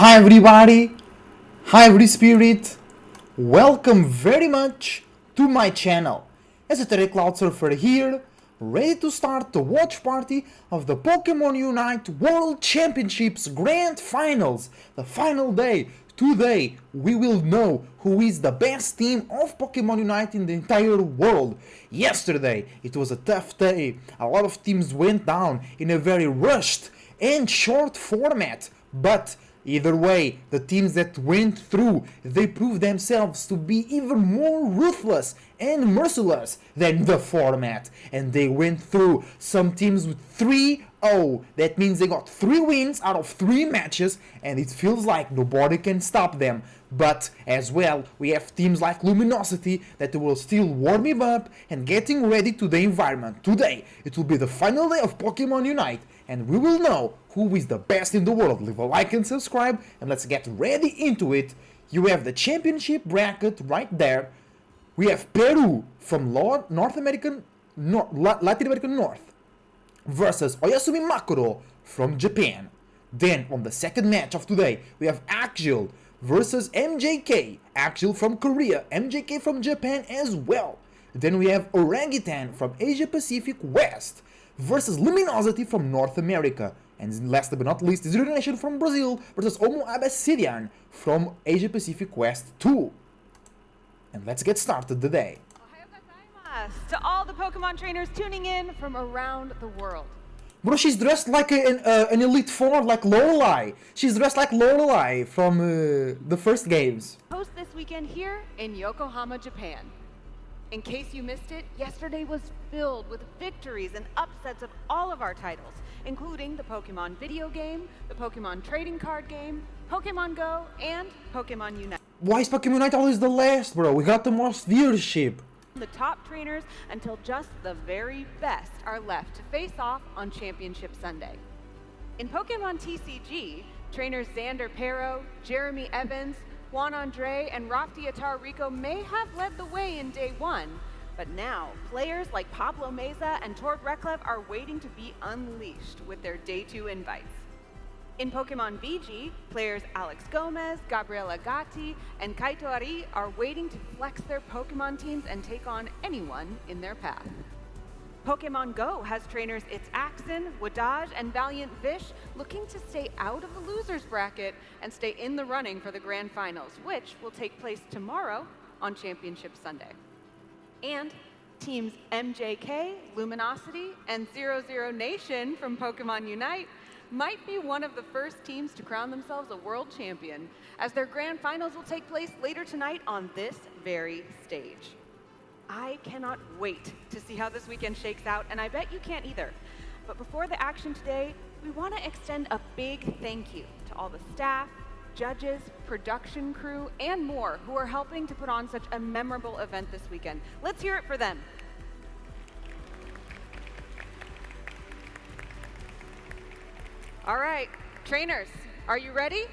Hi everybody, hi every spirit, welcome very much to my channel. Esoteric Cloud Surfer here, ready to start the watch party of the Pokémon Unite World Championships Grand Finals, the final day, Today, we will know who is the best team of Pokémon Unite in the entire world. Yesterday, it was a tough day. A lot of teams went down in a very rushed and short format. But either way, the teams that went through, they proved themselves to be even more ruthless and merciless than the format. And they went through. Some teams with 3-0. That means they got 3 wins out of 3 matches, and it feels like nobody can stop them. But as well, we have teams like Luminosity that will still warming up and getting ready to the environment. Today, it will be the final day of Pokémon Unite, and we will know who is the best in the world. Leave a like and subscribe, and let's get ready into it. You have the championship bracket right there. We have Peru from Latin American North versus Oyasumi Makuro from Japan. Then on the second match of today, we have Axial versus MJK. Axial from Korea, MJK from Japan as well. Then we have Orangutan from Asia Pacific West versus Luminosity from North America. And last but not least, Zero Nation from Brazil versus Homo Abessidian from Asia Pacific West 2. And let's get started today. To all the Pokemon trainers tuning in from around the world. Bro, she's dressed like an Elite Four, like Lorelei. She's dressed like Lorelei from the first games. Host this weekend here in Yokohama, Japan. In case you missed it, yesterday was filled with victories and upsets of all of our titles, including the Pokemon video game, the Pokemon trading card game, Pokemon Go, and Pokemon Unite. Why is Pokemon Unite always the last, bro? We got the most viewership. The top trainers until just the very best are left to face off on Championship Sunday. In Pokemon TCG, trainers Xander Pero, Jeremy Evans, Juan Andre, and Raftiatar Rico may have led the way in Day 1, but now players like Pablo Meza and Tord Reklev are waiting to be unleashed with their Day 2 invites. In Pokemon VG, players Alex Gomez, Gabriela Gatti, and Kaito Ari are waiting to flex their Pokemon teams and take on anyone in their path. Pokemon Go has trainers It's Axon, Wadaj, and Valiant Vish looking to stay out of the losers bracket and stay in the running for the Grand Finals, which will take place tomorrow on Championship Sunday. And teams MJK, Luminosity, and 00 Nation from Pokemon Unite might be one of the first teams to crown themselves a world champion, as their grand finals will take place later tonight on this very stage. I cannot wait to see how this weekend shakes out, and I bet you can't either. But before the action today, we want to extend a big thank you to all the staff, judges, production crew, and more who are helping to put on such a memorable event this weekend. Let's hear it for them. All right, trainers, are you ready?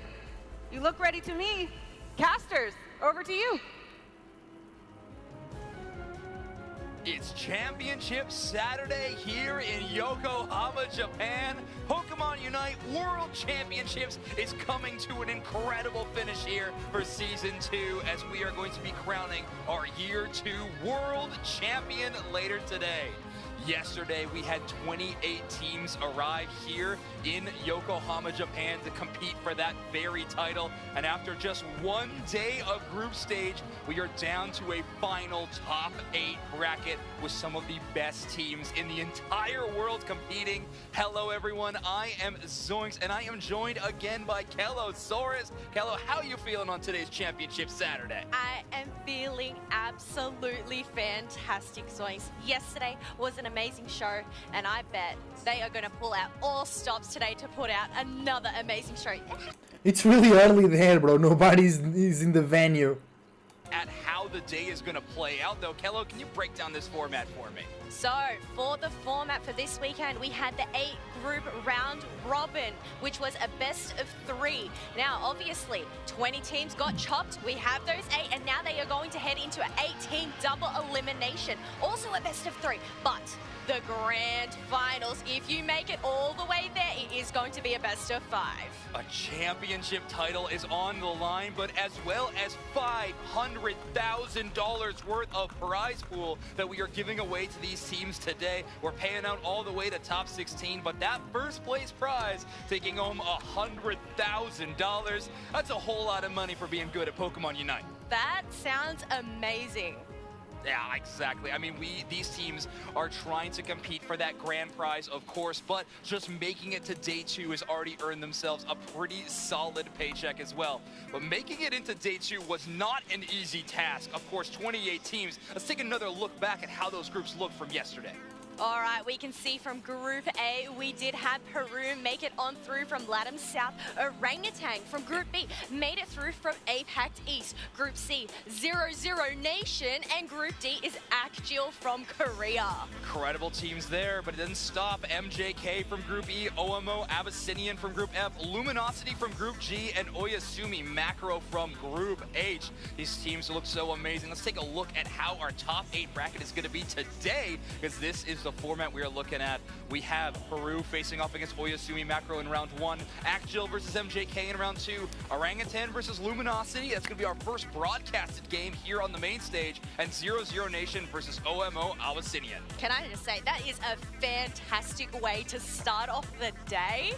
You look ready to me. Casters, over to you. It's Championship Saturday here in Yokohama, Japan. Pokemon Unite World Championships is coming to an incredible finish here for Season 2 as we are going to be crowning our Year 2 World Champion later today. Yesterday, we had 28 teams arrive here in Yokohama, Japan to compete for that very title. And after just one day of group stage, we are down to a final top 8 bracket with some of the best teams in the entire world competing. Hello, everyone. I am Zoinks, and I am joined again by Kellosaurus. Kello, how are you feeling on today's Championship Saturday? I am feeling absolutely fantastic, Zoinks. Yesterday was an amazing show, and I bet they are going to pull out all stops today to put out another amazing show. It's really early there, bro. Nobody's in the venue. At how the day is going to play out, though, Kello, can you break down this format for me? So, for the format for this weekend, we had the 8-group round robin, which was a best of 3. Now, obviously, 20 teams got chopped. We have those 8, and now they are going to head into an 18 double elimination. Also a best of 3, but the grand finals, if you make it all the way there, it is going to be a best of 5. A championship title is on the line, but as well as $500,000 worth of prize pool that we are giving away to these teams today. We're paying out all the way to top 16, but that that first place prize, taking home $100,000. That's a whole lot of money for being good at Pokemon Unite. That sounds amazing. Yeah, exactly. I mean, these teams are trying to compete for that grand prize, of course, but just making it to day 2 has already earned themselves a pretty solid paycheck as well. But making it into day 2 was not an easy task. Of course, 28 teams. Let's take another look back at how those groups looked from yesterday. All right, we can see from Group A, we did have Peru make it on through from Latam South. Orangutan from Group B made it through from APAC East. Group C, 0-0 Nation, and Group D is Akjil from Korea. Incredible teams there, but it doesn't stop. MJK from Group E, OMO Abyssinian from Group F, Luminosity from Group G, and Oyasumi Macro from Group H. These teams look so amazing. Let's take a look at how our top 8 bracket is going to be today, because this is the format we are looking at. We have Peru facing off against Oyasumi Macro in round 1, Akjil versus MJK in round 2, Orangutan versus Luminosity. That's going to be our first broadcasted game here on the main stage, and 0-0 Nation versus OMO Abyssinian. Can I just say, that is a fantastic way to start off the day.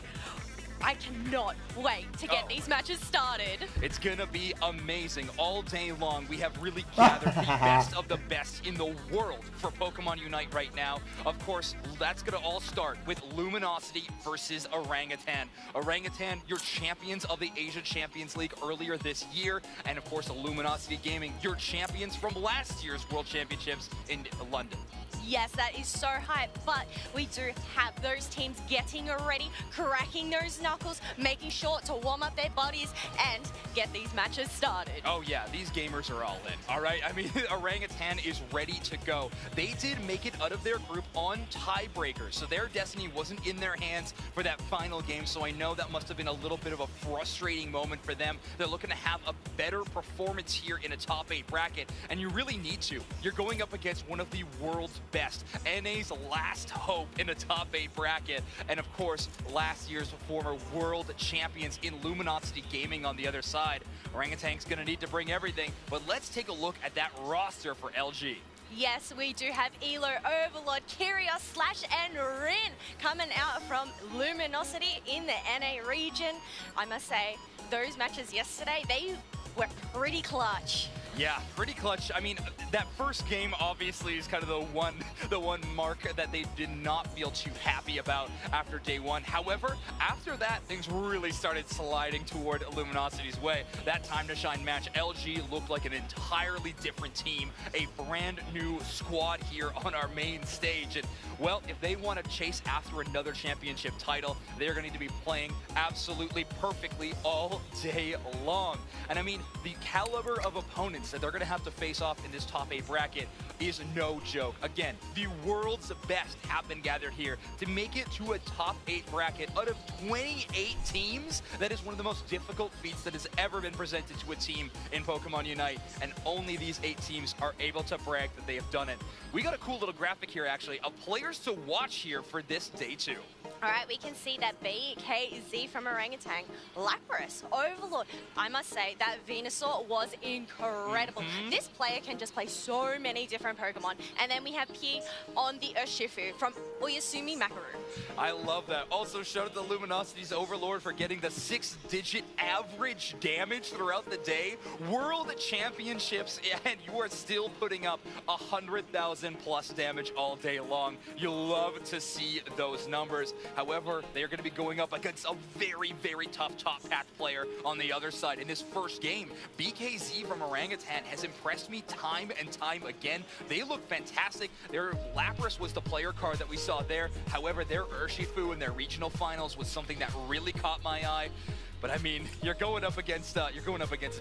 I cannot wait to get these matches started. It's gonna be amazing all day long. We have really gathered the best of the best in the world for Pokemon Unite right now. Of course, that's gonna all start with Luminosity versus Orangutan. Orangutan, your champions of the Asia Champions League earlier this year, and of course, Luminosity Gaming, your champions from last year's World Championships in London. Yes, that is so hype, but we do have those teams getting ready, cracking those knuckles, making sure to warm up their bodies and get these matches started. Oh yeah, these gamers are all in, all right? I mean, Orangutan is ready to go. They did make it out of their group on tiebreakers, so their destiny wasn't in their hands for that final game, so I know that must have been a little bit of a frustrating moment for them. They're looking to have a better performance here in a top 8 bracket, and you really need to. You're going up against one of the world's best, NA's last hope in a top 8 bracket, and of course, last year's former world champions in Luminosity Gaming on the other side. Orangutan's gonna need to bring everything, but let's take a look at that roster for LG. Yes, we do have Elo, Overlord, Kyrios, Slash, and Rin coming out from Luminosity in the NA region. I must say, those matches yesterday, they were pretty clutch. Yeah, pretty clutch. I mean, that first game obviously is kind of the one mark that they did not feel too happy about after day 1. However, after that, things really started sliding toward Luminosity's way. That time to shine match, LG looked like an entirely different team, a brand new squad here on our main stage. And well, if they want to chase after another championship title, they're going to need to be playing absolutely perfectly all day long. And I mean, the caliber of opponents that they're going to have to face off in this top 8 bracket is no joke. Again, the world's best have been gathered here to make it to a top 8 bracket out of 28 teams. That is one of the most difficult feats that has ever been presented to a team in Pokemon Unite, and only these 8 teams are able to brag that they have done it. We got a cool little graphic here, actually, of players to watch here for this day 2. All right, we can see that BKZ from Orangutan, Lapras, Overlord. I must say that Venusaur was incredible. This player can just play so many different Pokemon. And then we have P on the Urshifu from Oyasumi Macro. I love that. Also, shout out to Luminosity's Overlord for getting the 6-digit average damage throughout the day. World Championships, and you are still putting up 100,000 plus damage all day long. You'll love to see those numbers. However, they're going to be going up against a very, very tough top pack player on the other side. In this first game, BKZ from Orangutan has impressed me time and time again. They look fantastic. Their Lapras was the player card that we saw there. However, their Urshifu in their regional finals was something that really caught my eye. But I mean, you're going up against a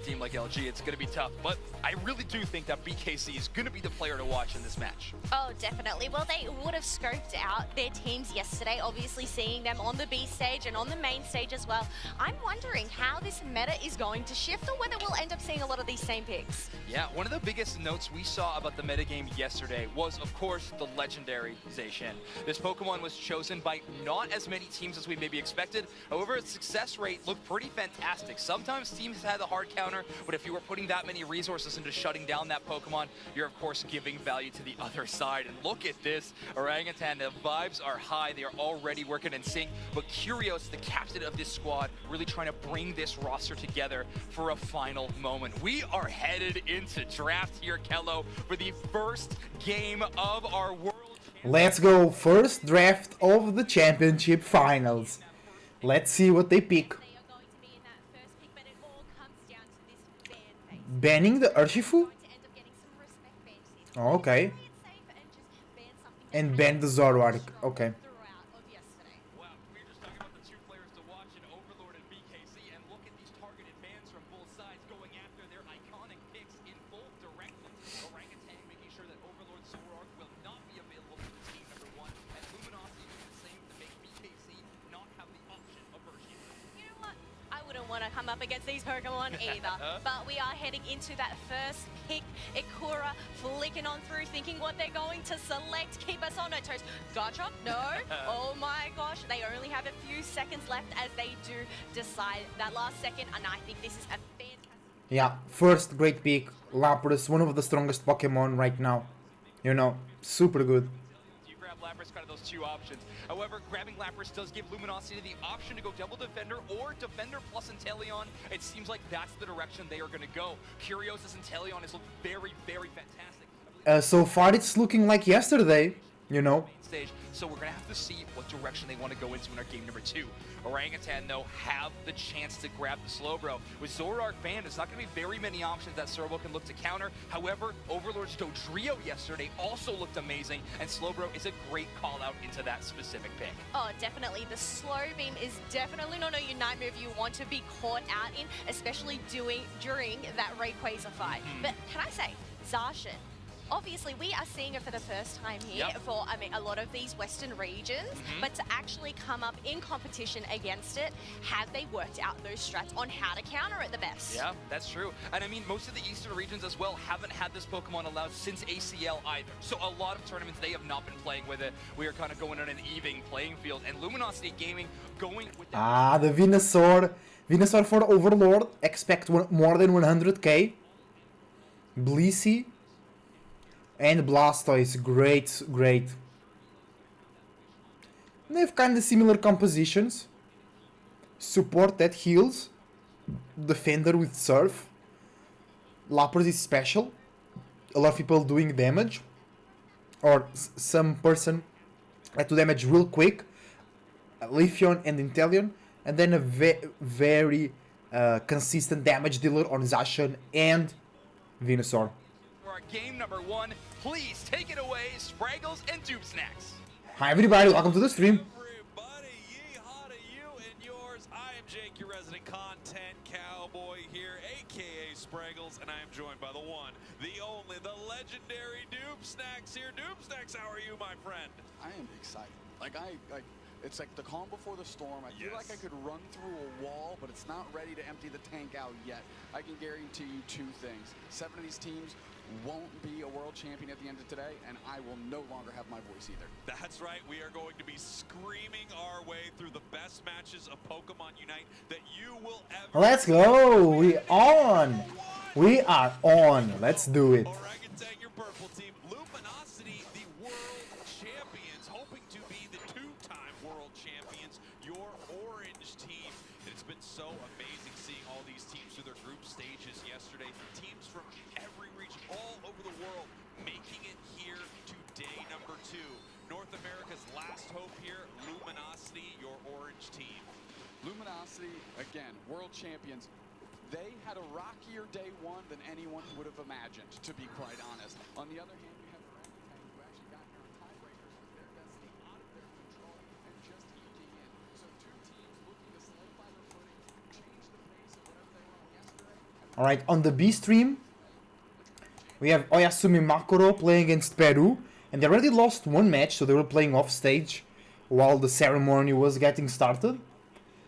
team like LG. It's going to be tough. But I really do think that BKC is going to be the player to watch in this match. Oh, definitely. Well, they would have scoped out their teams yesterday, obviously seeing them on the B stage and on the main stage as well. I'm wondering how this meta is going to shift or whether we'll end up seeing a lot of these same picks. Yeah, one of the biggest notes we saw about the metagame yesterday was, of course, the legendary Zacian. This Pokemon was chosen by not as many teams as we maybe expected. However, its success rate looked pretty fantastic. Sometimes teams had the hard counter, but if you were putting that many resources into shutting down that Pokemon, you're of course giving value to the other side. And look at this, Orangutan, the vibes are high. They are already working in sync, but Curios, the captain of this squad, really trying to bring this roster together for a final moment. We are headed into draft here, Kello, for the first game of our World Let's go, first draft of the championship finals. Let's see what they pick. They are going to be in that first pick, but it all comes down to this ban phase. Banning the Urshifu? Going to end up getting some respect fantasy. Oh, okay. Play it safe and just ban something And that ban the Zoroark. Okay. throughout of yesterday. Wow, we were just talking about the two players to watch in Overlord and BKC, and look at these targeted bans from both sides going after their iconic picks in both directions. Orangutan making sure that Overlord Zoroark will not be available for the team number one, and Luminosity doing the same to make BKC not have the option of Urshifu. You know what? I wouldn't want to come up against these Pokemon either. But we are heading into that first pick. Ikura flicking on through, thinking what they're going to select. Keep us on our toes. Gotcha? No? Oh my gosh. They only have a few seconds left as they do decide that last second. And I think this is a fantastic... Yeah, first great pick. Lapras, one of the strongest Pokemon right now. You know, super good. You grab Lapras, kind of those two options. However, grabbing Lapras does give Luminosity the option to go double Defender or Defender plus Inteleon. It seems like that's the direction they are going to go. Curios' Inteleon has looked very, very fantastic. So far it's looking like yesterday, you know. Stage, so we're gonna have to see what direction they want to go into in our game number 2. Orangutan, though, have the chance to grab the Slowbro. With Zoroark banned, it's not gonna be very many options that Servo can look to counter. However, Overlord's Dodrio yesterday also looked amazing, and Slowbro is a great call out into that specific pick. Oh, definitely. The slow beam is definitely not a Unite move you want to be caught out in, especially during that Rayquaza fight. But can I say, Zacian, obviously we are seeing it for the first time here for, I mean, a lot of these Western regions, but to actually come up in competition against it, have they worked out those strats on how to counter it the best? Yeah, that's true. And I mean, most of the Eastern regions as well haven't had this Pokemon allowed since ACL either. So a lot of tournaments, they have not been playing with it. We are kind of going on an even playing field. And Luminosity Gaming going with that. Ah, the Venusaur. Venusaur for Overlord. Expect more than 100k. Blissey. And Blastoise, great, great. They have kind of similar compositions. Support that heals. Defender with Surf. Lapras is special. A lot of people doing damage. Or some person that do damage real quick. Leafeon and Inteleon. And then a very consistent damage dealer on Zacian and Venusaur. For our game number 1, please take it away, Spraggles and Tube Snacks. Hi everybody, welcome to the stream. Everybody, yeehaw to you and yours. I am Jake, your resident content cowboy here, aka Spraggles, and I am joined by the one, the only, the legendary Doob Snacks here. Doob Snacks, how are you, my friend? I am excited. It's like the calm before the storm. I feel like I could run through a wall, but it's not ready to empty the tank out yet. I can guarantee you 2 things. 7 of these teams won't be a world champion at the end of today, and I will no longer have my voice either. That's right. We are going to be screaming our way through the best matches of Pokemon Unite that you will ever... Let's go! We on! We are on! Let's do it! Orangutan, your purple team. Luminosity, the world champions, hoping to be the 2-time world champions. Your orange team. It's been so amazing seeing all these teams through their group stages yesterday. Teams from every region, all over the world, making it here to day number 2. North America's last hope here, Luminosity, your orange team. Luminosity, again, world champions. They had a rockier day 1 than anyone would have imagined, to be quite honest. On the other hand, you have Orangutan, who actually got here on tiebreakers with their destiny out of their control and just eking in. So 2 teams looking to solidify their footing, change the pace of whatever they were on yesterday. Alright, on the B stream, we have Oyasumi Makoro playing against Peru, and they already lost 1 match, so they were playing off stage while the ceremony was getting started.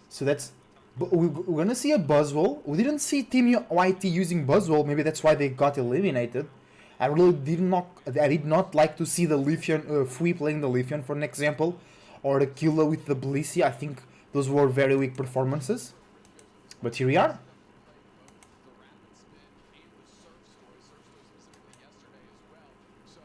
So that's... But we're gonna see a Buzzwole. We didn't see Team YT using Buzzwole, maybe that's why they got eliminated. I really did not like to see the Leafeon, Fui playing the Leafeon for an example, or the Killa with the Blissey. I think those were very weak performances. But here we are. The rapid spin and the surf story specifically yesterday as well. So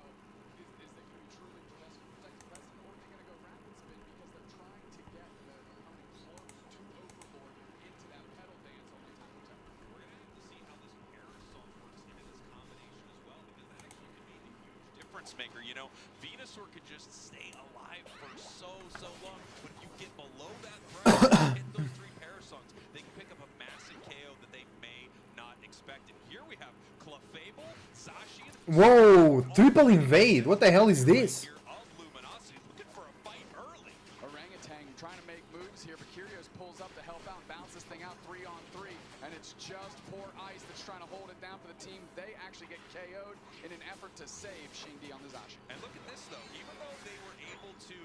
is they going to be truly protect Preston, or are they going to go rapid spin because they're trying to get the opponent close to Overlord into that pedal dance? Only time will tell. We're going to have to see how this parasol works into this combination as well, because that actually could be a huge difference maker. You know, Venusaur could just stay alive for so long, but if you get below that threshold, hit those 3 parasongs, they can pick up a massive KO that they may not expect. And here we have Clefable, Zashi. Whoa, triple invade. What the hell is this? Here of Luminosity, looking for a fight early. Orangutan trying to make moves here, but Kyrgios pulls up to help out, bounce this thing out 3-on-3, and it's just poor Ice that's trying to hold it down for the team. They actually get KO'd in an effort to save Xingdi on the Zashi. And look at this though, even though they were able to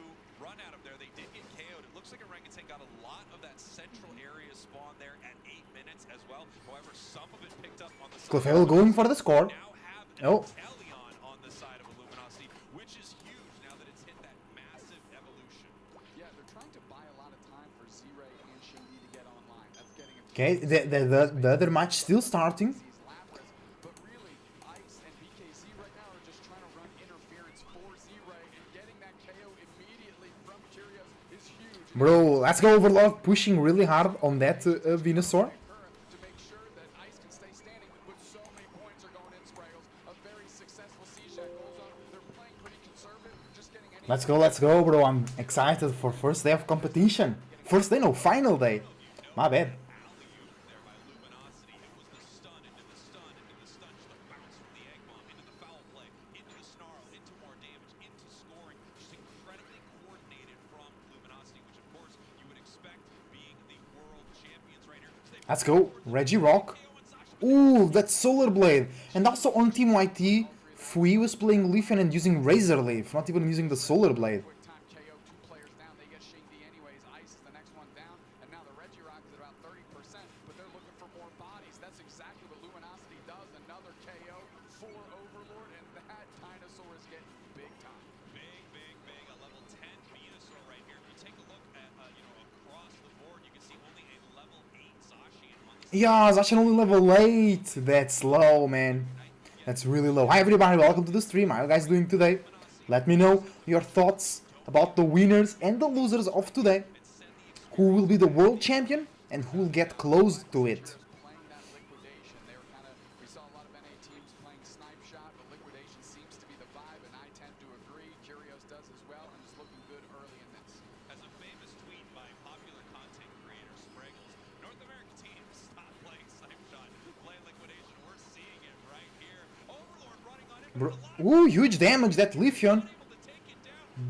run out of there, they did get KO'd. It looks like Orangutan got a lot of that central area spawn there at 8 minutes as well. However, some of it picked up on the side. Clefable going for the score. Now have Oh. Inteleon on the side of Luminosity, which is huge now that it's hit that massive evolution. Yeah, they're trying to buy a lot of time for Z-Ray and Xingdi to get online. That's getting him. Okay, the other match still starting. He's Lapras, but really, Ice and BKZ right now are just trying to run interference for Z-Ray, and getting that KO immediately from Kyrgios is huge. Bro, let's go Overlord pushing really hard on that Venusaur. To make sure that Ice can stay standing, but so many points are going in Spraggles. A very successful C-Shack goes on. They're playing pretty conservative, just getting any. Let's go, bro. I'm excited for first day of competition. First day, no, final day. My bad. Alley-oop there by Luminosity. It was the stun into the stun into the stun, just a bounce from the egg bomb into the foul play, into the snarl, into more damage, into scoring. Just incredibly coordinated from Luminosity, which of course you would expect being the world champions right here. Let's go, Reggie Rock. Ooh, that's Solar Blade. And also on Team YT, Fui was playing Leafin and using Razor Leaf, not even using the Solar Blade. Quick time KO, 2 players down. They get Xingdi anyways. Ice is the next one down, and now the Reggie Rock is at about 30%, but they're looking for more bodies. That's exactly what Luminosity does. Another KO for Overlord, and that dinosaur is getting big time. Big, a level 10 Venusaur right here. If you take a look at, across the board, you can see only a level 8 Zacian on the Yeah, Zacian only level 8. That's low, man. That's really low. Hi everybody, welcome to the stream. How are you guys doing today? Let me know your thoughts about the winners and the losers of today. Who will be the world champion and who will get close to it. Playing that liquidation, they were kind of, we saw a lot of NA teams playing snipe shot, but liquidation seems to be the vibe, and I tend to agree. Kyrgios does as well, and is looking good early in this. As a famous tweet by popular content creator Spraggles, North American teams stop playing snipe shot, play liquidation. We're seeing it right here. Overlord running on it. Ooh, huge damage. That Leafeon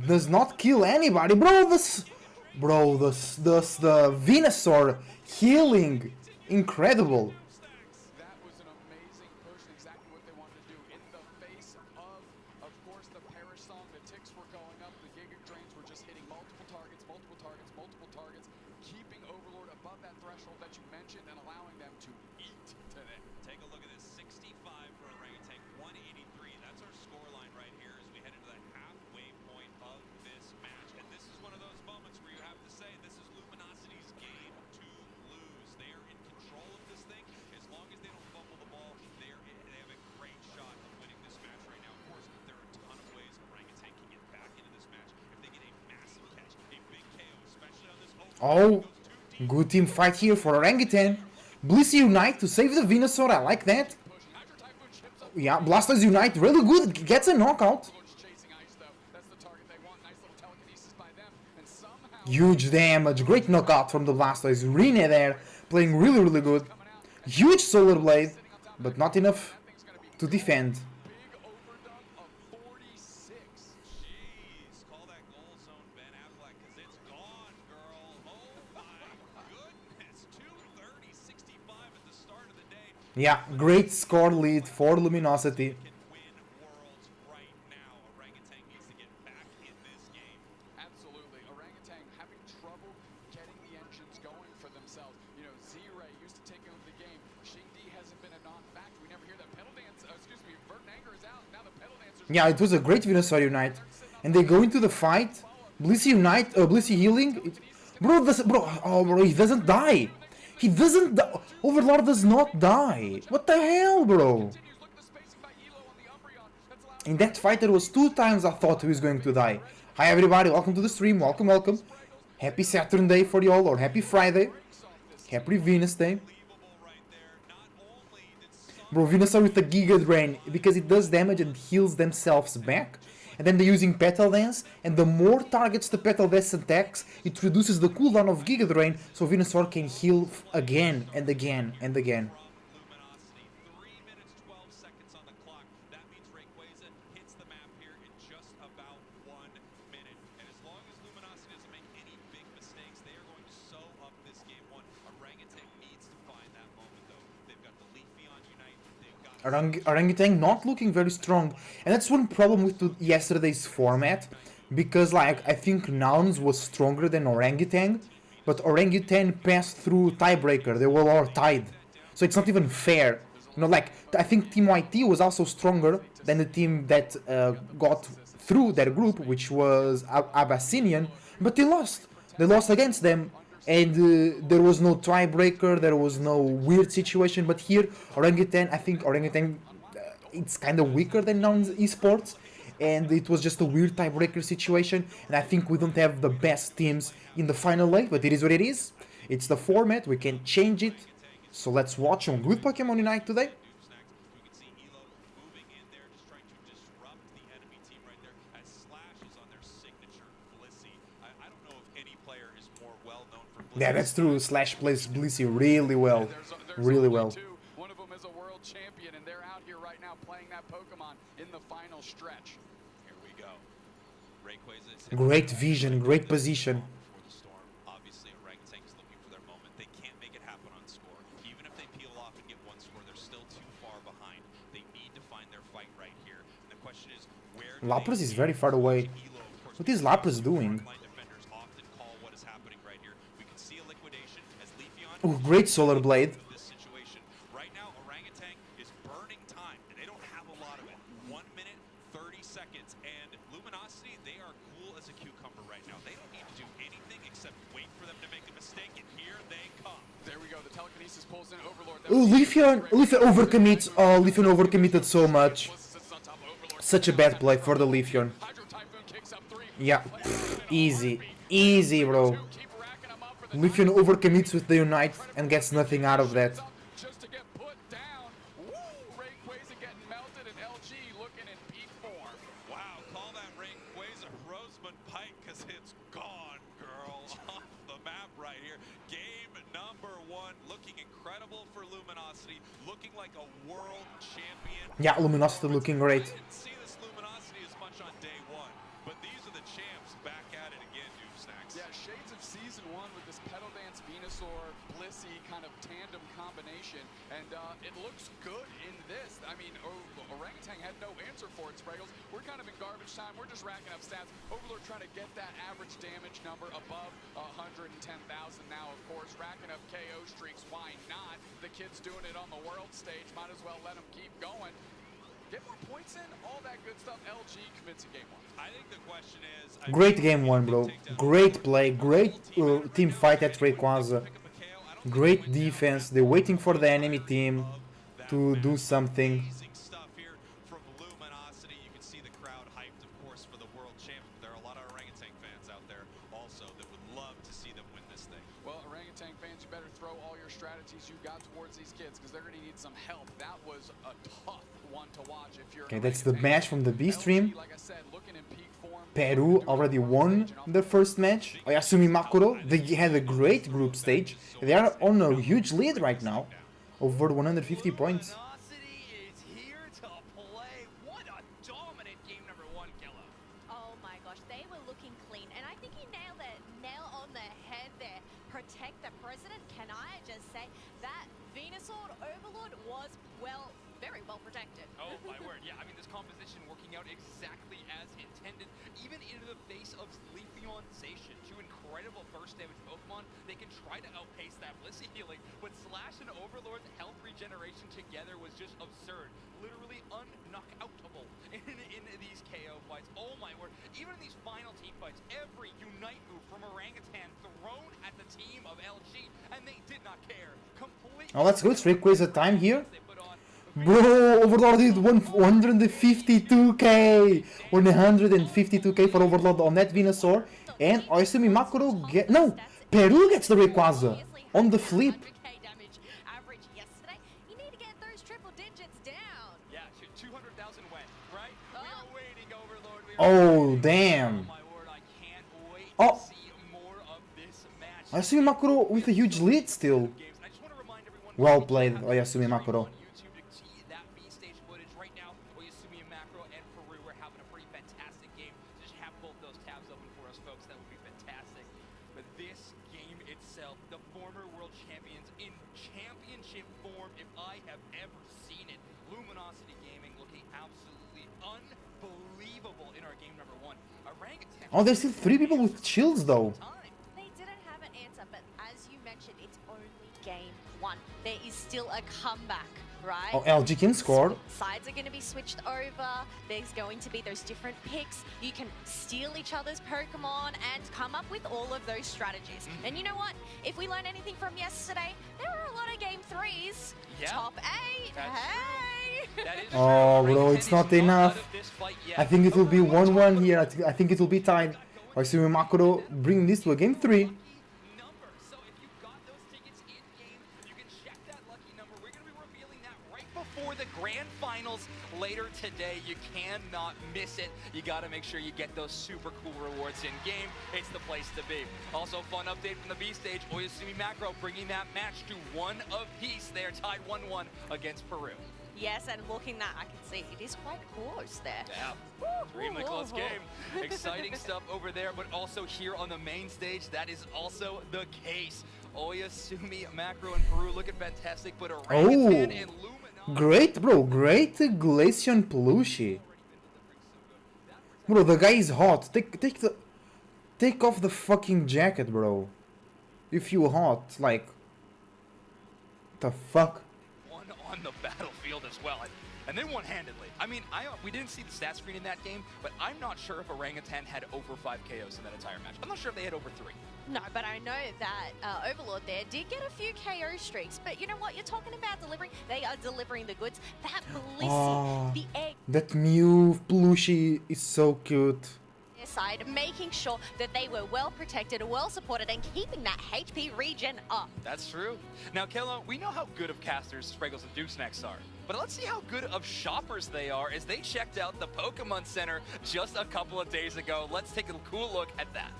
does not kill anybody. Bro, the Venusaur healing. Incredible. That was an amazing push, and exactly what they wanted to do. In the face of course, the Perish Song, the ticks were going up, the Giga Drains were just hitting multiple targets, keeping Overlord above that threshold that you mentioned, and allowing them to eat today. Take a look at this, 65 for Orangutan, 183. That's our scoreline right here as we head into the halfway point of this match. And this is one of those moments where you have to say this is Luminosity's game to lose. They are in control of this thing. As long as they don't fumble the ball, they have a great shot of winning this match right now. Of course, there are a ton of ways Orangutan can get back into this match if they get a massive catch, a big KO, especially on this Oh, good team fight here for Orangutan. Blissey Unite to save the Venusaur. I like that. Yeah, Blastoise Unite, really good. Gets a knockout. Chasing Ice, though. That's the target they want. Nice little telekinesis by them, and somehow Huge damage. Great knockout from the Blastoise. Rene there, playing really good. Huge Solar Blade, but not enough to defend. big overdone of 46. Jeez, call that goal zone, Ben Affleck, because it's gone, girl. Oh my goodness, 230-65 at the start of the day. Yeah, great score lead for Luminosity. Can win worlds right now. Orangutan needs to get back in this game. Absolutely. Orangutan having trouble getting the engines going for themselves. You know, Z-Ray used to take over the game. Xingdi hasn't been a non-factor. We never hear that pedal dance. Vertnanger is out. Now the pedal dancer. Yeah, it was a great Venusaur Unite. And they go into the fight. Blissey Unite, Blissey healing. Bro, he doesn't die. He doesn't die. Overlord does not die. What the hell, bro? In that fight, there was 2 times I thought he was going to die. Hi everybody, welcome to the stream, welcome, welcome. Happy Saturn Day for y'all, or happy Friday. Happy Venus Day. Bro, Venusaur with the Giga Drain, because it does damage and heals themselves back. And then they're using Petal Dance, and the more targets the Petal Dance attacks, it reduces the cooldown of Giga Drain, so Venusaur can heal again and again and again. Orangutan not looking very strong, and that's one problem with yesterday's format, because like I think Nouns was stronger than Orangutan, but Orangutan passed through tiebreaker. They were all tied, so it's not even fair. You know, like I think Team YT was also stronger than the team that got through their group, which was Abyssinian, but they lost. They lost against them. And there was no tiebreaker, there was no weird situation, but here Orangutan, I think Orangutan, it's kind of weaker than non-esports, and it was just a weird tiebreaker situation, and I think we don't have the best teams in the final 8, but it is what it is. It's the format, we can change it, so let's watch some good Pokemon Unite today. Yeah, that's true. Slash plays Blissey really well. Really well. One of them is a world champion, and they're out here right now playing that Pokemon in the final stretch. Here we go. Great vision, great position. Obviously, Orangutan is looking for their moment. They can't make it happen on score. Even if they peel off and get one score, they're still too far behind. They need to find their fight right here. And the question is, where Lapras is very far away. What is Lapras doing? Oh, great Solar Blade. Right now, Orangutan is burning time, and they don't have a lot of it. 1 minute, 30 seconds, and Luminosity, they are cool as a cucumber right now. They don't need to do anything except wait for them to make a mistake, and here they come. There we go. The telekinesis pulls in Overlord. Oh, Leafeon overcommits. Oh, Leafeon overcommitted so much. Such a bad play for the Leafeon. Yeah, easy. Easy, bro. Leafeon overcommits with the Unite and gets nothing out of that. Just to get put down. Woo! Rayquaza getting melted, and LG looking in peak form. Wow, call that Rayquaza Roseman Pike, because it's gone, girl. Off the map right here. Game number 1, looking incredible for Luminosity, looking like a world champion. Yeah, Luminosity looking great. I didn't see this Luminosity as much on day 1, but these are the champs back at it again, Noob Snacks. Yeah, shades of Season 1 with this Petal Dance, Venusaur, Blissey kind of tandem combination, and it looks good in this. I mean, Orangutan had no answer for it, Spriggles. We're kind of in garbage time. We're just racking up stats. Overlord trying to get that average damage number above 110,000 now, of course. Racking up KO streaks, why not? The kid's doing it on the world stage. Might as well let him keep going. Get more points in, all that good stuff. LG commits in game 1. I think the question is... Great game 1, bro. Great play, great team fight at Rayquaza. Great defense. They're waiting for the enemy team to do something. Stuff here from Luminosity. You can see the crowd hyped, of course, for the world champ. There are a lot of Orangutan fans out there also that would love to see them win this thing. Well, Orangutan fans, you better throw all your strategies you got towards these kids, because they're going to need some help. That was a tough one to watch if you're... Okay, that's the match from the B stream. Like I said, looking in peak form. Peru already won their first match. Oyasumi Makuro, they had a great group stage. They are on a huge lead right now, over 150 points. Luminosity is here to play. What a dominant game number 1, Killa. Oh my gosh, they were looking clean, and I think he nailed it, nail on the head there. Protect the president. Can I just say that Venusaur Overlord was very well protected. Oh my word, yeah, I mean this composition working out exactly as intended, even into the face of Leafeonization. 2 incredible burst damage Pokemon. They can try to outpace that Blissey healing, but Slash and Overlord's health regeneration together was just absurd. Literally unknockoutable in these KO fights. Oh my word. Even in these final team fights, every Unite move from Orangutan thrown at the team of LG, and they did not care. Completely. Oh, that's good. 3 quiz at time here. They put on. Bro, Overlord did 152k! 152k for Overlord on that Venusaur. And Oisumi Makuro get... No! Peru gets the Rayquaza on the flip. 100k damage average yesterday. You need to get those triple digits down. Yeah, 200,000 went, right? We are waiting, Overlord. We are Oh, waiting. damn. Oh my word, I can't wait Oh. to see more of this match. Oisumi Makuro with a huge lead still. Games. I just want to remind everyone. Well played, Oyasumi Makuro. On YouTube to see that B stage footage right now. Oyasumi and Macro and Peru are having a pretty fantastic game. Just have both those tabs open for us, folks. That would be fantastic. But this game itself, the former world champions in championship form, if I have ever seen it. Luminosity Gaming looking absolutely unbelievable in our game number 1. Orangutan. Oh, there's still 3 people with shields though. Time. They didn't have an answer, but as you mentioned, it's only game 1. There is still a comeback, right? Oh, LG can score. Sides are going to be switched over. There's going to be those different picks. You can steal each other's Pokemon and come up with all of those strategies. And you know what? If we learn anything from yesterday, there were a lot of game 3s. Yeah. Top 8. That's hey! That is Oh, true. bro, Orangutan it's is not enough. out of this fight yet. I think it will be 1-1 here. I think it will be tied. Oisumi Makuro bring this to a game 3. Number. So if you got those tickets in game, you can check that lucky number. We're going to be revealing that right before the grand finals later today. You cannot miss it. You got to make sure you get those super cool rewards in game. It's the place to be. Also, fun update from the B stage. Oyasumi Macro bringing that match to 1 apiece. They are tied 1-1 against Peru. Yes, and looking that, I can see it is quite close there. Yeah, extremely close game. Exciting stuff over there, but also here on the main stage, that is also the case. Oyasumi, Macro, and Peru looking fantastic, but Orangutan and Luminosity. Great, bro. Great Glaceon plushie. Bro, the guy is hot. Take off the fucking jacket, bro. If you hot, like... The fuck? One on the battlefield as well, and then one-handedly. I mean, we didn't see the stat screen in that game, but I'm not sure if Orangutan had over 5 KOs in that entire match. I'm not sure if they had over 3. No, but I know that Overlord there did get a few KO streaks. But you know what? You're talking about delivering. They are delivering the goods. That Blissey, Oh, the egg that Mew plushie is so cute. side, making sure that they were well protected, well supported, and keeping that HP regen up. That's true. Now, Kello, we know how good of casters Spriggles and Dukesnacks are, but let's see how good of shoppers they are as they checked out the Pokemon Center just a couple of days ago. Let's take a cool look at that.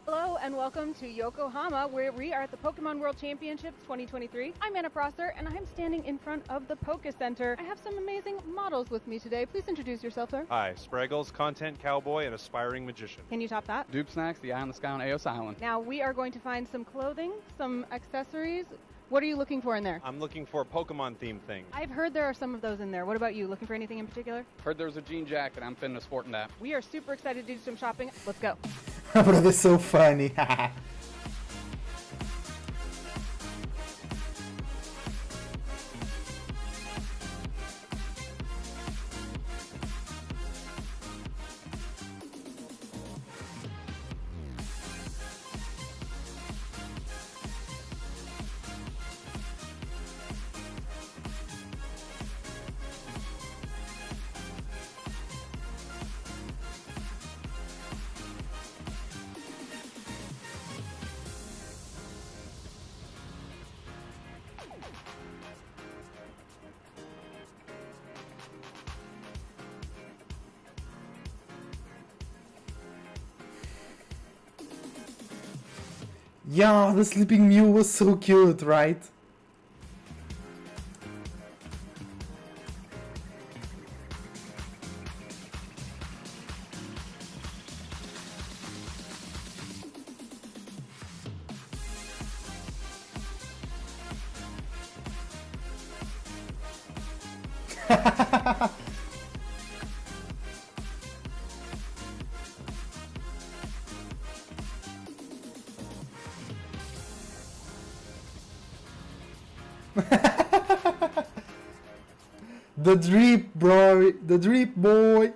Hello and welcome to Yokohama, where we are at the Pokemon World Championships 2023. I'm Anna Prosser, and I'm standing in front of the Poké Center. I have some amazing models with me today. Please introduce yourself, sir. Hi, Spraggles, content cowboy and aspiring magician. Can you top that? Dupe Snacks, the eye on the sky on Aos Island. Now, we are going to find some clothing, some accessories. What are you looking for in there? I'm looking for Pokemon themed things. I've heard there are some of those in there. What about you? Looking for anything in particular? Heard there was a jean jacket. I'm finna sporting that. We are super excited to do some shopping. Let's go. Bro, that's so funny. Yeah, the sleeping Mew was so cute, right? The drip, bro. The drip, boy.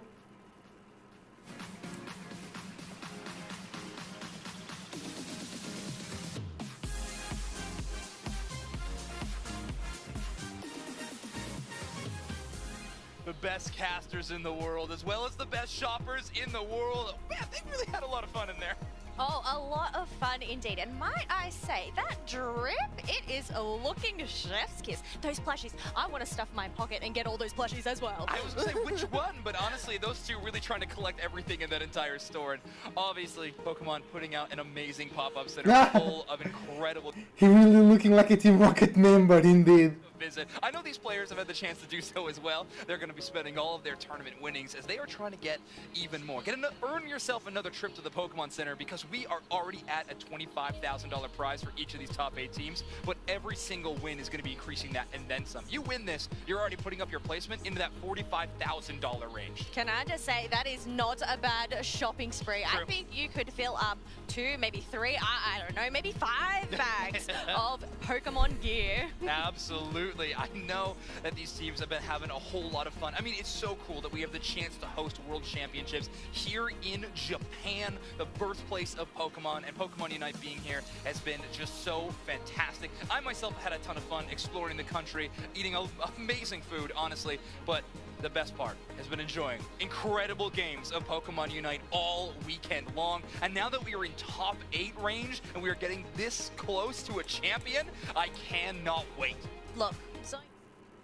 best casters in the world, as well as the best shoppers in the world. Man, they really had a lot of fun in there. Oh, a lot of fun indeed. And might I say, that drip, it is looking chef's kiss. Those plushies, I want to stuff my pocket and get all those plushies as well. I was gonna say which one, but honestly, those two really trying to collect everything in that entire store. And obviously, Pokemon putting out an amazing pop-up center full of incredible He really looking like a Team Rocket member indeed. visit. I know these players have had the chance to do so as well. They're going to be spending all of their tournament winnings as they are trying to get even more. Earn yourself another trip to the Pokemon Center, because we are already at a $25,000 prize for each of these top 8 teams, but every single win is going to be increasing that and then some. You win this, you're already putting up your placement into that $45,000 range. Can I just say, that is not a bad shopping spree. True. I think you could fill up 2, maybe 3, I don't know, maybe 5 bags of Pokemon gear. Absolutely. I know that these teams have been having a whole lot of fun. I mean, it's so cool that we have the chance to host World Championships here in Japan, the birthplace of Pokemon, and Pokemon Unite being here has been just so fantastic. I myself had a ton of fun exploring the country, eating amazing food, honestly, but the best part has been enjoying incredible games of Pokemon Unite all weekend long. And now that we are in top 8 range and we are getting this close to a champion, I cannot wait. Look, so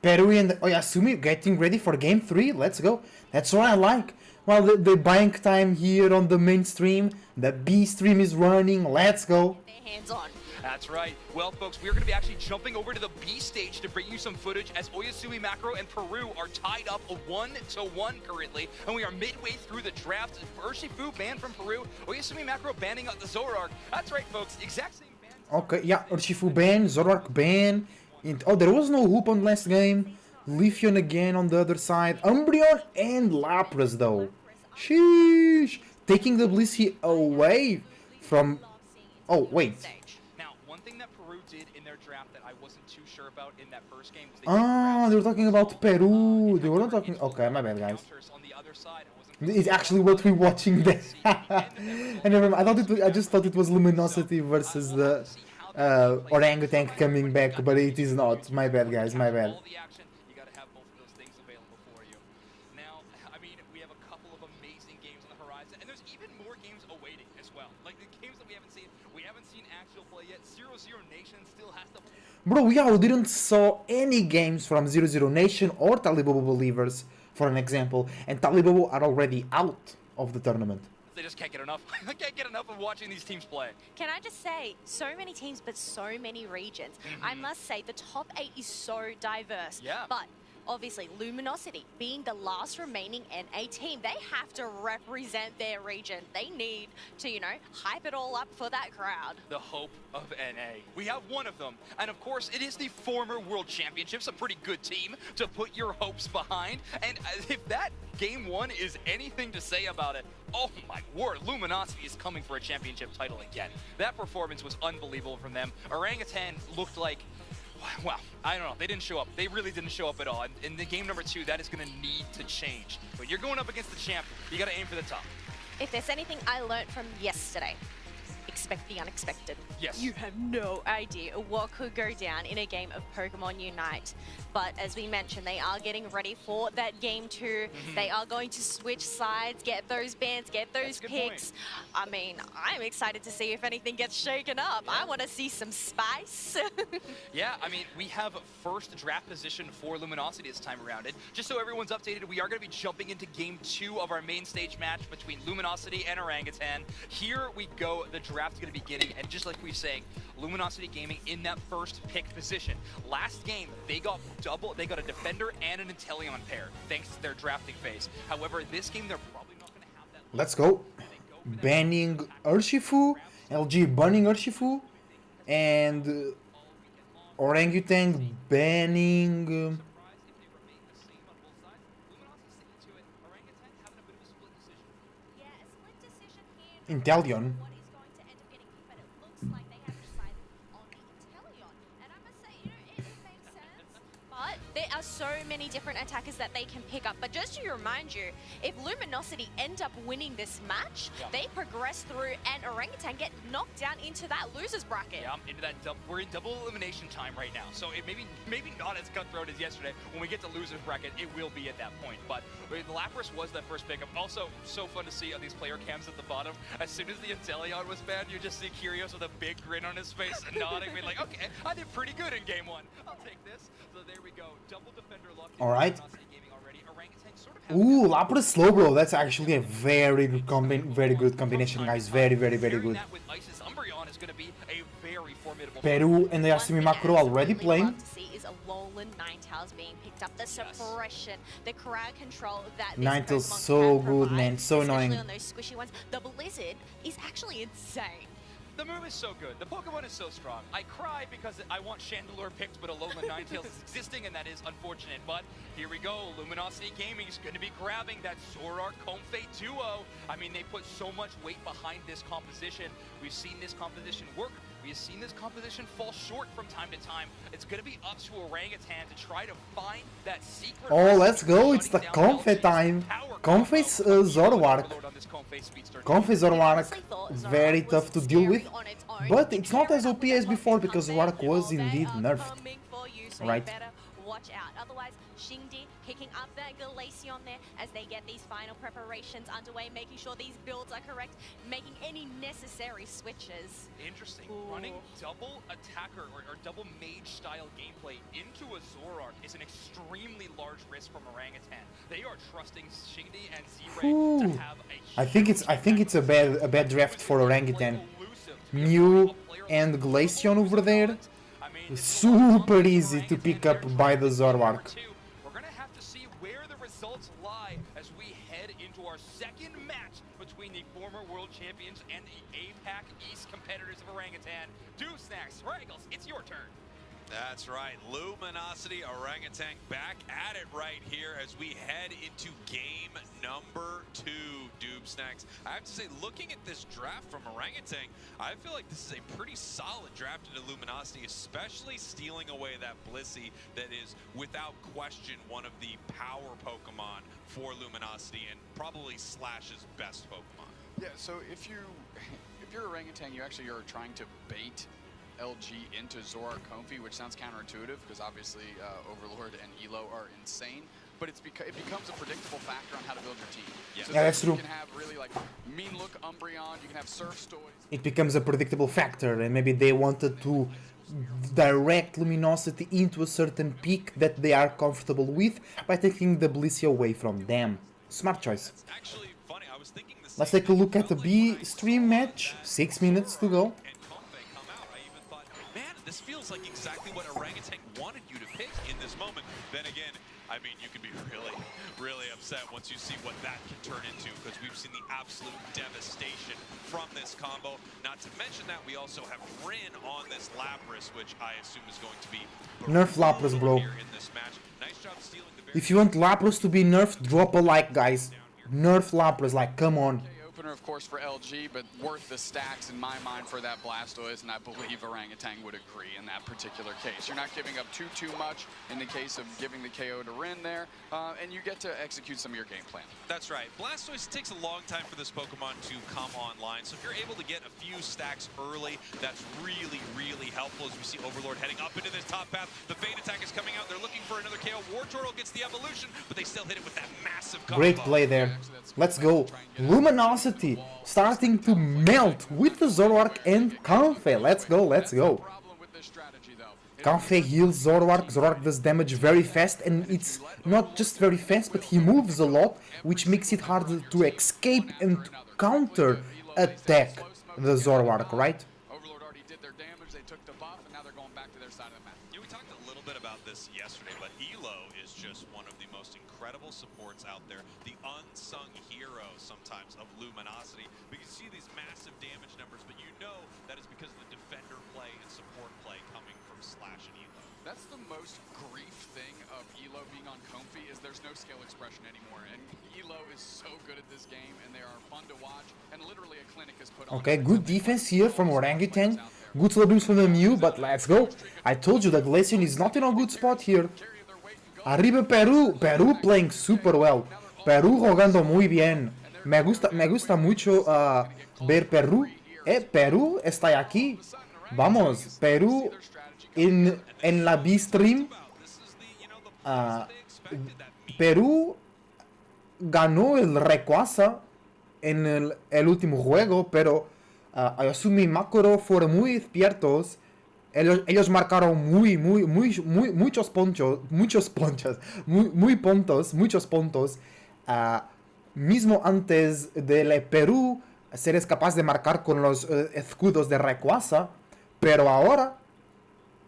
Peru and Oyasumi getting ready for game 3. Let's go. That's what I like. Well, the bank time here on the main stream, the B stream is running. Let's go. their hands on. That's right. Well, folks, we're going to be actually jumping over to the B stage to bring you some footage as Oyasumi Macro and Peru are tied up 1-1 currently, and we are midway through the draft. Urshifu banned from Peru, Oyasumi Macro banning out the Zoroark. That's right, folks. Exact same ban. Okay, yeah, Urshifu ban, Zoroark ban. Oh, there was no hoop on last game. Leafeon again on the other side. Umbreon and Lapras though. Sheesh. Taking the Blissey away from... Oh, wait. Now, one thing that Peru did in their draft that I wasn't too sure about in that first game was They were talking about Peru. They were not talking... Okay, my bad, guys. on the other side. I wasn't It's actually what we're watching there. I never. I just thought it was Luminosity versus the orangutan coming back, but it is not. My bad, guys. My bad. all the action, you got to have both of those things available for you. Now, I mean, we have a couple of amazing games on the horizon, and there's even more games awaiting as well. Like the games that we haven't seen actual play yet. 0-0 Nation still has to. Bro, yeah, we didn't saw any games from 0-0 Nation or Talibobo Believers, for an example, and Talibobo are already out of the tournament. They just can't get enough. I can't get enough of watching these teams play. Can I just say, so many teams, but so many regions. I must say, the top 8 is so diverse. Yeah. But obviously, Luminosity, being the last remaining NA team, they have to represent their region. They need to, you know, hype it all up for that crowd. The hope of NA. We have one of them. And of course, it is the former World Championships, a pretty good team to put your hopes behind. And if that game 1 is anything to say about it, oh my word, Luminosity is coming for a championship title again. That performance was unbelievable from them. Orangutan looked like, wow, I don't know, they didn't show up. They really didn't show up at all. And in the game number 2, that is going to need to change. When you're going up against the champ, you got to aim for the top. If there's anything I learned from yesterday, expect the unexpected. Yes. You have no idea what could go down in a game of Pokemon Unite. But as we mentioned, they are getting ready for that game 2. They are going to switch sides, get those bans, get those picks. I mean, I'm excited to see if anything gets shaken up. I want to see some spice. Yeah, I mean, we have first draft position for Luminosity this time around. And just so everyone's updated, we are going to be jumping into game 2 of our main stage match between Luminosity and Orangutan. Here we go, the draft is going to be beginning, and just like we were saying, Luminosity Gaming in that first pick position. Last game, they got a defender and an Inteleon pair, thanks to their drafting phase. However, this game, they're probably not going to have that. Let's go. Banning Urshifu, LG banning Urshifu, and Orangutan banning Inteleon. What is going to end up getting picked, but it looks like they have decided on the Inteleon. And I must say, you know, it makes sense. But there are so many different attackers that they can pick up. But just to remind you, if Luminosity end up winning this match, they progress through and Orangutan get knocked down into that losers bracket. Yeah, into that we're in double elimination time right now. So it maybe not as cutthroat as yesterday. When we get to losers bracket, it will be at that point. But Lapras was that first pickup. Also, so fun to see on these player cams at the bottom. As soon as the Inteleon was banned, you just see Kyrios with a big grin on his face, nodding, being like, okay, I did pretty good in game one. I'll take this. So there we go. Double defender locked in. All right. Orangutan sort of Ooh, Lapras slow blow. That's actually a very good combination, guys. Very good. that with Ice's Umbreon is going to be a very formidable Peru and the Yasumi Makuro already playing. Love to see is Alolan Ninetales being picked up. The suppression, the crowd control that this Ninetales Pokemon so can good, provide, man. So annoying. especially on those squishy ones. The Blizzard is actually insane. The move is so good. The Pokemon is so strong. I cry because I want Chandelure picked, but Alolan Ninetales is existing, and that is unfortunate. But here we go. Luminosity Gaming is going to be grabbing that Zoroark Comfey duo. I mean, they put so much weight behind this composition. We've seen this composition work. We have seen this composition fall short from time to time. It's going to be up to Orangutan to try to find that secret. Oh, let's go. It's the Comfey time. Comfey's Zoroark. Comfey Zoroark. Very tough to deal with. But it's not as OP as before because Zoroark was indeed nerfed. Right. Watch out. Otherwise, Xingdi picking up that Glaceon there as they get these final preparations underway, making sure these builds are correct, making any necessary switches. Interesting. Running double attacker or double mage style gameplay into a Zoroark is an extremely large risk from Orangutan. They are trusting Xingdi and Z-Ray to have a I think it's a bad draft for Orangutan. Mew and Glaceon over there. Super easy to pick up by the Zoroark. We're going to have to see where the results lie as we head into our second match between the former world champions and the APAC East competitors of Orangutan. Snacks, Raggles, it's your turn. That's right, Luminosity Orangutan back at it right here as we head into game number 2, Snacks. I have to say, looking at this draft from Orangutan, I feel like this is a pretty solid draft into Luminosity, especially stealing away that Blissey that is, without question, one of the power Pokemon for Luminosity and probably Slash's best Pokemon. Yeah, so if you're Orangutan, you actually are trying to bait LG into Zoroark Comfey, which sounds counterintuitive because obviously Overlord and Elo are insane, but it becomes a predictable factor on how to build your team. Yeah, so that's true. You can have really like mean look Umbreon, you can have Surf Toys. It becomes a predictable factor, and maybe they wanted to direct Luminosity into a certain peak that they are comfortable with by taking the Blissey away from them. Smart choice. It's actually funny, I was thinking the Let's same take a look thing. at the B stream match. 6 minutes to go. And Comfey come out, I even thought, man, this feels like exactly what Orangutan wanted you to pick in this moment. Then again, I mean, you can be really upset once you see what that can turn into, because we've seen the absolute devastation from this combo. Not to mention that we also have Rin on this Lapras, which I assume is going to be Nerf Lapras, bro. here in this match. Nice job stealing the very If you want Lapras to be nerfed, drop a like, guys. Nerf Lapras, like, come on. Opener, of course, for LG, but worth the stacks in my mind for that Blastoise, and I believe Orangutan would agree in that particular case. You're not giving up too much in the case of giving the KO to Rin there, and you get to execute some of your game plan. That's right. Blastoise takes a long time for this Pokemon to come online, so if you're able to get a few stacks early, that's really helpful as we see Overlord heading up into this top path. The Fade attack is coming out. They're looking for another KO. Wartortle gets the evolution, but they still hit it with that massive combo. Great play there. Let's go. Luminosity starting to melt with the Zoroark and Comfey. Let's go. Comfey heals Zoroark. Zoroark does damage very fast, and it's not just very fast, but he moves a lot, which makes it harder to escape and to counter attack the Zoroark, right? Overlord already did their damage, they took the buff, and now they're going back to their side of the map. Yeah, we talked a little bit about this yesterday, but Elo is just one of the most incredible supports out there. The unsung hero sometimes of Luminosity. We can see these massive damage numbers, but you know that is because of the defender play and support play coming from Slash and Elo. That's the most grief thing of Elo being on Comfey is there's no skill expression anymore, and Elo is so good at this game, and they are fun to watch, and literally a clinic is put on. Okay, good defense here from Orangutan. Good slow boost from the Mew, but let's go. I told you that Glaceon is not in a good spot here. Arriba Perú. Perú playing super well. Perú jugando muy bien. Me gusta mucho ver Perú. Perú está aquí. Vamos, Perú en la B-Stream. Perú ganó el Rayquaza en el último juego, pero Ayasumi y Makuro fueron muy despiertos. Ellos marcaron muchos puntos, muchos puntos. Mismo antes del Perú ser capaz de marcar con los escudos de Rayquaza, pero ahora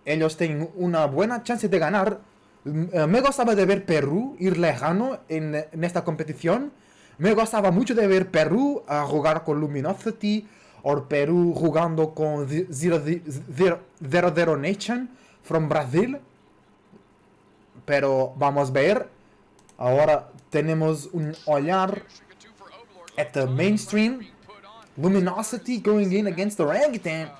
ellos tienen una buena chance de ganar. Me gustaba de ver Perú ir lejano en esta competición. Me gustaba mucho de ver Perú jugar con Luminosity o Perú jugando con Zero Nation from Brasil. Pero vamos a ver. Ahora tenemos un olhar at the mainstream. Luminosity going in against Orangutan,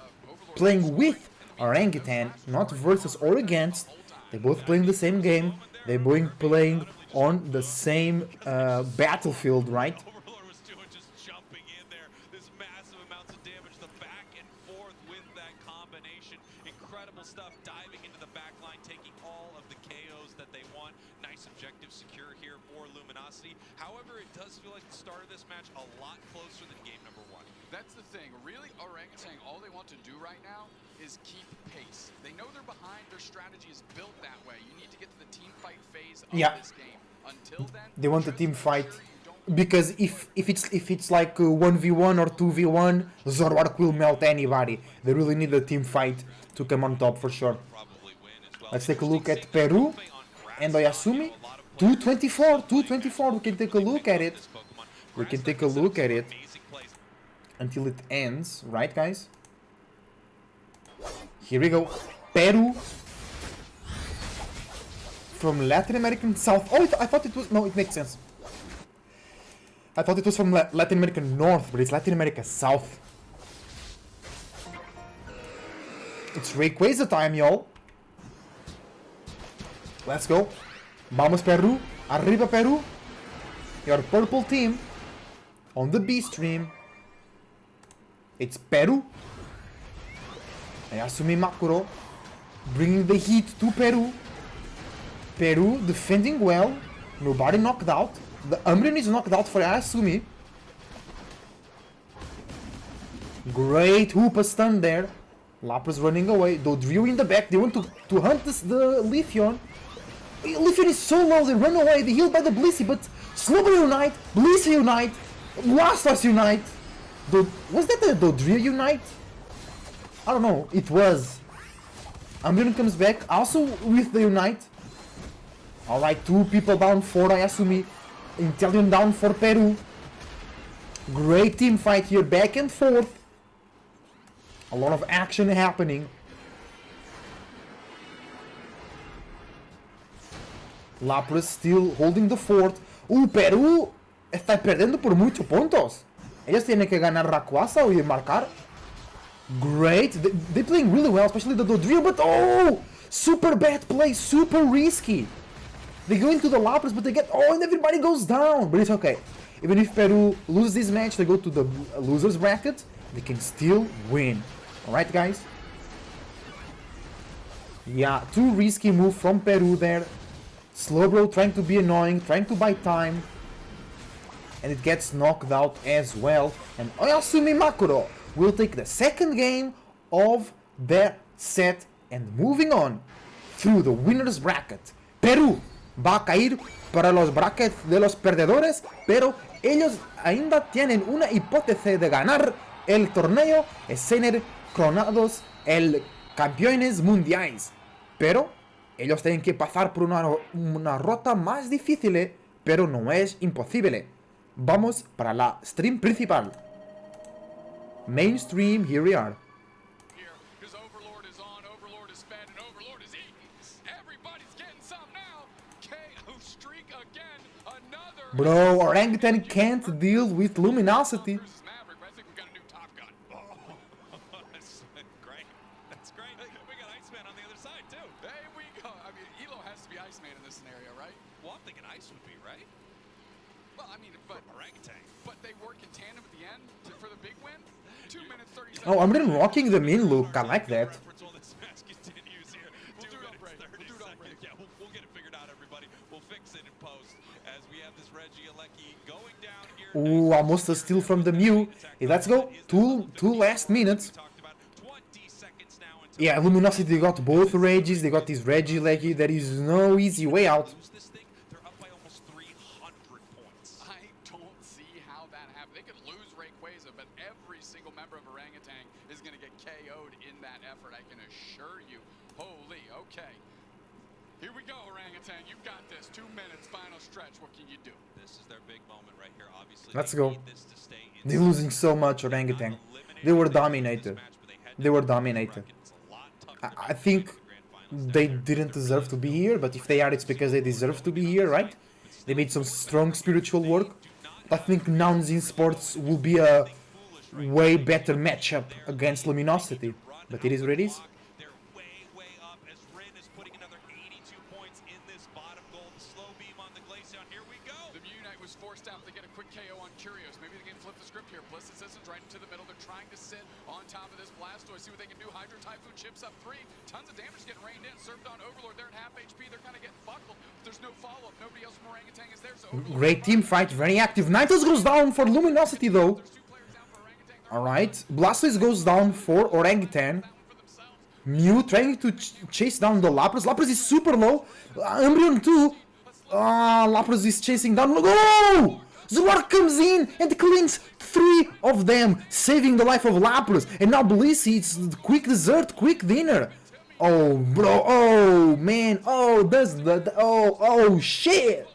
playing with Orangutan, not versus or against. They're both playing the same game. They're both playing on the same battlefield, right? Overlord was doing just jumping in there. This massive amounts of damage, the back and forth with that combination. Incredible stuff, diving into the back line, taking all of the KOs that they want. Nice objective secure here for Luminosity. However, it does feel like the start of this match a lot closer than game number 1. That's the thing. Really, Orangutan, all they want to do right now is keep pace. They know they're behind. Their strategy is built that way. You need to get to the team fight phase of this game. Until then, they want a team fight. Because if it's like 1v1 or 2v1, Zoroark will melt anybody. They really need a team fight to come on top for sure. Let's take a look at Peru and Oyasumi. 224. We can take a look at it. We can take a look at it until it ends, right, guys? Here we go. Peru from Latin American South. Oh, I thought it was. No, it makes sense. I thought it was from Latin American North, but it's Latin America South. It's Rayquaza time, y'all. Let's go. Vamos, Peru. Arriba, Peru. Your purple team on the B stream. It's Peru. Ayasumi Makuro bringing the heat to Peru. Peru defending well. Nobody knocked out. The Umbreon is knocked out for Ayasumi. Great Hoopa stun there. Lapras running away. Dodrio in the back. They want to hunt the Leafeon. Leafeon is so low. They run away. They heal by the Blissey, but Slowbro Unite. Blissey Unite. Blastoise Unite. Was that the Dodrio Unite? I don't know. It was. Umbreon comes back. Also with the Unite. Alright, 2 people down for Ayasumi. Intellion down for Peru. Great team fight here, back and forth. A lot of action happening. Lapras still holding the fort. Peru está perdiendo por muchos puntos. Ellos tienen que ganar Rayquaza y marcar. Great. They're playing really well, especially the Dodrio, but super bad play, super risky. They go into the Lapras, but they get... and everybody goes down. But it's okay. Even if Peru loses this match, they go to the losers bracket, they can still win. Alright, guys? Yeah, too risky move from Peru there. Slowbro trying to be annoying, trying to buy time. And it gets knocked out as well. And Oyasumi Makuro will take the second game of their set. And moving on through the winners bracket. Peru va a caer para los brackets de los perdedores, pero ellos ainda tienen una hipótesis de ganar el torneo y ser coronados el campeones mundiales. Pero ellos tienen que pasar por una ruta más difícil, pero no es imposible. Vamos para la stream principal. Mainstream, here we are. Bro, Orangutan can't deal with Luminosity. That's great. That's great. We got Iceman on the other side, too. There we go. I mean, Elo has to be Iceman in this scenario, I mean, but they work in tandem at the end for the big win. 2 minutes 30 seconds. Oh, I'm really rocking the mean look. I like that. We'll do it on break. Yeah, we'll get it figured out, everybody. We'll fix it in post as we have this Reggie Alecki going down here. Ooh, almost a steal from the Mew. Hey, let's go. Two last minutes. Yeah, Luminosity got both Regis. They got this Reggie Alecki. There is no easy way out. They're up by almost 300 points. I don't see how that happened. They could lose Rayquaza, but every single member of Orangutan is going to get KO'd in that effort, I can assure you. Holy, okay. Here we go, Orangutan. You've got this. 2 minutes, final stretch. What can you do? This is their big moment right here. Obviously, Let's they go. need this to stay in They're losing so much, Orangutan. They were dominated. They were dominated. I think they didn't deserve to be here, but if they are, it's because they deserve to be here, right? They made some strong spiritual work. I think Nouns in Sports will be a way better matchup against Luminosity, but it is what it is. They're way up as Rin is putting another 82 points in this bottom goal. The slow beam on the Glaceon. Here we go. The Mew Knight was forced out to get a quick KO on Curios. Maybe they can flip the script here. Bliss Assistants right into the middle. They're trying to sit on top of this Blastoise. See what they can do. Hydro Typhoon chips up 3. Tons of damage getting rained in. Served on Overlord. They're at half HP. They're kind of getting buckled. There's no follow-up. Nobody else from Orangutan is there. So Overlord, Great team fight, very active. Nitus goes down for Luminosity though. there's 2 players down for Orangutan. They're Alright, Blastoise goes down for Orangutan. that one for themselves. Mew trying to chase down the Lapras. Lapras is super low. Umbreon too. Lapras is chasing down. Oh! Zoroark comes in and cleans 3 of them, saving the life of Lapras. And now Blissey, it's quick dessert, quick dinner. Oh, bro. Oh, man. Oh, oh, shit.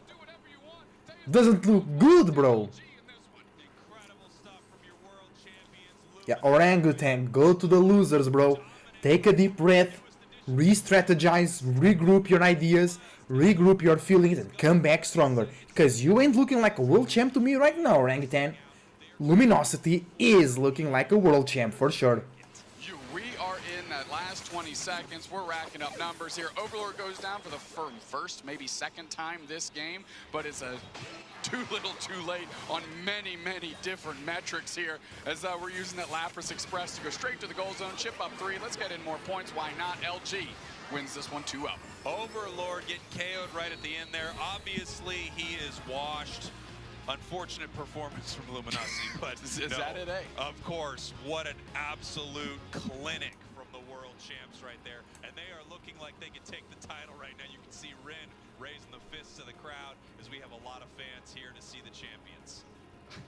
Doesn't look good, bro. Incredible stuff from your world champions. Yeah, Orangutan, go to the losers, bro. Take a deep breath, re-strategize, regroup your ideas, regroup your feelings, and come back stronger. Because you ain't looking like a world champ to me right now, Orangutan. Luminosity is looking like a world champ for sure. We are in that last 20 seconds. We're racking up numbers here. Overlord goes down for the first, maybe second time this game, but it's a too little too late on many different metrics here as we're using that Lapras Express to go straight to the goal zone, chip up 3. Let's get in more points. Why not? LG wins this one 2-0. Overlord getting KO'd right at the end there. Obviously, he is washed. Unfortunate performance from Luminosity, but Is that it, eh? Of course, what an absolute clinic from the world champs right there. And they are looking like they can take the title right now. You can see Rin raising the fists to the crowd as we have a lot of fans here to see the champions.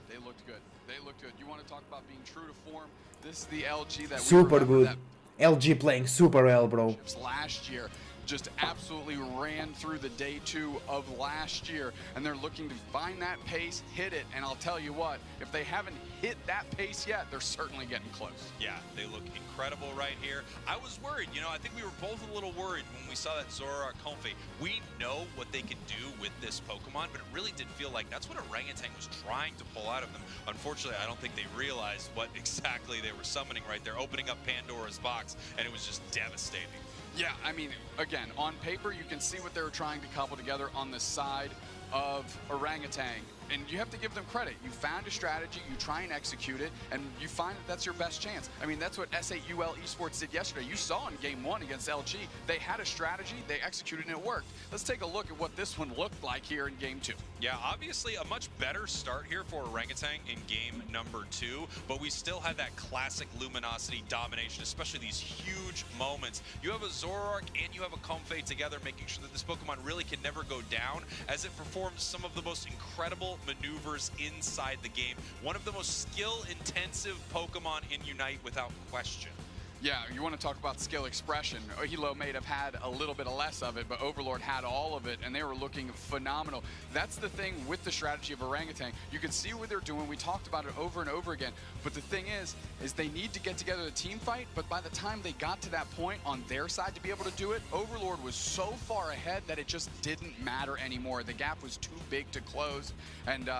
They looked good. They looked good. You want to talk about being true to form? This is the LG that we Super remember good. LG playing super well, bro. last year. Just absolutely ran through the day 2 of last year, and they're looking to find that pace, hit it, and I'll tell you what, if they haven't hit that pace yet, they're certainly getting close. Yeah, they look incredible right here. I was worried, you know, I think we were both a little worried when we saw that Zoroark Comfey. We know what they can do with this Pokemon, but it really did feel like that's what Orangutan was trying to pull out of them. Unfortunately, I don't think they realized what exactly they were summoning right there, opening up Pandora's box, and it was just devastating. Yeah, I mean, again, on paper, you can see what they were trying to couple together on the side of Orangutan. And you have to give them credit. You found a strategy, you try and execute it, and you find that that's your best chance. I mean, that's what S8UL Esports did yesterday. You saw in Game 1 against LG, they had a strategy, they executed, and it worked. Let's take a look at what this one looked like here in Game 2. Yeah, obviously a much better start here for Orangutan in game number 2, but we still had that classic Luminosity domination, especially these huge moments. You have a Zoroark and you have a Comfey together, making sure that this Pokemon really can never go down as it performs some of the most incredible maneuvers inside the game. One of the most skill-intensive Pokemon in Unite without question. Yeah, you want to talk about skill expression. Hilo may have had a little bit less of it, but Overlord had all of it, and they were looking phenomenal. That's the thing with the strategy of Orangutan. You can see what they're doing. We talked about it over and over again. But the thing is they need to get together the team fight, but by the time they got to that point on their side to be able to do it, Overlord was so far ahead that it just didn't matter anymore. The gap was too big to close, and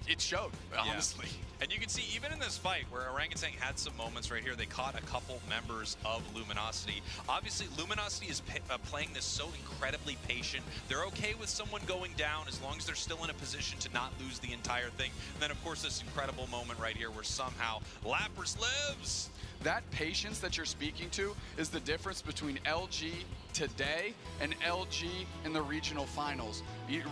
it showed, honestly. Yeah. And you can see even in this fight where Orangutan had some moments right here, they caught a couple members of Luminosity. Obviously, Luminosity is playing this so incredibly patient. They're okay with someone going down as long as they're still in a position to not lose the entire thing. And then, of course, this incredible moment right here where somehow Lapras lives. That patience that you're speaking to is the difference between LG today and LG in the regional finals.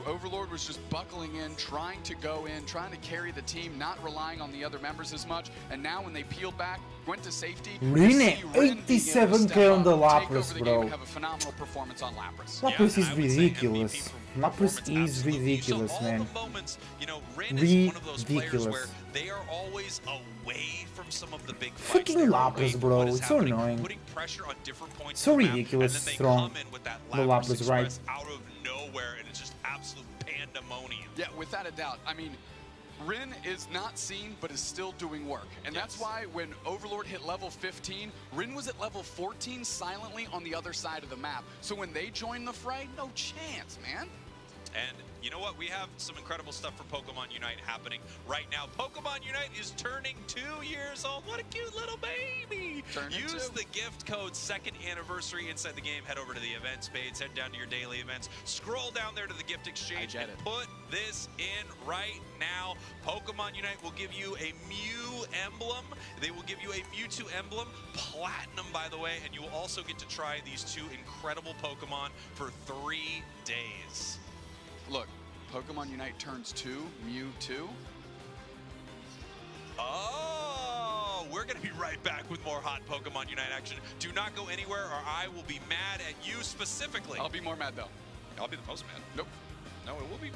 Overlord was just buckling in, trying to go in, trying to carry the team, not relying on the other members as much. And now when they peeled back, went to safety, Rin, 87k on the Lapras, bro. Have a phenomenal performance on Lapras. Lapras is ridiculous. Lapras is ridiculous, man. Moments, you know, Rin is one of those players where they are always away from some of the big fights. Freaking Lapras, bro. It's so annoying. Putting pressure on different points so ridiculous strong. The Lapras, right? Out of nowhere, and it's just absolute pandemonium. Yeah, without a doubt. I mean, Rin is not seen, but is still doing work. And that's why when Overlord hit level 15, Rin was at level 14 silently on the other side of the map. So when they joined the fray, no chance, man. And you know what? We have some incredible stuff for Pokemon Unite happening right now. Pokemon Unite is turning 2 years old. What a cute little baby. Use the gift code 2nd anniversary inside the game. Head over to the events page. Head down to your daily events. Scroll down there to the gift exchange and put this in right now. Pokemon Unite will give you a Mew emblem. They will give you a Mewtwo emblem. Platinum, by the way. And you will also get to try these 2 incredible Pokemon for 3 days. Look, Pokemon Unite turns 2, Mew 2. Oh, we're going to be right back with more hot Pokemon Unite action. Do not go anywhere or I will be mad at you specifically. I'll be more mad, though. I'll be the most mad. Nope. No, it will be.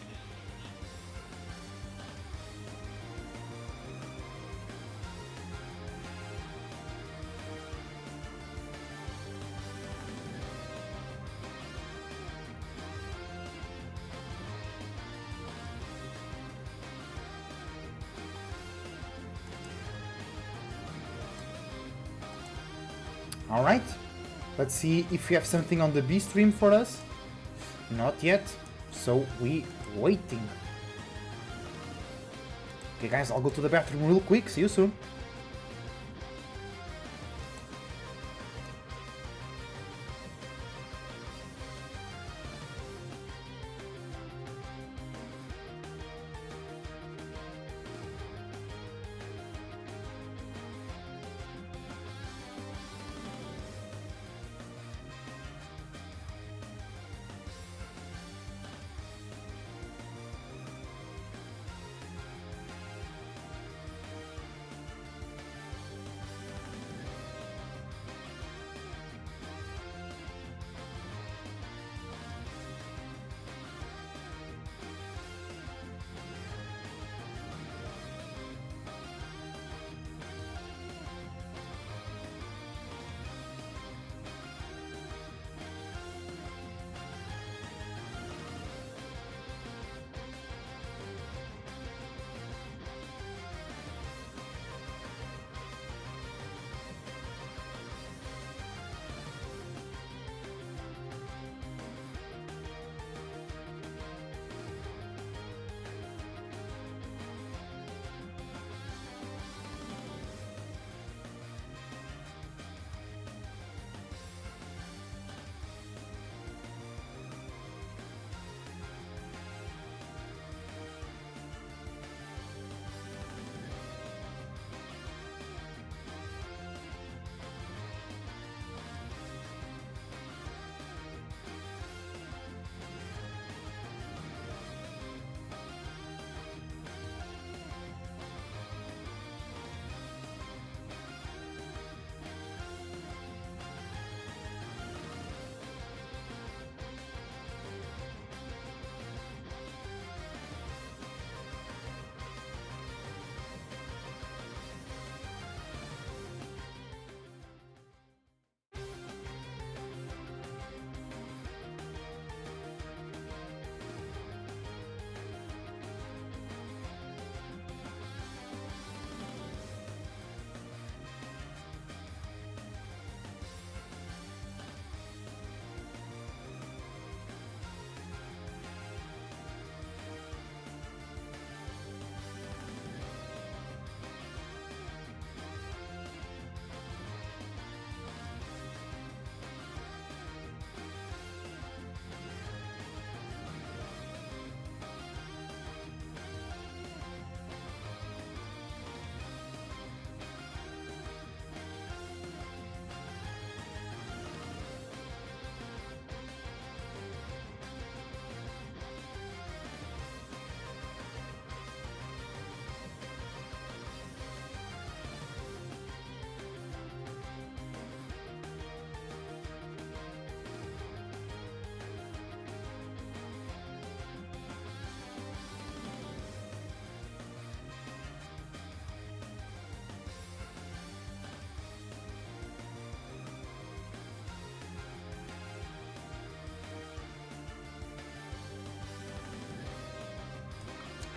Alright, let's see if we have something on the B stream for us. Not yet, so we waiting. Okay guys, I'll go to the bathroom real quick, see you soon.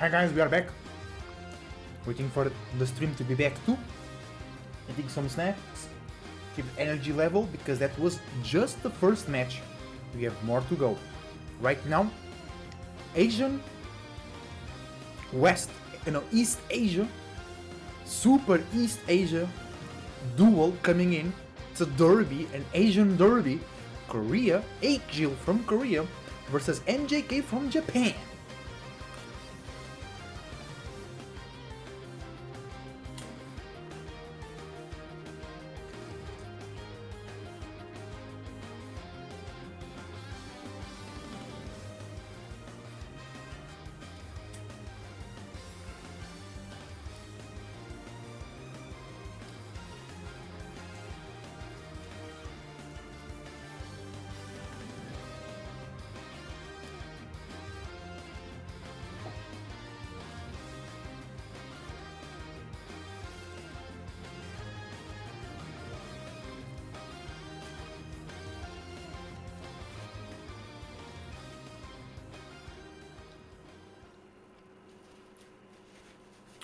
Hi guys, we are back. Waiting for the stream to be back too. Eating some snacks. Keep energy level because that was just the first match. We have more to go. Right now, Asian, East Asia, Super East Asia duel coming in. It's a derby, an Asian derby. Korea, Eng-Pt from Korea versus MJK from Japan.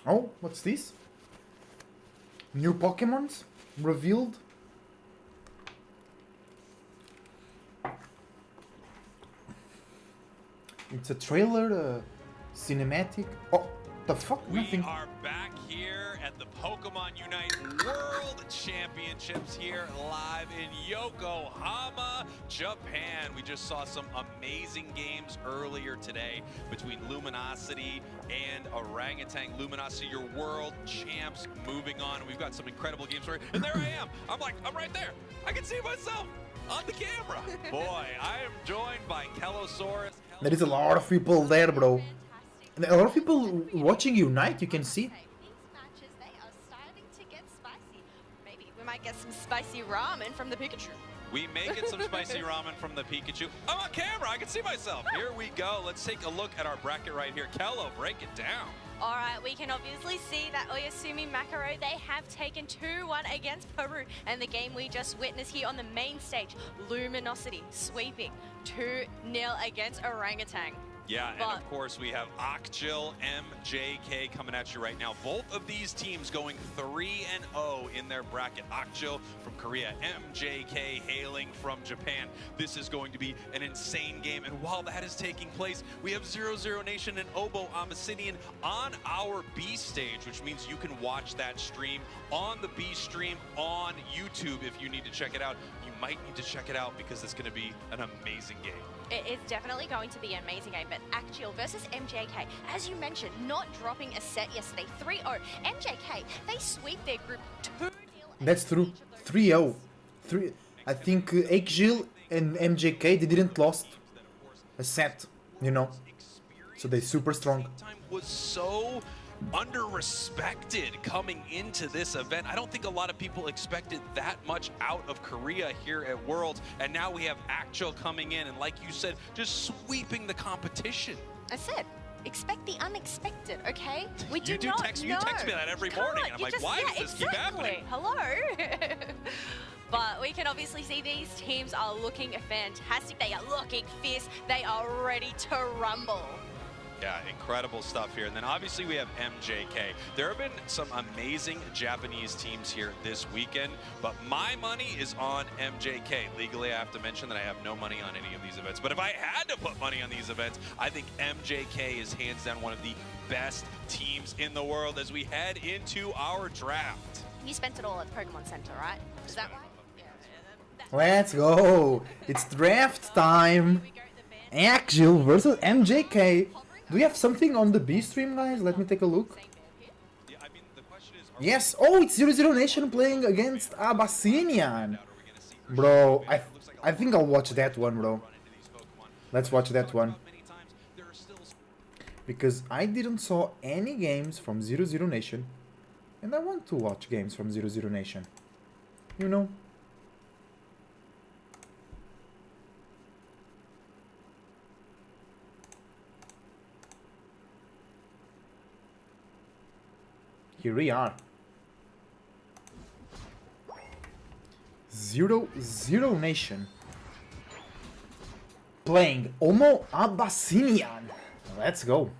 Oh, what's this? New Pokémons revealed? It's a trailer, cinematic. Oh, the fuck? Nothing. We are back here at the Pokemon Unite World Championships here live in Yokohama, Japan. We just saw some amazing games earlier today between Luminosity and Orangutan. Luminosity, your world champs, moving on. We've got some incredible games for you. And there I am. I'm right there. I can see myself on the camera. Boy, I am joined by Kelosaurus. There is a lot of people there, bro. And a lot of people watching Unite, you can see. These matches, they are starting to get spicy. Maybe we might get some spicy ramen from the Pikachu. We may get some spicy ramen from the Pikachu. I'm on camera. I can see myself. Here we go. Let's take a look at our bracket right here. Kello, break it down. All right, we can obviously see that Oyasumi Makaro, they have taken 2-1 against Peru. And the game we just witnessed here on the main stage, Luminosity sweeping 2-0 against Orangutan. Yeah, and of course we have Akjil, MJK coming at you right now. Both of these teams going 3-0 in their bracket. Akjil from Korea, MJK hailing from Japan. This is going to be an insane game. And while that is taking place, we have 00 Nation and Obo Obsidian on our B stage, which means you can watch that stream on the B stream on YouTube if you need to check it out. You might need to check it out because it's going to be an amazing game. It is definitely going to be an amazing game, but Akjil versus MJK, as you mentioned, not dropping a set yesterday, 3-0. MJK, they sweep their group 2-0. That's true. 3-0. I think Akjil and MJK, they didn't lost a set, you know. So they're super strong. Was so under-respected coming into this event. I don't think a lot of people expected that much out of Korea here at Worlds, and now we have Akjil coming in and, like you said, just sweeping the competition. I said, expect the unexpected, okay? We do you not text, know. You text me that every morning, and I'm like, why does this keep happening? Hello. But we can obviously see these teams are looking fantastic. They are looking fierce. They are ready to rumble. Yeah, incredible stuff here. And then obviously we have MJK. There have been some amazing Japanese teams here this weekend, but my money is on MJK. Legally, I have to mention that I have no money on any of these events. But if I had to put money on these events, I think MJK is hands down one of the best teams in the world as we head into our draft. You spent it all at the Pokemon Center, right? Is that right? Let's go. It's draft time. Akjil versus MJK. Do we have something on the B stream, guys? Let me take a look. Yes. Oh, it's 00 Nation playing against Abyssinian. Bro, I think I'll watch that one, bro. Let's watch that one. Because I didn't saw any games from 00 Nation. And I want to watch games from 00 Nation. You know? Here we are. 00 Nation. Playing Omo Abyssinian. Let's go.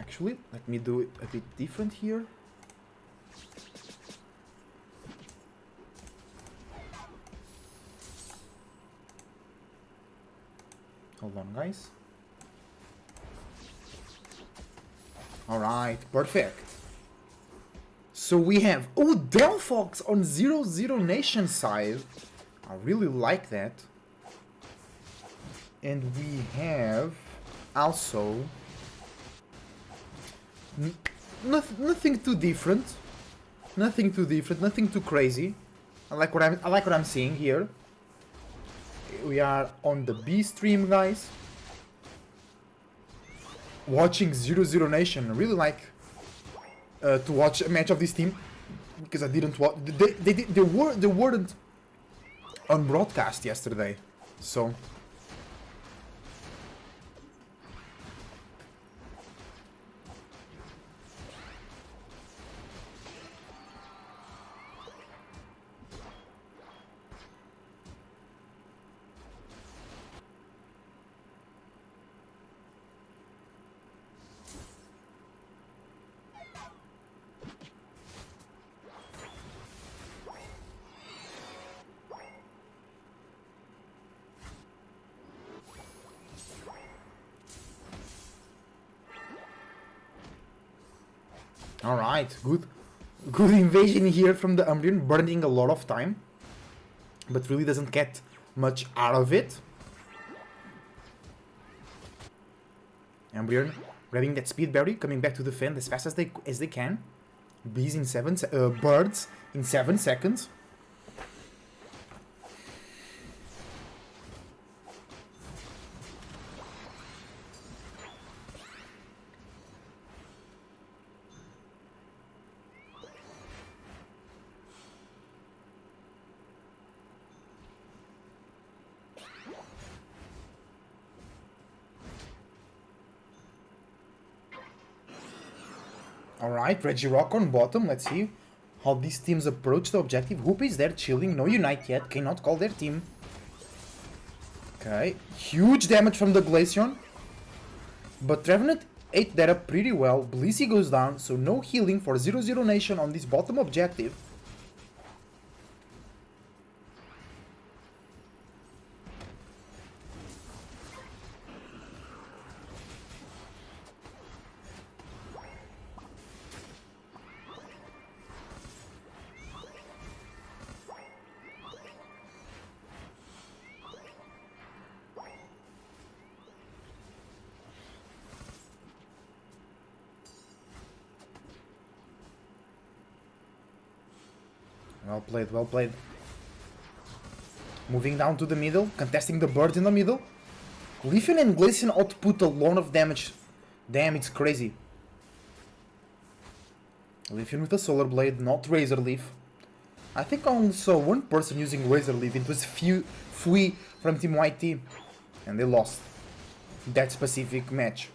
Actually, let me do it a bit different here. Hold on, guys. Alright, perfect. So we have... Oh, Delphox on 0-0 Nation side. I really like that. And we have also... Nothing too different. Nothing too different, nothing too crazy. I like what I'm seeing here. We are on the B stream, guys. Watching 0-0 Nation. I really like to watch a match of this team because I didn't watch. They weren't on broadcast yesterday, so. Alright, good invasion here from the Umbreon, burning a lot of time, but really doesn't get much out of it. Umbreon grabbing that speed berry, coming back to defend as fast as they can. Bees in birds in 7 seconds. Alright, Regirock on bottom. Let's see how these teams approach the objective. Hoop is there chilling. No Unite yet. Cannot call their team. Okay. Huge damage from the Glaceon. But Trevenant ate that up pretty well. Blissey goes down. So no healing for 0-0 Nation on this bottom objective. Well played, well played. Moving down to the middle, contesting the bird in the middle. Leafeon and Glaceon output a lot of damage. Damn, it's crazy. Leafeon with a Solar Blade, not Razor Leaf. I think I only saw one person using Razor Leaf. It was Fui from Team YT. And they lost that specific match.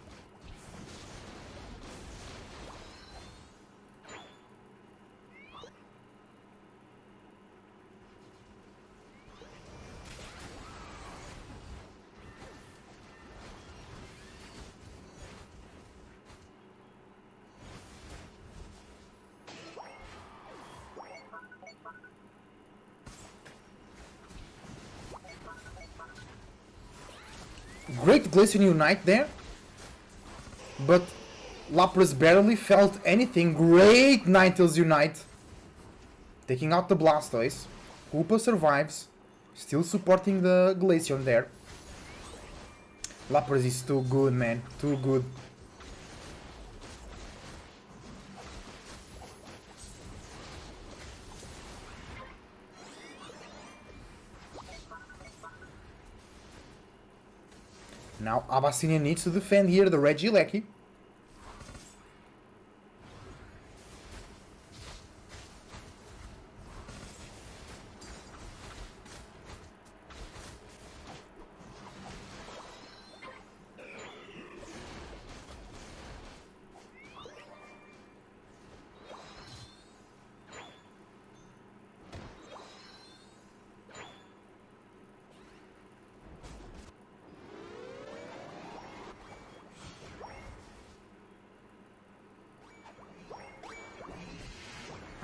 Great Glaceon Unite there, but Lapras barely felt anything. Great Ninetales Unite, taking out the Blastoise. Hoopa survives, still supporting the Glaceon there. Lapras is too good, man, too good. Now Abyssinian needs to defend here the Regieleki.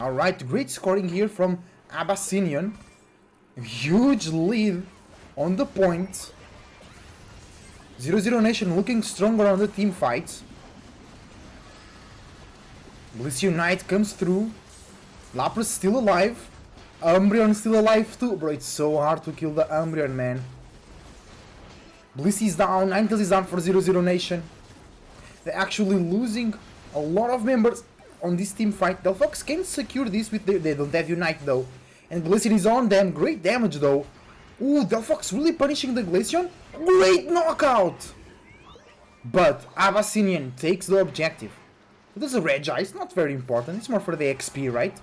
Alright, great scoring here from Abyssinian. Huge lead on the point. 0-0 Nation looking stronger on the team fights. Bliss Unite comes through. Lapras still alive. Umbreon still alive too. Bro, it's so hard to kill the Umbreon, man. Bliss is down. Ninetales is down for 0-0 Nation. They're actually losing a lot of members on this team fight. Delphox can secure this with they don't have Unite though. And Glaceon is on them. Great damage though. Ooh, Delphox really punishing the Glaceon. Great knockout! But Abyssinian takes the objective. This is a Regi, it's not very important. It's more for the XP, right?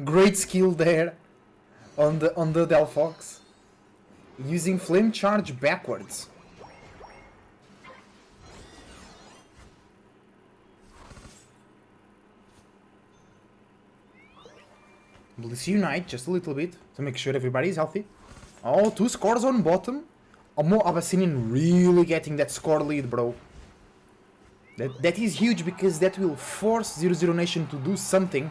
Great skill there on the Delphox, using Flame Charge backwards. Bliss Unite just a little bit to make sure everybody is healthy. Oh, 2 scores on bottom. Abyssinian really getting that score lead, bro. That is huge because that will force 0-0 Nation to do something.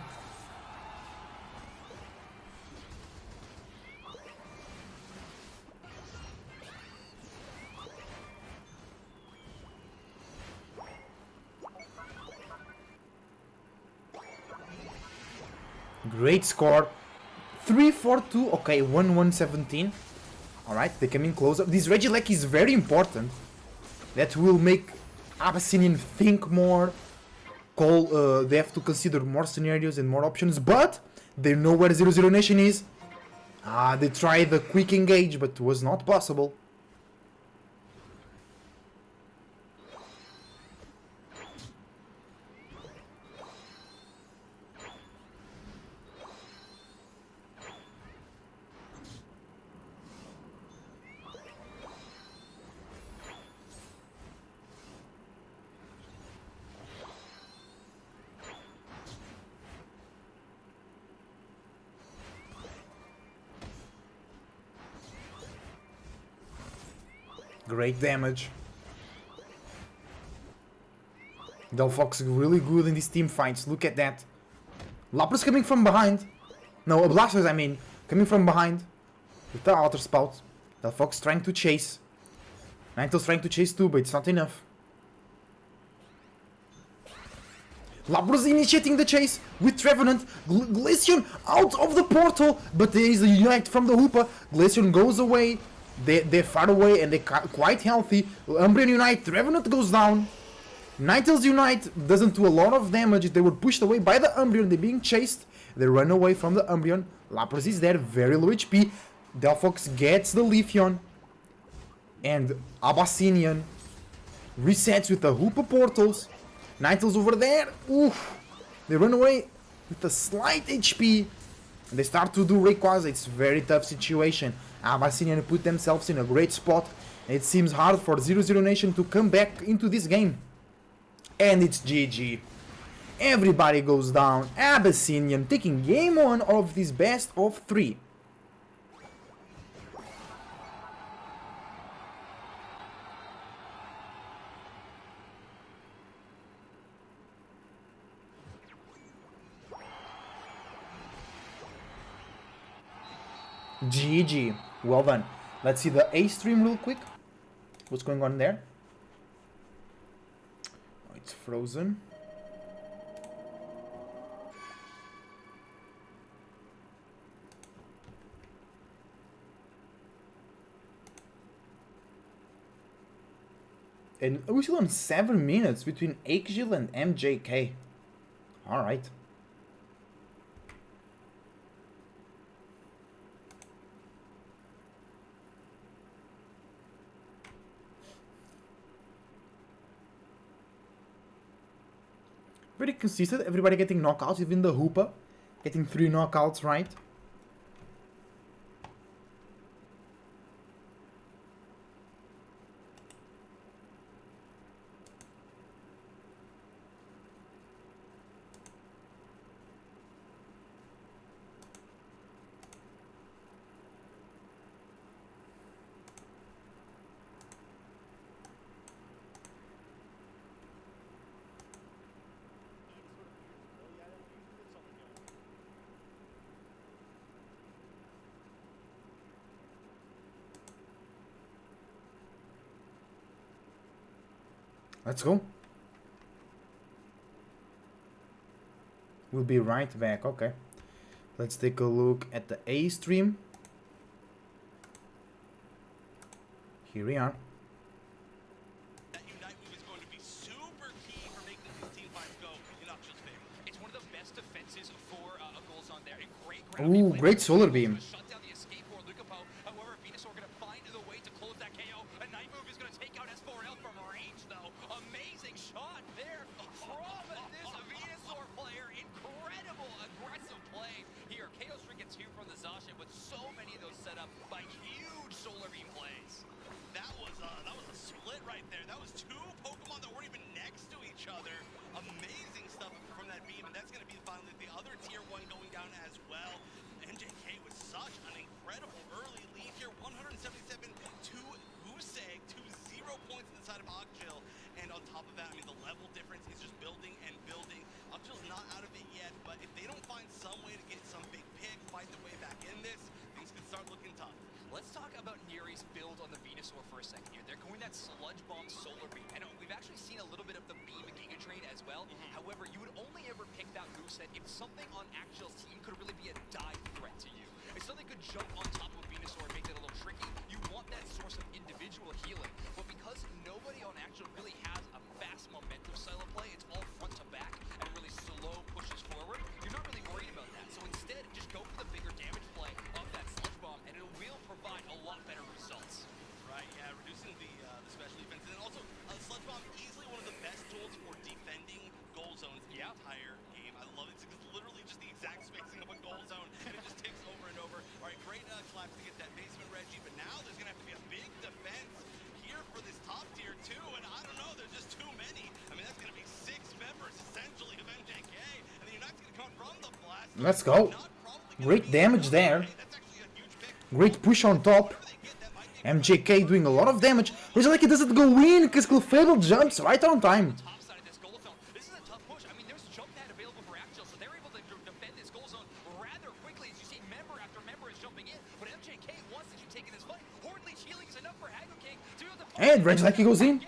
Great score. 3-4-2. Okay, 1-1-17. Alright, they come in closer. This Regieleki is very important. That will make Abyssinian think more. They have to consider more scenarios and more options. But they know where 0-0 Nation is. They tried the quick engage, but it was not possible. Great damage. Delphox really good in these team fights. Look at that. Lapras coming from behind. No, Blastoise, I mean. Coming from behind. With the Outer Spout. Delphox trying to chase. Ninetales trying to chase too, but it's not enough. Lapras initiating the chase with Trevenant. Glaceon out of the portal, but there is a Unite from the Hoopa. Glaceon goes away. They're far away and they're quite healthy. Umbreon Unite, Trevenant goes down. Ninetales Unite doesn't do a lot of damage. They were pushed away by the Umbreon. They're being chased. They run away from the Umbreon. Lapras is there, very low HP. Delphox gets the Leafeon. And Abyssinian resets with the Hoopa portals. Ninetales over there. Oof. They run away with a slight HP. And they start to do Rayquaza. It's a very tough situation. Abyssinian put themselves in a great spot. It seems hard for 0-0 Nation to come back into this game. And it's GG. Everybody goes down. Abyssinian taking game 1 of this best of 3. GG. Well done. Let's see the A stream real quick. What's going on there? Oh, it's frozen. And we're still on 7 minutes between Akegil and MJK. Alright. Very consistent, everybody getting knockouts, even the Hoopa getting 3 knockouts, right? Let's go. We'll be right back. Okay. Let's take a look at the A stream. Here we are. That Unite move is going to be super key for making these team fights go in Akshil's favor. It's one of the best defenses for a goal zone there. A great ground Ooh, great solar beam. shut down the escape for Lukapo. However, Venusaur going to find the way to close that KO. A night move is going to take out S4L from range, though. Amazing shot there from this Venusaur player. Incredible aggressive play here. KO string gets two from the Zasha, with so many of those set up by huge solar beam plays. That was a split right there. That was two Pokemon that weren't even next to each other. Amazing stuff from that beam, and that's going to be finally the other tier 1 going down as well. MJK with such an incredible early lead here, 177 to Huseg, to 0 points inside of Akshil. And on top of that, I mean, the level difference is just building and building. Akshil's not out of it yet, but if they don't find some way to get some big pick, fight their way back in this, things could start looking tough. Let's talk about Neri's build on the Venusaur for a second here. They're going that Sludge Bomb Solar Beam. And we've actually seen a little bit of the Beam Giga Drain as well. However, you would only ever pick that moveset if something on Akshil's team could really be a dive threat to you. If something could jump on top of Venusaur and make it a little tricky, you want that source of individual healing. But because nobody on Akshil really has a fast momentum style of play, it's all front to back and really slow pushes forward, you're not really worried about that. So instead, just go for the bigger damage play of that Sludge Bomb, and it will provide a lot better results. Right, yeah, reducing the special defense. And also, Sludge Bomb, easily one of the best tools for defending goal zones in the entire game. I love it. It's literally just the exact spacing of a goal zone, and it just takes over and over. All right, great collapse to get that basement Reggie, but now there's going to have to be a big defense here for this top tier, too, and I don't know, there's just too many. I mean, that's going to be 6 members, essentially, of MJK, and then Unite's going to come from the blast. Let's go. Great damage there. Great push on top. MJK doing a lot of damage. It's like it doesn't go in because Clefable jumps right on time. Top side of this goal zone. This is a tough push. I mean, there's jump pad available for Akshil, so they're able to defend this goal zone rather quickly as you see member after member is jumping in. But MJK wants to keep taking this fight. Horde Leech healing is enough for Hago King to be able to And Regieleki goes in.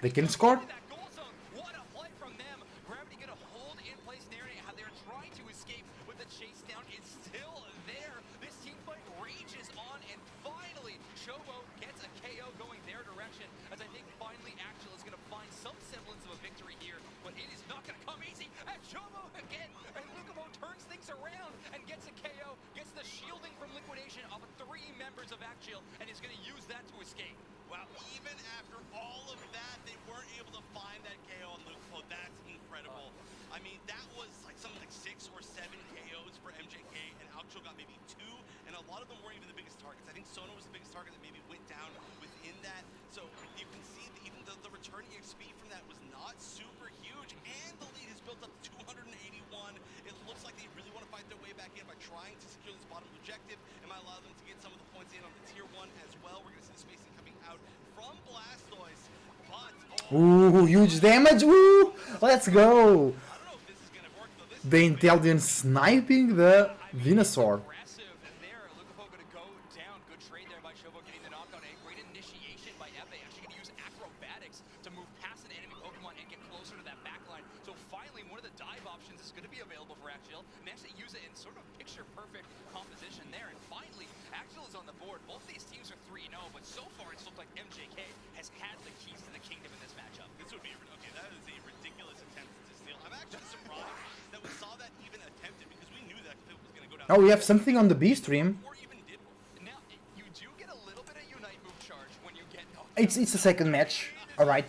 They can score. What a play from them. Gravity gonna hold in place there. They're trying to escape, but the chase down is still there. This team fight rages on, and finally, Chobo gets a KO going their direction. As I think finally Akshil is gonna find some semblance of a victory here, but it is not gonna come easy. And Chobo again, and Lukapo turns things around and gets a KO, gets the shielding from liquidation off of 3 members of Akshil, and is gonna use that to escape. Wow, even after all of that, they weren't able to find that KO on Lukapo. That's incredible. I mean, that was like something like 6 or 7 KOs for MJK, and Akshil got maybe 2, and a lot of them weren't even the biggest targets. I think Sono was the biggest target that maybe went down within that. So you can see that even the return EXP from that was not super huge, and the lead has built up to 281. It looks like they really want to fight their way back in by trying to secure this bottom objective. It might allow them to get some of the points in on the tier 1 as well. We're going to see the spacing coming out from Blastoise, but Ooh, huge damage. Ooh, let's go. I don't know if this is going to work, though. This The intelligence sniping the Venusaur. aggressive, and there, Lukapo going to go down. Good trade there by Chobo getting the knockdown. A great initiation by Epe. Actually going to use acrobatics to move past an enemy Pokemon and get closer to that backline. So finally, one of the dive options is going to be available for Akshil. And actually use it in sort of picture-perfect composition there. And finally, Akshil is on the board. Both these teams are 3-0, but so far it's looked like MJK has had the keys to the kingdom in this matchup. This would be okay. That is a ridiculous attempt to steal. I'm actually surprised that we saw that even attempted, because we knew that it was going to go down. Oh, we have something on the B stream. Or even did. Now you do get a little bit of Unite move charge when you get. It's a second match. All right.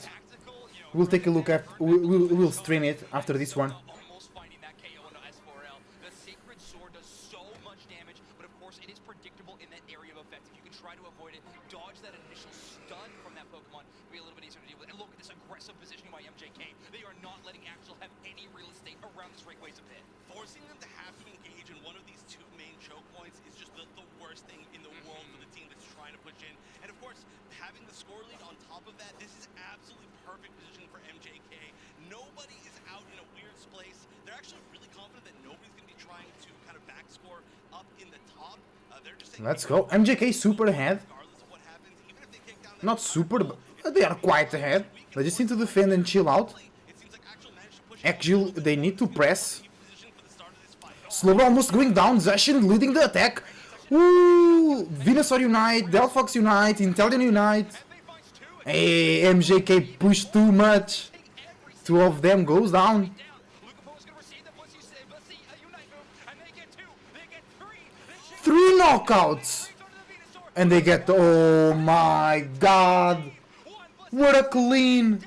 We'll take a look at. We'll stream it after this one. Almost finding that KO into S4L. The Sacred Sword does so much damage, but of course it is predictable in that area of effect. If you can try to avoid it, dodge that initial stun from that Pokemon, it'll be a little bit easier to deal with. And look at this aggressive positioning by MJK. They are not letting Akshil have any real estate around this Rayquaza pit. Forcing them to have to engage in one of these 2 main choke points is just the worst thing in the world for the team that's trying to push in. And of course, having the score lead on top of that, this is absolutely perfect positioning for MJK. Nobody is out in a weird place. They're actually really confident that nobody's going to be trying to kind of back score up in the top. They're just saying, Let's go. MJK super ahead. regardless of what happens, even if they kick down that Not super, but They are quite ahead. They just need to defend and chill out. Actually, they need to press. Slower almost going down. Zashin leading the attack. Ooh, Venusaur Unite, Delphox Unite, Intellion Unite. Hey, MJK pushed too much. Two of them goes down. 3 knockouts. And they get, oh my god. What a clean.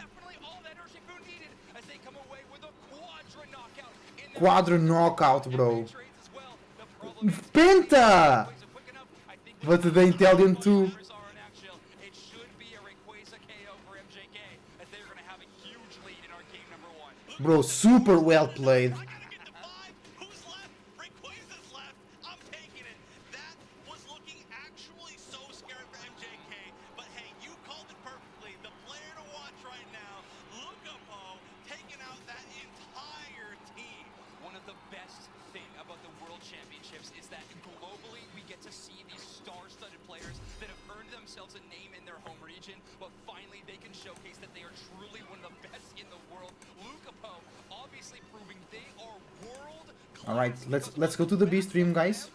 Quadra knockout, bro. Penta! But the Intellion too. Bro, super well played. Alright, let's go to the B stream, guys.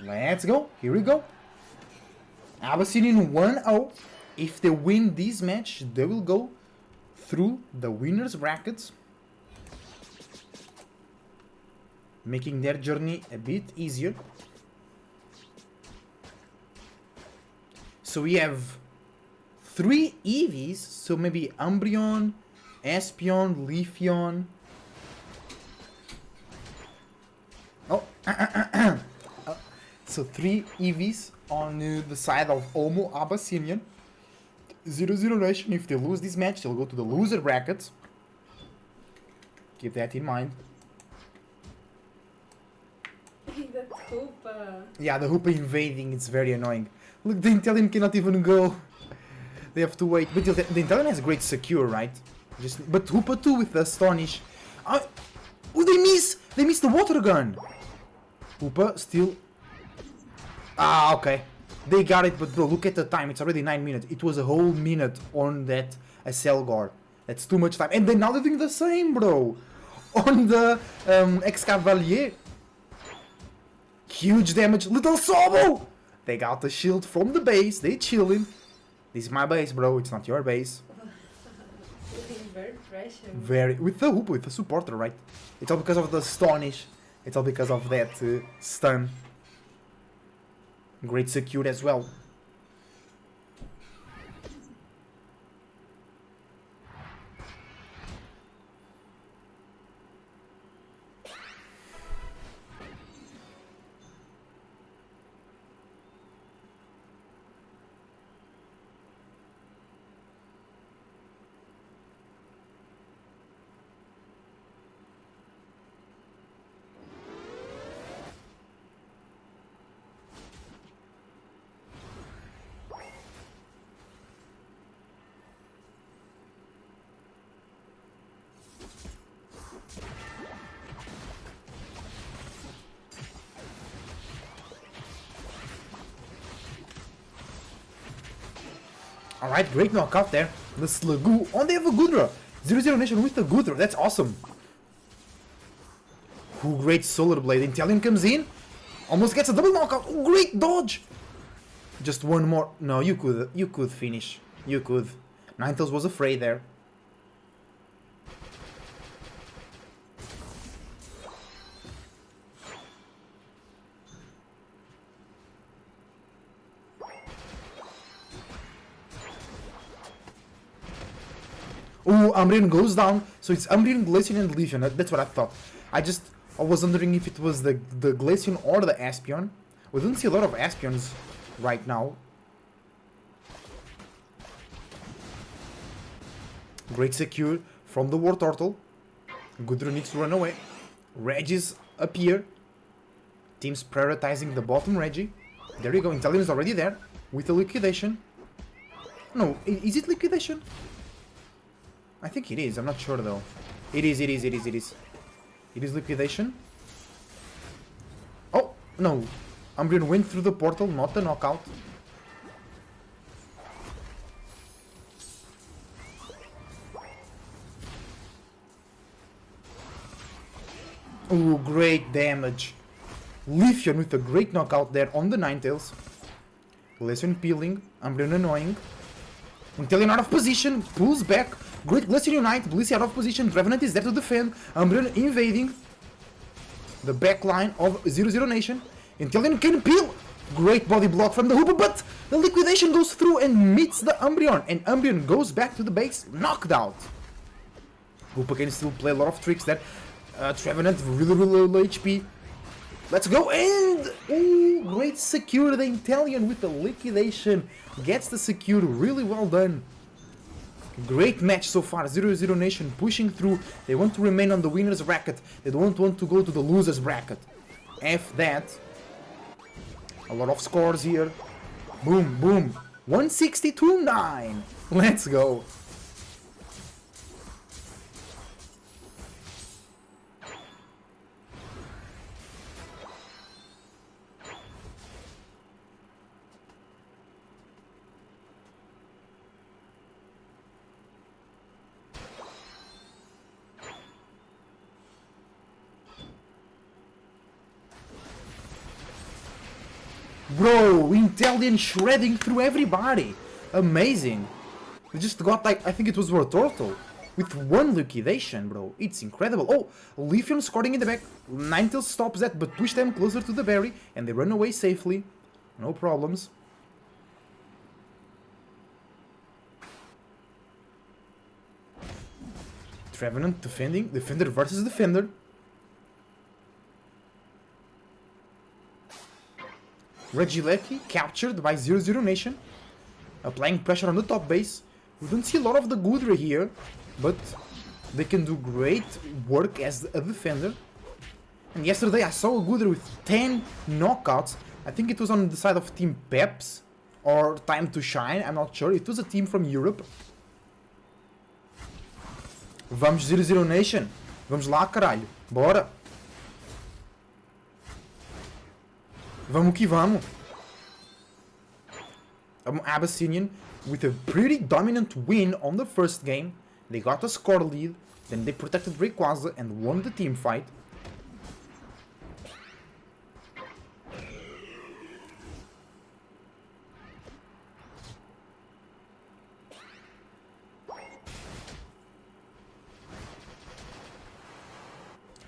Let's go. Here we go. Abyssinian 1-0. If they win this match, they will go through the winners brackets, making their journey a bit easier. So we have 3 EVs, so maybe Umbreon, Espeon, Leafeon. Oh, so 3 EVs on the side of Omo Abyssinian. 0-0 Nation, if they lose this match, they'll go to the loser bracket. Keep that in mind. That's Hoopa. Yeah, the Hoopa invading, it's very annoying. Look, the Intellion cannot even go. They have to wait. But the Intellion has great secure, right? But Hoopa too with the Astonish. Oh, they miss! They missed the water gun! Hoopa still... Ah, okay. They got it, but bro, look at the time. It's already 9 minutes. It was a whole minute on that Acelgar. That's too much time. And then now they're doing the same, bro. On the Excavalier. Huge damage. Little Sobo! They got the shield from the base. They chilling. This is my base, bro. It's not your base. Very pressure. Very. With the Hoopa, with the supporter, right? It's all because of the Astonish. It's all because of that stun. Great secure as well. Alright, great knockout there. The Slugoo. Oh, they have a Goodra. 0-0 Nation with the Goodra. That's awesome. Ooh, great Solar Blade. Intellion comes in. Almost gets a double knockout. Ooh, great dodge. Just one more. No, you could finish. You could. Ninetales was afraid there. Ooh, Umbreon goes down. So it's Umbreon, Glaceon, and Leafeon. That's what I thought. I was wondering if it was the Glaceon or the Espeon. We don't see a lot of Espeons right now. Great secure from the War Turtle. Goodra needs to run away. Regis appear. Teams prioritizing the bottom Reggie. There you go, Intellion is already there with the liquidation. No, is it liquidation? I think it is, I'm not sure though. It is. It is liquidation. Oh, no. Umbreon went through the portal, not the knockout. Ooh, great damage. Leafeon with a great knockout there on the Ninetales. Glaceon peeling, Umbreon annoying. Intellion out of position, pulls back. Great Glaceon Unite, Blissey out of position, Revenant is there to defend. Umbreon invading the back line of 00 Nation. Intellion can peel. Great body block from the Hoopa, but the liquidation goes through and meets the Umbreon. And Umbreon goes back to the base, knocked out. Hoopa can still play a lot of tricks there. Trevenant, really low HP. Let's go, and ooh, great secure. The Intellion with the liquidation gets the secure, really well done. Great match so far. 0-0 Nation pushing through. They want to remain on the winner's bracket. They don't want to go to the loser's bracket. F that. A lot of scores here. Boom, boom. 162-9. Let's go. Bro, Intellion shredding through everybody. Amazing. They just got like, I think it was Turtle with one liquidation, bro. It's incredible. Oh, Leafeon scoring in the back. Ninetales stops that, but push them closer to the berry, and they run away safely. No problems. Trevenant defending. Defender versus defender. Regieleki captured by 0-0 Nation, applying pressure on the top base. We don't see a lot of the Goodra here, but they can do great work as a defender. And yesterday I saw a Goodra with 10 knockouts. I think it was on the side of Team Peps or Time to Shine, I'm not sure. It was a team from Europe. Vamos 0-0 Nation. Vamos lá, caralho. Bora. Vamos que vamos. Abyssinian with a pretty dominant win on the first game. They got a score lead, then they protected Rayquaza and won the team fight.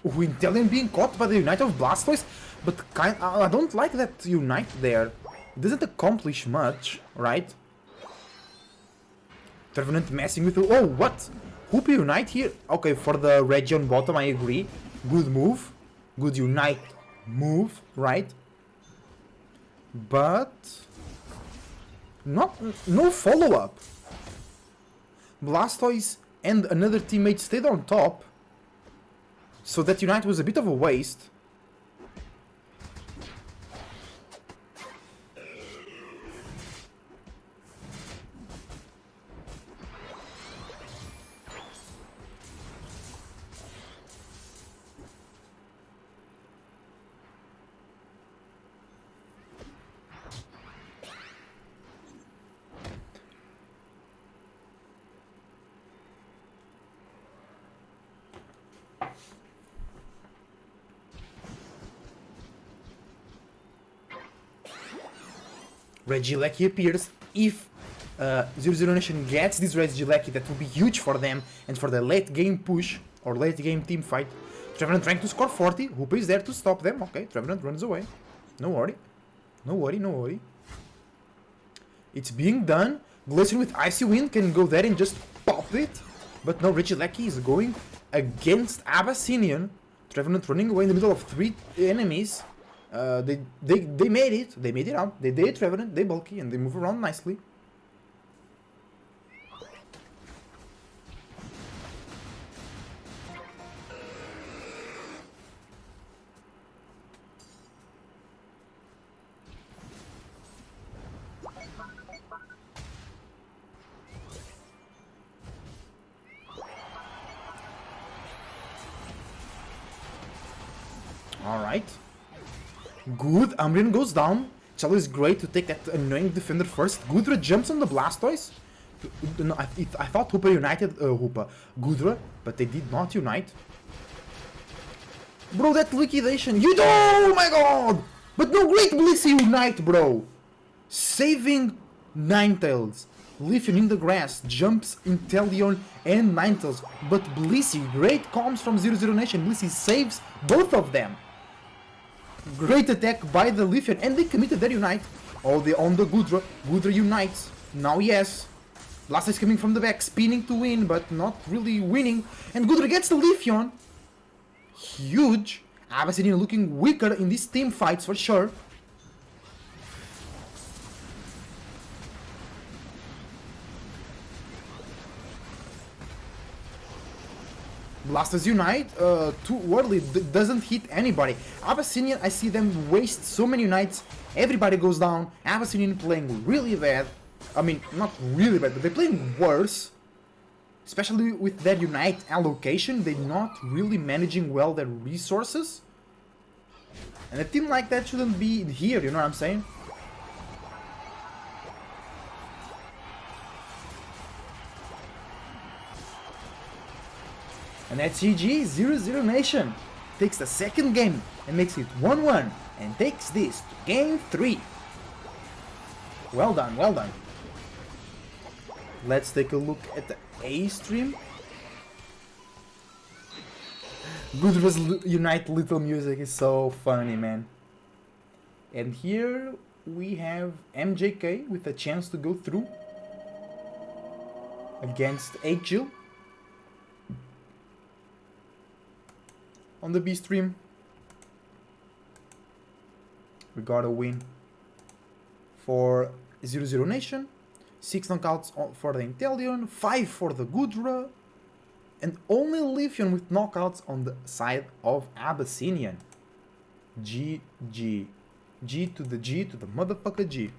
Intellion being caught by the Unite of Blastoise, but I don't like that Unite there. It doesn't accomplish much, right? Trevenant messing with... Oh, what? Hoop Unite here? Okay, for the Region bottom, I agree. Good move. Good Unite move, right? But... no follow-up. Blastoise and another teammate stayed on top. So that Unite was a bit of a waste. Regieleki appears. If 0-0 Nation gets this Regieleki, that will be huge for them and for the late game push or late game team fight. Trevenant trying to score 40. Hoopa is there to stop them. Okay, Trevenant runs away. No worry. No worry, no worry. It's being done. Glaceon with Icy Wind can go there and just pop it. But no, Regieleki is going against Abyssinian. Trevenant running away in the middle of 3 enemies. They made it. They made it out. They did Trevenant, they bulky, and they move around nicely. Alright. Good. Umbreon goes down. It's always great to take that annoying defender first. Gudra jumps on the Blastoise. No, I thought Hoopa united Gudra, but they did not unite. Bro, that liquidation. You don't! Oh my god! But no, great Blissey unite, bro! Saving Ninetales. Leafeon in the grass, jumps Inteleon and Ninetales. But Blissey, great comms from 00 Nation. Blissey saves both of them. Great attack by the Leafeon, and they committed their unite. Oh, they on the Gudra. Gudra unites. Now yes. Blastoise is coming from the back, spinning to win, but not really winning. And Gudra gets the Leafeon. Huge. Abyssinian looking weaker in these team fights for sure. Blastoise unite, too early, doesn't hit anybody. Abyssinian, I see them waste so many unites, everybody goes down. Abyssinian playing really bad. I mean, not really bad, but they're playing worse. Especially with their unite allocation, they're not really managing well their resources. And a team like that shouldn't be here, you know what I'm saying? And that's GG. 0-0 Nation takes the second game and makes it 1-1 and takes this to game 3. Well done, well done. Let's take a look at the A stream. Gudra's Unite Little music is so funny, man. And here we have MJK with a chance to go through against Jill. On the B stream, we got a win for 0-0 Nation, 6 knockouts for the Inteleon, 5 for the Gudra, and only Leafeon with knockouts on the side of Abyssinian. GG. G to the motherfucker G.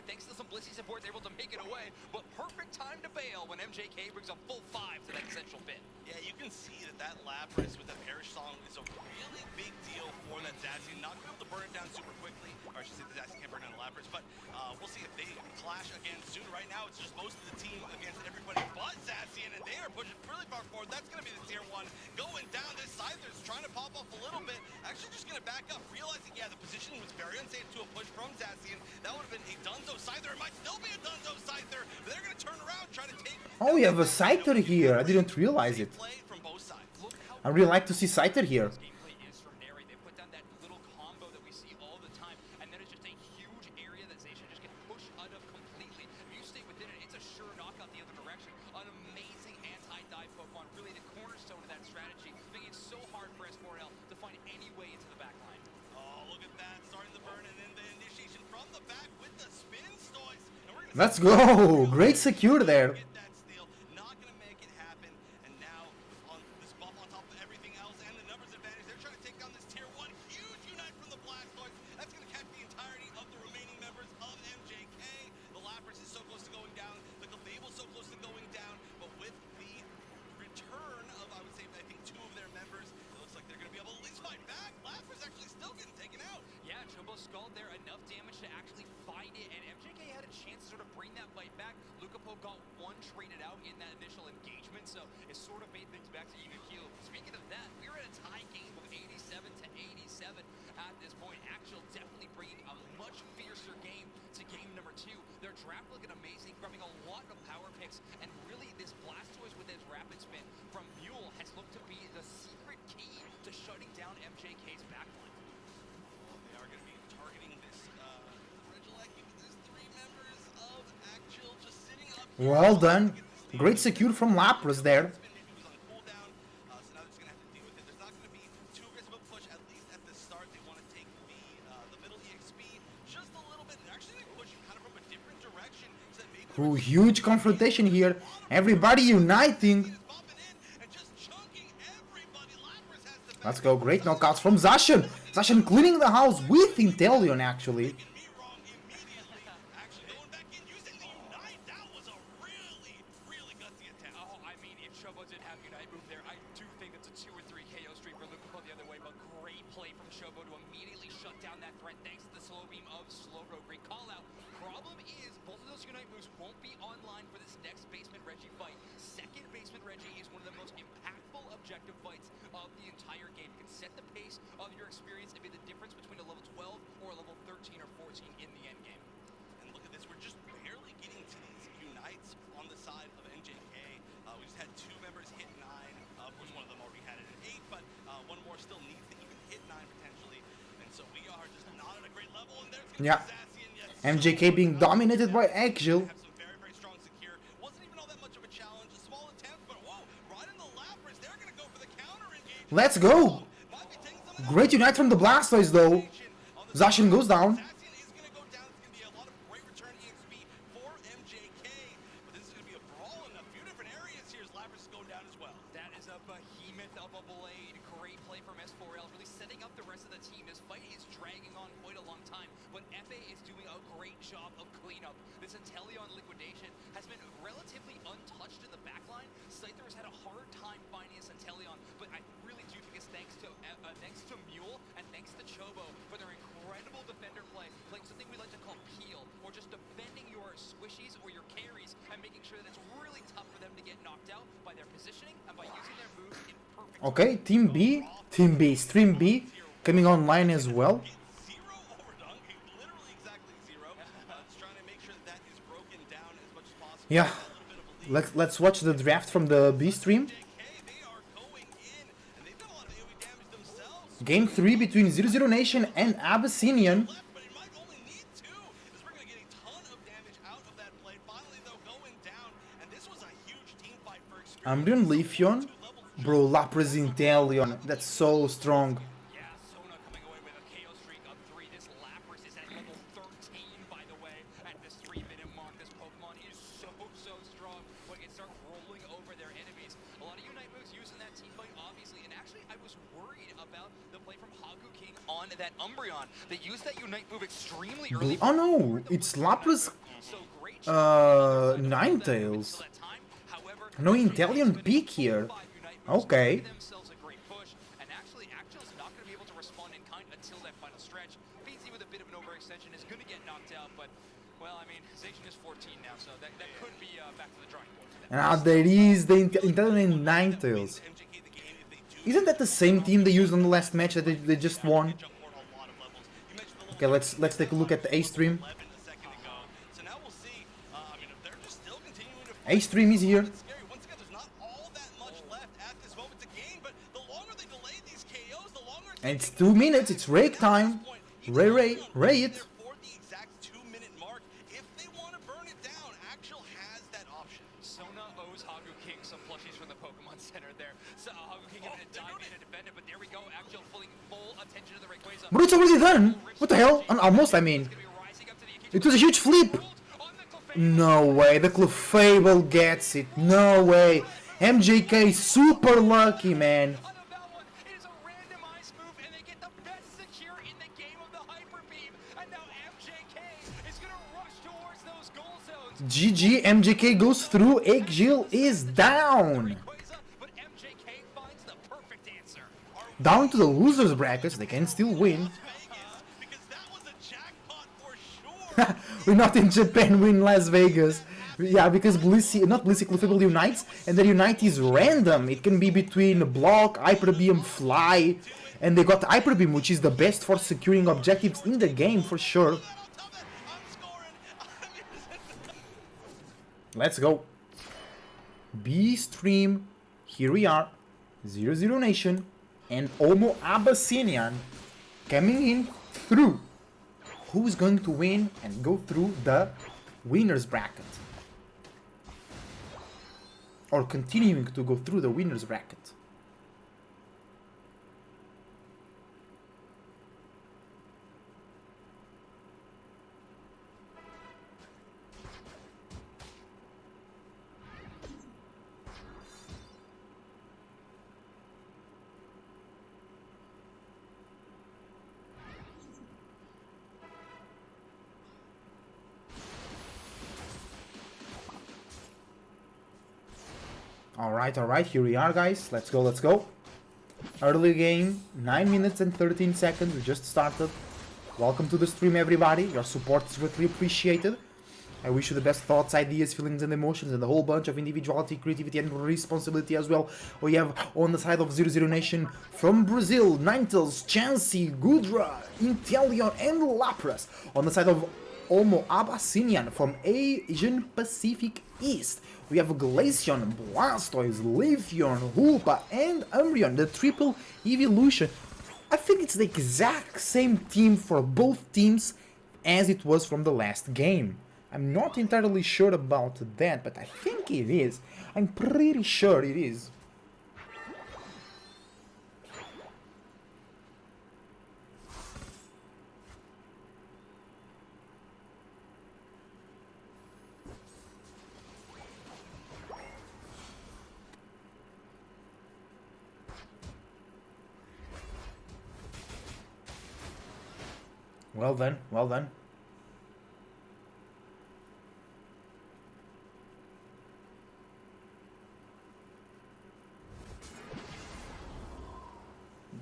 Thanks to some Blissey support, they're able to make it away, but perfect time to bail when MJK brings a full 5 to that central bit. Yeah, you can see that Lapras with that Perish Song is a really big deal for that Zacian. Not going to be able to burn it down super quickly, or I should say the Zacian can't burn down Lapras, but we'll see if they clash again soon. Right now, it's just most of the team against everybody but Zacian, and they are pushing really far forward. That's going to be the tier 1 going down. This Scyther's trying to pop off a little bit, actually just going to back up, realizing, yeah, the position was very unsafe to a push from Zacian. That would have been a Dunzo Scyther. It might still be a Dunzo Scyther, but they're going to turn around, try to take... Oh, we have a Scyther here. I didn't realize it. I really like to see Scyther here. Gameplay is from Neri. They put down that little combo that we see all the time, and that is just a huge area that Zacian just get pushed out of completely. If you stay within it, it's a sure knockout the other direction. An amazing anti-dive Pokemon, really the cornerstone of that strategy, making it so hard for S4L to find any way into the back line. Oh, look at that, starting the burn, and then the initiation from the back with the spin stoys. Let's go! Great secure there. Well done. Great secure from Lapras there. Ooh, huge confrontation here. Everybody uniting. Let's go. Great knockouts from Zacian. Zacian cleaning the house with Inteleon, actually. Chobo to immediately shut down that threat thanks to the slow beam of Slowbro. Great call out. Problem is, both of those Unite moves won't be online for this next Basement Reggie fight. Second Basement Reggie is one of the most impactful objective fights of the entire game. It can set the pace of your experience and be the difference between a level 12 or a level 13 or 14 in the end game. And look at this, we're just barely getting to these Unites on the side of MJK. We just had 2 members hit 9. Of course, one of them already had it at 8, but one more still needs to even hit 9 potentially. And so we are just not at a great level. And there's going to be Sassy and yes, MJK being dominated by Axel. have some very, very strong secure. Wasn't even all that much of a challenge. A small attempt, but whoa, right in the Lapras. They're going to go for the counter engage. Let's go! Great Unite from the Blastoise though. Zacian goes down. Zacian is going to go down. It's going to be a lot of great return EXP for MJK. But this is going to be a brawl in a few different areas here as Lapras is going down as well. That is a behemoth of a blade. Great play from S4L, really setting up the rest of the team. This fight is dragging on quite a long time, but FA is doing a great job of cleanup. This Inteleon liquidation has been relatively untouched in the backline. Scyther has had a hard time finding this Inteleon, but I really do think it's thanks to Mule and thanks to Chobo for their incredible defender play, playing something we like to call peel, or just defending your squishies or your carries and making sure that it's really tough for them to get knocked out by their positioning and by using their moves in perfect. Okay, Team B, Stream B coming online as well. Zero overdone, literally exactly 0. Just trying to make sure that that is broken down as much as possible. Yeah, let's watch the draft from the B stream. They are going in, and they've done a lot of AoE damage themselves. Game 3 between 00 Nation and Abyssinian. Left, but it might only need 2, as we're going to get a ton of damage out of that play. Finally, though, going down, and this was a huge team fight for Experience. Umbreon Leafeon. Bro, Lapras Inteleon. That's so strong. Yeah, Sona coming away with a KO streak of 3. This Lapras is at level 13, by the way, at this 3-minute mark. This Pokemon is so strong when it can start rolling over their enemies. A lot of Unite moves used in that team fight, obviously, and actually I was worried about the play from Hagu King on that Umbreon. They used that Unite move extremely early. Oh no, it's Lapras So great Ninetales. No Inteleon peak here. Okay. Themselves a great push, and actually Axel's not going to be able to respond in kind until that final stretch. BZ with a bit of an overextension is going to get knocked out, but well, I mean, Zacian is 14 now, so that could be back to the drawing board. Now there is the Inteleon Ninetales. Isn't that the same team they used on the last match that they just won? Okay, let's take a look at the A stream. A stream is here. And it's 2 minutes, it's rake time. Ray it. For the exact 2-minute mark, if they want to burn it down, Axel has that option. Sona owes Hagu King some plushies from the Pokemon Center there. So Hagu King had to dive in and defend it, but there we go. Axel pulling full attention to the Rayquaza. But it's already done. What the hell? Almost, I mean. It was a huge flip. No way, the Clefable gets it. No way. MJK super lucky, man. GG, MJK goes through, Egil is down! Down to the losers brackets, they can still win. We're not in Japan, we're in Las Vegas. Yeah, because Blissey, not Blissey, Clefable unites, and the unite is random. It can be between Block, Hyper Beam, Fly, and they got Hyper Beam, which is the best for securing objectives in the game for sure. Let's go. B stream. Here we are. 00 Nation and Omo Abyssinian coming in through. Who is going to win and go through the winners bracket? Or continuing to go through the winners bracket? Alright, here we are, guys. Let's go. Early game, 9 minutes and 13 seconds, we just started. Welcome to the stream, everybody. Your support is greatly appreciated. I wish you the best thoughts, ideas, feelings and emotions and a whole bunch of individuality, creativity and responsibility as well. We have on the side of 00 Nation from Brazil, Ninetales, Chansey, Gudra, Intelion and Lapras. On the side of Omo Abyssinian from Asian Pacific East, we have Glaceon, Blastoise, Leafeon, Hoopa and Umbreon, the triple evolution. I think it's the exact same team for both teams as it was from the last game. I'm not entirely sure about that, but I think it is. I'm pretty sure it is. Well done, well done.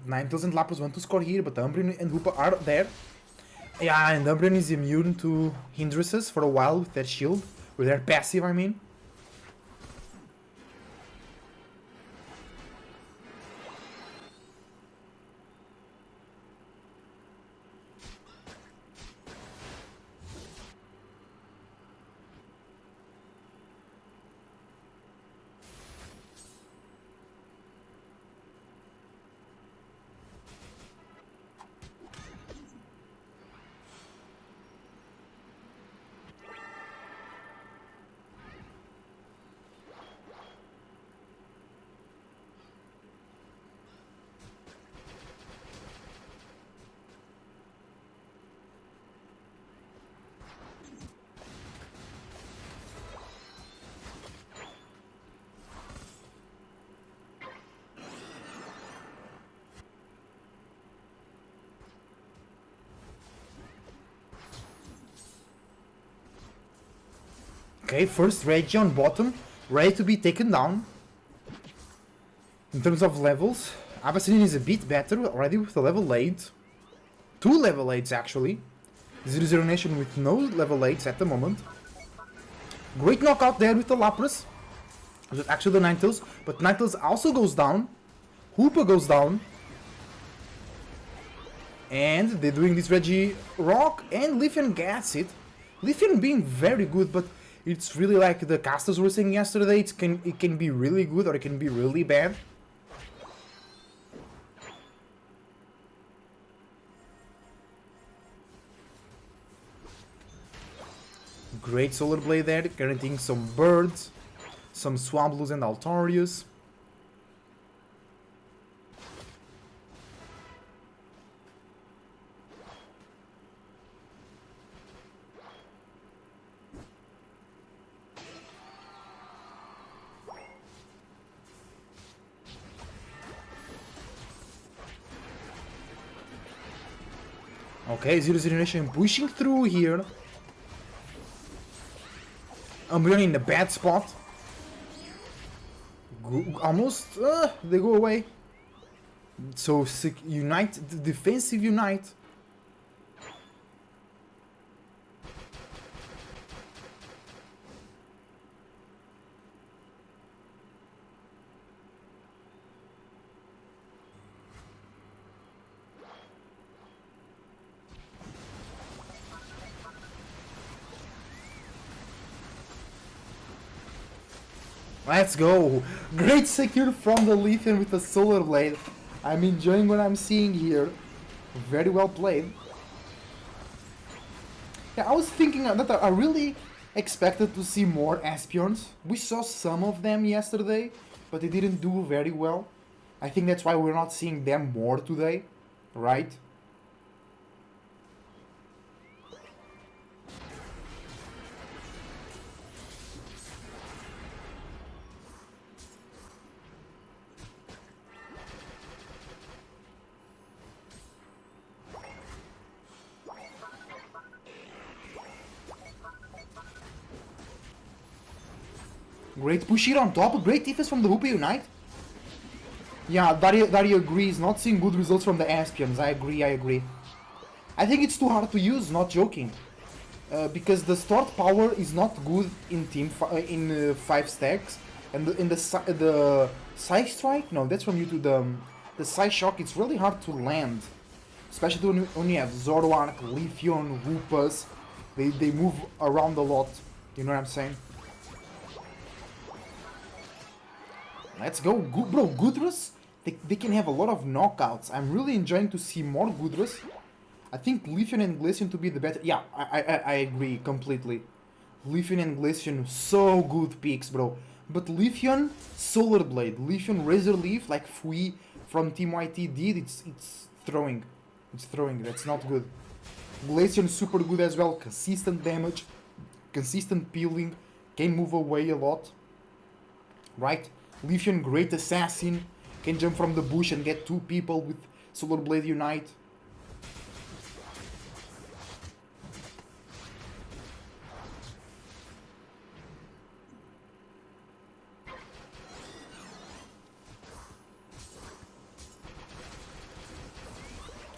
Ninetales and Lapras want to score here, but Umbreon and Hoopa are there. Yeah, and Umbreon is immune to hindrances for a while with their shield, with their passive, I mean. Okay, first Reggie on bottom, ready to be taken down. In terms of levels, Abyssinian is a bit better already with a level 8. 2 level 8s actually. 00 Nation with no level 8s at the moment. Great knockout there with the Lapras. Actually the Ninetales, but Ninetales also goes down. Hoopa goes down. And they're doing this Reggie Rock and Leafeon gets it. Leafeon being very good, but it's really like the casters were saying yesterday, it can be really good or it can be really bad. Great Solar Blade there, guaranteeing some birds, some Swablues and Altarius. Okay, 00 Nation pushing through here. Umbreon in a bad spot. Almost, they go away. So, unite, defensive unite. Let's go! Great secure from the Leafeon with the Solar Blade. I'm enjoying what I'm seeing here. Very well played. Yeah, I was thinking that I really expected to see more Espeons. We saw some of them yesterday, but they didn't do very well. I think that's why we're not seeing them more today, right? Great push here on top, great defense from the Hoopa Unite. Yeah, Dario agrees. Not seeing good results from the Aspians. I agree. I think it's too hard to use, not joking. Because the start power is not good in 5 stacks. And the Psy Strike? No, that's from you to the Psy Shock. It's really hard to land. Especially when you have Zoroark, Leafeon, Rupas. They move around a lot. You know what I'm saying? Let's go. Bro, Gudras, they can have a lot of knockouts. I'm really enjoying to see more Gudras. I think Leafeon and Glaceon to be the better. Yeah, I agree completely. Leafeon and Glaceon, so good picks, bro. But Leafeon, Solar Blade. Leafeon, Razor Leaf, like Fui from Team YT did, it's throwing. It's throwing, that's not good. Glaceon super good as well. Consistent damage, consistent peeling, can move away a lot. Right? Leafeon, great assassin, can jump from the bush and get 2 people with Solar Blade Unite.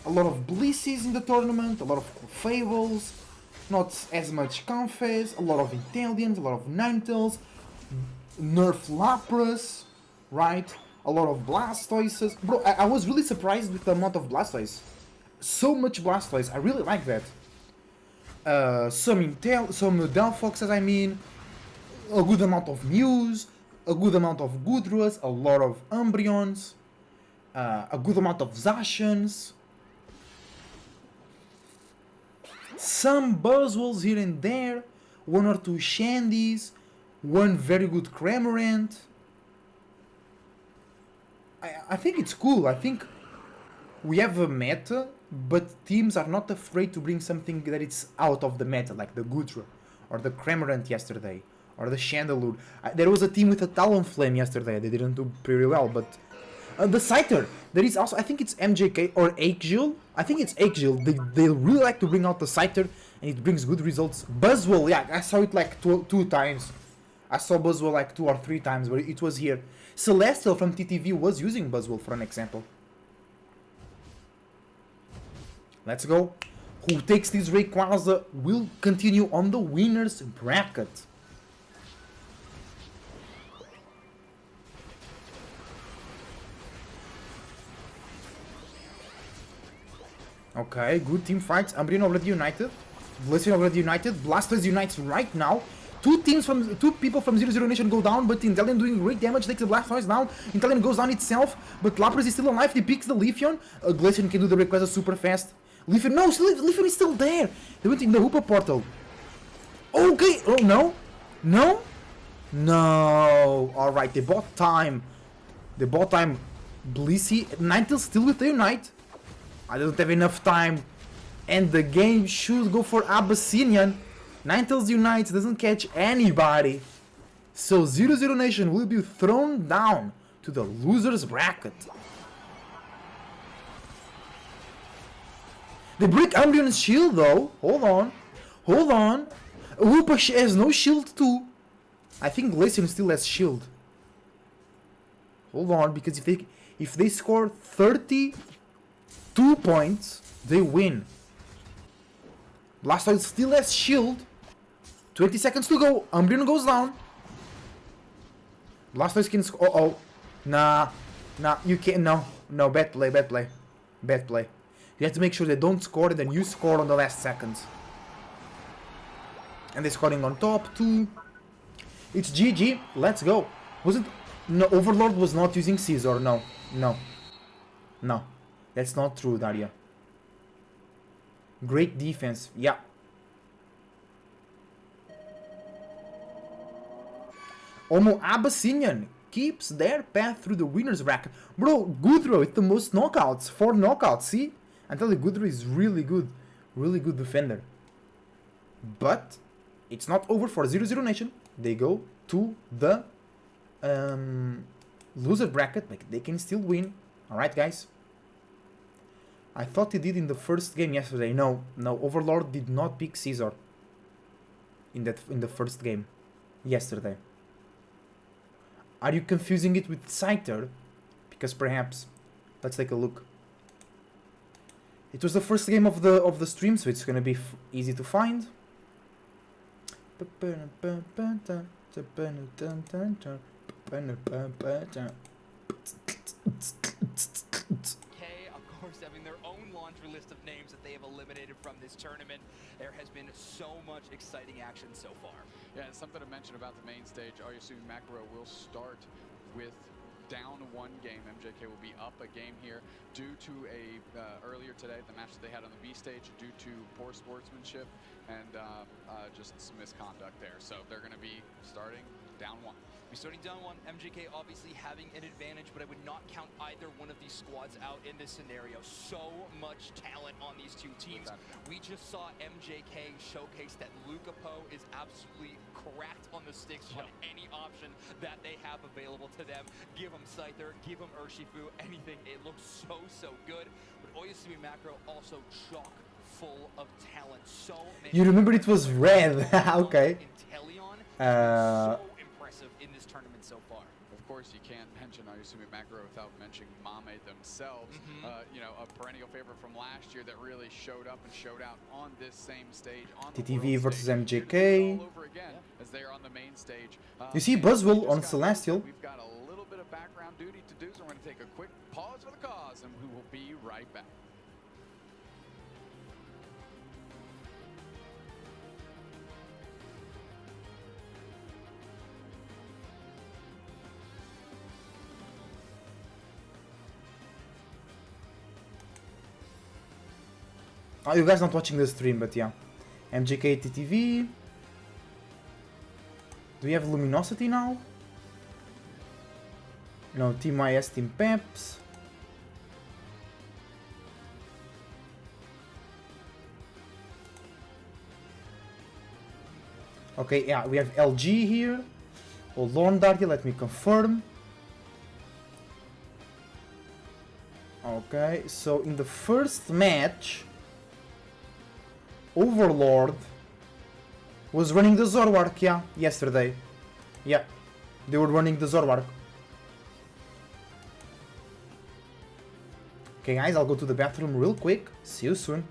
A lot of Blisses in the tournament, a lot of Fables, not as much Confes, a lot of Intellions, a lot of Ninetales, Nerf Lapras, right? A lot of Blastoises. Bro, I was really surprised with the amount of Blastoise. So much Blastoise, I really like that. Some Delphoxes, I mean, a good amount of Mews, a good amount of Gudras, a lot of Umbreons, a good amount of Zacians. Some Buzzwoles here and there, 1 or 2 Shandies, 1 very good Cramorant. I think it's cool. I think we have a meta, but teams are not afraid to bring something that is out of the meta, like the Gudra, or the Cramorant yesterday, or the Chandelure. There was a team with a Talonflame yesterday. They didn't do pretty well, but the Scyther, there is also, I think it's MJK or Aegil. I think it's Aegil. They really like to bring out the Scyther, and it brings good results. Buzzwole, yeah, I saw it like two times. I saw Buzzwole like 2 or 3 times, but it was here. Celestial from TTV was using Buzzwole for an example. Let's go. Who takes this Rayquaza will continue on the winner's bracket. Okay, good team fights. Umbreon already united. Glaceon already united. Blastoise unites right now. 2 people from 00 Nation go down, but Inteleon doing great damage, takes the Blastoise down. Inteleon goes down itself, but Lapras is still alive. He picks the Leafeon. Glaceon can do the Rayquaza super fast. Leafeon, no, Leafeon is still there. They went in the Hoopa portal. Okay, oh no, no, no. All right, they bought time. They bought time. Blissey, Ninetales still with the Unite. I don't have enough time, and the game should go for Abyssinian. Ninetales unites, doesn't catch anybody. So 00 Nation will be thrown down to the loser's bracket. They break Umbreon's shield though. Hold on. Hold on. Hoopa has no shield too. I think Glaceon still has shield. Hold on, because if they score 32 points, they win. Blastoise still has shield. 20 seconds to go. Umbreon goes down. Blastoise can score. Oh. Nah, you can't. No, bad play. You have to make sure they don't score and then you score on the last seconds. And they're scoring on top too. It's GG. Let's go. Was it? No, Overlord was not using Scizor. No. That's not true, Daria. Great defense. Yeah. Almost Abyssinian keeps their path through the winner's bracket. Bro, Gudro with the most knockouts. 4 knockouts, see? I tell you, Gudro is really good. Really good defender. But it's not over for 00 Nation. They go to the loser bracket. Like, they can still win. Alright, guys. I thought he did in the first game yesterday. No, Overlord did not pick Scizor in the first game yesterday. Are you confusing it with Scyther? because perhaps, let's take a look. It was the first game of the stream, so it's gonna be easy to find. Of course, having their own laundry list of names that they have eliminated from this tournament. There has been so much exciting action so far. Yeah, and something to mention about the main stage, Oyasumi Macro will start with down one game. MJK will be up a game here due to earlier today, the match that they had on the B stage, due to poor sportsmanship and just some misconduct there. So they're going to be starting down one. We're starting down one. MJK obviously having an advantage, but I would not count either one of these squads out in this scenario. So much talent on these two teams. We just saw MJK showcase that Lukapo is absolutely cracked on the sticks on any option that they have available to them. Give them Scyther, give them Urshifu, anything. It looks so good. But Oyasumi Macro also chock full of talent. So many. You remember it was red. Okay. So impressive in this tournament so far. Of course, you can't mention Oyasumi Macro without mentioning Mame themselves. You know, a perennial favorite from last year that really showed up and showed out on this same stage. On TTV versus stage. MJK. All over again as they are on the main stage. You see Buzzwell on Celestial. We've got a little bit of background duty to do, so we're going to take a quick pause for the cause, and we will be right back. Oh, you guys not watching the stream, but yeah. MJK TTV. Do we have Luminosity now? No, Team IS, Team Peps. Okay, yeah, we have LG here. Oh, Lorndarty, let me confirm. Okay, so in the first match, Overlord was running the Zorwark, yeah, yesterday. Yeah, they were running the Zorwark. Okay guys, I'll go to the bathroom real quick. See you soon.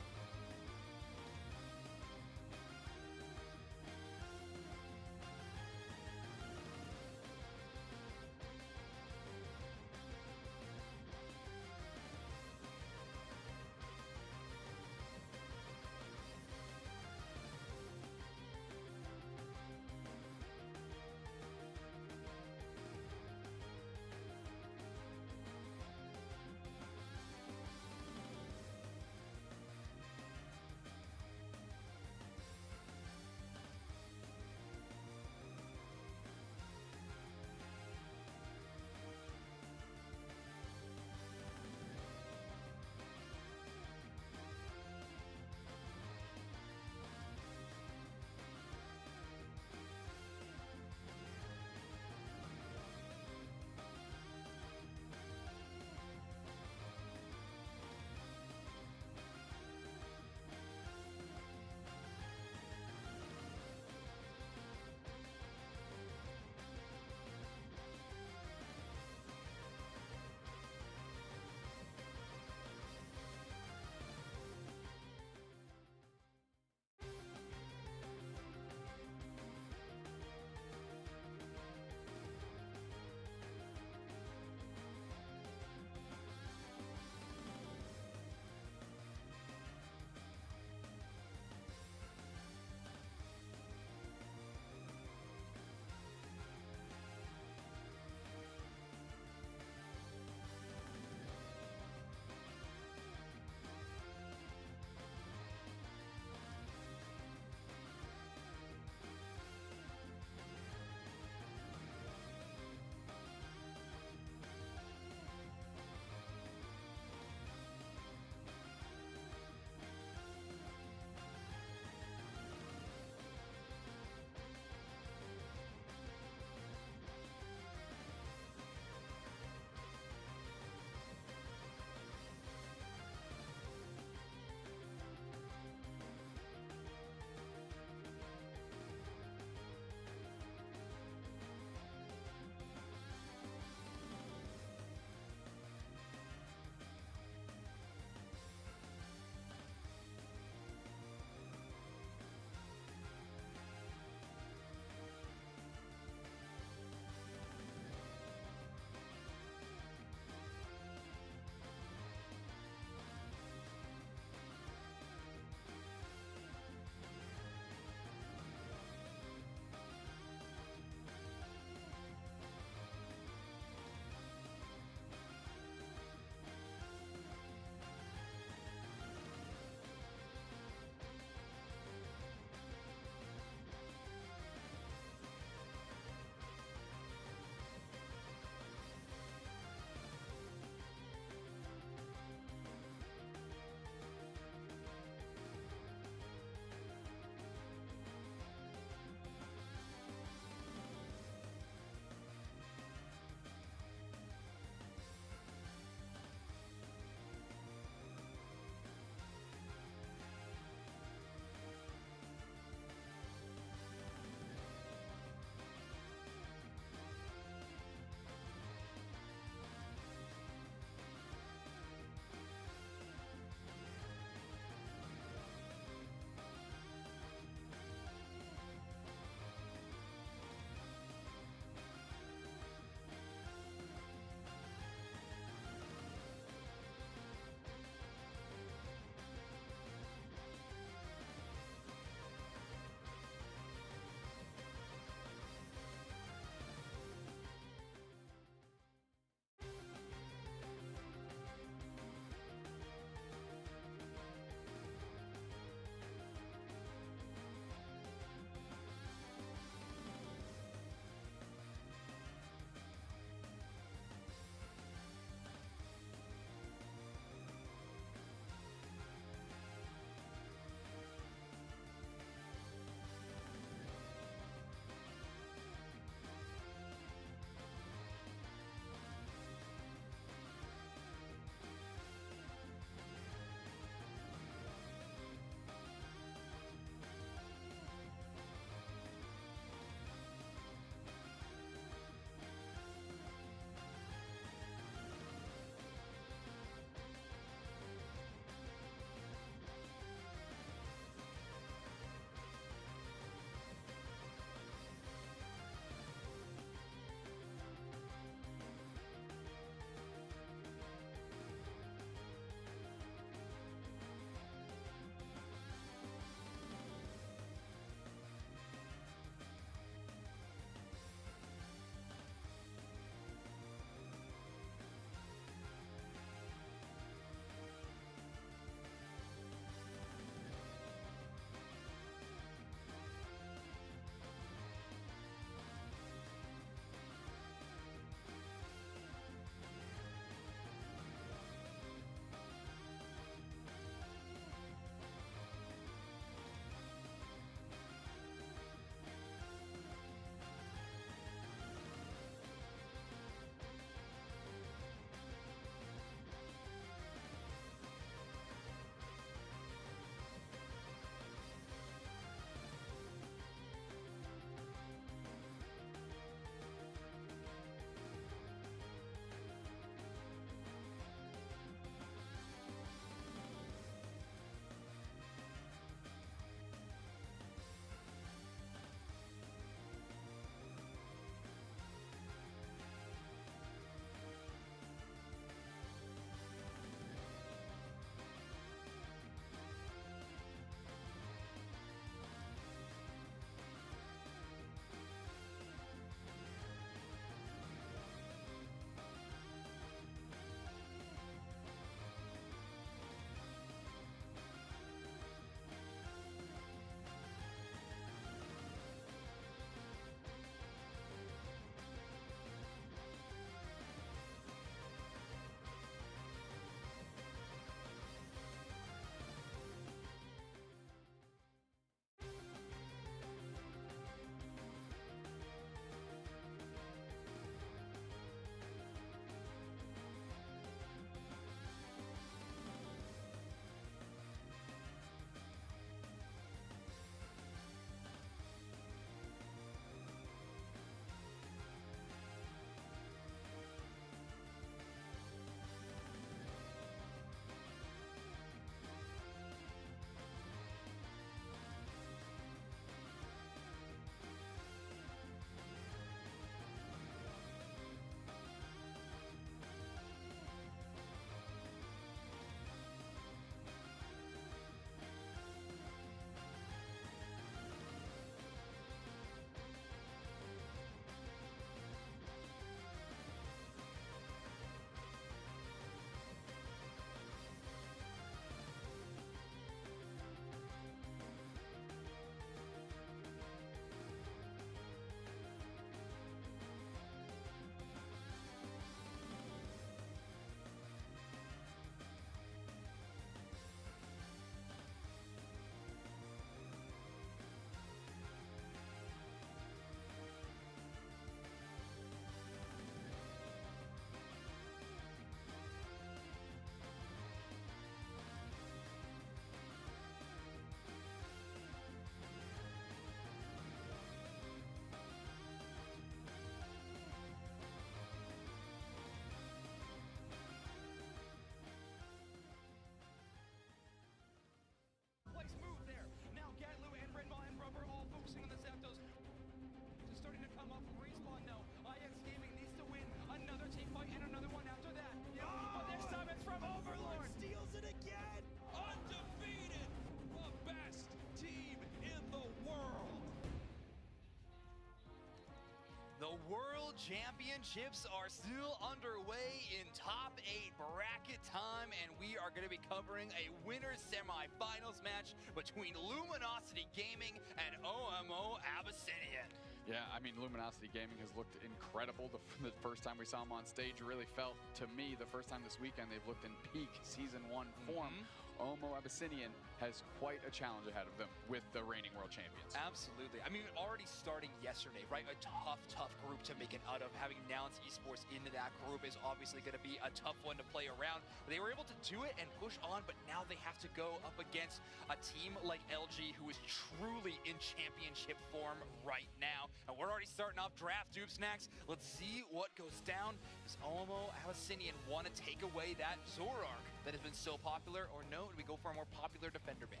Championships are still underway in top 8 bracket time, and we are going to be covering a winners semifinals match between Luminosity Gaming and OMO Abyssinian. Yeah, I mean, Luminosity Gaming has looked incredible. The first time we saw them on stage, it really felt, to me, the first time this weekend, they've looked in peak Season 1 form. OMO Abyssinian has quite a challenge ahead of them with the reigning world champions. Absolutely. I mean, already starting yesterday, right? A tough group to make it out of. Having Nowance Esports into that group is obviously going to be a tough one to play around. They were able to do it and push on, but now they have to go up against a team like LG, who is truly in championship form right now. And we're already starting off draft Dupe Snacks. Let's see what goes down. Does OMO Abyssinian want to take away that Zoroark that has been so popular, or no? Do we go for a more popular defender ban?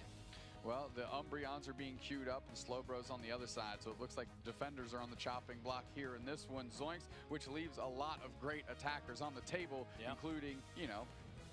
Well, the Umbreons are being queued up and Slowbro's on the other side, so it looks like defenders are on the chopping block here in this one. Zoinks, which leaves a lot of great attackers on the table, including, you know,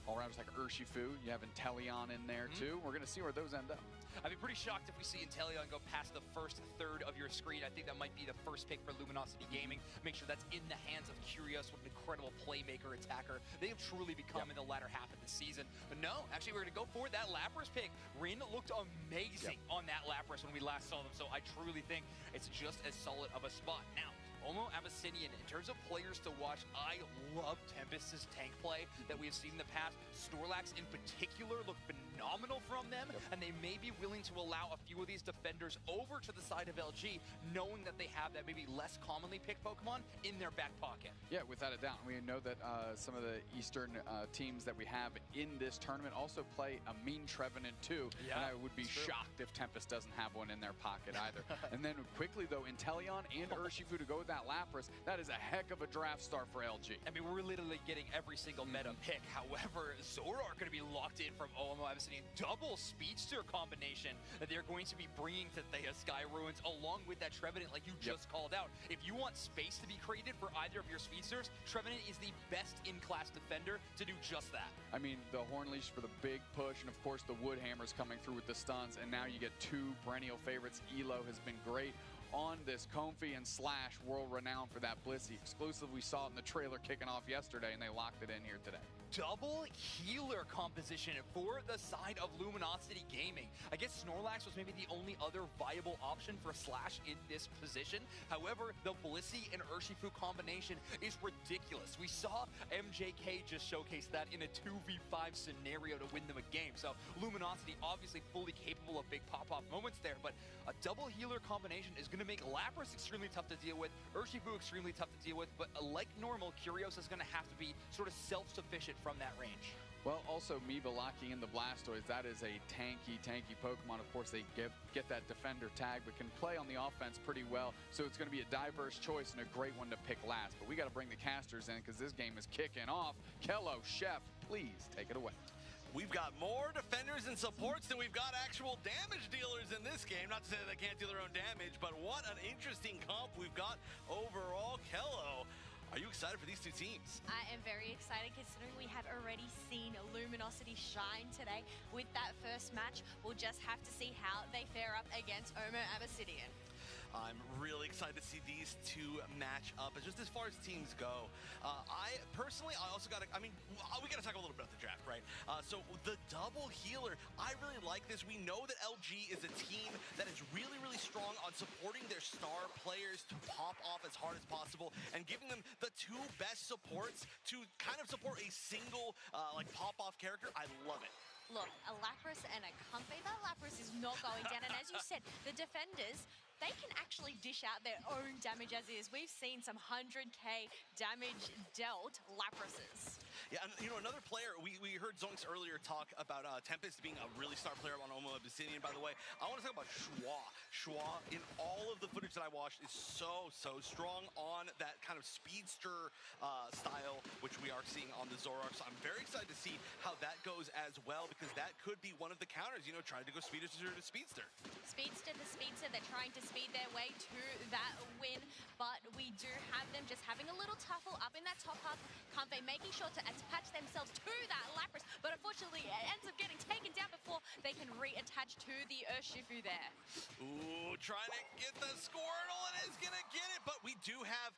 all-rounders like Urshifu. You have Inteleon in there, too. We're going to see where those end up. I'd be pretty shocked if we see Inteleon go past the first third of your screen. I think that might be the first pick for Luminosity Gaming. Make sure that's in the hands of Curious, what an incredible playmaker, attacker they have truly become in the latter half of the season. But no, actually, we're going to go for that Lapras pick. Rin looked amazing on that Lapras when we last saw them, so I truly think it's just as solid of a spot. Now, OMO Abyssinian, in terms of players to watch, I love Tempest's tank play that we've seen in the past. Snorlax in particular looked phenomenal from them, and they may be willing to allow a few of these defenders over to the side of LG, knowing that they have that maybe less commonly picked Pokemon in their back pocket. Yeah, without a doubt. We know that some of the Eastern teams that we have in this tournament also play a mean Trevenant too, and I would be shocked if Tempest doesn't have one in their pocket either. And then quickly though, Inteleon and Urshifu to go with that Lapras, that is a heck of a draft start for LG. I mean, we're literally getting every single meta pick. However, Zoroark going to be locked in from OMO Abyssinian. Double Speedster combination that they're going to be bringing to Thea Sky Ruins along with that Trevenant like you just called out. If you want space to be created for either of your Speedsters, Trevenant is the best in-class defender to do just that. I mean, the Horn Leash for the big push, and of course the Wood Hammers coming through with the stuns, and now you get two perennial favorites. Elo has been great on this Comfy and Slash, world renowned for that Blissey exclusive. We saw it in the trailer kicking off yesterday, and they locked it in here today. Double healer composition for the side of Luminosity Gaming. I guess Snorlax was maybe the only other viable option for Slash in this position. However, the Blissey and Urshifu combination is ridiculous. We saw MJK just showcase that in a 2v5 scenario to win them a game. So Luminosity obviously fully capable of big pop-off moments there, but a double healer combination is going to make Lapras extremely tough to deal with, Urshifu extremely tough to deal with, but like normal, Curios is going to have to be sort of self-sufficient from that range. Well, also Meeba locking in the Blastoise, that is a tanky Pokemon. Of course, they get that defender tag, but can play on the offense pretty well. So it's going to be a diverse choice and a great one to pick last. But we got to bring the casters in because this game is kicking off. Kello, Chef, please take it away. We've got more defenders and supports than we've got actual damage dealers in this game. Not to say that they can't deal their own damage, but what an interesting comp we've got overall. Kello, are you excited for these two teams? I am very excited considering we have already seen Luminosity shine today with that first match. We'll just have to see how they fare up against OMO Abyssinian. I'm really excited to see these two match up. Just as far as teams go, I also got to, I mean, we got to talk a little bit about the draft, right? So the double healer, I really like this. We know that LG is a team that is really, really strong on supporting their star players to pop off as hard as possible and giving them the two best supports to kind of support a single like pop-off character. I love it. Look, a Lapras and a Comfy, that Lapras is not going down. And as you said, the defenders, they can actually dish out their own damage as is. We've seen some 100k damage dealt Laprases. Yeah, and you know, another player, we heard Zoinks earlier talk about Tempest being a really star player on OMO Abyssinian, by the way. I want to talk about Schwa. Schwa, in all of the footage that I watched, is so strong on that kind of speedster style, which we are seeing on the Zoroark. So I'm very excited to see how that goes as well, because that could be one of the counters, you know, trying to go speedster to speedster. Speedster to speedster, they're trying to speed their way to that win, but we do have them just having a little tuffle up in that top half. Comfey making sure to attach themselves to that Lapras, but unfortunately it ends up getting taken down before they can reattach to the Urshifu there. Ooh, trying to get the Squirtle, and is gonna get it, but we do have,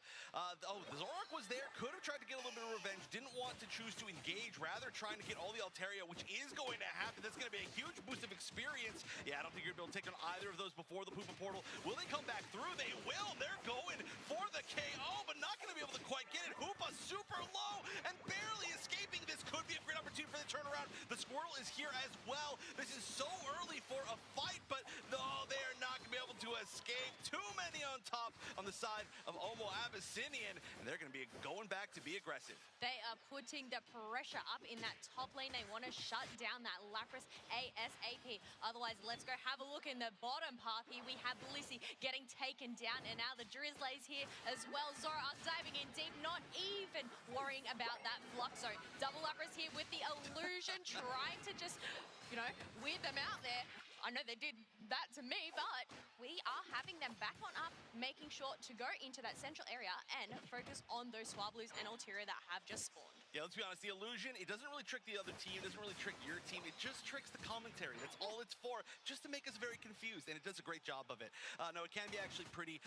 the Zoroark was there, could have tried to get a little bit of revenge, didn't want to choose to engage, rather trying to get all the Altaria, which is going to happen. That's gonna be a huge boost of experience. Yeah, I don't think you're gonna be able to take on either of those before the Poopa Portal. Will they come back through? They will. They're going for the KO, but not gonna be able to quite get it. Hoopa super low and barely escaping. This could be a great opportunity for the turnaround. The Squirtle is here as well. This is so early for a fight, but no, they're not gonna be able to escape. Too many on top on the side of Omo Abyssinian, and they're gonna be going back to be aggressive. They are putting the pressure up in that top lane. They want to shut down that Lapras ASAP. Otherwise, let's go have a look in the bottom path here. We have Blissey getting taken down, and now the Drizzly's here as well. Zoroark diving in deep, not even worrying about that Fluxo. Double Lapras here with the illusion, trying to just, you know, weird them out there. I know they did that to me, but we are having them back on up, making sure to go into that central area and focus on those Swablues and Altaria that have just spawned. Yeah, let's be honest, the illusion, it doesn't really trick the other team, it doesn't really trick your team, it just tricks the commentary. That's all it's for, just to make us very confused, and it does a great job of it. No, it can be actually pretty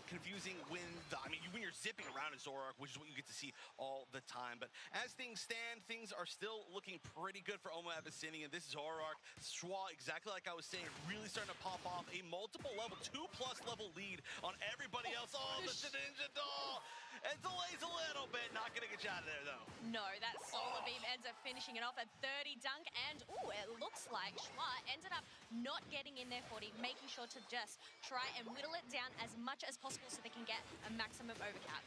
confusing when, when you're zipping around a Zoroark, which is what you get to see all the time. But as things stand, things are still looking pretty good for Omo Abyssinian. This Zoroark, Schwa, exactly like I was saying, really starting to pop off a multiple level, 2+ level lead on everybody else. Oh, the Ninja Doll! It delays a little bit, not gonna get you out of there though. No, that Solar Beam ends up finishing it off at 30 dunk, and it looks like Schwa ended up not getting in there 40, making sure to just try and whittle it down as much as possible so they can get a maximum overcap.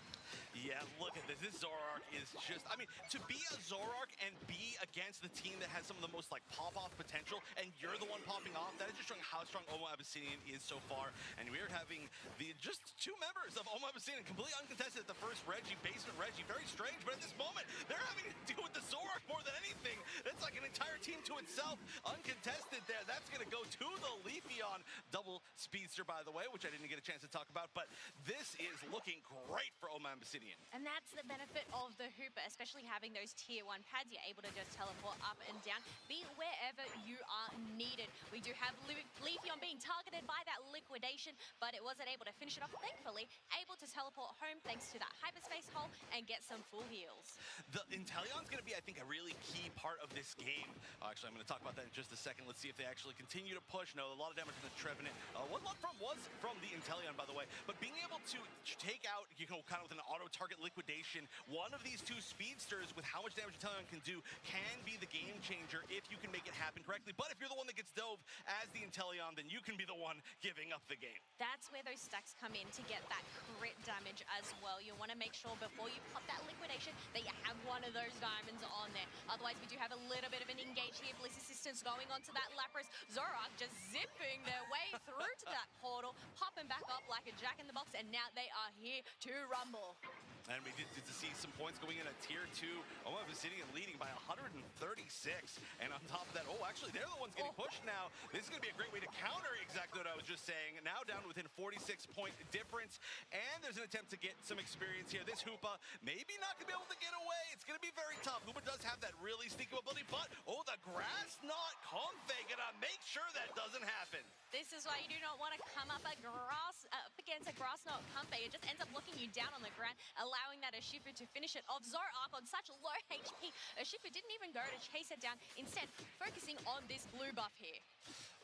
Yeah, look at this. This Zoroark is just, to be a Zoroark and be against the team that has some of the most pop-off potential, and you're the one popping off, that is just showing how strong Omo Abyssinian is so far. And we're having just two members of Omo Abyssinian completely uncontested at the first Reggie, basement Reggie. Very strange, but at this moment, they're having to deal with the Zoroark more than anything. It's like an entire team to itself, uncontested there. That's going to go to the Leafeon double speedster, by the way, which I didn't get a chance to talk about, but this is looking great for Omo Abyssinian. And that's the benefit of the Hooper, especially having those tier 1 pads. You're able to just teleport up and down, be wherever you are needed. We do have Leafeon being targeted by that liquidation, but it wasn't able to finish it off. Thankfully, able to teleport home thanks to that hyperspace hole and get some full heals. The Inteleon's going to be, I think, a really key part of this game. Actually, I'm going to talk about that in just a second. Let's see if they actually continue to push. No, a lot of damage from the Trevenant. One lot was from the Inteleon, by the way, but being able to take out, kind of with an auto-target liquidation, one of these two speedsters with how much damage Inteleon can do can be the game changer if you can make it happen correctly. But if you're the one that gets dove as the Inteleon, then you can be the one giving up the game. That's where those stacks come in to get that crit damage as well. You want to make sure before you pop that liquidation that you have one of those diamonds on there. Otherwise, we do have a little bit of an engage here. Bliss Assistance going onto that Lapras. Zoroark just zipping their way through to that portal, popping back up like a jack-in-the-box, and now they are here to rumble. And we did to see some points going in a tier 2. Omo Abyssinian leading by 136. And on top of that, actually, they're the ones getting pushed now. This is going to be a great way to counter exactly what I was just saying. Now down within 46-point difference. And there's an attempt to get some experience here. This Hoopa maybe not going to be able to get away. It's going to be very tough. Hoopa does have that really sneaky ability, but, the grass knot Comfey gonna make sure that doesn't happen. This is why you do not want to come up against a grass knot Comfey. It just ends up locking you down on the ground, allowing that Urshifu to finish it off. Zoroark on such low HP. Urshifu didn't even go to chase it down, instead focusing on this blue buff here.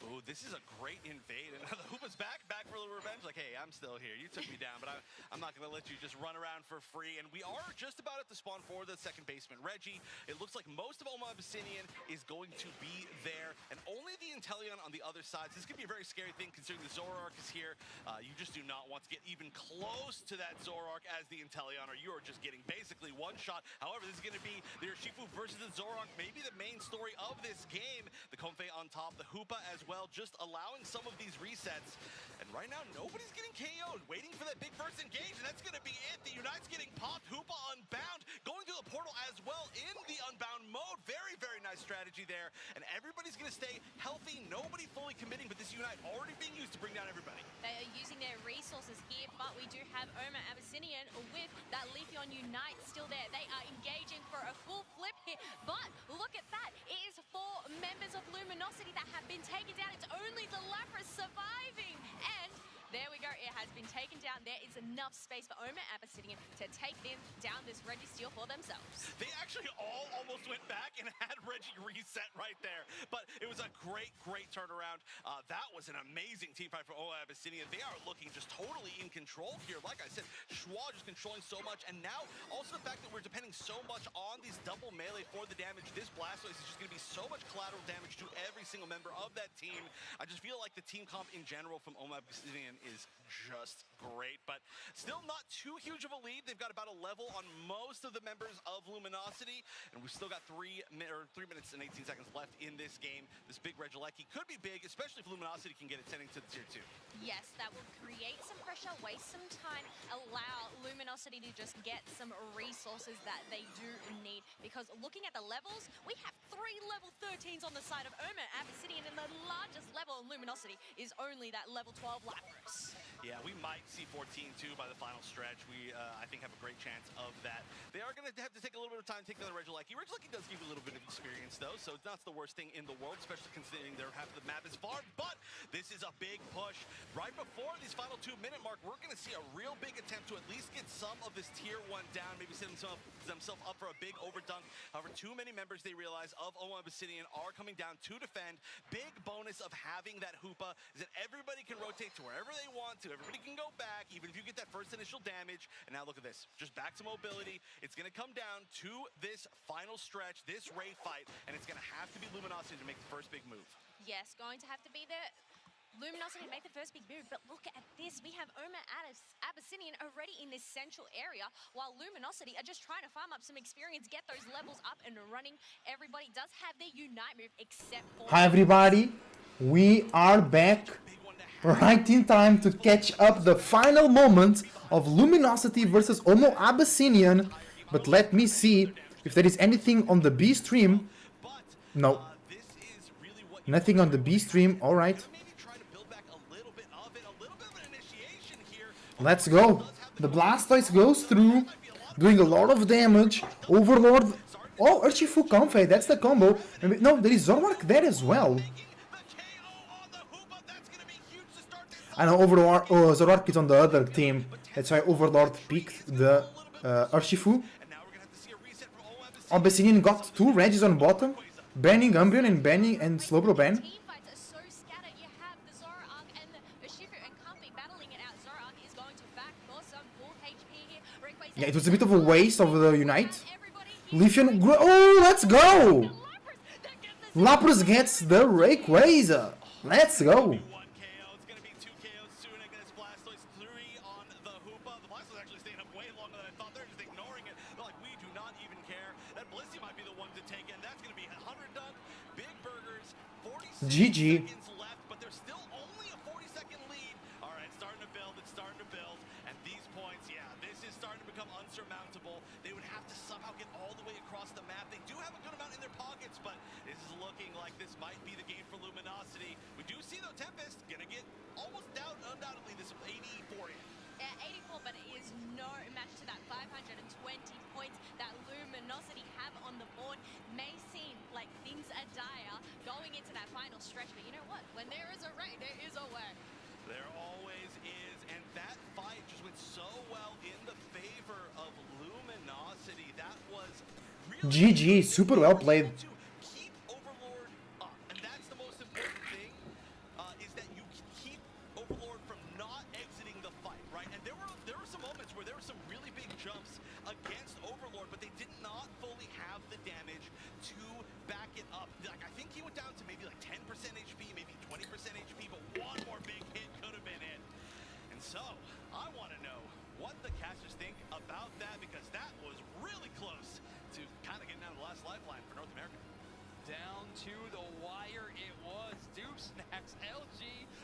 Oh, this is a great invade. And the Hoopa's back for a little revenge. Like, hey, I'm still here. You took me down, but I'm not going to let you just run around for free. And we are just about at the spawn for the second basement Reggie. It looks like most of Omo Abyssinian is going to be there, and only the Inteleon on the other side. So this could be a very scary thing considering the Zoroark is here. You just do not want to get even close to that Zoroark as the Inteleon, or you are just getting basically one shot. However, this is going to be the Urshifu versus the Zoroark, maybe the main story of this game. The Comfey on top, the Hoopa as well, just allowing some of these resets. And right now, nobody's getting KO'd, waiting for that big first engage, and that's going to be it. The Unite's getting popped, Hoopa unbound, going through the portal as well in the unbound mode. Very, very nice strategy there. And everybody's going to stay healthy, nobody fully committing, but this Unite already being used to bring down everybody. They are using their resources here, but we do have Omo Abyssinian with that Leafeon Unite still there. They are engaging has been taken down. There is enough space for Oma Abyssinian to take down this Registeel for themselves. They actually all almost went back and had Reggie reset right there. But it was a great, great turnaround. That was an amazing team fight for Oma Abyssinian. They are looking just totally in control here. Like I said, Schwa just controlling so much. And now also the fact that we're depending so much on these double melee for the damage. This Blastoise is just going to be so much collateral damage to every single member of that team. I just feel like the team comp in general from Oma Abyssinian is just great, but still not too huge of a lead. They've got about a level on most of the members of Luminosity, and we've still got 3 minutes and 18 seconds left in this game. This big Regieleki could be big, especially if Luminosity can get it sending to the tier 2. Yes, that will create some pressure, waste some time, allow Luminosity to just get some resources that they do need, because looking at the levels, we have 3 level 13s on the side of Oma Abyssinian, and the largest level in Luminosity is only that level 12 Lapras. Yeah, we might see 14 too by the final stretch. We, I think, have a great chance of that. They are going to have to take a little bit of time to take down the Regieleki. Regieleki does give you a little bit of experience, though, so it's not the worst thing in the world, especially considering their half of the map is far. But this is a big push. Right before these final 2-minute mark, we're going to see a real big attempt to at least get some of this tier 1 down, maybe set themselves up for a big overdunk. However, too many members, they realize, of Oma Abyssinian are coming down to defend. Big bonus of having that Hoopa is that everybody can rotate to wherever they want to. Everybody can go back, even if you get that first initial damage. And now look at this, just back to mobility. It's going to come down to this final stretch, this Ray fight, and it's going to have to be Luminosity to make the first big move. Yes, going to have to be the Luminosity to make the first big move, but look at this. We have Oma Abyssinian already in this central area, while Luminosity are just trying to farm up some experience, get those levels up and running. Everybody does have their Unite move, except for... Hi everybody, we are back right in time to catch up the final moment of Luminosity versus Oma Abyssinian. But let me see if there is anything on the B stream. No. Nothing on the B stream, alright. Let's go. The Blastoise goes through, doing a lot of damage. Overlord. Oh, Urshifu Comfey, that's the combo. No, there is Zoroark there as well. I know Overlord, Zoroark is on the other team. That's why Overlord picked the Urshifu. Abyssinian got 2 Regis on bottom, banning Umbreon and banning and Slowbro ban. Yeah, it was a bit of a waste of the Unite. Leafeon, oh, let's go! Lapras gets the Rayquaza. Let's go. GG. But there's still only a 40-second lead. All right, starting to build. It's starting to build. And these points, yeah, this is starting to become unsurmountable. They would have to somehow get all the way across the map. They do have a good amount in their pockets, but this is looking like this might be the game for Luminosity. We do see, though, Tempest gonna get almost down, undoubtedly, this 84 in. 84, but it is no match to that 520 points that Luminosity have on the board. May seem like things are dire going into that final stretch, but you know what? When there is a Ray, there is a way. There always is, and that fight just went so well in the favor of Luminosity. That was really GG, super well played. Keep Overlord up, and that's the most important thing, is that you keep Overlord from not exiting the fight, right? And there were some moments where there were some really big jumps against Overlord, but they did not fully have the damage to back it up. Like, I think he went down to maybe like 10% HP, maybe 20% HP, but one more big hit could have been it. And so, I want to know what the casters think about that, because that was really close to kind of getting out of the last lifeline for North America. Down to the wire it was. Deuce Snacks, LG,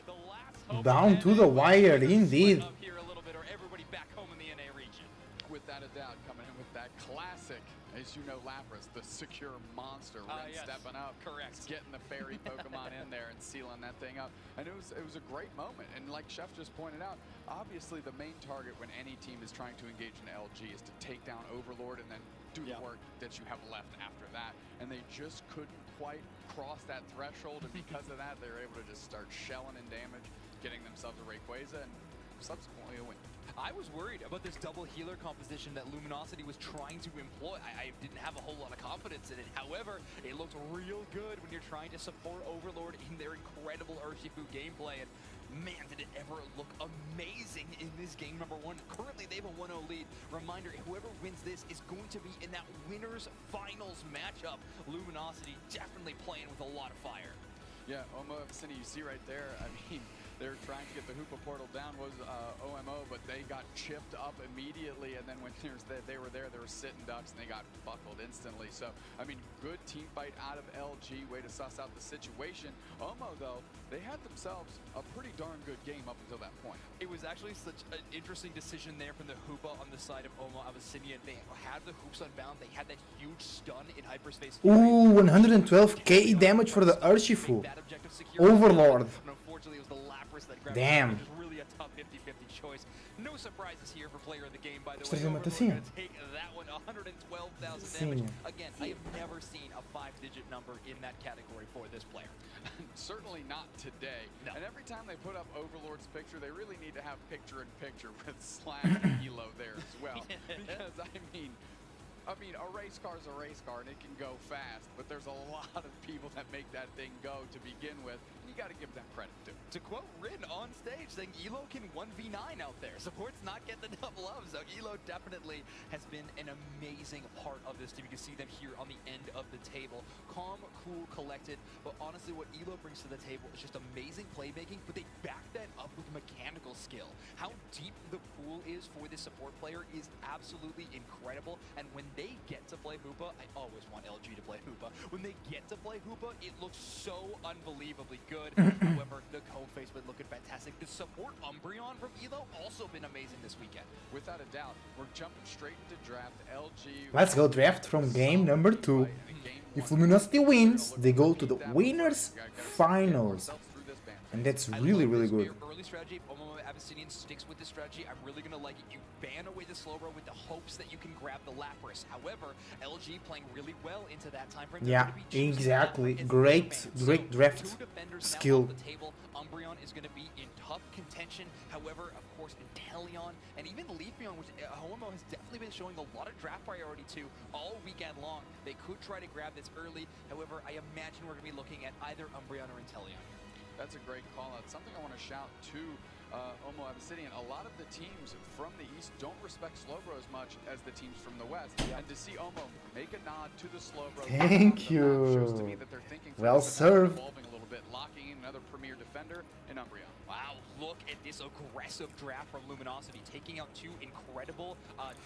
the last hope. Down to the wire, indeed. Up here a little bit, or everybody back home in the NA region. Without a doubt, coming in with that classic, as you know, Lapras, the secure monster, Yes. stepping up, correct, getting the fairy Pokemon in there and sealing that thing up. And it was a great moment. And like Chef just pointed out, obviously the main target when any team is trying to engage in LG is to take down Overlord and then do the work that you have left after that. And they just couldn't quite cross that threshold, and because of that, they were able to just start shelling in damage, getting themselves a Rayquaza. And subsequently a win. I was worried about this double healer composition that Luminosity was trying to employ. I didn't have a whole lot of confidence in it. However, it looked real good when you're trying to support Overlord in their incredible Urshifu gameplay. And man, did it ever look amazing in this game number 1. Currently, they have a 1-0 lead. Reminder, whoever wins this is going to be in that winners finals matchup. Luminosity definitely playing with a lot of fire. Yeah, Omo Vicinity, you see right there, I mean, they were trying to get the Hoopa portal down, was OMO, but they got chipped up immediately, and then when they were there, they were sitting ducks, and they got buckled instantly. So, I mean, good team fight out of LG, way to suss out the situation. Omo, though, they had themselves a pretty darn good game up until that point. It was actually such an interesting decision there from the Hoopa on the side of Omo Abyssinian. They had the hoops unbound, they had that huge stun in hyperspace. Ooh, 112k damage for the Urshifu. Overlord. Unfortunately, it was the Lapras that grabbed Damn. it. It was really a tough 50-50 choice. No surprises here for player of the game, by the way. Extremamente Overlord assim. gonna take that one, 112,000 damage. Sim. Again, I have never seen a 5-digit number in that category for this player. Certainly not today. No. And every time they put up Overlord's picture, they really need to have picture-in-picture with Slash and Elo there as well. Because, I mean, a race car is a race car, and it can go fast, but there's a lot of people that make that thing go to begin with. You got to give them credit, too. To quote Rin on stage, saying Elo can 1v9 out there. Support's not getting enough love, so Elo definitely has been an amazing part of this team. You can see them here on the end of the table. Calm, cool, collected, but honestly what Elo brings to the table is just amazing playmaking, but they back that up with mechanical skill. How deep the pool is for this support player is absolutely incredible, and when they get to play Hoopa, I always want LG to play Hoopa. When they get to play Hoopa, it looks so unbelievably good. However, the co-face been looking fantastic. The support Umbreon from Elo also been amazing this weekend. Without a doubt, we're jumping straight into draft. LG. Let's go draft from game number 2. If Luminosity wins, they go to the winners finals. And that's really, really good. Early strategy, Omo Abyssinian sticks with this strategy. I'm really going to like it. You ban away the slow row with the hopes that you can grab the Lapras. However, LG playing really well into that time frame. Yeah, exactly. Great draft skill. The table, Umbreon is going to be in tough contention. However, of course, Inteleon and even Leafeon, which Homo has definitely been showing a lot of draft priority to all weekend long. They could try to grab this early. However, I imagine we're going to be looking at either Umbreon or Inteleon. That's a great call out. Something I want to shout to Omo Abyssinian. A lot of the teams from the East don't respect Slowbro as much as the teams from the West. And to see Omo make a nod to the Slowbro. Thank you. Shows to me that they're thinking Well served. Evolving a little bit, locking in another premier defender in Umbreon. Wow, look at this aggressive draft from Luminosity, taking out 2 incredible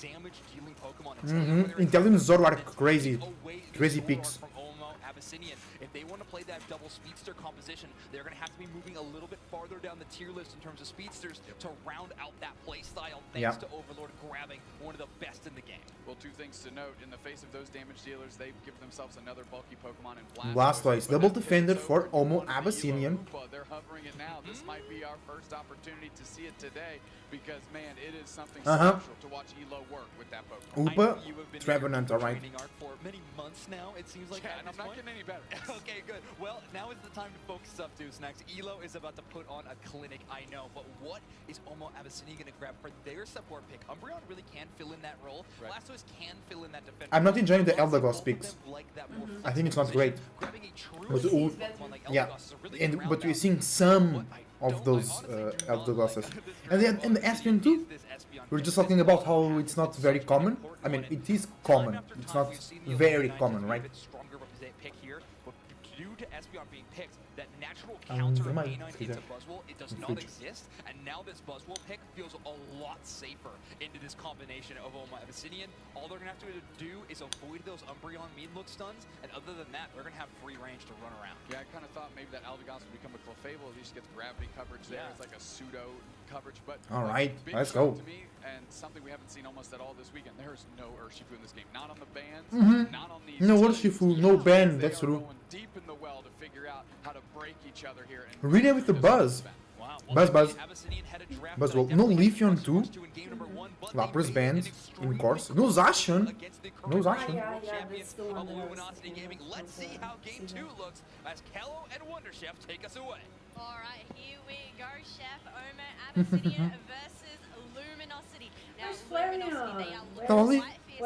damage-dealing Pokemon. Inteleon Zoroark, crazy picks. From Omo Abyssinian. If they want to play that double speedster composition, they're going to have to be moving a little bit farther down the tier list in terms of speedsters to round out that play style, thanks to Overlord grabbing one of the best in the game. Well, 2 things to note. In the face of those damage dealers, they've given themselves another bulky Pokemon in Blastoise, double defender for Omo Abyssinian. They're hovering it now. This might be our first opportunity to see it today because, man, it is something special to watch Elo work with that Pokemon. Upa, Trevenant, alright. For many months now, it seems like. Yeah, and I'm not getting any better. Okay, good. Well, now is the time to focus up, dudes. Next, Elo is about to put on a clinic, I know, but what is Omo Abyssinian going to grab for their support pick? Umbreon really can fill in that role. Blastoise can fill in that defender. I'm not enjoying the Eldegoss picks. I think it's not great. But we're seeing some of those Eldegosses. And the Espion too? We're just talking about how it's not very common. I mean, it is common. It's not very common, right? Due to Espeon being picked, that natural counter of A9 into Buzzwole, it does not exist, and now this Buzzwole pick feels a lot safer into this combination of Omo Abyssinian. All they're going to have to do is avoid those Umbreon mean look stuns, and other than that, they're going to have free range to run around. Yeah, I kind of thought maybe that Eldegoss would become a Clefable, at least gets gravity coverage there. It's like a pseudo coverage, but alright, let's go. To me, and something we haven't seen almost at all this weekend, there's no Urshifu in this game. Not on the bans, not on these. No Urshifu, no ban, that's true. Deep in the well to figure out how to break each other here. Really with the Buzz. Buzz. Buzzwole. No Leafeon too. Lapras banned, in course. No Zacian. No Zacian. Yeah, that's the one that Let's see how game 2 looks as Kello and Wonder Chef take us away. All right, here we go, Chef. Omer Abyssinian versus Luminosity. Now, Where's Luminosity, they are Flareon? looking Totally. quite fierce.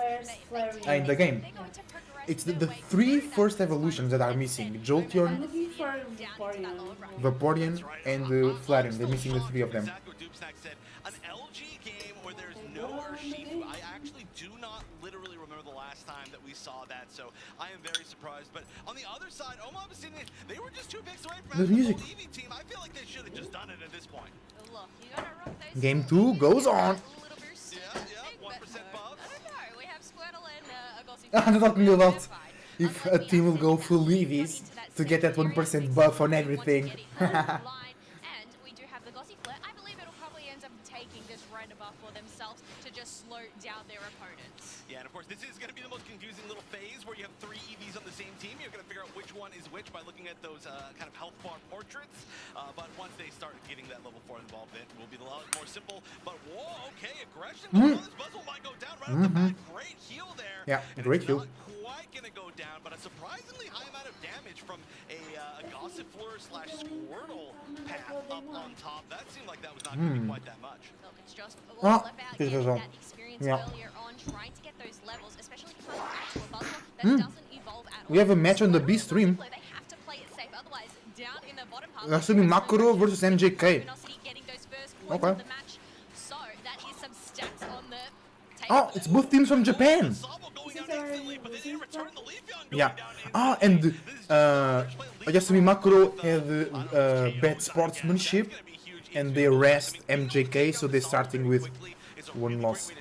Where's If they Flareon? In the game. they're going to progress It's their the way three through that first first evolutions one. that are Like I missing. said, Jolteon, I'm looking for down into that Vaporeon. lower bracket. Vaporeon, and Flareon. They're missing the three of them. Exactly what Doomsnack said. An LG game where there's no Urshifu. I actually do not literally remember the last time that we saw that, so I am very surprised. But on the other side, Omab Abyssinian, they were just 2 picks away from The having music. the full EV team. I feel like they should have just done it at this point. Look, you gotta rock those Game full 2 goes EVs, on. a little boost, Yeah, big, but 1% no. buff. I don't know, we have Squirtle and Agosi. I'm talking about if a Otherwise, team will we go are full sending EVs that to get that second 1% area buff on six, we want to everything. get it on the line. And we do have the Gossy Flirt. I believe it'll probably end up taking this red buff for themselves to just slow down their opponents. Yeah, and of course, this is going to be the most confusing little phase where you have 3 EVs on the same team. You're going to figure out which one is which by looking at those kind of health bar portraits. But once they start getting that level 4 involved, it will be a lot more simple. But whoa, okay, aggression. This Buzzle might go down right off the bat. Great heal there. Yeah, And great it's heal. not quite going to go down, but a surprisingly high amount of damage from a Gossifleur / Squirtle path up on top. That seemed like that was not going to be quite that much. So it's just Ah, all about this getting is all. that experience Yeah. earlier on, trying to get those levels, especially coming back to a Buzzle that doesn't evolve at all. We have a match on the B stream. They have to play it safe, otherwise down in the bottom half. That's gonna be Makuro versus MJK. Luminosity getting those first points Okay. of the match. So that is some stats on the table. Oh, it's both teams from Japan. Sabo going down instantly, but then in return, the Leafeon going Yeah. down Ah, and Yasumi Makuro had bad sportsmanship, and they rest MJK, so they're starting with one loss.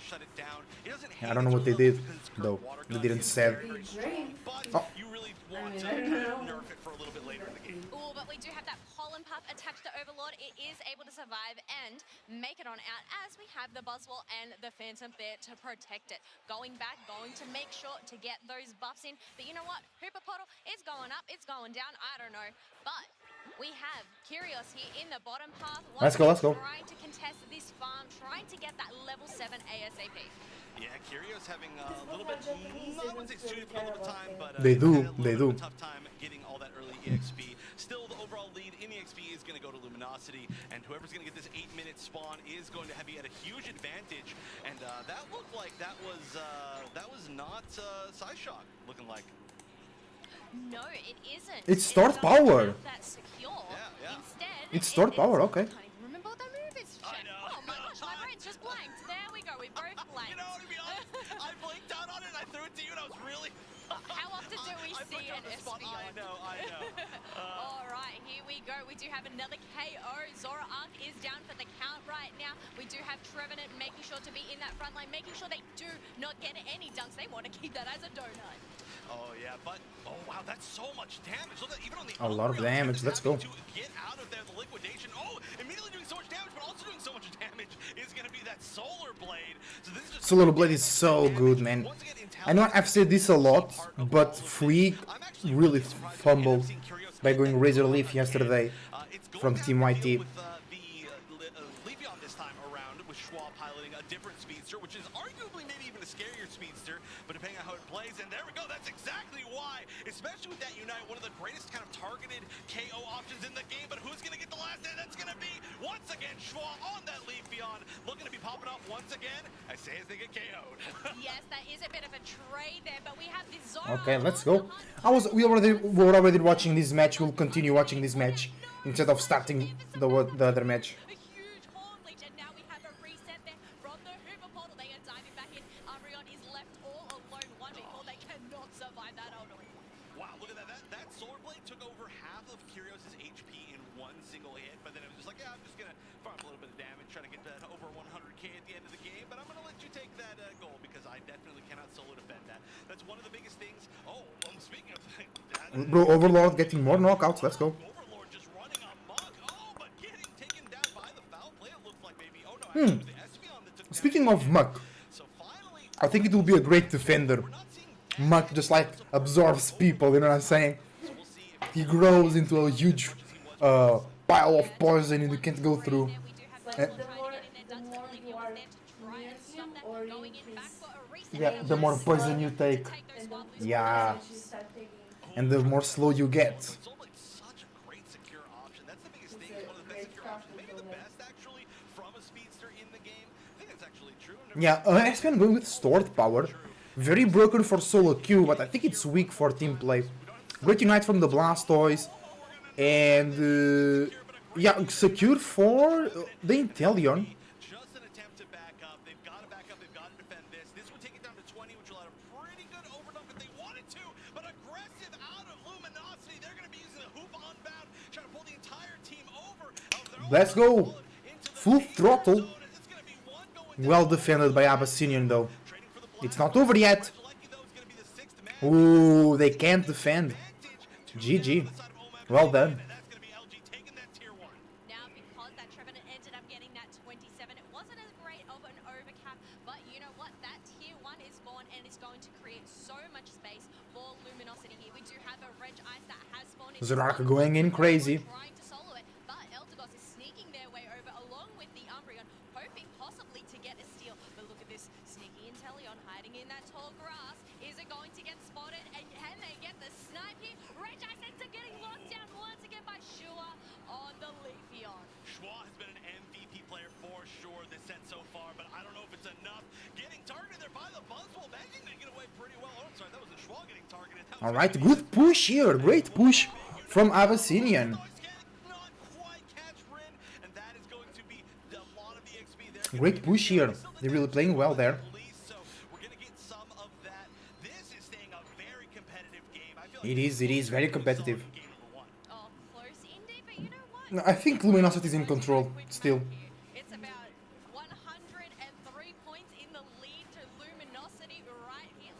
I don't know what they did, though. They didn't say. Drain. Oh. You really want mean, to I don't know. nerf it for a little bit later in the game. Oh, but we do have that pollen puff attached to Overlord. It is able to survive and make it on out as we have the Buzzwole and the Phantom there to protect it. Going back, going to make sure to get those buffs in. But you know what? Hooperpoddle, it's going up, it's going down, I don't know. But we have Curios here in the bottom half. Let's go, let's go. Trying to contest this farm, trying to get that level 7 ASAP. Yeah, Curios having a little bit, I wouldn't say suited for a little bit of time, but They do, had a they little do. bit of a tough time getting all that early EXP. Still, the overall lead in EXP is going to go to Luminosity, and whoever's going to get this 8-minute spawn is going to be at a huge advantage. And that looked like that was not Psyshock looking like. No, it isn't. It's It stored doesn't power. have that secure. Yeah. Instead, It's stored power, okay. I can't even remember what that move is. I Chef. know. Oh my gosh, my brain's just blanked. There we go. We both blanked. You know, to be honest, I blinked out on it and I threw it to you and I was really... How often do we I see put you an on the spot. SP I on? know. All right, here we go. We do have another KO. Zora Arc is down for the count right now. We do have Trevenant making sure to be in that front line, making sure they do not get any dunks. They want to keep that as a donut. Oh yeah, but oh wow, that's so much damage. Look at even on the A lot of Unreal, damage, let's go. To get out of there, the liquidation. Oh, immediately doing so much damage, but also doing so much damage is going to be that Solar Blade. So this is just Solar Blade is so good, man. Once again, I know I've said this a lot, but Free really fumbled by going Razor Leaf yesterday from Team YT. With the Leafeon this time around, with Schwab piloting a different speedster, which is arguably maybe even a scarier speedster, but depending on how it plays, and there we go, that's exactly why, especially with that Unite, one of the greatest kind of targeted KO options in the game, but who's going to get the last hit? That's going to be, once again, Schwab on that Leafeon, looking to be popping off once again, I say as they get KO'd. Yes, that is a bit of a trade there, but we have the Zora. Okay, let's go. We were already watching this match. We'll continue watching this match instead of starting the other match. A huge horn leech, and now we have a reset there from the Hoover portal. They are diving back in. Umbreon is left all alone. 1v4, they cannot survive that all the way. Wow, look at that. That Solar Blade took over half of Curios' HP in one single hit, but then it was just like, yeah, I'm just going to farm a little bit of damage, trying to get that over 100k at the end of the game, but I'm going to let you take that goal because I definitely cannot solo defend that. That's one of the biggest things. Oh, speaking of that, Bro, Overlord getting more knockouts. Let's go. Overlord just running amok. Oh, but getting taken down by the foul play. It looked like maybe, oh no, actually it was the Espeon that took down Speaking of Muck, So finally, I think it will be a great defender. we're not seeing Muck just like absorbs people, you know what I'm saying? He grows into a huge pile of poison and you can't go through. There we do have Like, Zora the trying more, to get in there. the Dunks, more but you Olivia are was there to try and stop that. or Going in back increase. for a reset. Yeah, the more poison you take. Take those And the wild loose Yeah. poison you start taking. And the more slow you get. Soul Blade's such a great secure option. That's the biggest thing. Yeah, Espion going with Stored Power. Very broken for solo queue, but I think it's weak for team play. Great Unite from the Blastoise. And yeah, secure for the Inteleon. Just an attempt to back up. They've got to back up. They've got to defend this. This would take it down to 20, which will add a pretty good overdump if they wanted to. But aggressive out of Luminosity. They're going to be using the hoop unbound, trying to pull the entire team over. Let's go. Full throttle. Well defended by Abyssinian though. It's not over yet. Ooh, they can't defend. GG. Well done. Now, because that Trevenant ended up getting that 27, it wasn't as great of an overcap, but you know what? That tier 1 is gone and it's going to create so much space for Luminosity here. We do have a Reg Ice that has spawned in. Zeraka going in crazy. Trying to solo it, but Eldegoss is sneaking their way over along with the Umbreon, hoping possibly to get a steal. But look at this sneaky Inteleon hiding in that tall grass. Is it going to get spotted? And can they get the snipe here? Reg Ice ends up getting locked down once again by Shua on the Leafeon. Schwa has been an MVP player for sure this set so far, but I don't know if it's enough. Getting targeted there by the Buzzwole, managing to get away pretty well. Oh, I'm sorry, that wasn't Schwa getting targeted. Alright, good push here. Great push from Abyssinian. Great push here. They're really playing well there. It is very competitive. Oh, close indeed, but you know what? I think Luminosity is in control still. It's about 103 points in the lead to Luminosity right here.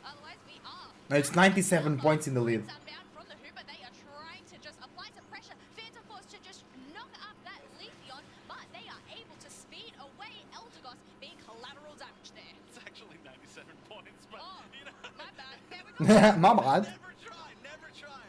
Otherwise, we are. It's 97 points in the lead. Unbound from the Hooper, they are trying to just apply some pressure. Phantom Force to just knock up that Leafeon, but they are able to speed away Eldegoss, being collateral damage there. It's actually 97 points, but you know. My bad. There we go. My bad. Never try.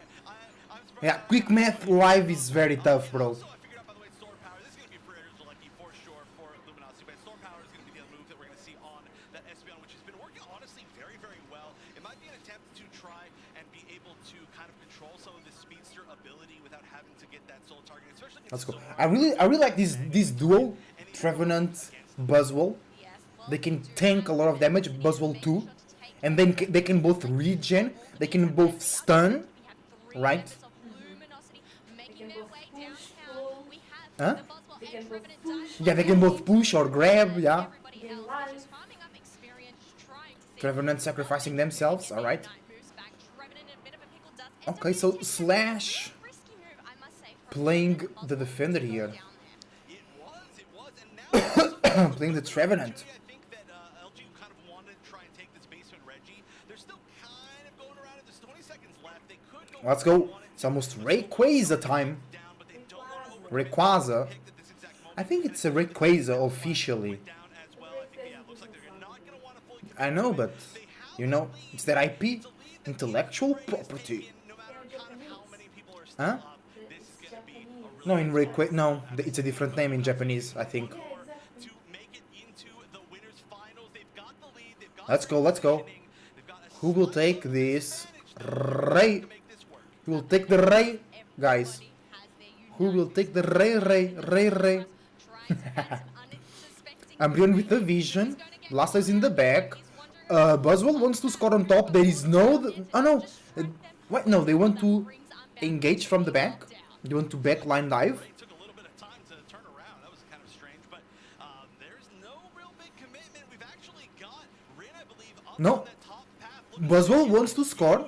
Yeah, quick math live is very tough, bro. So I figured out, by the way, Store Power. This is going to be for Ares Lucky for sure for Luminosity, but Store Power is going to be the other move that we're going to see on that Espeon, which has been working honestly very, very well. It might be an attempt to try and be able to kind of control some of the speedster ability without having to get that solo target, especially. Let's go. I really like this duo, Trevenant, Buzzwole. They can tank a lot of damage, Buzzwole too. And then they can both regen, they can both stun, right? Huh? They can both push. Yeah, they can both push or grab, yeah. Trevenant sacrificing themselves, alright. Okay, so Slash playing the defender here. Playing the Trevenant. Let's go. It's almost Rayquaza time. Rayquaza. I think it's a Rayquaza officially. I know, but you know, it's that IP, intellectual property. Huh? No, in Rayquaza, no, it's a different name in Japanese, I think. Let's go, let's go. Who will take this? Ray. Who will take the Ray, guys? Who will take the Ray? Umbreon with the vision. Blastoise in the back. Buzzwole wants to score on top. There is no... Oh no! What? No, they want to engage from the back. They want to backline dive. No. Buzzwole wants to score.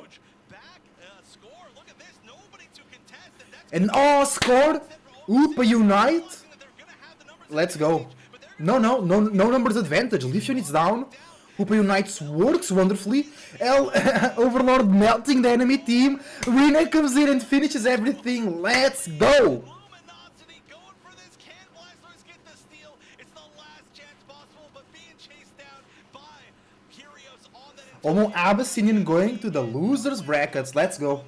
And oh, scored! Upa Unite! Let's go. No numbers advantage. Leafeon is down. Upa Unites works wonderfully. Overlord melting the enemy team. Rina comes in and finishes everything. Let's go! Almost Abyssinian going to the losers brackets. Let's go.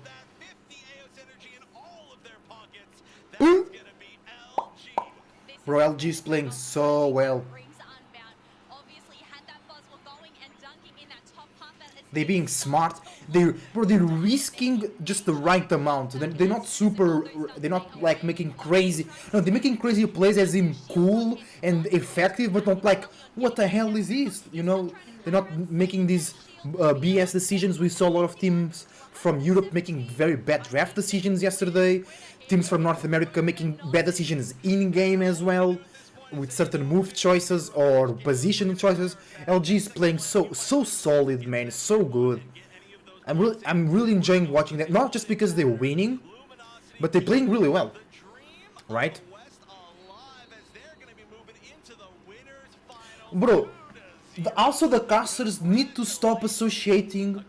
Bro, LG is playing so well. They're being smart. They're risking just the right amount. They're not super. They're not like making crazy. No, they're making crazy plays as in cool and effective, but not like what the hell is this? You know, they're not making these BS decisions. We saw a lot of teams from Europe making very bad draft decisions yesterday. Teams from North America making bad decisions in game as well, with certain move choices or position choices. LG is playing so solid, man, so good. I'm really enjoying watching that. Not just because they're winning, but they're playing really well, right? Bro, also the casters need to stop associating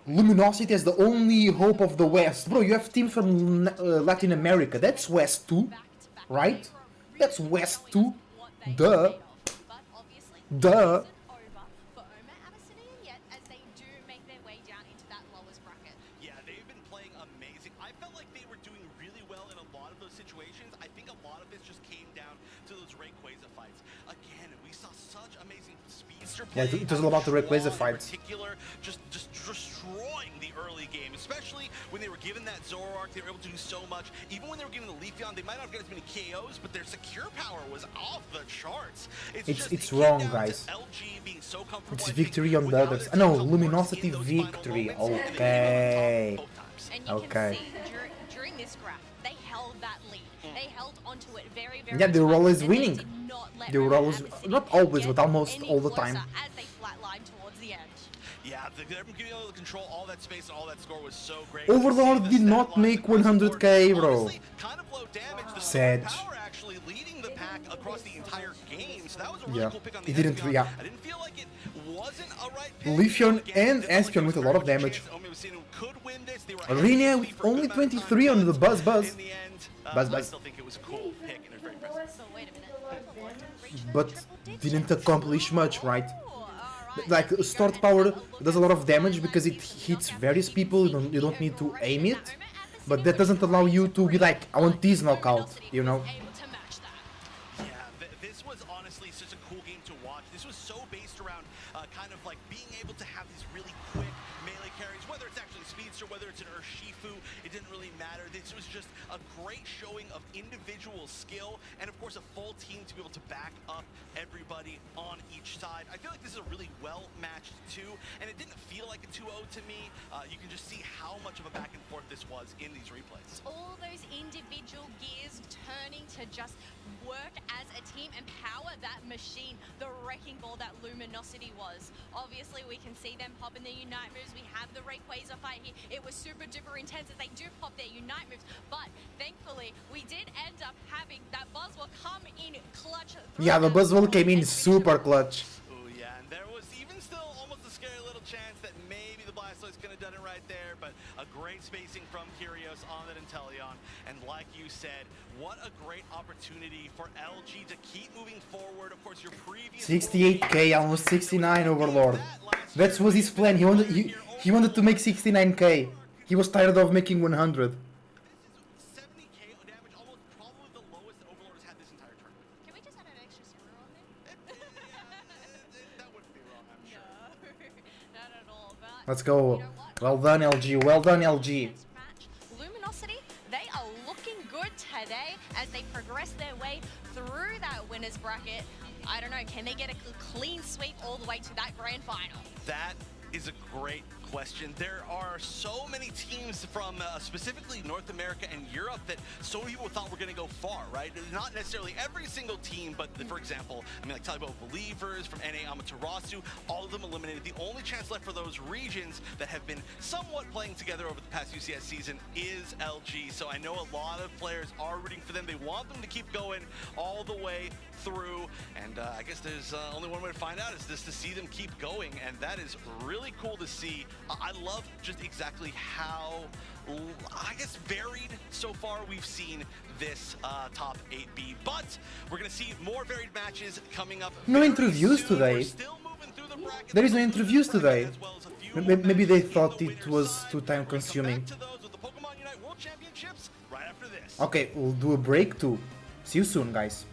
Luminosity as the only hope of the West. Bro, you have teams from Latin America. That's West too, right? That's West too. Duh. Duh. Yeah, they've been playing amazing. I felt like they were doing really well in a lot of those situations. I think a lot of this just came down to those Rayquaza fights. Again, we saw such amazing speedster play. Yeah, it was all about the Rayquaza fights. In particular, just destroying the early game, especially when they were given that Zoroark. They were able to do so much. Even when they were given the Leafeon, they might not get as many KOs, but their secure power was off the charts. It's wrong, guys. LG being so comfortable. It's victory on the others. No, Luminosity victory. Okay. And you can see during this graph, they held that lead. They held onto it very, very Yeah, they were always winning. They They were always, not always, but almost all the time. As they flatlined towards the end. Yeah, them being able to control all that space and all that score was so great. Overlord did not make 100k, bro. Kind of low damage. The Sad. power actually leading the pack across the entire game, so that was a really Yeah, cool pick on the it didn't. Espeon. Yeah, I didn't feel like it wasn't a right pick. Leafeon Again, and it felt like Espeon with a lot of damage. Omi was saying who could win this. They were Arena actually with for a only good amount of 23 time, on the but Buzz. in the end, Buzz. I still think it was a cool pick and it was very impressive. So wait a minute. But didn't accomplish much, right? Like Start Power does a lot of damage because it hits various people. You don't need to aim it, but that doesn't allow you to be like, I want this knockout, you know? Yeah, this was honestly such a cool game to watch. This was so based around kind of like being able to have these really quick melee carries, whether it's actually Speedster, whether it's an Urshifu, it didn't really matter. This was just a great showing of individual skill and of course a full team to be able to back up everybody on each side. I feel like this is a really well-matched 2, and it didn't feel like a 2-0 to me. You can just see how much of a back and forth this was in these replays. All those individual gears turning to just work as a team and power that machine, the wrecking ball that Luminosity was. Obviously, we can see them popping their Unite moves. We have the Rayquaza fight here. It was super duper intense as they do pop their Unite moves, but thankfully, we did end up having that Buzzwole come in clutch. Yeah, the Buzzwole came in super clutch. Oh yeah, and there was even still almost a scary little chance that maybe the Blastoise could have done it right there, but a great spacing from Kyrios on that Inteleon. And like you said, what a great opportunity for LG to keep moving forward. Of course, your previous 68k, almost 69 Overlord. That was his plan. He wanted to make 69k. He was tired of making 100. 70k damage, almost probably the lowest that Overlord has had this entire tournament. Can we just add an extra zero on there? That wouldn't be wrong, I'm sure. No, not at all. But Let's go. Well done, LG. Well done, LG. Luminosity, they are looking good today as they progress their way through that winner's bracket. I don't know, can they get a clean sweep all the way to that grand final? That is a great question. There are so many teams from specifically North America and Europe that so many people thought were going to go far, right? Not necessarily every single team, but for example, I mean, like Talibot Believers from NA Amaterasu, all of them eliminated. The only chance left for those regions that have been somewhat playing together over the past UCS season is LG. So I know a lot of players are rooting for them. They want them to keep going all the way through. And I guess there's only one way to find out is just to see them keep going. And that is really cool to see. I love just exactly how, I guess, varied so far we've seen this top 8B. But we're going to see more varied matches coming up. No interviews today. There is no interviews today. Maybe they thought it was too time consuming. Okay, we'll do a break too. See you soon, guys.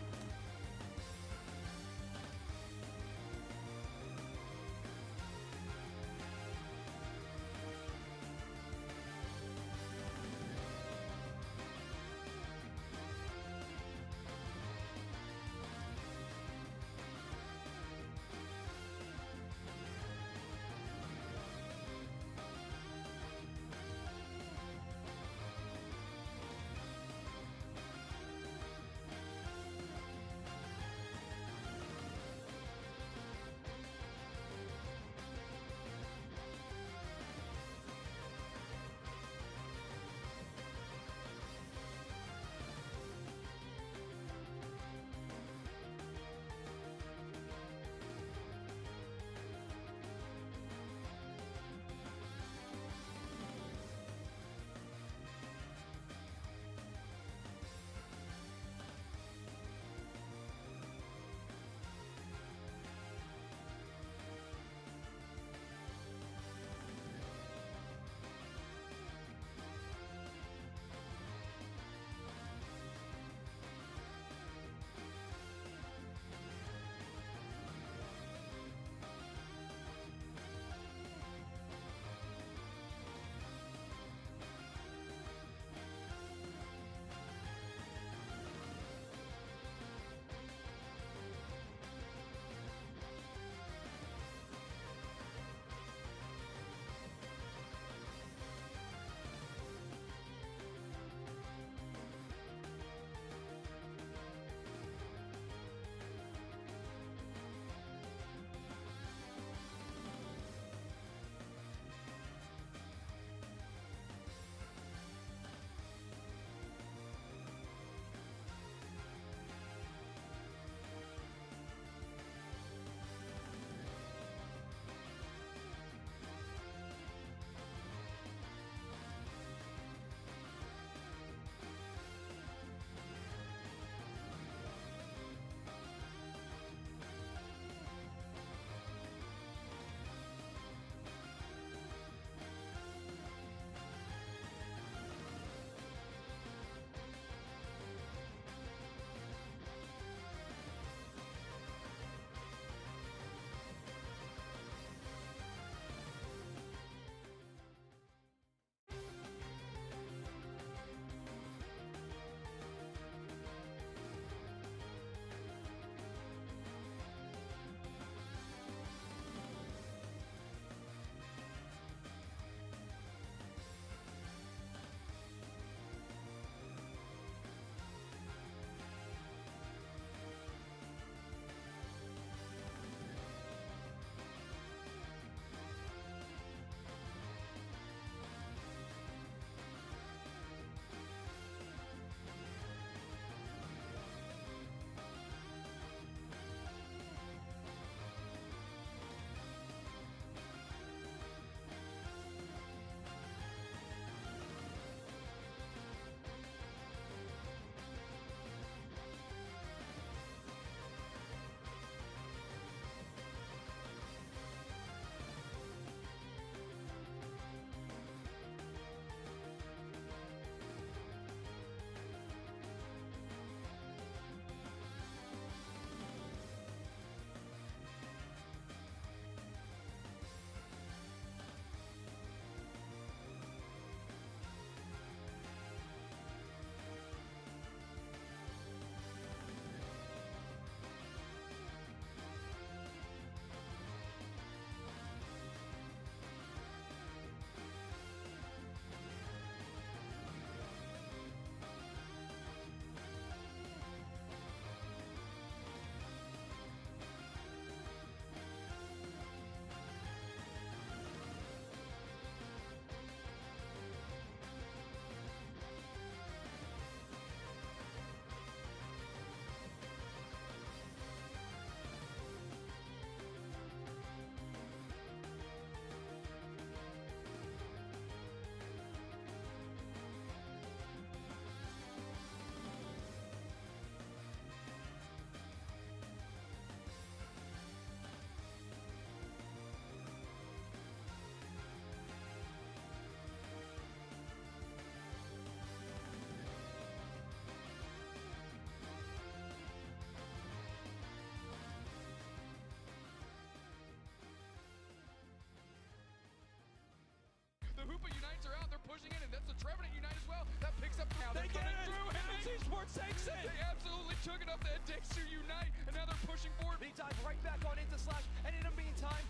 pushing in, and that's the Trevenant Unite as well. That picks up now. They They're get coming it! through. Heavens Esports takes it! They absolutely took it up. That Dexter Unite, and now they're pushing forward. He dives right back on into Slash, and in the meantime,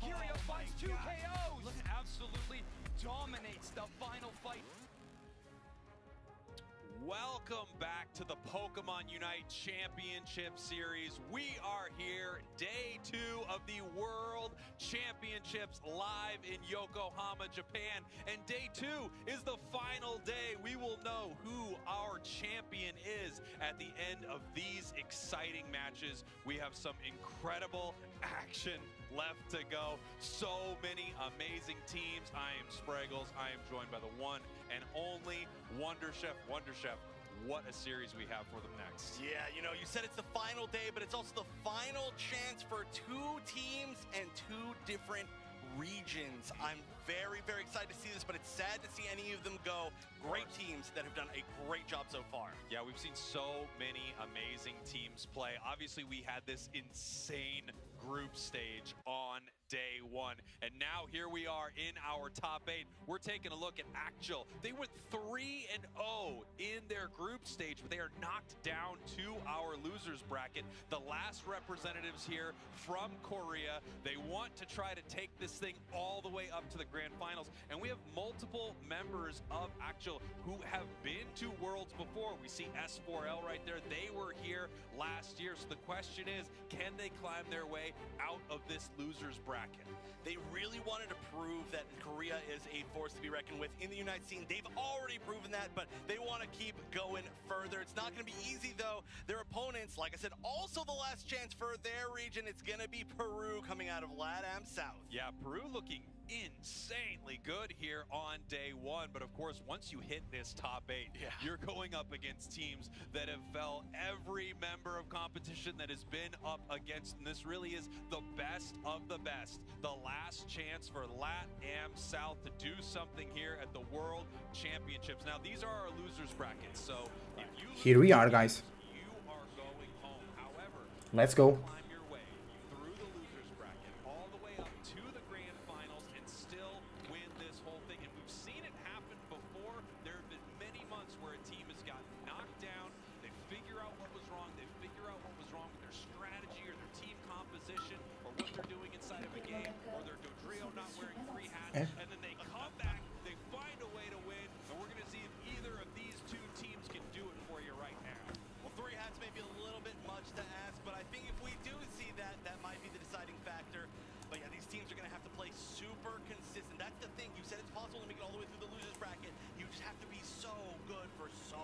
Kyria finds 2 KOs. Look, absolutely dominates the final fight. Welcome back to the Pokemon Unite Championship Series. We are here, day 2 of the World Championships live in Yokohama, Japan. And day 2 is the final day. We will know who our champion is at the end of these exciting matches. We have some incredible action left to go. So many amazing teams. I am Spraggles. I am joined by the one and only Wonder Chef. Wonder Chef, what a series we have for them next. Yeah, you know, you said it's the final day, but it's also the final chance for 2 teams and 2 different regions. I'm very, very excited to see this, but it's sad to see any of them go. Great teams that have done a great job so far. Yeah, we've seen so many amazing teams play. Obviously, we had this insane group stage on day 1, and now here we are in our top 8. We're taking a look at Actual. They went 3-0 in their group stage, but they are knocked down to our losers bracket. The last representatives here from Korea. They want to try to take this thing all the way up to the grand finals, and we have multiple members of Actual who have been to Worlds before. We see S4L right there. They were here last year, so the question is, can they climb their way out of this losers bracket? They really wanted to prove that Korea is a force to be reckoned with in the United scene. They've already proven that, but they want to keep going further. It's not going to be easy, though. Their opponents, like I said, also the last chance for their region. It's going to be Peru coming out of LATAM South. Yeah, Peru looking insanely good here on day 1, but of course once you hit this top 8, you're going up against teams that have fell every member of competition that has been up against, and this really is the best of the best. The last chance for LATAM South to do something here at the World Championships. Now these are our losers brackets, so if you Here we are, guys. you are going home. However, Let's go. climb your way through the losers bracket all the way up to the grand finals and still win this whole thing. And we've seen it happen before. There have been many months where a team has gotten knocked down. They figure out what was wrong. They figure out what was wrong with their strategy or their team composition or what they're doing inside of a game or their Dodrio not wearing 3 hats. And then they come back, they find a way to win, and we're going to see if either of these 2 teams can do it for you right now. Well, 3 hats may be a little bit much to ask, but I think if we do see that, that might be the deciding factor. But yeah, these teams are going to have to play super consistent. That's the thing. You said it's possible to make it all the way through the losers bracket. You just have to be so good for so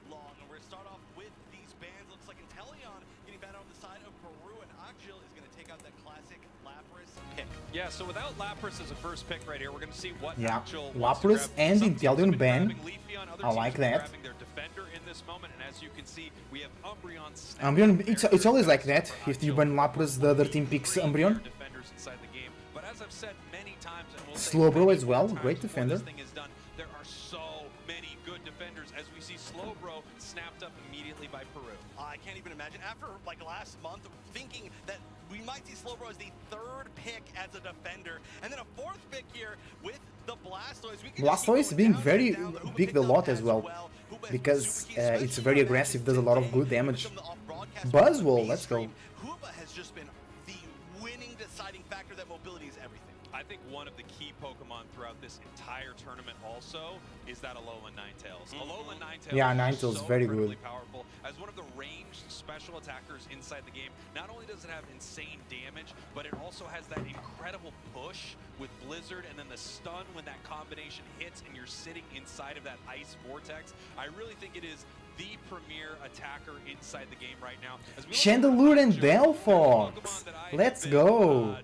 long. And we're going to start off with these bands. Looks like Inteleon getting batted on the side of Peru, and Akjil is going to take out that classic Lapras pick. Yeah, so without Lapras as a first pick right here, we're going to see what Actual Lapras and Inteleon ban. I like that. Grabbing their defender in this moment, and as you can see, we have Umbreon. Umbreon, it's always like that. If you ban Lapras, the other team picks Umbreon. Defenders inside the game. But as I've said many times, and we'll Slowbro as well, great defender. This thing is done. There are so many good defenders as we see Slowbro snapped up immediately by Peru. I can't even imagine. After like last month, thinking that we might see Slowbro as the 3rd pick as a defender, and then a 4th pick here with the Blastoise. Blastoise being very big a lot as well, because it's very aggressive, does a lot of good damage. Buzzwole, let's go. Hoopa has just been the winning deciding factor that mobility is everything. I think one of the key Pokemon throughout this entire tournament also is that Alolan Ninetales. Alolan Ninetales is so very incredibly good. powerful. As one of the ranged special attackers inside the game, not only does it have insane damage, but it also has that incredible push with Blizzard and then the stun when that combination hits and you're sitting inside of that ice vortex. I really think it is the premier attacker inside the game right now. Chandelure and Delphox. Let's go.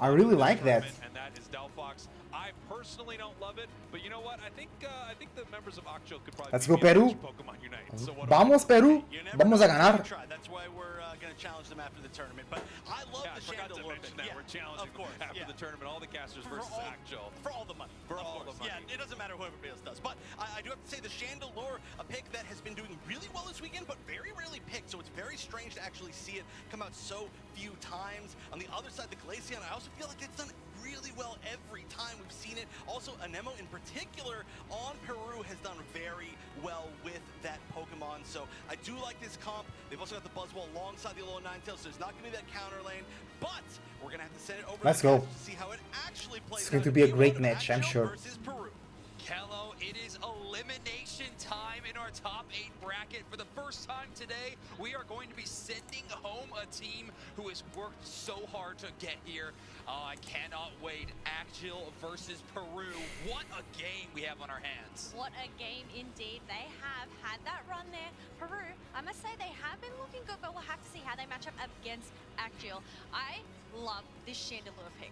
I really like that. And that is Delphox. I personally don't love it, but you know what? I think the members of Akjil could probably Let's go, Peru. Pokemon Unite. So Vamos, Peru. Vamos a ganar. That's why we're going to challenge them after the tournament. But I love the Chandelure pick. We're challenging them after the tournament. All the casters versus Akjil. For all the money. For all the money. Yeah, it doesn't matter who everybody else does. But I do have to say the Chandelure, a pick that has been doing really well this weekend, but very rarely picked. So it's very strange to actually see it come out so few times. On the other side, the Glaceon, I also feel like it's done really well every time we've seen it. Also, Anemo in particular on Peru has done very well with that Pokemon. So I do like this comp. They've also got the Buzzwole alongside the Alola Ninetales, so there's not going to be that counter lane. But we're going to have to send it over Let's to the go. to see how it actually plays. It's going to be a great match, I'm Axel sure. versus Peru. Kello, it is elimination time in our top 8 bracket. For the first time today, we are going to be sending home a team who has worked so hard to get here. Oh, I cannot wait. Axel versus Peru. What a game we have on our hands. What a game indeed. They have had that run there. Peru, I must say they have been looking good, but we'll have to see how they match up against Axel. I love this Chandelure pick.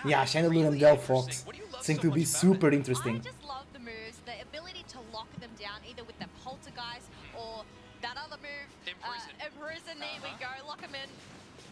Yeah, Chandelure and Delphox seem to be super interesting. I just love the moves, the ability to lock them down either with the Poltergeist or that other move. Imprison. There we go. Lock them in,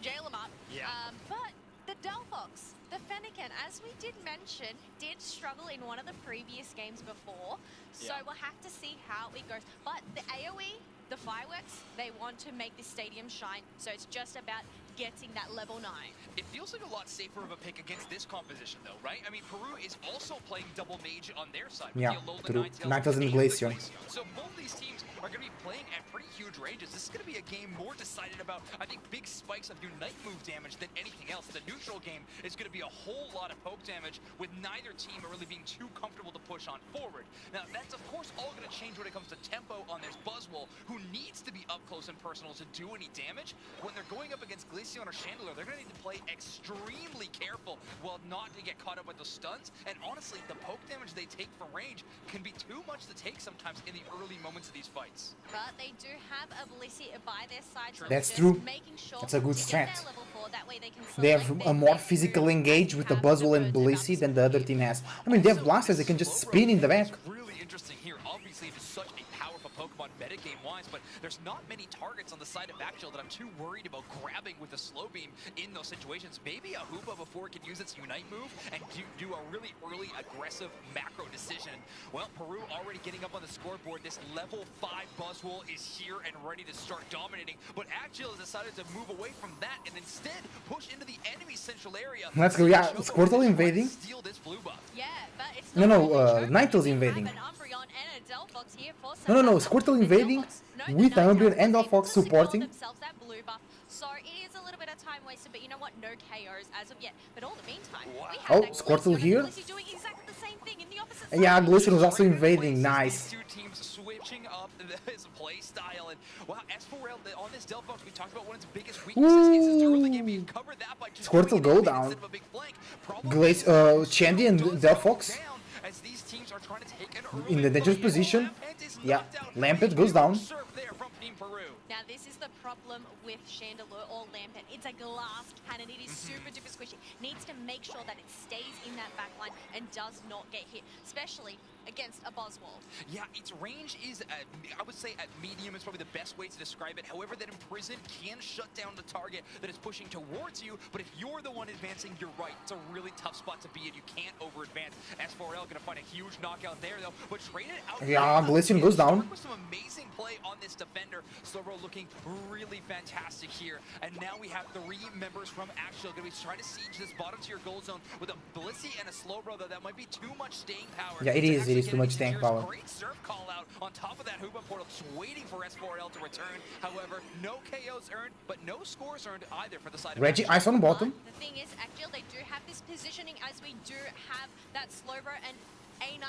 jail them up. Yeah. But the Delphox, the Fennekin, as we did mention, did struggle in one of the previous games before. So we'll have to see how it goes. But the AoE, the fireworks, they want to make this stadium shine. So it's just about getting that level 9. It feels like a lot safer of a pick against this composition, though, right? I mean, Peru is also playing double mage on their side. Yeah, with true. the Ninetales and Glaceon. So both these teams are going to be playing at pretty huge ranges. This is going to be a game more decided about, I think, big spikes of Unite move damage than anything else. The neutral game is going to be a whole lot of poke damage, with neither team really being too comfortable to push on forward. Now, that's, of course, all going to change when it comes to tempo on this Buzzwole, who needs to be up close and personal to do any damage. When they're going up against Glaceon or Chandelure, they're going to need to play extremely careful while not to get caught up with the stuns. And honestly, the poke damage they take from range can be too much to take sometimes in the early moments of these fights. But they do have a Blissey by their side. So That's just true. making sure That's a good to get strat. their level 4, that way they can They have select a their more next physical move engage with the and Buzzwole have and the birds Blissey about than the other team has. I mean, they have blasters, they can just spin in the back. Really interesting here. Obviously, it is such a powerful Pokemon metagame-wise, but there's not many targets on the side of Axel that I'm too worried about grabbing with the slow beam in those situations. Maybe a Hoopa before it can use its Unite move and do a really early aggressive macro decision. Well, Peru already getting up on the scoreboard. This level 5 Buzzwole is here and ready to start dominating, but Axel has decided to move away from that and instead push into the enemy central area. Let's go, yeah, Squirtle invading. Steal this blue buff. Yeah, but it's No, not no, really true. Ninetales You invading. have an Umbreon and a Delphox here for No, some Squirtle The invading Delphox, with the Umbreon Ninetales and was able Delphox to secure supporting. themselves that blue buff. So it is a little bit of time wasted, but you know what? No KOs as of yet. But all the meantime, we have Oh, that Squirtle Glaceon and here. Blissey doing exactly the same thing in the opposite side. Yeah, Glaceon was also Right away, invading. these Nice. two teams switching up his play style, and wow, S4L on this Delphox, we talked about one of its biggest weaknesses is his early game. He covered that by just Squirtle doing go an down. instead of a big flank. Problem Glace, is, Chandy and does Delphox go down as these teams are trying to take an in early the dangerous lead. position. Lampent is Yeah, knocked out. Lampent goes down. Surf there from Team Peru. Now this is the problem with Chandelure or Lampent. It's a glass cannon. It is super duper squishy. Needs to make sure that it stays in that backline and does not get hit, especially against a Buzzwole. Yeah, its range is, I would say at medium is probably the best way to describe it. However, that Imprison can shut down the target that is pushing towards you, but if you're the one advancing, you're right. It's a really tough spot to be in. You can't over-advance. S4L gonna find a huge knockout there, though, but trade it out. Yeah, Glaceon goes down. With some amazing play on this defender. Slowbro looking really fantastic here. And now we have 3 members from Axel gonna be trying to siege this bottom tier goal zone with a Blissey and a Slowbro, though that might be too much staying power. Yeah, it is. It is too much Actually tank power. Great surf call out on top of that Hoopa portal, just waiting for S4L to return. However, no KOs earned, but no scores earned either for the side of Reggie, Axel. ice on bottom. But the thing is, Axel, they do have this positioning as we do have that Slowbro and A9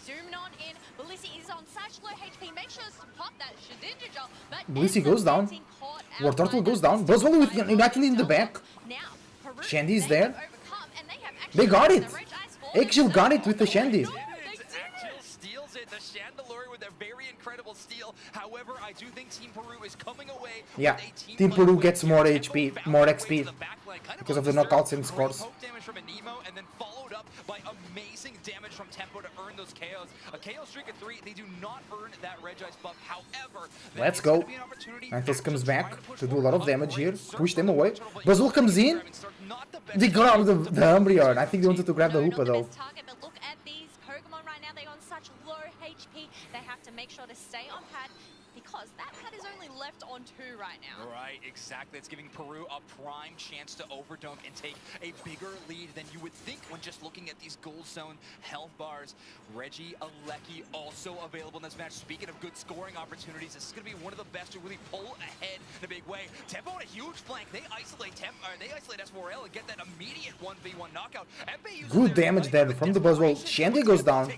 zooming on in. Blissey is on such low HP. Make sure to pop that Shedinja gel. But Blissey ends up goes down. getting caught out War by Turtle that goes down. Blissey Buzzwole with by United in the Delphox. back. Now, Peru, Shandy is they there. have overcome, and they have They got actually it. the Rage Ice for Axel got it themselves. with the Shandy. No, they did. Axel steals it. The Chandelure with a very incredible steal. However, I do think Team Peru is coming away. Yeah, with a Team fight Peru with gets more tempo HP, bound more away XP to the back line, kind because of the undeserved. knockouts and Great scores. poke damage from Anemo, and then followed up by amazing damage from Tempo to earn those KOs. A KO streak of 3, they do not earn that Reg Ice buff. However, there Let's is go. gonna be an opportunity. Ninetales comes Axel back trying push to do a lot of forward. damage here. Great surf Push them from away. Turtle, but Buzzwole comes in. grabbing start, not the best They got out of the Umbreon. I think they wanted to grab the No, Hoopa not the though. best target, but look at these Pokemon right now. They're on such low HP. They have to make sure to stay on pad. because that pad is only left on 2 right now. Right, exactly. It's giving Peru a prime chance to overdunk and take a bigger lead than you would think when just looking at these gold zone health bars. Reggie Alecki also available in this match. Speaking of good scoring opportunities, this is going to be one of the best to really pull ahead in a big way. Tempo on a huge flank. They isolate S4L and get that immediate 1v1 knockout. Good damage there from the Buzzwole. Shandy goes down.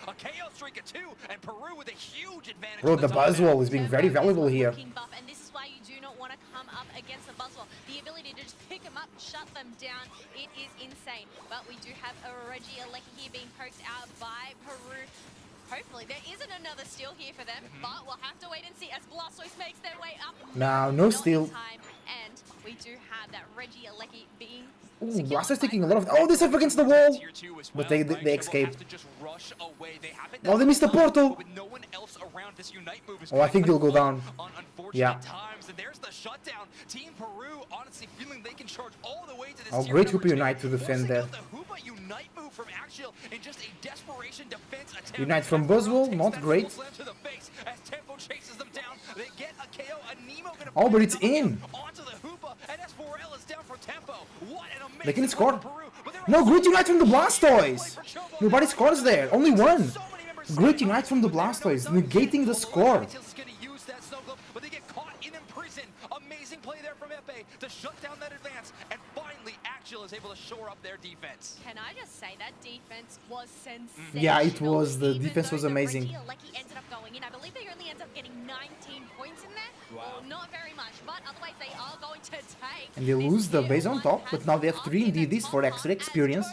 A KO streak of 2, and Peru with a huge advantage. Bro, the Buzzwole is being very valuable here. And this is why you do not want to come up against the Buzzwole. The ability to just pick them up, shut them down, it is insane. But we do have a Reggie Alecki here being poked out by Peru. Hopefully there isn't another steal here for them, but we'll have to wait and see as Blastoise makes their way up. No steal. And we do have that Reggie Alecki being... Ooh, Blastoise taking a lot of... Oh, this up against the wall! But they escaped. Oh, they missed the portal! Oh, I think they'll go down. Yeah. Oh, great Hoopa Unite to defend there. Unite from Buzzwole, not great. Oh, but it's in! They can score. No, great Unite from the Blastoise! Nobody scores there, only one! Great Unite from the Blastoise, negating the score. But they get caught in prison. Amazing play there from Eng-Pt to shut down that advance, and finally Axial is able to shore up their defense. Can I just say that defense was sensational? Yeah, it was. The defense was amazing. Reggie ended up going in. I believe they only ended up getting 19 points in there. Wow. Well, not very much, but otherwise they are going to take. And they lose the base on top, but now they have 3 DDs for extra experience.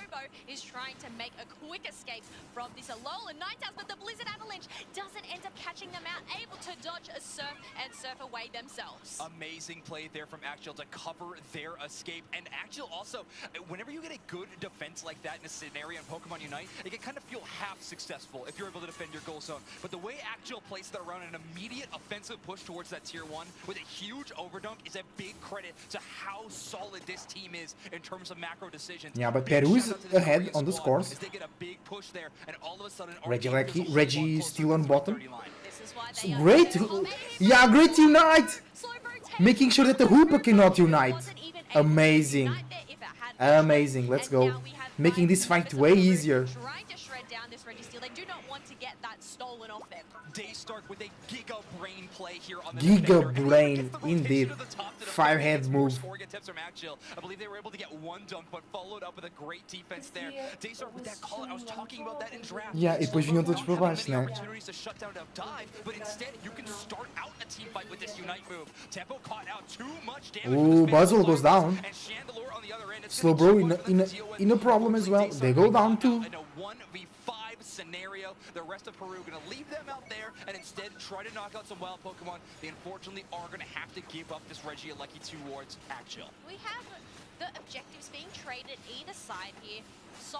Is trying to make a quick escape from this Alolan Ninetales, but the Blizzard Avalanche doesn't end up catching them out, able to dodge a surf and surf away themselves. Amazing play there from Axial to cover their escape. And Axial also, whenever you get a good defense like that in a scenario in Pokemon Unite, it can kind of feel half successful if you're able to defend your goal zone. But the way Axial placed that around an immediate offensive push towards that tier 1 with a huge overdunk is a big credit to how solid this team is in terms of macro decisions. Yeah, but Peru is ahead on the scores. They get a big push there, and all of a sudden Reggie still on bottom. Great, yeah, great Unite! Making sure that the Hoopa cannot unite. Amazing. Amazing, let's go. Making this fight way easier. They do not want to get that stolen off them. Daystark with a Giga Brain play here on the Giga Brain, indeed. 5-head move. I believe they were able to get 1 dunk, but followed up with a great defense there. Daystark with that call, I was talking about that in draft. Yeah, e depois vinham todos para baixo, né? To shut down a dive, but instead you can start out a team fight with this Unite move. Tempo caught out too much damage. Ooh, Buzzwole goes down. Slowbro in a problem as well. They go down too. In a 1v5 scenario, the rest of Peru gonna leave them out there and instead try to knock out some wild Pokemon. They unfortunately are gonna have to give up this Reggie Alecki towards Axial. We have the objectives being traded either side here, so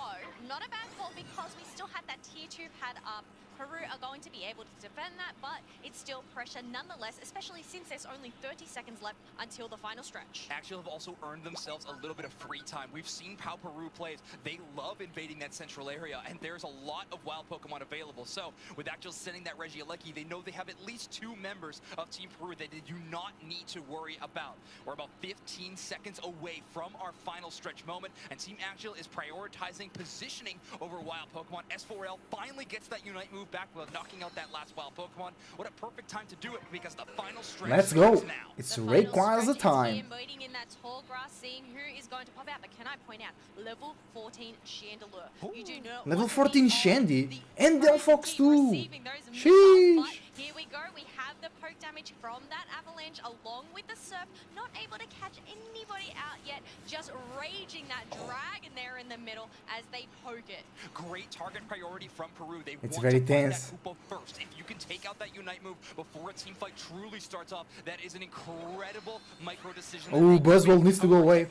not a bad call because we still had that tier 2 pad up. Peru are going to be able to defend that, but it's still pressure nonetheless, especially since there's only 30 seconds left until the final stretch. Axial have also earned themselves a little bit of free time. We've seen how Peru plays. They love invading that central area, and there's a lot of wild Pokemon available. So with Axial sending that Reggie Alecki, they know they have at least 2 members of Team Peru that they do not need to worry about. We're about 15 seconds away from our final stretch moment, and Team Axial is prioritizing positioning over wild Pokemon. S4L finally gets that Unite move back while knocking out that last wild Pokemon. What a perfect time to do it because the final stretch. Let's go. Now. It's requires the time. Waiting in that tall grass, seeing who is going to pop out. But can I point out, level 14 Chandelure. You do not level 14 Shandy and Delphox too. Sheesh. Here we go. We have the poke damage from that avalanche along with the surf. Not able to catch anybody out yet. Just raging that dragon there in the middle as they poke it. Great target priority from Peru. They it's want very to tense. That Hoopa first. If you can take out that Unite move before a team fight truly starts off, that is an incredible micro decision. Oh, Buzzwole needs to go away.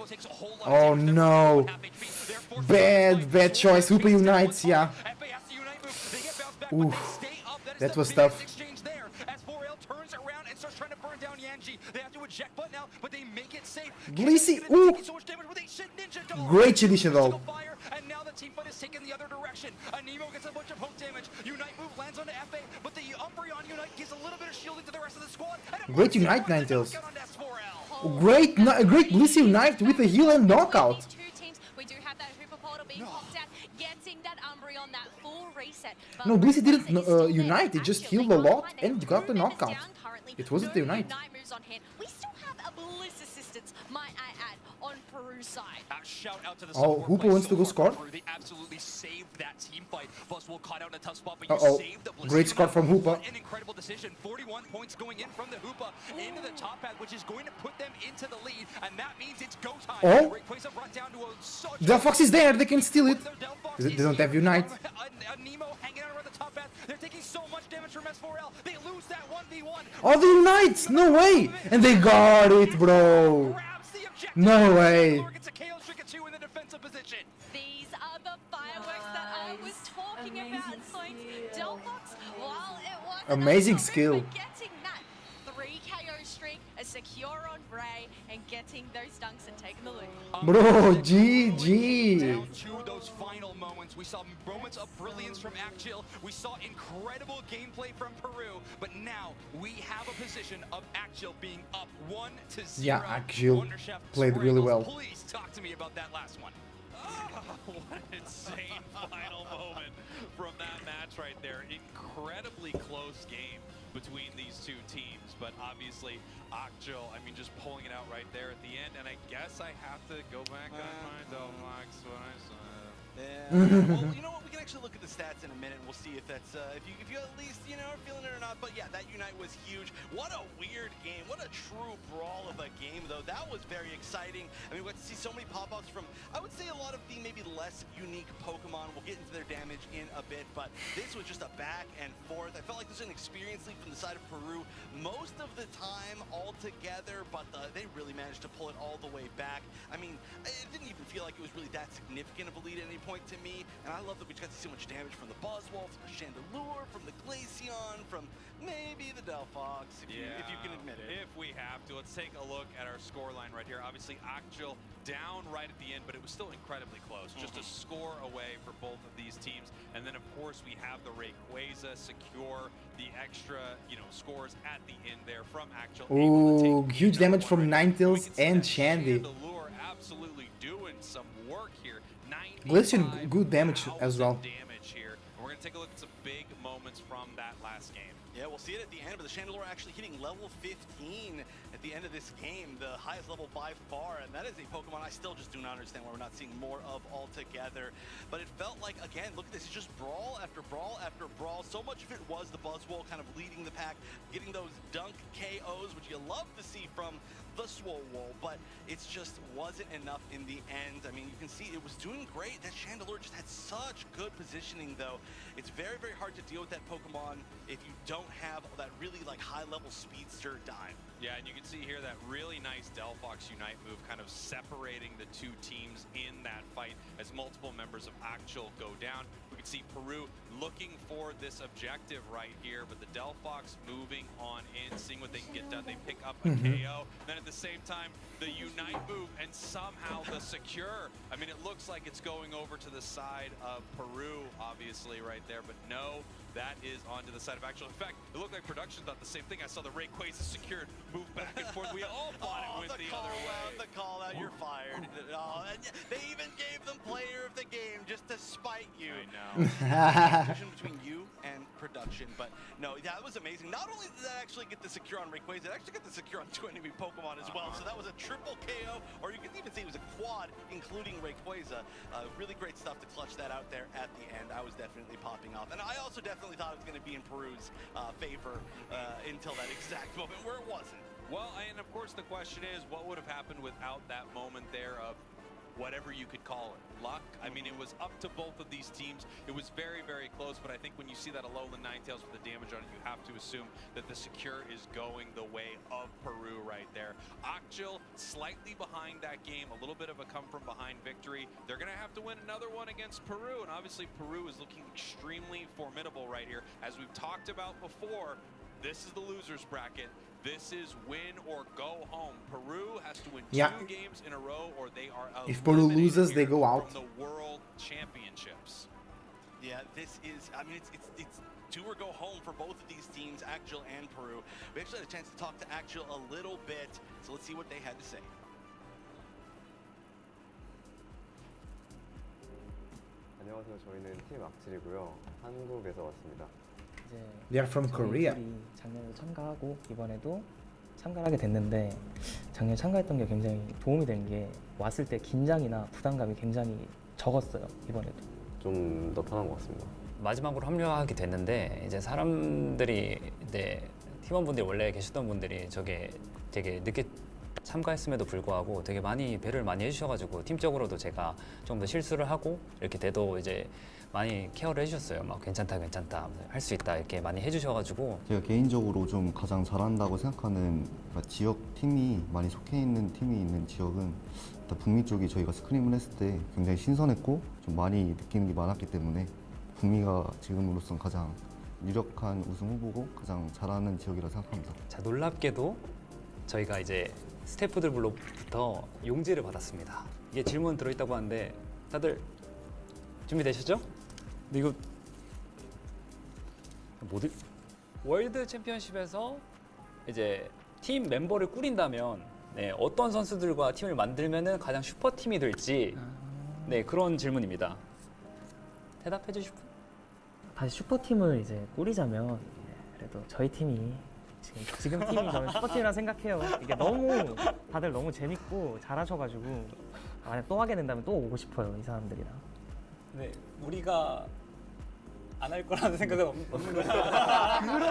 Oh no. Bad choice. Hoopa unites, yeah. Oof. That was tough. They have to eject but now, but they make it safe. Blissey, ooh! Great addition though. And now the team fight is taken the other direction. Anemo gets a bunch of poke damage. Unite move lands onto FA, but the Umbreon Unite gives a little bit of shielding to the rest of the squad. Great Unite, Ninetales. Great Bliss Unite with a heal and knockout. Two teams, we do have that Hooper portal being popped out, getting that Umbreon, that full reset. But No, Blissey didn't Unite, it just healed a lot and got the knockout. It wasn't the Unite. Moves on hand. We still have a Bliss assistance, might I add, on Peru's side. Shout out to the Oh, Hooper wants to go score? They absolutely saved that team fight. Buzzwole caught out in a tough spot, but Uh-oh. saved the Bliss. Great score from Hooper. An incredible decision. 41 points going in from the Hooper into the top path, which is going to put them into the lead, and that means it's go time. Oh. Rayquaza brought down to a such Delphox is there, they can steal it. They don't have Unite. A Nemo hanging out around the top path. They're taking so much damage from S4L. They lose that 1v1. Oh, the Unites! No way! And they got it, bro. Grabs the objective. No way. Gets a KO streak of 2 in the defensive position. These are the fireworks that I was talking about. Delphox, while it was Amazing skill. getting that 3 KO streak, a secure on Bray, and getting those dunks and taking the lead. Bro, GG. Down to those final moments, we saw moments of brilliance from Actil. We saw incredible gameplay from Peru, but now we have a position of Actil being up 1-0. Yeah, Actil Wonder Chef played really well. Please talk to me about that last one. What an insane final moment from that match right there. Incredibly close game between these two teams, but obviously Occhio, I mean, just pulling it out right there at the end, and I guess I have to go back on my Delphox when I saw Yeah. Well, you know what? We can actually look at the stats in a minute, and we'll see if that's if you at least are feeling it or not. But yeah, that Unite was huge. What a weird game! What a true brawl of a game, though. That was very exciting. I mean, we got to see so many pop-ups from, I would say, a lot of the maybe less unique Pokemon. We'll get into their damage in a bit, but this was just a back and forth. I felt like this was an experience league from the side of Peru most of the time all together, but they really managed to pull it all the way back. I mean, it didn't even feel like it was really that significant of a lead at any point to me, and I love that we just got to see so much damage from the Buzzwole, from the Chandelure, from the Glaceon, from maybe the Delphox, if you can admit it. If we have to, let's take a look at our scoreline right here. Obviously, Occhio down right at the end, but it was still incredibly close. Just a score away for both of these teams. And then, of course, we have the Rayquaza secure the extra, scores at the end there from Occhio. Ooh, huge damage from Ninetales and Shandy. Chandelure absolutely doing some work here. Glaceon, good damage as well. Damage here. And we're going to take a look at some big moments from that last game. Yeah, we'll see it at the end, but the Chandelure actually hitting level 15 at the end of this game, the highest level by far, and that is a Pokemon I still just do not understand why we're not seeing more of altogether. But it felt like, again, look at this, it's just brawl after brawl after brawl. So much of it was the Buzzwole kind of leading the pack, getting those dunk KOs, which you love to see from the Swole, but it just wasn't enough in the end. I mean, you can see it was doing great. That Chandelure just had such good positioning, though. It's very, very hard to deal with that Pokemon if you don't have that really high-level speedster dive. Yeah, and you can see here that really nice Delphox Unite move kind of separating the two teams in that fight as multiple members of Occhio go down. We can see Peru looking for this objective right here, but the Delphox moving on in, seeing what they can get done. They pick up a KO. Then at the same time, the Unite move and somehow the secure. I mean, it looks like it's going over to the side of Peru, obviously, right there, but no. That is onto the side of Occhio. In fact, it looked like production thought the same thing. I saw the Rayquaza secured, move back and forth. We all thought it went the other way. The call out, you're fired. And they even gave them player of the game just to spite you. I know. Competition between you and production, but no, that was amazing. Not only did that actually get the secure on Rayquaza, it actually got the secure on 2 enemy Pokemon as well. So that was a triple KO, or you could even say it was a quad, including Rayquaza. Really great stuff to clutch that out there at the end. I was definitely popping off, and I also definitely thought it was going to be in Peru's favor until that exact moment where it wasn't. Well, and of course the question is, what would have happened without that moment there of whatever you could call it? Luck? I mean, it was up to both of these teams. It was very, very close, but I think when you see that Alolan Ninetales with the damage on it, you have to assume that the secure is going the way of Peru right there. Occhio slightly behind that game, a little bit of a come-from-behind victory. They're going to have to win another one against Peru, and obviously Peru is looking extremely formidable right here. As we've talked about before, This is the losers bracket. This is win or go home. Peru has to win Yeah. 2 games in a row or they are If Peru eliminated loses, they here go out. from the World Championships. Yeah, this is, I mean, it's do or go home for both of these teams, Actual and Peru. We actually had a chance to talk to Actual a little bit, so let's see what they had to say. 안녕하세요. 저희는 팀 악질이고요. 한국에서 왔습니다. They are from Korea. 작년에도 참가하고 이번에도 참가를 하게 됐는데 작년에 참가했던 게 굉장히 도움이 된 게 왔을 때 긴장이나 부담감이 굉장히 적었어요. 이번에도. 좀 더 편한 것 같습니다. 마지막으로 합류하게 됐는데 이제 사람들이 팀원분들이 원래 계셨던 분들이 저게 되게 늦게 참가했음에도 불구하고 되게 많이 배려를 많이 해주셔가지고 팀적으로도 제가 좀 더 실수를 하고 이렇게 돼도 이제 많이 케어를 해주셨어요. 막 괜찮다 할 수 있다 이렇게 많이 해주셔가지고 제가 개인적으로 좀 가장 잘한다고 생각하는 지역 팀이 많이 속해 있는 팀이 있는 지역은 일단 북미 쪽이 저희가 스크림을 했을 때 굉장히 신선했고 좀 많이 느끼는 게 많았기 때문에 북미가 지금으로선 가장 유력한 우승 후보고 가장 잘하는 지역이라 생각합니다. 자, 놀랍게도 저희가 이제 스태프들로부터 용지를 받았습니다. 이게 질문 들어있다고 하는데 다들 준비되셨죠? 근데 이거 뭐들 월드 챔피언십에서 이제 팀 멤버를 꾸린다면 어떤 선수들과 팀을 만들면은 가장 슈퍼 팀이 될지 그런 질문입니다. 대답해 주실 분? 다시 슈퍼팀을 이제 꾸리자면 그래도 저희 팀이 지금 팀이 저는 슈퍼팀이라 생각해요. 이게 너무 다들 너무 재밌고 잘하셔가지고 만약 또 하게 된다면 또 오고 싶어요. 이 사람들이랑. 네, 우리가 안 할 거라는 생각은 없는 거야.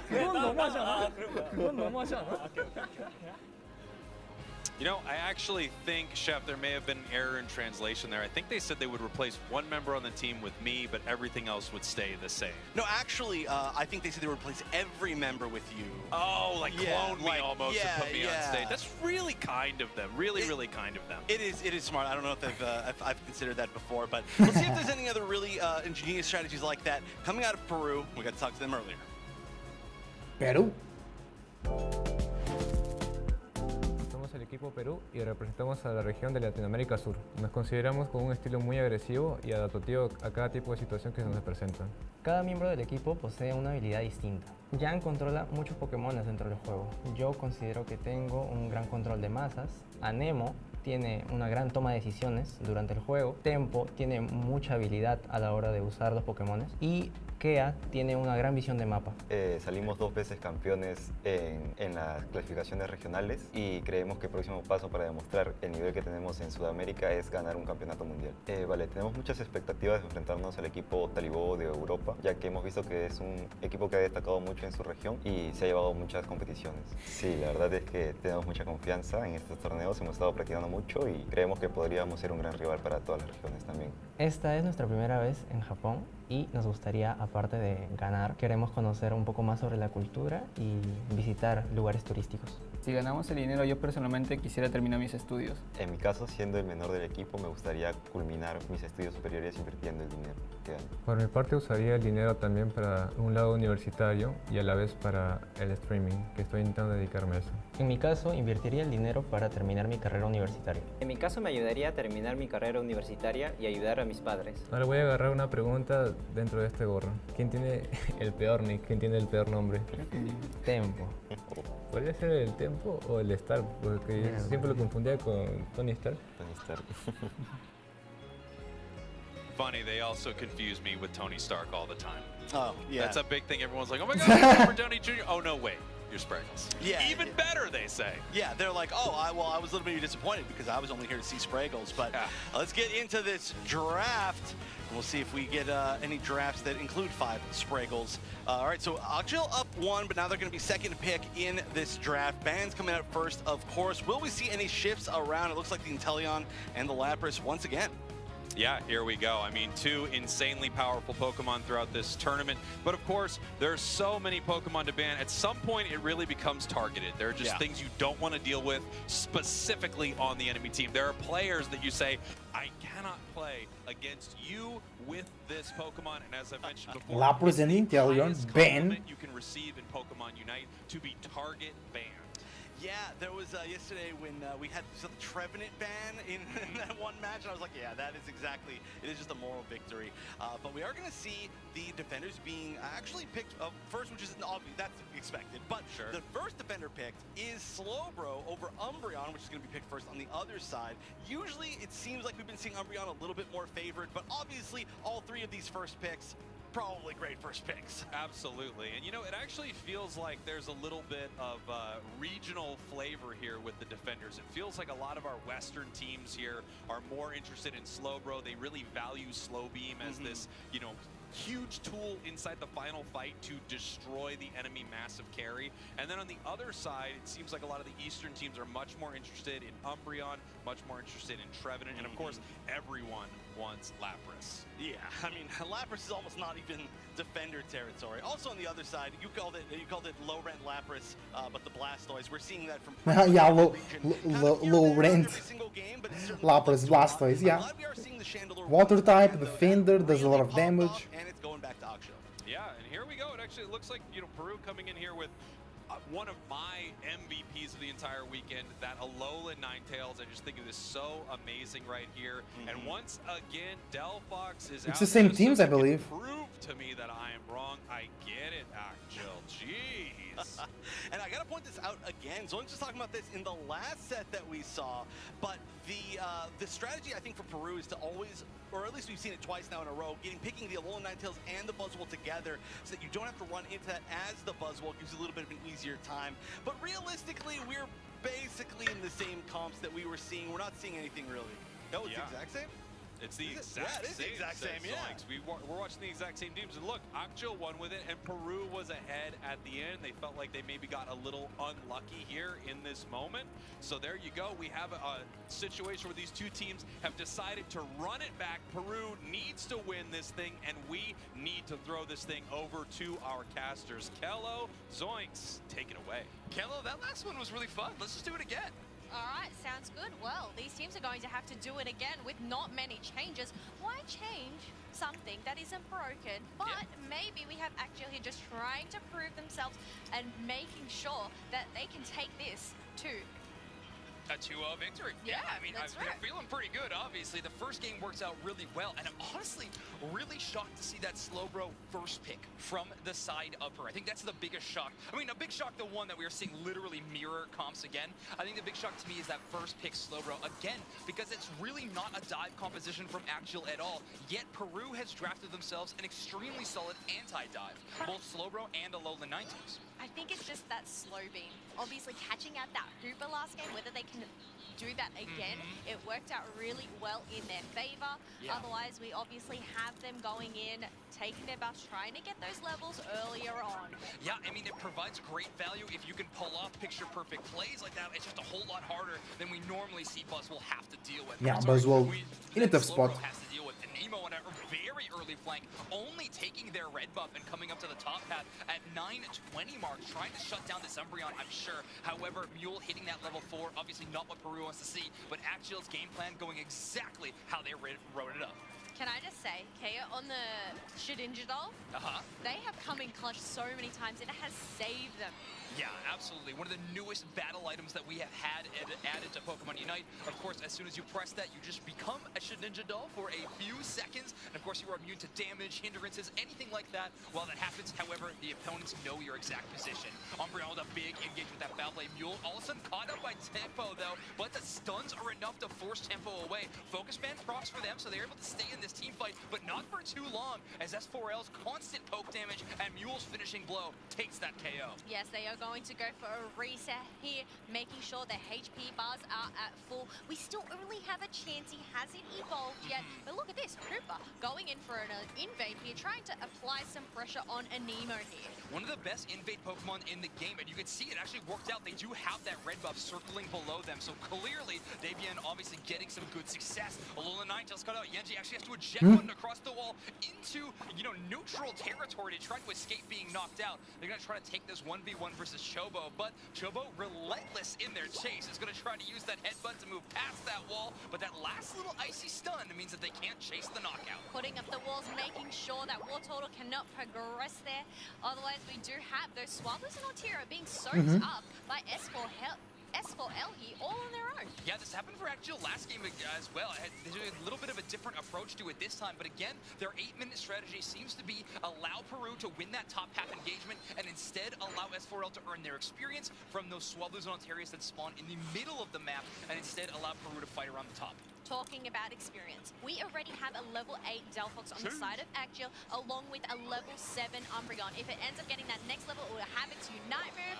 그건 너무하지 않아? 그건 너무하지 않아? You know, I actually think, Chef, there may have been an error in translation there. I think they said they would replace one member on the team with me, but everything else would stay the same. No, actually, I think they said they would replace every member with you. Oh, like clone me almost yeah, and put me on yeah. stage. That's really kind of them. Really kind of them. It is smart. I don't know if I've considered that before, but we'll see if there's any other really ingenious strategies like that coming out of Peru. We got to talk to them earlier. Peru. Somos el equipo Perú y representamos a la región de Latinoamérica Sur. Nos consideramos con un estilo muy agresivo y adaptativo a cada tipo de situación que se nos presenta. Cada miembro del equipo posee una habilidad distinta. Jan controla muchos Pokémon dentro del juego. Yo considero que tengo un gran control de masas. Anemo tiene una gran toma de decisiones durante el juego. Tempo tiene mucha habilidad a la hora de usar los Pokémon. Y Kea tiene una gran visión de mapa. Salimos 2 veces campeones en las clasificaciones regionales y creemos que el próximo paso para demostrar el nivel que tenemos en Sudamérica es ganar un campeonato mundial. Tenemos muchas expectativas de enfrentarnos al equipo Talibó de Europa, ya que hemos visto que es un equipo que ha destacado mucho en su región y se ha llevado muchas competiciones. Sí, la verdad es que tenemos mucha confianza en estos torneos, hemos estado practicando mucho y creemos que podríamos ser un gran rival para todas las regiones también. Esta es nuestra primera vez en Japón y nos gustaría, aparte de ganar, queremos conocer un poco más sobre la cultura y visitar lugares turísticos. Si ganamos el dinero, yo personalmente quisiera terminar mis estudios. En mi caso, siendo el menor del equipo, me gustaría culminar mis estudios superiores invirtiendo el dinero que gano. Por mi parte, usaría el dinero también para un lado universitario y a la vez para el streaming, que estoy intentando dedicarme a eso. En mi caso, invertiría el dinero para terminar mi carrera universitaria. En mi caso, me ayudaría a terminar mi carrera universitaria y ayudar a mis padres. Ahora voy a agarrar una pregunta dentro de este gorro. ¿Quién tiene el peor nick? ¿Quién tiene el peor nombre? Tempo. ¿Podría ser el Tempo o el Stark? Porque siempre lo confundía con Tony Stark. Tony Stark. Funny, they also confuse me with Tony Stark all the time. Oh, yeah. That's a big thing. Everyone's like, oh my God, Robert Downey Jr. Oh, no, wait. You're Spraggles. Yeah. Even better, they say. Yeah, they're like, oh, I was a little bit disappointed because I was only here to see Spraggles. But let's get into this draft. We'll see if we get any drafts that include 5 Spraggles. All right, so Akjil up 1, but now they're going to be second pick in this draft. Bands coming out first, of course. Will we see any shifts around? It looks like the Inteleon and the Lapras once again. Yeah, here we go. I mean, two insanely powerful Pokemon throughout this tournament. But of course, there's so many Pokemon to ban. At some point, it really becomes targeted. There are just things you don't want to deal with specifically on the enemy team. There are players that you say, I cannot play against you with this Pokemon. And as I mentioned before, Lapras and Inteleon ban. you can receive in Pokemon Unite to be target banned. Yeah, there was yesterday when we had the Trevenant ban in that one match, and I was like, yeah, that is exactly, it is just a moral victory. But we are going to see the defenders being actually picked first, which is obvious, that's expected. But the first defender picked is Slowbro over Umbreon, which is going to be picked first on the other side. Usually, it seems like we've been seeing Umbreon a little bit more favored, but obviously, all three of these first picks probably great first picks. Absolutely. And you know, it actually feels like there's a little bit of regional flavor here with the defenders. It feels like a lot of our Western teams here are more interested in Slowbro. They really value Slow Beam as this, you know, huge tool inside the final fight to destroy the enemy massive carry. And then on the other side, it seems like a lot of the Eastern teams are much more interested in Umbreon, much more interested in Trevenant, and of course, everyone wants Lapras. Yeah, I mean, Lapras is almost not even defender territory. Also on the other side, you called it low rent Lapras, but the Blastoise, we're seeing that from yeah, low rent Lapras, Blastoise, yeah. Water type, defender, does a lot of damage. And it's going back to Aksho. Yeah, and here we go. It actually looks like, you know, Peru coming in here with one of my MVPs of the entire weekend, that Alolan Ninetales. I just think it is so amazing right here. And once again, Delphox is out. It's the same teams, I believe. Prove to me that I am wrong. I get it, Akjil. Jeez. And I gotta point this out again. So I'm just talking about this in the last set that we saw, but the strategy I think for Peru is to always, or at least we've seen it twice now in a row, picking the Alolan Ninetales and the Buzzwole together so that you don't have to run into that as the Buzzwole. Gives you a little bit of an easier time. But realistically, we're basically in the same comps that we were seeing. We're not seeing anything really. That was the exact same? It's the exact same. We're watching the exact same teams. And look, Akjil won with it, and Peru was ahead at the end. They felt like they maybe got a little unlucky here in this moment. So there you go. We have a situation where these two teams have decided to run it back. Peru needs to win this thing, and we need to throw this thing over to our casters. Kello, Zoinks, take it away. Kello, that last one was really fun. Let's just do it again. All right, sounds good. Well, these teams are going to have to do it again with not many changes. Why change something that isn't broken? But maybe we have Akjil here just trying to prove themselves and making sure that they can take this to a 2-0 victory. Yeah, I mean, I'm feeling pretty good, obviously. The first game works out really well, and I'm honestly really shocked to see that Slowbro first pick from the side of her. I think that's the biggest shock. I mean, a big shock, the one that we are seeing literally mirror comps again. I think the big shock to me is that first pick Slowbro again, because it's really not a dive composition from Akjil at all, yet Peru has drafted themselves an extremely solid anti-dive, both Slowbro and Alolan Ninetales. I think it's just that slow beam. Obviously catching out that Hooper last game, whether they can do that again, it worked out really well in their favor. Otherwise, we obviously have them going in, taking their buffs, trying to get those levels earlier on. Yeah, I mean, it provides great value if you can pull off picture-perfect plays like that. It's just a whole lot harder than we normally see Buzzwole have to deal with. Yeah, Buzzwole in a tough spot. Has to deal with Nemo on a very early flank, only taking their red buff and coming up to the top path at 9:20 mark, trying to shut down this Umbreon, I'm sure. However, Mule hitting that level 4, obviously not what Peru wants to see, but Akjil's game plan going exactly how they wrote it up. Can I just say, Kea, on the Shedinja doll, they have come in clutch so many times, and it has saved them. Yeah, absolutely. One of the newest battle items that we have had added to Pokemon Unite. Of course, as soon as you press that, you just become a Shedinja doll for a few seconds. And of course, you are immune to damage, hindrances, anything like that. While that happens, however, the opponents know your exact position. Umbreon with a big engage with that Foul Blade. Mule all of a sudden caught up by Tempo, though. But the stuns are enough to force Tempo away. Focus Band procs for them, so they're able to stay in this this team fight, but not for too long, as S4L's constant poke damage and Mule's finishing blow takes that KO. Yes, they are going to go for a reset here, making sure their HP bars are at full. We still only have a chance. He hasn't evolved yet. But look at this, Hooper going in for an invade here, trying to apply some pressure on Anemo here. One of the best invade Pokemon in the game, and you can see it actually worked out. They do have that red buff circling below them, so clearly Davian obviously getting some good success. Alola Ninetales cut out. Yenji actually has to eject one across the wall into, neutral territory to try to escape being knocked out. They're going to try to take this 1v1 versus Chobo, but Chobo, relentless in their chase, is going to try to use that headbutt to move past that wall, but that last little icy stun means that they can't chase the knockout. Putting up the walls, making sure that Wartortle cannot progress there. Otherwise, we do have those Swabblers and Altira being soaked up by S4L here all on their own. Yeah, this happened for Axial last game as well. There's a little bit of a different approach to it this time, but again, their 8-minute strategy seems to be allow Peru to win that top half engagement and instead allow S4L to earn their experience from those Swabblers and Altarias that spawn in the middle of the map and instead allow Peru to fight around the top. Talking about experience, we already have a level 8 Delphox on the side of Axial, along with a level 7 Umbreon. If it ends up getting that next level, it will have its Unite move.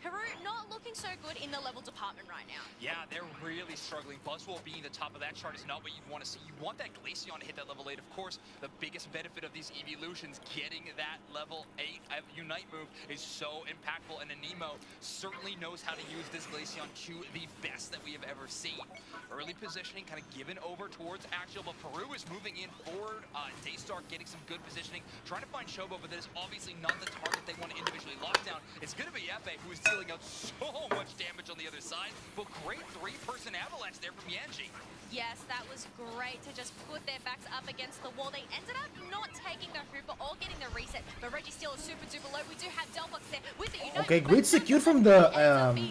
Peru not looking so good in the level department right now. Yeah, they're really struggling. Buzzwole being the top of that chart is not what you'd want to see. You want that Glaceon to hit that level 8. Of course, the biggest benefit of these evolutions, getting that level 8 Unite move is so impactful, and Anemo certainly knows how to use this Glaceon to the best that we have ever seen. Early positioning kind of given over towards Axial, but Peru is moving in forward. Daystar getting some good positioning, trying to find Chobo, but that is obviously not the target they want to individually lock down. It's going to be Epe, who is dealing out so much damage on the other side, but great 3-person avalanche there from Yenji. Yes, that was great to just put their backs up against the wall. They ended up not taking the Hooper or getting the reset, but Reggie still is super duper low. We do have Delphox there with the Unite. Okay, great secure from the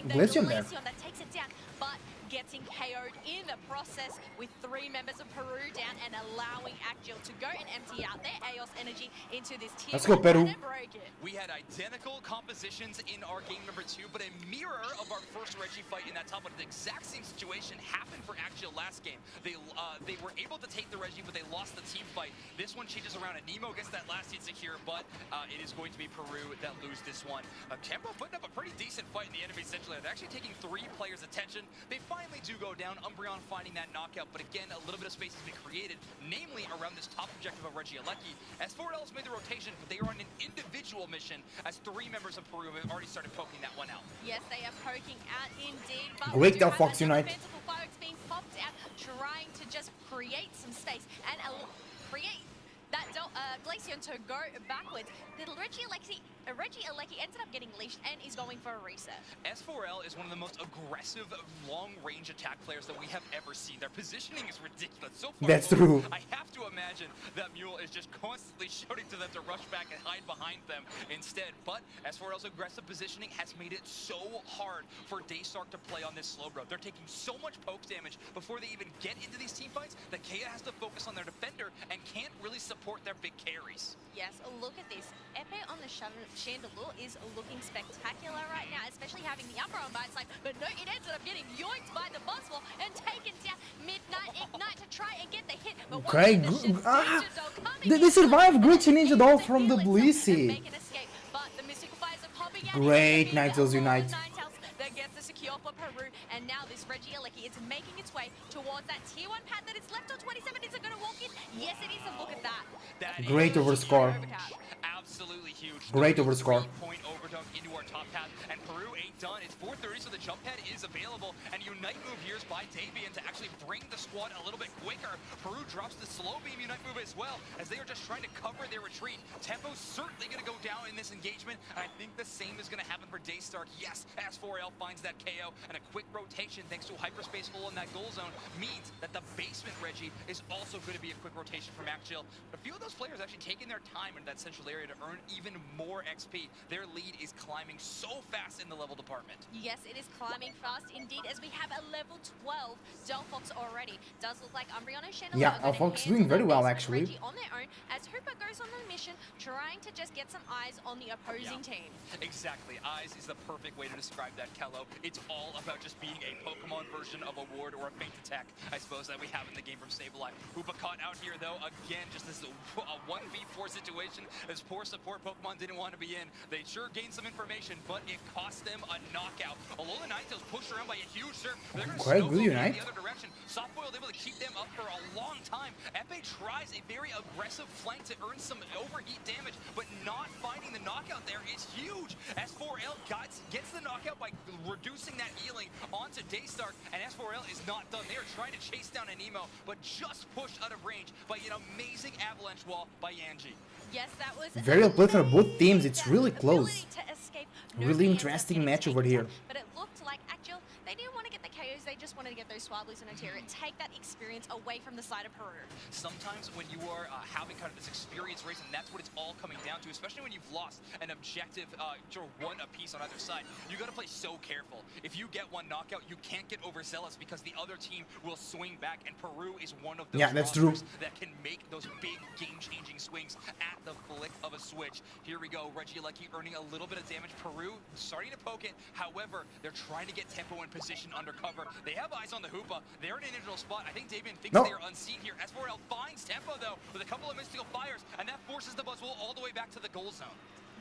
Glaceon there. That takes it down, but getting KO'd in the process with 3 members of Peru down and allowing Axial to go and empty out their Eos energy into this tier. Let's go, Peru. We had identical compositions in our game number 2, but a mirror of our first Reggie fight in that top one. The exact same situation happened for Axial last game. They were able to take the Reggie, but they lost the team fight. This one changes around, and Nemo gets that last hit secure, but it is going to be Peru that lose this one. Tempo putting up a pretty decent fight in the enemy central. They're actually taking 3 players' attention. They finally do go down. Umbreon finding that knockout, but again, a little bit of space has been created, namely around this top objective of Regieleki. S4L has made the rotation, but they are on an individual mission as 3 members of Peru have already started poking that one out. Yes, they are poking out indeed. But Great Delphox Unite. Fireworks being popped out, trying to just create some space and create that Glaceon to go backwards. The Regieleki ended up getting leashed and is going for a reset. S4L is one of the most aggressive long-range attack players that we have ever seen. Their positioning is ridiculous. So far, that's true. I have to imagine that Mule is just constantly shouting to them to rush back and hide behind them instead. But S4L's aggressive positioning has made it so hard for Daystar to play on this slow road. They're taking so much poke damage before they even get into these team fights that Kea has to focus on their defender and can't really support their big carries. Yes, look at this. Epe on the Chandelure is looking spectacular right now, especially having the upper on by its side. But no, it ended up getting yoinked by the Buzzwole and taken down. Midnight Ignite to try and get the hit. But okay, they survived. Great Ninja Doll from the Blissey. Great Ninetales Unite. That gets the secure for Peru, and now this Regieleki, it's making its way towards that tier 1 pad that is left on 27. Is it going to walk in? Yes, it is, and look at that. Great overscore. Absolutely huge. Great overscore. 3-point overdunk into our top pad, and Peru ain't done. It's 4:30, so the jump pad is available, and Unite move here is by Davian to actually bring the squad a little bit quicker. Peru drops the slow beam Unite move as well, as they are just trying to cover their retreat. Tempo's certainly going to go down in this engagement, and I think the same is going to happen for Daystar. Yes, S4L finds that KO, and a quick rotation thanks to a hyperspace hole in that goal zone means that the basement Reggie is also going to be a quick rotation from Axial. But a few of those players actually taking their time in that central area to earn even more XP. Their lead is climbing so fast in the level department. Yes, it is climbing fast. fast indeed, as we have a level 12 Delphox already. Does look like Umbreon and Chandelier Yeah, are going Fox to doing very handle well that actually. Reggie on their own, as Hooper goes on the mission, trying to just get some eyes on the opposing team. Exactly. Eyes is the perfect way to describe that, Kello. It's all about just being a Pokemon version of a ward or a feint attack, I suppose, that we have in the game from Sableye. Hoopa caught out here, though, again, just this a 1v4 situation, as poor support Pokemon didn't want to be in. They sure gained some information, but it cost them a knockout. Alola Ninetales pushed around by a huge surf. They're going to Quite good, snowball in Unite. the other direction. Softboiled able to keep them up for a long time. Eng-Pt tries a very aggressive flank to earn some overheat damage, but not finding the knockout there is huge. S4L gets the knockout by reducing that healing onto Daystar, and S4L is not done. They are trying to chase down Anemo, but just pushed out of range by an amazing avalanche wall by Yanji. Yes, that was Very well played from both teams. It's really close. to escape. Really interesting match over here. But it looked like actual they didn't want to get the KOs, they just wanted to get those Swablues and Ontario, take that experience away from the side of Peru. Sometimes when you are having kind of this experience race, and that's what it's all coming down to, especially when you've lost an objective or one apiece on either side, you got to play so careful. If you get one knockout, you can't get overzealous because the other team will swing back, and Peru is one of those that's true. that can make those big game-changing swings at the flick of a switch. Here we go, Regieleki earning a little bit of damage. Peru starting to poke it. However, they're trying to get tempo in position under cover. They have eyes on the Hoopa. They're in an integral spot. I think Davian thinks they are unseen here. S4L finds tempo, though, with a couple of mystical fires, and that forces the Buzzwole all the way back to the goal zone.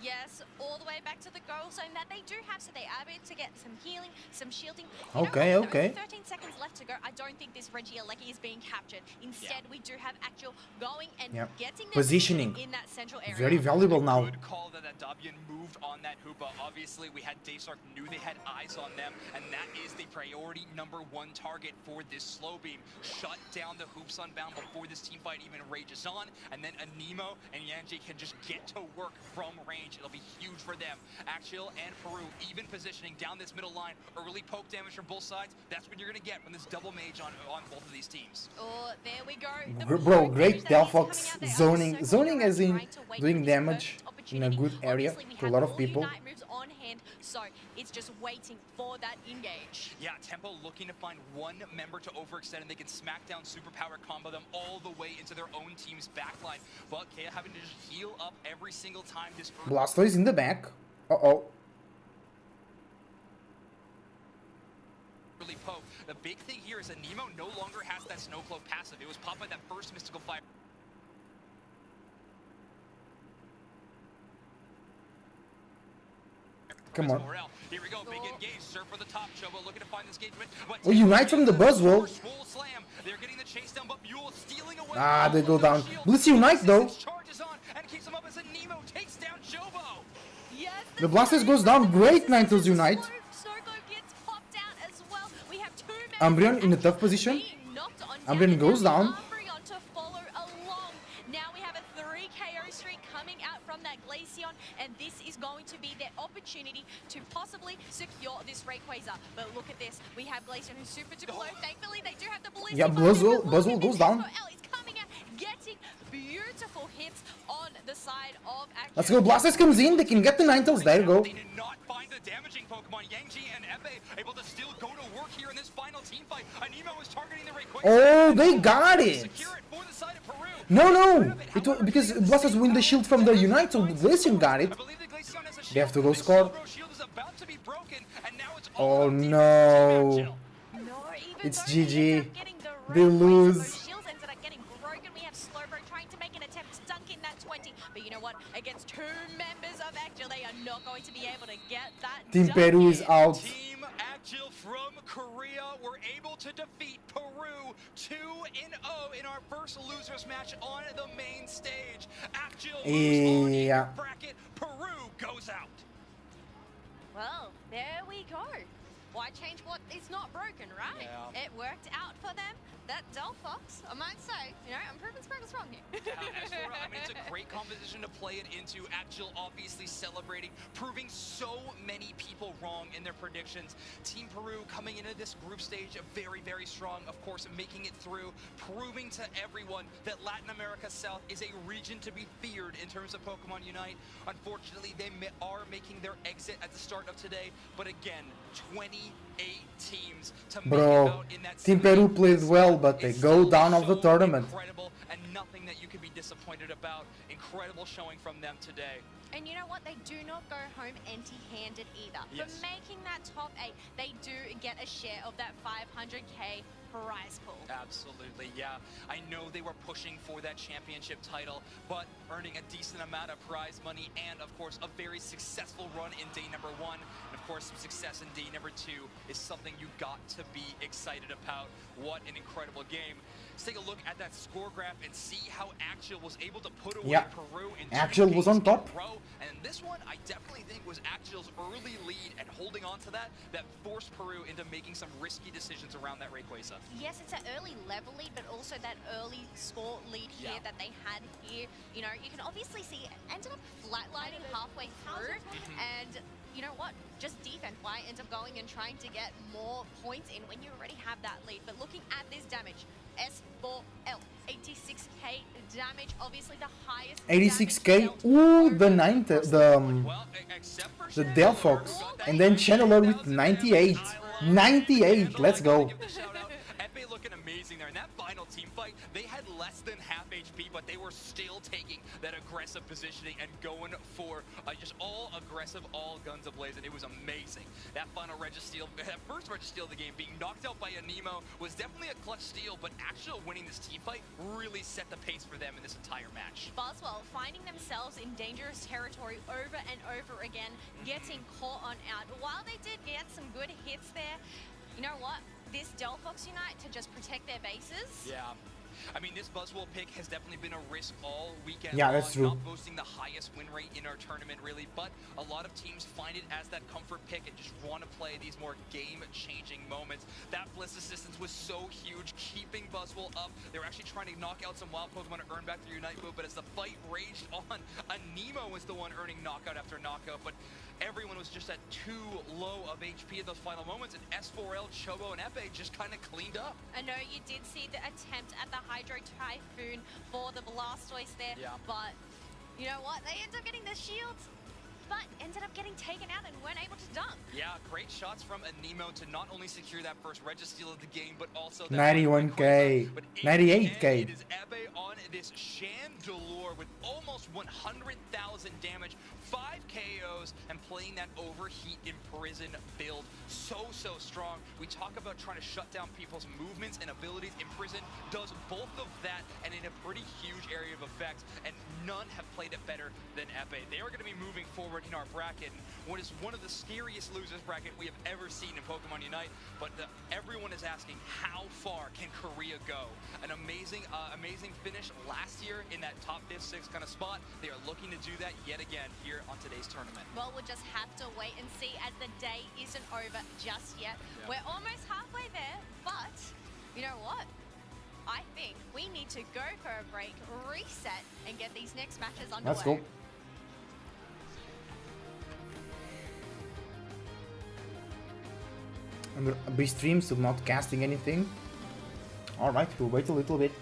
Yes, all the way back to the goal zone that they do have, so they are able to get some healing, some shielding. Okay, okay. 13 seconds left to go. I don't think this Regieleki is being captured. Instead, we do have actual going and getting their positioning in that central area. very valuable now. Good call that Davian moved on that Hoopa. Obviously, we had Daystark, knew they had eyes on them, and that is the priority #1 target for this slow beam. Shut down the Hoops Unbound before this team fight even rages on, and then Anemo and Yanji can just get to work from range. It'll be huge for them. Axial and Peru even positioning down this middle line. Early poke damage from both sides. That's what you're going to get from this double mage on both of these teams. Oh, there we go. Bro, great Delphox zoning. Zoning as in doing damage in a good area to a lot of people. Moves on hand, so it's just waiting for that engage. Yeah, Tempo looking to find one member to overextend, and they can smack down superpower combo them all the way into their own team's backline. But Kea having to just heal up every single time this Blastoise in the back. Uh-oh. early poke. The big thing here is that Nemo no longer has that snow cloak passive. It was popped by that first mystical fire. Come on. Here we go, big engage. Surf for the top. Chobo looking to find this engagement. Oh, Unite from the Buzzwole. Slam. They're getting the chase down, but Mule stealing away. Ah, they go down. Let's Unite though. Charges on and keeps him up as Nemo takes down Chobo. Yes, The Blastoise goes down. Great Ninetales Unite. Snowglobe gets popped out as well. We have two Umbreon in a tough position. Umbreon goes down. Umbreon to follow along. Now we have a 3 KO streak coming out from that Glaceon, and this is going to be their opportunity to possibly secure this Rayquaza. But look at this. We have Glaceon who's super duper low. Thankfully, they do have the ballistic. Yeah, Buzzwole goes down. Is coming out, getting beautiful hits on the side of Action. Let's go. Blastoise comes in. They can get the Ninetales. There you go. They did not find the damaging Pokemon. Yanji and Eng-Pt able to still go to work here in this final team fight. Anemo is targeting the Rayquaza. Oh, they got it. No. It was because Blastoise win the shield from the Unite, so the Glaceon got it. They have to go score. Oh no. It's GG. They lose. Shields ended up getting broken. We have Slowbro trying to make an attempt to dunk in that 20. But you know what? Against 2 members of Agile, they are not going to be able to get that Team Peru is out. Team Agile from Korea were able to defeat Peru 2-0 in our first losers match on the main stage. Agile lose on your bracket. Peru goes out. Well, there we go. Why change what is not broken, right? Yeah. It worked out for them. that Delphox, I might say, I'm proving Sparkles wrong here. I mean, it's a great composition to play it into. Actual obviously celebrating, proving so many people wrong in their predictions. Team Peru coming into this group stage very, very strong. Of course, making it through, proving to everyone that Latin America South is a region to be feared in terms of Pokemon Unite. Unfortunately, they are making their exit at the start of today. But again, 28 teams to make it Bro, out in that Team Peru played well, but they go down of the tournament. incredible and nothing that you can be disappointed about. Incredible showing from them today. And you know what? They do not go home empty-handed either. Yes. For making that top 8, they do get a share of that 500k prize pool. Absolutely, yeah. I know they were pushing for that championship title, but earning a decent amount of prize money and, of course, a very successful run in day number 1. And, of course, some success in day number 2 is something you got to be excited about. What an incredible game. Let's take a look at that score graph and see how Axial was able to put away Peru in 2 Axial was on games in a top. row. And this one, I definitely think was Axial's early lead, and holding on to that forced Peru into making some risky decisions around that Rayquaza. Yes, it's an early level lead, but also that early score lead here that they had here. You can obviously see it ended up flatlining halfway through, and you know what? Just defense, why ends up going and trying to get more points in when you already have that lead. But looking at this damage, S4L, 86k damage, obviously the highest 86k. Ooh, the Delphox, and then Channeler with 98. 98. Let's go. Eng-Pt looking amazing there. In that final team fight, they had less than half HP, but they were still taking that aggressive positioning and going for just all aggressive, all guns ablazing. It was amazing. That final Registeel, that first Registeel of the game, being knocked out by Anemo was definitely a clutch steal, but actually winning this team fight really set the pace for them in this entire match. Boswell finding themselves in dangerous territory over and over again, getting caught on out. But while they did get some good hits there, you know what? This Delphox Unite to just protect their bases. Yeah. I mean, this Buzzwole pick has definitely been a risk all weekend. Yeah, that's true. Not boasting the highest win rate in our tournament, really, but a lot of teams find it as that comfort pick and just want to play these more game-changing moments. That Bliss assistance was so huge, keeping Buzzwole up. They were actually trying to knock out some wild Pokemon to earn back their Unite move, but as the fight raged on, Anemo was the one earning knockout after knockout, but everyone was just at too low of HP in those final moments, and S4L, Chobo, and Eng-Pt just kind of cleaned up. I know you did see the attempt at the Hydro Typhoon for the Blastoise there, but you know what? They ended up getting the shields, but ended up getting taken out and weren't able to dunk. Yeah, great shots from Anemo to not only secure that first Registeel of the game, but also that 91k, 98k. It is Eng-Pt on this Chandelure with almost 100,000 damage, 5 KOs, and playing that Overheat Imprison build. So strong. We talk about trying to shut down people's movements and abilities. Imprison does both of that and in a pretty huge area of effect, and none have played it better than Eng-Pt. They are going to be moving forward in our bracket, what is one of the scariest losers bracket we have ever seen in Pokemon Unite, but everyone is asking, how far can Korea go? An amazing finish last year in that top 5th, 6th kind of spot. They are looking to do that yet again here on today's tournament. Well, we'll just have to wait and see as the day isn't over just yet. We're almost halfway there, but you know what? I think we need to go for a break, reset, and get these next matches underway. Let's go. And we stream, so not casting anything. Alright, we'll wait a little bit.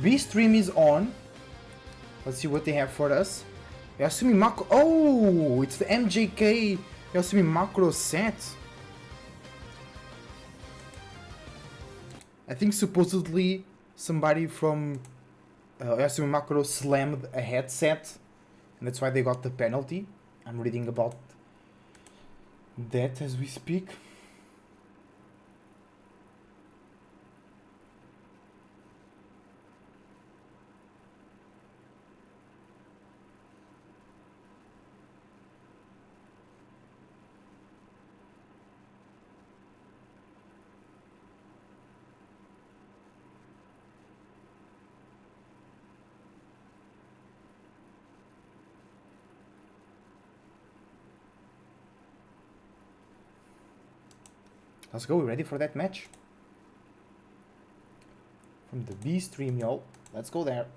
B-Stream is on. Let's see what they have for us. Yasumi Makro. Oh, it's the MJK Yasumi Makro set. I think supposedly somebody from Yasumi Makro slammed a headset, and that's why they got the penalty. I'm reading about that as we speak. Let's go, we ready for that match? From the B stream, yo. Let's go there.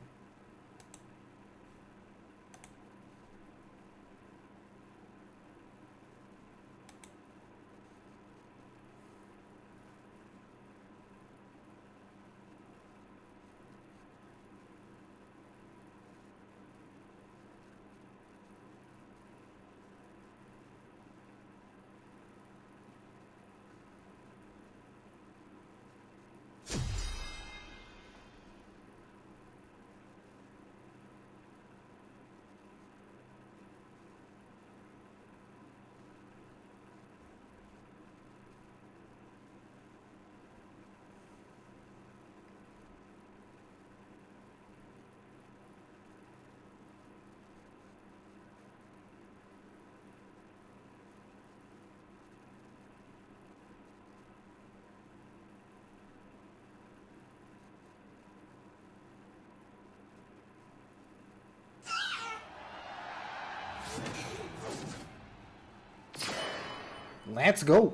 Let's go.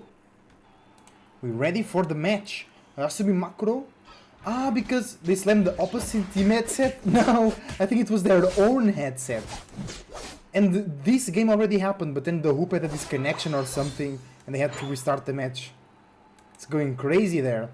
We're ready for the match. Yasumi Makro. Ah, because they slammed the opposite team headset? No, I think it was their own headset. And this game already happened, but then the hoop had a disconnection or something, and they had to restart the match. It's going crazy there.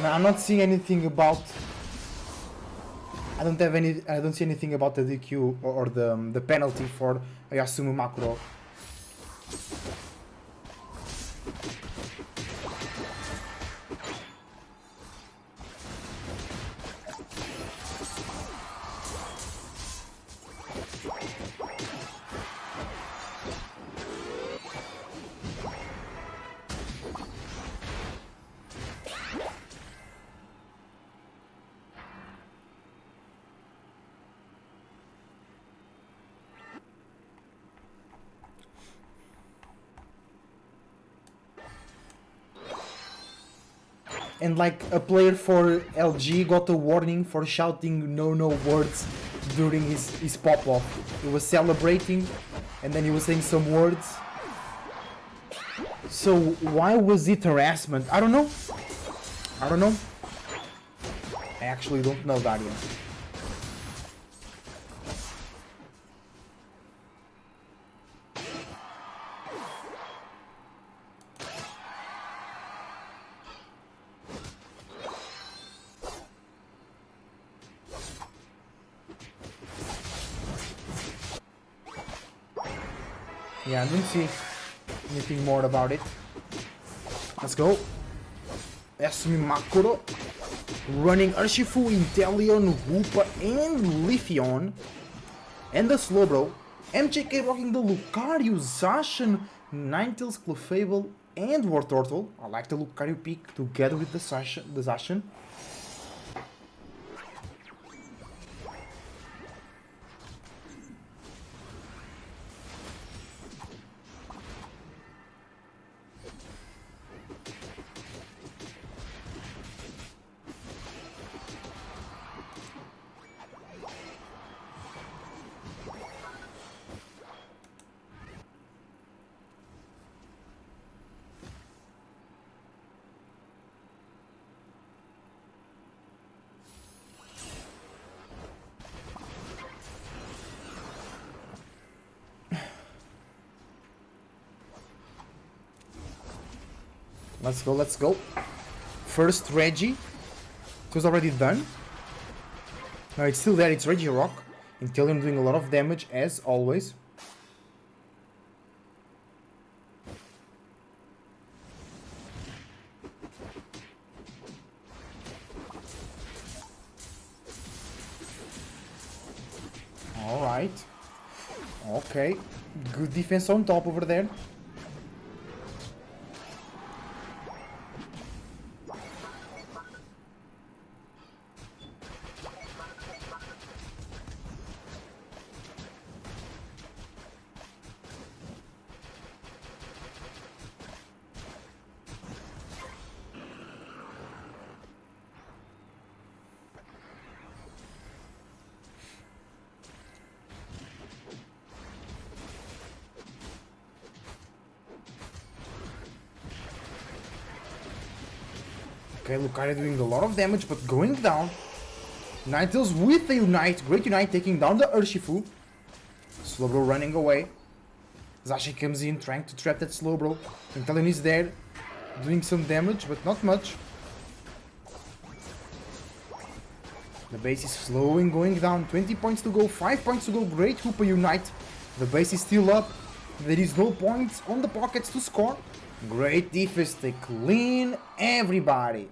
No, I'm not seeing anything about. I don't see anything about the DQ or the penalty for Yasumu Makro. And like a player for LG got a warning for shouting no words during his pop-off. He was celebrating and then he was saying some words. So why was it harassment? I don't know. I don't know. I actually don't know that yet. Yeah, I didn't see anything more about it. Let's go. Yasumi Makuro running Urshifu, Inteleon, Hoopa, and Leafeon. And the Slowbro. MJK rocking the Lucario, Zacian, Ninetales, Clefable, and Wartortle. I like the Lucario pick together with the Zacian. Let's go, let's go. First Reggie. It was already done. No, it's still there, it's Reggie Rock. Intellion doing a lot of damage, as always. Alright. Okay. Good defense on top over there. Okay, Lucario doing a lot of damage, but going down. Ninetales with a Unite. Great Unite taking down the Urshifu. Slowbro running away. Zashi comes in trying to trap that Slowbro. Intellion is there. Doing some damage, but not much. The base is slowing, going down. 20 points to go, 5 points to go. Great Hoopa Unite. The base is still up. There is no points on the pockets to score. Great defense, they clean everybody.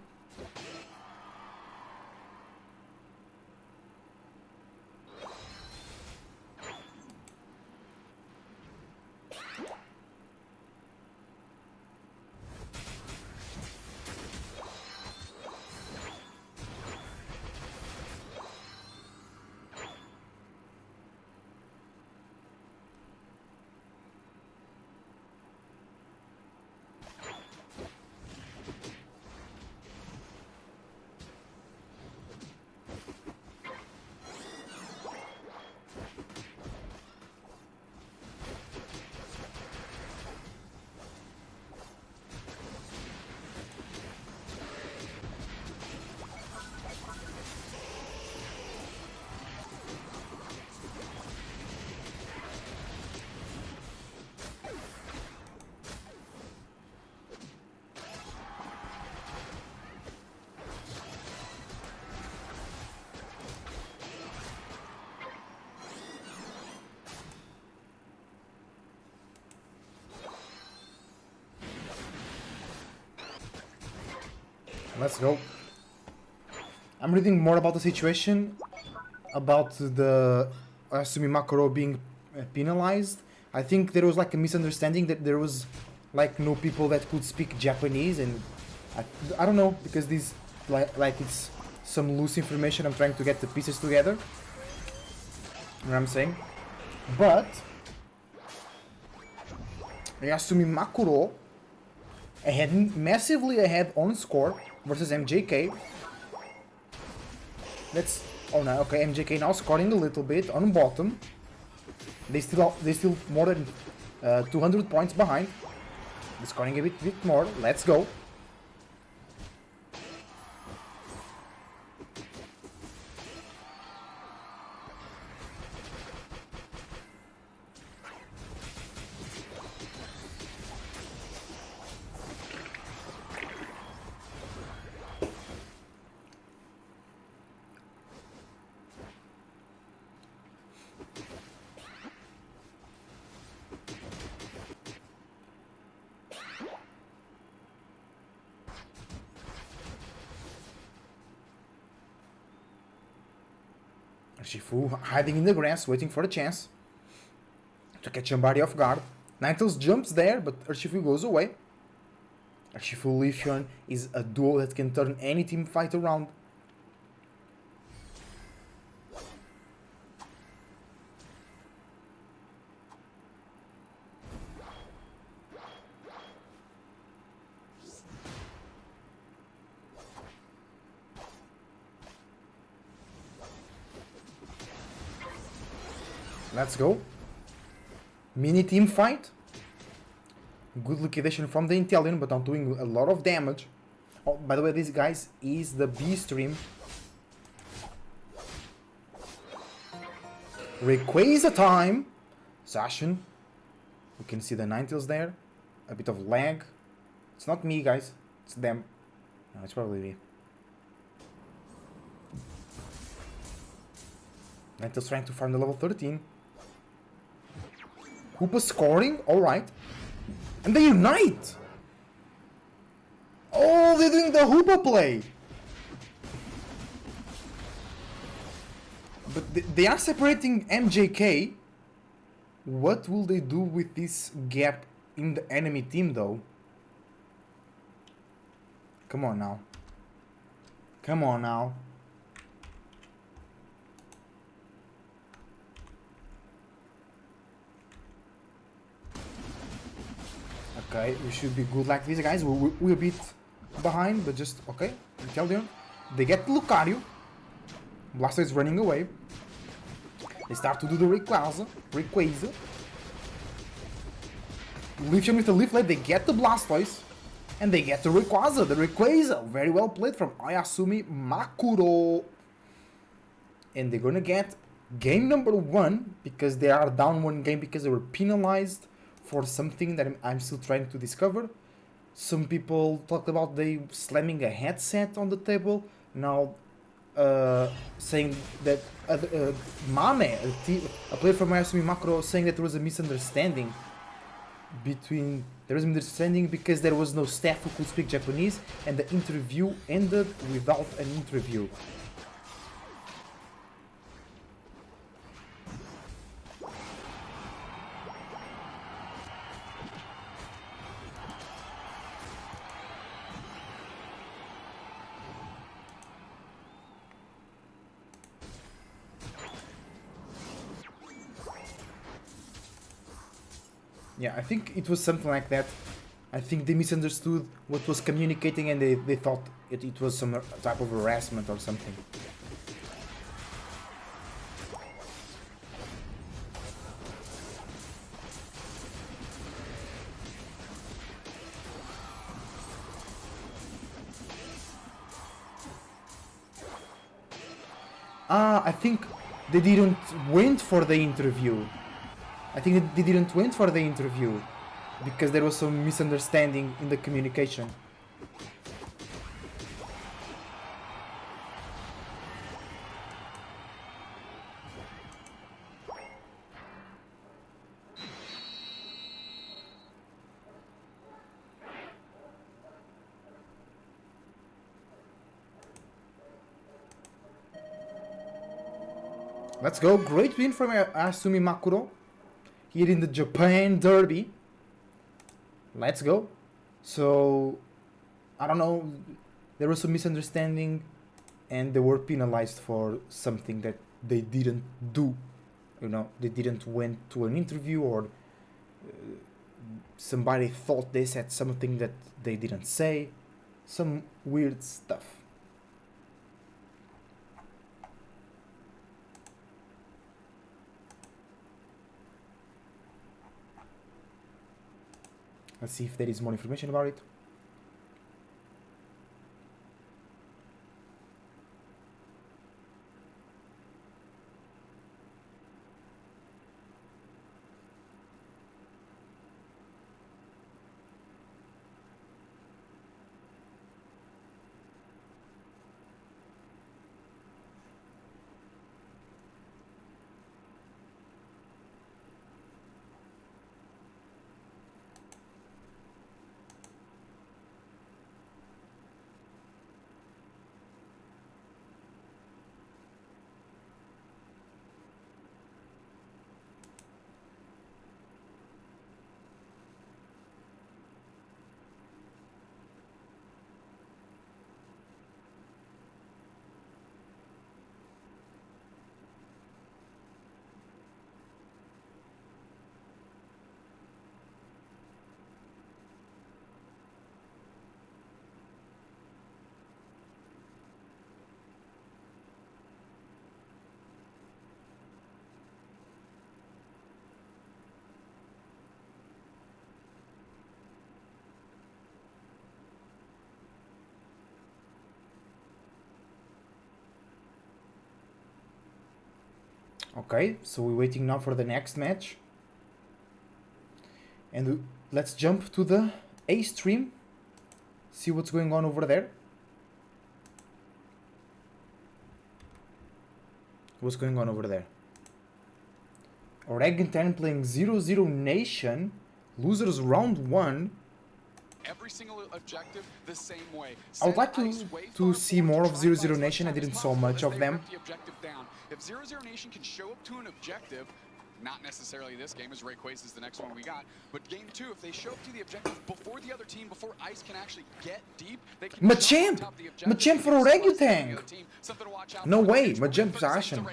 Let's go. I'm reading more about the situation, about the Asumi Makuro being penalized. I think there was like a misunderstanding that there was like no people that could speak Japanese, and I don't know, because these like it's some loose information. I'm trying to get the pieces together. You know what I'm saying? But Asumi Makuro massively ahead on score versus MJK. Oh no, okay, MJK now scoring a little bit on bottom. They still more than 200 points behind. They're scoring a bit more. Let's go. Shifu hiding in the grass, waiting for a chance to catch somebody off guard. Ninetales jumps there, but Urshifu goes away. Urshifu Leafeon is a duo that can turn any team fight around. Let's go. Mini team fight. Good liquidation from the Intellion, but not doing a lot of damage. Oh, by the way, this guys is the B stream. Rayquaza time. Zacian. You can see the Ninetales there. A bit of lag. It's not me, guys. It's them. No, it's probably me. Mental's trying to farm the level 13. Hoopa scoring, alright. And they unite! Oh, they're doing the Hoopa play! But they are separating MJK. What will they do with this gap in the enemy team though? Come on now. Come on now. Okay, we should be good like this, guys. We're a bit behind, but just okay. Tell them. They get Lucario. Blaster is running away. They start to do the Rayquaza. Leafeon with the Leaflet, they get the Blastoise. And they get the Rayquaza. The Rayquaza, very well played from Ayasumi Makuro. And they're gonna get game number 1 because they are down 1 game because they were penalized for something that I'm still trying to discover. Some people talked about they slamming a headset on the table. Now saying that Mame, a player from Ayasumi Makuro, saying that there was a misunderstanding because there was no staff who could speak Japanese and the interview ended without an interview. Yeah, I think it was something like that. I think they misunderstood what was communicating and they thought it was some type of harassment or something. I think they didn't wait for the interview. I think they didn't wait for the interview because there was some misunderstanding in the communication. Let's go, great win from Asumi Makuro here in the Japan Derby. Let's go. So, I don't know, there was some misunderstanding and they were penalized for something that they didn't do. You know, they didn't went to an interview or somebody thought they said something that they didn't say. Some weird stuff. Let's see if there is more information about it. Okay, so we're waiting now for the next match. And let's jump to the A stream. See what's going on over there. What's going on over there? Orangutan playing 0-0 Nation. Losers round 1. Every single objective the same way. I would like to see more of 0-0 Nation. I didn't saw much of them. If 0-0 Nation can show up to an objective, not necessarily this game, as Rayquaza is the next one we got, but game 2, if they show up to the objective before the other team, before Ice can actually get deep, they can Machamp! Machamp for Orangutan! No way, Machamp Zacian.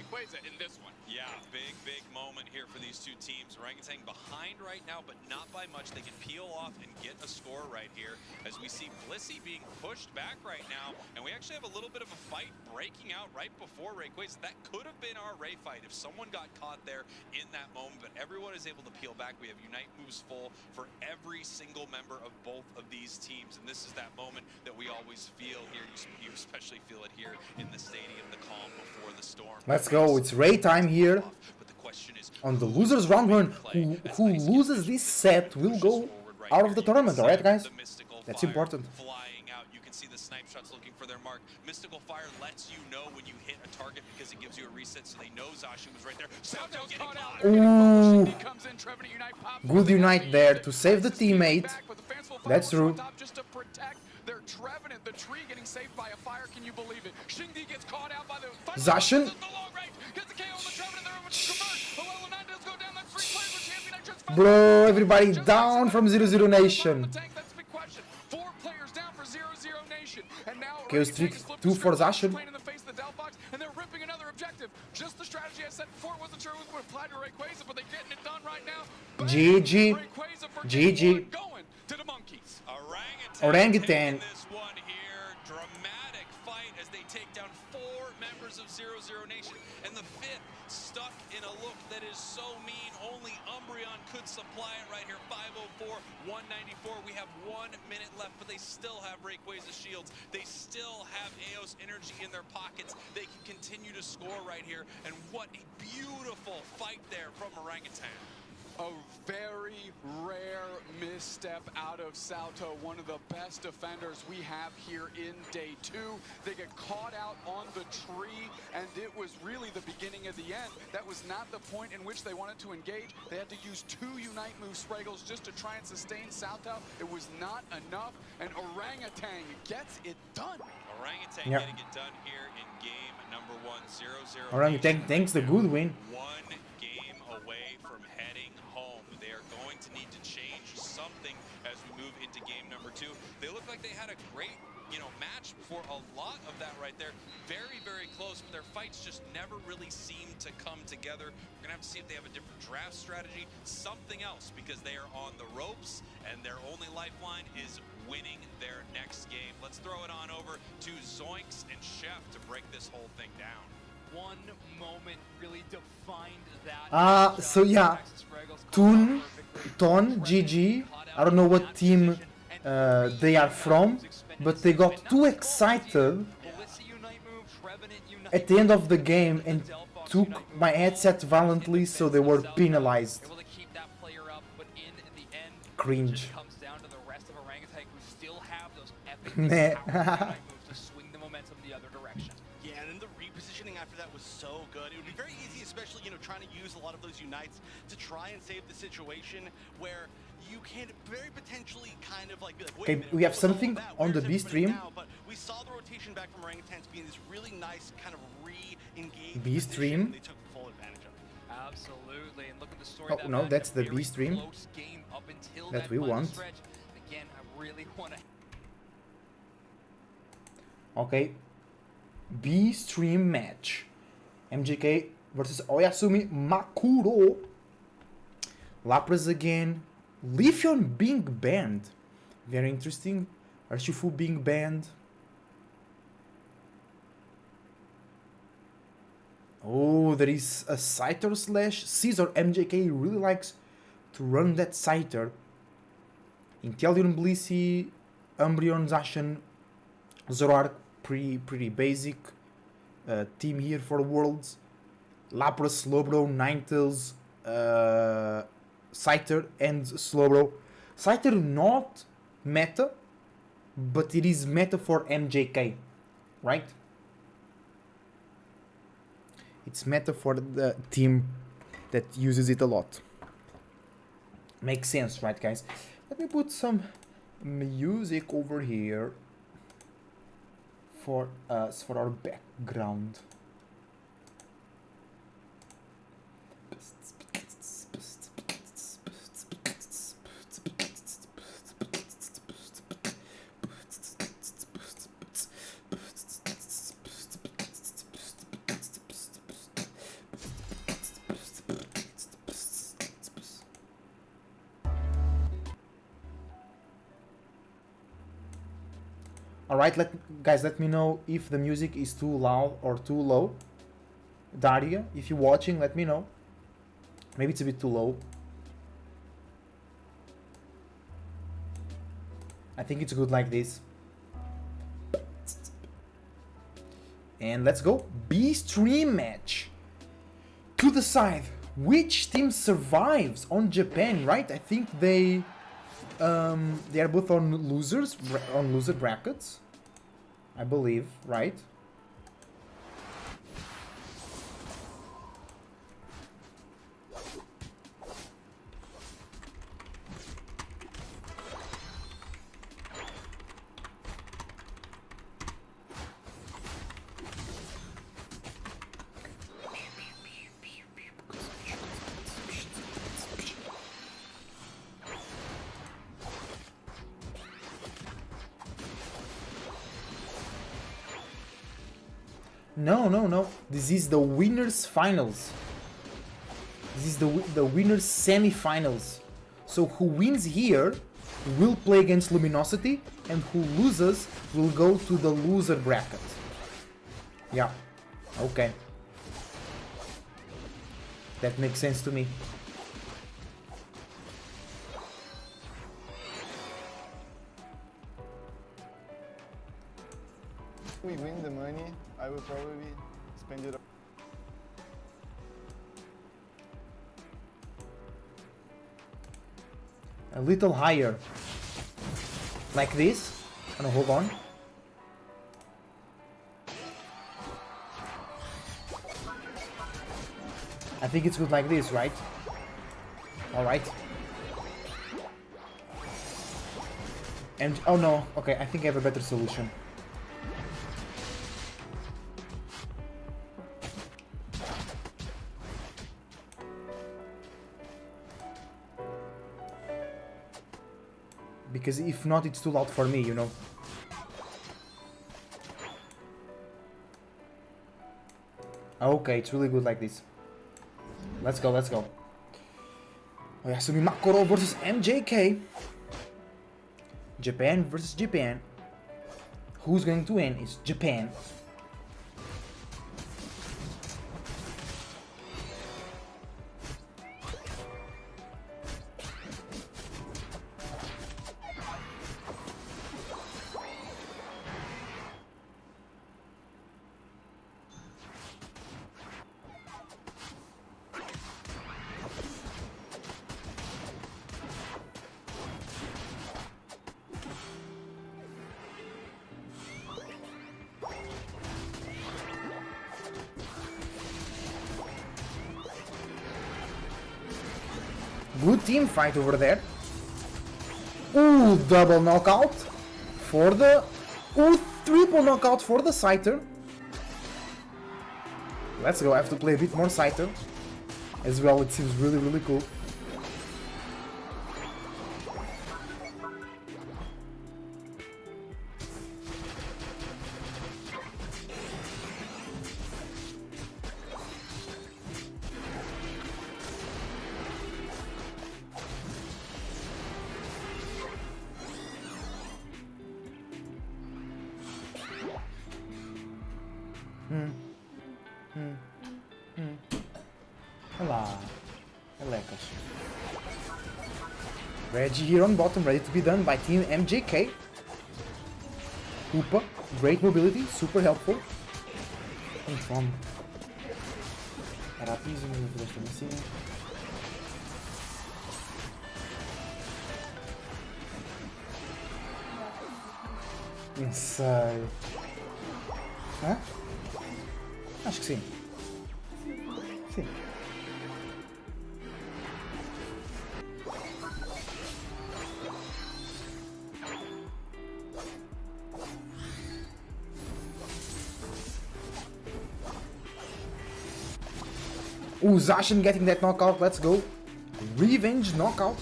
Yeah, big moment here for these two teams. Orangutan behind right now, but not by much. They can peel off and get a score right here as we see Blissey being pushed back right now. And we actually have a little bit of a fight breaking out right before Rayquaza. That could have been our Ray fight if someone got caught there in that moment, but everyone is able to peel back. We have Unite moves full for every single member of both of these teams. And this is that moment that we always feel here. You especially feel it here in the stadium, the calm before the storm. Let's go, it's Ray time here. On the losers round 1, who loses this set will go out of the tournament, alright guys? That's important. Flying out, you can see the snipe shots looking for their mark. Mystical Fire lets you know when you hit a target because it gives you a reset, so they know Zacian was right there. Ooh, good Unite there to save the teammate. That's true. Their Trevenant, the tree getting saved by a fire, can you believe it? Xingdi gets caught out by the Zacian. Bro, everybody down from 0-0 Nation. Okay, it was 3-2 for Zacian. And they're ripping another objective. Just the strategy I said before. Wasn't sure it was going to apply to Rayquaza, but they're getting it done right now. GG. GG. Going to the monkeys. Orangutan. This one here, dramatic fight as they take down 4 members of 0-0 Nation, and the 5th stuck in a look that is so mean. Only Umbreon could supply it right here. 504, 194. We have 1 minute left, but they still have Rayquaza shields. They still have Eos energy in their pockets. They can continue to score right here, and what a beautiful fight there from Orangutan. A very rare misstep out of Salto, one of the best defenders we have here in day 2. They get caught out on the tree, and it was really the beginning of the end. That was not the point in which they wanted to engage. They had to use 2 Unite move Spraggles just to try and sustain Salto. It was not enough, and Orangutan gets it done. Orangutan getting it done here in game number 1, 0-0. Orangutan thanks the good win. 1 game away from heading home. They are going to need to change something as we move into game number 2. They look like they had a great, match for a lot of that right there. Very, very close, but their fights just never really seem to come together. We're gonna have to see if they have a different draft strategy, something else, because they are on the ropes and their only lifeline is winning their next game. Let's throw it on over to Zoinks and Chef to break this whole thing down. One moment really defined that. So yeah, Ton, GG. I don't know what team they are from, but they got too excited at the end of the game and took my headset violently, so they were penalized. Cringe. Yeah, and then the repositioning after that was so good. It would be very easy, especially, trying to use a lot of those Unites to try and save the situation where you can very potentially kind of be like, wait a minute, we have something on the B stream. But we saw the rotation back from Orangutans being this really nice kind of re-engaged B stream. They took full advantage of it. Absolutely, and look at the story. Oh no, that's the B stream that we want. Again, I really want to. Okay, B stream match. MJK versus Oyasumi Makuro. Lapras again. Leafeon being banned. Very interesting. Urshifu being banned. Oh, there is a Scyther slash Caesar. MJK really likes to run that Scyther. Inteleon, Blissey, Umbreon, Zacian, Zoroark, pretty basic team here for Worlds. Lapras, Slowbro, Ninetales, Scyther and Slowbro. Scyther not meta, but it is meta for MJK, right? It's meta for the team that uses it a lot. Makes sense, right, guys? Let me put some music over here for us, for our background. Alright, guys, let me know if the music is too loud or too low. Daria, if you're watching, let me know. Maybe it's a bit too low. I think it's good like this. And let's go. B-Stream match. To the side. Which team survives on Japan, right? I think they are both on loser brackets, I believe, right? No. This is the winners finals. This is the winners semi-finals. So who wins here will play against Luminosity, and who loses will go to the loser bracket. Yeah. Okay. That makes sense to me. We win the money, I will probably spend it. A little higher. Like this. Oh, no, hold on. I think it's good like this, right? Alright. And, oh no, okay, I think I have a better solution. Because if not, it's too loud for me, you know. Okay, it's really good like this. Let's go, let's go. Oyasumi Makoro versus MJK. Japan versus Japan. Who's going to win? It's Japan. Good team fight over there. Ooh, double knockout for the... Ooh, triple knockout for the Scyther. Let's go, I have to play a bit more Scyther. As well, it seems really, really cool. Reggie here on bottom, ready to be done by Team MJK. Hoopa, great mobility, super helpful. And from rapidísimo desta massinha. Não sei. Hã? Acho que sim. Sim. Ooh, Zacian getting that knockout, let's go. Revenge knockout.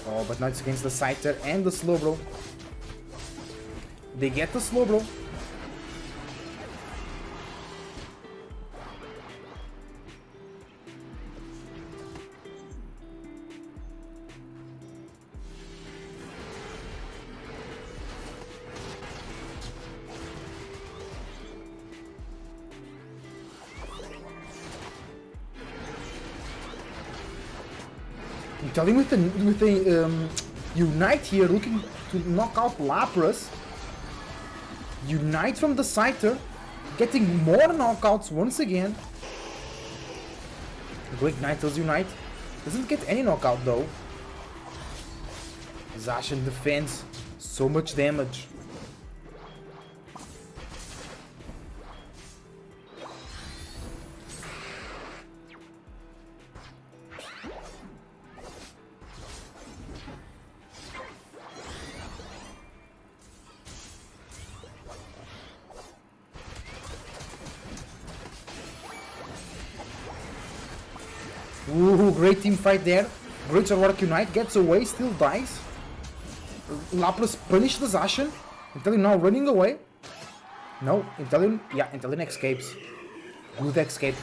Oh, but now it's against the Scyther and the Slowbro. They get the Slowbro. I'm telling you, with the Unite here, looking to knock out Lapras. Unite from the Scyther, getting more knockouts once again. Go Ignite does Unite. Doesn't get any knockout though. Zacian defends so much damage. Ooh, great team fight there. Great Zorark Unite, gets away, still dies. Lapras punished the Zacian. Inteleon now running away. No, Inteleon, yeah, Inteleon escapes. Good escape.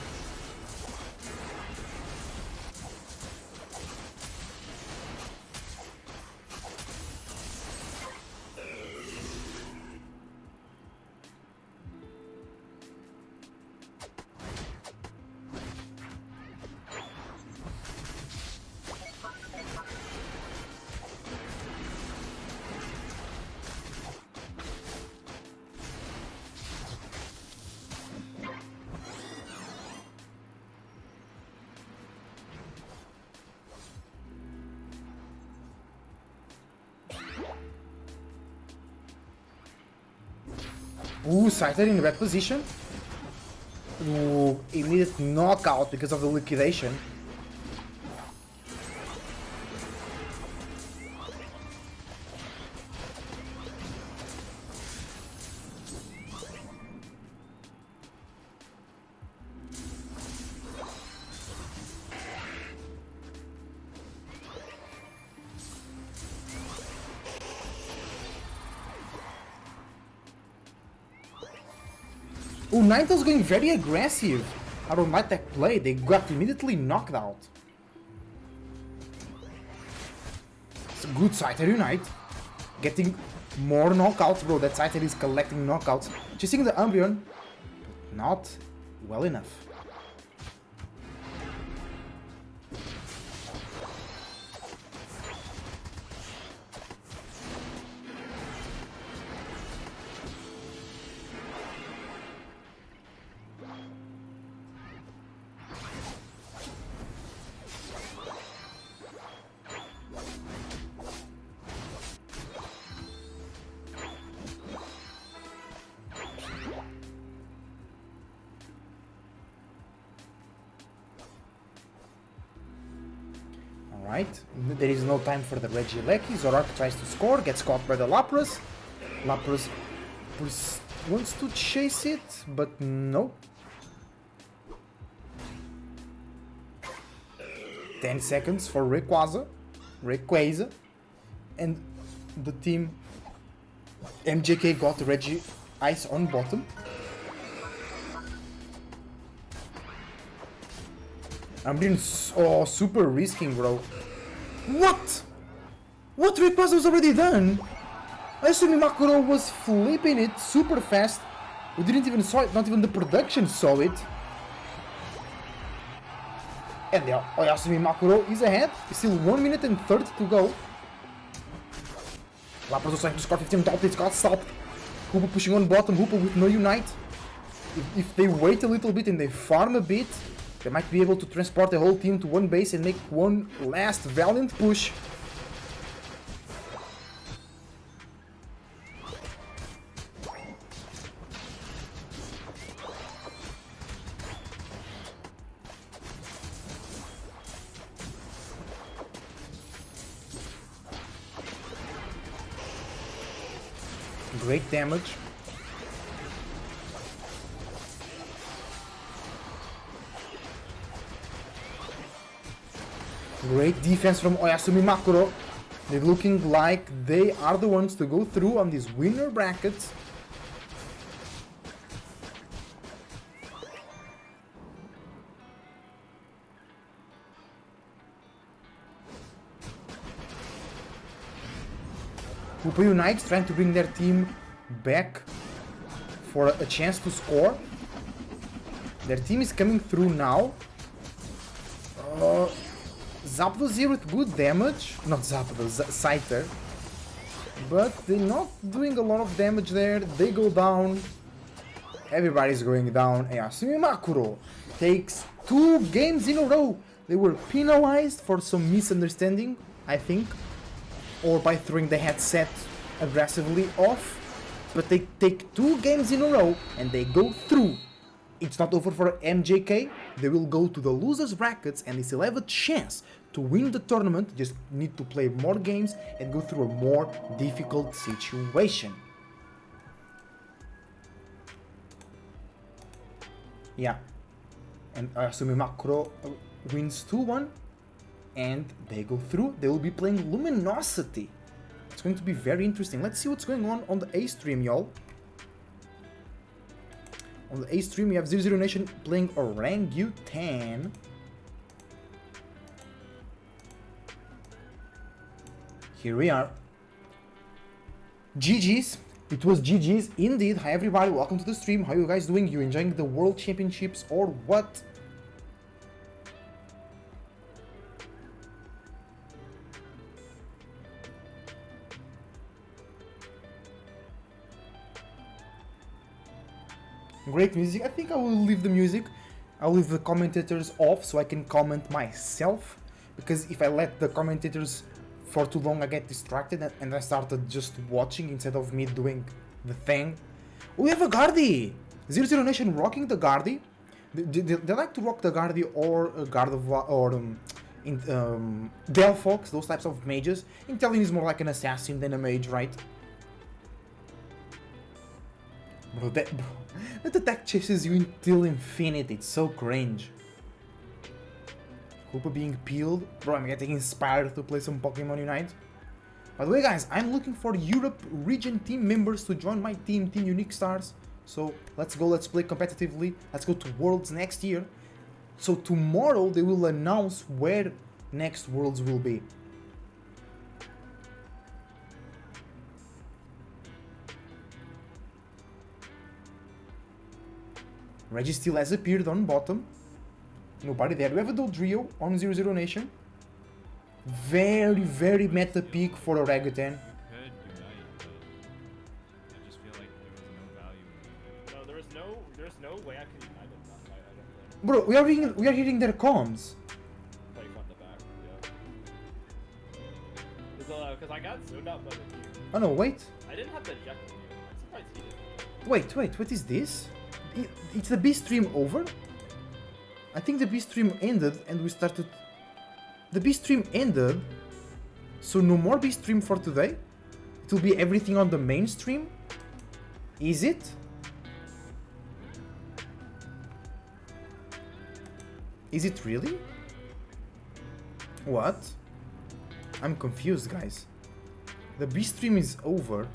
Ooh, Scyther in a bad position. Ooh, immediate knockout because of the liquidation. Ooh, Ninetale's going very aggressive. I don't like that play. They got immediately knocked out. It's a good Scyther Unite. Getting more knockouts, bro. That Scyther is collecting knockouts. Chasing the Umbreon. Not well enough. Alright, there is no time for the Regieleki. Zorark tries to score, gets caught by the Lapras. Lapras wants to chase it, but no. 10 seconds for Rayquaza. And the team MJK got Regi Ice on bottom. I'm being super risking, bro. What? What Rayquaza was already done? I assume Makuro was flipping it super fast. We didn't even saw it, not even the production saw it. And Oyasumi Makuro is ahead. Still 1 minute and 30 to go. Lapras was trying to score 15 top, it got stopped. Hoopa pushing on bottom, Hoopa with no Unite. If they wait a little bit and they farm a bit, they might be able to transport the whole team to one base and make one last valiant push. Great damage. Great defense from Oyasumi Makuro. They're looking like they are the ones to go through on these winner brackets. Hoopa Unites trying to bring their team back for a chance to score. Their team is coming through now. Zapdos here with good damage. Not Zapdos, Scyther. But they're not doing a lot of damage there. They go down. Everybody's going down. Oyasumi Makuro takes 2 games in a row. They were penalized for some misunderstanding, I think. Or by throwing the headset aggressively off. But they take 2 games in a row and they go through. It's not over for MJK. They will go to the losers brackets and they still have a chance to win the tournament. Just need to play more games and go through a more difficult situation. Yeah. And Oyasumi Makuro wins 2-1 and they go through. They will be playing Luminosity. It's going to be very interesting. Let's see what's going on the A stream, y'all. On the A stream, we have 00 Nation playing Orangutan. Here we are. GG's. It was GG's indeed. Hi everybody, welcome to the stream. How you guys doing? You enjoying the World Championships or what? Great music. I think I will leave the music. I'll leave the commentators off so I can comment myself. Because if I let the commentators for too long, I get distracted and I started just watching instead of me doing the thing. We have a Gardy! 00 Nation rocking the Gardy. They like to rock the Gardy or Gardevoir or Delphox, those types of mages. Inteleon is more like an assassin than a mage, right? Bro, that attack chases you until infinity. It's so cringe. Hoopa being peeled. Bro, I'm getting inspired to play some Pokemon Unite. By the way, guys, I'm looking for Europe region team members to join my team, Team Unique Stars. So let's go, let's play competitively. Let's go to Worlds next year. So tomorrow they will announce where next Worlds will be. Registeel has appeared on bottom. Nobody there. We have a Dodrio on 00 Nation. Very, very meta pick for Orangutan. There's no way I can unite them. Bro, we are hearing their comms. Play from the back, yeah. Because I got zoned out by the view. Oh no, wait. I didn't have the eject view. I'm surprised he did. Wait, what is this? It's the B stream over? I think the B stream ended and we started... The B stream ended, so no more B stream for today? It will be everything on the main stream? Is it? Is it really? What? I'm confused, guys. The B stream is over,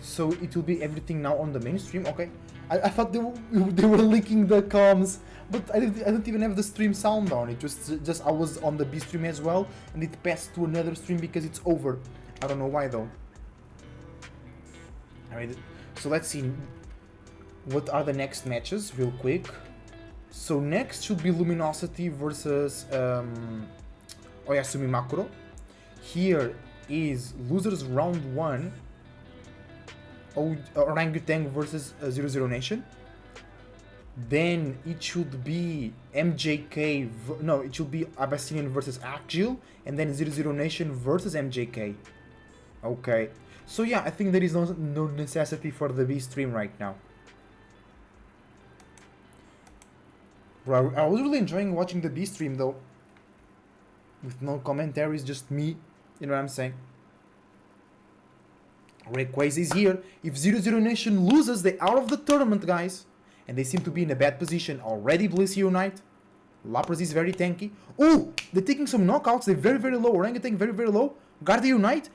so it will be everything now on the main stream. Okay, I thought they were leaking the comms, but I don't even have the stream sound on. It just I was on the B stream as well, and it passed to another stream because it's over. I don't know why though. Alright, so let's see. What are the next matches, real quick? So next should be Luminosity versus Oyasumi Makuro. Here is losers round 1. Orangutan versus 00 Nation. Then it should be MJK. No, it should be Abyssinian versus Axil, and then 00 Nation versus MJK. Okay. So yeah, I think there is no necessity for the B stream right now. Bro, I was really enjoying watching the B stream though. With no commentaries, just me. You know what I'm saying? Rayquaza is here. If 0-0 Nation loses, they're out of the tournament, guys. And they seem to be in a bad position already. Bliss Unite. Lapras is very tanky. Oh, they're taking some knockouts. They're very, very low. Orangutan very, very low. Guardia Unite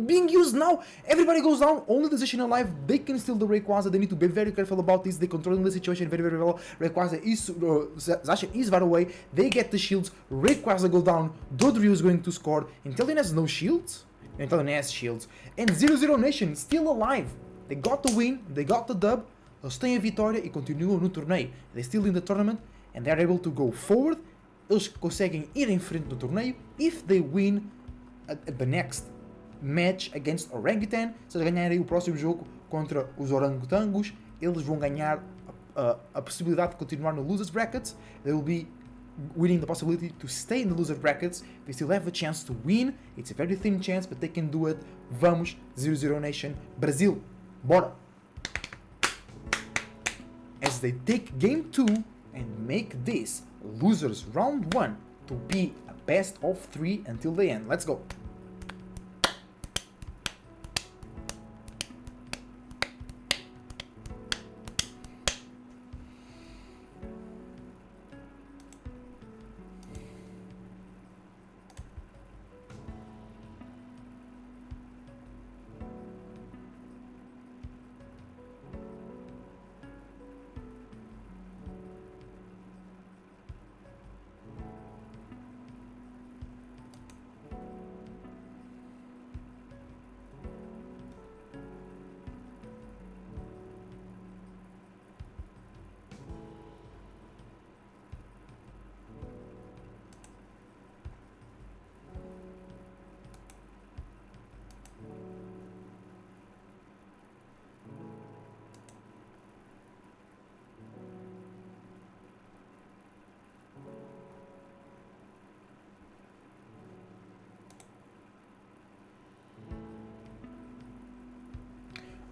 being used now. Everybody goes down. Only the Zacian alive. They can steal the Rayquaza. They need to be very careful about this. They're controlling the situation very, very well. Rayquaza is Zacian is far away. They get the shields. Rayquaza go down. Dodrio is going to score. Inteleon has no shields. Inteleon has shields. And 0-0 Nation still alive. They got the win. They got the dub. Eles têm a vitória e continuam no torneio. They're still in the tournament and they're able to go forward. Eles conseguem ir em frente no torneio. If they win the next match against Orangutan, se eles ganharem o próximo jogo contra os orangotangos, eles vão ganhar a possibilidade de continuar no losers brackets. They will be winning the possibility to stay in the loser brackets. They still have a chance to win. It's a very thin chance, but they can do it. Vamos, 0-0 Nation, Brasil, bora! As they take game 2 and make this losers round 1 to be a best of 3 until the end. Let's go!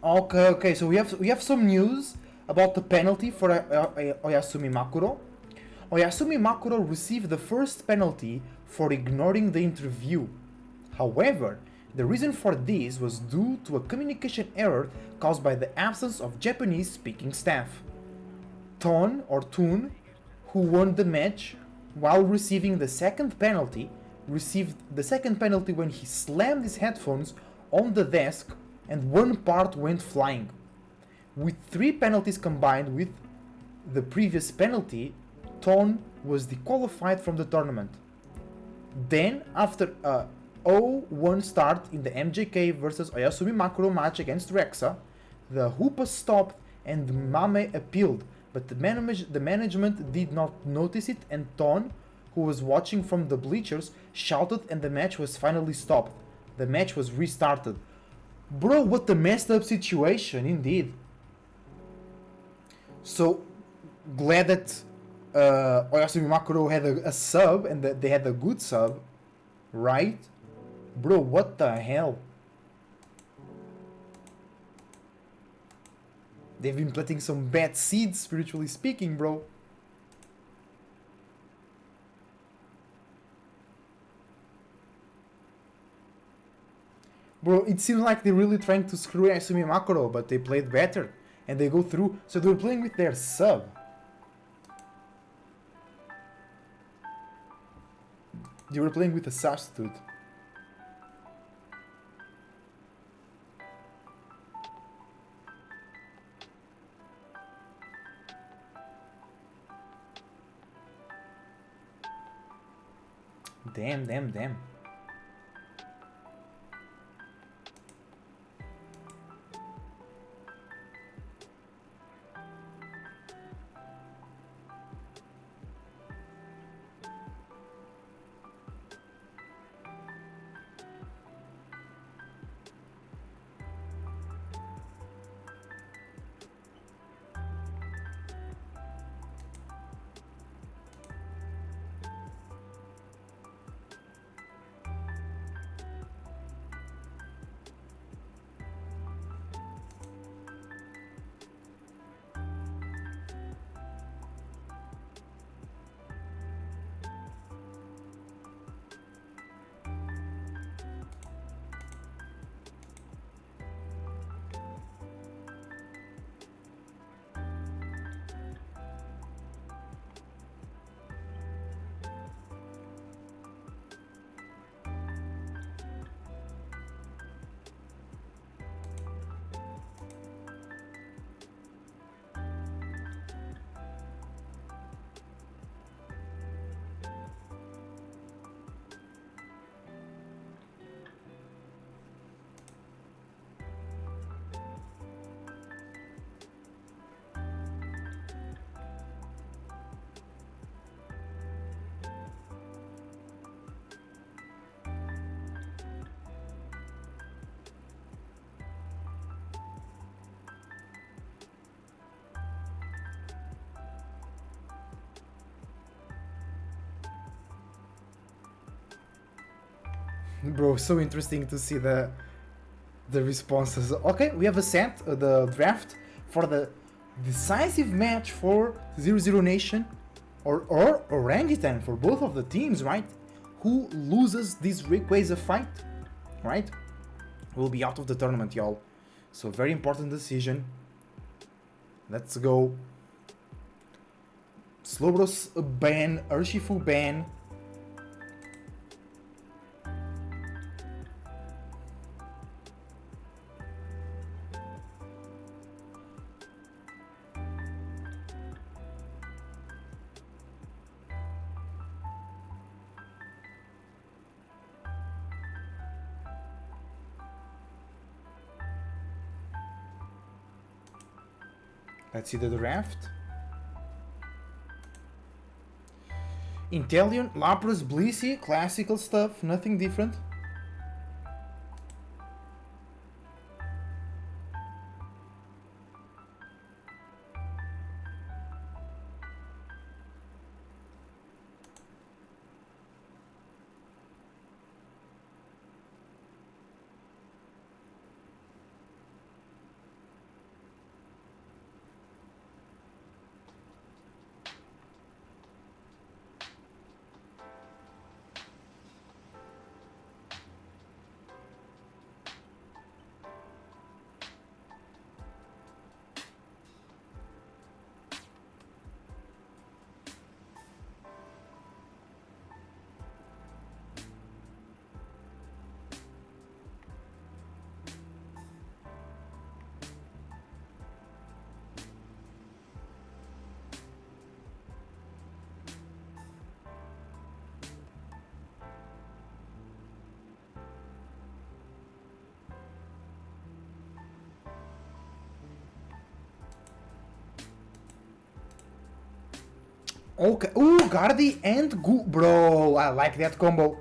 Okay, so we have some news about the penalty for Oyasumi Makuro. Oyasumi Makuro received the first penalty for ignoring the interview. However, the reason for this was due to a communication error caused by the absence of Japanese-speaking staff. Ton, or Toon, who won the match while receiving the second penalty, received the second penalty when he slammed his headphones on the desk and one part went flying. With 3 penalties combined with the previous penalty, Ton was disqualified from the tournament. Then, after a 0-1 start in the MJK vs Oyasumi Makuro match against Rexa, the Hoopa stopped and Mame appealed, but the management did not notice it and Ton, who was watching from the bleachers, shouted and the match was finally stopped. The match was restarted. Bro, what a messed up situation, indeed. So, glad that Oyasumi Makuro had a sub and that they had a good sub, right? Bro, what the hell? They've been planting some bad seeds, spiritually speaking, bro. Bro, it seems like they're really trying to screw Asumi Makuro, but they played better. And they go through. So they were playing with their sub. They were playing with a substitute. Damn. Bro, so interesting to see the responses. Okay, we have a set, the draft for the decisive match for 0-0 Nation or Orangutan for both of the teams, right? Who loses this Rayquaza fight, right? Will be out of the tournament, y'all. So very important decision. Let's go. Slowbros ban, Urshifu ban. Let's see the draft. Inteleon, Lapras, Blissey, classical stuff, nothing different. Okay. Ooh, Guardi and bro, I like that combo.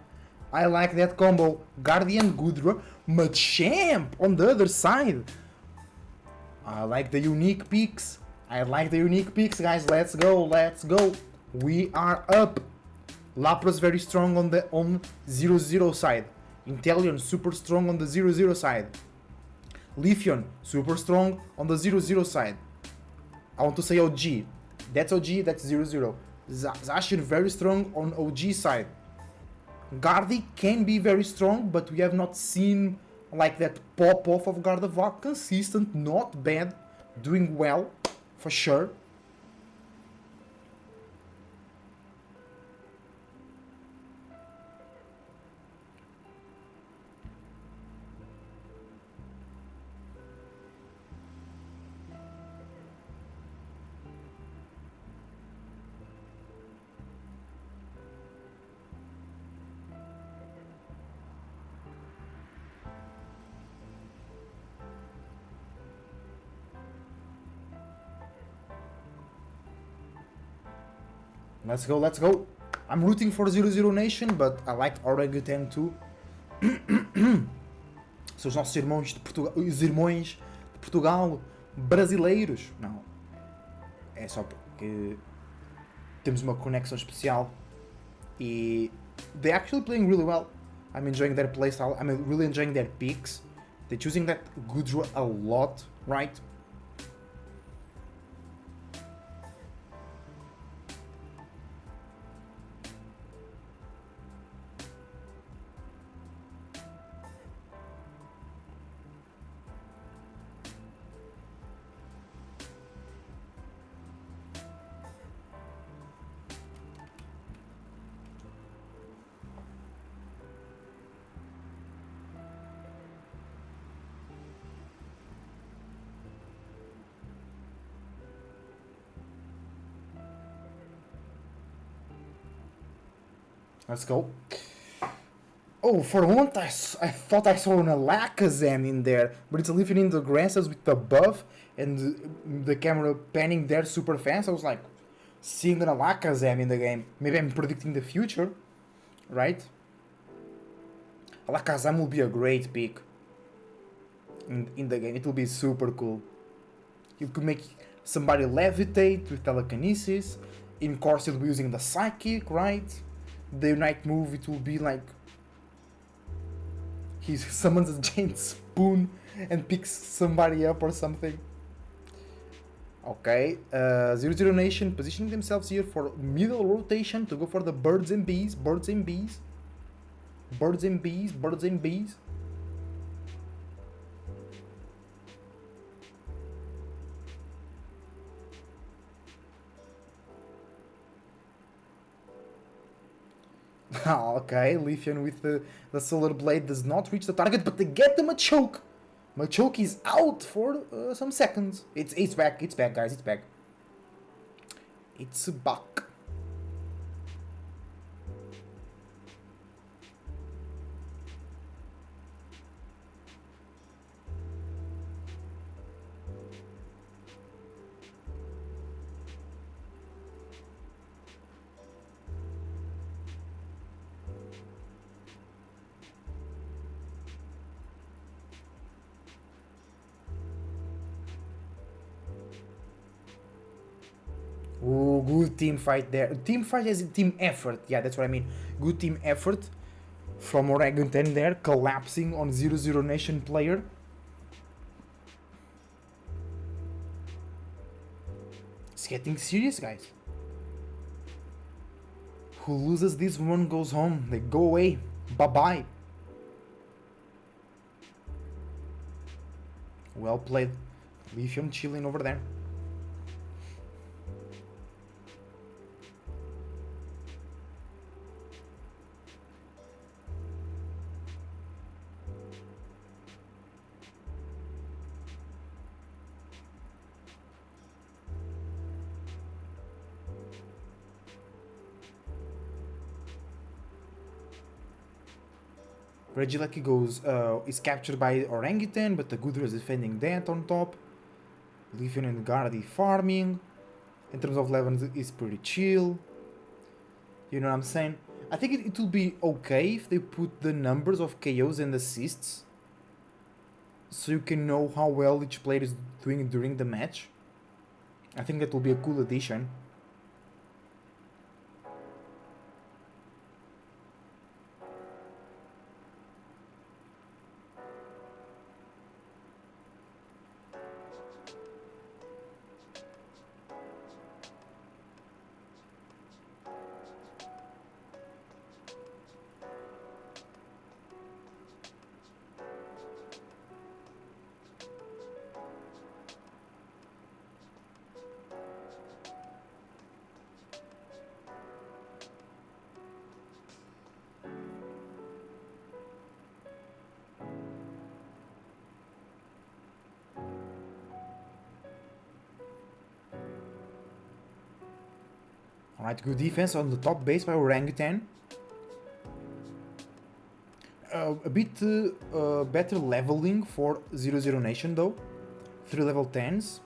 I like that combo. Guardian Gudra, Machamp on the other side. I like the unique picks. I like the unique picks, guys. Let's go. Let's go. We are up. Lapras very strong on the 0-0 side. Inteleon super strong on the 0-0 side. Leafeon super strong on the 0-0 side. I want to say OG. That's OG, that's 0-0. Zacian very strong on OG side. Gardy can be very strong, but we have not seen like that pop off of Gardevoir. Consistent, not bad, doing well, for sure. Let's go, let's go. I'm rooting for 0-0 Nation, but I like Orangutan too. São os nossos irmãos de Portugal, os irmãos de Portugal brasileiros. Não, é só porque temos uma conexão especial e they're actually playing really well. I'm enjoying their playstyle. I'm really enjoying their picks. They're choosing that Gudra a lot, right? Let's go. Oh, for once I thought I saw an Alakazam in there, but it's living in the grasses with the buff and the camera panning there super fast. I was like, seeing an Alakazam in the game. Maybe I'm predicting the future, right? Alakazam will be a great pick in the game. It will be super cool. You could make somebody levitate with telekinesis. In course, you'll be using the Psychic, right? The Unite move, it will be like he summons a giant spoon and picks somebody up or something. Okay, 0-0 Nation positioning themselves here for middle rotation to go for the birds and bees, birds and bees. Birds and bees, birds and bees. Okay, Lithian with the Solar Blade does not reach the target, but they get the Machoke. Machoke is out for some seconds. It's back, guys, it's back. It's back. Oh, good team fight there. Team fight is team effort. Yeah, that's what I mean. Good team effort from Orangutan there, collapsing on 0-0 Nation player. It's getting serious, guys. Who loses this one goes home. They go away. Bye-bye. Well played. Lithium chilling over there. Regieleki goes, is captured by Orangutan, but the Gudra is defending that on top. Lithium and Gardi farming. In terms of levels, is pretty chill. You know what I'm saying? I think it will be okay if they put the numbers of KOs and assists, so you can know how well each player is doing during the match. I think that will be a cool addition. Alright, good defense on the top base by Orangutan. A bit better leveling for 0-0 Nation though. 3 level 10s,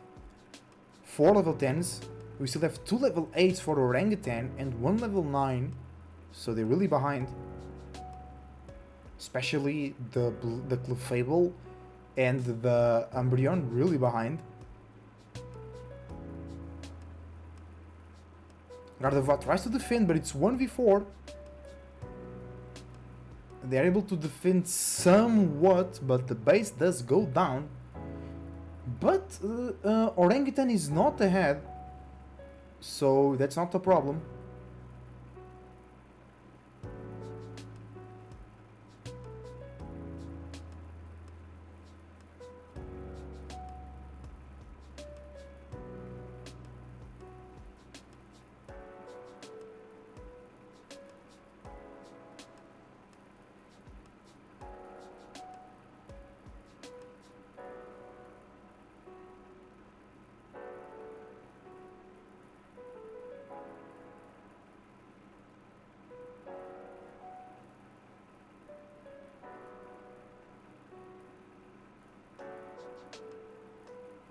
4 level 10s. We still have 2 level 8s for Orangutan and 1 level 9. So they're really behind. Especially the Clefable and the Umbreon, really behind. Gardevoir tries to defend, but it's 1v4. They're able to defend somewhat, but the base does go down. But Orangutan is not ahead, so that's not a problem.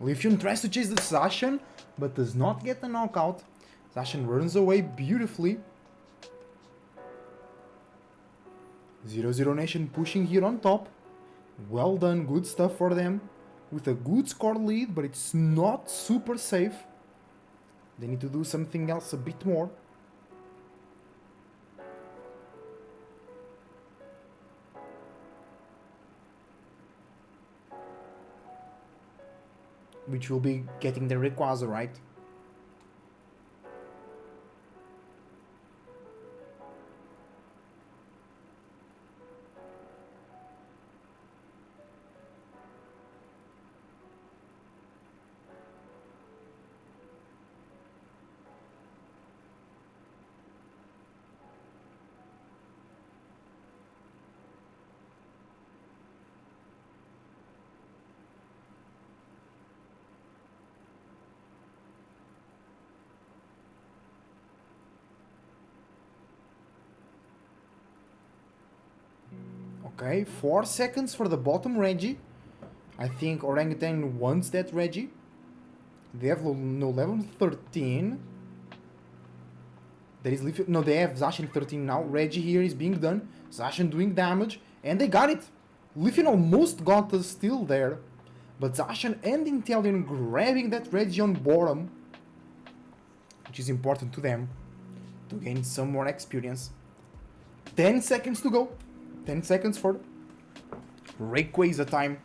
Lithium tries to chase the Zacian, but does not get the knockout. Zacian runs away beautifully. 0-0 Nation pushing here on top. Well done, good stuff for them. With a good score lead, but it's not super safe. They need to do something else a bit more. which will be getting the Rayquaza, right? Okay, 4 seconds for the bottom Reggie. I think Orangutan wants that Reggie. They have no level 13. There is no, they have Zacian 13 now. Reggie here is being done. Zacian doing damage, and they got it. Leafeon almost got the steal there, but Zacian and Inteleon grabbing that Reggie on bottom, which is important to them to gain some more experience. 10 seconds to go. 10 seconds for Rayquaza time.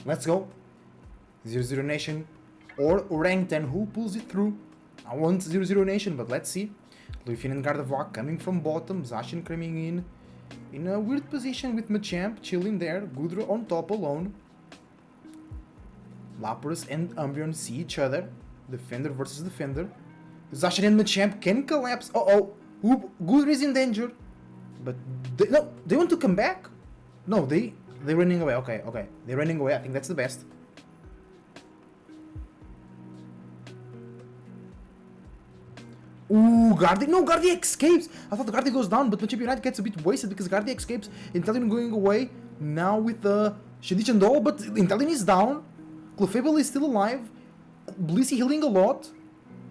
Let's go. 0-0 Nation or Orangutan, who pulls it through? I want 0-0 Nation, but let's see. Leafeon and Gardevoir coming from bottom, Zacian coming in a weird position with Machamp chilling there, Goodra on top alone. Lapras and Umbreon see each other, defender versus defender. Zacian and Machamp can collapse. Goodra is in danger, but they want to come back. No, they're running away. Okay, they're running away. I think that's the best. Ooh, Guardi. No, Guardi escapes. I thought Guardi goes down, but Machamp United gets a bit wasted because Guardi escapes. Inteleon going away now with the Shedichan Doll, but Inteleon is down. Clefable is still alive. Blissey healing a lot,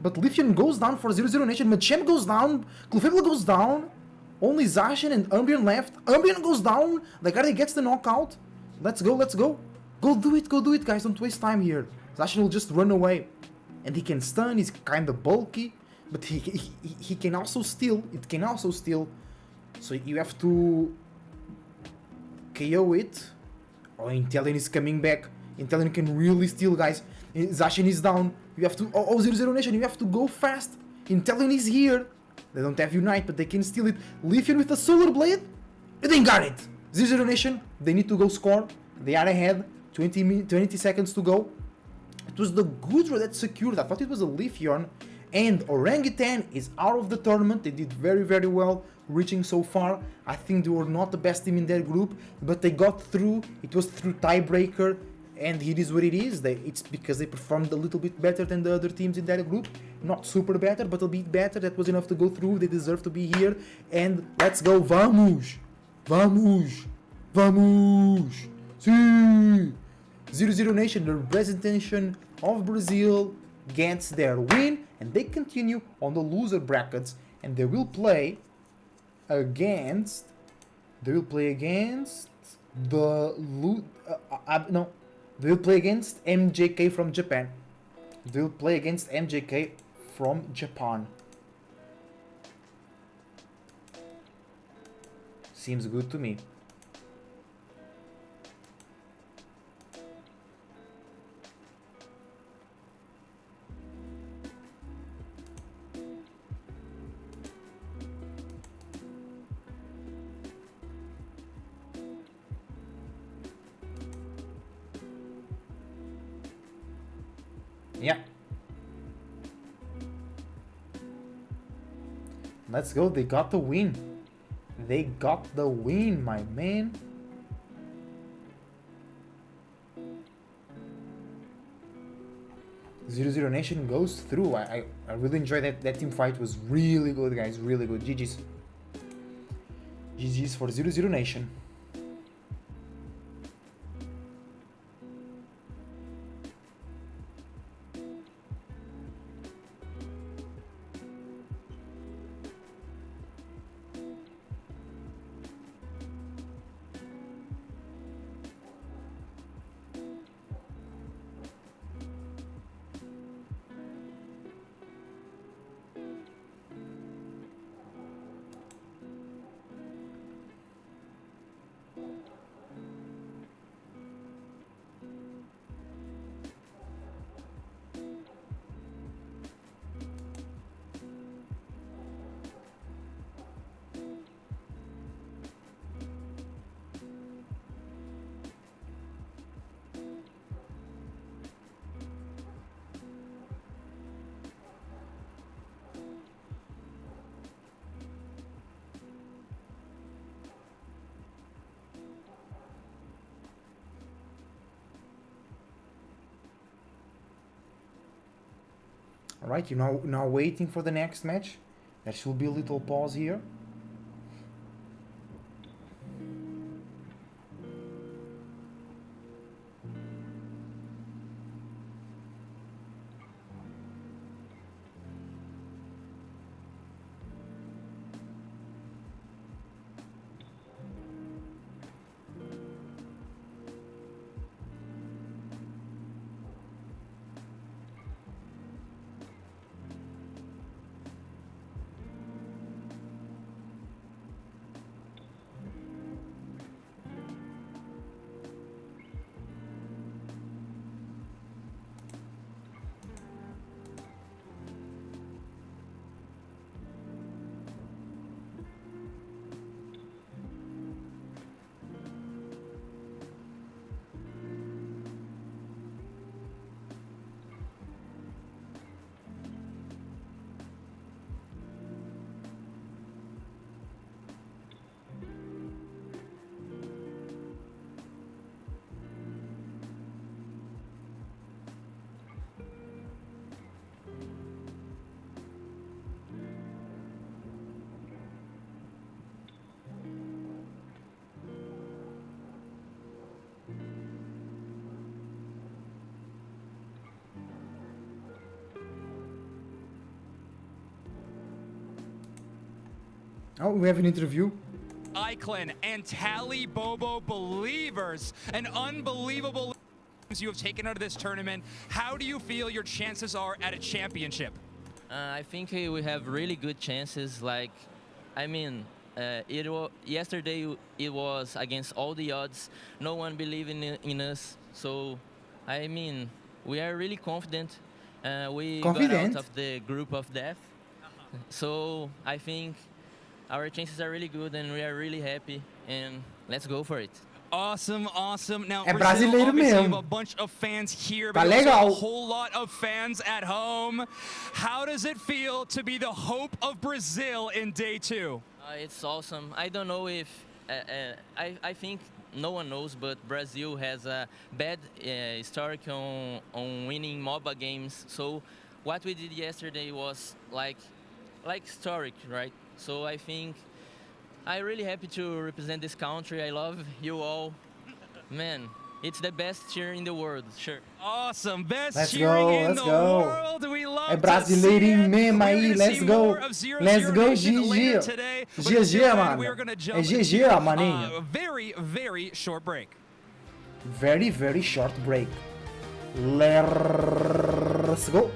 but Leafeon goes down for 0-0 Nation. Machamp goes down. Clefable goes down. Only Zacian and Umbreon left. Umbreon goes down. The Guardi gets the knockout. Let's go, let's go. Go do it, guys. Don't waste time here. Zacian will just run away. And he can stun. He's kind of bulky. But he can also steal. It can also steal. So you have to KO it. Oh, Inteleon is coming back. Inteleon can really steal, guys. Zacian is down. You have to... Oh, 0-0 Nation. You have to go fast. Inteleon is here. They don't have Unite, but they can steal it. Leafeon with a Solar Blade. And they got it. 0-0 Nation. They need to go score. They are ahead. 20 seconds to go. It was the Goodra that secured. I thought it was a Leafeon. And Orangutan is out of the tournament. They did very, very well reaching so far. I think they were not the best team in their group, but they got through. It was through tiebreaker, and it is what it is. It's because they performed a little bit better than the other teams in that group. Not super better, but a bit better. That was enough to go through. They deserve to be here. And let's go. Vamos! Vamos! Vamos! Sí! 0-0 Nation, the representation of Brazil, gets their win, and they continue on the loser brackets, and they will play against they will play against MJK from Japan. They will play against MJK from Japan. Seems good to me. Yeah. Let's go. They got the win. They got the win, my man. Zero Nation goes through. I really enjoyed that team fight. Was really good, guys. Really good. GG's. GG's for 0-0 Nation. Alright, you're now waiting for the next match. There should be a little pause here. Oh, we have an interview. Eichlin and Tally Bobo believers, an unbelievable you have taken out of this tournament. How do you feel your chances are at a championship? I think we have really good chances. Like, I mean, yesterday it was against all the odds. No one believed in us. So, I mean, we are really confident. We got out of the group of death. So, I think our chances are really good and we are really happy. And let's go for it. Awesome, awesome. Now, É Brazil, brasileiro obviously, you mesmo. have a bunch of fans here, Tá but also legal. a whole lot of fans at home. How does it feel to be the hope of Brazil in day two? It's awesome. I don't know if I think no one knows, but Brazil has a bad historic on winning MOBA games. So what we did yesterday was like historic, right? So I think I'm really happy to represent this country. I love you all. Man, it's the best cheer in the world, sure. Awesome, best Let's cheering go, in let's the go. world. We love É to see brasileirinho it. mesmo We're aí, gonna let's see go. more of Zero Let's Zero go, Nation later GG. today, but GG, until then, mano. we're gonna É jump GG, to maninho. a very, very short break. Very, very short break. Let's go.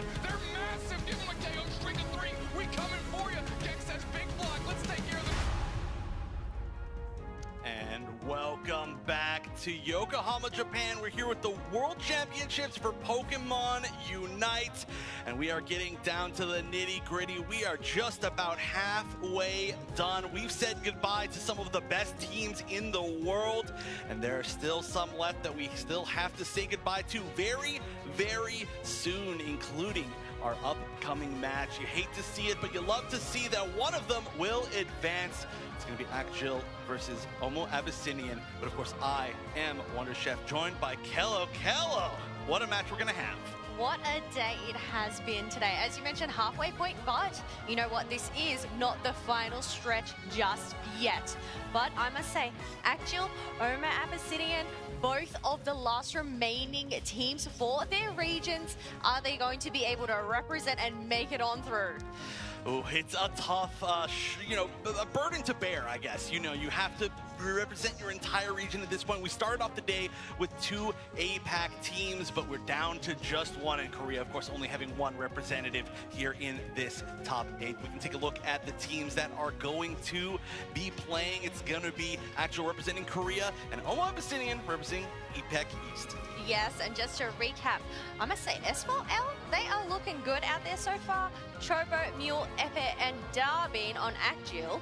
gentlemen, they're massive. Give them a KO streak of 3. We coming for you. Gex says big block. Let's take care of this. And welcome back to Yokohama, Japan. We're here with the World Championships for Pokemon Unite, and we are getting down to the nitty-gritty. We are just about halfway done. We've said goodbye to some of the best teams in the world, and there are still some left that we still have to say goodbye to very, very soon, including our upcoming match. You hate to see it, but you love to see that one of them will advance. It's going to be Akjil versus Omo Abyssinian. But of course, I am Wonder Chef, joined by Kello. Kello, what a match we're going to have. What a day it has been today. As you mentioned, halfway point, but you know what? This is not the final stretch just yet. But I must say, Akjil, Omo Abyssinian, both of the last remaining teams for their regions, are they going to be able to represent and make it on through? Oh, it's a tough, a burden to bear, I guess. You know, you have to represent your entire region at this point. We started off the day with 2 APAC teams, but we're down to just 1 in Korea. Of course, only having 1 representative here in this top 8. We can take a look at the teams that are going to be playing. It's going to be Akjil representing Korea and Omo Abyssinian representing APAC East. Yes, and just to recap, I must say, S4L, they are looking good out there so far. Chobo, Mule, Eng-Pt, and Darbin on Akjil.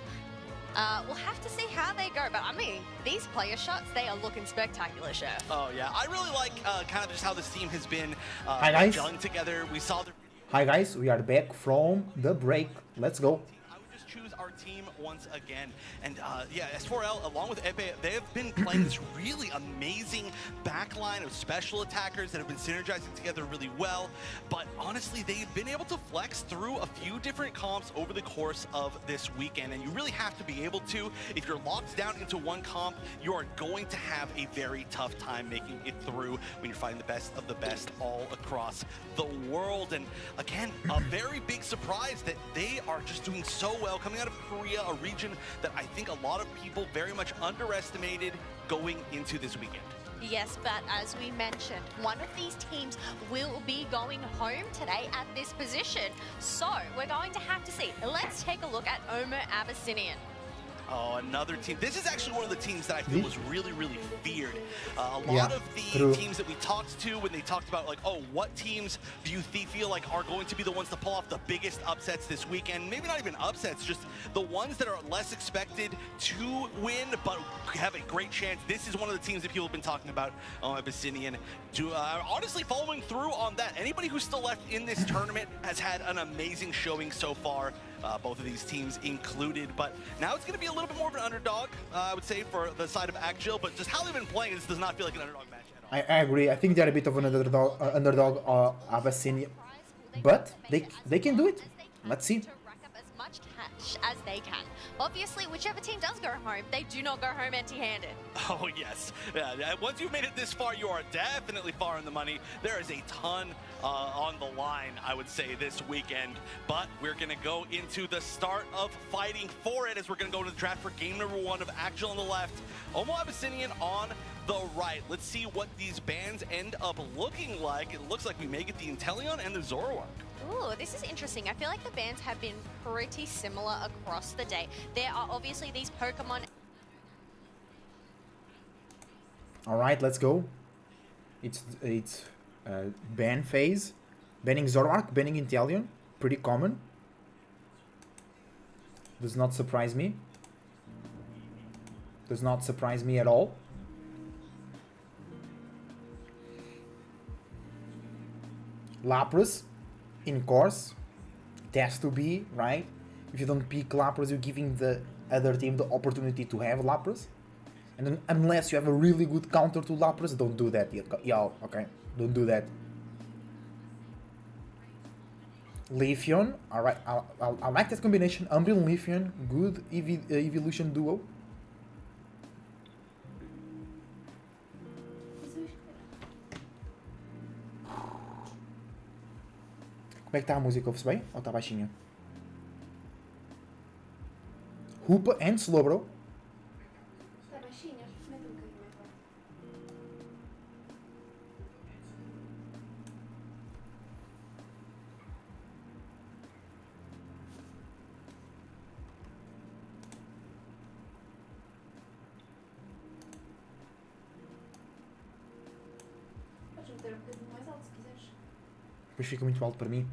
We'll have to see how they go, but I mean, these player shots, they are looking spectacular, Chef. Oh yeah, I really like kind of just how this team has been Hi, guys. gelling together. We saw the... Hi guys, we are back from the break. Let's go. Choose our team once again. And yeah, S4L, along with Eng-Pt, they have been playing this really amazing backline of special attackers that have been synergizing together really well. But honestly, they've been able to flex through a few different comps over the course of this weekend. And you really have to be able to. If you're locked down into one comp, you are going to have a very tough time making it through when you're fighting the best of the best all across the world. And again, a very big surprise that they are just doing so well coming out of Korea, a region that I think a lot of people very much underestimated going into this weekend. Yes, but as we mentioned, one of these teams will be going home today at this position. So we're going to have to see. Let's take a look at Omo Abyssinian. Oh, another team. This is actually one of the teams that I feel was really, really feared. A lot Yeah, of the true. teams that we talked to when they talked about like, oh, what teams do you feel like are going to be the ones to pull off the biggest upsets this weekend? Maybe not even upsets, just the ones that are less expected to win, but have a great chance. This is one of the teams that people have been talking about, Abyssinian. Honestly, following through on that, anybody who's still left in this tournament has had an amazing showing so far. Both of these teams included, but now it's going to be a little bit more of an underdog, I would say, for the side of Akjil, but just how they've been playing, this does not feel like an underdog match at all. I agree. I think they're a bit of an underdog Abyssinian, but they can do it. Let's see. Much cash as they can. Obviously, whichever team does go home, they do not go home empty-handed. Oh, yes. Yeah, once you've made it this far, you are definitely far in the money. There is a ton on the line, I would say, this weekend. But we're going to go into the start of fighting for it as we're going to go to the draft for game number 1 of Akjil on the left, Omo Abyssinian on the right. Let's see what these bands end up looking like. It looks like we may get the Inteleon and the Zoroark. Ooh, this is interesting. I feel like the bands have been pretty similar across the day. There are obviously these Pokemon. All right, let's go. It's ban phase, banning Zoroark, banning Inteleon, pretty common. Does not surprise me. Does not surprise me at all. Lapras, in course, it has to be, right? If you don't pick Lapras, you're giving the other team the opportunity to have Lapras. And then, unless you have a really good counter to Lapras, don't do that. Yeah, okay, don't do that. Leafeon, alright, I like that combination. Umbreon, Leafeon, good evolution duo. Como é que está a música? Ouve-se bem? Ou está baixinha? Hoopa and Slowbro. Está baixinho, mete um bocadinho mais alto. ter um bocadinho mais alto se quiseres. Depois fica muito alto para mim.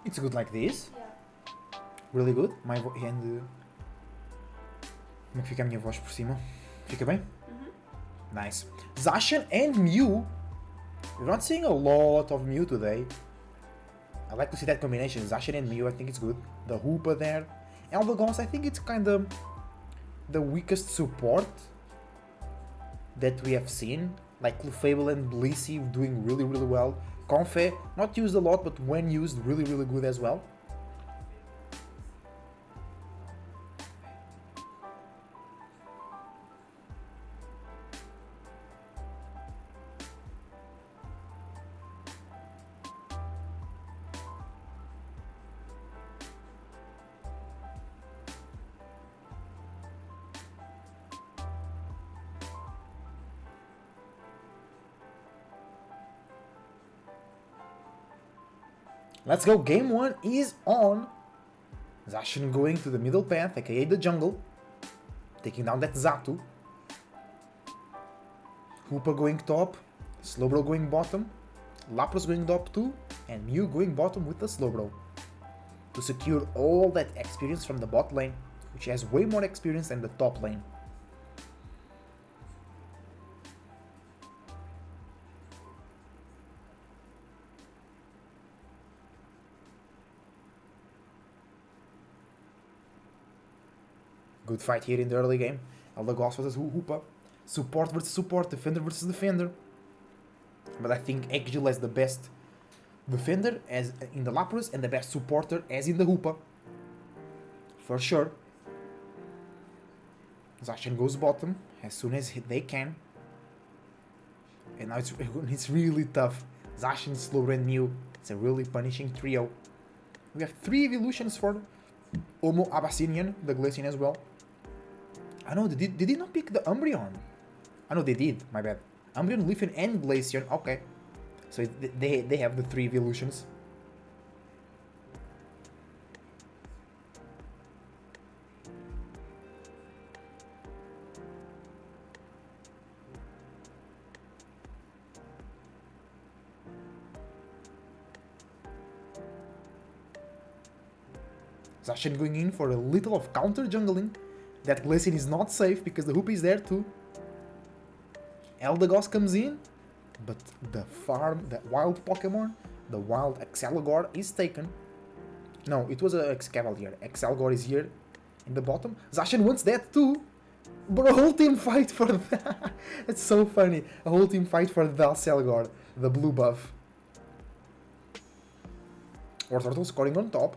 It's good like this. Yeah. Really good. My hand. Como é que fica a minha voz por cima? Fica bem? Nice. Zacian and Mew. We're not seeing a lot of Mew today. I like to see that combination. Zacian and Mew, I think it's good. The Hoopa there. Eldegoss, I think it's kind of the weakest support that we have seen. Like Clefable and Blissey doing really, really well. Confe, not used a lot, but when used, really, really good as well. Let's go, game 1 is on. Zacian going to the middle path, aka the jungle. Taking down that Zatu. Hoopa going top, Slowbro going bottom, Lapras going top too, and Mew going bottom with the Slowbro. To secure all that experience from the bot lane, which has way more experience than the top lane. Good fight here in the early game. Eldegoss versus Hoopa. Support versus support, defender versus defender. But I think Exil has the best defender as in the Lapras and the best supporter as in the Hoopa. For sure. Zacian goes bottom as soon as they can. And now it's really tough. Zacian, Slowbro and Mew. It's a really punishing trio. We have 3 evolutions for Omo Abyssinian, the Glacian as well. I know, did they not pick the Umbreon? I know they did, my bad. Umbreon, Leafeon and Glaceon, okay. So they have the 3 evolutions. Zacian going in for a little of counter jungling. That Glaceon is not safe because the Hoop is there too. Eldegoss comes in, but the wild Pokemon, the wild Excelgor is taken. No, it was a Excavalier. Excelgor is here in the bottom. Zacian wants that too. But a whole team fight for that. It's so funny. A whole team fight for the Excelgor, the blue buff. Turtle scoring on top.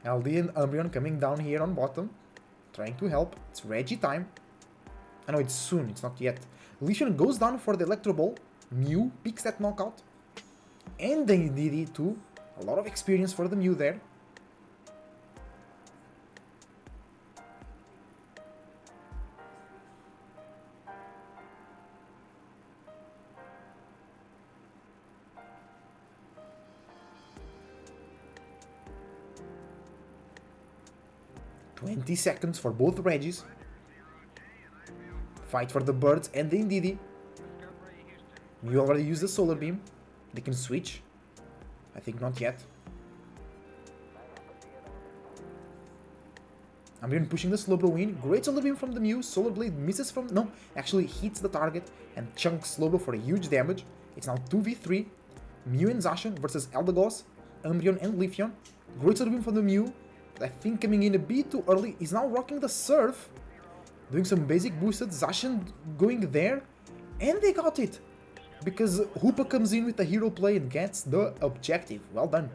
LD and Umbreon coming down here on bottom, trying to help. It's Reggie time. I know it's soon, it's not yet. Leafeon goes down for the Electro Ball. Mew picks that knockout. And the DD too. A lot of experience for the Mew there. $20 seconds for both Regis. Fight for the birds and the Indeedee. You already used the Solar Beam. They can switch. I think not yet. I'm even pushing the Slowbro in. Great Solar Beam from the Mew. Solar Blade misses from... No, actually hits the target and chunks Slowbro for a huge damage. It's now 2v3. Mew and Zacian versus Eldegoss, Umbreon and Leafeon. Great Solar Beam from the Mew. I think coming in a bit too early. He's now rocking the Surf. Doing some basic boosted. Zacian going there. And they got it. Because Hoopa comes in with a hero play and gets the objective. Well done.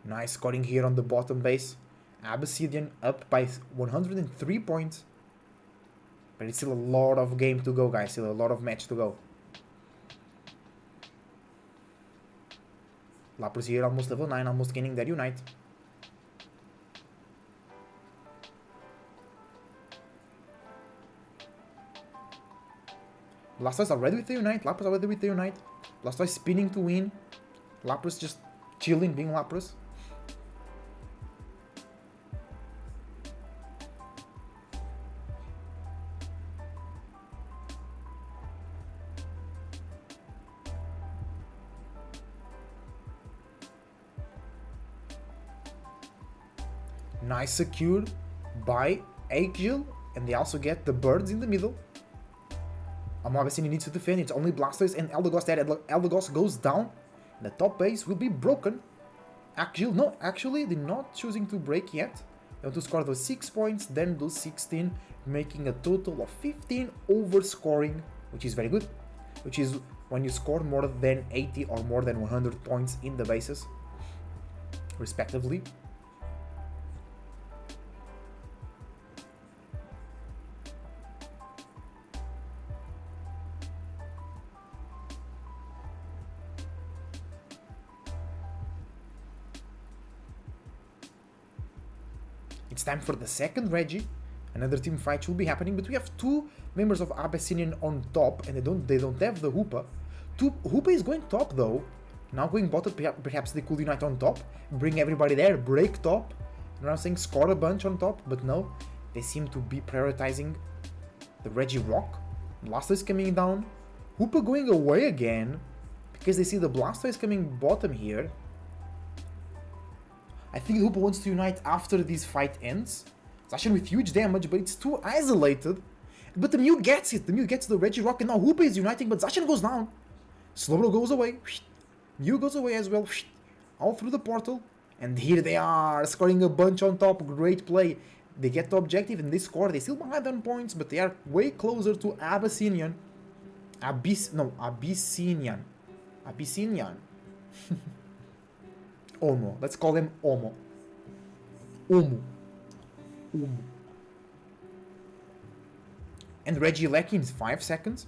Nice scoring here on the bottom base. Abyssinian up by 103 points. But it's still a lot of game to go, guys. Still a lot of match to go. Lapras here almost level 9, almost gaining their Unite. Blastoise already with the Unite. Lapras already with the Unite. Blastoise spinning to win. Lapras just chilling, being Lapras. Nice secured by Eng-Pt, and they also get the birds in the middle. Abyssinian needs to defend. It's only Blastoise and Eldegoss there. Eldegoss goes down. The top base will be broken. No, actually, they're not choosing to break yet. They want to score those 6 points, then those 16, making a total of 15 over scoring, which is very good. Which is when you score more than 80 or more than 100 points in the bases, respectively. It's time for the second Reggie. Another team fight will be happening, but we have two members of Abyssinian on top, and they don't have the Hoopa. Hoopa is going top though. Now going bottom, perhaps they could unite on top, bring everybody there, break top. You know what I'm saying? Score a bunch on top, but no. They seem to be prioritizing the Reggie Rock. Blastoise coming down. Hoopa going away again, because they see the Blastoise coming bottom here. I think Hoopa wants to unite after this fight ends. It's actually with huge damage, but it's too isolated. But the Mew gets it. The Mew gets the Reggie Rock, and now Hoopa is uniting, but Zacian goes down. Slowbro goes away. Mew goes away as well. All through the portal. And here they are, scoring a bunch on top. Great play. They get the objective and they score. They still behind on points, but they are way closer to Abyssinian. Abyssinian. Abyssinian. Omo. Let's call them Omo. Omo. Omo. And Reggie Lecky in 5 seconds.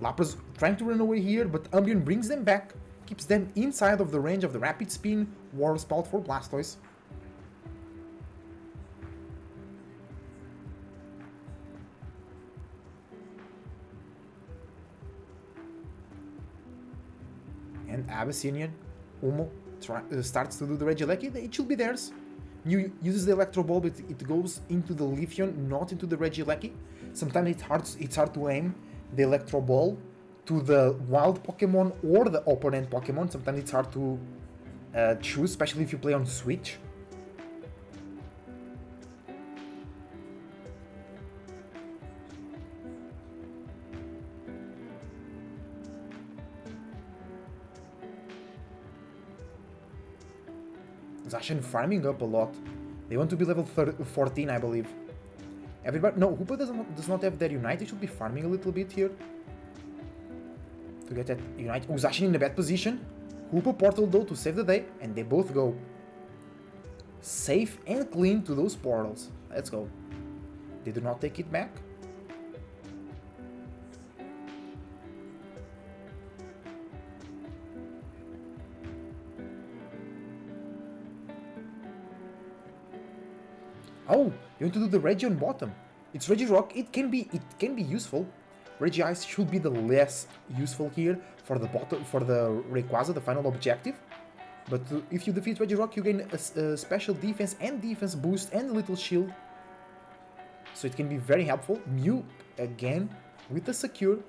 Lapras trying to run away here, but Umbreon brings them back. Keeps them inside of the range of the Rapid Spin War Spout for Blastoise. And Abyssinian, Omo, starts to do the Regieleki. It should be theirs. Mew uses the Electro Ball, but it goes into the Leafeon, not into the Regieleki. Sometimes it's hard to aim the Electro Ball to the wild Pokemon or the opponent Pokemon. Sometimes it's hard to choose, especially if you play on Switch. Zacian farming up a lot. They want to be level 14, I believe. Everybody, no, Hoopa does not have their Unite. They should be farming a little bit here to get that Unite. Oh, Zacian in a bad position. Hoopa portal though to save the day, and they both go safe and clean to those portals. Let's go. They do not take it back. Oh, you want to do the Reggie on bottom. It's Reggie Rock. It can be useful. Reggie Ice should be the less useful here for the bottom, for the Rayquaza, the final objective. But if you defeat Reggie Rock, you gain a special defense and defense boost and a little shield. So it can be very helpful. Mew again with the secure.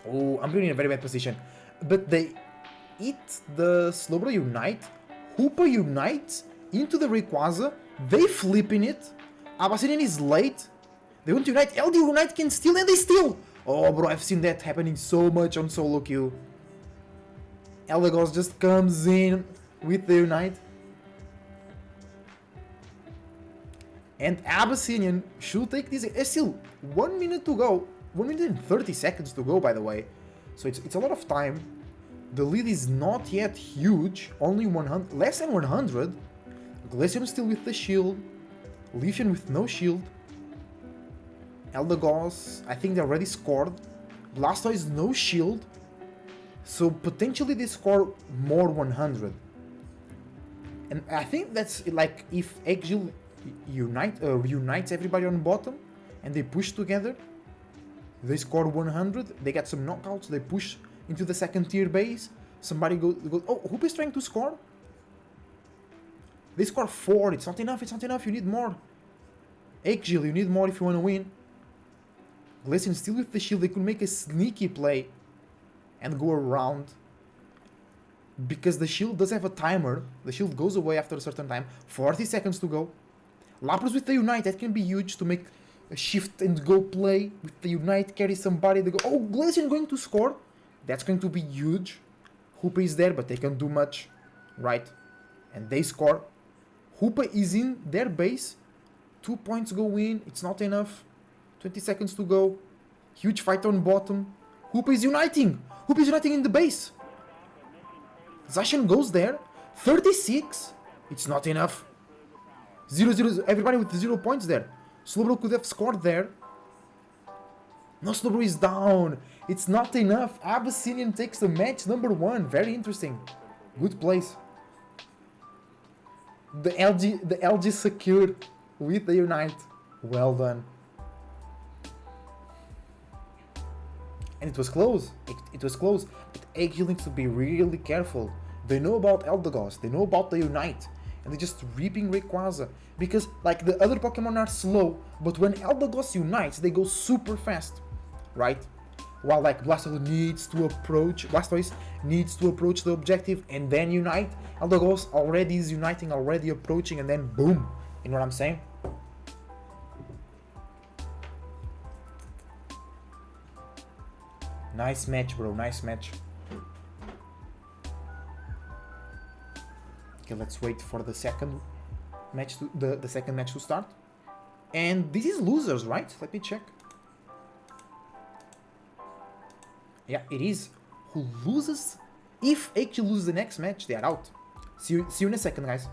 Oh, I'm really in a very bad position. But they eat the Slowbro Unite. Hoopa unites into the Rayquaza. They flipping it. Abyssinian is late. They want to unite. LD Unite can steal, and they steal. Oh, bro, I've seen that happening so much on solo queue. Eldegoss just comes in with the Unite. And Abyssinian should take this. It's still 1 minute to go. 1 minute and 30 seconds to go, by the way. So it's a lot of time. The lead is not yet huge, only 100, less than 100. Glaceon still with the shield, Leafeon with no shield. Eldegoss, I think they already scored. Blastoise no shield, so potentially they score more 100. And I think that's like if Egil reunites everybody on bottom and they push together, they score 100, they get some knockouts, they push into the second tier base, somebody goes, oh, Hoop is trying to score? They score 4, it's not enough, you need more. Egil, you need more if you want to win. Glaceon still with the shield, they could make a sneaky play and go around. Because the shield does have a timer, the shield goes away after a certain time, 40 seconds to go. Lapras with the Unite, that can be huge to make a shift and go play. With the Unite, carry somebody, they go, oh, Glaceon going to score? That's going to be huge. Hoopa is there, but they can't do much, right? And they score. Hoopa is in their base, 2 points go in, it's not enough. 20 seconds to go. Huge fight on bottom. Hoopa is uniting! Hoopa is uniting in the base! Zacian goes there. 36! It's not enough. 0-0, everybody with 0 points there. Slowbro could have scored there. No, Slowbro is down. It's not enough. Abyssinian takes the match number 1. Very interesting. Good place. The LG secured with the Unite. Well done. And it was close. It was close. But Egil needs to be really careful. They know about Eldegoss. They know about the Unite. And they're just reaping Rayquaza. Because, like, the other Pokemon are slow. But when Eldegoss unites, they go super fast. Right? While, like, Blastoise needs to approach the objective and then unite. Eldegoss already is uniting, already approaching, and then boom. You know what I'm saying? Nice match, bro. Nice match. Okay, let's wait for the second match to the second match to start. And this is losers, right? Let me check. Yeah, it is. Who loses? If actually loses the next match, they are out. See you in a second, guys.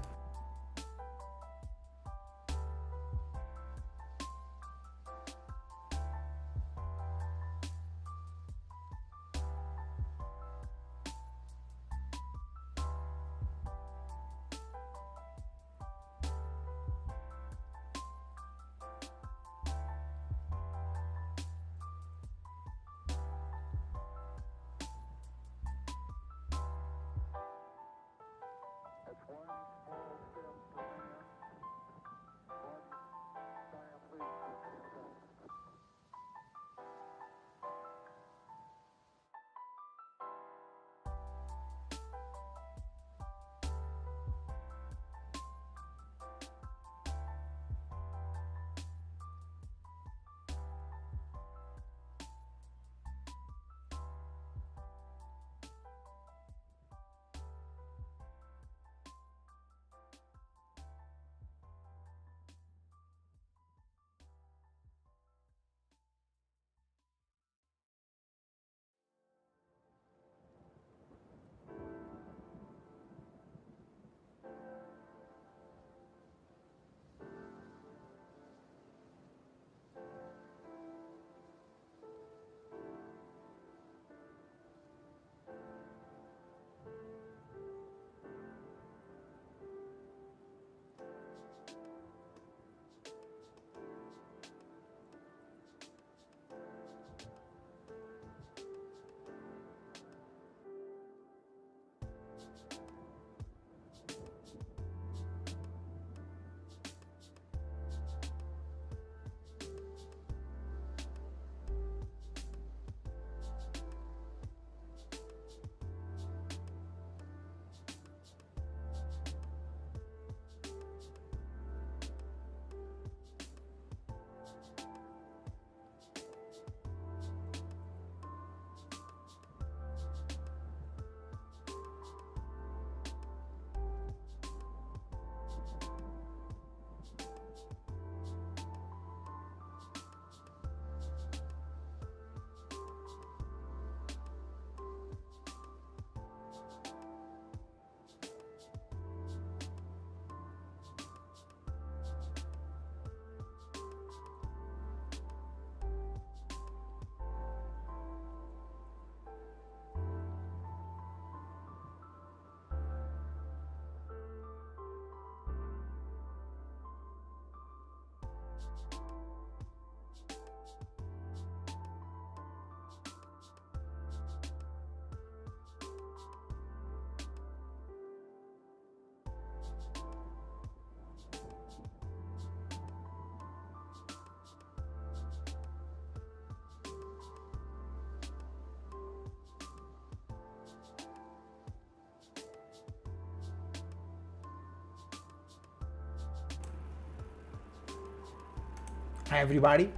Hi everybody,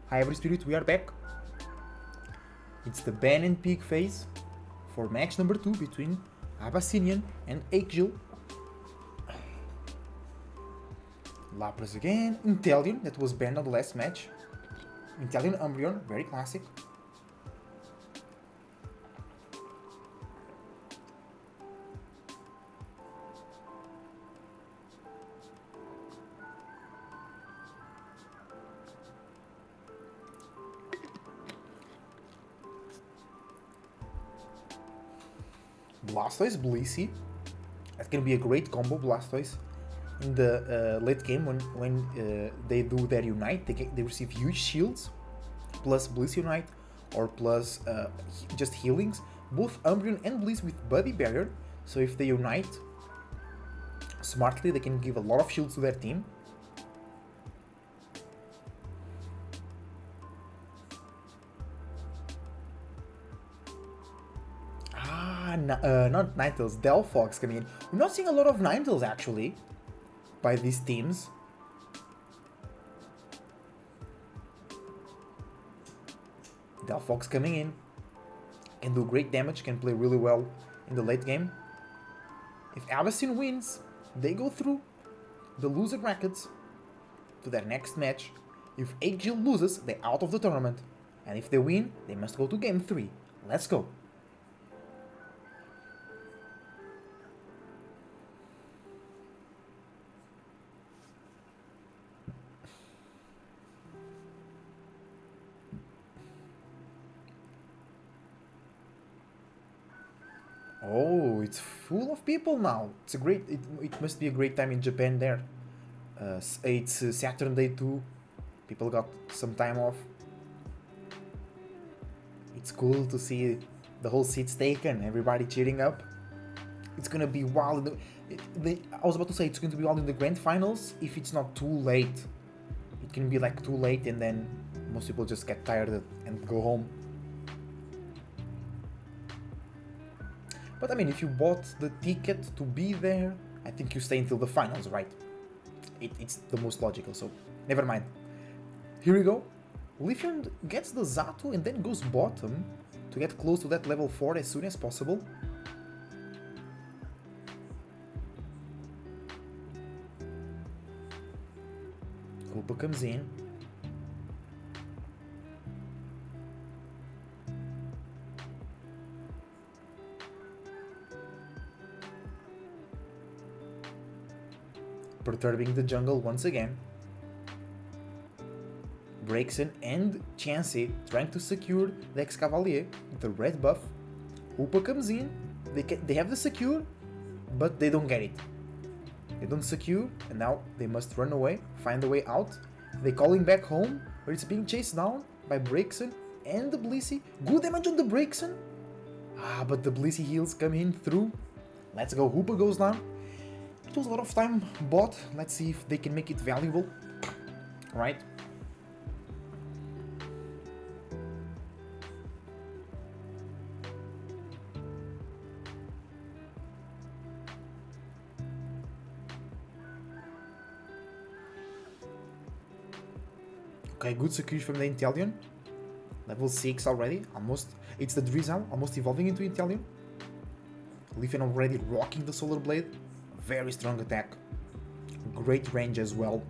hi every spirit, we are back. It's the ban and pick phase for match number 2 between Abyssinian and Eng-Pt. Lapras again, Inteleon, that was banned on the last match. Inteleon Umbreon, very classic. Blastoise, Blissey. That can be a great combo, Blastoise. In the late game, when they do their Unite, they receive huge shields, plus Bliss Unite, or plus just healings. Both Umbreon and Bliss with Body Barrier, so if they Unite smartly, they can give a lot of shields to their team. Not Ninetales, Delphox coming in. We're not seeing a lot of Ninetales actually by these teams. Delphox coming in, can do great damage, can play really well in the late game. If Abyssin wins, they go through the loser brackets to their next match. If Eng-Pt loses, they're out of the tournament. And if they win, they must go to game 3. Let's go. Oh, it's full of people now. It's a great. It must be a great time in Japan there. It's Saturn Day 2. People got some time off. It's cool to see the whole seats taken. Everybody cheering up. It's gonna be wild. I was about to say it's going to be wild in the grand finals if it's not too late. It can be like too late, and then most people just get tired and go home. But I mean, if you bought the ticket to be there, I think you stay until the finals, right? It's the most logical, so never mind. Here we go. Leafeon gets the Zato and then goes bottom to get close to that level 4 as soon as possible. Koopa comes in. Perturbing the jungle once again. Braixen and Chansey trying to secure the Excavalier with the red buff. Hoopa comes in, they have the secure, but they don't get it. They don't secure, and now they must run away, find a way out. They calling back home, where it's being chased down by Braixen and the Blissey. Good damage on the Braixen. But the Blissey heals come in through. Let's go, Hoopa goes down. It was a lot of time bought. Let's see if they can make it valuable. Right? Okay, good security from the Inteleon. Level 6 already, almost. It's the Drizzle, almost evolving into Inteleon. Leafeon already rocking the Solar Blade. Very strong attack. Great range as well.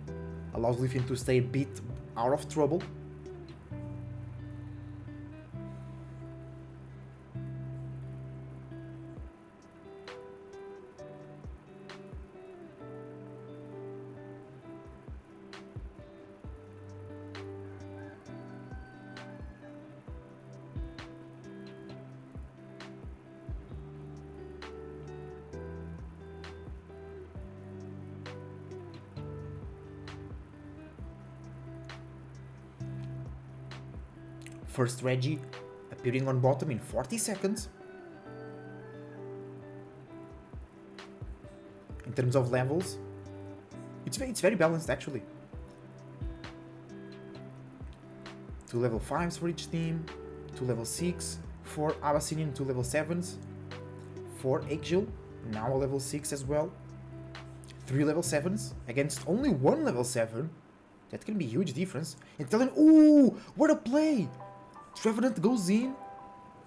Allows Leafeon to stay a bit out of trouble. First Reggie appearing on bottom in 40 seconds. In terms of levels, it's very balanced actually. 2 level 5s for each team, 2 level 6 for Abyssinian, 2 level 7s for Eng-Pt, now a level 6 as well. 3 level 7s against only 1 level 7. That can be a huge difference. Italian, ooh, what a play! Trevenant goes in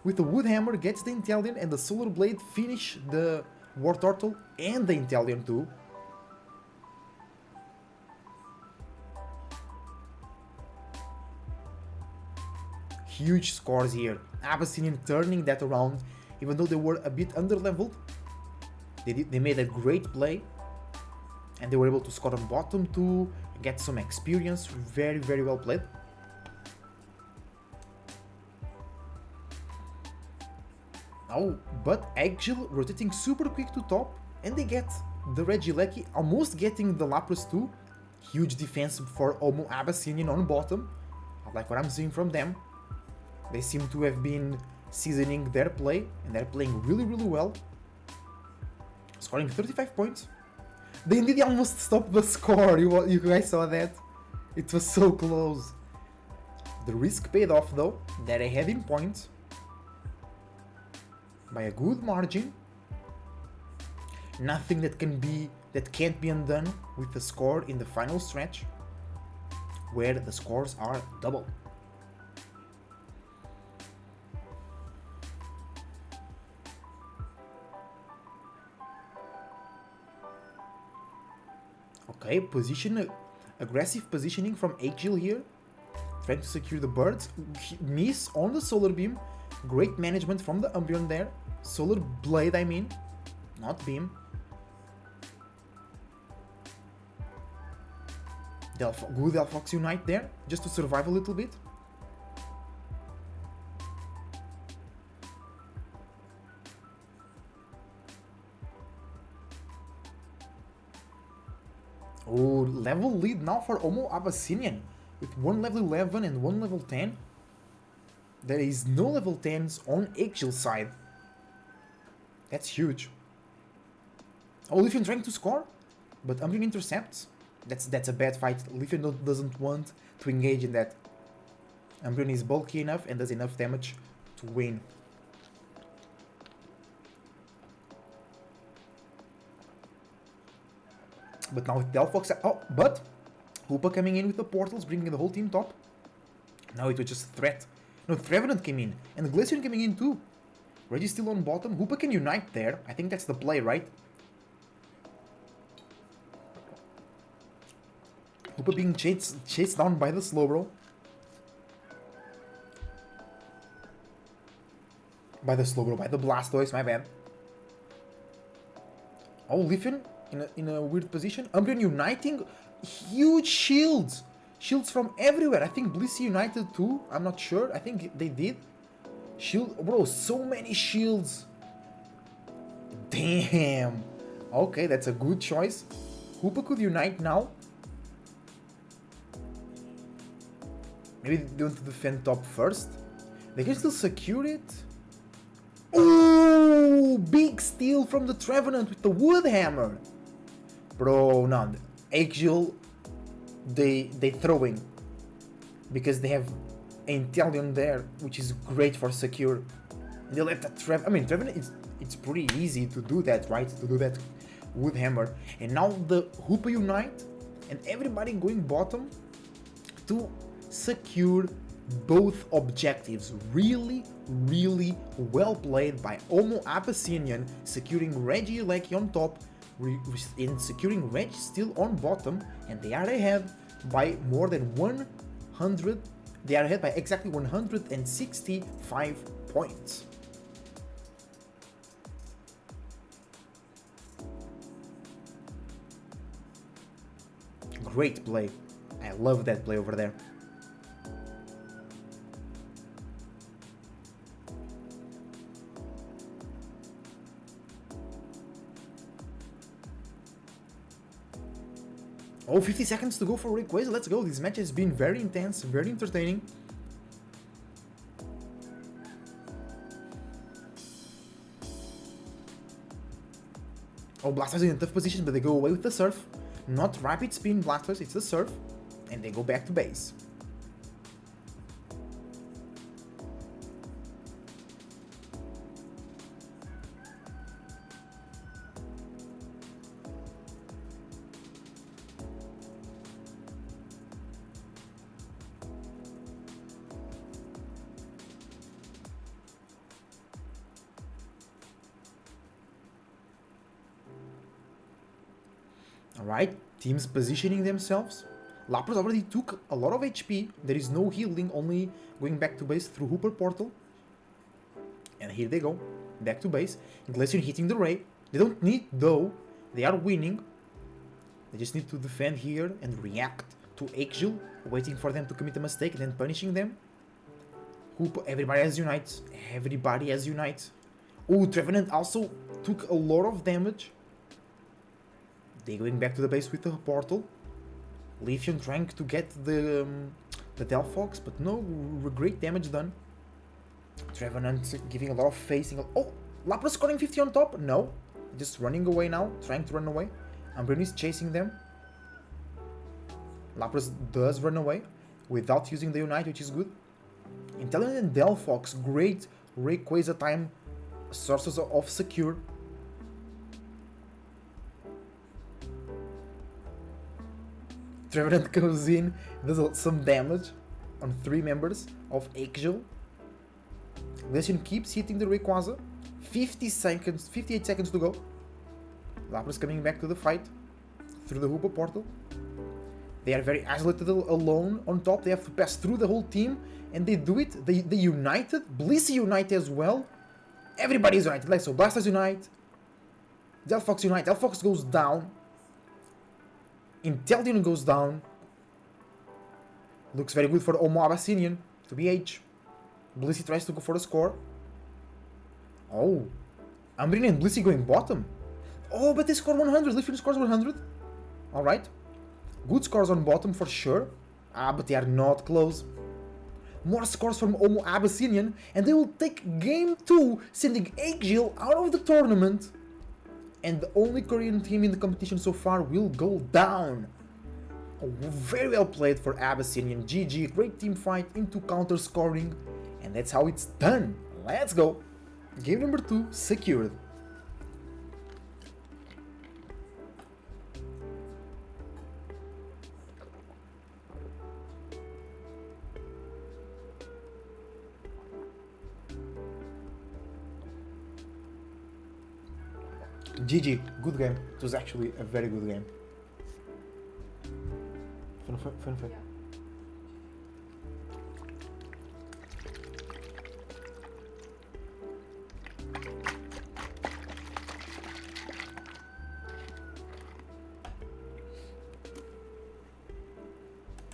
with the Wood Hammer, gets the Italian, and the Solar Blade finish the War Turtle and the Italian too. Huge scores here. Abyssinian turning that around, even though they were a bit underleveled. They made a great play, and they were able to score on bottom too, get some experience. Very, very well played. Oh, but Eggjill rotating super quick to top, and they get the Regieleki almost getting the Lapras too. Huge defense for Omo Abyssinian on bottom. I like what I'm seeing from them. They seem to have been seasoning their play, and they're playing really, really well. Scoring 35 points. They indeed almost stopped the score. You guys saw that? It was so close. The risk paid off though. They're ahead in points by a good margin. Nothing that can't be undone with the score in the final stretch, where the scores are double. Okay, aggressive positioning from Eggjill here, trying to secure the birds. Miss on the Solar Beam. Great management from the Umbreon there. Solar Blade, I mean, not Beam. Good Delphox Unite there, just to survive a little bit. Oh, level lead now for Omo Abyssinian, with one level 11 and one level 10. There is no level 10s on Eggjill's side. That's huge. Oh, Leafeon trying to score, but Umbreon intercepts. That's a bad fight. Leafeon doesn't want to engage in that. Umbreon is bulky enough and does enough damage to win. But now with Delphox, but Hoopa coming in with the portals, bringing the whole team top. Now it was just a threat. No, Trevenant came in, and Glaceon coming in too. Reggie still on bottom. Hoopa can unite there. I think that's the play, right? Hoopa being chased down by the Slowbro. By the Blastoise, my bad. Oh, Leafeon in a weird position. Umbreon uniting. Huge shields. Shields from everywhere. I think Blissey united too. I'm not sure. I think they did. Shield. Bro, so many shields. Damn. Okay, that's a good choice. Hoopa could unite now. Maybe they want to defend top first. They can still secure it. Oh, big steal from the Trevenant with the Wood Hammer. Bro, no. Eggjill, they throwing. Because they have Inteleon there, which is great for secure. And they let the Trevenant, it's pretty easy to do that, right? To do that Wood Hammer. And now the Hoopa unite, and everybody going bottom to secure both objectives. Really, really well played by Omo Abyssinian, securing Regieleki on top, and securing Reg still on bottom, and they are ahead by more than 100. They are ahead by exactly 165 points. Great play. I love that play over there. Oh, 50 seconds to go for Rayquaza. Let's go. This match has been very intense, very entertaining. Oh, Blastoise in a tough position, but they go away with the Surf. Not Rapid Spin Blastoise, it's the Surf. And they go back to base. Alright, teams positioning themselves. Lapras already took a lot of HP. There is no healing, only going back to base through Hooper Portal. And here they go, back to base. Glacier hitting the Ray. They don't need though, they are winning. They just need to defend here and react to Eggshill, waiting for them to commit a mistake and then punishing them. Everybody has unites. Everybody has unites. Oh, Trevenant also took a lot of damage. They going back to the base with the portal. Leafeon trying to get the Delphox, but no, great damage done. Trevenant giving a lot of facing. Oh, Lapras scoring 50 on top? No, just running away now, trying to run away. Umbreon is chasing them. Lapras does run away without using the Unite, which is good. Intelligent and Delphox, great Rayquaza time sources of secure. Trevenant goes in, does some damage on 3 members of Eggshill. Glacian keeps hitting the Rayquaza. 58 seconds to go. Lapras coming back to the fight through the Hoopa portal. They are very isolated alone on top. They have to pass through the whole team, and they do it. They united. Blissey unite as well. Everybody is united. Like so, Blasters unite. Delphox unite. Delphox goes down. Inteleon goes down. Looks very good for Omo Abyssinian to BH. Blissey tries to go for the score. Oh, Umbreon and Blissey going bottom. Oh, but they score 100. Leafeon scores 100. Alright. Good scores on bottom for sure. But they are not close. More scores from Omo Abyssinian, and they will take game 2, sending Eggshill out of the tournament. And the only Korean team in the competition so far will go down. Oh, very well played for Abyssinian. GG, great team fight into counter scoring. And that's how it's done. Let's go. Game number 2 secured. GG, good game. It was actually a very good game. Fun fact.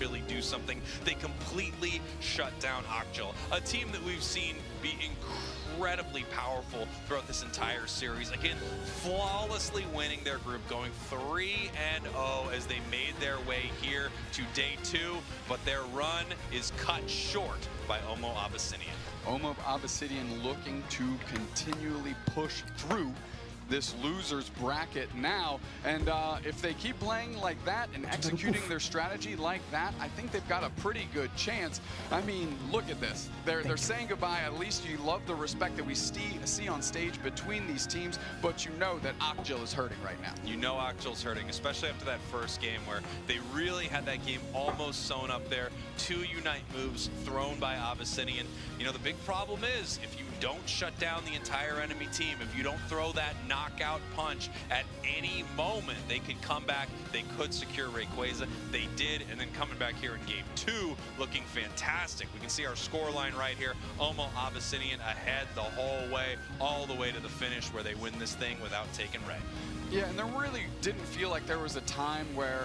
Really do something. They completely shut down Ocjil, a team that we've seen be incredibly powerful throughout this entire series. Again, flawlessly winning their group, going 3-0 as they made their way here to day 2, but their run is cut short by Omo Abyssinian. Omo Abyssinian looking to continually push through this loser's bracket now, and if they keep playing like that and executing their strategy like that, I think they've got a pretty good chance. I mean, look at this. They're saying goodbye. At least you love the respect that we see on stage between these teams, but you know that Ocjil is hurting right now. You know Ocjil's hurting, especially after that first game where they really had that game almost sewn up there. 2 Unite moves thrown by Abyssinian. You know, the big problem is if you don't shut down the entire enemy team, if you don't throw that knockout punch at any moment, they could come back, they could secure Rayquaza. They did, and then coming back here in game 2, looking fantastic. We can see our scoreline right here. Omo Abyssinian ahead the whole way, all the way to the finish where they win this thing without taking Ray. Yeah, and there really didn't feel like there was a time where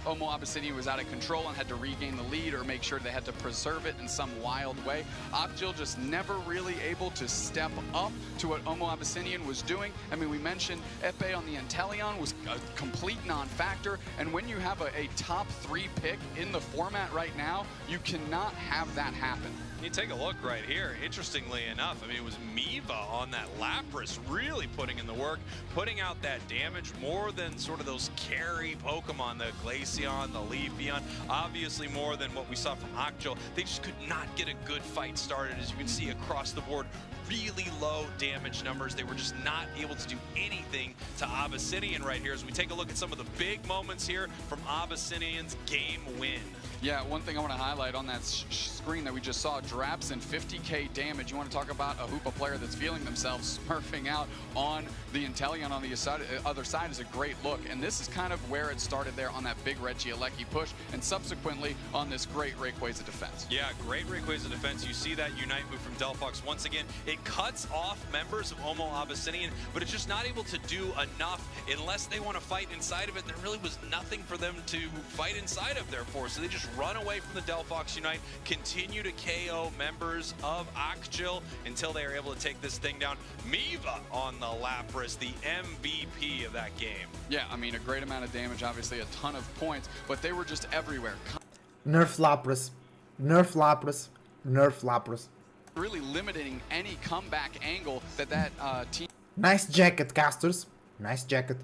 Omo Abyssinian was out of control and had to regain the lead or make sure they had to preserve it in some wild way. Ocjil just never really able to step up to what Omo Abyssinian was doing. I mean, we mentioned Eng-Pt on the Inteleon was a complete non-factor, and when you have a top 3 pick in the format right now, you cannot have that happen. You take a look right here. Interestingly enough, I mean, it was Miva on that Lapras really putting in the work, putting out that damage more than sort of those carry Pokemon, the Glaceon, the Leafeon, obviously more than what we saw from Ocjil. They just could not get a good fight started, as you can see across the board. Really low damage numbers. They were just not able to do anything to Abyssinian right here as we take a look at some of the big moments here from Abyssinian's game win. Yeah, one thing I want to highlight on that screen that we just saw, reps and 50k damage. You want to talk about a Hoopa player that's feeling themselves smurfing out on the Inteleon on the other side is a great look. And this is kind of where it started there on that big red Gialecki push, and subsequently on this great Rayquaza defense. Yeah, great Rayquaza defense. You see that Unite move from Delphox once again. It cuts off members of Omo Abyssinian, but it's just not able to do enough unless they want to fight inside of it. There really was nothing for them to fight inside of, therefore. So they just run away from the Delphox Unite, continue to KO members of Akjil until they are able to take this thing down. Miva on the Lapras, the MVP of that game. Yeah, I mean, a great amount of damage, obviously a ton of points, but they were just everywhere. Nerf Lapras. Nerf Lapras. Nerf Lapras. Really limiting any comeback angle that team. Nice jacket, casters. Nice jacket.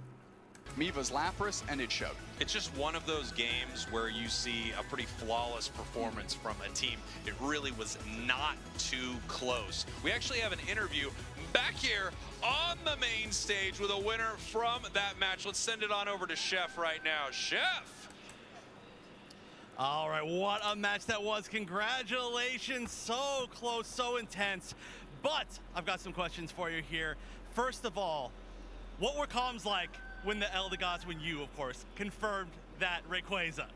Miva's Lapras, and it showed. It's just one of those games where you see a pretty flawless performance from a team. It really was not too close. We actually have an interview back here on the main stage with a winner from that match. Let's send it on over to Chef right now. Chef! All right, what a match that was. Congratulations, so close, so intense. But I've got some questions for you here. First of all, what were comms like when the Eldegoss, when you, of course, confirmed that Rayquaza?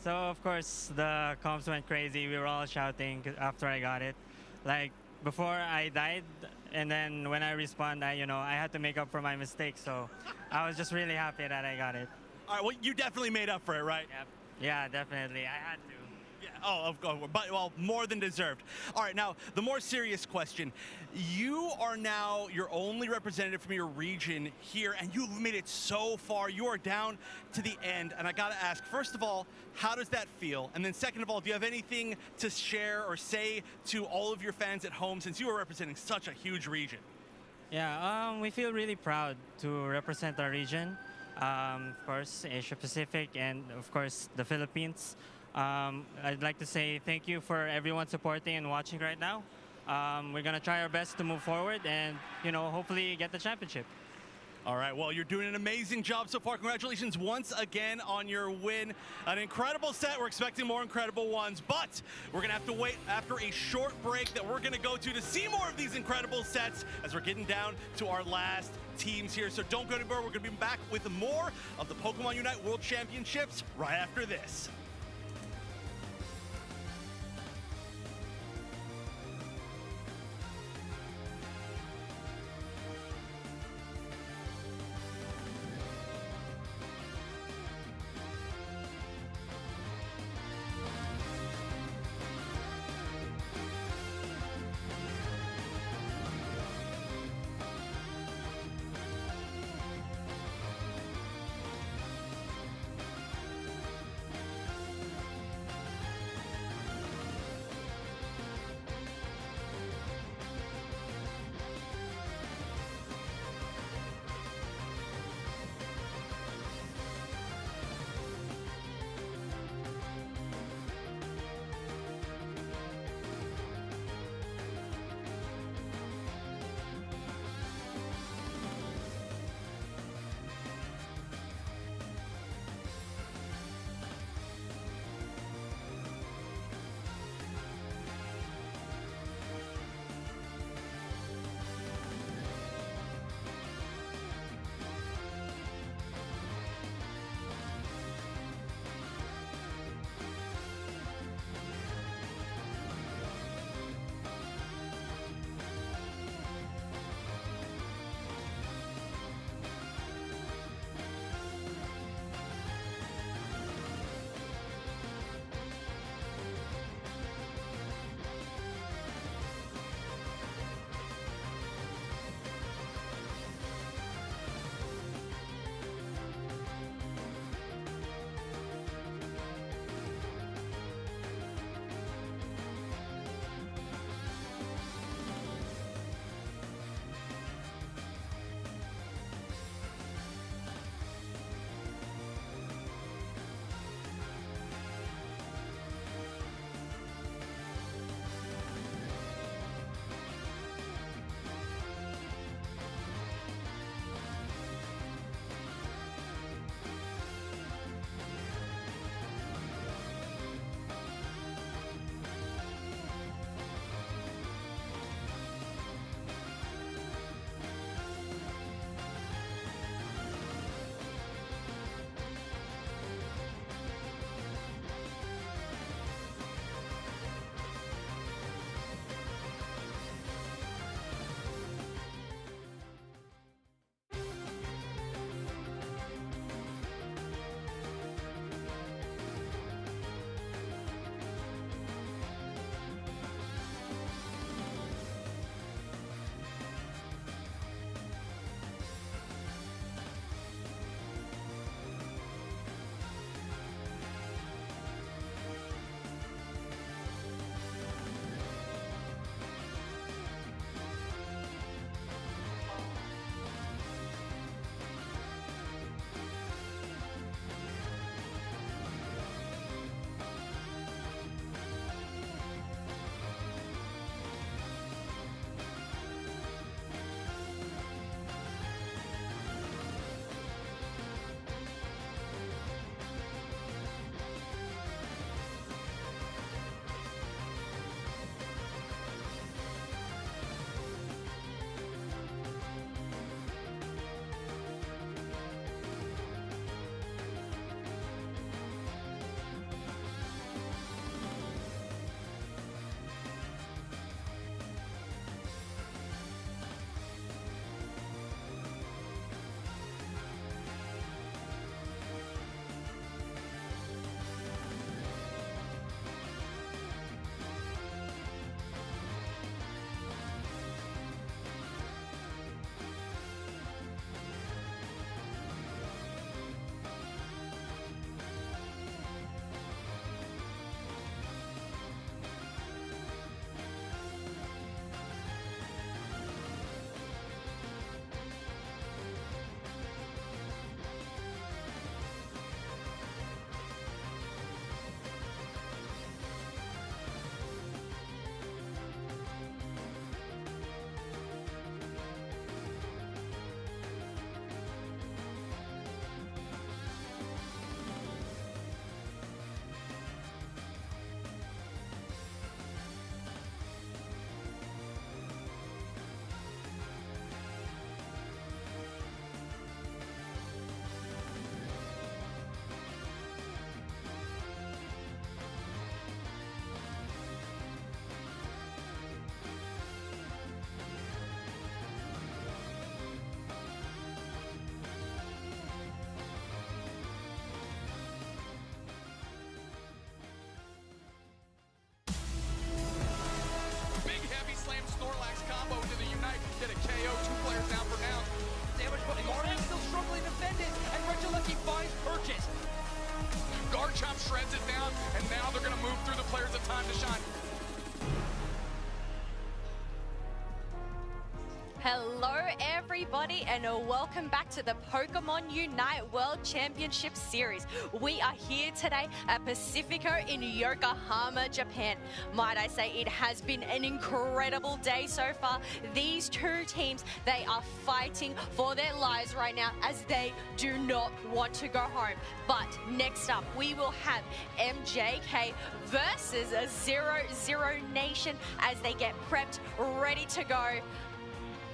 So, of course, the comms went crazy. We were all shouting after I got it. Like, before I died, and then when I respawned, I had to make up for my mistake. So, I was just really happy that I got it. All right, well, you definitely made up for it, right? Yep. Yeah, definitely. I had to. Yeah, oh, of course, but, well, more than deserved. All right, now, the more serious question. You are now your only representative from your region here, and you've made it so far. You are down to the end, and I gotta ask, first of all, how does that feel? And then second of all, do you have anything to share or say to all of your fans at home, since you are representing such a huge region? Yeah, we feel really proud to represent our region. Of course, Asia Pacific, and of course, the Philippines. I'd like to say thank you for everyone supporting and watching right now. We're going to try our best to move forward and, hopefully get the championship. All right, well, you're doing an amazing job so far. Congratulations once again on your win. An incredible set. We're expecting more incredible ones, but we're going to have to wait after a short break that we're going to go to see more of these incredible sets as we're getting down to our last teams here. So don't go anywhere. We're going to be back with more of the Pokemon Unite World Championships right after this. move through the players of time to shine. Hello everybody and welcome back to the Pokemon Unite World Championship Series. We are here today at Pacifico in Yokohama, Japan. Might I say it has been an incredible day so far. These two teams, they are fighting for their lives right now as they do not want to go home. But next up we will have MJK versus a 0-0 Nation as they get prepped, ready to go.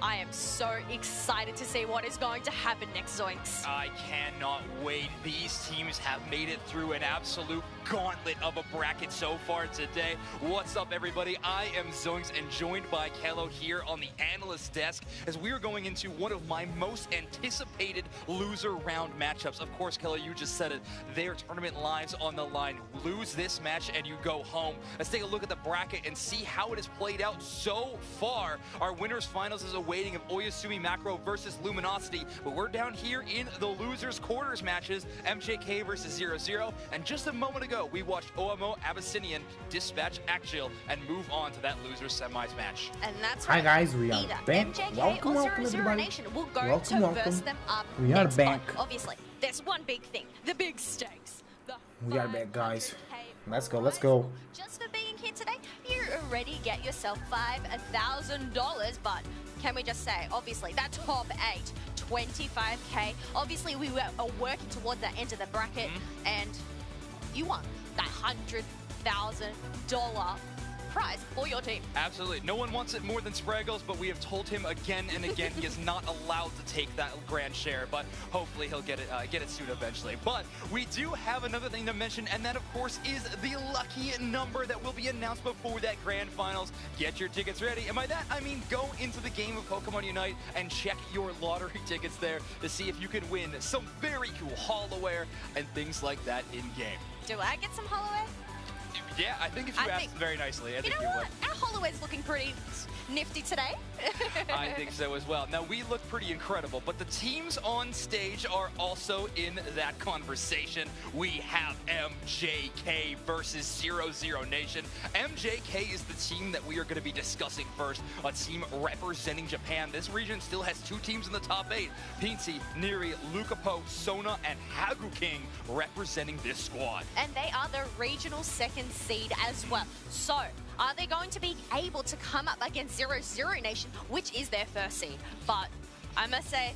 I am so excited to see what is going to happen next, Zoinks. I cannot wait. These teams have made it through an absolute gauntlet of a bracket so far today. What's up, everybody? I am Zoinks and joined by Kello here on the analyst desk as we are going into one of my most anticipated loser round matchups. Of course, Kello, you just said it. Their tournament lives on the line. Lose this match and you go home. Let's take a look at the bracket and see how it has played out so far. Our winners finals is awaiting of Oyasumi Macro versus Luminosity, but we're down here in the losers quarters matches, MJK versus 0-0, and just a moment ago we watched OMO Abyssinian dispatch Axial and move on to that losers semis match. And that's Hi right. guys, we are Either back. MJK Welcome, or welcome 0-0 everybody. Nation will go Welcome, to welcome. verse them up We are next. back. But obviously, there's one big thing, the big stakes. The We are back, guys. 500K Let's go, let's go. Just for being here today, you already get yourself $5,000, but can we just say, obviously, that top 8, 25K. Obviously, we were working towards the end of the bracket, and you won that $100,000 prize for your team. Absolutely. No one wants it more than Spraggles, but we have told him again and again he is not allowed to take that grand share, but hopefully he'll get it soon eventually. But we do have another thing to mention, and that, of course, is the lucky number that will be announced before that grand finals. Get your tickets ready, and by that, I mean go into the game of Pokemon Unite and check your lottery tickets there to see if you can win some very cool Holowear and things like that in-game. Do I get some Holloway? Yeah, I think if you asked very nicely, I think you would. Our Holloway's looking pretty nifty today. I think so as well. Now, we look pretty incredible, but the teams on stage are also in that conversation. We have MJK versus 0-0 Nation. MJK is the team that we are going to be discussing first, a team representing Japan. This region still has 2 teams in the top 8. Pinty, Neri, Lucapo, Sona, and Hagu King representing this squad. And they are the regional 2nd seed as well. So, are they going to be able to come up against 0-0 Nation, which is their 1st seed? But I must say,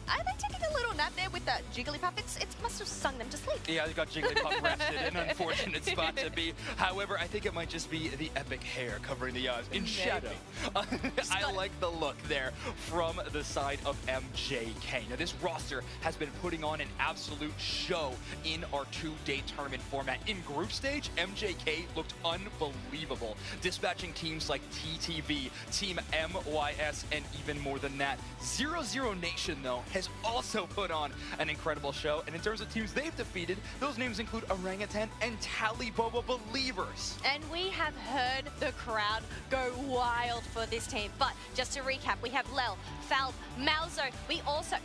are they taking a little nap there with the Jigglypuff? It must have sung them to sleep. Yeah, they got Jigglypuff rested in an unfortunate spot to be. However, I think it might just be the epic hair covering the eyes in shadow. I like the look there from the side of MJK. Now, this roster has been putting on an absolute show in our 2-day tournament format. In group stage, MJK looked unbelievable, dispatching teams like TTV, Team MYS, and even more than that. 0-0 Nation, though, has also put on an incredible show, and in terms of teams they've defeated, those names include Orangutan and Taliboba Believers. And we have heard the crowd go wild for this team. But just to recap, we have Lel, Falb, Malzo, we also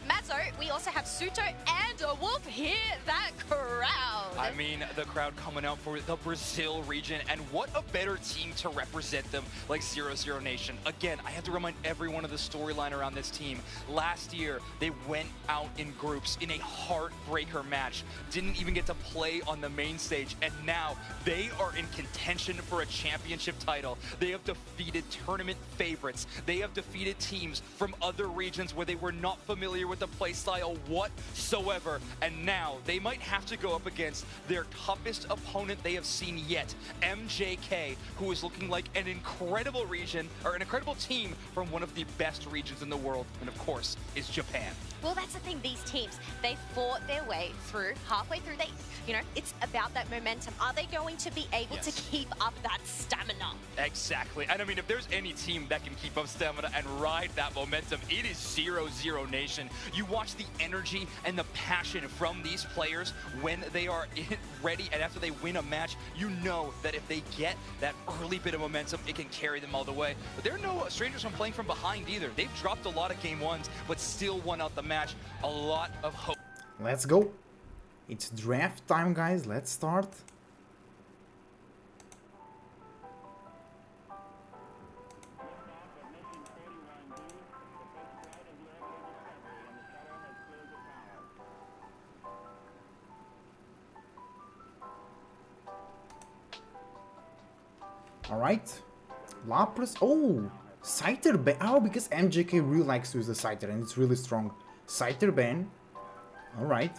have Suto and a Wolf. Hear that crowd. I mean, the crowd coming out for the Brazil region, and what a better team to represent them like 0-0 Nation. Again, I have to remind everyone of the storyline around this team. Last year, they went out in groups in a heartbreaker match, didn't even get to play on the main stage, and now they are in contention for a championship title. They have defeated tournament favorites. They have defeated teams from other regions where they were not familiar with the playstyle whatsoever, and now they might have to go up against their toughest opponent they have seen yet, MJK, who is looking like an incredible region, or an incredible team from one of the best regions in the world, and of course, is Japan. Well, that's the thing. These teams, they fought their way through. Halfway through, it's about that momentum. Are they going to be able to keep up that stamina? Exactly. And I mean, if there's any team that can keep up stamina and ride that momentum, it is 0-0 Nation. You watch the energy and the passion from these players when they are ready, and after they win a match, you know that if they get that early bit of momentum, it can carry them all the way. But they're no strangers from playing from behind either. They've dropped a lot of game ones, but still won out the match. A lot of hope. Let's go. It's draft time, guys. Let's start. Alright. Lapras. Oh! Scyther ban. Oh, because MJK really likes to use the Scyther and it's really strong. Scyther ban. Alright.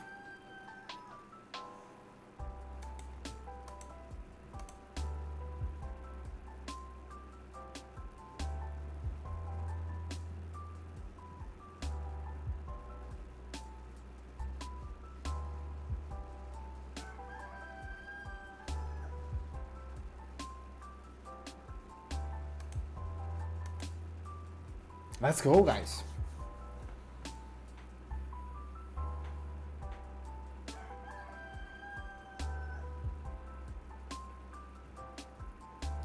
Let's go, guys.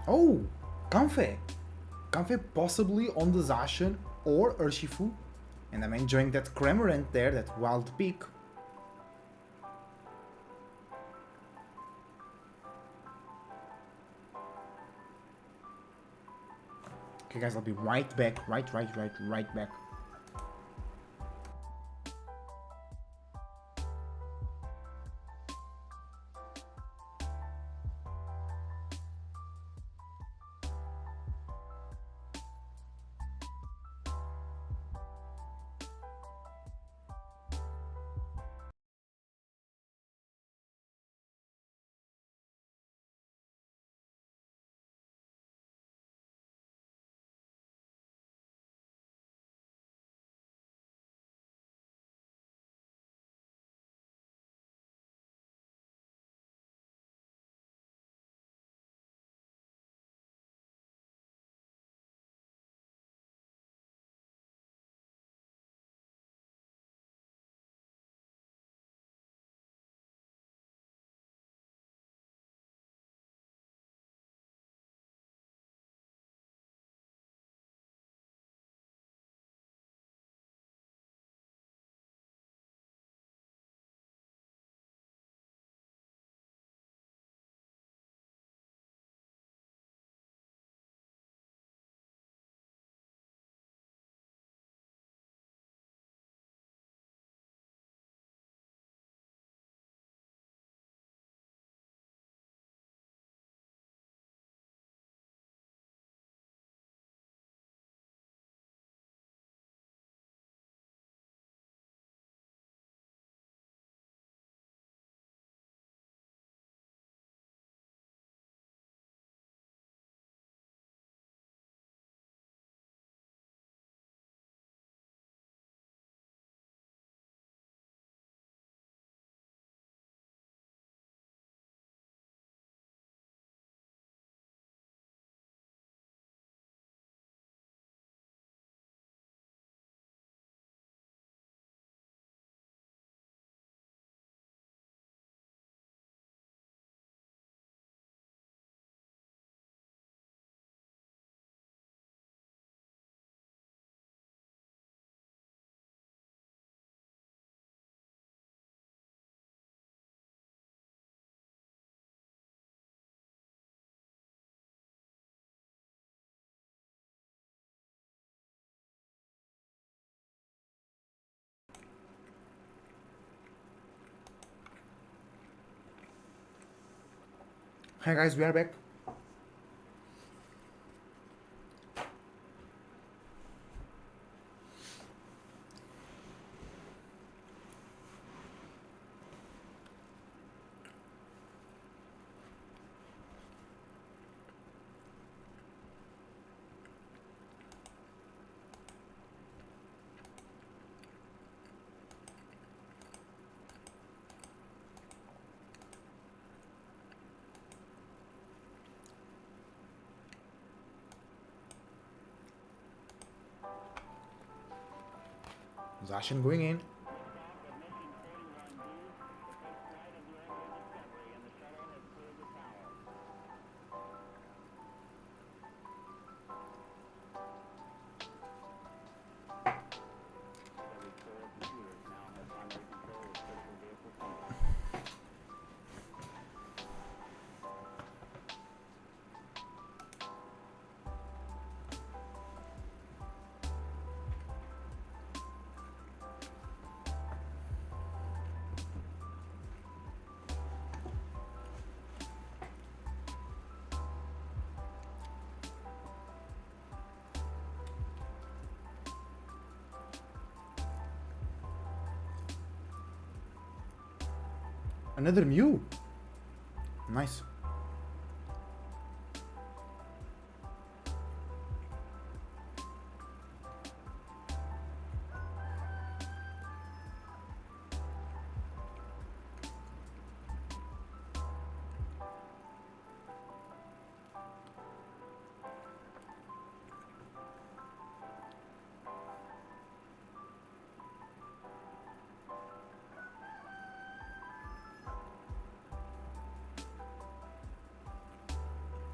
Oh, Kanfe. Kanfe possibly on the Zacian or Urshifu. And I'm enjoying that Cramorant there, that wild peak. Okay guys, I'll be right back. Right back. Hi guys, we are back. Zacian going in. Another Mew. Nice.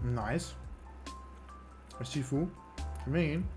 Nice. Shifu. Coming in.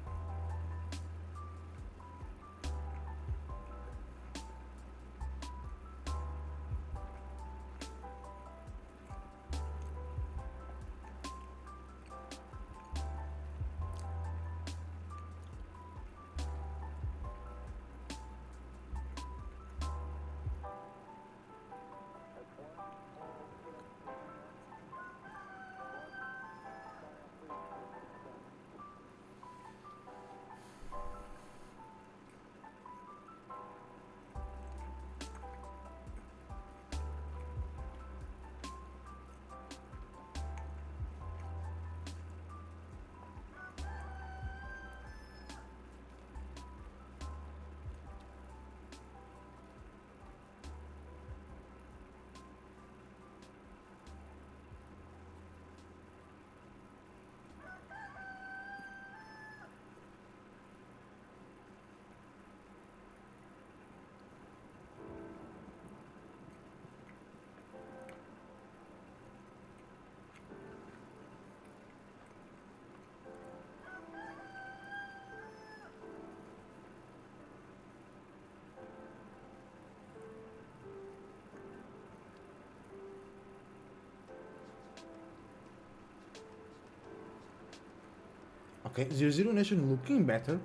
Okay, 0-0 Nation looking better.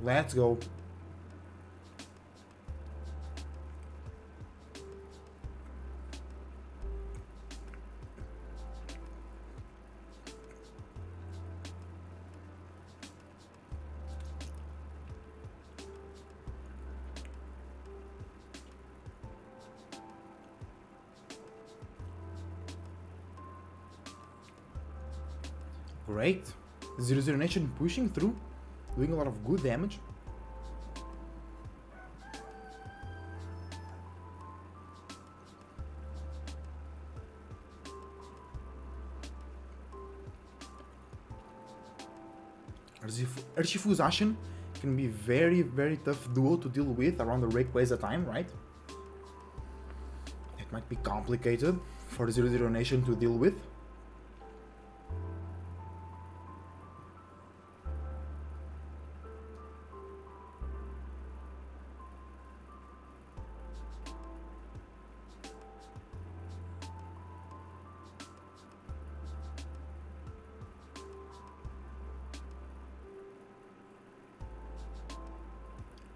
Let's go. Great. 0-0 Nation pushing through, doing a lot of good damage. Urshifu's Ashen can be very tough duo to deal with around the Rayquaza time, right? It might be complicated for 0-0 Nation to deal with.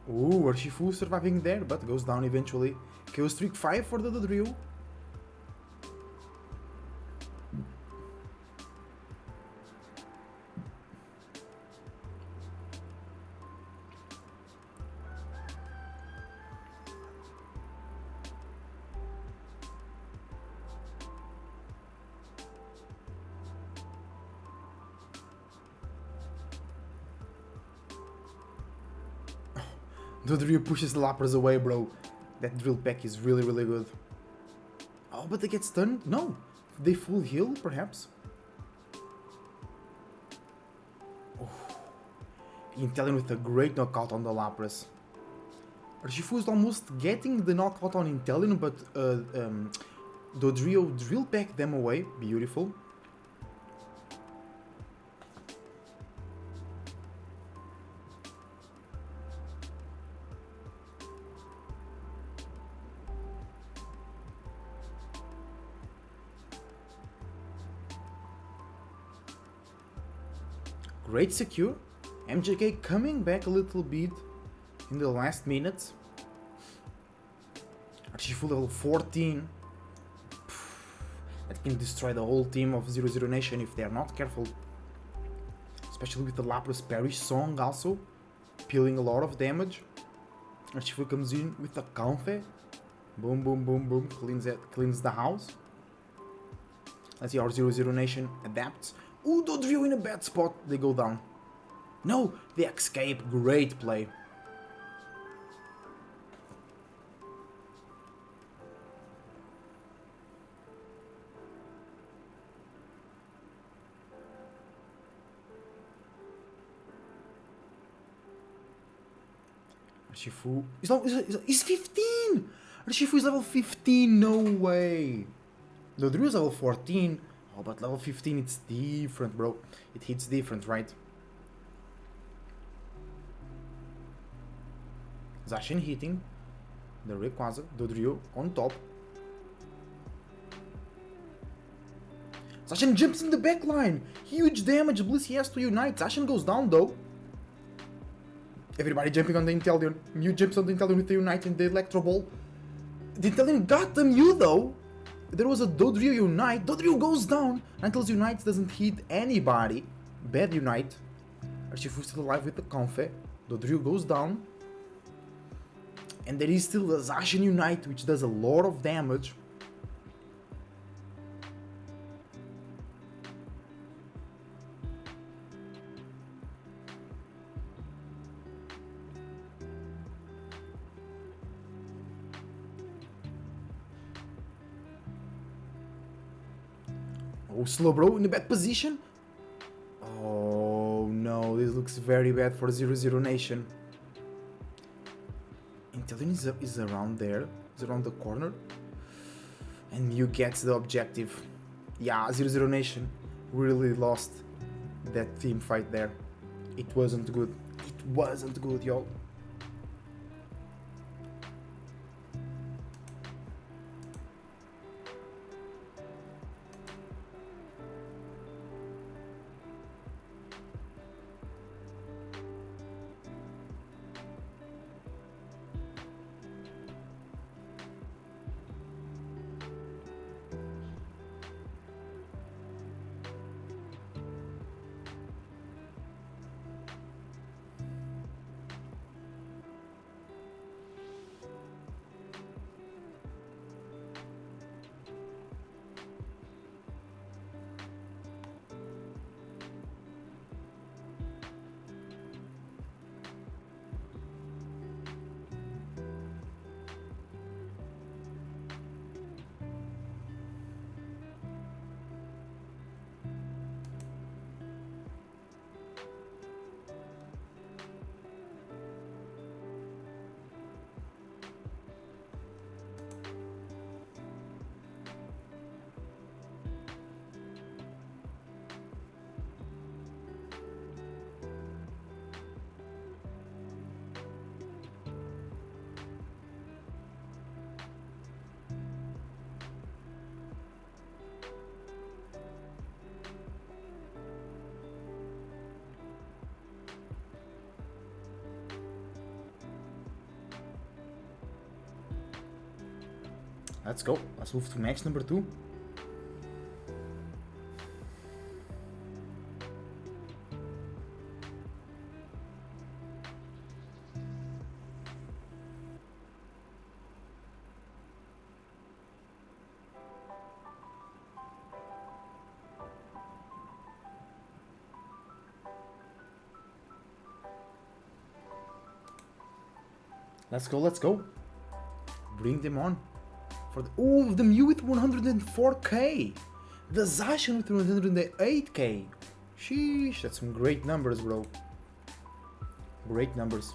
Ooh, Urshifu surviving there, but goes down eventually. KO streak 5 for the Dodrio. Dodrio pushes the Lapras away, bro. That drill pack is really good. Oh, but they get stunned? No. They full heal, perhaps? Oh. Inteleon with a great knockout on the Lapras. Urshifu is almost getting the knockout on Inteleon, but Dodrio drill pack them away. Beautiful. Great secure. MJK coming back a little bit in the last minutes. Urshifu level 14. That can destroy the whole team of 0-0 Nation if they are not careful. especially with the Lapras Perish song also, peeling a lot of damage. Urshifu comes in with the Comfy. Boom, boom, boom, boom, cleans the house. Let's see, our 0-0 Nation adapts. Ooh, Dodrio in a bad spot, they go down. No, they escape, great play. Urshifu is 15! Urshifu is level 15, no way! Dodrio is level 14. Oh, but level 15 it's different, bro. It hits different, right? Zacian hitting. The Rayquaza, Dodrio on top. Zacian jumps in the back line. Huge damage. Blissey has to unite. Zacian goes down though. Everybody jumping on the Inteleon. Mew jumps on the Inteleon with the Unite and the Electro Ball. The Inteleon got the Mew though. There was a Dodrio Unite. Dodrio goes down until Unite doesn't hit anybody. Bad Unite. Urshifu still alive with the Comfy. Dodrio goes down. And there is still the Zacian Unite, which does a lot of damage. Oh, Slowbro in a bad position. Oh no, this looks very bad for 0-0 Nation. Inteleon is around there, is around the corner. And Mew gets the objective. Yeah, 0-0 Nation really lost that team fight there. It wasn't good. It wasn't good, y'all. Let's go. Let's move to match number 2. Let's go, let's go. Bring them on. For the Mew with 104k. The Zacian with 108k. Sheesh, that's some great numbers, bro. Great numbers.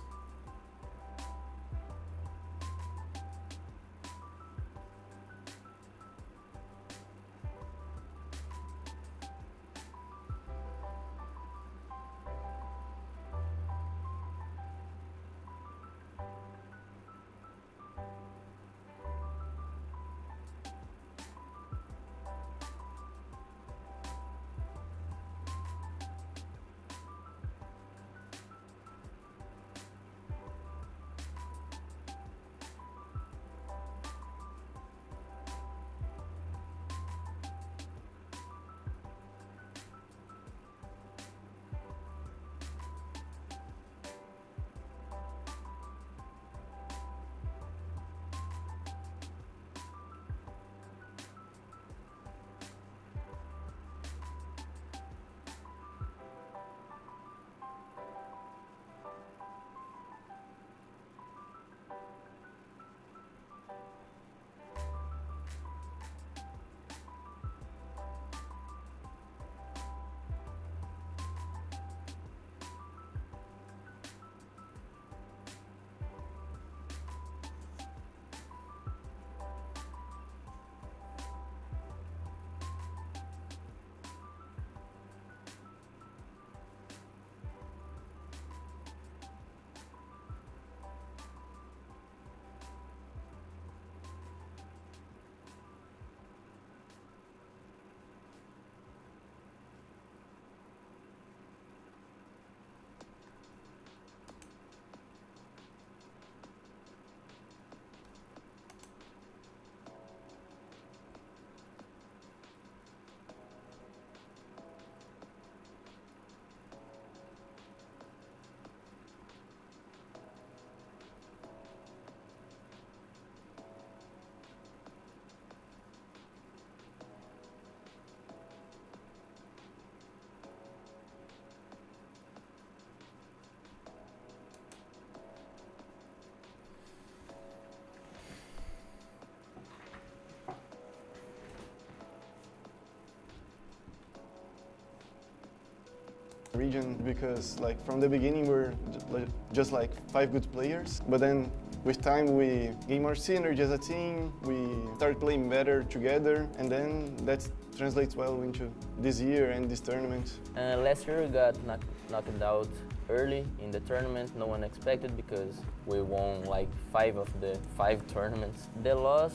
region because like from the beginning we're just like 5 good players, but then with time we gain more synergy as a team, we start playing better together, and then that translates well into this year and this tournament. Last year we got knocked out early in the tournament. No one expected because we won like 5 of the 5 tournaments. The loss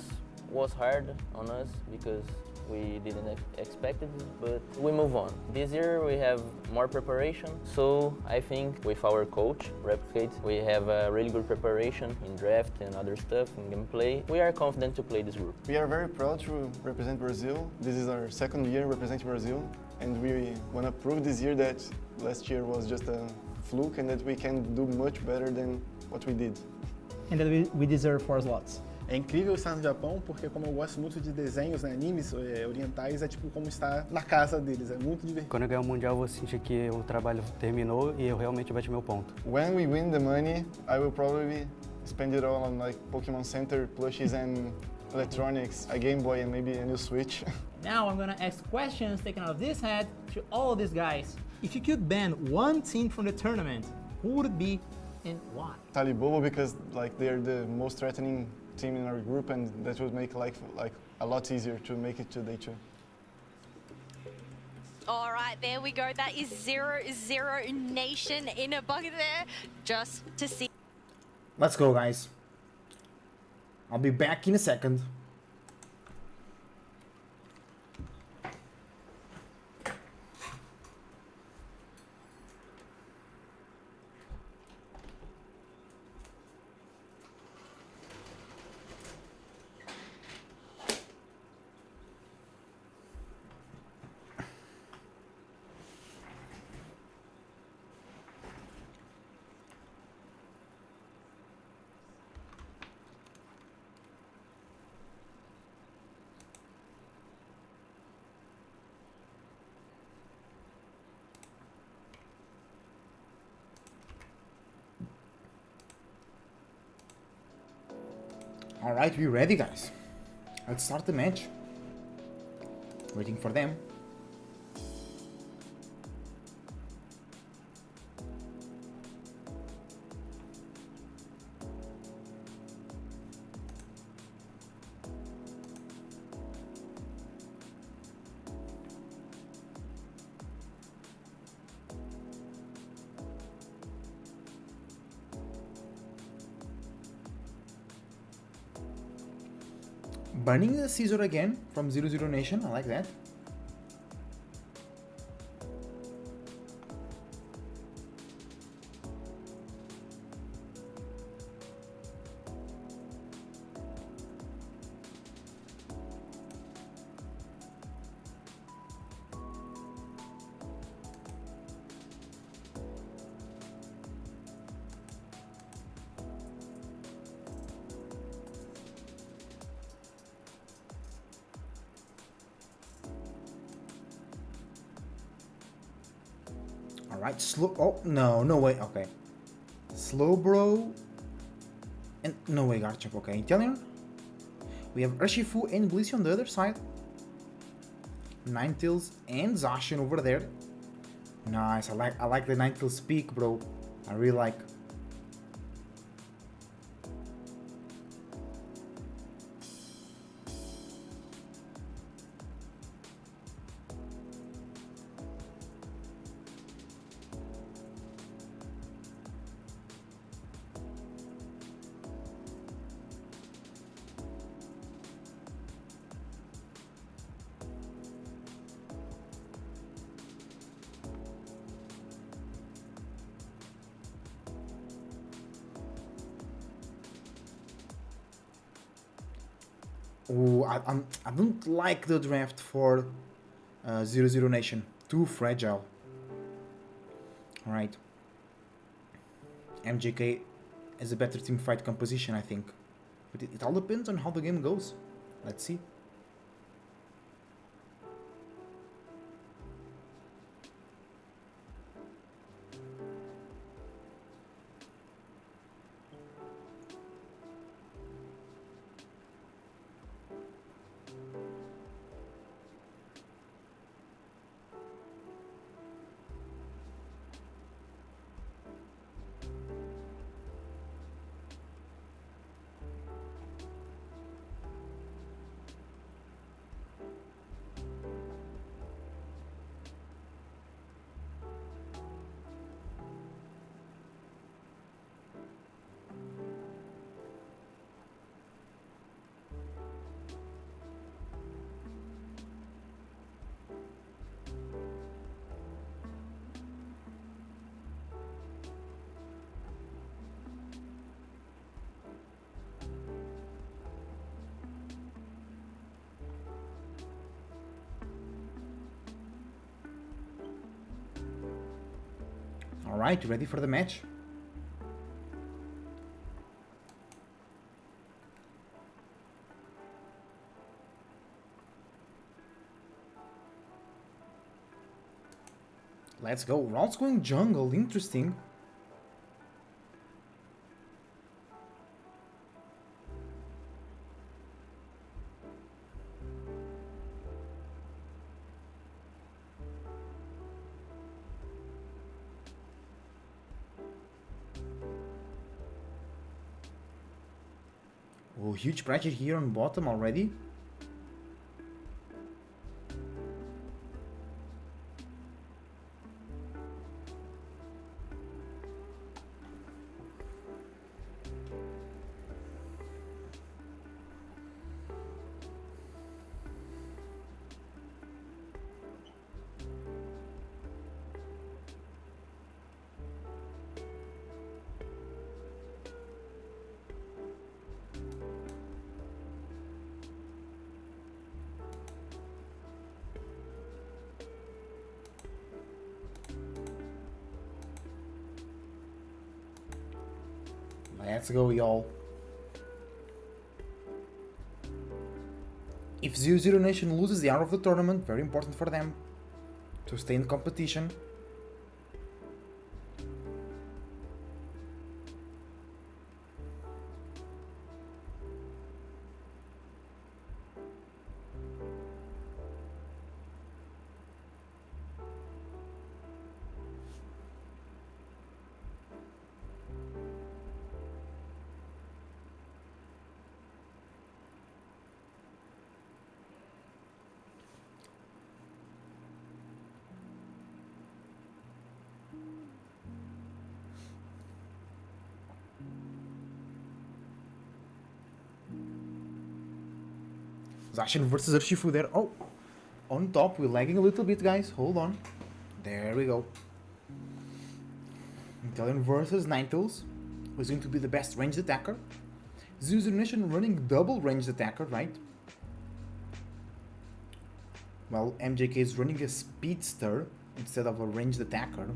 was hard on us because we didn't expect it, but we move on. This year we have more preparation, so I think with our coach, Replicate, we have a really good preparation in draft and other stuff, in gameplay. We are confident to play this group. We are very proud to represent Brazil. This is our 2nd year representing Brazil, and we want to prove this year that last year was just a fluke and that we can do much better than what we did. And that we deserve 4 slots. É incrível estar no Japão porque, como eu gosto muito de desenhos, né, animes orientais, é tipo como estar na casa deles, é muito divertido. Quando eu ganhar o Mundial, eu vou sentir que o trabalho terminou e eu realmente bati meu ponto. When we win the money, I will probably spend it all on like Pokémon Center plushies and electronics, a Game Boy and maybe a new Switch. Now I'm gonna ask questions taken out of this hat to all of these guys. If you could ban one team from the tournament, who would it be and why? Talibobo, because like they're the most threatening team in our group, and that would make life like a lot easier to make it to day 2. All right, there we go. That is 0-0 Nation in a bucket there, just to see. Let's go, guys. I'll be back in a second. Alright, we ready, guys. Let's start the match. Waiting for them. Burning the Caesar again from 0-0 Nation, I like that. Alright, slow. Oh, no way. Okay. Slow Bro. And no way, Garchomp. Okay, Italian. We have Urshifu and Blissey on the other side. Ninetales and Zacian over there. Nice. I like the Ninetales peak, bro. I really like. Oh, I don't like the draft for 0-0 Nation. Too fragile. Alright. MJK has a better team fight composition, I think. But it all depends on how the game goes. Let's see. Alright, ready for the match? Let's go. Ralph's going jungle. Interesting. Oh, huge pressure here on bottom already. Let's go, y'all. If 0-0 Nation loses, they are of the tournament. Very important for them to stay in competition. Zacian versus Urshifu there. Oh, on top. We're lagging a little bit, guys. Hold on. There we go. Italian versus Ninetales. Who's going to be the best ranged attacker? Zeus Nation running double ranged attacker, right? Well, MJK is running a speedster instead of a ranged attacker.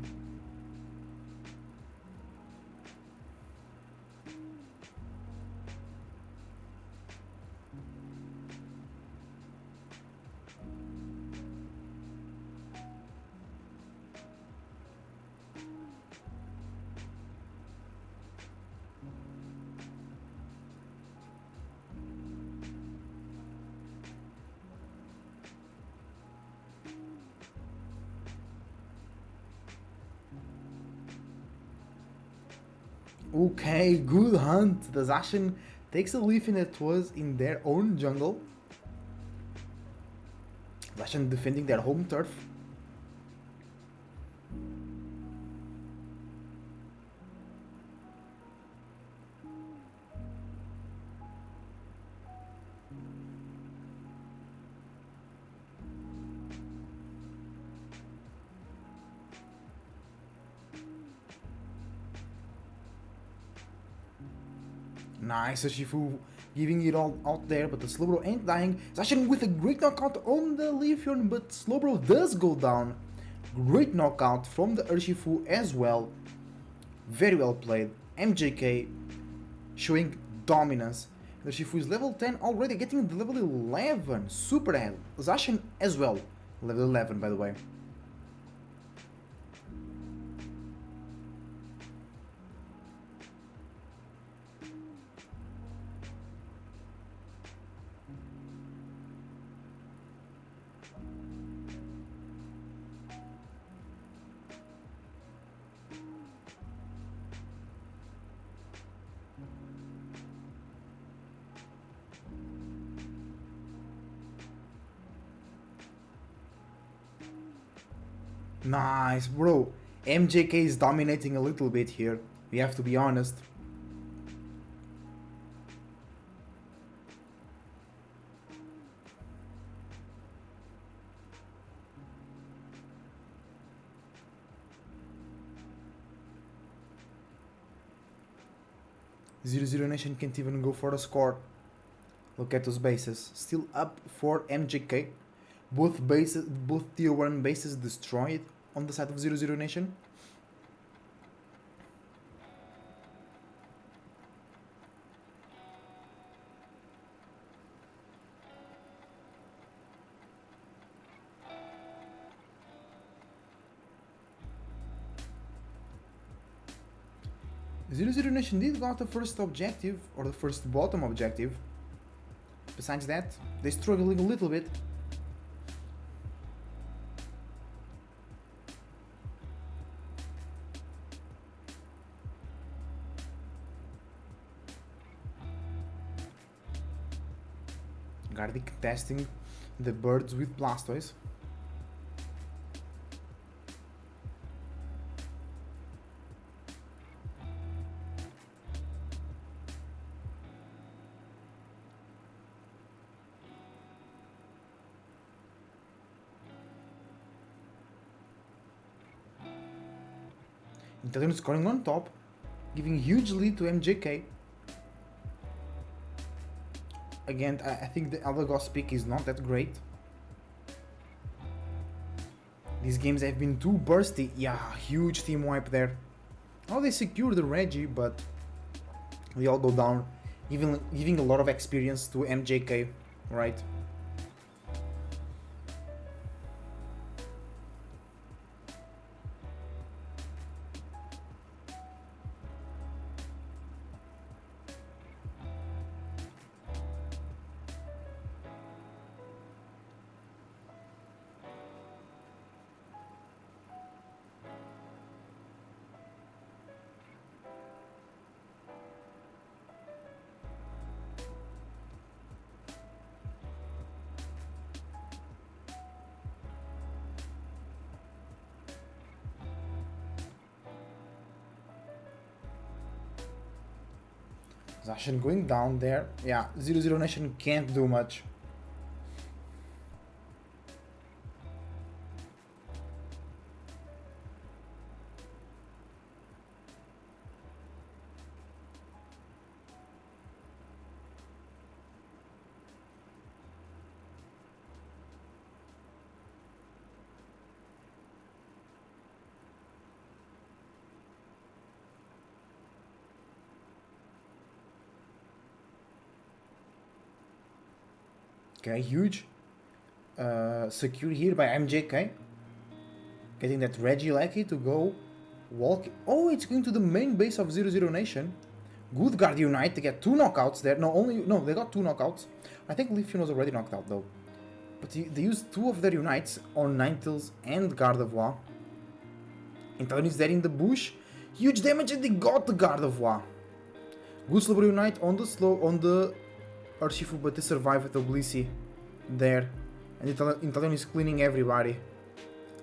Okay, good hunt. The Zacian takes a leaf and it was in their own jungle. Zacian defending their home turf. Nice, Shifu giving it all out there, but the Slowbro ain't dying. Zacian with a great knockout on the Leafeon, but Slowbro does go down. Great knockout from the Urshifu as well. Very well played. MJK showing dominance. The Urshifu is level 10 already, getting the level 11. Super ahead. Zacian as well. Level 11, by the way. Nice, bro. MJK is dominating a little bit here. We have to be honest. Zero Nation can't even go for a score. Look at those bases. Still up for MJK. Both bases, both tier 1 bases destroyed on the side of 0-0 Nation. 0 Nation did got the first objective, or the first bottom objective. Besides that, they're struggling a little bit. Gardy testing the birds with Blastoise. Italian scoring on top, giving huge lead to MJK. Again, I think the Eldegoss pick is not that great. These games have been too bursty. Yeah, huge team wipe there. Oh, they secure the Reggie, but they all go down, giving a lot of experience to MJK, right? Zashin going down there. Yeah, 0 Nation can't do much. Okay, huge secure here by MJK. Getting that Reggie Lucky to go walk. Oh, it's going to the main base of 0 Nation. Good guard unite to get 2 knockouts there. No, they got 2 knockouts. I think Leafeon was already knocked out though. But they used 2 of their unites on Ninetales and Gardevoir. Intellion is there in the bush. Huge damage and they got the Gardevoir. Good Slowbro unite on the Urshifu, but they survive with Oblisi there. And Intellion is cleaning everybody.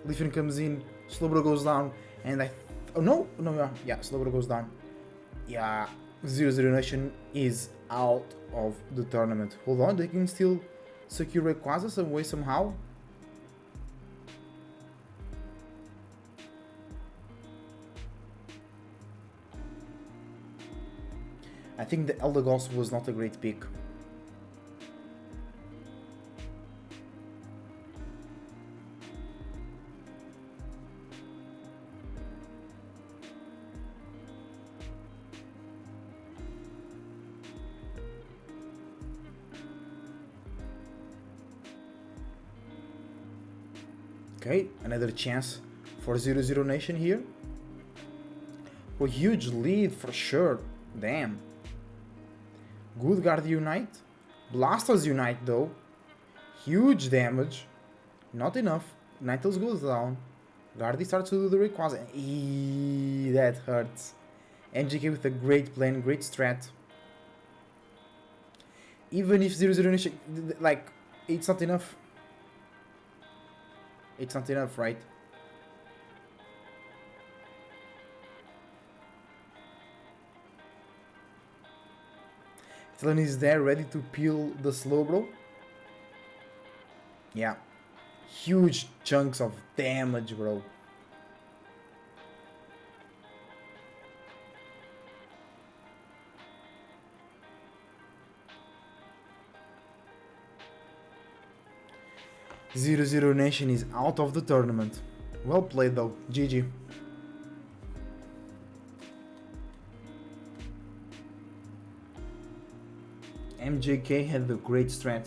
Leafeon comes in, Slowbro goes down, and Slowbro goes down. Yeah, 0 Nation is out of the tournament. Hold on, they can still secure Rayquaza some way somehow. I think the Eldegoss was not a great pick. Okay, another chance for 0 Nation here. A huge lead for sure. Damn. Good guard unite. Blastoise unite though. Huge damage. Not enough. Ninetales goes down. Gardy starts to do the Rayquaza. Eeeeee, that hurts. MJK with a great plan, great strat. Even if 0 Nation, like, it's not enough. It's not enough, right? Talon is there, ready to peel the Slowbro. Yeah. Huge chunks of damage, bro. Zero Nation is out of the tournament. Well played though, GG. MJK had the great strat.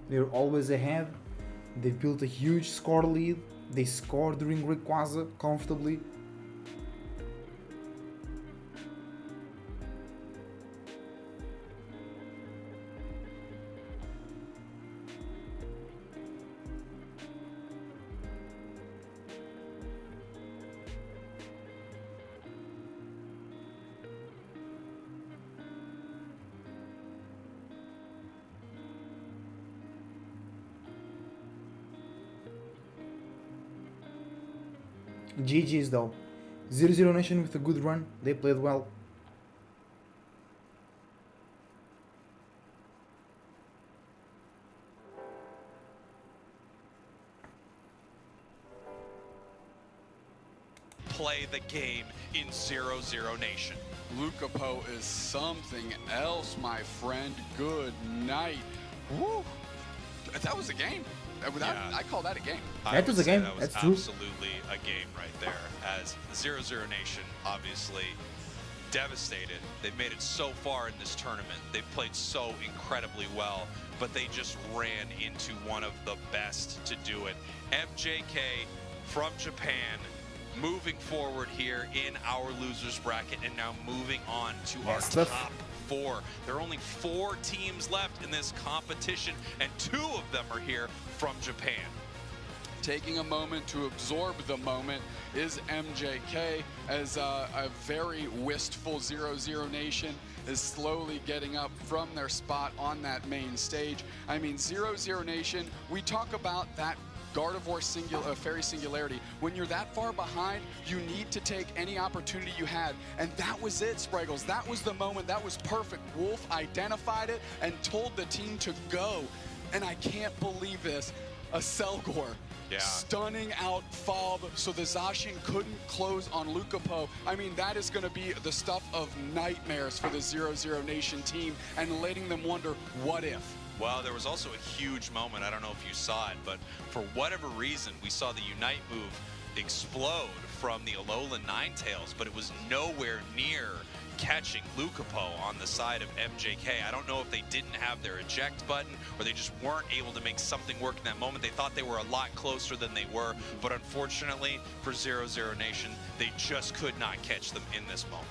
They're always ahead. They've built a huge score lead. They scored during Rayquaza comfortably. GG's though. 0-0 Nation with a good run. They played well. Play the game in 0-0 Nation. LinkTrees is something else, my friend. Good night. Woo! That was a game. I call that a game. That was a game. That was That's true. absolutely a game right there. As 0-0 Nation, obviously devastated. They've made it so far in this tournament. They've played so incredibly well, but they just ran into one of the best to do it. MJK from Japan, moving forward here in our losers bracket, and now moving on to our top 4. There are only 4 teams left in this competition, and 2 of them are here from Japan. Taking a moment to absorb the moment is MJK, as a very wistful 0-0 Nation is slowly getting up from their spot on that main stage. I mean, 0-0 Nation, we talk about that Gardevoir Fairy Singularity. When you're that far behind, you need to take any opportunity you had. And that was it, Spriggles. That was the moment. That was perfect. Wolf identified it and told the team to go. And I can't believe this. A Selgor. Yeah. Stunning out Fob, so the Zacian couldn't close on LinkTrees. I mean, that is going to be the stuff of nightmares for the 0-0 Nation team, and letting them wonder, what if? Well, there was also a huge moment, I don't know if you saw it, but for whatever reason, we saw the Unite move explode from the Alolan Ninetales, but it was nowhere near catching LinkTrees on the side of MJK. I don't know if they didn't have their eject button or they just weren't able to make something work in that moment. They thought they were a lot closer than they were, but unfortunately for 0-0 Nation, they just could not catch them in this moment.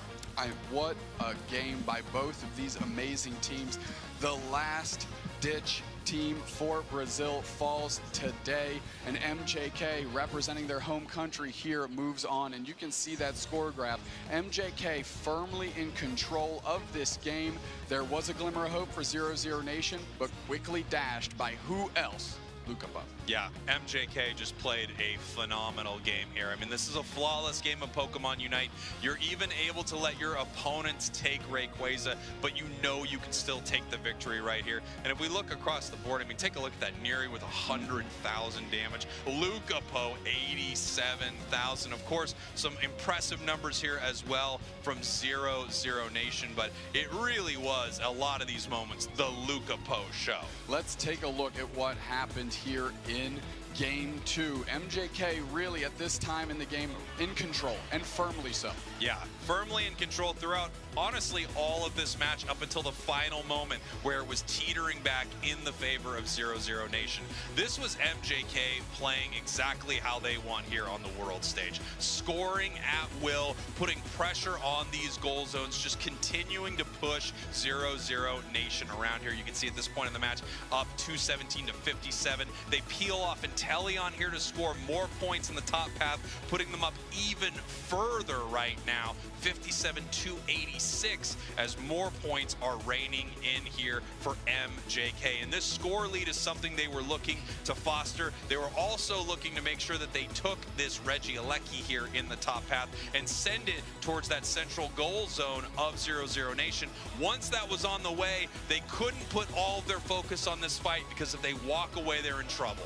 What a game by both of these amazing teams. The last ditch team for Brazil falls today, and MJK, representing their home country here, moves on, and you can see that score graph. MJK firmly in control of this game. There was a glimmer of hope for 0-0 Nation, but quickly dashed by who else? LinkTrees. Yeah, MJK just played a phenomenal game here. I mean, this is a flawless game of Pokemon Unite. You're even able to let your opponents take Rayquaza, but you know you can still take the victory right here. And if we look across the board, I mean, take a look at that Neri with 100,000 damage. LinkTrees, 87,000. Of course, some impressive numbers here as well from 0-0 Nation, but it really was a lot of these moments the LinkTrees show. Let's take a look at what happened here in Game 2. MJK really at this time in the game in control, and firmly so. Yeah, firmly in control throughout, honestly, all of this match up until the final moment where it was teetering back in the favor of 0-0 Nation. This was MJK playing exactly how they want here on the world stage. Scoring at will, putting pressure on these goal zones, just continuing to push 0-0 Nation around here. You can see at this point in the match, up 217 to 57. They peel off Inteleon here to score more points in the top path, putting them up even further right now, 57-86, as more points are raining in here for MJK. And this score lead is something they were looking to foster. They were also looking to make sure that they took this Regieleki here in the top path and send it towards that central goal zone of 0-0 Nation. Once that was on the way, they couldn't put all of their focus on this fight, because if they walk away, they're in trouble.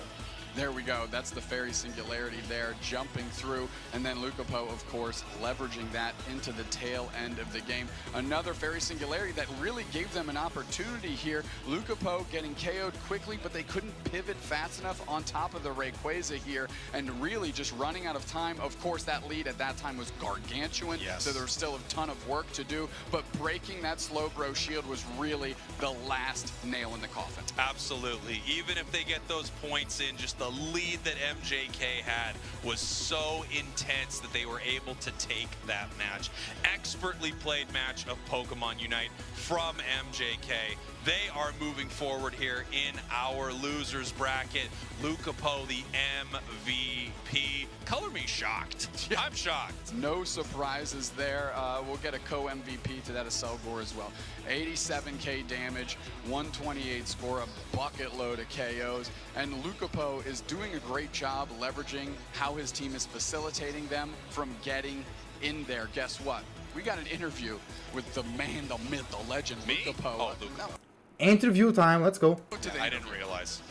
There we go. That's the Fairy Singularity there, jumping through, and then Lucapo, of course, leveraging that into the tail end of the game. Another Fairy Singularity that really gave them an opportunity here. Lucapo getting KO'd quickly, but they couldn't pivot fast enough on top of the Rayquaza here, and really just running out of time. Of course, that lead at that time was gargantuan, so there was still a ton of work to do, but breaking that Slowbro shield was really the last nail in the coffin. Absolutely. Even if they get those points in, just the lead that MJK had was so intense that they were able to take that match. Expertly played match of Pokemon Unite from MJK. They are moving forward here in our losers bracket. Lucapo, the MVP. Color me shocked. I'm shocked. No surprises there. We'll get a co-MVP to that of Selgor as well. 87k damage, 128 score, a bucket load of KOs, and Lucapo is doing a great job leveraging how his team is facilitating them from getting in there. Guess what? We got an interview with the man, the myth, the legend, Lucapo. Oh, Lucapo. Interview time, let's go. I didn't realize.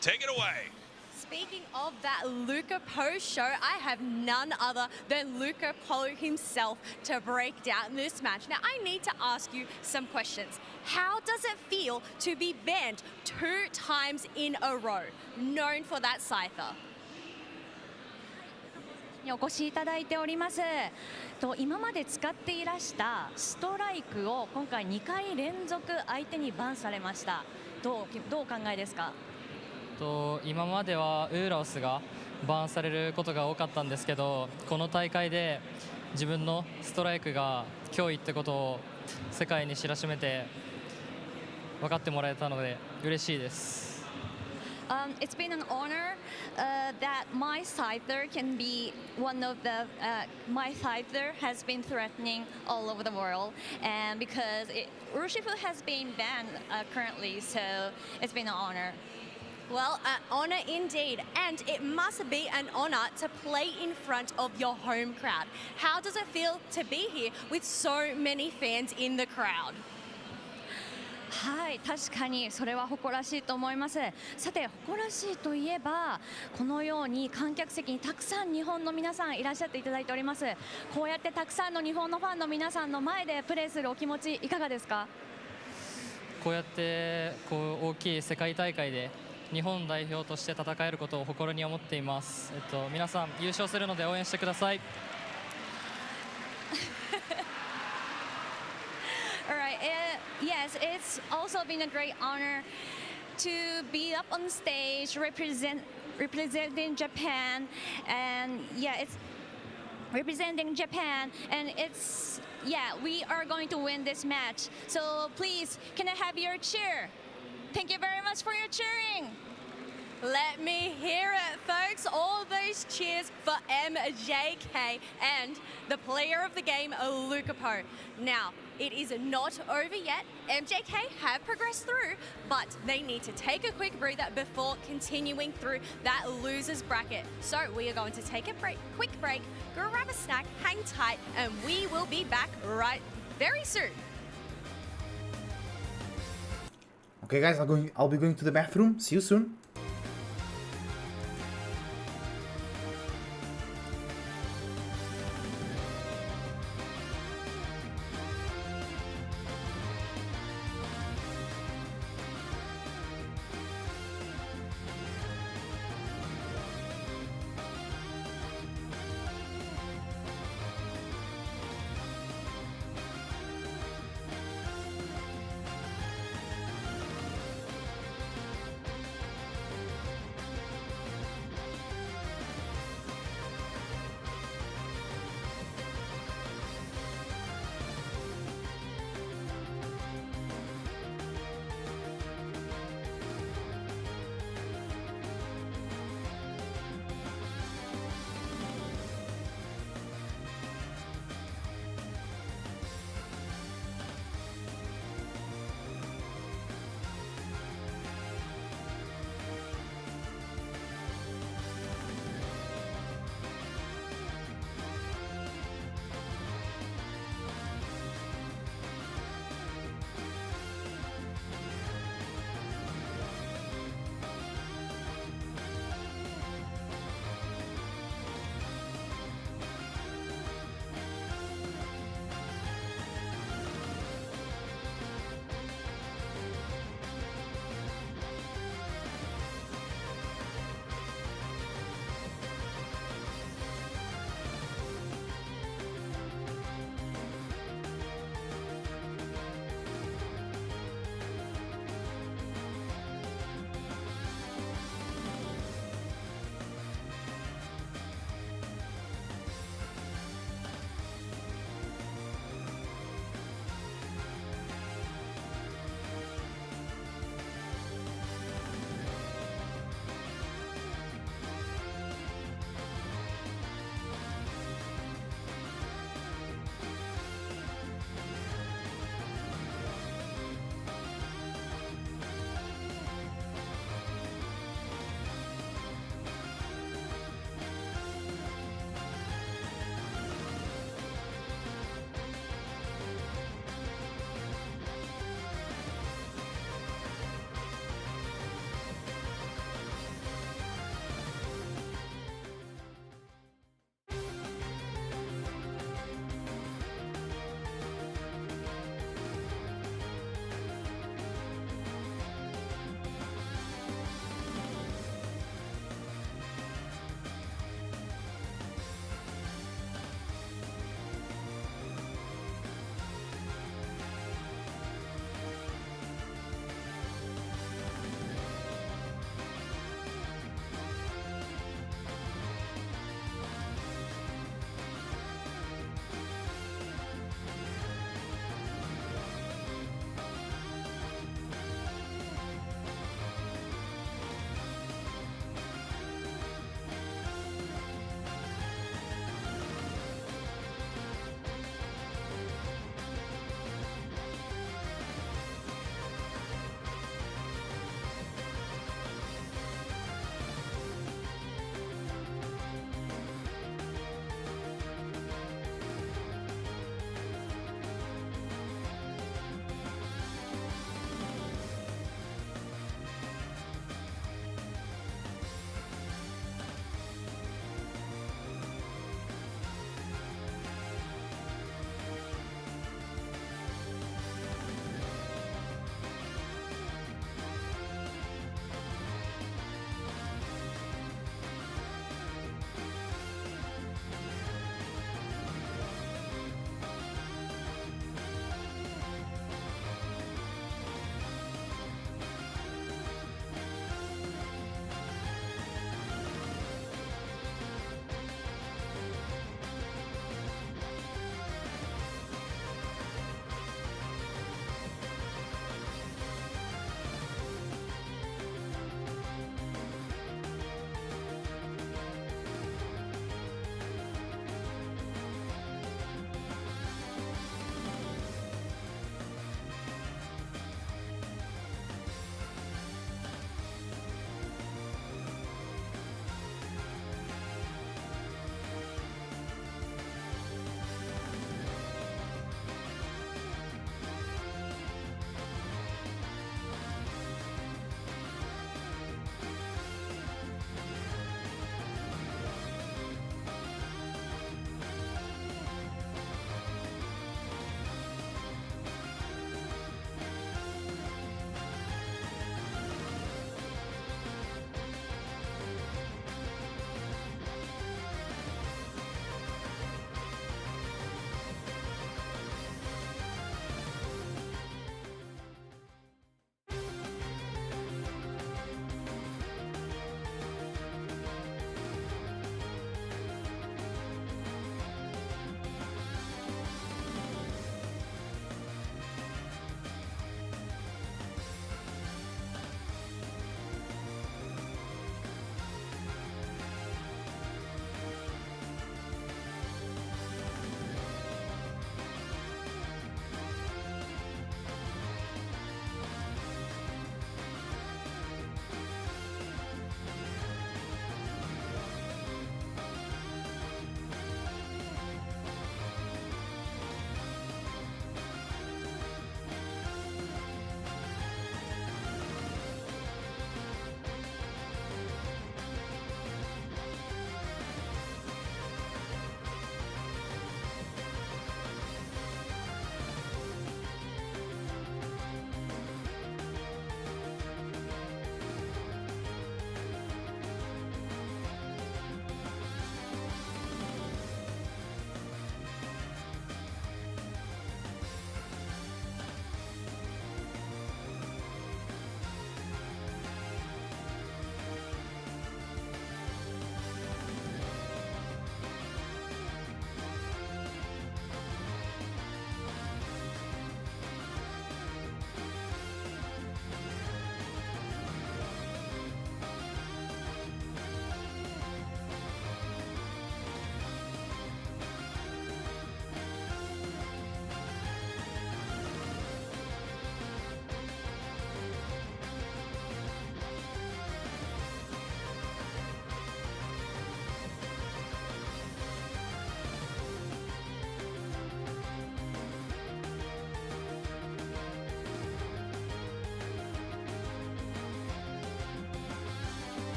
Take it away. Speaking of that Lucapo show, I have none other than Lucapo himself to break down this match. Now, I need to ask you some questions. How does it feel to be banned 2 times in a row, known for that Scyther? お越しいただいております。今まで使っていらしたストライクを今回2回連続相手にバンされました。どうお考えですか？今まではウーロスがバンされることが多かったんですけど、この大会で自分のストライクが脅威ってことを世界に知らしめて分かってもらえたので嬉しいです。It's been an honor that my Scyther can be one of the my Scyther has been threatening all over the world, and because Urshifu has been banned currently, so it's been an honor. Well, an honor indeed, and it must be an honor to play in front of your home crowd. How does it feel to be here with so many fans in the crowd? はい、確かにそれは誇らしいと思います。さて、誇らしいといえば、このように観客席にたくさん日本の皆さんいらっしゃっていただいております。こうやってたくさんの日本のファンの皆さんの前でプレーするお気持ちいかがですか？こうやって大きい世界大会で日本代表として戦えることを誇りに思っています。皆さん優勝するので応援してください。All right. Yes, it's also been a great honor to be up on stage representing Japan, and yeah, it's representing Japan, and it's we are going to win this match. So please, can I have your cheer? Thank you very much for your cheering. Let me hear it, folks. All those cheers for MJK and the player of the game, Lucapo. Now, it is not over yet. MJK have progressed through, but they need to take a quick breather before continuing through that loser's bracket. So we are going to take a quick break, grab a snack, hang tight, and we will be back very soon. Okay, guys, I'll be going to the bathroom. See you soon.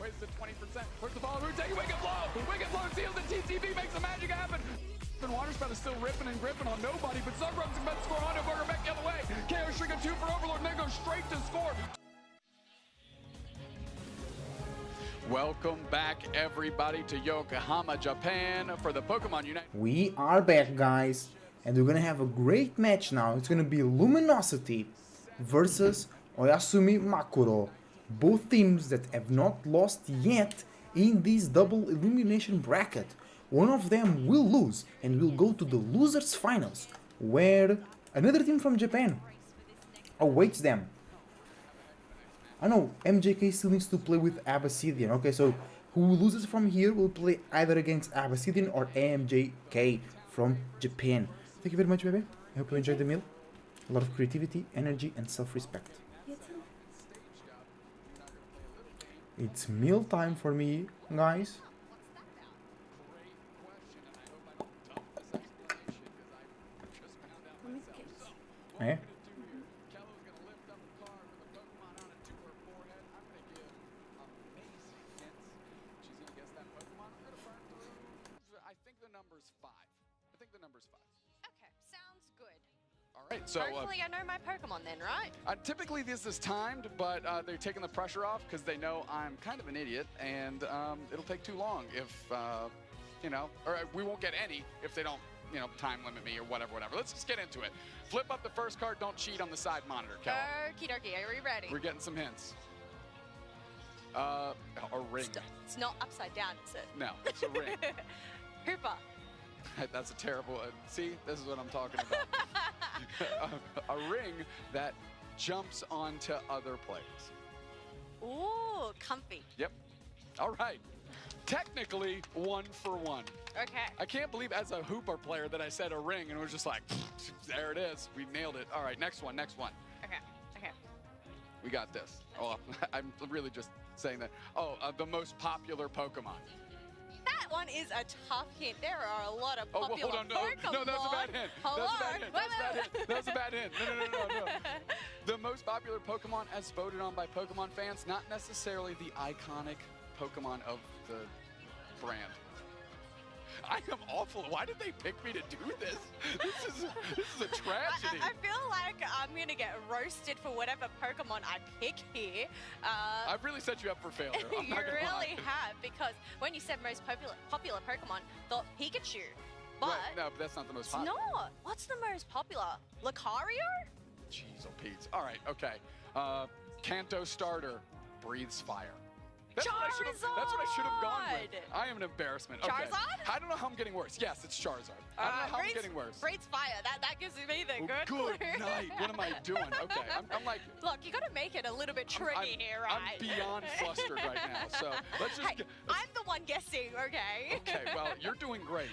wasted 20%. Where's the ball? We're taking Wicked Blow. Wicked Blow seals and TTV makes the magic happen. And Waterspout is still ripping and gripping on nobody, but Sunrun's about to score on it. Burger back the other way. KO Stricken 2 for Overlord, and then goes straight to score. Welcome back, everybody, to Yokohama, Japan for the Pokemon Unite. We are back, guys, and we're gonna have a great match now. It's gonna be Luminosity versus Oyasumi Makuro. Both teams that have not lost yet in this double elimination bracket. One of them will lose and will go to the losers finals, where another team from Japan awaits them. I know MJK still needs to play with Abyssinian. Okay, so who loses from here will play either against Abyssinian or MJK from Japan. Thank you very much, baby. I hope you enjoyed the meal. A lot of creativity, energy, and self-respect. It's meal time for me, guys. Eh? I think the number's 5. I think the number's 5. Okay, sounds good. All right, so hopefully I know my Pokemon then, right? typically this is timed, but they're taking the pressure off because they know I'm kind of an idiot, and it'll take too long if you know, or we won't get any if they don't, you know, time limit me or whatever. Let's just get into it. Flip up the first card. Don't cheat on the side monitor, Kel. Okie dokie, are we ready? We're getting some hints. A ring. It's not upside down, is it? No, it's a ring. Hooper. That's a terrible. See, this is what I'm talking about. a ring that jumps onto other players. Ooh, comfy. Yep. All right. Technically, 1 for 1. Okay. I can't believe as a Hooper player that I said a ring and it was just like, there it is. We nailed it. All right, next one. Okay. We got this. Oh, I'm really just saying that. Oh, the most popular Pokemon. That one is a tough hint. There are a lot of popular hold on. Pokemon. No, that was a bad hint. That was a bad hint. No. The most popular Pokemon as voted on by Pokemon fans, not necessarily the iconic Pokemon of the brand. I am awful. Why did they pick me to do this? This is a tragedy. I feel like I'm going to get roasted for whatever Pokemon I pick here. I've really set you up for failure. I'm you not gonna really lie. have, because when you said most popular Pokemon, thought Pikachu. But Right, no, but that's not the most it's popular. not. What's the most popular? Lucario? Jeez, oh Pete. All right, okay. Kanto starter breathes fire. That's what I should have gone with. I am an embarrassment. Okay. Charizard? I don't know how I'm getting worse. Yes, it's Charizard. I don't know how I'm getting worse. Breathes fire. That gives me the good Good clue. night. What am I doing? Okay, I'm like. Look, you got to make it a little bit tricky here, right? I'm beyond flustered right now. So let's just. Hey, I'm the one guessing, okay? Okay, well, you're doing great.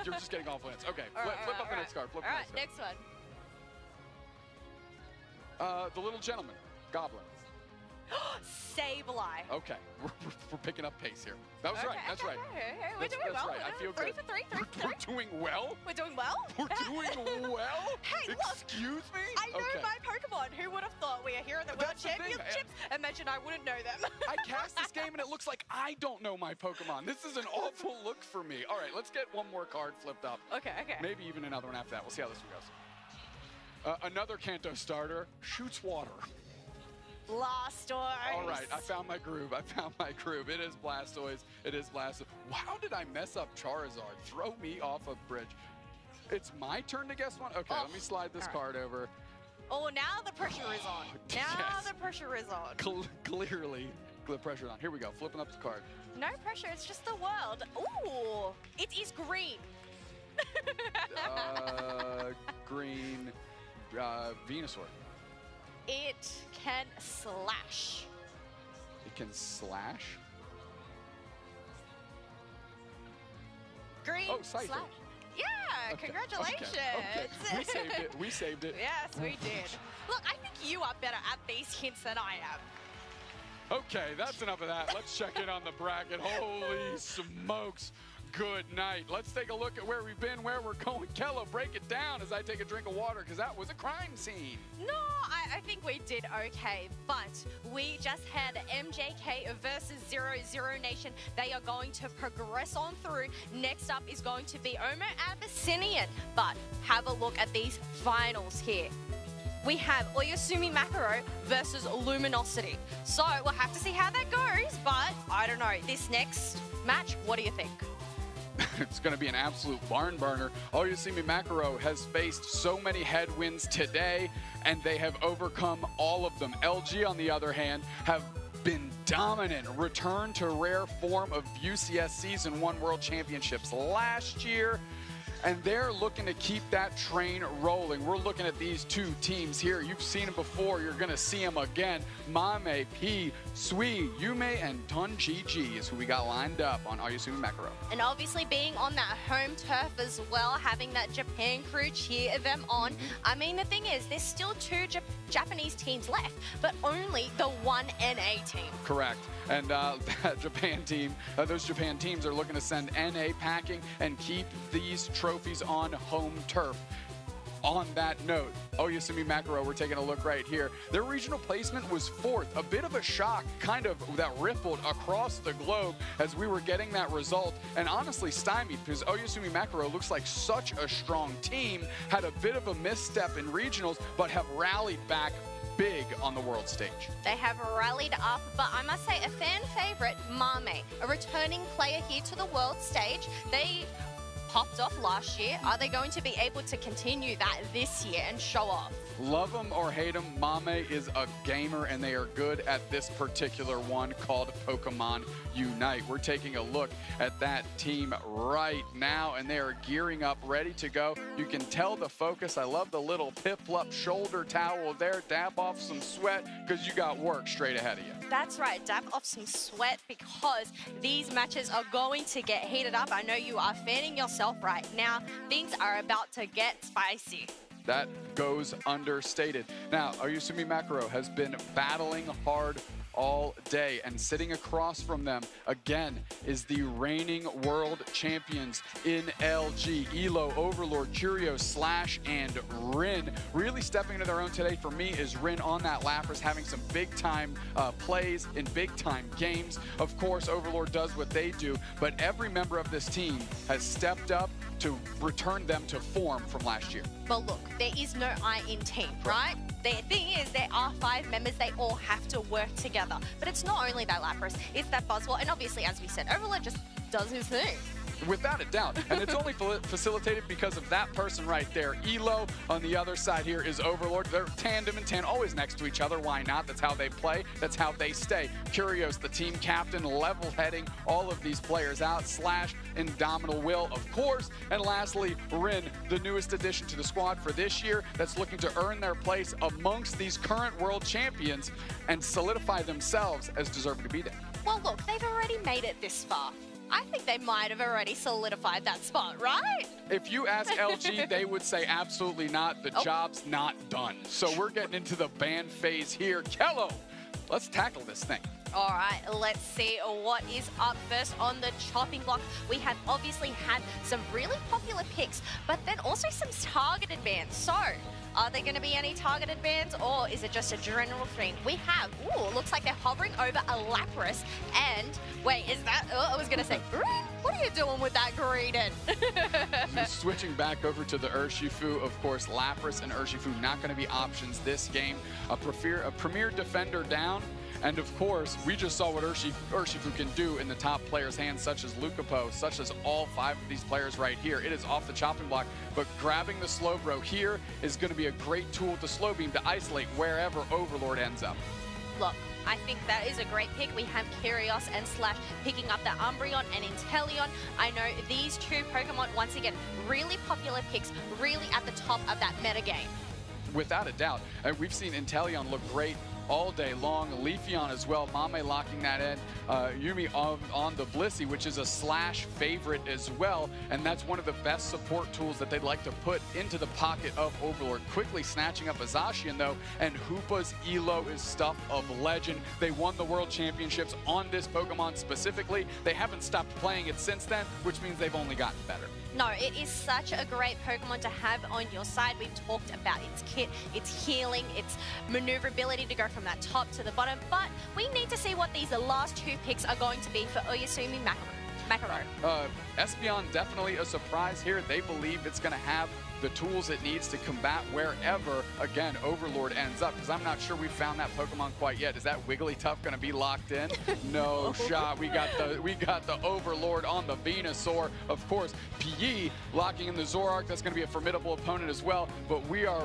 You're just getting off hints. Okay, flip up the next card. Flip All the right, next next one. card. The little gentleman, Goblin. Sableye. Okay, we're picking up pace here. That was right. That's right. Okay, we're That's doing well. right. I feel Three good. for three. We're doing well. We're doing well? We're doing well? Hey, look. Excuse me? I know Okay. my Pokemon. Who would have thought we are here at the World That's the thing. Championships? Imagine I wouldn't know them. I cast this game and it looks like I don't know my Pokemon. This is an awful look for me. All right, let's get one more card flipped up. Okay. Maybe even another one after that. We'll see how this one goes. Another Kanto starter shoots water. Blastoise. All right, I found my groove. It is Blastoise. How did I mess up Charizard? Throw me off a bridge. It's my turn to guess one? Okay, let me slide this card over. Oh, now the pressure is on. Yes. The pressure is on. Clearly, the pressure's on. Here we go, flipping up the card. No pressure, it's just the world. Ooh, it is green. Green Venusaur. It can slash. It can slash? Green Scyther. slash. Yeah, Okay, congratulations. Okay. We saved it. Yes, we did. Look, I think you are better at these hints than I am. Okay, that's enough of that. Let's check in on the bracket. Holy smokes. Good night. Let's take a look at where we've been, where we're going. Kello, break it down as I take a drink of water, because that was a crime scene. No, I think we did okay, but we just had MJK versus 00 Nation. They are going to progress on through. Next up is going to be Omo Abyssinian. But have a look at these finals here. We have Oyasumi Makaro versus Luminosity. So we'll have to see how that goes, but I don't know. This next match, what do you think? It's going to be an absolute barn burner. Oyasumi Makaro has faced so many headwinds today, and they have overcome all of them. LG, on the other hand, have been dominant. Return to rare form of UCS Season 1 World Championships last year, and they're looking to keep that train rolling. We're looking at these two teams here. You've seen them before. You're going to see them again. Mame, P, Sui, Yume, and Tunji is who we got lined up on Oyasumi Makaro. And obviously being on that home turf as well, having that Japan crew cheer them on. I mean, the thing is, there's still two Japanese teams left, but only the one NA team. Correct. And that Japan team, those Japan teams are looking to send NA packing and keep these trophies on home turf. On that note, Oyasumi Makaro, we're taking a look right here. Their regional placement was 4th. A bit of a shock, kind of, that rippled across the globe as we were getting that result. And honestly stymied, because Oyasumi Makaro looks like such a strong team, had a bit of a misstep in regionals, but have rallied back big on the world stage. They have rallied up, but I must say a fan favorite, Mame, a returning player here to the world stage. They popped off last year. Are they going to be able to continue that this year and show off? Love them or hate them, Mame is a gamer, and they are good at this particular one called Pokémon Unite. We're taking a look at that team right now, and they are gearing up, ready to go. You can tell the focus. I love the little pip-up shoulder towel there. Dab off some sweat because you got work straight ahead of you. That's right, dab off some sweat because these matches are going to get heated up. I know you are fanning yourself right now. Things are about to get spicy. That goes understated. Now, Oyasumi Makaro has been battling hard all day, and sitting across from them again is the reigning world champions in LG, Elo, Overlord, Curio, Slash, and Rin. Really stepping into their own today for me is Rin on that Lapras, having some big time plays in big time games. Of course, Overlord does what they do, but every member of this team has stepped up to return them to form from last year. But look, there is no I in team, right? The thing is, there are 5 members, they all have to work together. But it's not only that Lapras, it's that Buzzwell, and obviously, as we said, Overlord just does his thing. Without a doubt, and it's only facilitated because of that person right there. Elo on the other side here is Overlord. They're tandem and tan, always next to each other. Why not? That's how they play. That's how they stay. Curios, the team captain, level-heading all of these players out. Slash, Indomitable Will, of course. And lastly, Rin, the newest addition to the squad for this year that's looking to earn their place amongst these current world champions and solidify themselves as deserving to be there. Well, look, they've already made it this far. I think they might have already solidified that spot, right? If you ask LG, they would say absolutely not. The job's not done. So we're getting into the ban phase here. Kello, let's tackle this thing. All right, let's see what is up first on the chopping block. We have obviously had some really popular picks, but then also some targeted bans. So, are there going to be any targeted bans, or is it just a general thing? We have, looks like they're hovering over a Lapras, and wait, is that, I was going to say, what are you doing with that Greedent? Switching back over to the Urshifu, of course, Lapras and Urshifu not going to be options this game. A premier defender down. And of course, we just saw what Urshifu can do in the top players' hands, such as Lucapo, such as all 5 of these players right here. It is off the chopping block, but grabbing the Slowbro here is going to be a great tool to slow beam to isolate wherever Overlord ends up. Look, I think that is a great pick. We have Curios and Slash picking up the Umbreon and Inteleon. I know these 2 Pokemon, once again, really popular picks, really at the top of that metagame. Without a doubt. We've seen Inteleon look great all day long. Leafeon as well. Mame locking that in. Yumi on the Blissey, which is a Slash favorite as well. And that's one of the best support tools that they'd like to put into the pocket of Overlord. Quickly snatching up a Zacian though, and Hoopa's elo is stuff of legend. They won the World Championships on this Pokemon specifically. They haven't stopped playing it since then, which means they've only gotten better. No, it is such a great Pokemon to have on your side. We've talked about its kit, its healing, its maneuverability to go from that top to the bottom, but we need to see what these last two picks are going to be for Oyasumi Makaro. Espeon definitely a surprise here. They believe it's going to have the tools it needs to combat wherever, again, Overlord ends up, because I'm not sure we found that Pokemon quite yet. Is that Wigglytuff going to be locked in? No shot. We got the Overlord on the Venusaur. Of course, PE locking in the Zoroark. That's going to be a formidable opponent as well, but we are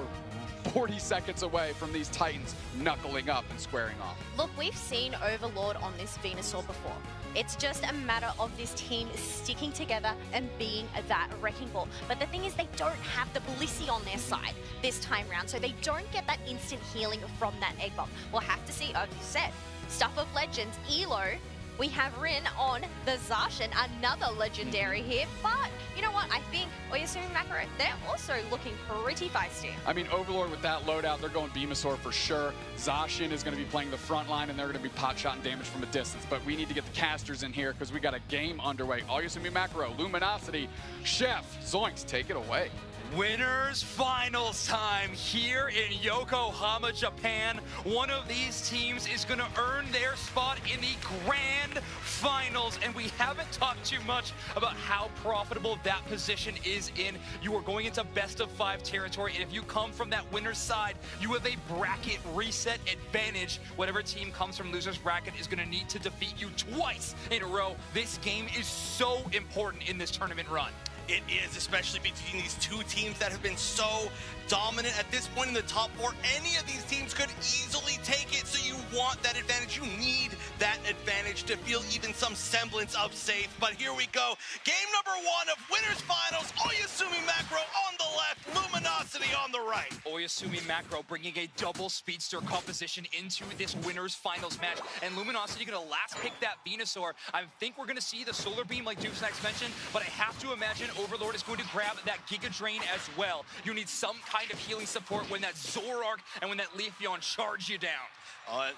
40 seconds away from these Titans knuckling up and squaring off. Look, we've seen Overlord on this Venusaur before. It's just a matter of this team sticking together and being that wrecking ball. But the thing is, they don't have the Blissey on their side this time round, so they don't get that instant healing from that Egg Bomb. We'll have to see, as you said, Stuff of Legends, Elo. We have Rin on the Zacian, another legendary here. But you know what? I think Oyasumi Makaro, they're also looking pretty feisty. I mean, Overlord with that loadout, they're going Venusaur for sure. Zacian is going to be playing the front line, and they're going to be pot-shotting damage from a distance. But we need to get the casters in here because we got a game underway. Oyasumi Makaro, Luminosity, Chef, Zoinks, take it away. Winners finals time here in Yokohama, Japan. One of these teams is going to earn their spot in the grand finals, and we haven't talked too much about how profitable that position is in. You are going into best of 5 territory, and if you come from that winner's side, you have a bracket reset advantage. Whatever team comes from loser's bracket is going to need to defeat you twice in a row. This game is so important in this tournament run. It is, especially between these two teams that have been so dominant at this point in the top 4. Any of these teams could easily take it, so you want that advantage. You need that advantage to feel even some semblance of safe. But here we go. Game number 1 of Winners Finals. Oyasumi Makaro on the left, Luminosity on the right. Oyasumi Makaro bringing a double speedster composition into this Winners Finals match. And Luminosity going to last pick that Venusaur. I think we're going to see the Solar Beam like Dukesnax mentioned, but I have to imagine Overlord is going to grab that Giga Drain as well. You need some kind of healing support when that Zoroark and when that Leafeon charge you down.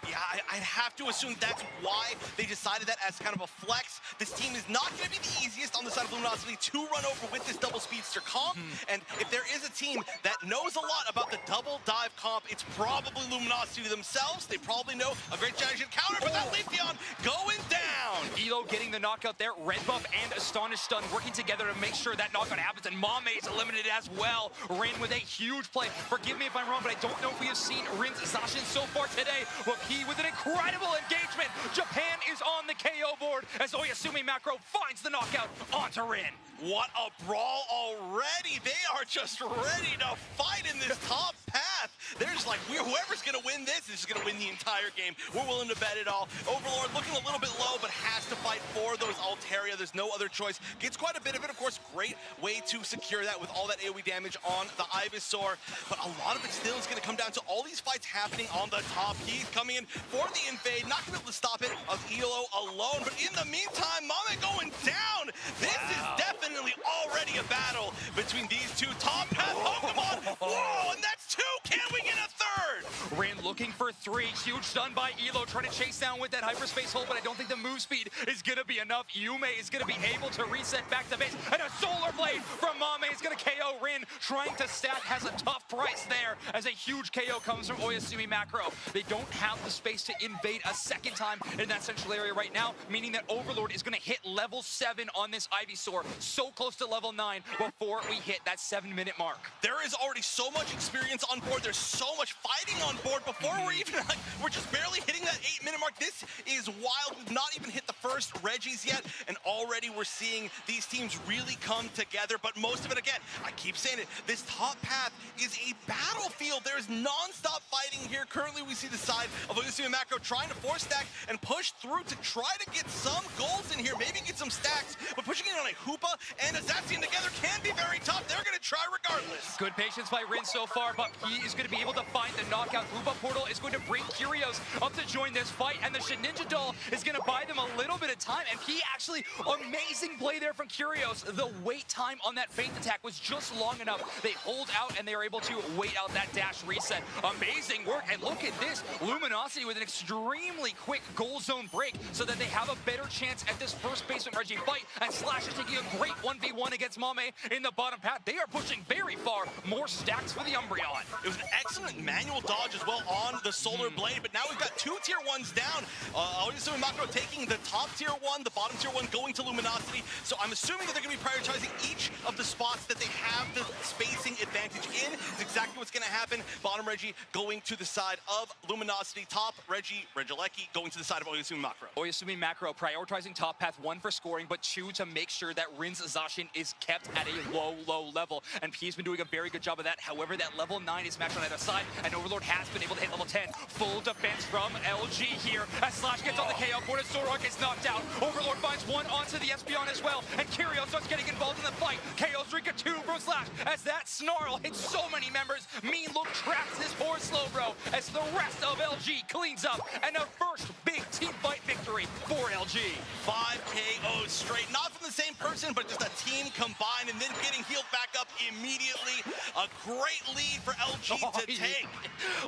Yeah, I'd have to assume that's why they decided that as kind of a flex. This team is not going to be the easiest on the side of Luminosity to run over with this double speedster comp. And if there is a team that knows a lot about the double dive comp, it's probably Luminosity themselves. They probably know a great strategy to counter, but that Leafeon going down. Elo getting the knockout there. Red buff and Astonish Stun working together to make sure that knockout happens, and Mame's eliminated as well. Rin with a huge play. Forgive me if I'm wrong, but I don't know if we have seen Rin's Zacian so far today. Well, he with an incredible engagement. Japan is on the KO board as Oyasumi Makaro finds the knockout onto Rin. What a brawl already. They are just ready to fight in this top path. They're just like, whoever's going to win this is going to win the entire game. We're willing to bet it all. Overlord looking a little bit low, but has to fight for those Altaria. There's no other choice. Gets quite a bit of it, of course. Great way to secure that with all that AoE damage on the Ivysaur. But a lot of it still is going to come down to all these fights happening on the top. He's coming in for the invade. Not going to be able to stop it of Elo alone. But in the meantime, Mame going down. This is definitely already a battle between these two top path Pokemon. Whoa, and that's 2. Can we get a third? Rin looking for 3. Huge stun by Elo, trying to chase down with that hyperspace hold, but I don't think the move speed is going to be enough. Yume is going to be able to reset back to base, and a Solar Blade from Mame is going to KO Rin. Trying to stack has a tough price there as a huge KO comes from Oyasumi Makaro. They don't have the space to invade a second time in that central area right now, meaning that Overlord is going to hit level 7 on this Ivysaur, so close to level 9 before we hit that 7-minute mark. There is already so much experience on board. There's so much fighting on board before we're even like, we're just barely hitting that 8-minute mark. This is wild. We've not even hit the first Reggies yet, and already we're seeing these teams really come together. But most of it, again, I keep saying it, this top path is a battlefield. There's non-stop fighting here. Currently, we see the side of Oyasumi Makaro trying to force stack and push through to try to get some goals in here, maybe get some stacks, but pushing it on a Hoopa and a Zacian together can be very tough. They're going to try regardless. Good patience by Rin so far, but he is going to be able to find the knockout. Uba portal is going to bring Curios up to join this fight, and the Ninja Doll is going to buy them a little bit of time, and he actually, amazing play there from Curios. The wait time on that Faith attack was just long enough. They hold out, and they are able to wait out that dash reset. Amazing work, and look at this. Luminosity with an extremely quick goal zone break so that they have a better chance at this first basement Reggie fight, and Slash is taking a great 1v1 against Mame in the bottom path. They are pushing very far. More stacks for the Umbreon. It was an excellent manual dodge as well on the Solar Blade, but now we've got two tier 1s down. Obviously, Makro taking the top tier 1, the bottom tier 1 going to Luminosity, so I'm assuming that they're going to be prioritizing each of the spots that they have the spacing advantage in. It's exactly what's going to happen. Bottom Reggie going to the side of Luminosity, top Regieleki going to the side of Oyasumi Makro. Oyasumi Makro prioritizing top path, 1 for scoring, but 2 to make sure that Rin's Zacian is kept at a low level, and P's been doing a very good job of that. However, that level 9 is matched on the other side, and Overlord has been able to hit level 10. Full defense from LG here, as Slash gets on the KO board, and Zorok is knocked out. Overlord finds 1 onto the Espeon as well, and Kirio starts getting involved in the fight. KO's Rika 2 from Slash, as that Snarl hits so many members. Mean Look traps his poor Slowbro, as the rest of LG cleans up, and a first big team fight victory for LG. 5 KOs straight, not from the same person, but just a team combined, and then getting healed back up immediately. A great lead for LG to take.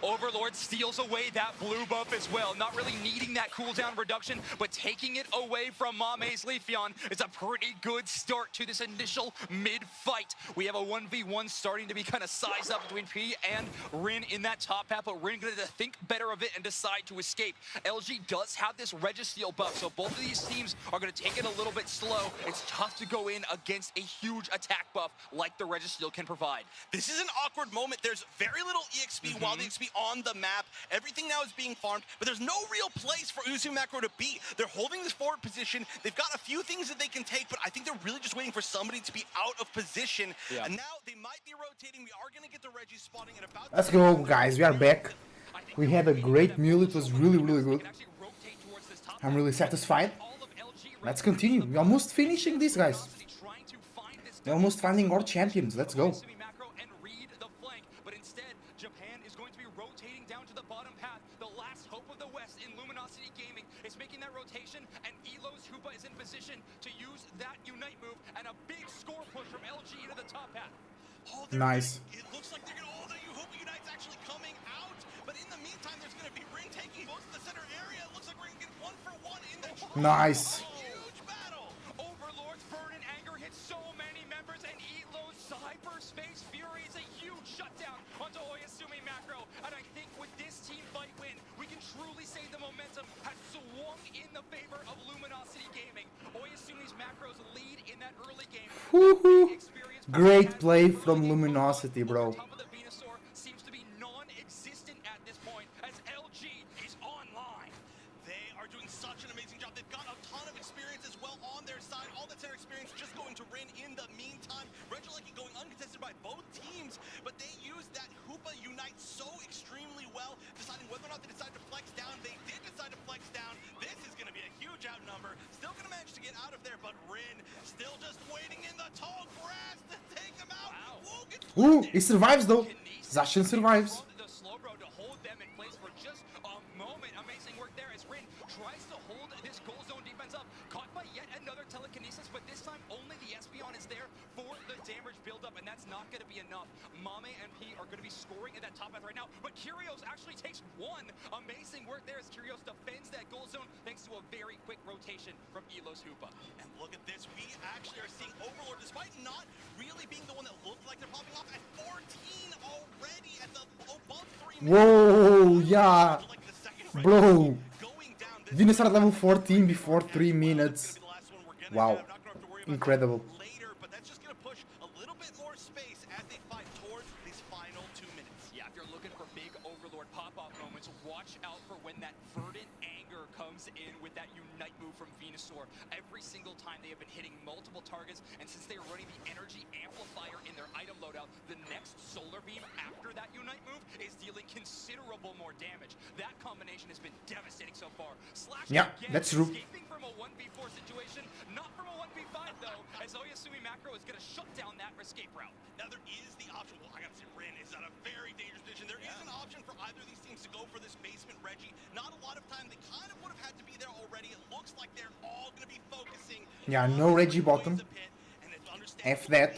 Overlord steals away that blue buff as well, not really needing that cooldown reduction, but taking it away from Mame's Leafeon is a pretty good start to this initial mid-fight. We have a 1v1 starting to be kind of sized up between P and Rin in that top path, but Rin going to think better of it and decide to escape. LG does have this Registeel buff, so both of these teams are going to take it a little bit slow. It's tough to go in against a huge attack buff like the Registeel can provide. This is an awkward moment. There's very little EXP while the EXP on the map. Everything now is being farmed, but there's no real place for Oyasumi Makro to be. They're holding this forward position. They've got a few things that they can take, but I think they're really just waiting for somebody to be out of position. Yeah. And now they might be rotating. We are going to get the Reggie spotting at about... Let's go, guys. We are back. We had a great meal. It was really good. I'm really satisfied. Let's continue. We're almost finishing this, guys. We're almost finding our champions. Let's go. But instead, Japan is going to be rotating down to the bottom path. The last hope of the West in Luminosity Gaming is making that rotation, and Elo's Hoopa is in position to use that Unite move and a big score push from LG into the top path. Oh, nice. It looks like they're going to... Oh, the Hoopa Unite's actually coming out. But in the meantime, there's going to be Rin taking most of the center area. It looks like we're going to get 1-for-1 in the... Nice. Huge battle. Overlord's burn and anger hits so many members, and Elo's Hyperspace Fury is a huge shutdown onto Oyasumi Makro. And I think with this team fight win, we can truly say the momentum has swung in the favor of Luminosity Gaming. Oyasumi's Makro's lead in that early game. Great play from Luminosity, bro. Top of the Venusaur seems to be non-existent at this point as LG is online. They are doing such an amazing job. They've got a ton of experience as well on their side. All that center experience just going to Rin in the meantime. Regieleki going uncontested by both teams, but they used that Hoopa Unite so extremely well, deciding whether or not they decide to flex down. They did decide to flex down. This is going to be a huge outnumber. Still going to manage to get out of there, but Rin still just waiting in the tall grass to take him out. Wow. Ooh, he survives though. Zacian survives. The Slowbro to hold them in place for just a moment. Amazing work there as Rin tries to hold this goal zone defense up. Caught by yet another telekinesis, but this time only the Espeon is there for the damage buildup, and that's not going to be enough. Mame and P are going to be scoring in that top path right now, but Kyrios actually takes 1. Amazing work there as Kyrios defends that goal zone thanks to a very quick rotation from Elo's Hoopa. And look at this. We actually are seeing Overlord, despite not really being the one that looked like they're popping off, at 14 already at the above 3 minutes. Whoa, yeah. Bro. Venusaur at level 14 before 3 minutes. Wow. Incredible. Later, but that's just going to push a little bit more space as they fight towards these final 2 minutes. Yeah, if you're looking for big Overlord pop-off moments, watch out for when that verdant anger pressure comes in with that Unite move from Venusaur. Every single time they have been hitting multiple targets, and since they are running the energy amplifier in their item loadout, the next Solar Beam after that Unite move is dealing considerable more damage. That combination has been devastating so far. Slash Yeah, again, that's true. escaping from a 1v4 situation, not from a 1v5 though, as Oyasumi Macro is going to shut down that escape route. Now there is the option, well, I gotta say Rin is at a very dangerous position. There is an option for either of these teams to go for this basement Reggie. Not a lot of time, they kind of would have had to be there already. It looks like they're all gonna be focusing. Yeah, no Reggie bottom. F that.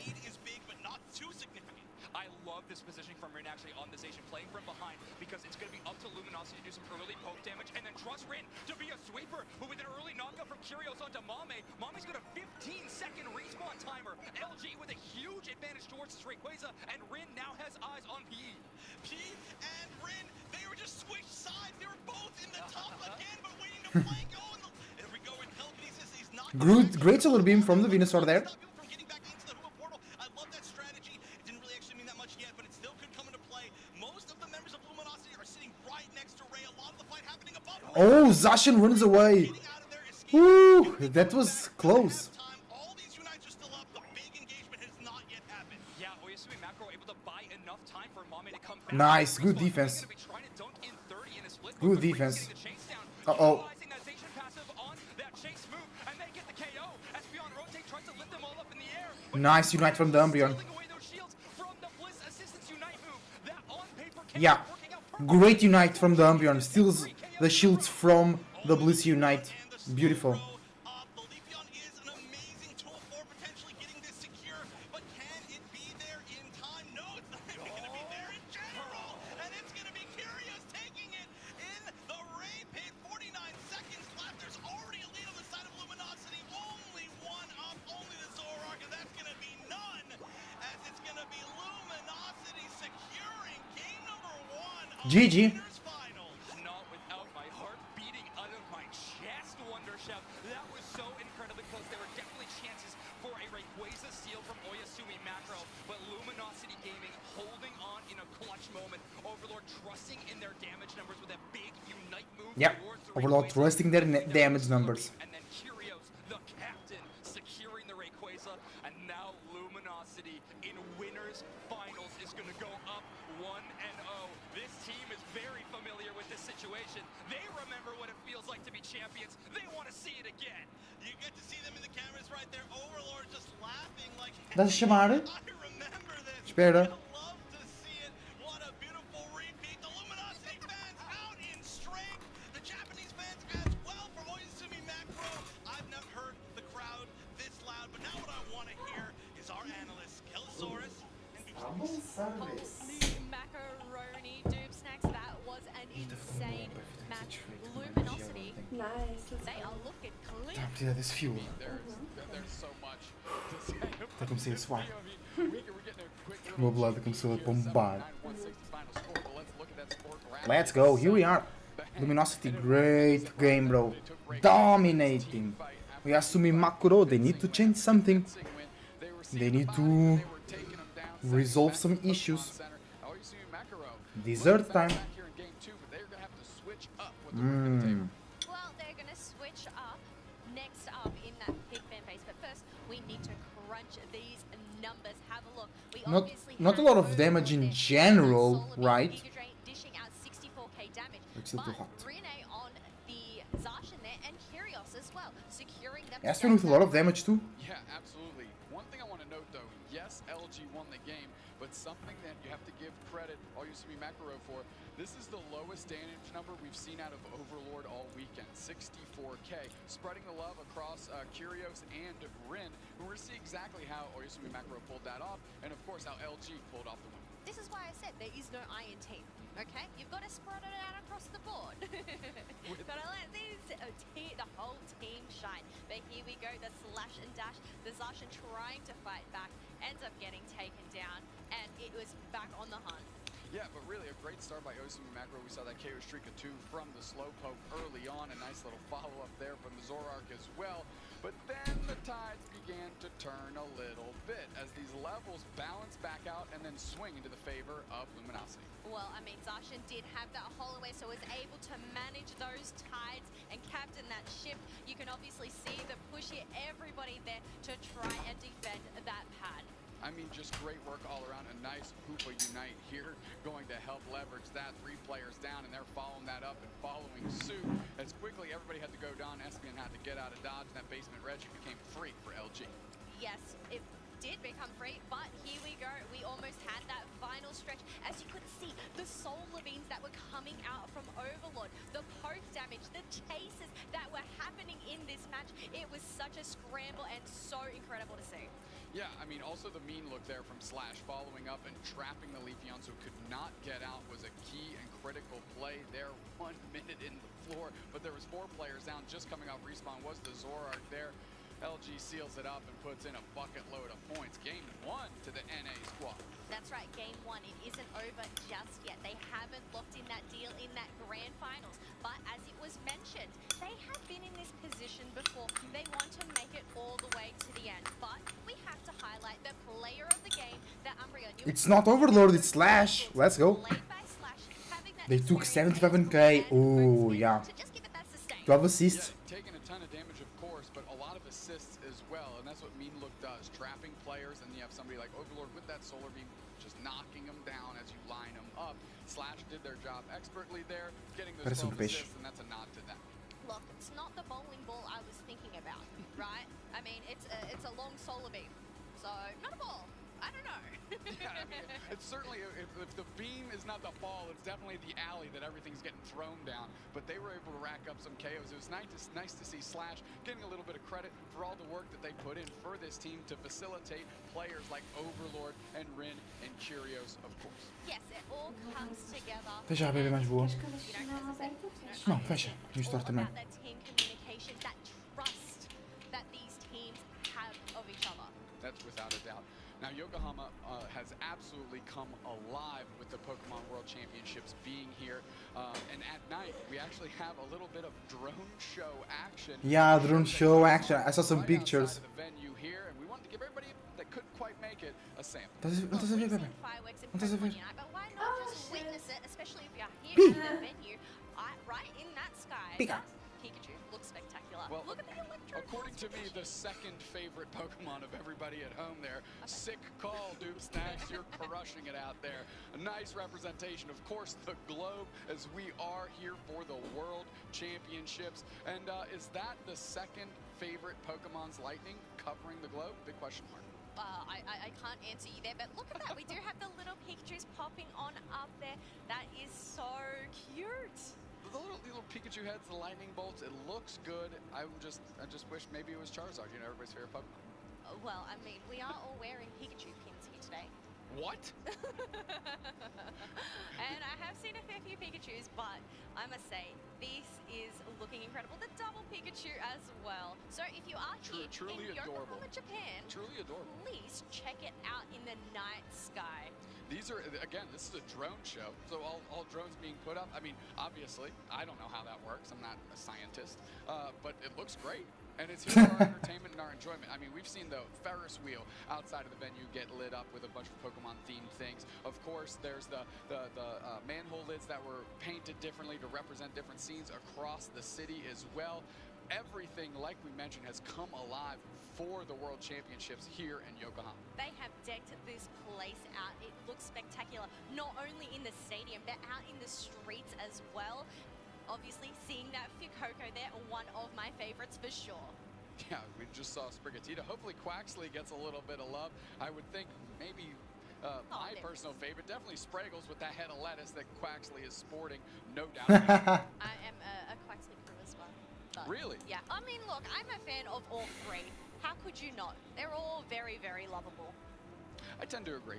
I love this positioning from Rin actually on this Asian, playing from behind, because it's going to be up to Luminosity to do some early poke damage, and then trust Rin to be a sweeper, who with an early knockup from Curios onto Mame. Mame's got a 15-second respawn timer. LG with a huge advantage towards his Rayquaza, and Rin now has eyes on PE. PE and Rin, they were just switched sides. They were both in the top again, but waiting to flank. Oh, and there we go with telekinesis. He's not Great Solar Beam from the Venusaur there. I love that strategy. It didn't really actually mean that much yet, but it still could come into play. Most of the members of Luminosity are sitting right next to Ray. A lot of the fight happening above. Oh, Zacian runs away. Woo, that was close. All these unites are still up. The big engagement has not yet happened. Yeah, Oyasumi Macro able to buy enough time for Mame to come back. Nice, good defense. Good defense. Uh-oh. Nice Unite from the Umbreon. Yeah, great Unite from the Umbreon. Steals the shields from the Bliss Unite. Beautiful. GG. Not without my heart beating out of my chest, Wonder Chef. That was so incredibly close. There were definitely chances for a Rayquaza steal from Oyasumi Macro, but Luminosity Gaming holding on in a clutch moment. Overlord trusting in their damage numbers with a big Unite move. Yeah, Overlord trusting their damage numbers. And then Curios, the captain, securing the Rayquaza, and now Luminosity in winners finals is going to go up 1-0. This team is very familiar with this situation. They remember what it feels like to be champions. They want to see it again. You get to see them in the cameras right there. Overlord just laughing like, Dá-se chamar? Espera. love to see it. What a beautiful repeat. The Luminosity fans out in strength. The Japanese fans as well for Oyasumi Macro. I've never heard the crowd this loud, but now what I want to hear is our analysts, Kelsaurus and Macaroni Doob Snacks, that was an insane match. Luminosity, they are looking clean. Tá a precisar desse fuel. There's so much to say. Tá a começar a suar. O meu blood começou a bombar. Let's go, here we are. Luminosity, great game, bro. Dominating. Oyasumi Macro, they need to change something. They need to resolve some issues. Dessert time. Well, they're going to switch up next up in that big fan base, but first we need to crunch these numbers. Have a look. We Not a lot of damage in general, right? Dishing out 64k damage. It's a little hot. Rene on the Zacian there and Curios as well, securing them. Aspen with a lot of damage too. Yeah, absolutely. One thing I want to note though, yes, LG won the game, but something that you have to give credit Oyasumi Macro for, this is the lowest damage number we've seen out of Overlord all weekend, 64k. Spreading the love across Curios and Rin, who we'll see exactly how Oyasumi Macro pulled that off, and of course how LG pulled off the win. This is why I said there is no iron team, okay? You've got to spread it out across the board. Gotta let the whole team shine. But here we go, the slash and dash. The Zacian trying to fight back, ends up getting taken down, and it was back on the hunt. Yeah, but really a great start by Osumi Macro. We saw that KO streak of 2 from the Slowpoke early on. A nice little follow-up there from the Zoroark as well. But then the tides began to turn a little bit as these levels balance back out and then swing into the favor of Luminosity. Well, I mean, Zacian did have that hole away, so was able to manage those tides and captain that ship. You can obviously see the push here, everybody there to try and defend that pad. I mean, just great work all around. A nice Hoopa Unite here, going to help leverage that. 3 players down, and they're following that up and following suit. As quickly everybody had to go down, Espion had to get out of dodge, and that basement regi became free for LG. Yes, it did become free, but here we go. We almost had that final stretch. As you could see, the solar beams that were coming out from Overlord, the poke damage, the chases that were happening in this match. It was such a scramble and so incredible to see. Yeah, I mean, also the mean look there from Slash, following up and trapping the Leafeon so could not get out was a key and critical play there. 1 minute in the floor, but there was 4 players down. Just coming off respawn was the Zoroark there. LG seals it up and puts in a bucket load of points. Game 1 to the NA squad. That's right, game 1. It isn't over just yet. They haven't locked in that deal in that grand finals. But as it was mentioned, they have been in this position before. They want to make it all the way to the end. But we have to highlight the player of the game, that Umbreon. It's not Overlord, it's Slash. Let's go. They took 77k. Oh, yeah. 12 assists. Yeah, taking a ton of damage, of course, but a lot of assists as well, and that's what Mean Look does. Trapping players, and you have somebody like Overlord with that solar beam, just knocking them down as you line them up. Slash did their job expertly there, getting those 12 assists, and that's a nod to them. Look, it's not the bowling ball I was thinking about, right? I mean, it's a long solar beam, so not a ball. I don't know. Yeah, I mean, it's certainly, if the beam is not the ball, it's definitely the alley that everything's getting thrown down. But they were able to rack up some KOs. It was nice to see Slash getting a little bit of credit for all the work that they put in for this team to facilitate players like Overlord and Rin and Curios, of course. Yes, it all comes together. Fecha a bebê mais boa. Não, fecha. Isto também. That team communication, that trust that these teams have of each other. That's without a doubt. Now, Yokohama has absolutely come alive with the Pokemon World Championships being here. And at night, we actually have a little bit of drone show action. Yeah, drone show action. I saw some pictures. The venue here, and we wanted to give everybody that couldn't quite make it a sample. Não estás a ver, bebê? Não estás a ver? But why not just witness it, especially if you're here in the venue, right in that sky. Pika. Pikachu looks spectacular. Well, look at the electro. According to me, the second favorite Pokemon of everybody at home there. Sick call, Dupe Snacks. You're crushing it out there. A nice representation. Of course, the globe, as we are here for the World Championships. And is that the second favorite Pokemon's Lightning covering the globe? Big question mark. I can't answer you there, but look at that. We do have the little Pikachus popping on up there. That is so cute. The little Pikachu heads, the lightning bolts, it looks good. I just wish maybe it was Charizard, you know, everybody's favorite Pokemon. Well, I mean, we are all wearing Pikachu pins here today. What? And I have seen a fair few Pikachus, but I must say, this is looking incredible. The double Pikachu as well. So if you are here truly in adorable. Yokohama, Japan, Truly adorable. please check it out in the night sky. These are, again, this is a drone show, so all drones being put up. I mean, obviously, I don't know how that works. I'm not a scientist, but it looks great. And it's here for our entertainment and our enjoyment. I mean, we've seen the Ferris wheel outside of the venue get lit up with a bunch of Pokemon-themed things. Of course, there's the manhole lids that were painted differently to represent different scenes across the city as well. Everything, like we mentioned, has come alive for the World Championships here in Yokohama. They have decked this place out. It looks spectacular, not only in the stadium, but out in the streets as well. Obviously, seeing that Fuecoco there, one of my favorites for sure. Yeah, we just saw Sprigatito. Hopefully Quaxley gets a little bit of love. I would think maybe my personal favorite, definitely Spraggles with that head of lettuce that Quaxley is sporting, no doubt. I am a Quaxley crew as well. But really? Yeah. I mean, look, I'm a fan of all three. How could you not? They're all very, very lovable. I tend to agree.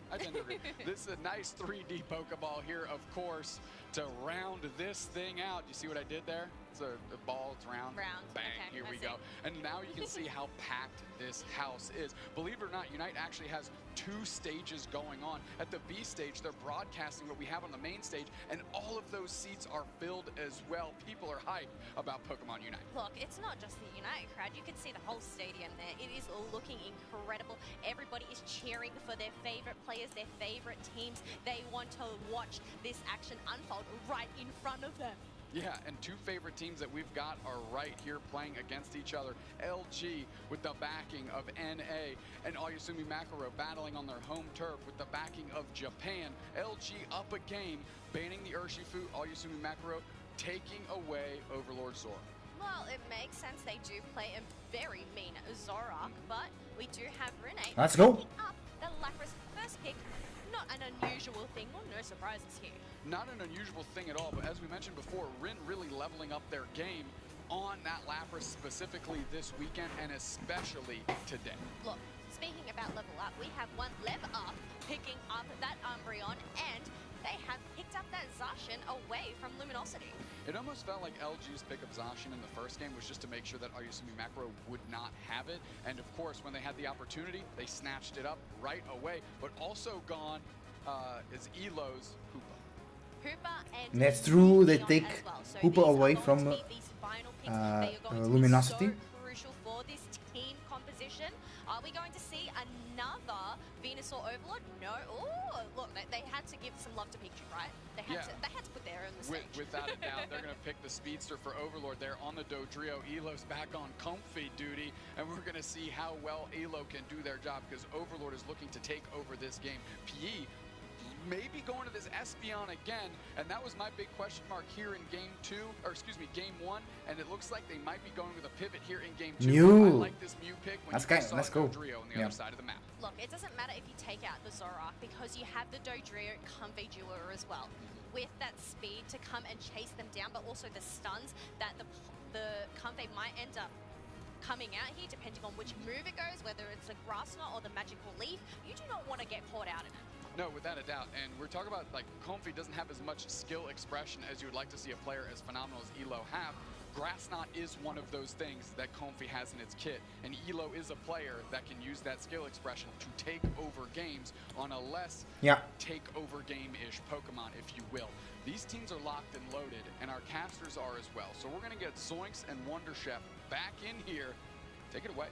This is a nice 3D Pokeball here, of course, to round this thing out. You see what I did there? It's a ball, it's round. Bang, okay, here I we see. go. And now you can see how packed this house is. Believe it or not, Unite actually has 2 stages going on. At the B stage, they're broadcasting what we have on the main stage, and all of those seats are filled as well. People are hyped about Pokemon Unite. Look, it's not just the United crowd. You can see the whole stadium there. It is looking incredible. Everybody is cheering for their favorite players, their favorite teams. They want to watch this action unfold right in front of them. Yeah, and 2 favorite teams that we've got are right here playing against each other. LG with the backing of NA, and Oyasumi Makaro battling on their home turf with the backing of Japan. LG up a game, banning the Urshifu, Oyasumi Makaro taking away Overlord Zora. Well, it makes sense. They do play a very mean Zoroark, but we do have Renee Let's go. picking up the Lapras first pick. Not an unusual thing, or no surprises here. Not an unusual thing at all, but as we mentioned before, Rin really leveling up their game on that Lapras specifically this weekend, and especially today. Look, speaking about level up, we have one level up picking up that Umbreon, and they have picked up that Zacian away from Luminosity. It almost felt like LG's pick of Zacian in the first game was just to make sure that Oyasumi Makaro would not have it. And of course, when they had the opportunity, they snatched it up right away. But also gone is Elo's Hoopa. And That's true, they Leon take as well. So Hoopa these away are going from to be these final picks. They are going to be Luminosity. so crucial for this team composition. Are we going to see another Venusaur Overlord? No. Oh, look, they had to give some love to Pikachu, right? They had to put their own mistake. Without a doubt, they're going to pick the speedster for Overlord there on the Dodrio. Elo's back on comfy duty, and we're going to see how well Elo can do their job, because Overlord is looking to take over this game. PE maybe going to this Espeon again, and that was my big question mark here in game 1, and it looks like they might be going with a pivot here in game 2. Mew. I like this Mew pick when you saw let's go. Dodrio on the other side of the map. Look, it doesn't matter if you take out the Zoroark, because you have the Dodrio Comfey duo as well. With that speed to come and chase them down, but also the stuns that the Comfey might end up coming out here, depending on which move it goes, whether it's a Grass Knot or the Magical Leaf. You do not want to get caught out in it. No, without a doubt. And we're talking about, like, Comfey doesn't have as much skill expression as you would like to see a player as phenomenal as Elo have. Grass Knot is one of those things that Comfey has in its kit, and Elo is a player that can use that skill expression to take over games on a less take-over game-ish Pokemon, if you will. These teams are locked and loaded, and our casters are as well. So we're going to get Zoinks and Wonder Chef back in here. Take it away.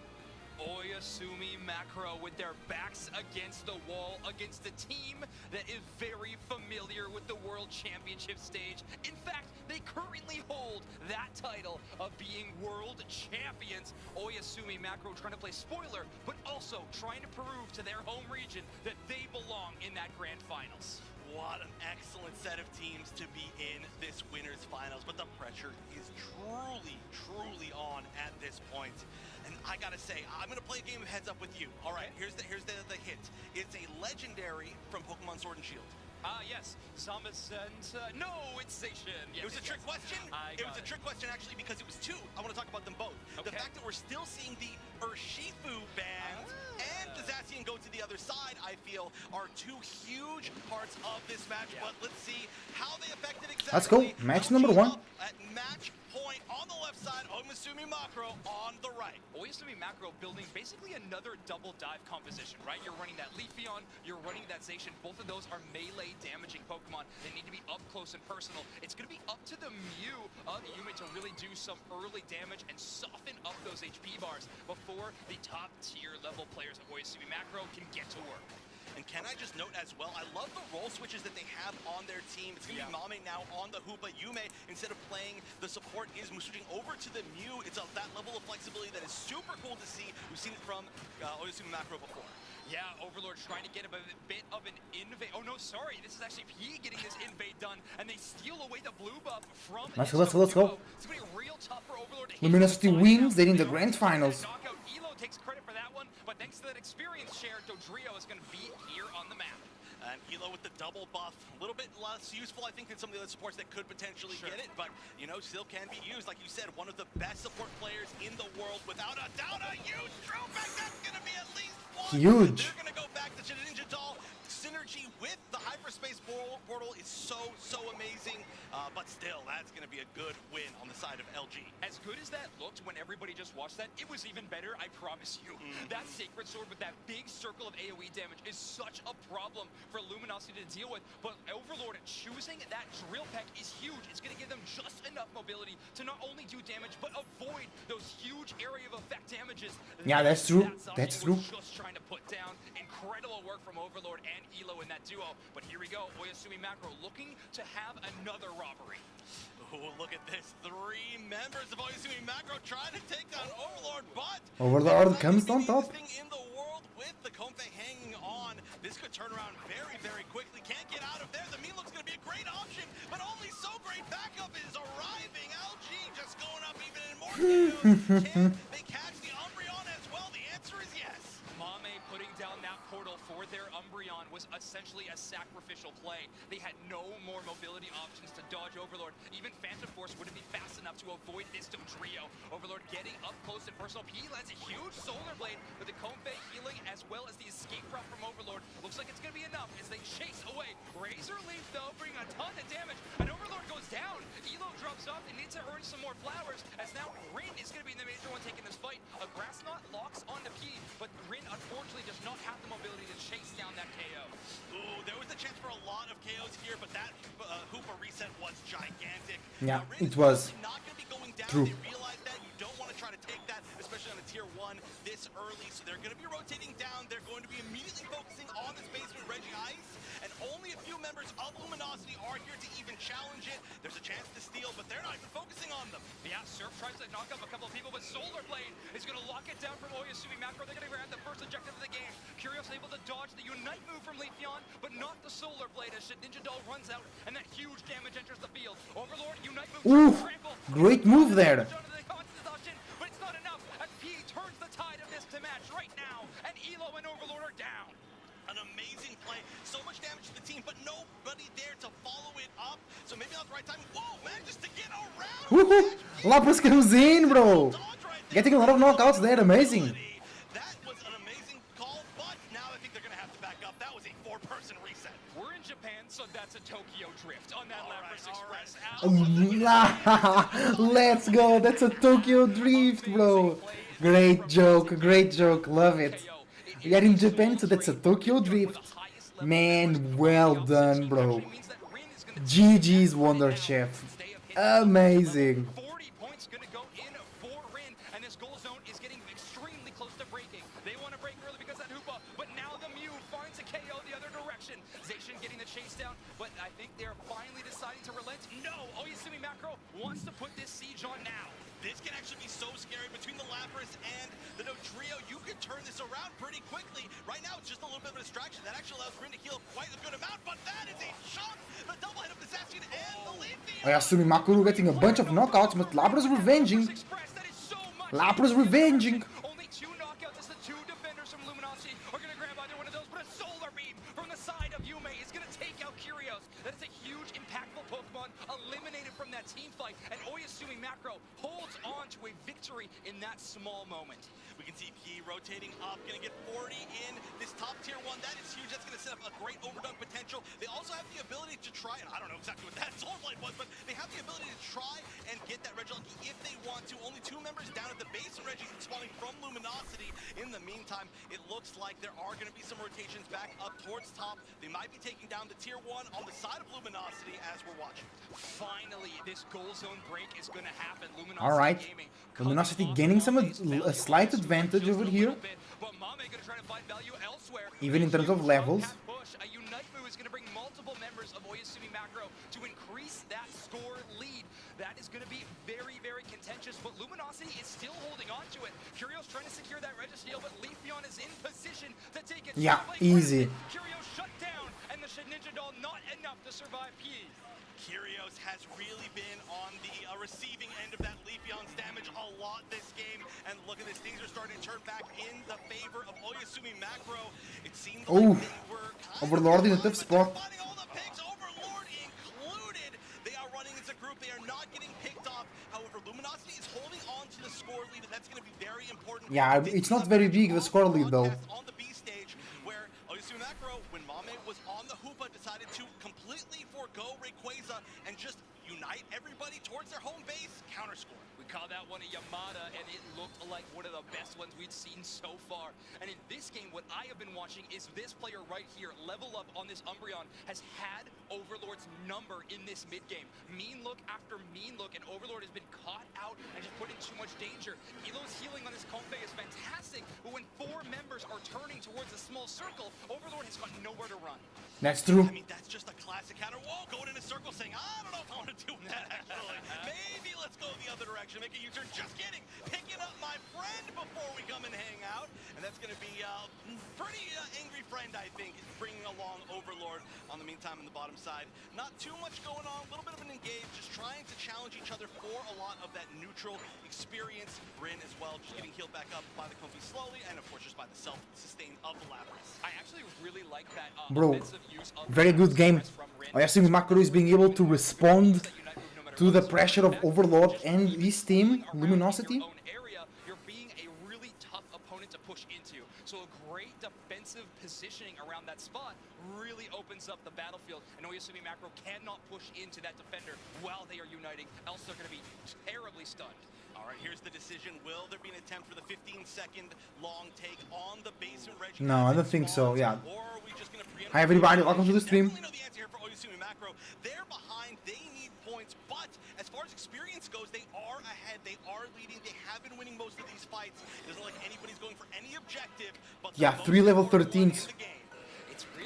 Oyasumi Makaro with their backs against the wall against a team that is very familiar with the World Championship stage. In fact, they currently hold that title of being World Champions. Oyasumi Makaro trying to play spoiler, but also trying to prove to their home region that they belong in that grand finals. What an excellent set of teams to be in this winners finals, but the pressure is truly on at this point. And I gotta say, I'm gonna play a game of heads up with you. All right, here's the hint. It's a legendary from Pokemon Sword and Shield. Yes, Zamazenta. No, it's Zacian. Yes, It was a trick question. It was a trick question actually because it was 2. I want to talk about them both. Okay. The fact that we're still seeing the Urshifu band and the Zacian go to the other side, I feel, are 2 huge parts of this match. But let's see how they affected exactly. Let's go. Match number 1. At match point on the left side, Oyasumi Makaro on the right. Oyasumi Makaro building basically another double dive composition, right? You're running that Leafeon, you're running that Zacian. Both of those are melee damaging Pokemon. They need to be up close and personal. It's going to be up to the Mew of the Yume to really do some early damage and soften up those HP bars before the top tier level players of Oyasumi Makaro can get to work. And can I just note as well, I love the role switches that they have on their team. It's going to be Mame now on the Hoopa. Yume, instead of playing the support, is switching over to the Mew. It's that level of flexibility that is super cool to see. We've seen it from Oyasumi Makaro before. Yeah, Overlord trying to get a bit of an invade. Oh no, sorry, this is actually P getting this invade done, and they steal away the blue buff from Let's go. It's going to be real tough for Overlord to hit. Luminosity wins. They're in the grand finals. Knockout. Elo takes credit for that one, but thanks to that experience share, Dodrio is going to be here on the map. And Elo with the double buff, a little bit less useful, I think, than some of the other supports that could potentially get it, but, you know, still can be used. Like you said, one of the best support players in the world, without a doubt, a huge throwback. That's going to be at least Huge. They're gonna go back to Ninja Doll. Synergy with the hyperspace portal is so amazing, but still, that's gonna be a good win on the side of LG. As good as that looked when everybody just watched that, it was even better, I promise you. That Sacred Sword with that big circle of AoE damage is such a problem for Luminosity to deal with, but Overlord choosing that drill peck is huge. It's going to give them just enough mobility to not only do damage, but avoid those huge area of effect damages. Yeah, that's true. That's true. Just trying to put down. Incredible work from Overlord and Elo in that duo. But here we go, Oyasumi Macro looking to have another robbery. Oh, look at this. 3 members of Oyasumi Macro trying to take down Overlord, but Overlord comes on top. in the world with the Comfe hanging on. This could turn around very quickly. Can't get out of there. The mean looks going to be a great option, but only so great backup is arriving. LG just going up even in more KOs. Can they catch the Umbreon as well? The answer is yes. Mame putting down that portal for their Umbreon was essentially a sacrificial play. They had no more mobility options to dodge Overlord. Even Phantom Force wouldn't be fast enough to avoid this trio. Overlord getting up close and personal. He lands a huge Solar Blade with the Comfe healing as well as the escape route from Overlord. Looks like it's going to be enough as they chase away. Razor Leaf, though, bringing a ton of damage. And Overlord goes down. Elo drops off and needs to earn some more flowers as now Rin is going to be the major one taking this fight. A Grass Knot locks onto P, but Rin unfortunately does not have the mobility to chase down that KO. Ooh, there was a chance for a lot of KOs here, but that Hoopa reset was gigantic. Yeah, it was. Not going to be going down. True. They realize that you don't want to try to take that, especially on a tier 1 this early. So they're going to be rotating down. They're going to be immediately focusing on this base with Reggie Ice, and only a few members of Luminosity are here to even challenge it. There's a chance to steal, but they're not even focusing on them. Yeah, Surf tries to knock up a couple of people, but Solar Blade is going to lock it down from Oyasumi Macro. They're going to grab the first objective of the game. Curious able to dodge the Unite move from Leafeon, but not the Solar Blade as Ninja Doll runs out, and that huge damage enters the field. Overlord, Unite move. Ooh, great move there. But it's not enough, as P turns the tide of this to match right now, and Elo and Overlord are down. An amazing play. So much damage to the team, but nobody there to follow it up. So maybe not the right time. Whoa, manages to get around. Woohoo! Lapras comes in, bro. Getting a lot of knockouts there. Amazing. That was an amazing call, but now I think they're going to have to back up. That was a 4-person reset. We're in Japan, so that's a Tokyo Drift on that Lapras Express. Let's go. That's a Tokyo Drift, bro. Great joke. Great joke. Love it. We are in Japan, so that's a Tokyo Drift. Man, well done, bro. GG's Wonder Chef. Amazing. 40 points going to go in for Rin, and this goal zone is getting extremely close to breaking. They want to break early because of that Hoopa, but now the Mew finds a KO the other direction. Zacian getting the chase down, but I think they're finally deciding to relent. No, Oyasumi Macro wants to put this siege on now. This can actually be so scary between the Lapras and the No Trio. You can turn this around pretty quickly. Right now, it's just a little bit of a distraction. That actually allows Rin to heal quite a good amount, but that is a chunk. The double hit of the Zacian and the Leafeon. Oyasumi Macro getting a bunch of knockouts, but Lapras revenging. Lapras revenging. Only 2 knockouts as the 2 defenders from Luminosity are going to grab either one of those, but a Solar Beam from the side of Yume is going to take out Curios. That is a huge, impactful Pokemon eliminated from that team fight, and Oyasumi Macro holds on to a victory in that small moment. We can see P rotating up, going to get 40 in this top tier 1. That is huge. That's going to set up a great overdunk potential. They also have the ability to try, and I don't know exactly what that Solar Blade was, but they have the ability to try and get that Regieleki if they want to. Only 2 members down at the base, and Reggie's spawning from Luminosity. In the meantime, it looks like there are going to be some rotations back up towards top. They might be taking down the tier 1 on the side of Luminosity as we're watching. Finally, this goal zone break is going to happen. Luminosity All right. Luminosity gaining a slight advantage over here. Even in terms of levels. A Unite move is going to bring multiple members of Oyasumi Macro to increase that score lead. That is going to be very contentious, but Luminosity is still holding on to it. Curios trying to secure that Registeel, but Leafeon is in position to take it. Yeah, easy. Curios shut down, and the Ninja Doll not enough to survive P. Curios has really been on the receiving end of that Leafeon's damage a lot this game, and look at this, things are starting to turn back in the favor of Oyasumi Macro. It seemed like they were Overlord in a tough spot. finding all the picks, Overlord included. They are running as a group, they are not getting picked off. However, Luminosity is holding on to the score lead, and that's going to be very important. Yeah, it's not very big, the score lead though. On the B was on the Hoopa decided to completely forego Rayquaza and just unite everybody towards their home base, counter score. We call that one a Yamada, and it looked like one of the best ones we'd seen so far. And in this game, what I have been watching is this player right here, Level Up on this Umbreon, has had Overlord's number in this mid-game. Mean look after mean look, and Overlord has been caught out and just put in too much danger. Elo's healing on this Compe is fantastic, but when 4 members are turning towards a small circle, Overlord has got nowhere to run. That's true. I mean, that's just a classic counter. Whoa, going in a circle saying, I don't know if I want to do that, actually. Maybe let's go the other direction, make a U-turn. Just kidding. Picking up my friend before we come and hang out. And that's going to be a pretty angry friend, I think, bringing along Overlord on the meantime on the bottom side. Not too much going on, a little bit of an engage, just trying to challenge each other for a lot of that neutral experience. Rin as well, just getting healed back up by the Comfy slowly, and of course just by the self-sustain of the Lapras. I actually really like that Bro, very good game. I assume Makuro is being able to respond to the pressure of Overlord and his team, Luminosity. You're being a really tough opponent to push into. So a great defensive positioning around that spot really opens up the battlefield. And Oyasumi Macro cannot push into that defender while they are uniting, else they're going to be terribly stunned. All right, here's the decision. Will there be an attempt for the 15-second long take on the basement Reggie? No, I don't think so, yeah. Hi everybody, welcome to the stream. They're behind, they need points, but as far as experience goes, they are ahead, they are leading, they have been winning most of these fights. It doesn't look like anybody's going for any objective, but Yeah, 3 level 13s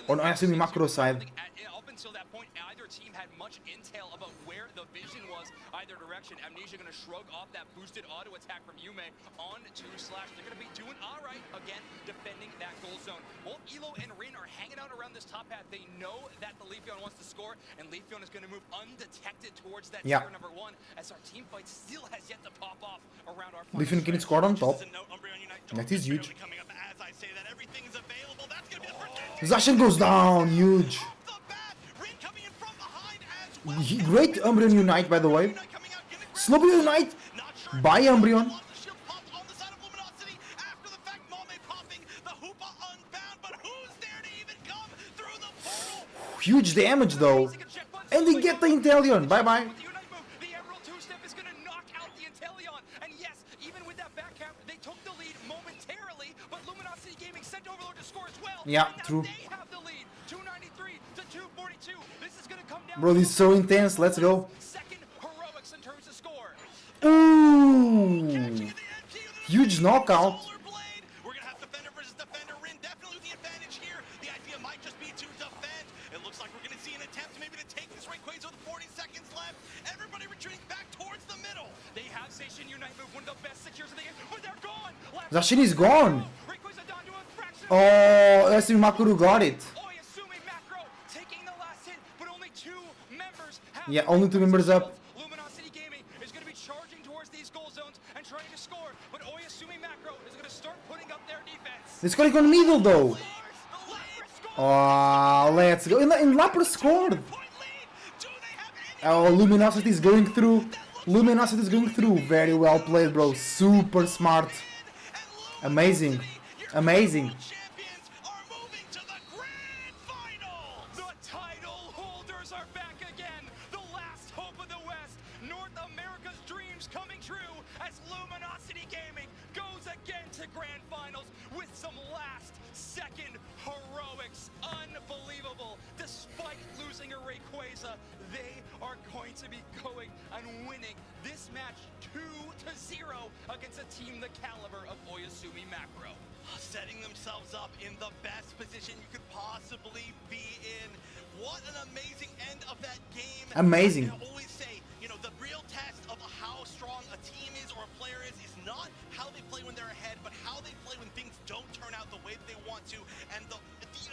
on Ayasumi Macro side. Up until that point, either team had much intel about where the vision was, either direction. Amnesia going to shrug off that boosted auto attack from Yume on to Slash. They're going to be doing all right, again, defending that goal zone. Both Elo and Rin are hanging out around this top path. They know that the Leafeon wants to score, and Leafeon is going to move undetected towards that tier number 1, as our team fight still has yet to pop off around our Leafeon can score on top. That is huge. Zacian goes down, huge. Great Umbreon Unite, by the way. Sloppy Unite by Umbreon. Huge damage though. And they get the Inteleon. Bye bye. Yeah, true. Bro, this is so intense. Let's go. Ooh! Huge knockout. We're gonna have defender versus defender. Rin definitely with the advantage here. The idea might just be to defend. It looks like we're gonna see an attempt maybe to take this Rayquaza with 40 seconds left. Everybody retreating back towards the middle. They have Zacian Unite move, one of the best secures of the game, but they're gone. Zacian is gone. Oh, Ayasumi Macro got it. Yeah, only 2 members up. Luminosity Gaming is going to be charging towards these goal zones and trying to score, but Oyasumi Macro is going to start putting up their defense. It's going to go in the middle though. Oh, let's go. And Lapras scored. Oh, Luminosity is going through. Luminosity is going through. Very well played, bro. Super smart. Amazing. Amazing. They are going to be going and winning this match 2-0 against a team the caliber of Oyasumi Macro. Setting themselves up in the best position you could possibly be in. What an amazing end of that game. Amazing. I always say, you know, the real test of how strong a team is or a player is not how they play when they're ahead, but how they play when things don't turn out the way that they want to. And the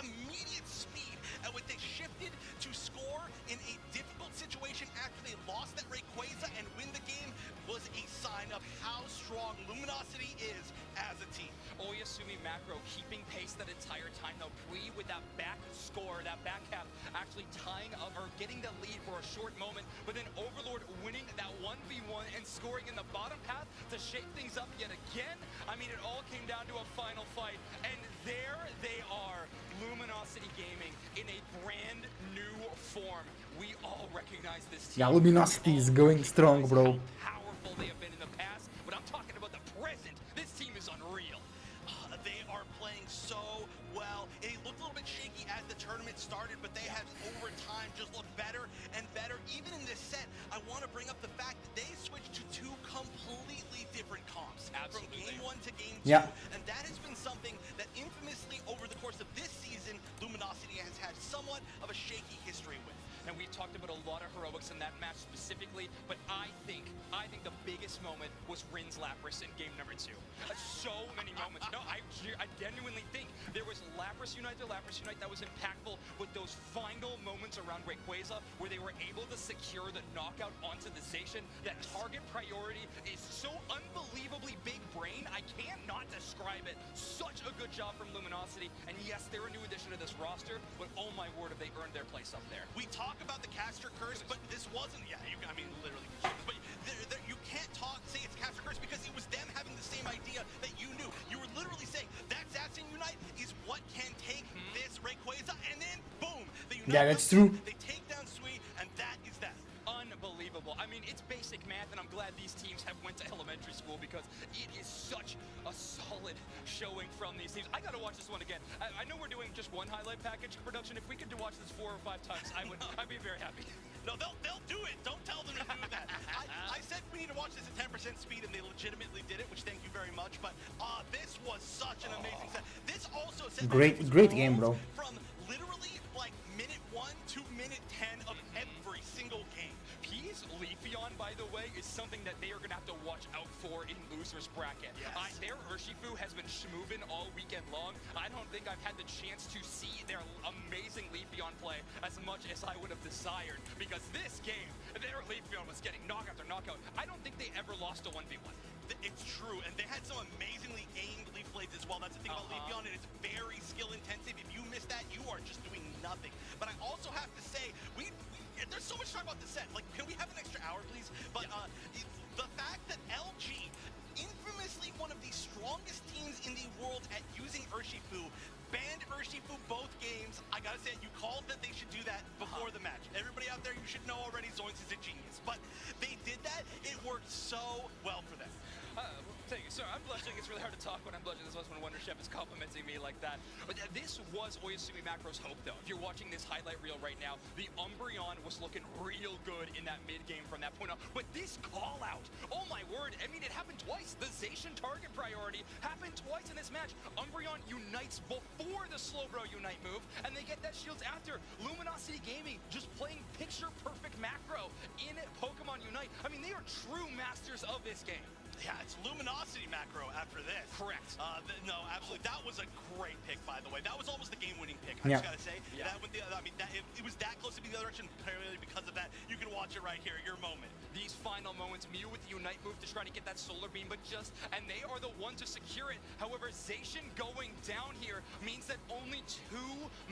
immediate speed at which they shifted to score in a difficult situation after they lost that Rayquaza and win the game was a sign of how strong Luminosity is as a team. Oyasumi Macro keeping pace that entire time, though. Pui with that back score, that back cap, actually tying up or getting the lead for a short moment, but then Overlord winning that 1v1 and scoring in the bottom path to shake things up yet again. I mean, it all came down to a final fight, and there they are, Luminosity Gaming in a brand new form. We all recognize this team. Yeah, Luminosity is going strong, bro. Powerful they have been in the past, but I'm talking about the present. This team is unreal. They are playing so well. It looked a little bit shaky as the tournament started, but they have over time just looked better and better. Even in this set, I want to bring up the fact that they switched to two completely different comps. Absolutely. From game 1 to game 2. Yeah. And that has been something that infamously over the course of this season, Luminosity has had somewhat of a shaky history with. And we've talked about a lot of heroics in that match specifically, but I think the biggest moment was Rin's Lapras in game number 2. So many moments. No, I genuinely think there was Lapras Unite to Lapras Unite that was impactful with those final moments around Rayquaza where they were able to secure the knockout onto the Zacian. That target priority is so unbelievably big brain, I cannot describe it. Such a good job from Luminosity, and yes, they're a new addition to this roster, but oh my word, have they earned their place up there. We talk about the caster curse, but this wasn't, I mean, literally, but you can't say it's caster curse because it was them having the same idea that you knew. You were literally saying that Zacian Unite is what can take this Rayquaza, and then boom, the Unite. Yeah, that's true. They take down Sui, and that is that. Unbelievable. I mean, it's basic math, and I'm glad these teams have went to elementary school because it is such a solid showing from these teams. I gotta watch this one again. I know we're doing just one highlight package production. If we could watch this 4 or 5 times, I'd be very happy. No, they'll do it. Don't tell them to do that. I said we need to watch this at 10% speed, and they legitimately did it, which thank you very much. But this was such an amazing set. This also set Great game, bro. From literally like minute 1 to minute 10 of every single game. P's Leafeon, by the way, is something that they are going to have to watch out for in losers bracket. Yes. Their Urshifu has been schmoovin' all weekend long. I don't think I've had the chance to see their amazing Leafeon play as much as I would have desired, because this game, their Leafeon was getting knockout after knockout. I don't think they ever lost a 1v1. It's true, and they had some amazingly aimed Leaf Blades as well. That's the thing about Leafeon, and it's very skill intensive. If you miss that, you are just doing nothing. But I also have to say, there's so much to talk about the set. Like, can we have an extra hour, please? But the fact that LG, infamously one of the strongest teams in the world at using Urshifu, banned Urshifu both games. I gotta say, you called that they should do that before the match. Everybody out there, you should know already, Zoinks is a genius. But they did that. It worked so well for them. Thank you. Sorry, I'm blushing. It's really hard to talk when I'm blushing. This was when Wonder Chef is complimenting me like that. But this was Oyasumi Macro's hope, though. If you're watching this highlight reel right now, the Umbreon was looking real good in that mid-game from that point on. But this call-out, oh my word, I mean, it happened twice. The Zacian target priority happened twice in this match. Umbreon unites before the Slowbro Unite move, and they get that shields after. Luminosity Gaming just playing picture-perfect macro in Pokemon Unite. I mean, they are true masters of this game. Yeah, it's Luminosity Macro after this. Correct. No, absolutely. That was a great pick, by the way. That was almost the game-winning pick. I just gotta say, that went it was that close to be the other direction. Primarily because of that, you can watch it right here. Your moment. These final moments, Mew with the Unite move to try to get that Solar Beam, but and they are the one to secure it. However, Zacian going down here means that only 2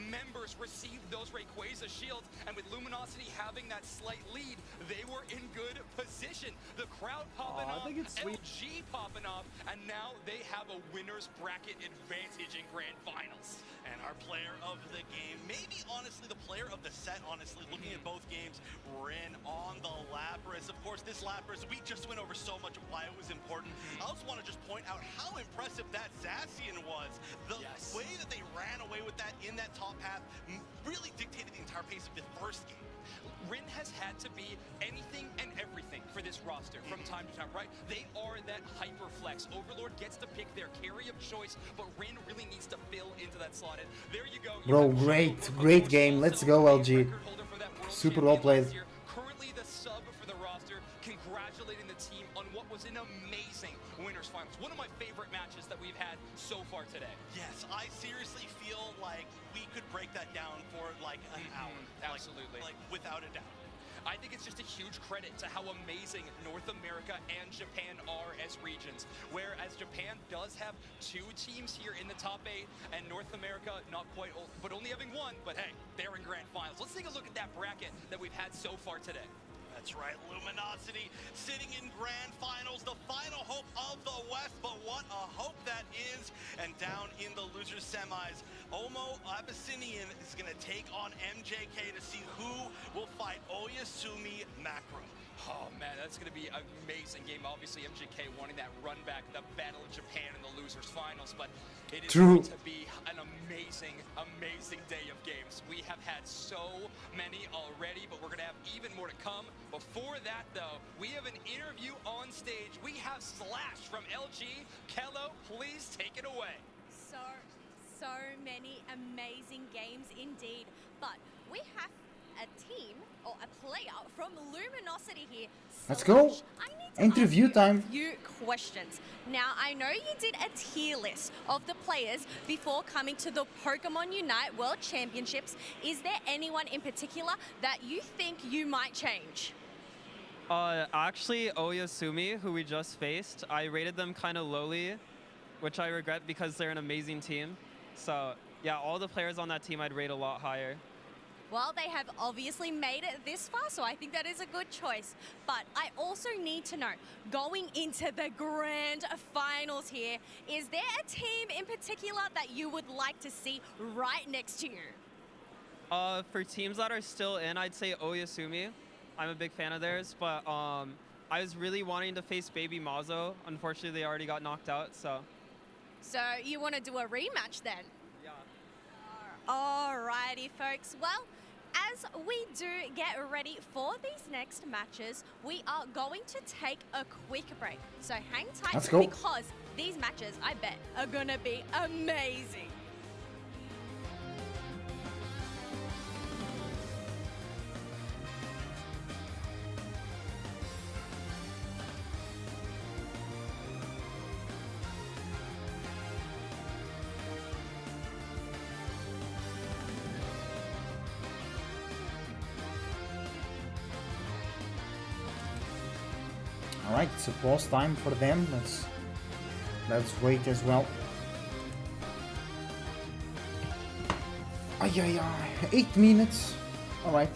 members received those Rayquaza shields, and with Luminosity having that slight lead, they were in good position. The crowd popping off, LG popping off, and now they have a winner's bracket advantage in Grand Finals. And our player of the game, maybe honestly the player of the set, honestly, looking at both games, Rin on the Lapras. Of course, this Lapras, we just went over so much of why it was important. I also want to just point out how impressive that Zacian was. The way that they ran away with that in that top path really dictated the entire pace of the first game. Rin has had to be anything and everything for this roster from time to time, right? They are that hyper flex. Overlord gets to pick their carry of choice, but Rin really needs to fill into that slot. And there you go. Bro, great game. Let's go, LG. Super well played. Currently the sub for the roster, congratulating the team on what was an amazing winners finals. One of my favorite matches that we've had so far today. Yes, I seriously feel like we could break that down for like an hour. Absolutely. Like without a doubt. I think it's just a huge credit to how amazing North America and Japan are as regions. Whereas Japan does have 2 teams here in the top 8, and North America not quite, but only having 1. But hey, they're in grand finals. Let's take a look at that bracket that we've had so far today. That's right, Luminosity sitting in grand finals, the final hope of the West, but what a hope that is. And down in the losers semis, Omo Abyssinian is gonna take on MJK to see who will fight Oyasumi Macro. Oh man, that's going to be an amazing game. Obviously, MJK wanting that run back, the Battle of Japan in the losers finals, but it is going to be an amazing, amazing day of games. We have had so many already, but we're going to have even more to come. Before that, though, we have an interview on stage. We have Slash from LG. Kello, please take it away. So many amazing games indeed, but we have a team or a player from Luminosity here. Let's go. I need to Interview ask you time. a few questions. Now, I know you did a tier list of the players before coming to the Pokemon Unite World Championships. Is there anyone in particular that you think you might change? Actually, Oyasumi, who we just faced, I rated them kind of lowly, which I regret because they're an amazing team. So, yeah, all the players on that team I'd rate a lot higher. Well, they have obviously made it this far, so I think that is a good choice. But I also need to know, going into the grand finals here, is there a team in particular that you would like to see right next to you? For teams that are still in, I'd say Oyasumi. I'm a big fan of theirs, but I was really wanting to face Baby Mazo. Unfortunately, they already got knocked out, so. So you want to do a rematch then? Yeah. Alrighty, folks. Well, as we do get ready for these next matches, we are going to take a quick break. So hang tight. Let's go. Because these matches, I bet, are gonna be amazing. Alright, it's a pause time for them. Let's wait as well. Ay, ay, ay. 8 minutes. Alright.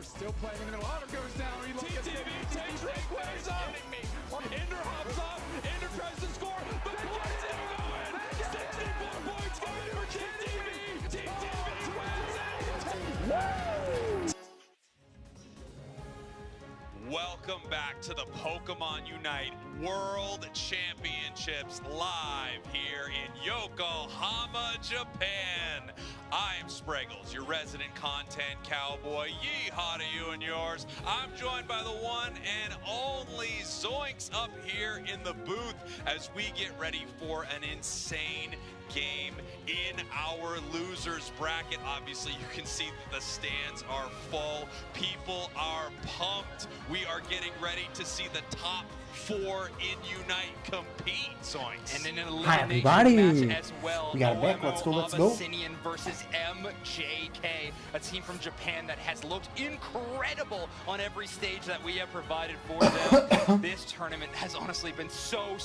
still playing in the middle. Otter goes down. TTV takes Rakeways up. Ender hops up. Ender tries to score. But points still going. 64 points going for TTV. TTV wins it. Welcome back to the Pokemon Unite World Championships live here in Yokohama, Japan. I am Spreggles, your resident content cowboy. Yeehaw to you and yours. I'm joined by the one and only Zoinks up here in the booth as we get ready for an insane game in our losers bracket. Obviously, you can see that the stands are full. People are pumped. We are getting ready to see the top 4 in Unite compete, Zoinks. And in an Hi, elimination everybody. match as well. We got it back. Let's go, let's go. Abyssinian versus Eng-Pt, a team from Japan that has looked incredible on every stage that we have provided for them. This tournament has honestly been so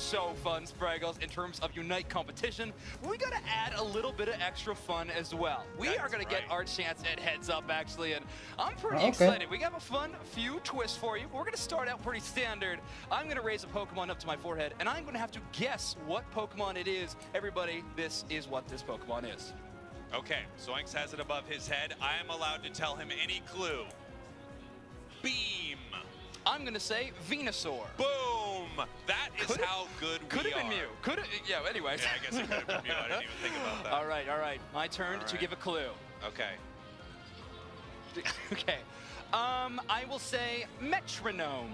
fun, Spreggles, in terms of Unite competition. We got to add a little bit of extra fun as well. We are going to get our chance at heads up, actually, and I'm pretty excited. We got a fun few twists for you. We're going to start out pretty standard. I'm going to raise a Pokemon up to my forehead, and I'm going to have to guess what Pokemon it is. Everybody, this is what this Pokemon is. Okay, Zoinks has it above his head. I am allowed to tell him any clue. Beam. I'm going to say Venusaur. Boom! That is how good we are. Could have been Mew. Could have, yeah, anyways. Yeah, I guess it could have been Mew. I didn't even think about that. All right. My turn to give a clue. Okay. Okay. I will say Metronome.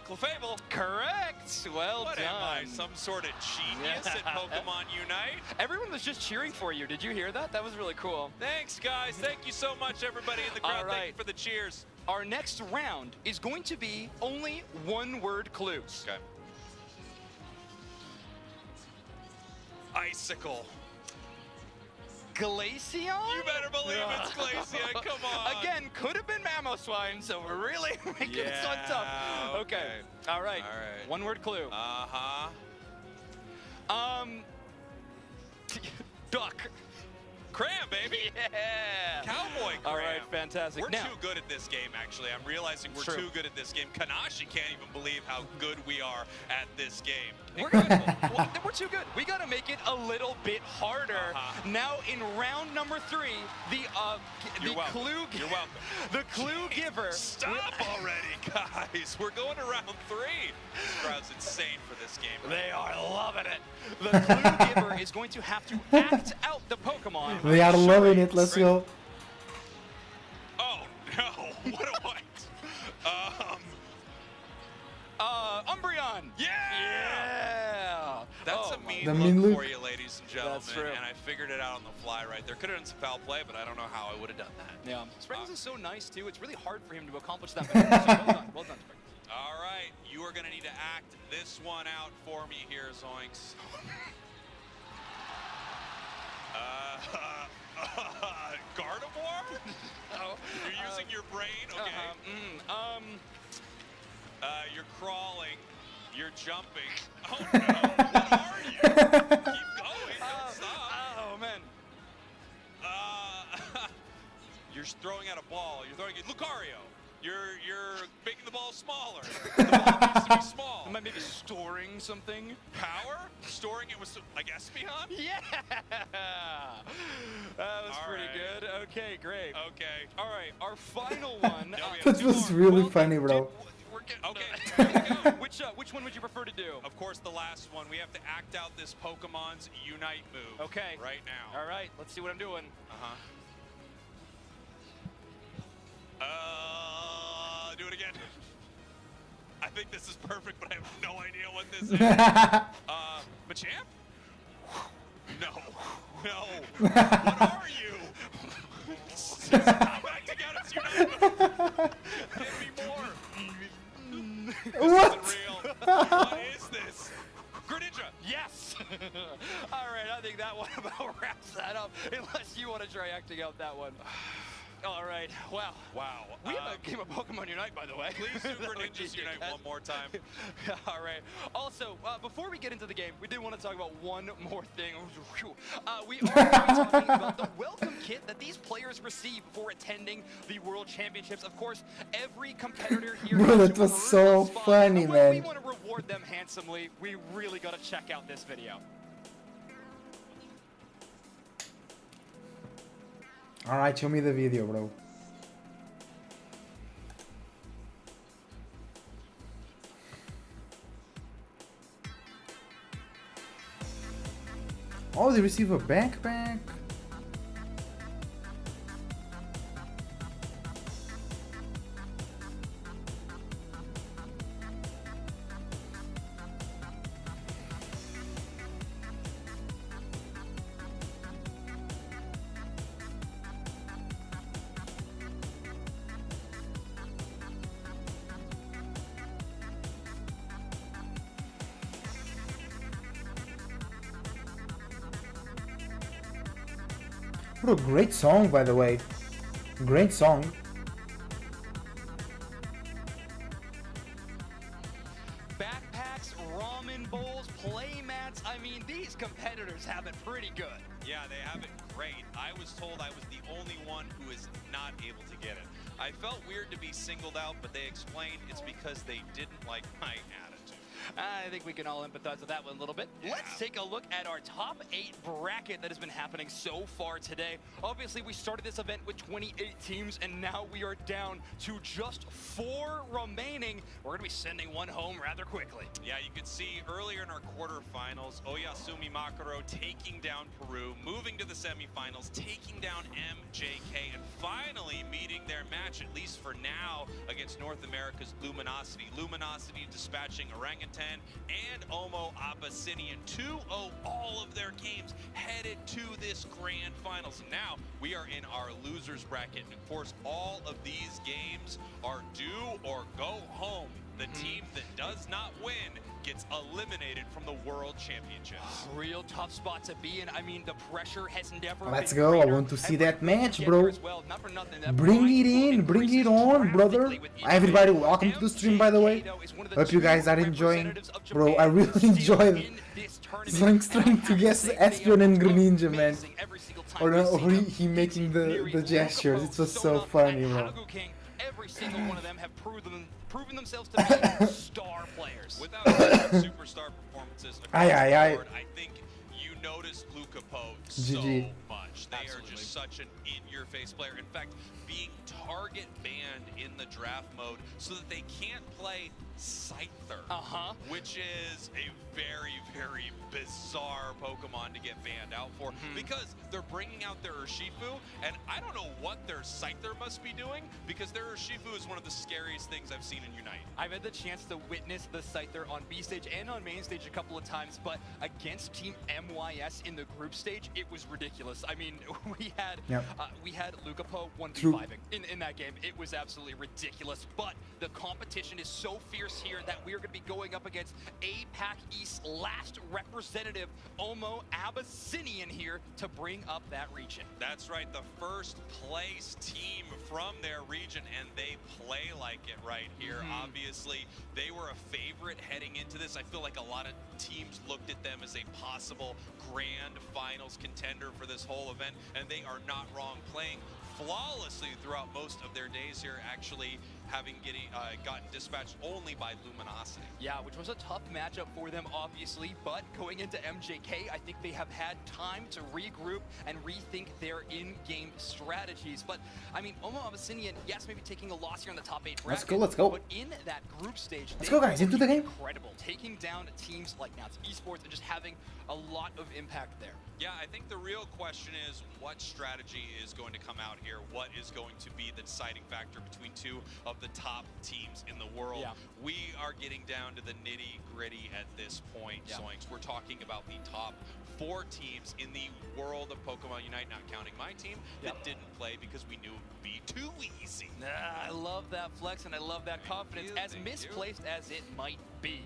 Clefable. Correct. Well what done. Am I, some sort of genius at Pokemon Unite? Everyone was just cheering for you. Did you hear that? That was really cool. Thanks, guys. Thank you so much, everybody in the crowd. All right. Thank you for the cheers. Our next round is going to be only one-word clues. Okay. Icicle. Glaceon? You better believe it's Glaceon. Come on. Again, could have been Mamoswine, so we're really making this one tough. Okay. All right. One word clue. Duck. Cram, baby. Yeah. Cowboy Cram. All right, fantastic. We're now, too good at this game, actually. I'm realizing we're too good at this game. Kanashi can't even believe how good we are at this game. We're good. Well, we're too good. We got to make it a little bit harder. Now, in round number 3, the clue. You're welcome. The clue giver. Stop already, guys. We're going to round 3. This crowd's insane for this game. They are loving it. The clue giver is going to have to act out the Pokemon. They are loving it. Let's go. Oh no! What a what? Umbreon. Yeah. That's a mean look look for you, ladies and gentlemen. That's true. And I figured it out on the fly right there. Could have done some foul play, but I don't know how I would have done that. Yeah. Spreggles is so nice too. It's really hard for him to accomplish that. Well done, Spreggles. All right, you are going to need to act this one out for me here, Zoinks. Gardevoir? You're using your brain? Okay. You're crawling. You're jumping. Oh no! What are you? Keep going. Don't stop. Oh man. You're throwing out a ball. You're throwing it. Lucario. You're making the ball smaller. The ball needs to be small. Am I maybe storing something? Power? Storing it with like Espeon? Yeah. That was pretty good. Okay, great. Okay. All right, our final one. That was really funny, bro. Okay. Which one would you prefer to do? Of course, the last one. We have to act out this Pokemon's Unite move. Okay. Right now. All right, let's see what I'm doing. Do it again. I think this is perfect, but I have no idea what this is. Machamp? No. No. What are you? Stop acting out as Unite. Give me more. This isn't real. What is this? Greninja. Yes. All right, I think that one about wraps that up. Unless you want to try acting out that one. All right. Wow. Wow. We have a game of Pokemon Unite, by the way. Please do Greninjas Unite one more time. All right. Also, before we get into the game, we did want to talk about one more thing. We are going to be talking about the welcome kit that these players receive before attending the World Championships. Of course, every competitor here. Bro, that was so funny, man. We want to reward them handsomely. We really got to check out this video. Alright, show me the video, bro. Oh, they receive a backpack. What a great song, by the way. Great song. Backpacks, ramen bowls, play mats. I mean, these competitors have it pretty good. Yeah, they have it great. I was told I was the only one who is not able to get it. I felt weird to be singled out, but they explained it's because they didn't like my attitude. I think we can all empathize with that one a little bit. Yeah. Let's take a look at our top 8 bracket that has been happening so far today. Obviously, we started this event with 28 teams, and now we are down to just 4 remaining. We're going to be sending one home rather quickly. Yeah, you could see earlier in our quarterfinals, Oyasumi Makaro taking down Peru, moving to the semifinals, taking down MJK, and finally meeting their match, at least for now, against North America's Luminosity. Luminosity dispatching Orangutan and Omo Abyssinian 2-0 all of their games headed to this grand finals. And now we are in our losers bracket. And of course, all of these games are do or go home. The team that does not win gets eliminated from the World Championships. Real tough spot to be in. I mean, the pressure has never Let's been go. greater. I want to see that match, Well, bro. not for nothing, that Bring it in. Bring it on, brother. Everybody, welcome to the stream, by the way. Hope you guys are enjoying. Bro, I really enjoy Zonk's trying to guess Espion and Greninja, man. Or he making the gestures. It was so funny, bro. Every single one of them have proven themselves to be star players. Without superstar performances across the board, I think you notice Lukapo so much. They are just such an in-your-face player. In fact, being target banned in the draft mode so that they can't play Scyther, which is a very, very bizarre Pokemon to get banned out for because they're bringing out their Urshifu, and I don't know what their Scyther must be doing because their Urshifu is one of the scariest things I've seen in Unite. I've had the chance to witness the Scyther on B stage and on main stage a couple of times, but against Team MYS in the group stage, it was ridiculous. I mean, we had Lukapo 1v5ing in that game. It was absolutely ridiculous, but the competition is so fierce here that we're going to be going up against APAC East's last representative, Omo Abyssinian, here to bring up that region. That's right, the first place team from their region, and they play like it right here. Obviously, they were a favorite heading into this. I feel like a lot of teams looked at them as a possible grand finals contender for this whole event, and they are not wrong, playing flawlessly throughout most of their days here, actually having gotten dispatched only by Luminosity. Yeah, which was a tough matchup for them, obviously, but going into MJK, I think they have had time to regroup and rethink their in-game strategies. But, I mean, Omo Abyssinian, yes, maybe taking a loss here in the top 8 bracket. Let's go. But in that group stage, let's go, guys, into the game. Incredible, taking down teams like Nats Esports and just having a lot of impact there. Yeah, I think the real question is what strategy is going to come out here? What is going to be the deciding factor between two of the top teams in the world? Yeah. We are getting down to the nitty-gritty at this point, Zoinks. We're talking about the top 4 teams in the world of Pokemon Unite, not counting my team, that didn't play because we knew it would be too easy. I love that flex and I love that confidence, as misplaced as it might be. be.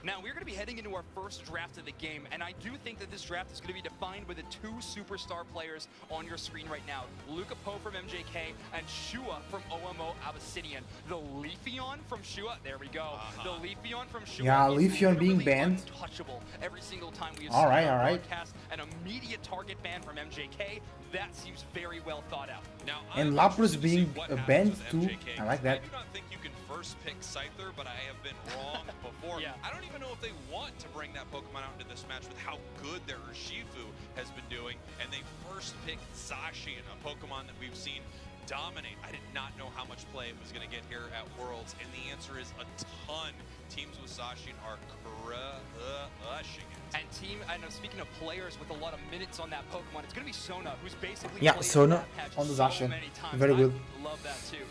Now, we're going to be heading into our first draft of the game, and I do think that this draft is going to be defined by the two superstar players on your screen right now. LinkTrees from MJK and Shua from OMO Abyssinian. The Leafeon from Shua, there we go. The Leafeon from Shua Yeah, is Leafeon being banned. untouchable every single time we have All seen right, it on all right. broadcast. An immediate target ban from MJK. That seems very well thought out. Now, And Lapras being banned too. I like that. I do not think you can first pick Scyther, but I have been wrong before. I don't even know if they want to bring that Pokemon out into this match with how good their Urshifu has been doing. And they first picked Zacian, a Pokemon that we've seen dominate. I did not know how much play it was going to get here at Worlds, and the answer is a ton. Teams with Zacian are crushing it. And speaking of players with a lot of minutes on that Pokemon, it's going to be Sona, who's basically Yeah, played Sona that patch on the so Zacian. many times. Very good. I love that too.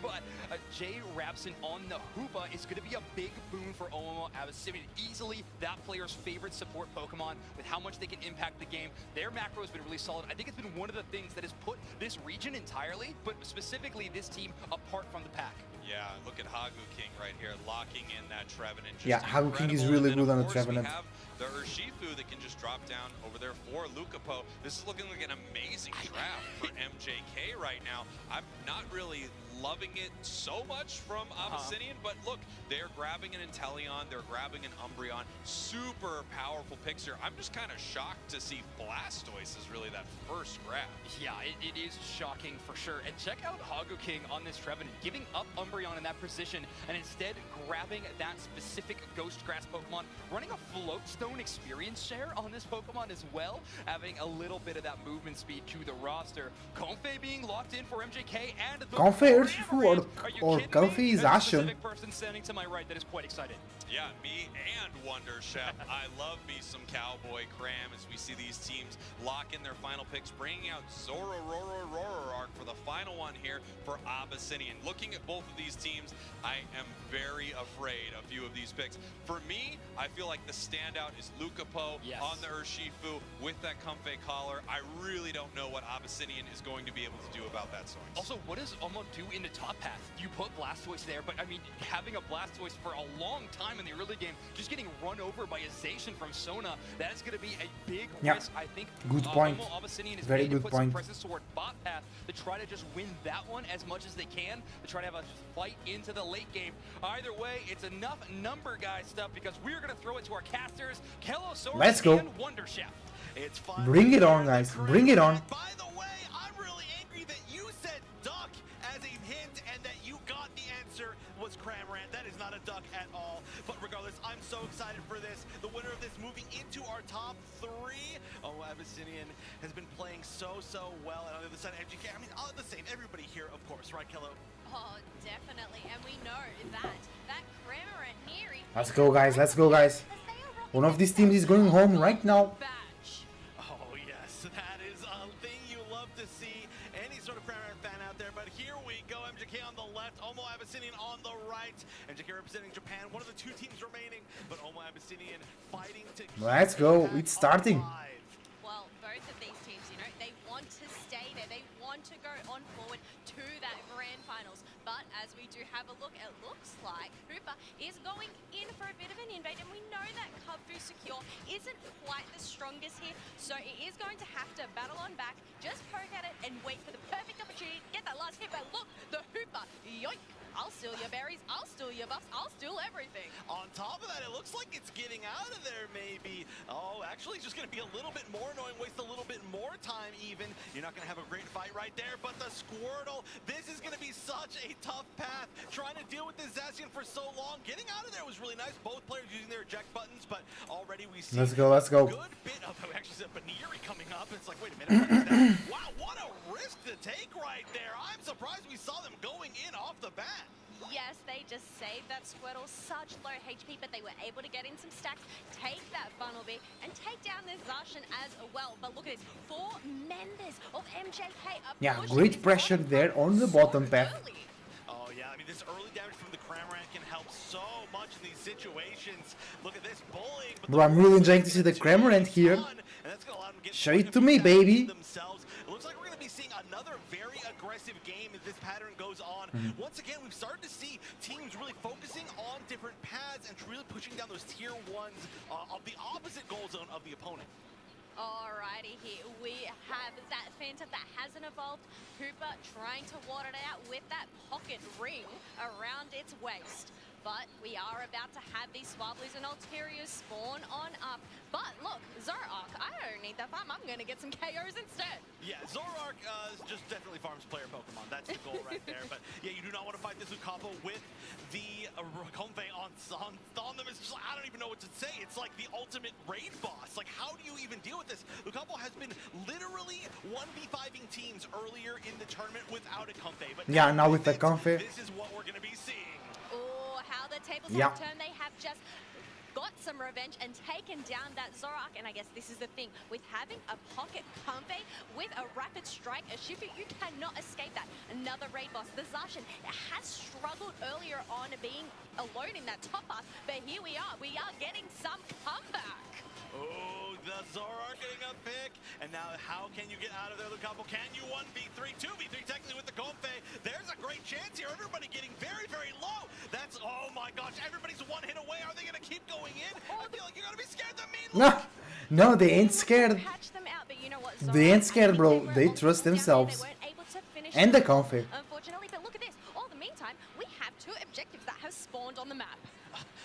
But Jay Rabson on the Hoopa is going to be a big boon for OMO Abyssinian. Easily that player's favorite support Pokemon with how much they can impact the game. Their macro has been really solid. I think it's been one of the things that has put this region entirely, but specifically this team, apart from the pack. Yeah, look at Hagu King right here, locking in that Trevenant. Yeah, Hagu King is really good on the Trevenant. We have the Urshifu that can just drop down over there for LinkTrees. This is looking like an amazing draft for MJK right now. I'm not really loving it so much from Abyssinian, but look, they're grabbing an Inteleon, they're grabbing an Umbreon, super powerful picks here. I'm just kind of shocked to see Blastoise is really that first grab. Yeah, it is shocking for sure. And check out Hagu King on this Trevenant, giving up Umbreon in that position, and instead grabbing that specific Ghost Grass Pokemon, running a Floatstone experience share on this Pokemon as well, having a little bit of that movement speed to the roster. Comfey being locked in for MJK, and the Comfey or Comfey is Zacian. person standing to my right that is quite excited. Yeah, me and Wonder Chef. I love me some Cowboy Cram as we see these teams lock in their final picks, bringing out Zorororororark for the final one here for Abyssinian. Looking at both of these teams, I am very afraid a few of these picks. For me, I feel like the standout is LinkTrees on the Urshifu with that Comfey collar. I really don't know what Abyssinian is going to be able to do about that swing. Also, what does Omo do in the top path? You put Blastoise there, but I mean, having a Blastoise for a long time in the early game, just getting run over by a Zacian from Sona, that is going to be a big risk, I think. Good point. Omo Abyssinian is Very going to good put point. some presence toward bot path to try to just win that one as much as they can, to try to have a fight into the late game. Either way, it's enough number guy stuff because we're going to throw it to our casters, Kelosaurus Let's go. and Wonder Chef. It's fun. Bring it on, guys. Bring it on. By the way, I'm really angry that you said duck as a hint and that you got the answer was Cramorant. That is not a duck at all. But regardless, I'm so excited for this. The winner of this moving into our top three. Oh, Abyssinian has been playing so well. And on the other side, MGK, I mean, all the same. Everybody here, of course, right, Kello? Oh, definitely. And we know that Cramorant here. Let's go, guys. Let's go, guys. One of these teams is going home right now. Oh, yes. That is a thing you love to see. Any sort of Cramorant fan out there. But here we go. MJK on the left. Omo Abyssinian on the right. MJK representing Japan. One of the two teams remaining. But Omo Abyssinian fighting to keep Let's go. It's starting. alive. Well, both of these teams, you know, they want to stay there. They want to go on forward to that grand finals. But as we do have a look, it looks like Hoopa is going in for a bit of an invade. And we know that Kubfu Secure isn't quite the strongest here. So it is going to have to battle on back, just poke at it and wait for the perfect opportunity. Get that last hit, but look, the Hoopa, yoink. I'll steal your berries, I'll steal your buffs, I'll steal everything. On top of that, it looks like it's getting out of there, maybe. Oh, actually, it's just going to be a little bit more annoying, waste a little bit more time, even. You're not going to have a great fight right there, but the Squirtle, this is going to be such a tough path. Trying to deal with this Zacian for so long. Getting out of there was really nice. Both players using their eject buttons, but already we see Let's go, let's go. a good bit of, we actually said Baniri coming up. It's like, wait a minute, what is that? Wow, what a risk to take right there. I'm surprised we saw them going in off the bat. Yes, they just saved that Squirtle, such low HP, but they were able to get in some stacks, take that Bunnelby, and take down this Zacian as well. But look at this, 4 members of MJK are Yeah, pushing great this pressure bottom there on the bottom path. Oh yeah, I mean this early damage from the Cramorant can help so much in these situations. Look at this bullying. Bro, I'm really enjoying to see the Cramorant here. Show it to me, baby. It looks like we're going to be seeing another very aggressive game as this pattern goes on. Once again, we've started to see teams really focusing on different paths and really pushing down those tier 1s of the opposite goal zone of the opponent. Alrighty, here we have that Phantom that hasn't evolved. Hooper trying to ward it out with that pocket ring around its waist. But we are about to have these Swabblers and Alterios spawn on up. But look, Zoroark, I don't need that farm. I'm going to get some KOs instead. Yeah, Zoroark is just definitely farms player Pokemon. That's the goal right there. But yeah, you do not want to fight this Lucapo with the Convey on them. It's just, I don't even know what to say. It's like the ultimate raid boss. Like, how do you even deal with this? Lucapo has been literally 1v5ing teams earlier in the tournament without a Convey. But yeah, now with the Convey. This is what we're going to be seeing. Oh, how the tables have turned. They have just got some revenge and taken down that Zoroark. And I guess this is the thing. With having a pocket Convey with a rapid strike, a Shifu, you cannot escape that. Another raid boss, the Zacian, has struggled earlier on being alone in that top path. But here we are. We are getting some comeback. Oh, the Zoroark getting a pick. And now how can you get out of there, Lucapo? Can you 1v3, 2v3 technically with the Convey? There's a great chance here. Everybody getting very, very low. That's, oh my gosh, everybody's one hit away. Are they going to keep going in? I feel like you're going to be scared of me. No, they ain't scared. They ain't scared, bro. They trust themselves. And the Convey. Unfortunately, but look at this. All the meantime, we have 2 objectives that have spawned on the map.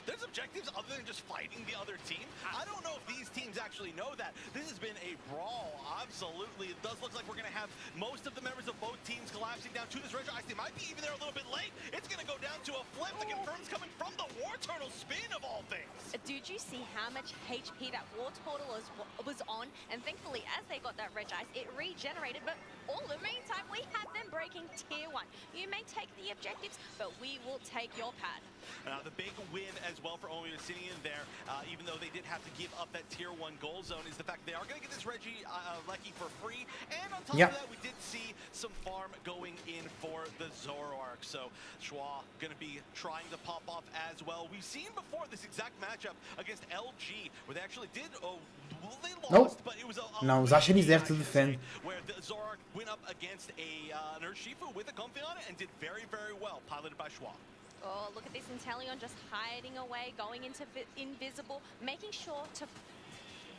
There's objectives other than just fighting the other team. I don't know if these teams actually know that. This has been a brawl, absolutely. It does look like we're going to have most of the members of both teams collapsing down to this Regice. They might be even there a little bit late. It's going to go down to a flip. The confirms coming from the War Turtle spin of all things. Did you see how much HP that War Turtle was on? And thankfully, as they got that Regice, it regenerated. But all the meantime, we have them breaking tier 1. You may take the objectives, but we will take your pad. The big win as well for Omi Obsidian there, even though they did have to give up that tier 1 goal zone, is the fact they are going to get this Reggie Lecky for free. And on top of that, we did see some farm going in for the Zoroark. So Schwa going to be trying to pop off as well. We've seen before this exact matchup against LG, where they actually did, they lost, but it was no, Zacian is there to defend. Where the Zoroark went up against a Urshifu with a Comfy on it and did very, very well, piloted by Schwa. Oh, look at this Inteleon just hiding away, going into invisible, making sure to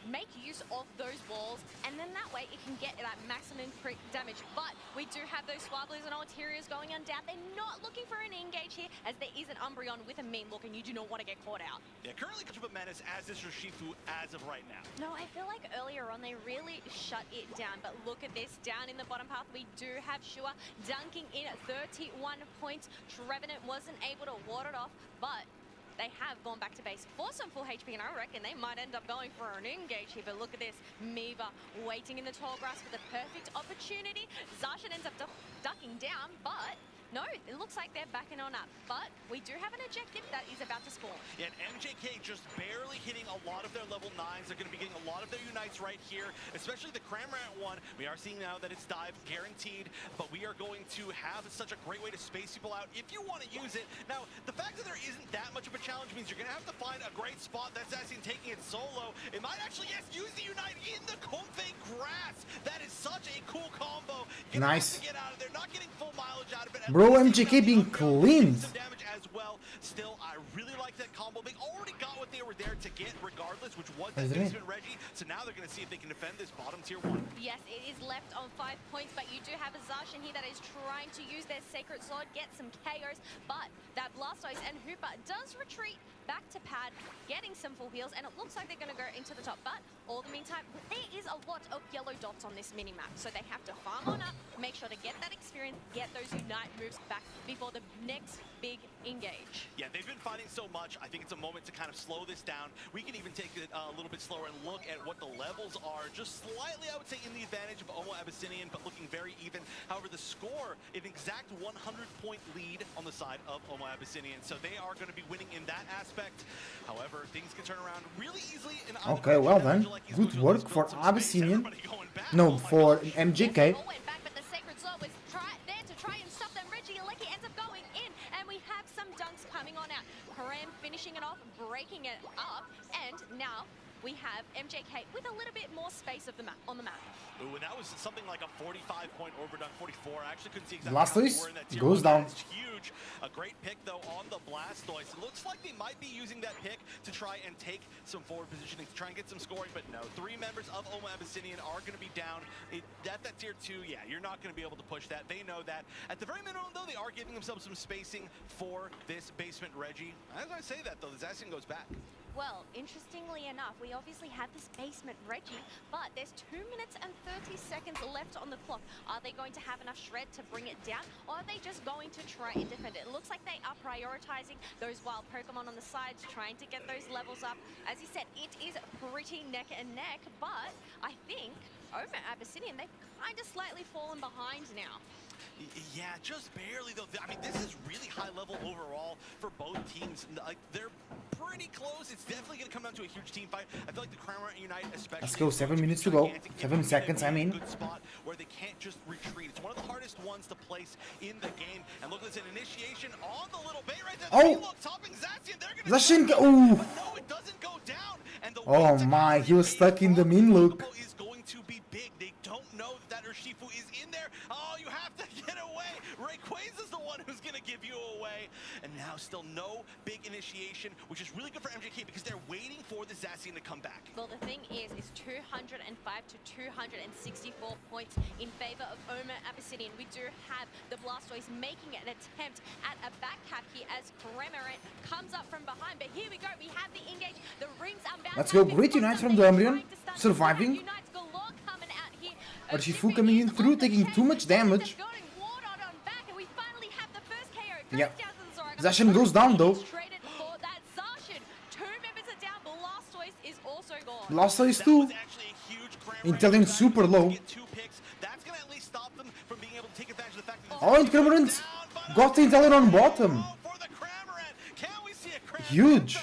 make use of those walls, and then that way it can get that maximum crit damage. But we do have those Swabblers and Alterios going on down. They're not looking for an engage here, as there is an Umbreon with a mean look, and you do not want to get caught out. Yeah, currently a menace as is Urshifu as of right now. No, I feel like earlier on they really shut it down, but look at this. Down in the bottom path, we do have Shua dunking in at 31 points. Trevenant wasn't able to ward it off, but they have gone back to base for some full HP, and I reckon they might end up going for an engage here. But look at this, Miva waiting in the tall grass for the perfect opportunity. Zacian ends up ducking down, but no, it looks like they're backing on up. But we do have an objective that is about to spawn. Yeah, and MJK just barely hitting a lot of their level 9s. They're going to be getting a lot of their Unites right here, especially the Cramorant one. We are seeing now that it's dive guaranteed, but we are going to have such a great way to space people out if you want to use it. Now, the fact that there isn't that much of a challenge means you're going to have to find a great spot. That's Zacian taking it solo. It might actually, yes, use the Unite in the Comfey grass. That is such a cool combo. Nice. Get out of there. Not getting full mileage out of it. Bro, MJK being cleaned. Damage as well. Still, I really like that combo. They already got what they were there to get regardless, which was the basement Reggie. So now they're going to see if they can defend this bottom tier 1. Yes, it is left on 5 points, but you do have a Zacian here that is trying to use their Sacred Sword, get some KOs, but that Blastoise and Hooper does retreat back to pad, getting some full heals, and it looks like they're going to go into the top. But all the meantime, there is a lot of yellow dots on this mini-map, so they have to farm on up, make sure to get that experience, get those Unite moves back before the next big engage. Yeah, they've been fighting so much. I think it's a moment to kind of slow this down. We can even take it a little bit slower and look at what the levels are. Just slightly, I would say, in the advantage of Omo Abyssinian, but looking very even. However, the score, an exact 100-point lead on the side of Omo Abyssinian. So they are going to be winning in that aspect. However, things can turn around really easily. Okay, well then. Good work for Abyssinian. No, for MJK. breaking it up, and now we have MJK with a little bit more space of the map on the map. Ooh, and that was something like a 45-point overdone, 44. I actually couldn't see exactly Blastoise how many were in that tier goes one. down. That's huge. A great pick, though, on the Blastoise. It looks like they might be using that pick to try and take some forward positioning, to try and get some scoring, but no. 3 members of Oma Abyssinian are going to be down. At that tier 2, yeah, you're not going to be able to push that. They know that. At the very minimum, though, they are giving themselves some spacing for this basement Reggie. As I say that, though, the Zacian goes back. Well, interestingly enough, we obviously have this basement Reggie, but there's 2 minutes and 30 seconds left on the clock. Are they going to have enough shred to bring it down, or are they just going to try and defend it? It looks like they are prioritizing those wild Pokemon on the sides, trying to get those levels up. As you said, it is pretty neck and neck, but I think Oma Abyssinian, they've kind of slightly fallen behind now. Yeah, just barely, though. I mean, this is really high level overall for both teams. Like, they're pretty close. It's definitely going to come down to a huge team fight. I feel like the Cramorant Unite especially... Let's go, 7 minutes to go. 7 seconds, I mean. Good spot where they can't just retreat. It's one of the hardest ones to place in the game. And look, there's an initiation on the little bait right there. Oh! Look, topping Zacian. They're going to... Zacian, ooh! But no, it doesn't go down. And the Oh my, he was stuck in the mean loop. is going to be big. They don't know that Urshifu is in there. Oh, you have to get away. Rayquaza is the one who's going to give you away. And now still no big initiation, which is really good for MJK because they're waiting for the Zacian to come back. Well, the thing is 205 to 264 points in favor of Oma Abyssinian. We do have the Blastoise making an attempt at a back cap here as Cramorant comes up from behind. But here we go. We have the engage. The rings are bound. Let's go. Great Unite from the Umbreon. Surviving. Urshifu coming in through, taking too much damage. Yeah. Zacian goes down though. Blastoise too. Intelligence super low. Oh, and Cramorant got the Intelligence on bottom. Huge.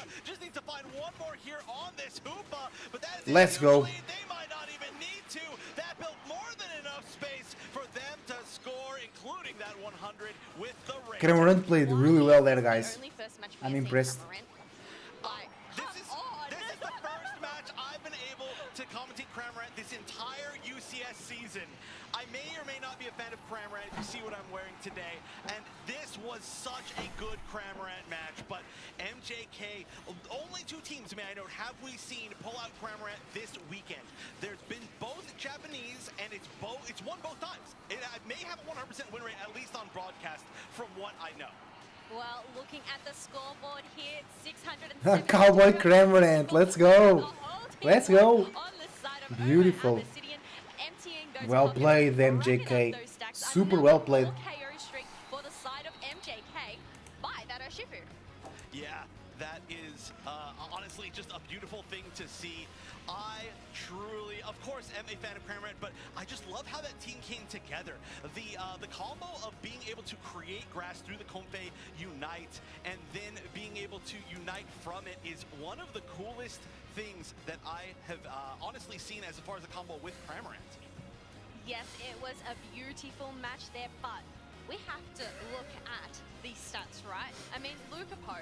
Let's go. Cramorant played really well there, guys. I'm impressed. This is the first match I've been able to commentate Cramorant this entire UCS season. I may or may not be a fan of Cramorant if you see what I'm wearing today. And this was such a good Cramorant match. But MJK, only 2 teams, may I note, have we seen pull out Cramorant this weekend. There's been both Japanese, and it's won both times. It may have a 100% win rate, at least on broadcast, from what I know. Well, looking at the scoreboard here, 670. Cowboy Cramorant, let's go. Let's go. Beautiful. Well played, MJK. Super well played. For the side of MJK by that Urshifu. Yeah, that is honestly just a beautiful thing to see. I truly, of course, am a fan of Cramorant, but I just love how that team came together. The combo of being able to create grass through the Comfey Unite and then being able to unite from it is one of the coolest things that I have honestly seen as far as the combo with Cramorant. Yes, it was a beautiful match there, but we have to look at these stats, right? I mean, Lucapo,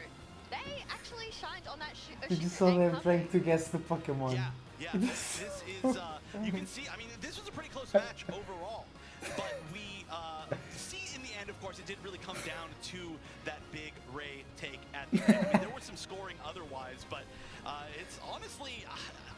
they actually shined on that Did you saw them trying to guess the Pokemon? Yeah, this is, you can see, I mean, this was a pretty close match overall, but we see in the end, of course, it didn't really come down to that big Ray take at the end. I mean, there was some scoring otherwise, but it's honestly,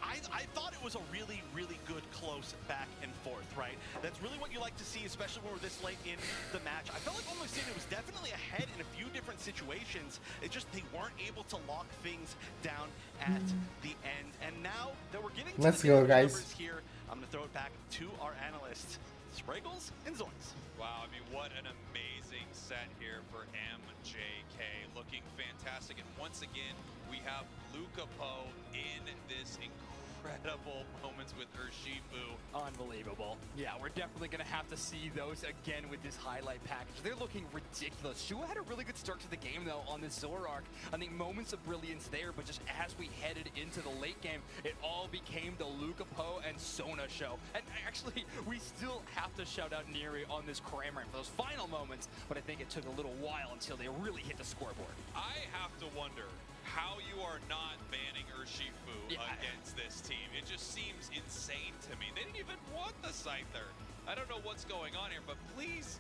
I thought it was a really, really good close back and forth, right? That's really what you like to see, especially when we're this late in the match. I felt like Oma Abyssinian was definitely ahead in a few different situations. It's just they weren't able to lock things down at the end. And now that we're getting to Let's the go, guys. numbers here, I'm going to throw it back to our analysts, Spraggles and Zoinks. Wow, I mean, what an amazing set here for MJK. Looking fantastic. And once again, we have Lucapo in this incredible moments with Urshifu. Unbelievable. Yeah, we're definitely going to have to see those again with this highlight package. They're looking ridiculous. Shua had a really good start to the game, though, on this Zoroark. I think moments of brilliance there, but just as we headed into the late game, it all became the Lucapo and Sona show. And actually, we still have to shout out Neri on this Cramorant for those final moments, but I think it took a little while until they really hit the scoreboard. I have to wonder how you are not banning Urshifu against this team. It just seems insane to me. They didn't even want the Scyther. I don't know what's going on here, but please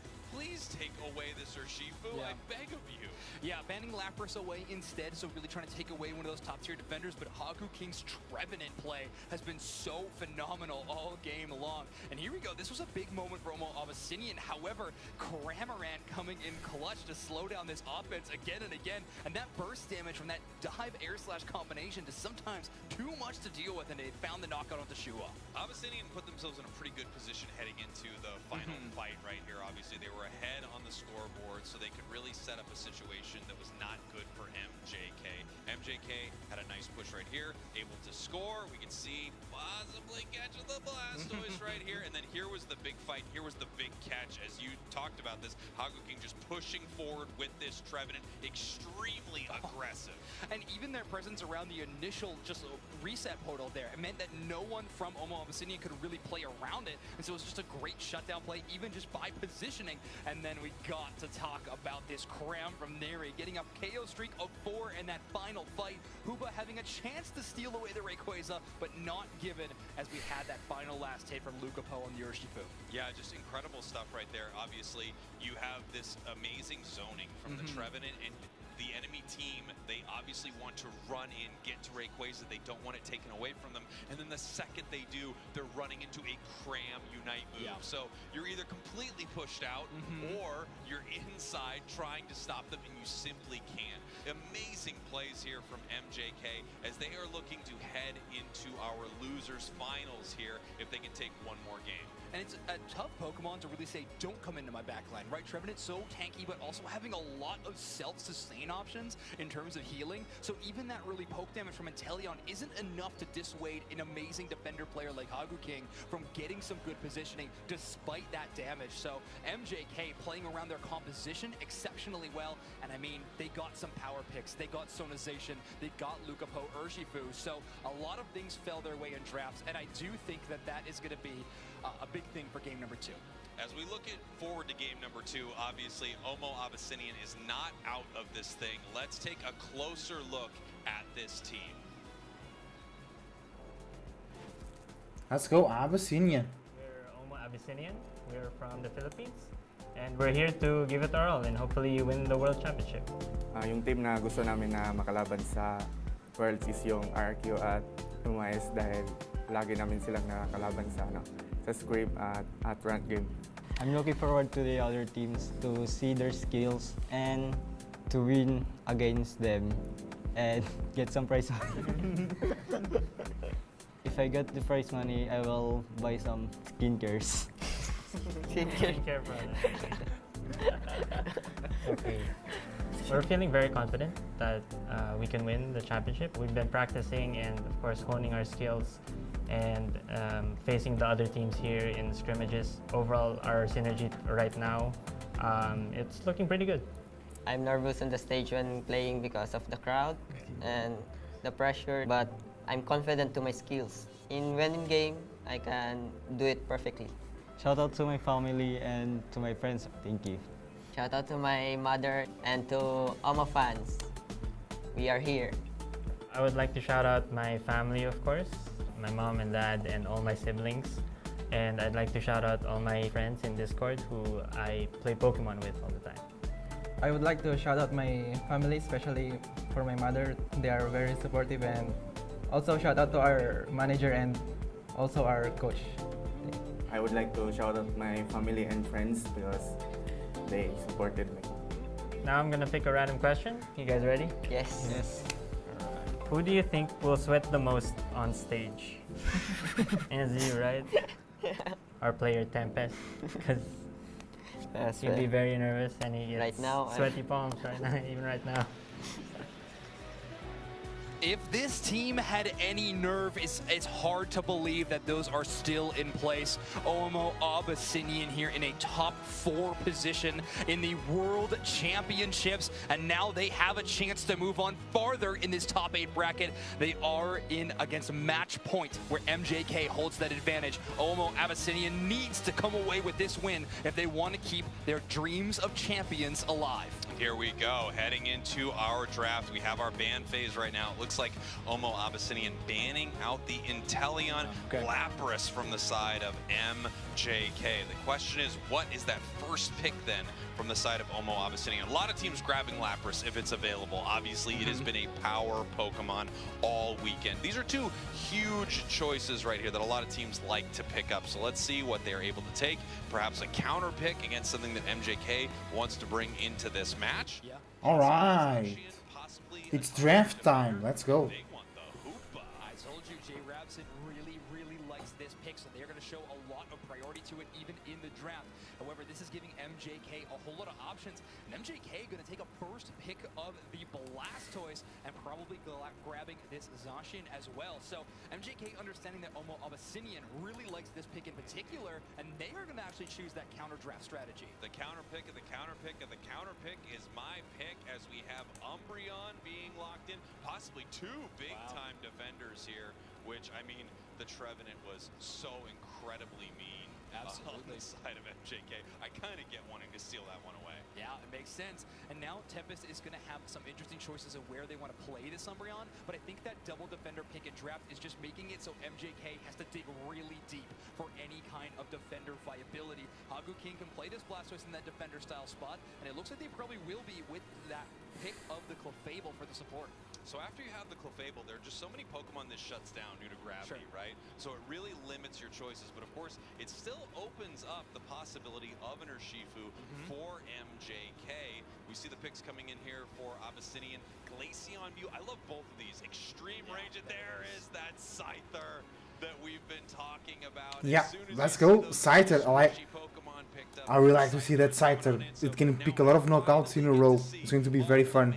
take away this Urshifu. I beg of you. Yeah, banning Lapras away instead, so really trying to take away one of those top-tier defenders, but Hagu King's Trevenant play has been so phenomenal all game long. And here we go, this was a big moment for Omo Abyssinian. However, Cramorant coming in clutch to slow down this offense again and again, and that burst damage from that dive air slash combination is sometimes too much to deal with, and they found the knockout onto Shua. Abyssinian put themselves in a pretty good position heading into the final fight right here. Obviously, they were ahead on the scoreboard, so they could really set up a situation that was not good for MJK. MJK had a nice push right here, able to score. We can see possibly catching the Blastoise right here. And then here was the big fight. Here was the big catch. As you talked about this, Hagu King just pushing forward with this Trevenant, extremely aggressive. And even their presence around the initial just reset portal there, it meant that no one from Omo Abyssinian could really play around it. And so it was just a great shutdown play, even just by positioning. And then we got to talk about this Cram from Neri, getting a KO streak of 4 in that final fight. Hooba having a chance to steal away the Rayquaza, but not given, as we had that final last hit from LinkTrees on the Urshifu. Yeah, just incredible stuff right there. Obviously, you have this amazing zoning from the Trevenant, and the enemy team, they obviously want to run in, get to Rayquaza. They don't want it taken away from them. And then the second they do, they're running into a Cram Unite move. Yeah. So you're either completely pushed out or you're inside trying to stop them, and you simply can't. Amazing plays here from MJK as they are looking to head into our losers finals here if they can take one more game. And it's a tough Pokemon to really say, don't come into my backline, right? Trevenant's so tanky, but also having a lot of self-sustain options in terms of healing. So even that early poke damage from Inteleon isn't enough to dissuade an amazing defender player like Hagu King from getting some good positioning despite that damage. So MJK playing around their composition exceptionally well. And I mean, they got some power picks. They got Sonization. They got LinkTrees, Urshifu. So a lot of things fell their way in drafts. And I do think that that is going to be a big thing for game number 2. As we look forward to game number 2, obviously Omo Abyssinian is not out of this thing. Let's take a closer look at this team. Let's go Abyssinian. We're Omo Abyssinian. We're from the Philippines. And we're here to give it our all and hopefully win the World Championship. Yung team na gusto namin na makalaban sa Worlds is yung RQ at UMIS dahil lagi namin silang nakakalaban sa script at rank game. I'm looking forward to the other teams to see their skills and to win against them and get some prize money. If I get the prize money, I will buy some skincares. Skincare brother. Okay. We're feeling very confident that we can win the championship. We've been practicing and, of course, honing our skills and facing the other teams here in scrimmages. Overall, our synergy right now, it's looking pretty good. I'm nervous on the stage when playing because of the crowd and the pressure, but I'm confident to my skills. In winning game, I can do it perfectly. Shout out to my family and to my friends. Thank you. Shout out to my mother and to Omo fans. We are here. I would like to shout out my family, of course, my mom and dad and all my siblings. And I'd like to shout out all my friends in Discord who I play Pokemon with all the time. I would like to shout out my family, especially for my mother. They are very supportive, and also shout out to our manager and also our coach. I would like to shout out my family and friends because they supported me. Now I'm gonna pick a random question. You guys ready? Yes. Yes. Who do you think will sweat the most on stage? It's you, right? Our player Tempest, because he'd be very nervous and he gets sweaty palms right now, even right now. If this team had any nerve, it's hard to believe that those are still in place. Omo Abyssinian here in a top 4 position in the World Championships, and now they have a chance to move on farther in this top 8 bracket. They are in against match point, where MJK holds that advantage. Omo Abyssinian needs to come away with this win if they want to keep their dreams of champions alive. Here we go, heading into our draft. We have our ban phase right now. It looks like Omo Abyssinian banning out the Inteleon Lapras from the side of MJK. The question is, what is that first pick then from the side of Omo Abyssinian? A lot of teams grabbing Lapras if it's available. Obviously, it has been a power Pokemon all weekend. These are two huge choices right here that a lot of teams like to pick up. So let's see what they're able to take. Perhaps a counter pick against something that MJK wants to bring into this match. All right. It's draft time. Let's go. I told you Jay Rabson really likes this pick, so they're going to show a lot of priority to it even in the draft. However, this is giving MJK a whole lot of options, and MJK going to take a first pick of the Blastoise and probably grabbing this Zacian as well. So MJK understanding that Omo Abyssinian really likes this pick in particular, and they are going to actually choose that counter draft strategy. The counter pick of the counter pick of the counter pick is my pick, as we have Umbreon being locked in, possibly two big-time defenders here, which, I mean, the Trevenant was so incredibly mean. Absolutely. On the side of MJK. I kind of get wanting to steal that one away. Yeah, it makes sense. And now Tempest is going to have some interesting choices of where they want to play this Umbreon, but I think that double defender pick and draft is just making it so MJK has to dig really deep for any kind of defender viability. Hagu King can play this Blastoise in that defender style spot, and it looks like they probably will be with that pick of the Clefable for the support. So after you have the Clefable, there are just so many Pokemon this shuts down due to gravity, right? So it really limits your choices, but of course, it still opens up the possibility of an Urshifu for MJK. We see the picks coming in here for Abyssinian, Glaceon Mew. I love both of these. Extreme range, and there is that Scyther that we've been talking about. Yeah, let's go. Scyther. I really like to see that Scyther. It can pick a lot of knockouts in a row. It's going to be very fun.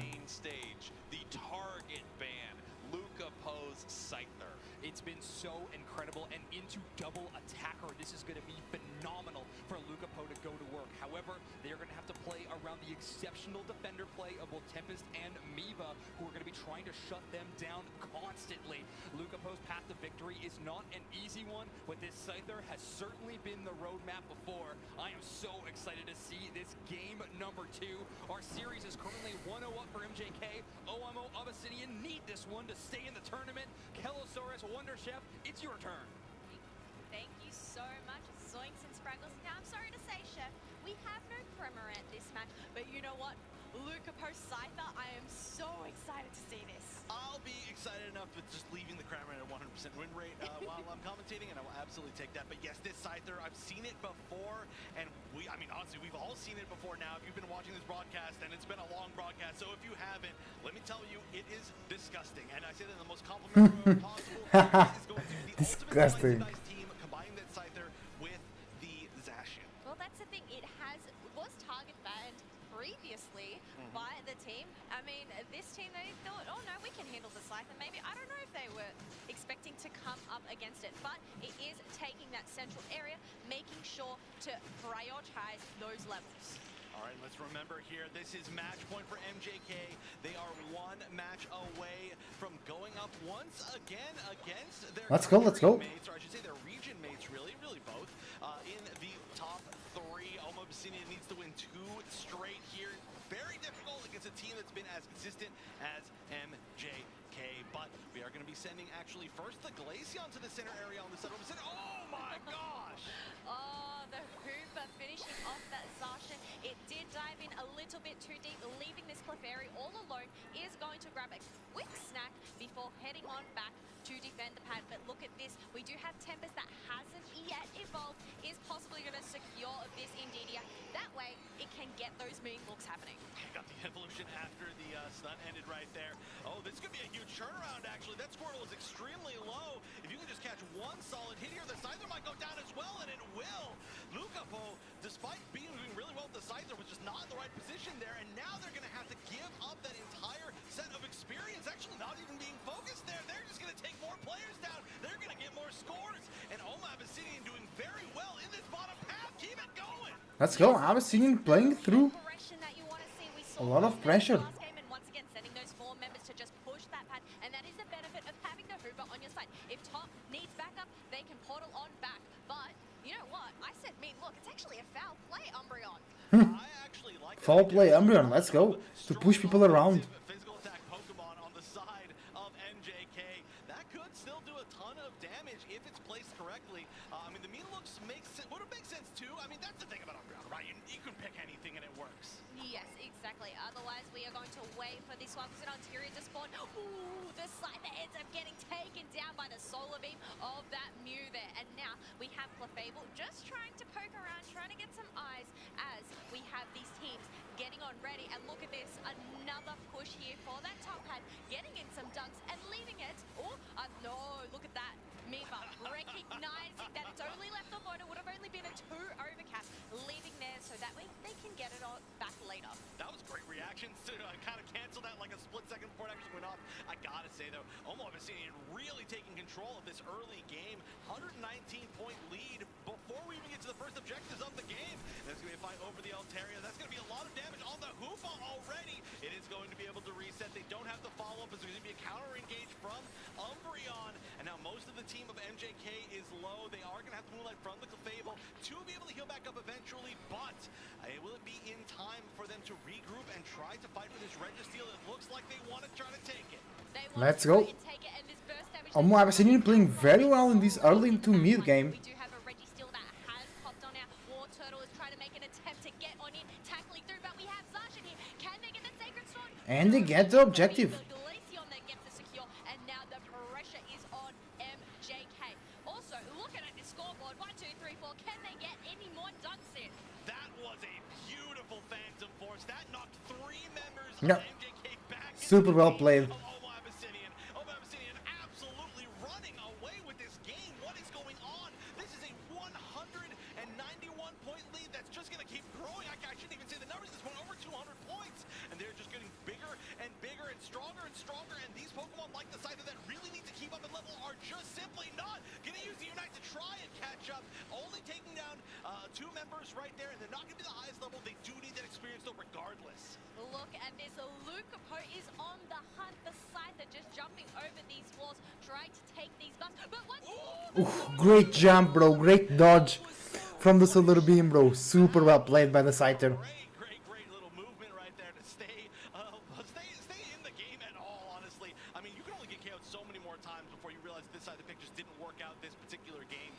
It's been so incredible, and into double attacker, this is going to be phenomenal for Lucapo to go to work. However, they're going to have to play around the exceptional defender play of both Tempest and Miva, who are going to be trying to shut them down constantly. Lucapo's path to victory is not an easy one, but this Scyther has certainly been the roadmap before. I am so excited to see this game number 2. Our series is currently 1-0 up for MJK. OMO Abyssinian need this one to stay in the tournament. Kelosaurus Wonder Chef, it's your turn. Thank you so much, Zoinks and Spraggles. Now, I'm sorry to say, Chef, we have no Cramorant this match, but you know what? Lucapo Scyther, I am so excited to see this. I'll be excited enough with just leaving the Cramorant at 100% win rate while I'm commentating, and I will absolutely take that. But yes, this Scyther, I've seen it before, and I mean, honestly, we've all seen it before now. If you've been watching this broadcast, and it's been a long broadcast, so if you haven't, let me tell you, it is disgusting. And I say that in the most complimentary way possible. This is going to be the Disgusting. ultimate team combining that Scyther with the Zacian. Well, that's the thing. It was target banned previously by the team. I mean, this team, they thought, oh no, we can handle the Scyther. Maybe, I don't know if they were expecting to come up against it, but it is taking that central area, making sure to prioritize those levels. All right, let's remember here, this is match point for MJK. They are one match away from going up once again against their Let's go. mates, or I should say their region mates, really both. In the top 3, Omo Abyssinian needs to win 2 straight here. Very difficult against a team that's been as consistent as MJK, but we are going to be sending actually first the Glaceon to the center area on the side. Oh my gosh! Oh, the Hooper finishing off that Zacian. It did dive in a little bit too deep, leaving this Clefairy all alone. Is going to grab a quick snack before heading on back to defend the pad. But look at this. We do have Tempest that hasn't yet evolved, is possibly going to secure this Indeedee. That way, it can get those mean looks happening. Got the evolution after the stun ended right there. Oh, this could be a huge turnaround, actually. That Squirtle is extremely low. If you can just catch one solid hit here, the Scyther might go down as well, and it will. Lucapo, despite doing really well with the Scyther, was just not in the right position there, and now they're going to have to give up that entire set of experience, actually not even being focused there. They're just going to take more players down. They're going to get more scores, and Omo Abyssinian doing very well in this bottom half. Keep it going. Let's go. Abyssinian playing through a lot of pressure. And once again, sending those 4 members to just push that pad, and that is the benefit of having the Hoover on your side. If top needs backup, they can portal on back. But you know what? I said, look, it's actually a foul play, Umbreon. I actually like Foul play, Umbreon, let's go. To push people around. Physical attack Pokemon on the side of MJK. That could still do a ton of damage if it's placed correctly. I mean, the mean looks would have made sense too. I mean, that's the thing about Umbreon, right? You can pick anything and it works. Yes, exactly. Otherwise, we are going to wait for this one because an Ulterior to spawn. Ooh, the Scyther ends up getting taken down by the Solar Beam of that Mew there. And now we have Clefable just trying to poke around, trying to get some eyes as we have these teams getting on ready. And look at this, another push here for that top hat, getting in some dunks and leaving it. Oh, no, look at that. Mifa recognizing that it's only left on one. It would have only been a 2 overcap, leaving there so that way they can get it on back later. That was great reactions to kind of cancel that like a split second before it actually went off. I gotta say though, Omo Abyssinian really taking control of this early game. 119-point lead before we even get to the first objectives of the game. There's gonna be a fight over the Altaria. That's gonna be a lot of damage on the Hoopa already. It is going to be able to reset. They don't have to follow up. It's going to be a counter engage from Umbreon. And now most of the team of MJK is low. They are going to have to Moonlight from the Clefable to be able to heal back up eventually. But will it be in time for them to regroup and try to fight for this Registeel? It looks like they want to try to take it. Let's go. Omo Abyssinian playing very well in this early to mid game. We do have a Registeel that has popped on now. War Turtle is trying to make an attempt to get on in, tackling through, but we have Zacian here. Can they get the Sacred Sword? And they get the objective. Glaceon that gets the secure, and now the pressure is on MJK. Also, looking at the scoreboard, 1, 2, 3, 4. Can they get any more dunks in? That was a beautiful Phantom Force. That knocked 3 members Yeah. of MJK back. Super well played. Omo Abyssinian absolutely running away with this game. What is going on? This is a 191-point lead that's just going to keep growing. I shouldn't even say the numbers at this point, over 200 points. And they're just getting bigger and bigger and stronger. And these Pokemon like the Scyther that really need to keep up in level are just simply not going to use the Unite to try and catch up. Only taking down 2 members right there, and they're not going to be the highest level. They do need that experience though regardless. Look at this. Lucapo is on the hunt. The Scyther just jumping over these walls, trying to take these buffs. But what? Ooh, great jump, bro. Great dodge from the Solar Beam, bro. Super well played by the Scyther. Great little movement right there to stay in the game at all, honestly. I mean, you can only get KO'd so many more times before you realize this side of the pictures didn't work out this particular game.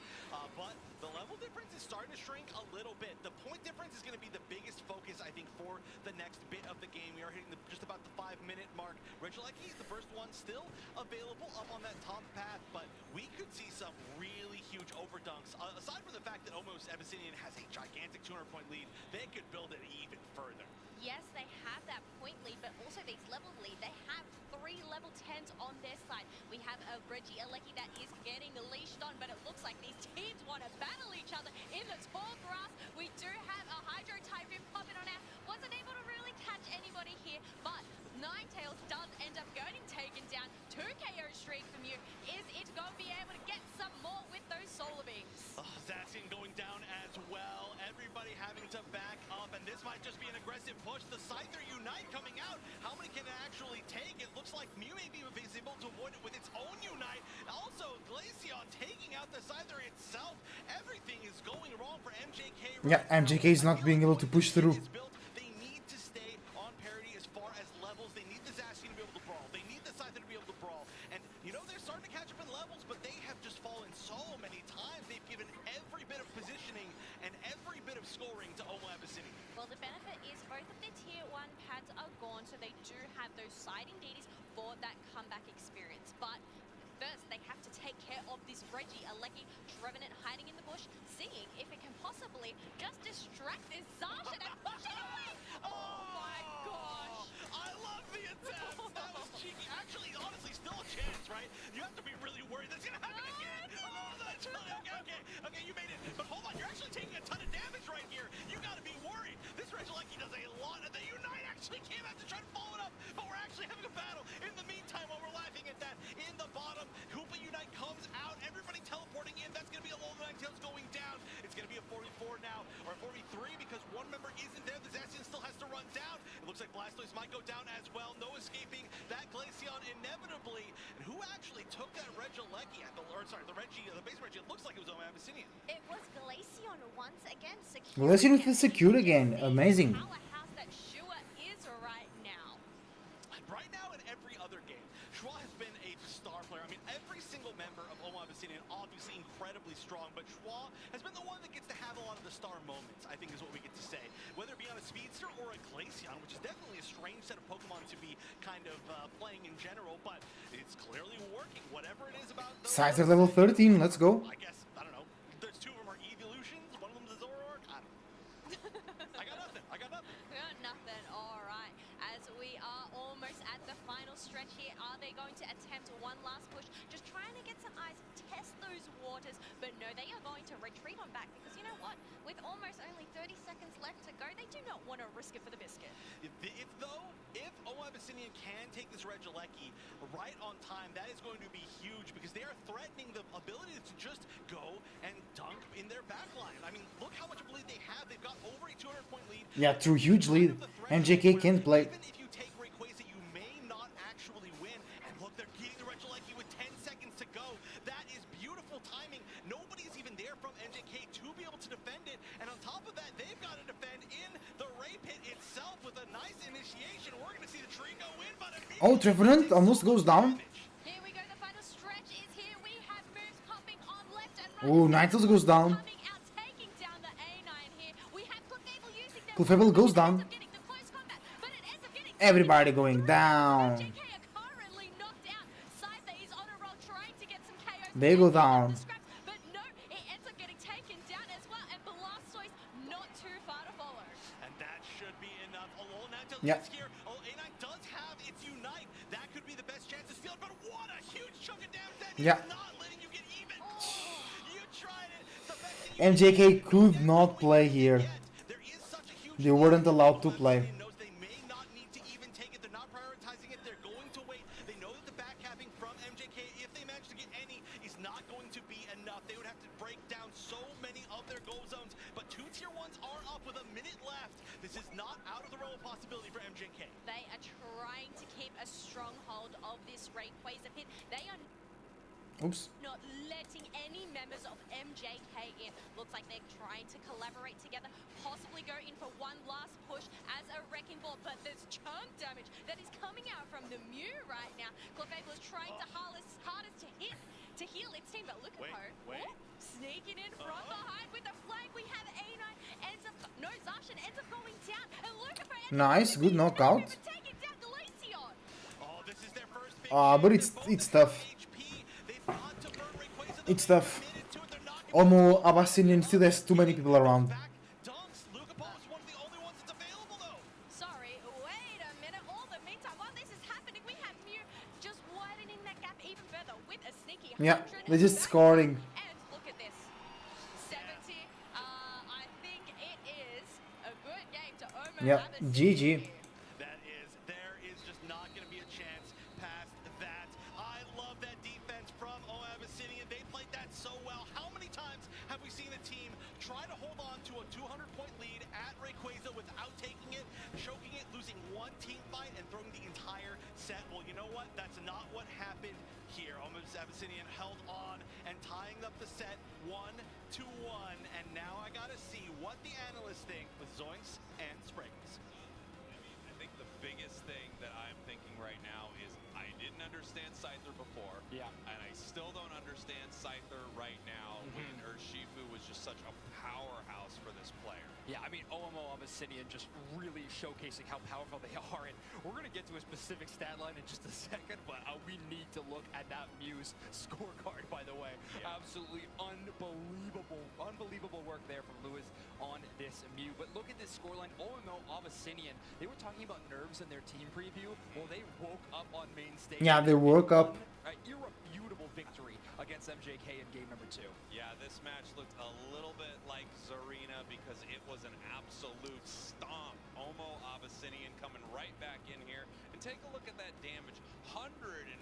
But the level difference is starting to shrink a little bit. The point difference is going to be the biggest focus, I think, for the next bit of the game. We are hitting just about the 5-minute mark. Regieleki is the first one still available up on that top path, but we could see some really huge overdunks. Aside from the fact that almost Abyssinian has a gigantic 200-point lead, they could build it even further. Yes, they have that point lead, but also these level lead. They have 3 level 10s on their side. We have a Regieleki that is getting leashed on, but it looks like these teams want to battle each other in the tall grass. We do have a Hydro Typhoon popping on out. Wasn't able to really catch anybody here, but Ninetales does end up getting taken down. 2 KO streak from you. Is it going to be able to get some more with those Solar Beams? Zacian going down as well. Everybody having to back up, and this might just be an aggressive push. The Scyther Unite coming out. How many can it actually take? It looks like Mew maybe is able to avoid it with its own Unite. Also, Glaceon taking out the Scyther itself. Everything is going wrong for MJK. Yeah, MJK is not being able to push through. They need to stay on parity as far as levels. They need the Zacian to be able to brawl. They need the Scyther to be able to brawl. And, you know, they're starting to catch up in levels, but they have just fallen so many times. They've given every bit of positioning and every bit of scoring to Omo Abyssinian. Well, the benefit is both of their tier 1 pads are gone, so they do have those siding deities for that comeback experience. But first, they have to take care of this Regieleki Trevenant hiding in the bush, seeing if it can possibly just distract this Zacian and push it away. Oh my gosh. I love the attempt. That was cheeky. Actually, honestly, still a chance, right? You have to be really worried that's going to happen again. Oh, that's really okay, you made it. But hold on, you're actually taking a ton of damage right here. You got to be worried. This Regieleki does a lot of the Unite actually came out to try to follow it up, but we're actually having a battle. In the meantime, while we're laughing at that, in the bottom, Hoopa Unite comes out. Everybody teleporting in. That's going to be a low Ninetales going down. It's going to be a 44 now, or a 43 because one member isn't there. The Zacian still has to run down. It looks like Blastoise might go down as well. No escaping that Glaceon inevitably. And who actually took that Regieleki at the base Regi? It looks like it was Omo Abyssinian. It was Glaceon once again. Glaceon with the secure again. Amazing. Powerhouse that incredibly strong, but Schwa has been the one that gets to have a lot of the star moments, I think is what we get to say. Whether it be on a Speedster or a Glaceon, which is definitely a strange set of Pokemon to be kind of playing in general, but it's clearly working. Whatever it is about those... Scyther level 13, let's go. I guess, I don't know, there's two of them are evolutions, one of them's a Zoroark, I don't know. I got nothing. We got nothing. All right. As we are almost at the final stretch here, are they going to attempt one last push? Just trying to get some eyes, test those waters. But no, they are going to retreat on back because you know what? With almost only 30 seconds left to go, they do not want to risk it for the biscuit. If Abyssinian can take this Regieleki right on time, that is going to be huge because they are threatening the ability to just go and dunk in their backline. I mean, look how much of a lead they have. They've got over a 200-point lead. Yeah, through huge lead. MJK can't play. Even if you take Rayquaza, you may not actually win. And look, they're getting the Regieleki with 10 seconds to go. That is beautiful timing. Nobody's even there from MJK to be able to defend it. And on top of that, they've got to defend in the Ray Pit itself with a nice initiation. We're going to see the tree go in, but Oh, Trevenant almost goes down. Here we go. The final stretch is here. We have moves popping on left and right. Oh, Ninetales goes down. Coming out, taking down the A9 here. We have Clefable using their Clefable goes down. getting the close combat, but it ends up getting Everybody going down. JK are currently knocked out. Scyther is on a roll trying to get some KOs. They go down. But no, it ends up getting taken down as well, and Blastoise not too far to follow. And that should be enough. Alone now to Yeah. here. Oh, A9 does have its Unite. That could be the best chance to steal, but what a huge chunk of damage that Yeah. is not letting you get even. You tried it. The best thing MJK could not play here. They weren't allowed to play. they may not need to even take it. They're not prioritizing it. They're going to wait. They know that the back capping from MJK, if they manage to get any, is not going to be enough. They would have to break down so many of their goal zones. But two tier ones are up with a minute left. This is not out of the realm of possibility for MJK. They are trying to keep a stronghold of this Rayquaza pit. They are Oops. not letting any members of MJK in. Looks like they're trying to collaborate together, possibly go in for one last push as a wrecking ball, but there's chunk damage that is coming out from the Mew right now. Clefable is trying to hardest to heal its team, but look at her. Sneaking in from behind with the flag. We have A9 ends up, no, Zacian ends up going down, and look at her. Nice, good knockout. Taking down Glaceon. Oh, this is their first big But it's tough. It's tough. Almost Abyssinian still has too many people around. Sorry, wait a minute. All the meantime, while this is happening, we have Mew just widening that gap even further with a sneaky Yeah, 100. they're just scoring. And look at this. 70. I think it is a good game to almost Yeah, have a GG. There is just not going to be a chance past that. I love that defense from Abyssinian. They played that so well. How many times have we seen a team try to hold on to a 200-point lead at Rayquaza without taking it, choking it, losing one team fight, and throwing the entire set? Well, you know what? That's not what happened here. Abyssinian held on and tying up the set 1-1. And now I got to see what the analysts think with Zoinks and Sprigs. I think the biggest thing that I'm thinking right now is I didn't understand Scyther before. Yeah. And I still don't understand Scyther right now when Urshifu was just such a powerhouse for this player. Yeah, I mean, OMO Abyssinian just really showcasing how powerful they are. And we're going to get to a specific stat line in just a second, but we need to look at that Muse scorecard, by the way. Yeah. Absolutely unbelievable work there from Lewis on this Mew. But look at this scoreline. OMO Abyssinian, they were talking about nerves in their team preview. Well, they woke up on main stage. Yeah, they woke up. Irrefutable victory against MJK in game number 2. Yeah, this match looked a little bit like Zarina because it was an absolute stomp. Omo Abyssinian coming right back in here. And take a look at that damage. 104,000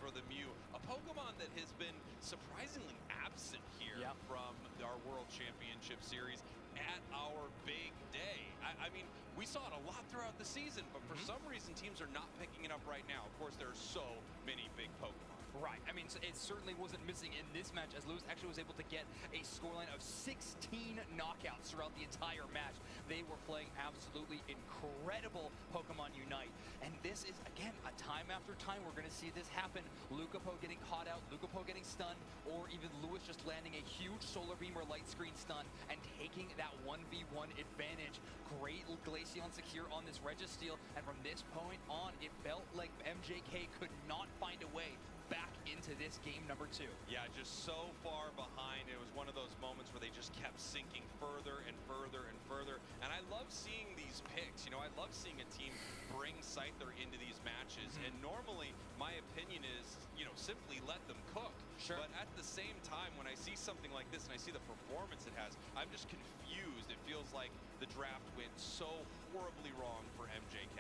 for the Mew. A Pokemon that has been surprisingly absent here from our World Championship Series at our big day. I mean, we saw it a lot throughout the season, but for some reason teams are not picking it up right now. Of course, there are so many big Pokemon. Right. I mean, it certainly wasn't missing in this match, as Lewis actually was able to get a scoreline of 16 knockouts throughout the entire match. They were playing absolutely incredible Pokemon Unite. And this is, again, a time after time we're going to see this happen. Lucapo getting caught out, Lucapo getting stunned, or even Lewis just landing a huge Solar Beam or Light Screen stun and taking that 1v1 advantage. Great Glaceon secure on this Registeel, and from this point on, it felt like MJK could not find a way back into this game number 2. Yeah, just so far behind. It was one of those moments where they just kept sinking further and further and further. And I love seeing these picks. You know, I love seeing a team bring Scyther into these matches. And normally, my opinion is, you know, simply let them cook. Sure. But at the same time, when I see something like this and I see the performance it has, I'm just confused. It feels like the draft went so horribly wrong for MJK.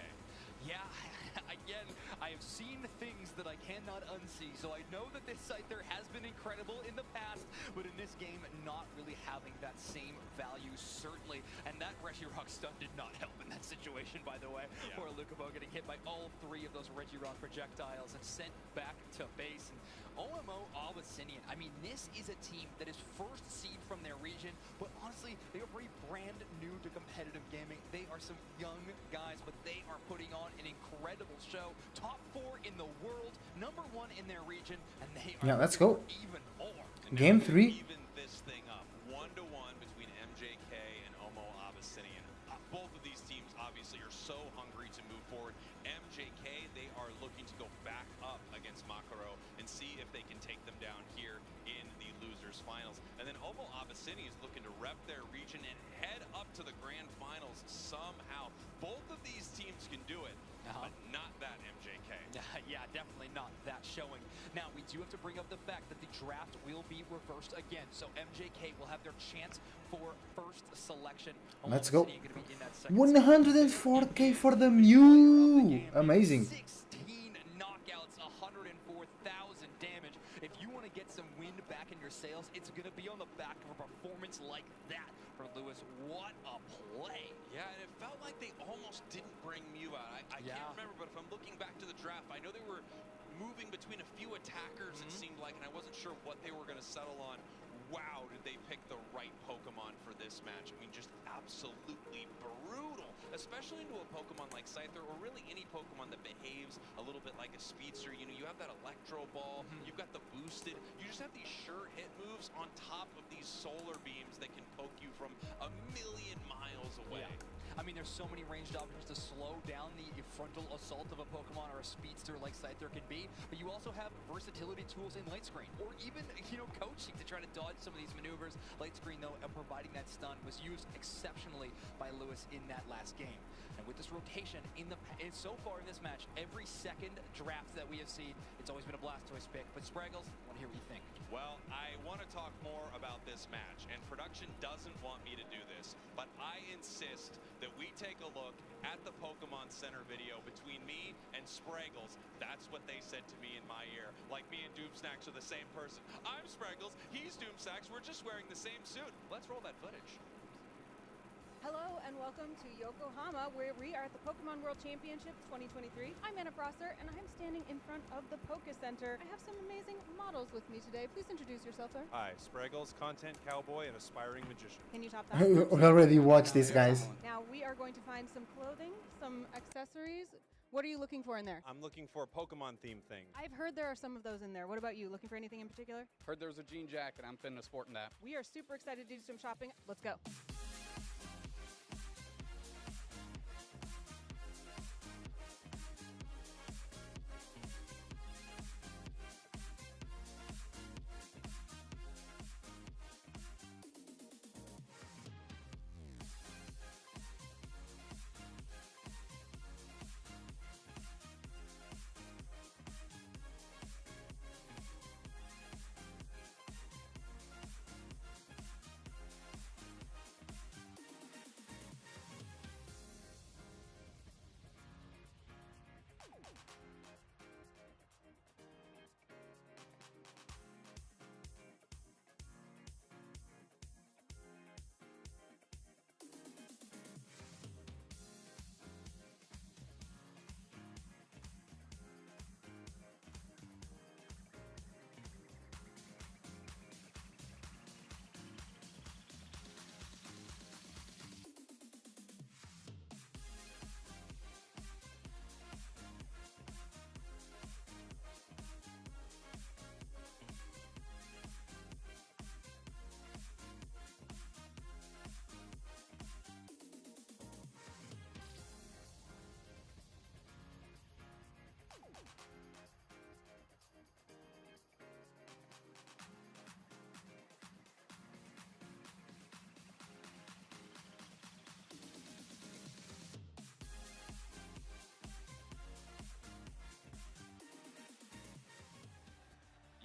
Yeah, again, I have seen things that I cannot unsee, so I know that this Scyther has been incredible in the past, but in this game, not really having that same value, certainly. And that Regirock stun did not help in that situation, by the way. Yeah. Poor Lucapo getting hit by all 3 of those Regirock projectiles and sent back to base. And OMO Abyssinian, I mean, this is a team that is first seed from their region, but honestly, they are very brand new to competitive gaming. They are some young guys, but they are putting on an incredible show. Top 4 in the world, number 1 in their region, and they are Yeah, let's go. even more. Game 3. Even this thing up, 1-1 between MJK and OMO Abyssinian. Both of these teams obviously are so hungry to move forward. MJK, they are looking to go back up against Makaro and see if they can take them down here in the losers finals. And then OMO Abyssinian is looking to rep their region and head up to the grand finals somehow. Both of these teams can do it, but not that MJK. Yeah, definitely not that showing. Now, we do have to bring up the fact that the draft will be reversed again, so MJK will have their chance for first selection. Let's go. Gonna be in that second 104k for the Mew. Amazing. 16 knockouts, 104,000 damage. If you want to get some wind back in your sails, it's going to be on the back of a performance like that for Lewis. What a play. Yeah, and it felt like they almost didn't bring Mew out. I can't remember, but if I'm looking back to the draft, I know they were moving between a few attackers, it seemed like, and I wasn't sure what they were going to settle on. Wow, did they pick the right Pokemon for this match? I mean, just absolutely brutal, especially into a Pokemon like Scyther, or really any Pokemon that behaves a little bit like a speedster. You know, you have that Electro Ball, you've got the boosted, you just have these sure hit moves on top of these solar beams that can poke you from a million miles away. Yeah. I mean, there's so many ranged options to slow down the frontal assault of a Pokemon or a speedster like Scyther can be, but you also have versatility tools in Light Screen, or even, you know, coaching to try to dodge some of these maneuvers. Light Screen, though, providing that stun was used exceptionally by Lewis in that last game. And with this rotation so far in this match, every second draft that we have seen, it's always been a Blastoise pick. But Spraggles, I want to hear what you think. Well, I want to talk more about this match, and production doesn't want me to do this, but I insist that we take a look at the Pokemon Center video between me and Spraggles. That's what they said to me in my ear. Like me and Doomsnacks are the same person. I'm Spraggles, he's Doomsnacks, we're just wearing the same suit. Let's roll that footage. Hello and welcome to Yokohama, where we are at the Pokemon World Championship 2023. I'm Anna Prosser, and I'm standing in front of the Poké Center. I have some amazing models with me today. Please introduce yourself, sir. Hi, Spraggles, content cowboy and aspiring magician. Can you top I that? already watched this, guys. Now we are going to find some clothing, some accessories. What are you looking for in there? I'm looking for a Pokemon themed thing. I've heard there are some of those in there. What about you? Looking for anything in particular? Heard there was a jean jacket. I'm finna sporting that. We are super excited to do some shopping. Let's go.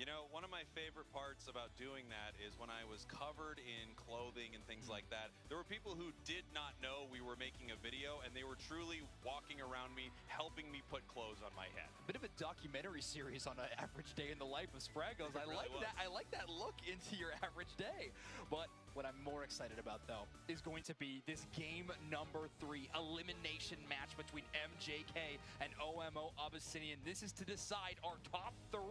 You know, one of my favorite parts about doing that is when I was covered in clothing and things like that, there were people who did not know we were making a video, and they were truly walking around me, helping me put clothes on my head. A bit of a documentary series on an average day in the life of Spraggles. I like that. I like that look into your average day. But what I'm more excited about, though, is going to be this game number 3 elimination match between MJK and OMO Abyssinian. This is to decide our top 3,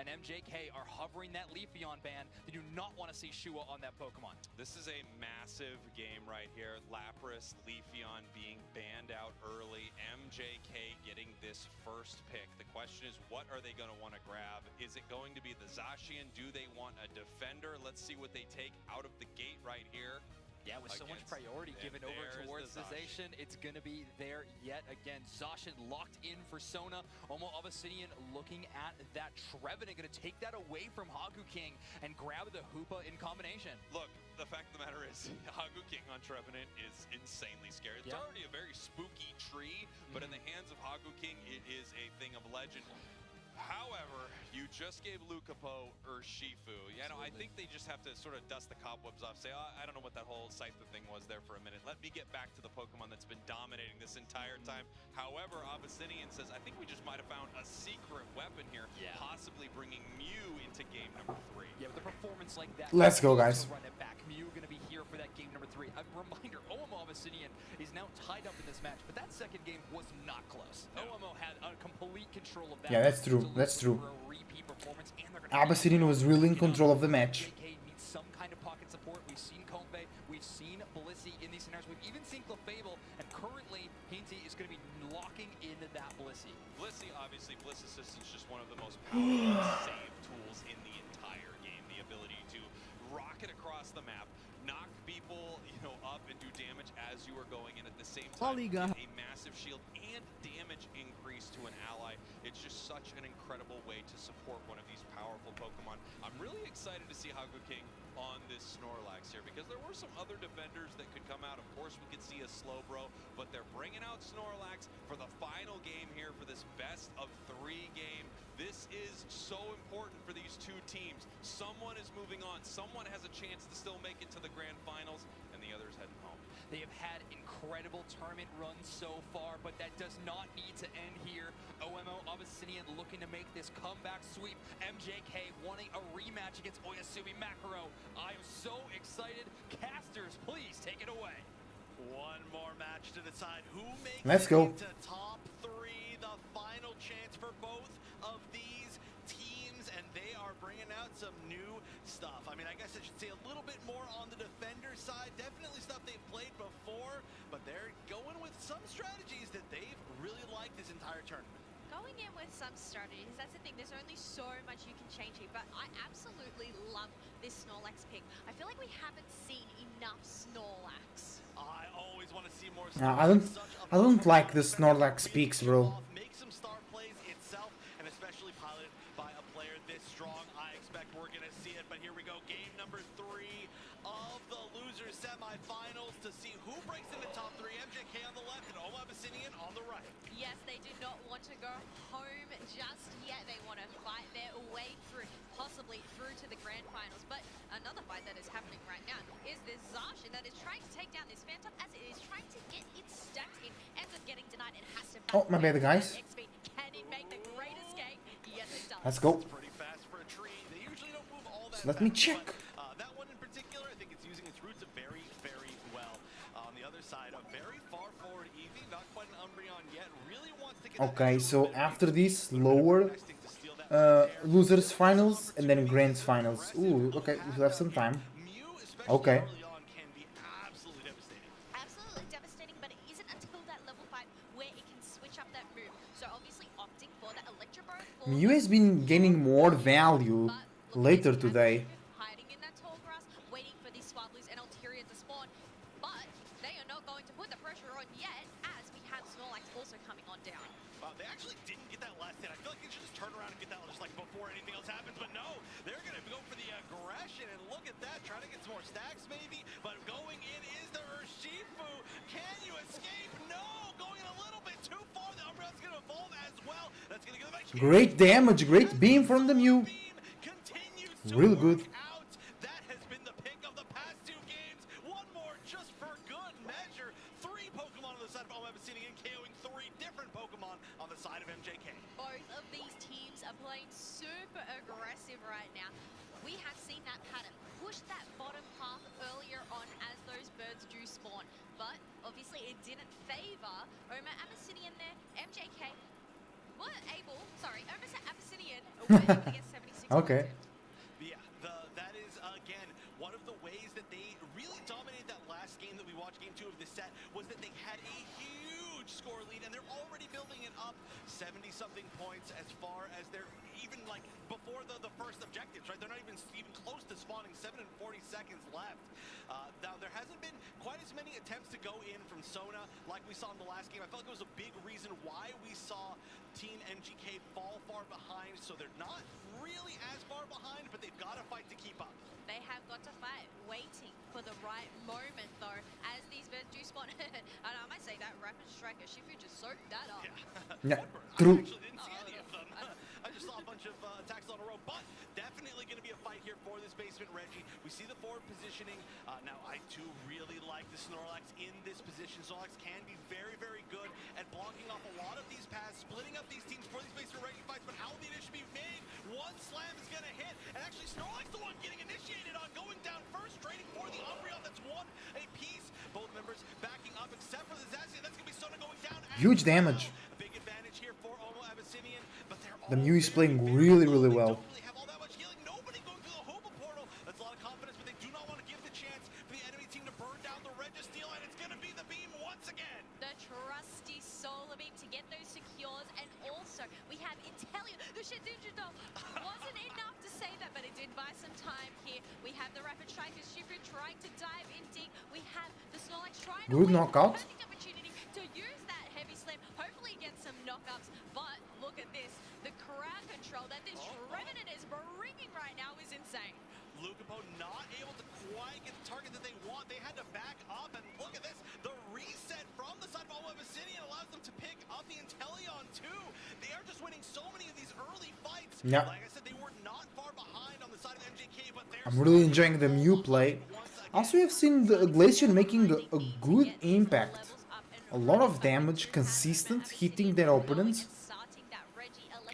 and MJK are hovering that Leafeon ban. They do not want to see Shua on that Pokemon. This is a massive game right here. Lapras, Leafeon being banned out early. MJK getting this first pick. The question is, what are they going to want to grab? Is it going to be the Zacian? Do they want a defender? Let's see what they take out of the gate right here. Yeah, with so much priority given over towards the Zacian, it's going to be there yet again. Zacian locked in for Sona. Omo Abyssinian looking at that Trevenant, going to take that away from Haku King and grab the Hoopa in combination. Look, the fact of the matter is, Haku King on Trevenant is insanely scary. It's already a very spooky tree, but in the hands of Haku King, it is a thing of legend. However, you just gave Lucapo Urshifu. Yeah, no, I think they just have to sort of dust the cobwebs off, say, oh, I don't know what that whole Scyther thing was there for a minute. Let me get back to the Pokemon that's been dominating this entire time. However, Abyssinian says, I think we just might have found a secret weapon here, possibly bringing Mew into game number 3. Yeah, with a performance like that, Let's go, guys. Run it back. Mew going to be here for that game number 3. A reminder, OMO Abyssinian is now tied up in this match, but that second game was not close. OMO had a complete control of that. Yeah, that's true. That's true. Abyssinian was really in control of the match. Needs some kind of pocket support. We've seen Combe, we've seen Blissey in these scenarios. We've even seen Clefable, and currently Hinty is going to be locking into that Blissey. Blissey, obviously, Bliss Assist is just one of the most powerful save tools in the entire game. The ability to rocket across the map, knock people, up and do damage as you are going in at the same time. Liga. A massive shield and damage increase to an ally. It's just such an incredible way to support one of these powerful Pokemon. I'm really excited to see Haku King on this Snorlax here, because there were some other defenders that could come out. Of course, we could see a Slowbro, but they're bringing out Snorlax for the final game here for this best of 3 game. This is so important for these two teams. Someone is moving on. Someone has a chance to still make it to the grand finals, and the other's heading home. They have had incredible tournament runs so far, but that does not need to end here. OMO Abyssinian looking to make this comeback sweep. MJK wanting a rematch against Oyasumi Makaro. I am so excited. Casters, please take it away. One more match to decide who makes Let's go. it to top 3. The final chance for both of these teams, and they are bringing out some new stuff. I mean, I guess I should say a little bit more on the defender side. Definitely stuff they've played before, but they're going with some strategies that they've really liked this entire tournament. Going in with some strategies, that's the thing, there's only so much you can change here, but I absolutely love this Snorlax pick. I feel like we haven't seen enough Snorlax. I always want to see more I don't like the Snorlax peaks, bro. Make some star plays itself, and especially piloted by a player this strong. I expect we're going to see it, but here we go. Game number 3 of the losers semifinals to see who breaks into top 3. MJK on the left and OMO Abyssinian on the right. Yes, they do not want to go home just yet. They want to fight their way through, possibly through to the grand finals. But another fight that is happening right now is this Zacian that is trying to take down this Phantom as it is trying to get its stacks in. Ends up getting denied and has to Oh, my bad, guys. Can it make the great escape? Yes, it does. Let's go. It's pretty fast for a tree. They usually don't move all that So let me fast, check. but, that one in particular, I think it's using its roots very, very well. On the other side, a very far forward Eevee, not quite an Umbreon yet, really wants to get Okay, so after this, lower losers finals and then grands finals. Ooh, okay, we have some time. Okay. Absolutely devastating, but it isn't until that level 5 where it can switch up that move. So obviously opting for that Electro Burst. Mew has been gaining more value later today. Hiding in that tall grass, waiting for these Swablues and Altaria to spawn. But they are not going to put the pressure on yet, as we have Snorlax also coming on down. They actually didn't get that last hit. I feel like they should just turn around and get that one just like before anything else happens, but no, they're going to go for the aggression, and look at that, trying to get some more stacks maybe, but going in is the Urshifu. Can you escape? No, going a little bit too far. The Umbreon's going to evolve as well. That's going to give them a Great damage, great beam from the Mew. Real good. That has been the pick of the past 2 games. One more just for good measure. 3 Pokemon on the side of Eng-Pt and KOing 3 different Pokemon on the side of MJK. Both of these teams are playing super aggressive right now. We have seen that pattern push that bottom half earlier on as those birds do spawn. But obviously it didn't favor Eng-Pt there. MJK were able, sorry, Eng-Pt were able to get 76 Okay. Yeah, that is, again, one of the ways that they really dominated that last game that we watched, game 2 of this set, was that they had a huge score lead, and they're already building it up 70-something points as far as they're even, like, before the first objectives, right? They're not even close to spawning, 7 and 40 seconds left. Now, there hasn't been quite as many attempts to go in from Sona like we saw in the last game. I felt like it was a big reason why we saw Team MGK fall far behind, so they're not really as far behind, but they've got to fight to keep up. They have got to fight, waiting for the right moment, though, as these birds do spawn. And I might say that Rapid Striker Shifu just soaked that up. Yeah, true. I actually didn't see any of them. I just saw a bunch of attacks on a row, but definitely going to be a fight here for this basement Reggie. We see the forward positioning. Now, I too really like the Snorlax in this position. Snorlax can be very, very good at blocking off a lot of these paths, splitting up these teams for these basement Reggie fights, but how will the initiative be made? One slam is going to hit, and actually Snorlax the one getting initiated on, going down first, trading for the Umbreon that's won a piece. Both members backing up, except for the Zacian. That's going to be Sona going down. Huge damage. A big advantage here for Eng-Pt, but they're The Mew is playing really, really well. nobody going through the Hoba portal. That's a lot of confidence, but they do not want to give the chance for the enemy team to burn down the Registeel, and it's going to be the beam once again. The trusty Solar Beam to get those secures, and also we have Intellion. The Shedinjito wasn't enough to save that, but it did buy some time here. We have the Rapid Striker Shifu trying to dive in deep. We have the Snorlax trying Good to knockout. perfect opportunity to use that heavy slam, hopefully get some knockups. But look at this, the crowd control that this Trevenant is bringing right now is insane. Lucapo not able to quite get the target that they want. They had to back up, and look at this. The reset from the side of Eng-Pt allows them to pick up the Intellion too. They are just winning so many of these early fights. Yeah. Like I said, they were not far behind on the side of MJK, but they're I'm really enjoying the Mew play. Also, we have seen the Glaceon making a good impact. A lot of damage, consistent, hitting their opponents.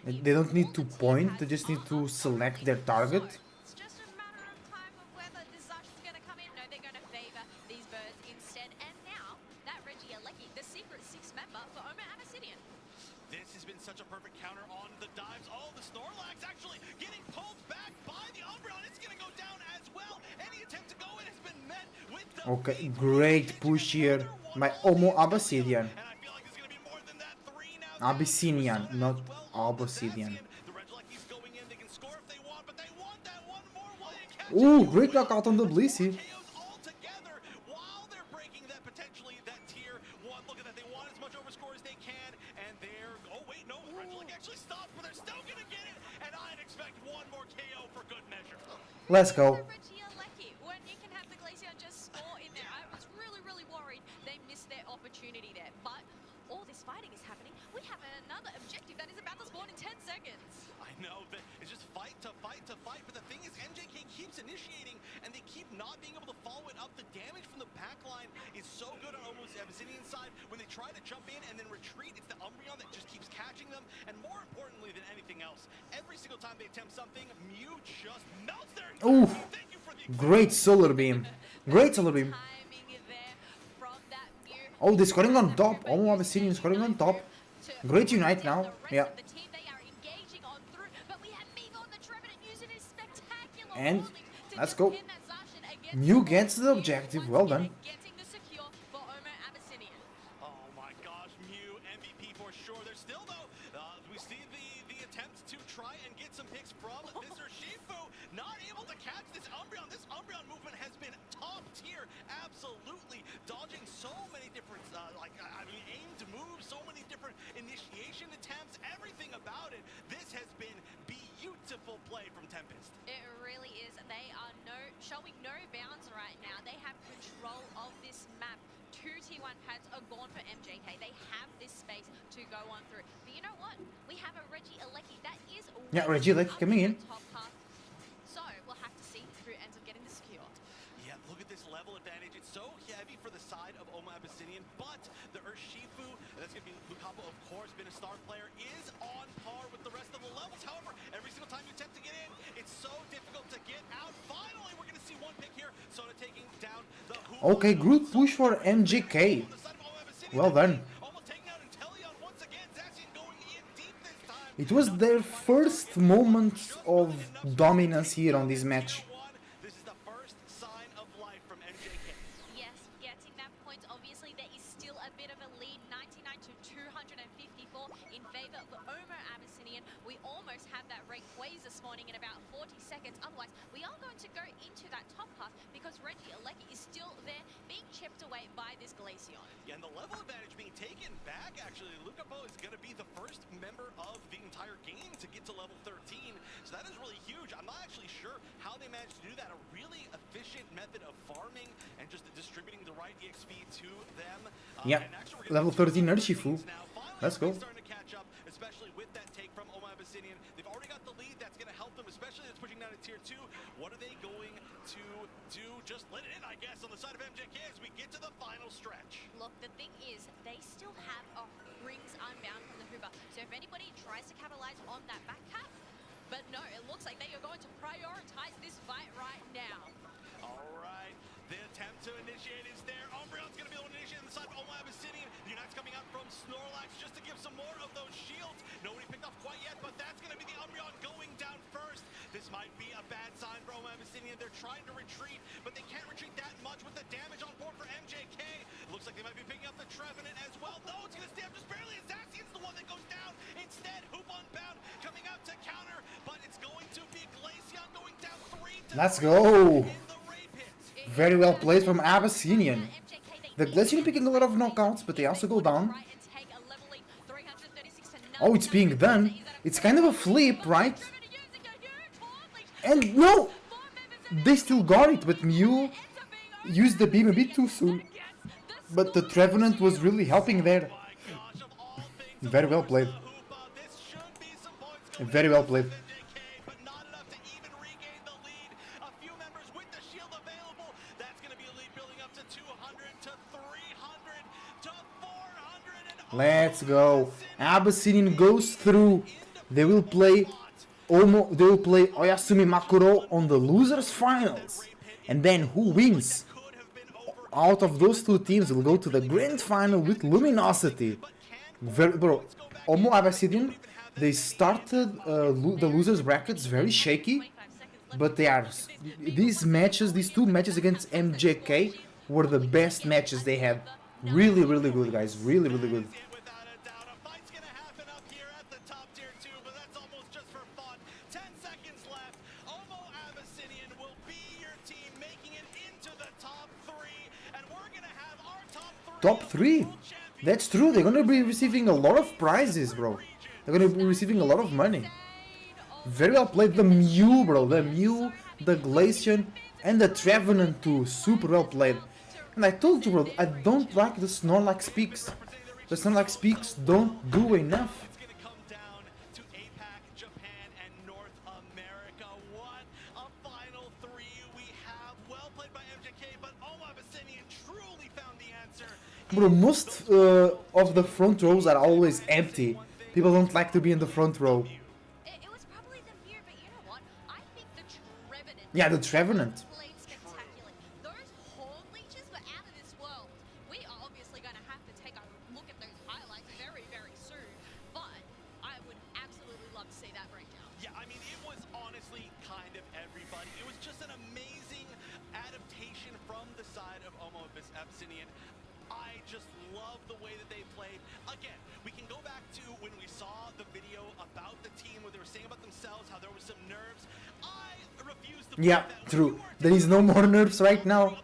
They don't need to point, they just need to select their target. It's just a matter of time of whether this Zashi's going to come in. No, they're going to favor these birds instead. And now, that Reggie Alecki, the secret 6 member for Eng-Pt. This has been such a perfect counter on the dives. Oh, the Snorlax actually getting pulled back by the Umbreon. It's going to go down as well. Any attempt to go in has been met with the Okay, great push here by Eng-Pt. Abyssinian, not Obsidian. Ooh, great knockout on the Blissey. Let's go. When you can have the Glaceon just score in there, I was really worried they missed their opportunity there. But all this fighting is happening. We have another objective that is about to spawn in 10 seconds. I know, but it's just fight to fight to fight. But the thing is, MJK keeps initiating, and they keep not being able to follow it up. The damage from the back line is so good on almost Abyssinian side. When they try to jump in and then retreat, it's the Umbreon that just keeps catching them. And more importantly than anything else, every single time they attempt something, Mew just melts their Ooh, great Solar Beam. Great Solar Beam. Oh, they're scoring on top. Oh, Abyssinian scoring on top. Great Unite now. Yeah. And let's go. Mew gets the objective. Well done. Oh my gosh, Mew MVP for sure. There's still though, we see the attempts to try and get some picks from Mr. Shifu. Not able to catch this Umbreon. This Umbreon movement has been top tier. Absolutely dodging so many different, aimed moves, so many different initiation attempts, everything about it. This has been beautiful play from Tempest. It really is. They are showing no bounds right now. They have control of this map. 2 T1 pads are gone for MJK. They have this space to go on through. But you know what? We have a Reggie Alecki that is Yeah, Reggie Alecki coming in. top half. So we'll so heavy for the side of Oma Abyssinian, but the Urshifu, that's going to be Lukapo, of course, been a star player, is on par with the rest of the levels. However, every single time you attempt to get in, it's so difficult to get out. Finally, we're going to see one pick here. Soda taking down the Hoopa. Okay, good push for MJK. Well done. It was their first moment of dominance here on this match. This is the first sign of life from MJK. Yes, getting that point. Obviously, there is still a bit of a lead, 99 to 254 in favor of Oma Abyssinian. We almost have that Rayquaza spawning in about 40 seconds. Otherwise, we are going to go into that top path because Reggie Alecki is still there, being chipped away by this Glaceon. Yeah, and the level advantage being taken back, actually. Lukapo is going to be the first member of the entire game to get to level 13. So that is really huge. I'm not actually sure how they managed to do that. A really efficient method of farming and just distributing the right EXP to them. Yeah, level 13 Urshifu. Let's go. Starting to catch up, especially with that take from Oma Abyssinian. They've already got the lead. That's going to help them, especially that's pushing down to tier 2. What are they going to do? Just let it in, I guess, on the side of MJK as we get to the final stretch. Look, the thing is, they still have a rings unbound from the Hoover. So if anybody tries to capitalize on that back cap, but no, it looks like they are going to prioritize this fight right now. All right, the attempt to initiate is there. Umbreon's going to be able to initiate on the side of Oma Abyssinian. The Unite's coming out from Snorlax just to give some more of those shields. Nobody picked up quite yet, but that's going to be the Umbreon going down first. This might be a bad sign for Oma Abyssinian. They're trying to retreat, but they can't retreat that much with the damage on board for MJK. Looks like they might be picking up the Trevenant as well. No, it's going to stay up just barely. Zacian's the one that goes down. Instead, Hoop Unbound coming out to counter, but it's going to be Glaceon going down 3 to Let's go. Very well played from Abyssinian. The Glaceon picking a lot of knockouts, but they also go down. Oh, it's being done. It's kind of a flip, right? And no! They still got it, but Mew used the beam a bit too soon. But the Trevenant was really helping there. Very well played. Very well played. Let's go. Abyssinian goes through. They will play Oyasumi Makuro on the losers finals. And then who wins out of those two teams will go to the grand final with Luminosity. Bro, Omo Abyssinian, they started the losers brackets very shaky, but these two matches against MJK were the best matches they had. Really, really good, guys. Really, really good. Top 3? That's true. They're gonna be receiving a lot of prizes, bro. They're gonna be receiving a lot of money. Very well played. The Mew, bro. The Mew, the Glaceon, and the Trevenant too. Super well played. And I told you, bro, I don't like the Snorlax peaks. The Snorlax peaks don't do enough. Bro, most of the front rows are always empty. People don't like to be in the front row. Yeah, the Trevenant. Yeah, true. There is no more nerfs right now.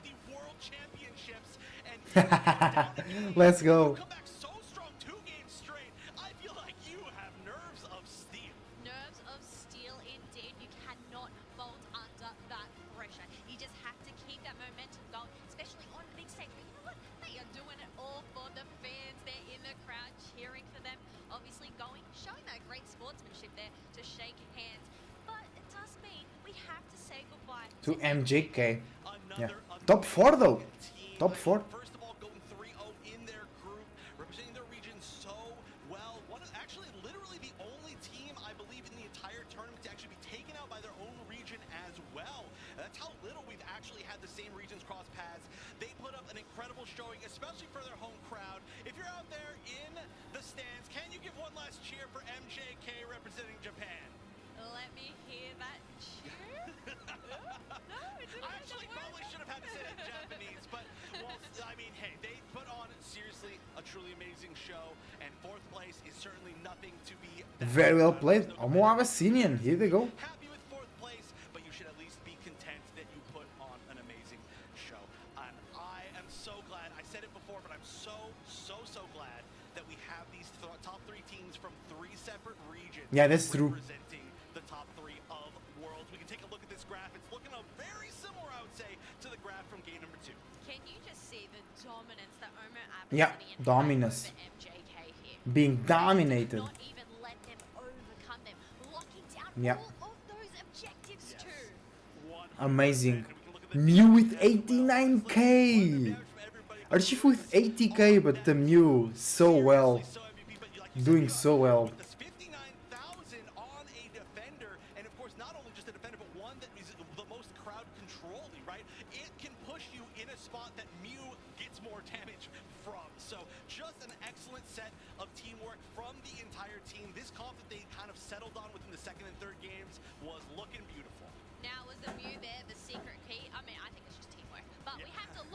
Let's go. Nerves of steel indeed. You cannot fold under that pressure. You just have to keep that momentum going, especially on the big stage. But you know what? They are doing it all for the fans. They're in the crowd cheering for them. Obviously showing that great sportsmanship there to shake hands. But it does mean we have to say goodbye to MJK. Yeah. Top 4 though. Top 4. First of all, going 3-0 in their group, representing their region so well. Actually, literally the only team, I believe, in the entire tournament to actually be taken out by their own region as well. That's how little we've actually had the same regions cross paths. They put up an incredible showing, especially for their home crowd. If you're out there in the stands, can you give one last cheer for MJK representing Japan? Let me hear that cheer. I actually probably should have had to say it in Japanese, but, well, I mean, hey, they put on, seriously, a truly amazing show, and 4th place is certainly nothing to be... Very well played. Omo Abyssinian. Here they go. Happy with 4th place, but you should at least be content that you put on an amazing show. And I am so glad, I said it before, but I'm so glad that we have these top 3 teams from 3 separate regions. Yeah, that's true. Representing the top 3 of Worlds. We can take a look at this graph. It's looking very similar, I would say, to the graph from game number 2. Can you just see the dominance that Omar Yeah, Abyssinian dominance. over MJK here? Being dominated. Not even let them overcome them, locking down Yeah. all of those objectives too. Amazing. Mew with 89k. Archive with 80k, but the Mew so well. Doing so well. 59,000 on a defender, and of course not only just a defender, but one that is the most crowd controlling, right? It can push you in a spot that Mew gets more damage from. So just an excellent set of teamwork from the entire team. This comp that they kind of settled on within the 2nd and 3rd games was looking beautiful. Now was the Mew there the secret key? I mean, I think it's just teamwork. But we have to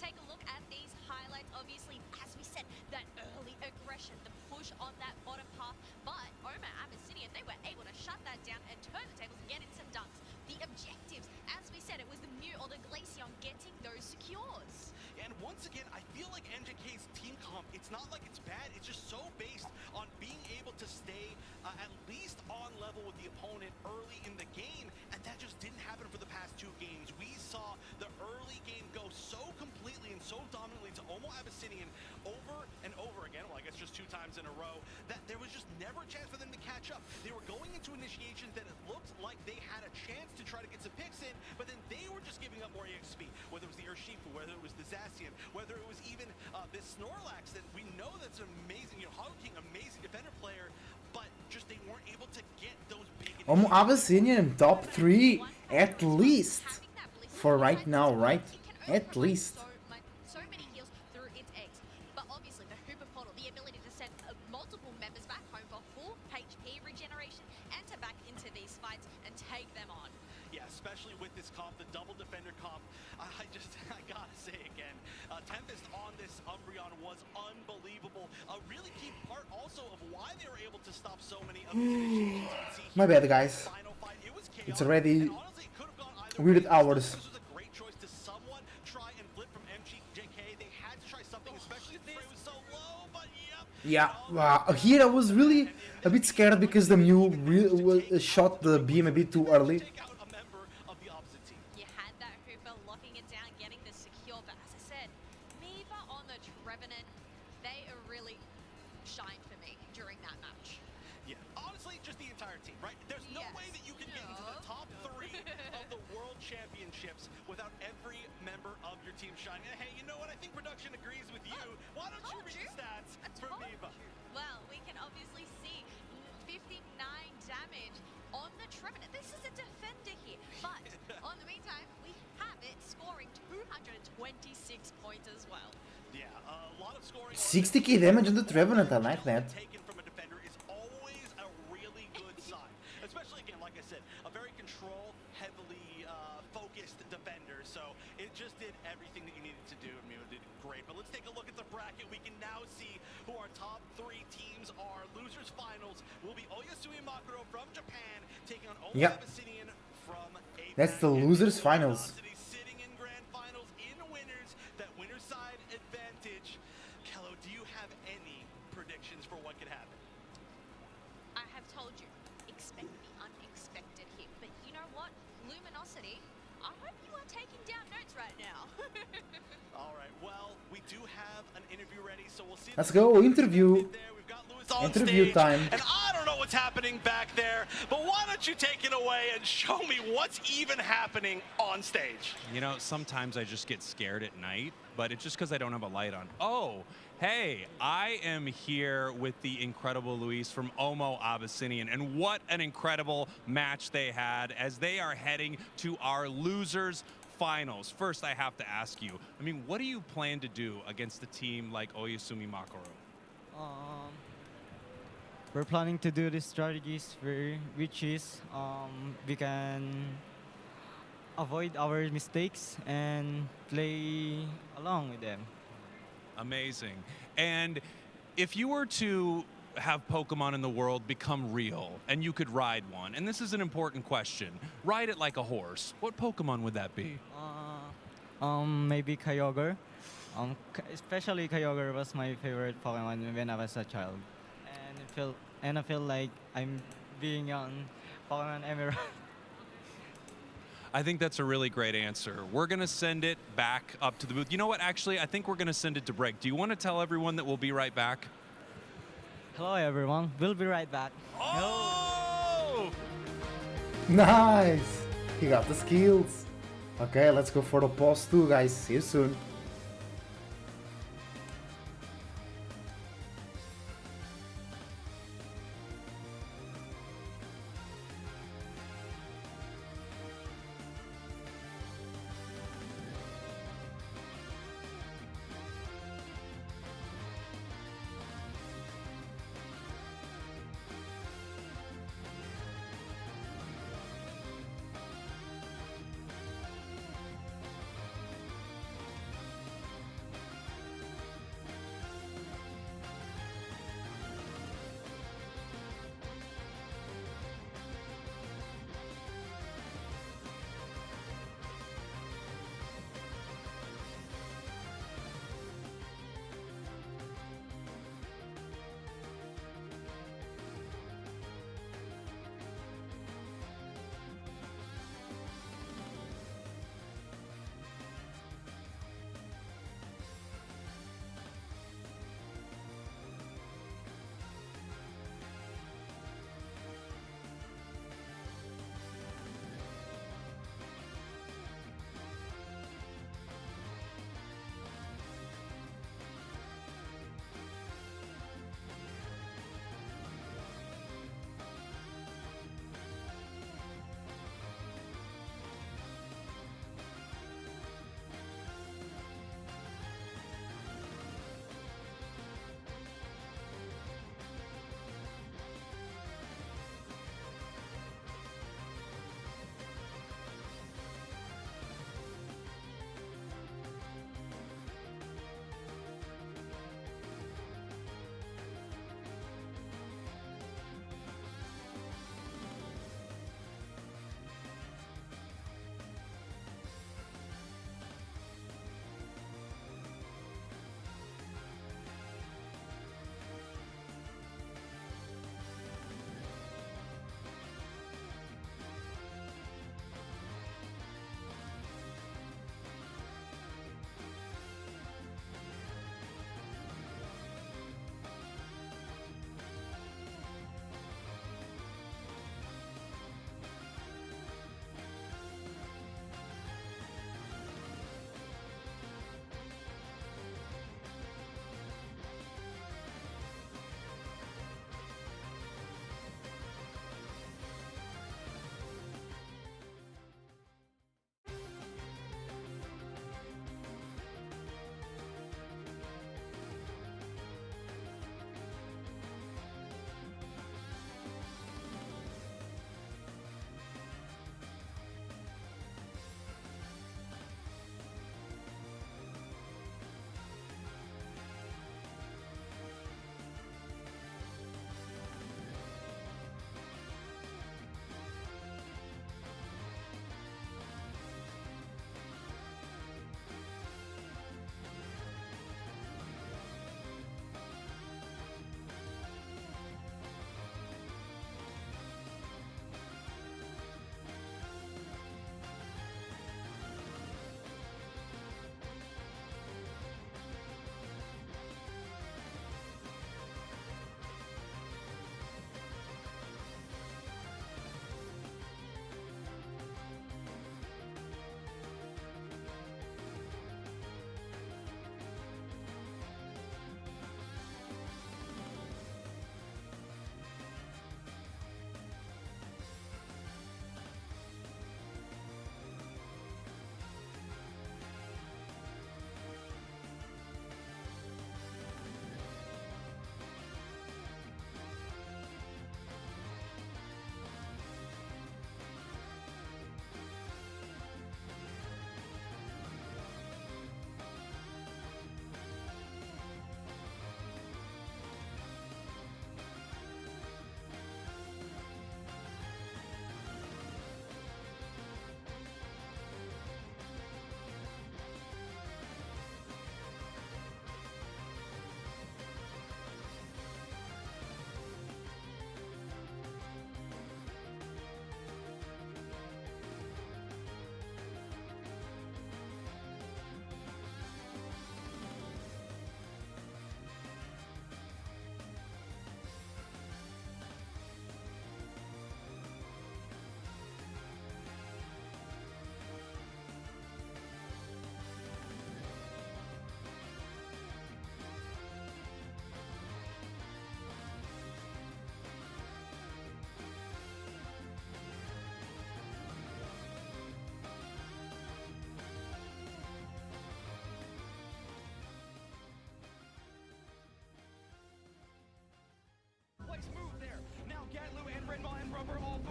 take a look at these highlights. Obviously, as we said, that early aggression, the push on that bottom half. But Omar Abyssinian, they were able to shut that down and turn the tables and get in some dunks. The objectives, as we said, it was the Mew or the Glaceon getting those secures. And once again, I feel like MJK's team comp, it's not like it's bad, it's just so based on being able to stay at least on level with the opponent early in the game, and that just didn't happen for the past 2 games. We saw the early game go so completely and so dominantly to Omo Abyssinian over and over again, well, I guess just 2 times in a row, that there was just never a chance for them to catch up. They were going into initiations that it looked like they had a chance to try to get some picks in, but then they were just giving up more EXP, whether it was the Urshifu, whether it was the Zacian, whether it was even this Snorlax that we know that's an amazing, Hog King, amazing defender player, but just they weren't able to get those big... Omo Abyssinian top 3 at least. For right now, right? At least. So many heals through its eggs. But obviously the Hooper portal, the ability to send multiple members back home for full HP regeneration and to back into these fights and take them on. Yeah, especially with this comp, the double defender comp, I gotta say again, Tempest on this Umbreon was unbelievable. A really key part also of why they were able to stop so many of these initiations. My bad, guys. It's already weird hours. This was a great choice to somewhat try and flip from MJK. They had to try something, especially if it was so low, but Yeah, here I was really a bit scared because the Mew shot the beam a bit too early. You had that Hooper locking it down, getting the secure, but as I said, Miva on the Trevenant, they really shined for me during that match. Yeah, honestly, just the entire team, right? There's no way that you can get into the top 3 of the World Championships without every member of your team shining. And hey, you know what? I think production agrees with you. Why don't you read the stats from Miva? Well, we can obviously see 59 damage on the Trevenant. This is a defender here, but on the meantime, we have it scoring 226 points as well. Yeah, a lot of scoring. 60k damage on the Trevenant, I like that. Taken from a defender is always a really good sign. Especially, again, like I said, a very control, heavily focused defender. So it just did everything that you needed to do. Mew did great. But let's take a look at the bracket. We can now see who our top 3 teams are. Losers finals will be Oyasui Makuro from Japan taking on Omo Abyssinian from APAC. That's the losers finals. Sitting in grand finals in winners, that winner side advantage. Kello, do you have any predictions for what could happen? I have told you, expect the unexpected here. But you know what? Luminosity, I hope you are taking down notes right now. All right, well, we do have an interview ready, so we'll see. Let's go, interview. Interview time. And I don't know what what's happening back there, but why don't you take it away and show me what's even happening on stage? You know, sometimes I just get scared at night, but it's just because I don't have a light on. Oh, hey, I am here with the incredible Luis from Omo Abyssinian, and what an incredible match they had as they are heading to our losers finals. First, I have to ask you, I mean, what do you plan to do against a team like Oyasumi Makoro? We're planning to do these strategies which is we can avoid our mistakes and play along with them. Amazing. And if you were to have Pokemon in the world become real and you could ride one, and this is an important question, ride it like a horse, what Pokemon would that be? Maybe Kyogre. Especially Kyogre was my favorite Pokemon when I was a child. And I feel like I'm being on Pokemon Emerald. I think that's a really great answer. We're going to send it back up to the booth. You know what? Actually, I think we're going to send it to break. Do you want to tell everyone that we'll be right back? Hello, everyone. We'll be right back. Oh! Nice! He got the skills. Okay, let's go for the pause 2, guys. See you soon.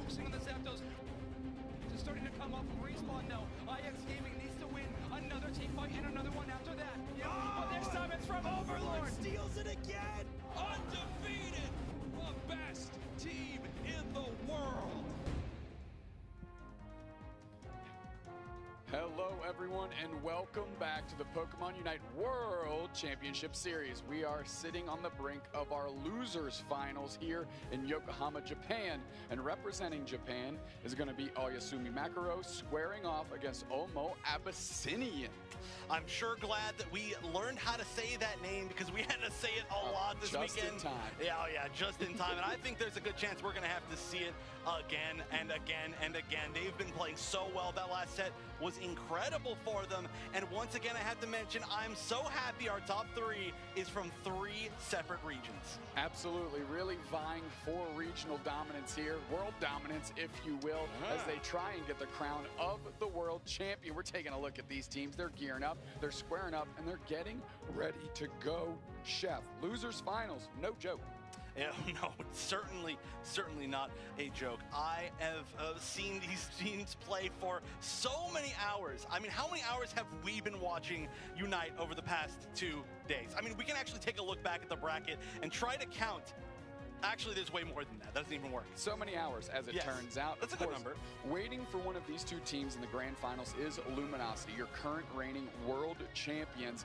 focusing on the Zapdos. Just starting to come off of respawn now. IX Gaming needs to win another team fight and another one after that. But this time it's from Overlord. Steals it again! Undefeated! The best team in the world! Hello everyone and welcome back to the Pokemon Unite World Championship Series. We are sitting on the brink of our losers finals here in Yokohama, Japan. And representing Japan is going to be Oyasumi Makaro squaring off against Omo Abyssinian. I'm sure glad that we learned how to say that name because we had to say it a lot this weekend. Just in time. Yeah, just in time. And I think there's a good chance we're going to have to see it again and again and again. They've been playing so well. That last set was incredible for them. And once again, I have to mention, I'm so happy our top three is from 3 separate regions. Absolutely, really vying for regional dominance here, world dominance, if you will, as they try and get the crown of the world champion. We're taking a look at these teams. They're gearing up, they're squaring up, and they're getting ready to go, Chef. Losers finals, no joke. Yeah, no, it's certainly not a joke. I have seen these teams play for so many hours. I mean, how many hours have we been watching Unite over the past 2 days? I mean, we can actually take a look back at the bracket and try to count. Actually, there's way more than that. That doesn't even work. So many hours, as it turns out. That's a good number. Waiting for one of these 2 teams in the grand finals is Luminosity, your current reigning world champions.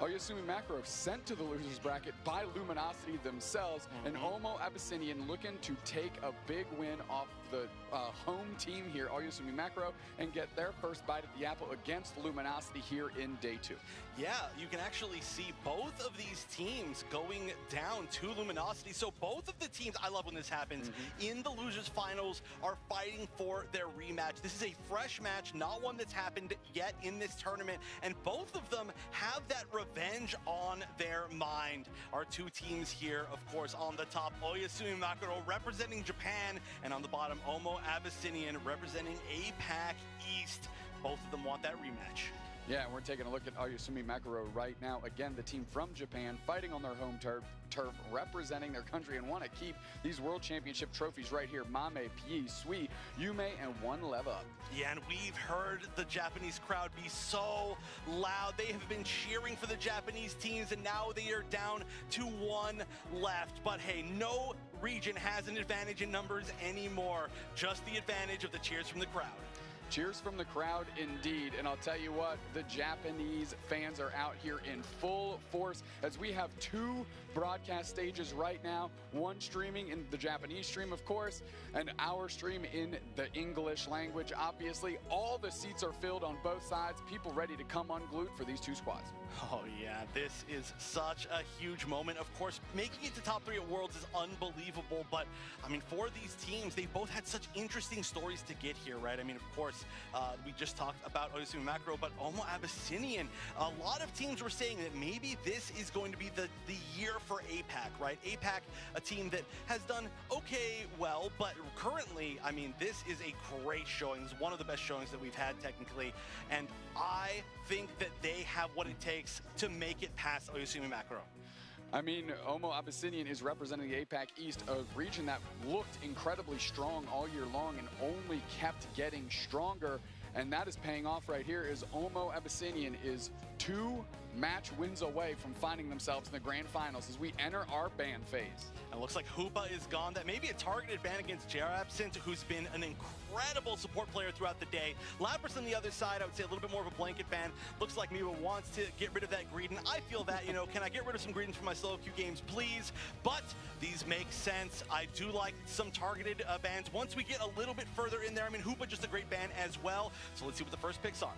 Oyasumi Makaro sent to the losers bracket by Luminosity themselves, and Omo Abyssinian looking to take a big win off the home team here, Oyasumi Makaro, and get their first bite at the apple against Luminosity here in day 2. Yeah, you can actually see both of these teams going down to Luminosity. So both of the teams, I love when this happens, in the losers finals are fighting for their rematch. This is a fresh match, not one that's happened yet in this tournament, and both of them have that revenge on their mind. Our 2 teams here, of course, on the top, Oyasumi Makaro representing Japan, and on the bottom, Omo Abyssinian representing APAC East. Both of them want that rematch. Yeah, and we're taking a look at Oyasumi Makaro right now. Again, the team from Japan fighting on their home turf, representing their country, and want to keep these World Championship trophies right here. Mame, Pie, Sui, Yume, and 1 level up. Yeah, and we've heard the Japanese crowd be so loud. They have been cheering for the Japanese teams, and now they are down to 1 left. But hey, no region has an advantage in numbers anymore. Just the advantage of the cheers from the crowd. Cheers from the crowd indeed, and I'll tell you what, the Japanese fans are out here in full force as we have 2 broadcast stages right now, one streaming in the Japanese stream, of course, and our stream in the English language. Obviously, all the seats are filled on both sides, people ready to come unglued for these 2 squads. Oh yeah, this is such a huge moment. Of course, making it to top 3 at Worlds is unbelievable, but I mean, for these teams, they both had such interesting stories to get here, right? I mean, of course, we just talked about Oyasumi Makaro, but Omo Abyssinian. A lot of teams were saying that maybe this is going to be the year for APAC, right? APAC, a team that has done okay well, but currently, I mean, this is a great showing. It's one of the best showings that we've had technically, and I think that they have what it takes to make it past Oyasumi Makaro. I mean, Omo Abyssinian is representing the APAC East, a region that looked incredibly strong all year long and only kept getting stronger. And that is paying off right here, as Omo Abyssinian is 2 match wins away from finding themselves in the grand finals as we enter our ban phase. And it looks like Hoopa is gone. That may be a targeted ban against JR Absent, who's been an incredible support player throughout the day. Lapras on the other side, I would say a little bit more of a blanket ban. Looks like Miwa wants to get rid of that Greedent. I feel that, you know, can I get rid of some Greedents for my solo queue games, please? But these make sense. I do like some targeted bans. Once we get a little bit further in there, I mean, Hoopa just a great ban as well. So let's see what the first picks are.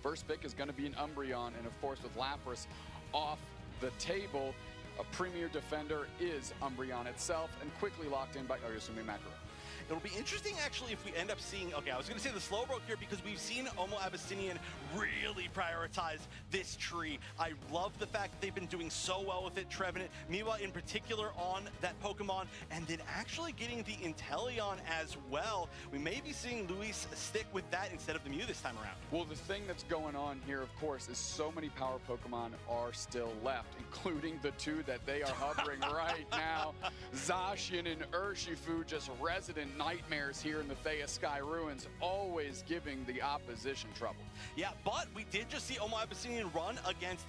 First pick is going to be an Umbreon, and of course with Lapras off the table, a premier defender is Umbreon itself, and quickly locked in by Oyasumi Makaro. It'll be interesting, actually, if we end up seeing... Okay, I was going to say the Slowbro here because we've seen Omo Abyssinian really prioritize this tree. I love the fact that they've been doing so well with it. Trevenant, Miwa in particular on that Pokemon, and then actually getting the Inteleon as well. We may be seeing Luis stick with that instead of the Mew this time around. Well, the thing that's going on here, of course, is so many power Pokemon are still left, including the 2 that they are hovering right now. Zacian and Urshifu just resident nightmares here in the Thea Sky Ruins, always giving the opposition trouble. Yeah, but we did just see Omo Abyssinian run against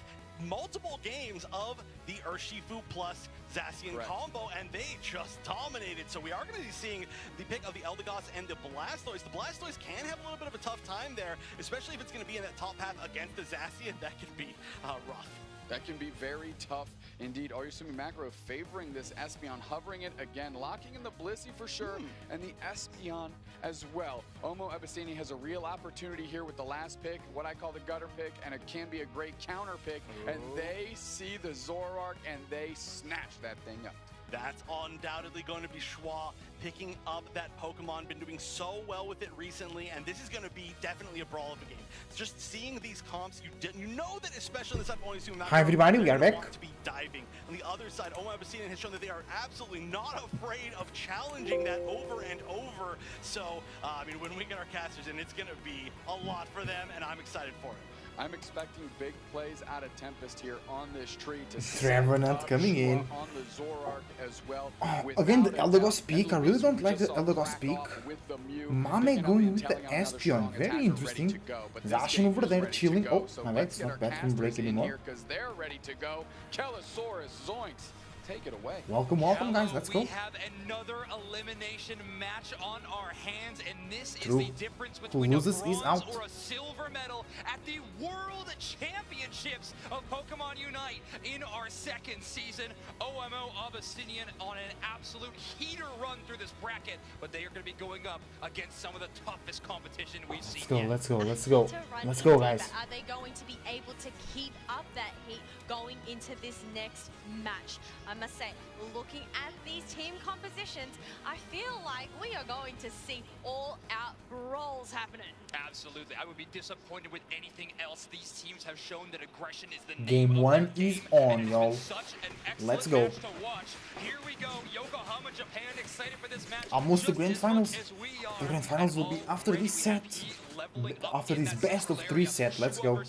multiple games of the Urshifu plus Zacian combo, and they just dominated. So we are going to be seeing the pick of the Eldegoss and the Blastoise. The Blastoise can have a little bit of a tough time there, especially if it's going to be in that top half against the Zacian. That could be rough. That can be very tough indeed. Oyasumi Macro favoring this Espeon, hovering it again, locking in the Blissey for sure, and the Espeon as well. Omo Abyssinian has a real opportunity here with the last pick, what I call the gutter pick, and it can be a great counter pick. And they see the Zoroark and they snatch that thing up. That's undoubtedly going to be Schwa picking up that Pokemon, been doing so well with it recently, and this is going to be definitely a brawl of a game. Just seeing these comps, you know that especially in the side of Oyasumi, Hi everybody, we are back. To be diving. On the other side, Omo Abyssinian has shown that they are absolutely not afraid of challenging that over and over. So, I mean, when we get our casters in, it's going to be a lot for them, and I'm excited for it. I'm expecting big plays out of Tempest here on this tree to Trevenant coming in. On the Zoroark as well. Again, the Eldegoss peak. I really don't like the Eldegoss peak. Mame going with the Espeon. Very interesting. Zacian over there chilling. Oh, my bad. It's not bathroom break anymore. Because they're ready to go. Kellosaurus, Zoinks. Take it away. Welcome, welcome, guys. Let's go. We have another elimination match on our hands, and this is the difference between a bronze or a silver medal at the World Championships of Pokemon Unite in our second season. OMO Abyssinian on an absolute heater run through this bracket, but they are going to be going up against some of the toughest competition we've seen yet. Let's go, let's go, let's go. Let's go, guys. Are they going to be able to keep up that heat going into this next match? I must say, looking at these team compositions, I feel like we are going to see all-out brawls happening. Absolutely. I would be disappointed with anything else. These teams have shown that aggression is the name Game of 1 is on, y'all. Let's go. Here we go. Yokohama, Japan, excited for this match. Almost the grand finals. The grand finals will be after this set. After this best of 3 set. Let's go.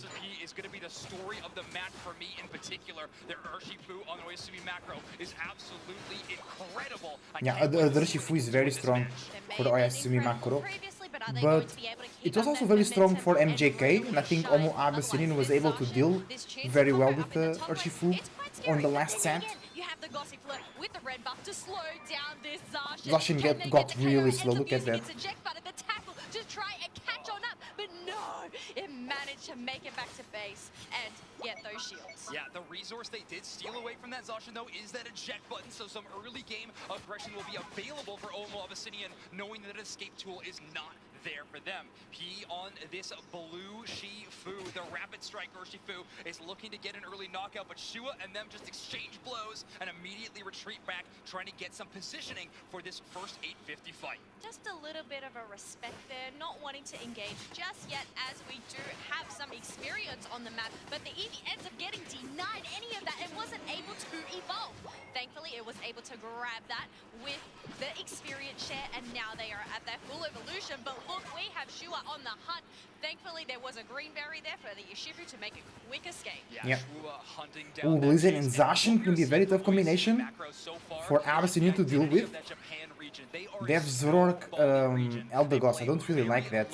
Is going to be the story of the match for me in particular. Their Urshifu on Oyasumi Macro is absolutely incredible. Yeah, the Urshifu is very strong for the Oyasumi Macro, but it was also very strong for MJK, and I think Omo Abyssinian was able to deal very well with the Urshifu on the last set. With the red buff to slow down this Zacian got really slow, look at that. To try and catch on up, but no, it managed to make it back to base and get those shields. Yeah, the resource they did steal away from that Zacian, though, is that eject button, so some early game aggression will be available for Omo Abyssinian, knowing that an escape tool is not there for them. He on this blue Shifu, the rapid strike Urshifu, is looking to get an early knockout, but Shua and them just exchange blows and immediately retreat back, trying to get some positioning for this first 850 fight. Just a little bit of a respect there, not wanting to engage just yet, as we do have some experience on the map, but the Eevee ends up getting denied any of that and wasn't able to evolve. Thankfully, it was able to grab that with the experience share, and now they are at their full evolution. But look, we have Shua on the hunt. Thankfully, there was a green berry there for the Urshifu to make a quick escape. Yeah. Ooh, Blizzard and Zacian can be a very tough combination for Abyssinian to deal with. They have Zoroark, Eldegoss. I don't really like that.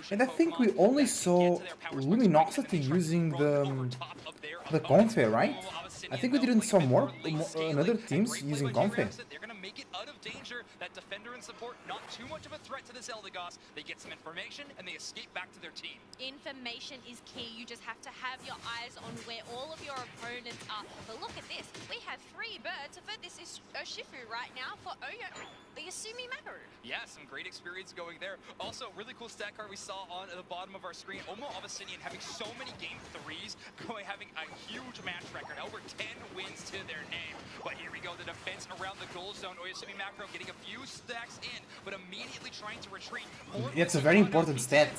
And I think we only saw Luminosity using the Confe, right? I think we didn't saw more another teams using Confe. They're going to make it out of danger. That defender and support, not too much of a threat to this Eldegoss. They get some information and they escape back to their team. Information is key. You just have to have your eyes on where all of your opponents are. But look at this. We have 3 birds for this Urshifu right now for Oyasumi Macro. Yeah, some great experience going there. Also, really cool stat card we saw on the bottom of our screen. Omo Abyssinian having so many game 3s, having a huge match record, over 10 wins to their name. But here we go, the defense around the goal zone. Oyasumi Macro getting a few stacks in, but immediately trying to retreat. That's a very important stat,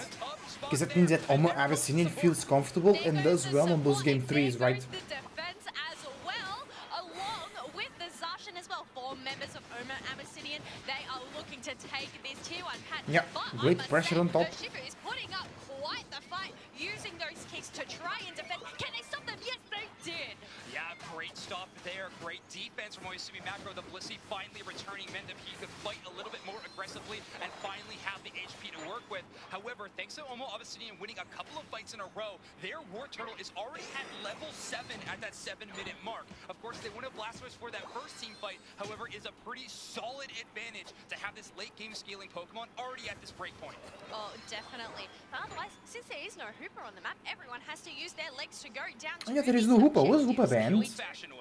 because that means that Omo Abyssinian feels comfortable and does well on those game 3s, right? The defense as well, along with the Zacian as well. 4 members of Omo Abyssinian, they are looking to take this tier 1 hat. Yeah, great pressure on top. Urshifu is putting up quite the fight, using those kicks to try and defend. Can they stop them? Yes, they did. Yeah, great stop there. Great defense from Oyasumi Macro. The Blissey finally returning meant that he could fight a little bit more aggressively and finally have the HP to work with. However, thanks to Omo Abyssinian winning a couple of fights in a row, their War Turtle is already at level 7 at that 7-minute mark. Of course, they wouldn't have Blastoise for that first team fight. However, is a pretty solid advantage to have this late game scaling Pokemon already at this break point. Oh, definitely. But otherwise, since there is no Hooper on the map, everyone has to use their legs to go down to Oh yeah, there is no Hoopa. Was Hoopa banned? Exactly.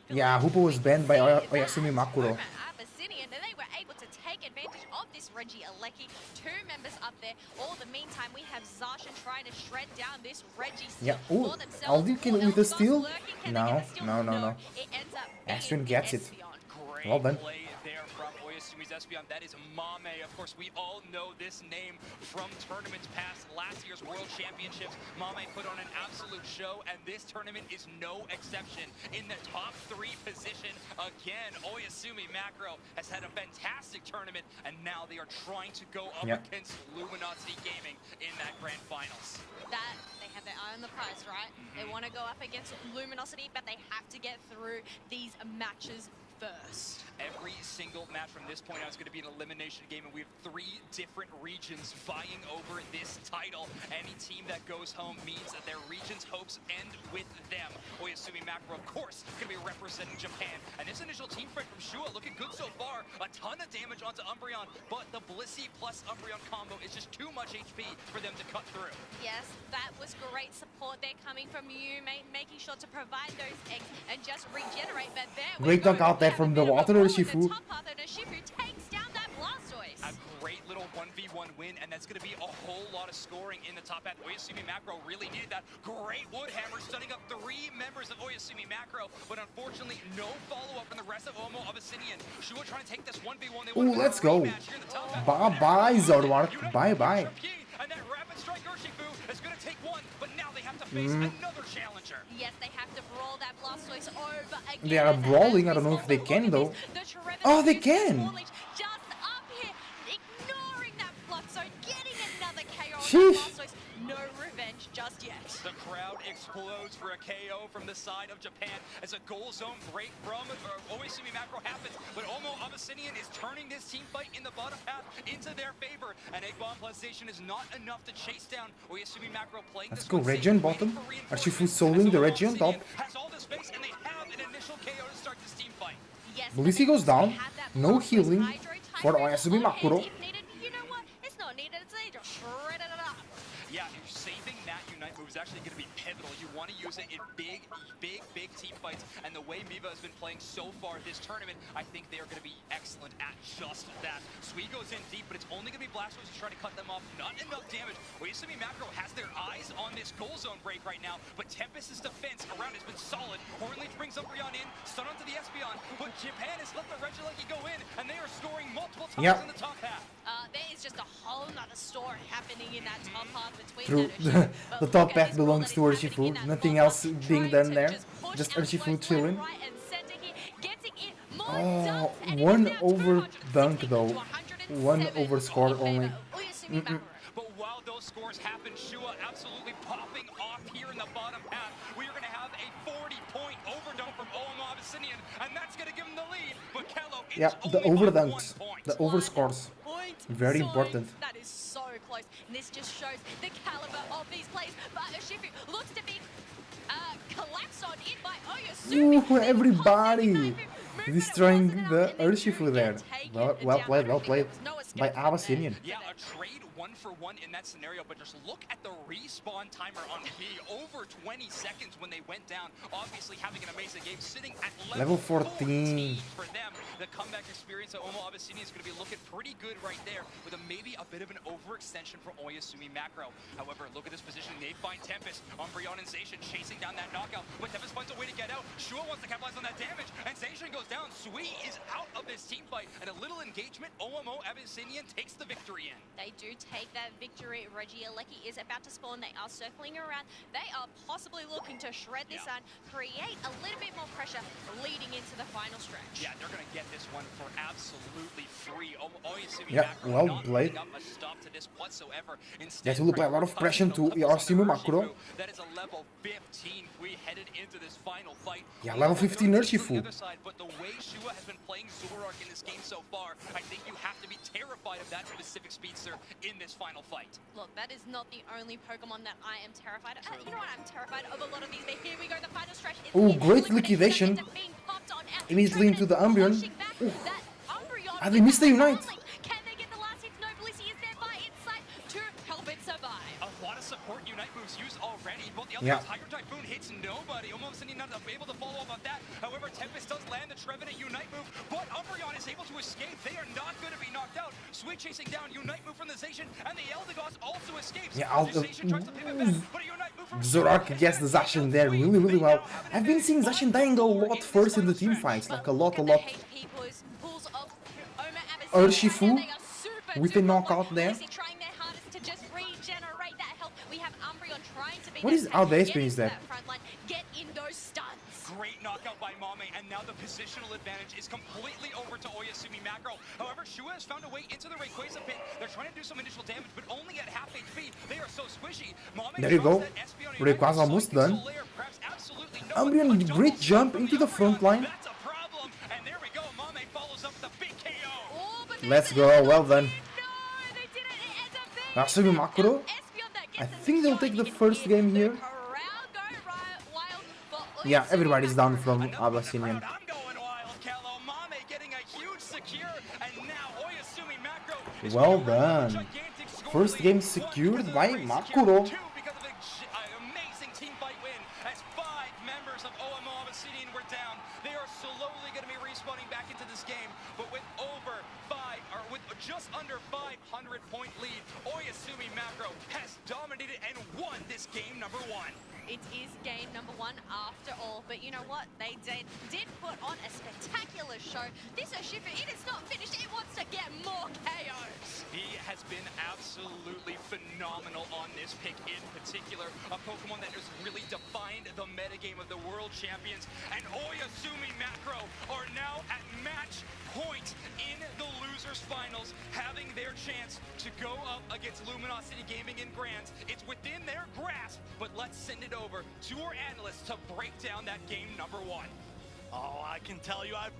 Yeah, Hoopa was banned by Oyasumi Makuro. Abyssinian, and they were able to take advantage of this Reggie Alecki. 2 members up there. All the meantime, we have Zacian trying to shred down this Reggie Yeah. steal Ooh, for themselves. Aldi can with the steal? No, no, no, no. It ends up Astrid gets it. Great Well done. play there from Oyasumi's Espeon. That is Mame. Of course, we all know this name from tournaments past, last year's World Championships. Mame put on an absolute show, and this tournament is no exception. In the top 3 position, again, Oyasumi Macro has had a fantastic tournament, and now they are trying to go up against Luminosity Gaming in that grand finals. That they have their eye on the prize, right? They want to go up against Luminosity, but they have to get through these matches first. Every single match from this point out is going to be an elimination game, and we have 3 different regions vying over this title. Any team that goes home means that their region's hopes end with them. Oyasumi Macro, of course, going to be representing Japan. And this initial team fight from Shua looking good so far. A ton of damage onto Umbreon, but the Blissey plus Umbreon combo is just too much HP for them to cut through. Yes, that was great support there coming from you, making sure to provide those eggs and just regenerate. But there Great dunk out there from the water Urshifu. top path, and Urshifu takes down that Blastoise. A great little 1v1 win, and that's going to be a whole lot of scoring in the top half. Oyasumi Macro really needed that. Great wood hammer, stunning up 3 members of Oyasumi Macro, but unfortunately no follow-up from the rest of Omo Abyssinian. Shua trying to take this 1v1. Ooh, let's go. Bye-bye, Zordwart. Bye-bye. And that rapid strike Urshifu is going to take 1, but now they have to face another challenger. Yes, they have to brawl that Blastoise over again. They are brawling. I don't know if they can though. Oh, they can. Just up here, ignoring that block zone, getting another KO. Sheesh. Blastoise, no revenge just yet. The crowd explodes for a KO from the side of Japan as a goal zone break from Oyasumi Macro happens, but Omo Abyssinian is turning this team fight in the bottom half into their favor, and Egg Bomb plus Station is not enough to chase down Oyasumi Macro playing. Let's go region bottom. Urshifu soloing the region top. Has all the space, and they have an initial KO to start this team fight. Yes, Blissey goes down. No healing for Oyasumi Makuro. if needed, you know what? It's not needed. It's they just shredded it up. Yeah, saving that Unite move is actually going to be pivotal. You want to use it in big team fights, and the way Miva has been playing so far this tournament, I think they are going to be excellent at just that. Sweet goes in deep, but it's only going to be Blastoise to try to cut them off. Not enough damage. Oyasumi Macro has their eyes on this goal zone break right now, but Tempest's defense around has been solid. Hornleech brings Umbreon in, stun onto the Espeon, but Japan has let the Regieleki go in, and they are scoring multiple times in the top half. There is just a whole nother story happening in that top half between True. The top path belongs to Urshifu. Nothing else being done there. Just Urshifu chilling. Oh, 1 over dunk though. 1 over score only. But while those scores happen, Shua absolutely popping off here in the bottom half. We are going to have a 40-point overdunk from Omo Abyssinian, and that's going to give him the lead. But Kello, Yeah, the overdunks, the overscores. Very important. That is so close. And this just shows the caliber of these plays. But Urshifu looks to be collapsed on in by Oyasumi. Ooh, everybody destroying the Urshifu there. Well played by Abyssinian. Yeah, a trade 1-for-1 in that scenario, but just look at the respawn timer on P. Over 20 seconds when they went down. Obviously having an amazing game, sitting at level 14 for them. The comeback experience of Omo Abyssinian is going to be looking pretty good right there, with maybe a bit of an overextension for Oyasumi Macro. However, look at this position. They find Tempest, Umbreon and Zacian chasing down that knockout, but Tempest finds a way to get out. Shua wants to capitalize on that damage, and Zacian goes down. Sui is out of this team fight, and a little engagement, Omo Abyssinian takes the victory in. They do take that victory. Regieleki is about to spawn. They are circling around. They are possibly looking to shred this and create a little bit more pressure leading into the final stretch. Yeah, they're going to get this one for absolutely free. Yeah, well played. That will apply a lot of pressure to Oyasumi Makuro. That is a level 15 we headed into this final fight. Yeah, level 15 Urshifu. But the way Shua has been playing Zoroark in this game so far, I think you have to be terrified of that specific speedster in this final fight. Look, that is not the only Pokemon that I am terrified of. You know what? I'm terrified of a lot of these, but here we go, the final stretch. Oh, great liquidation. Immediately into the Umbreon. Ooh. Ah, they missed the Unite. Can they get the last hit? No, Blissey is there by its side to help it survive. A lot of support Unite moves used already, but the other Tiger Typhoon hits nobody. Almost not able to follow up on that. However, Tempest does land the Trevenant Unite move, but Umbreon is able to escape. They are not going to be knocked out. Sweet chasing down Unite move from the Zacian, and the Eldegoss also escapes. Yeah, Zoroark gets the Zacian there really, really well. I've been seeing Zacian dying a lot first in the team fights, like a lot. Urshifu with a knockout there. What is how the experience there? Great knockout by Mame, and now the positional advantage is completely over to Oyasumi Macro. However, Shua has found a way into the Rayquaza pit. They're trying to do some initial damage, but only at half HP. They are so squishy. There you go. Rayquaza almost done. Umbreon, great jump into the front line. Let's go, well done. Oyasumi Macro. I think they'll take the first game here. Yeah, everybody's down from Abyssinian. Well done. First game secured by Makuro. Amazing team fight win as 5 members of OMO Abyssinian were down. They are slowly going to be respawning back into this game, but with with just under 500-point lead, Oyasumi Macro has dominated and won this game number 1. It is game number 1 after all, but you know what? They did put on a spectacular show. This Urshifu, it is not finished. It wants to get more KOs. He has been absolutely phenomenal on this pick in particular. A Pokemon that has really defined the metagame of the World Champions. And Oyasumi Macro are now at match point in the Losers Finals, having their chance to go up against Luminosity Gaming in Grands. It's within their grasp, but let's send it over to our analysts to break down that game number 1. Oh, I can tell you, I've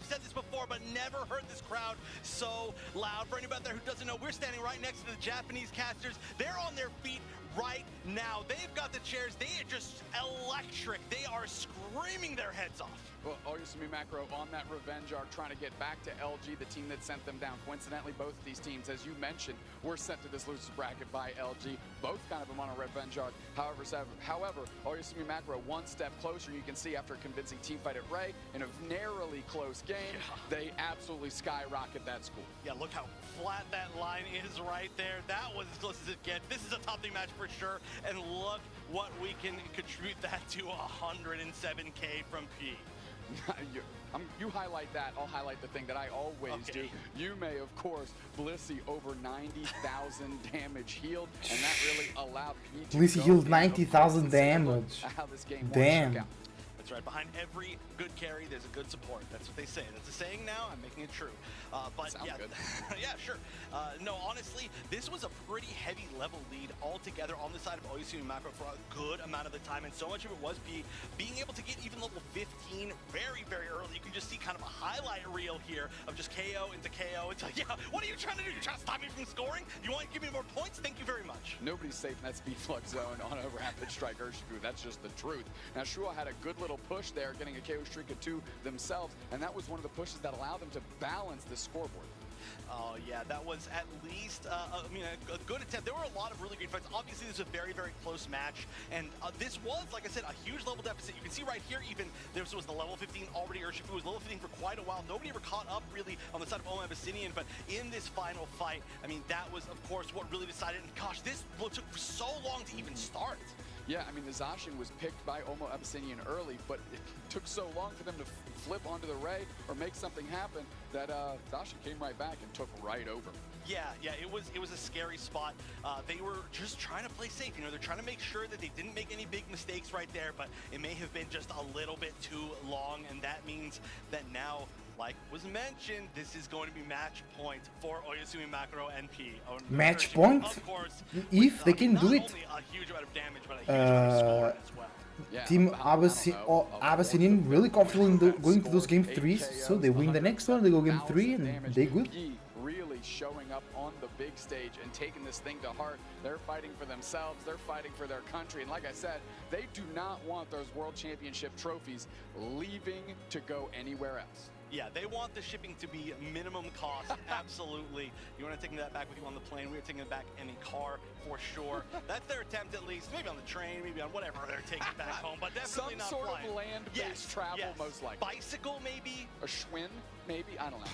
said this before, but never heard this crowd so loud. For anybody out there who doesn't know, we're standing right next to the Japanese casters. They're on their feet right now. They've got the chairs. They are just electric. They are screaming their heads off. Well, Oyasumi Macro on that revenge arc, trying to get back to LG, the team that sent them down. Coincidentally, both of these teams, as you mentioned, were sent to this losers bracket by LG. Both kind of them on a revenge arc. However, Oyasumi Macro one step closer. You can see after a convincing team fight at Ray in a narrowly close game, they absolutely skyrocket that score. Yeah, look how flat that line is right there. That was as close as it gets. This is a top 3 match for sure. And look what we can contribute that to 107K from P. You highlight that, I'll highlight the thing that I always do. You may, of course, Blissey over 90,000 damage healed, and that really allowed P to Blissey healed 90,000 damage. Damn. That's right. Behind every good carry, there's a good support. That's what they say. That's a saying now. I'm making it true. But sounds yeah, good. yeah, sure. No, honestly, this was a pretty heavy level lead altogether on the side of Oyasumi Macro for a good amount of the time, and so much of it was being able to get even level 15 very, very early. You can just see kind of a highlight reel here of just KO into KO. It's like, yeah, what are you trying to do? You're trying to stop me from scoring? You want to give me more points? Thank you very much. Nobody's safe in that speed flux zone on a rapid strike Urshifu. That's just the truth. Now, Shua had a good little push there, getting a KO streak of 2 themselves, and that was one of the pushes that allowed them to balance the scoreboard. Oh, yeah, that was at least, a good attempt. There were a lot of really great fights. Obviously, this is a very, very close match, and this was, like I said, a huge level deficit. You can see right here, even, this was the level 15 already. Urshifu was level 15 for quite a while. Nobody ever caught up, really, on the side of OMO Abyssinian, but in this final fight, I mean, that was, of course, what really decided, and gosh, this took so long to even start. Yeah, I mean, the Zacian was picked by OMO Abyssinian early, but it took so long for them to flip onto the Ray or make something happen that Zacian came right back and took right over. Yeah, it was a scary spot. They were just trying to play safe. You know, they're trying to make sure that they didn't make any big mistakes right there, but it may have been just a little bit too long, and that means that now, like was mentioned, this is going to be match point for Oyasumi Macro NP. Match point? Of course, if they can do it. not only a huge amount of damage, but a huge amount of score as well. Team Abyssinian really confident in going to those game 3s, so they win the next one, they go game 3, and they good. Really showing up on the big stage and taking this thing to heart. They're fighting for themselves, they're fighting for their country, and like I said, they do not want those World Championship trophies leaving to go anywhere else. Yeah, they want the shipping to be minimum cost, absolutely. You want to take that back with you on the plane, we are taking it back in a car for sure. That's their attempt at least, maybe on the train, maybe on whatever they're taking it back home, but definitely not Some sort flying. of land-based travel, most likely. Bicycle, maybe? A Schwinn, maybe? I don't know.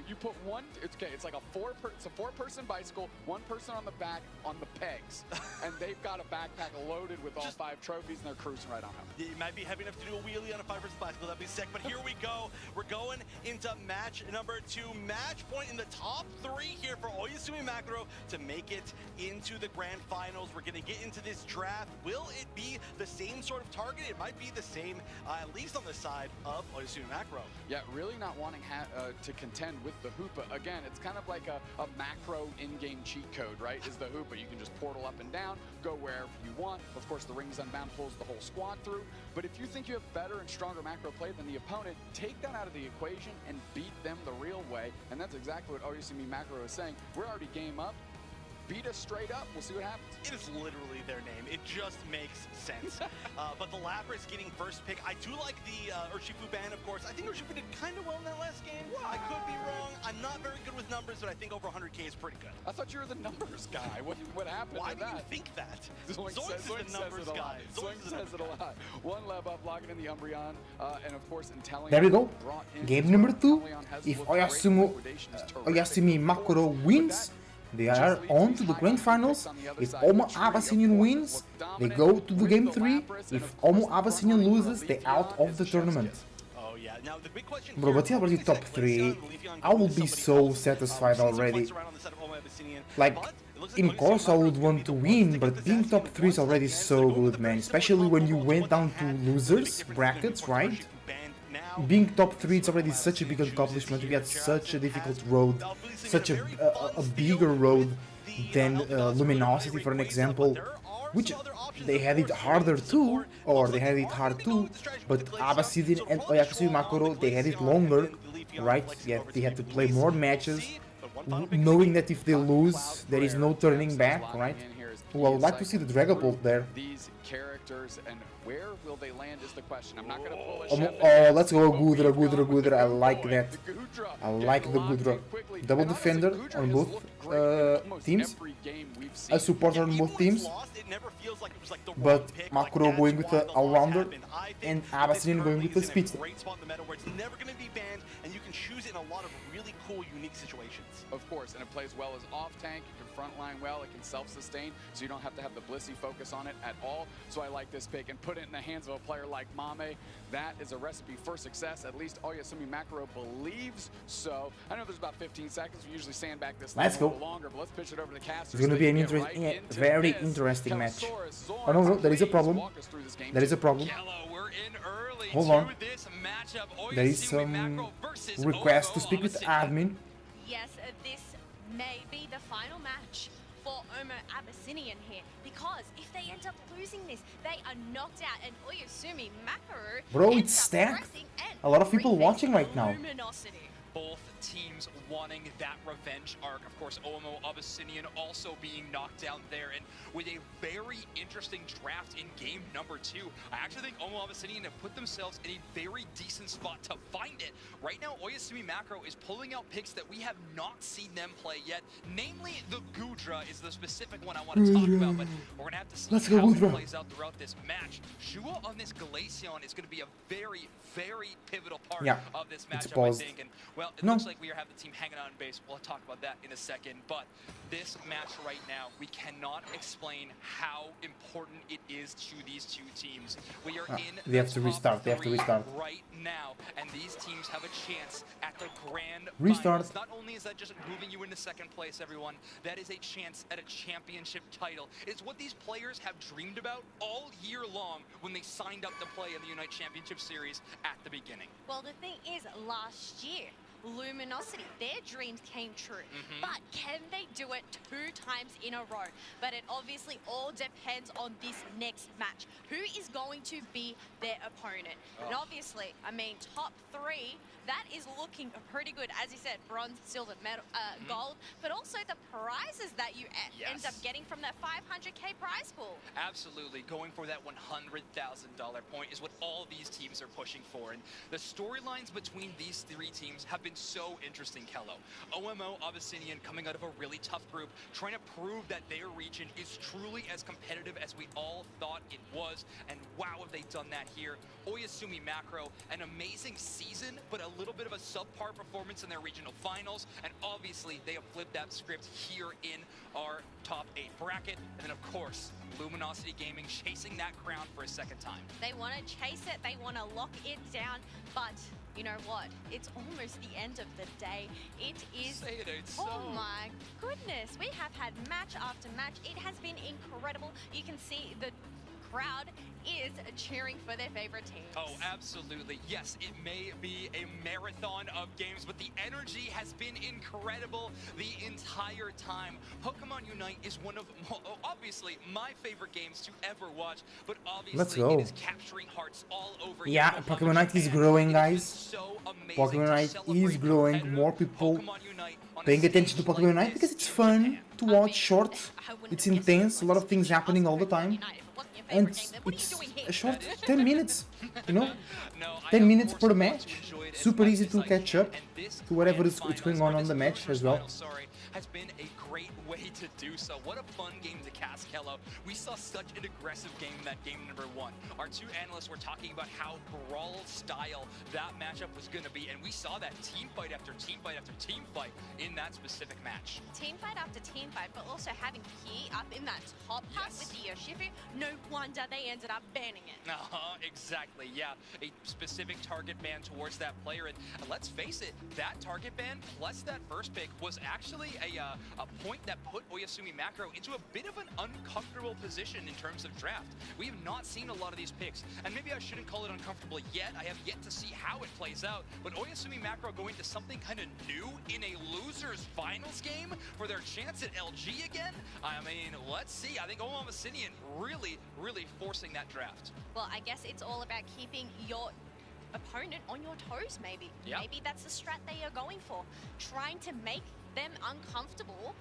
You put one, it's like a four-person bicycle, one person on the back on the pegs, and they've got a backpack loaded with all 5 trophies, and they're cruising right on home. You might be heavy enough to do a wheelie on a 5-person bicycle, that'd be sick, but here we go. We're going into match number 2, match point in the top 3 here for Oyasumi Macro to make it into the grand finals. We're gonna get into this draft. Will it be the same sort of target? It might be the same, at least on the side of Oyasumi Macro. Yeah, really not wanting to contend with the Hoopa. Again, it's kind of like a macro in-game cheat code, right? Is the Hoopa. You can just portal up and down, go wherever you want. Of course, the Rings Unbound pulls the whole squad through. But if you think you have better and stronger macro play than the opponent, take that out of the equation and beat them the real way. And that's exactly what Oyasumi Macro is saying. We're already game up. Beat us straight up. We'll see what happens. It is literally their name. It just makes sense. But the Lapras getting first pick. I do like the Urshifu ban, of course. I think Urshifu did kind of well in that last game. I could be wrong. I'm not very good with numbers, but I think over 100K is pretty good. I thought you were the numbers guy. What happened Why to do that? you think that? Zoink is the numbers guy. Zoink says it a lot. One level up, locking in the Umbreon, and of course, Inteleon. There we go. Game number 2. If Oyasumi Macro wins, they are on to the grand finals. If Omo Abyssinian wins, they go to the game 3. If Omo Abyssinian loses, they out of the tournament. Oh yeah. Now the big question Bro, but yeah, already top 3. I will be so satisfied already. Like, in course I would want to win, but being top 3 is already so good, man. Especially when you went down to losers brackets, right? Being top 3 is already such a big accomplishment. We had such a difficult road, such a bigger road than Luminosity, for an example, which they had it harder too, or they had it hard too, but Abyssinian and Oyasumi Macro, they had it longer, right? Yeah, they had to play more matches, knowing that if they lose, there is no turning back, right? Well, I would like to see the Dragapult there. These characters and where will they land is the question. I'm not going to pull a Oh, let's go Gudra. I like that. I like the Gudra. Double defender on both teams. A supporter on both teams. But Macro going with the all-rounder and Abyssinian going with the speedster. Great spot in the meta where it's never going to be banned, and you can choose it in a lot of really cool, unique situations. Of course, and it plays well as off-tank. You can frontline well. It can self-sustain, so you don't have to have the Blissey focus on it at all. So I like this pick and put it in the hands of a player like Mame. That is a recipe for success. At least Oyasumi Macro believes so. I know there's about 15 seconds. We usually sandbag this a little longer, but let's pitch it over to the casters. It's going to be an very interesting match. Oh no, there is a problem. There is a problem. Hold on. There is some request to speak with admin. Yes, this may be the final match for Omo Abyssinian here, because if they end up losing this, they are knocked out, and Oyasumi Macro. Bro, it's stacked. A lot of people watching right now. Both teams wanting that revenge arc. Of course, Omo Abyssinian also being knocked down there, and with a very interesting draft in game number 2. I actually think Omo Abyssinian have put themselves in a very decent spot to find it. Right now, Oyasumi Macro is pulling out picks that we have not seen them play yet. Namely, the Gudra is the specific one I want to talk about, but we're going to have to see how it plays out throughout this match. Shua on this Glaceon is going to be a very, very pivotal part of this matchup, I think. And, well, Well, it No. looks like we have the team hanging out in base. We'll talk about that in a second. But this match right now, we cannot explain how important it is to these two teams. We are in They have to top restart. They have to three restart. right now, and these teams have a chance at the grand Restart. finals. Not only is that just moving you into second place, everyone, that is a chance at a championship title. It's what these players have dreamed about all year long when they signed up to play in the Unite Championship Series at the beginning. Well, the thing is, last year, Luminosity, their dreams came true. But can they do it 2 times in a row? But it obviously all depends on this next match. Who is going to be their opponent? And obviously, I mean, top 3, that is looking pretty good. As you said, bronze, silver, medal, gold, but also the prizes that you end up getting from that 500K prize pool. Absolutely. Going for that $100,000 point is what all these teams are pushing for. And the storylines between these 3 teams have been so interesting, Kello. OMO, Abyssinian, coming out of a really tough group, trying to prove that their region is truly as competitive as we all thought it was. And wow, have they done that here. Oyasumi Macro, an amazing season, but a little bit of a subpar performance in their regional finals. And obviously, they have flipped that script here in our top 8 bracket. And then, of course, Luminosity Gaming chasing that crown for a second time. They want to chase it, they want to lock it down, but you know what? It's almost the end of the day. It is... Say it ain't Oh so. my goodness. We have had match after match. It has been incredible. You can see the crowd is cheering for their favorite teams. Oh, absolutely. Yes, it may be a marathon of games, but the energy has been incredible the entire time. Pokemon Unite is one of, obviously, my favorite games to ever watch, but obviously Let's go. it is capturing hearts all over. Yeah, Yokohama, Pokemon Unite is Japan. growing, It guys. so amazing Pokemon to Unite is celebrate growing. competitive More people Pokemon Unite on a paying attention to stage Pokemon like Unite this. because it's fun to watch. Short. It's intense. A lot of things happening all the time. And it's a short 10 minutes, you know? 10 minutes per match. Super easy to catch up to whatever is going on the match as well. Has been a great way to do so. What a fun game to cast, Kello. We saw such an aggressive game in that game number 1. Our 2 analysts were talking about how brawl style that matchup was going to be, and we saw that team fight after team fight after team fight in that specific match. Team fight after team fight, but also having P up in that top part with the Yoshifu, no wonder they ended up banning it. Exactly, yeah. A specific target ban towards that player, and let's face it, that target ban plus that first pick was actually a point that put Oyasumi Macro into a bit of an uncomfortable position in terms of draft. We have not seen a lot of these picks, and maybe I shouldn't call it uncomfortable yet. I have yet to see how it plays out, but Oyasumi Macro going to something kind of new in a loser's finals game for their chance at LG again? I mean, let's see. I think Abyssinian really, really forcing that draft. Well, I guess it's all about keeping your opponent on your toes, maybe. Yep. Maybe that's the strat they are going for. Trying to make them uncomfortable,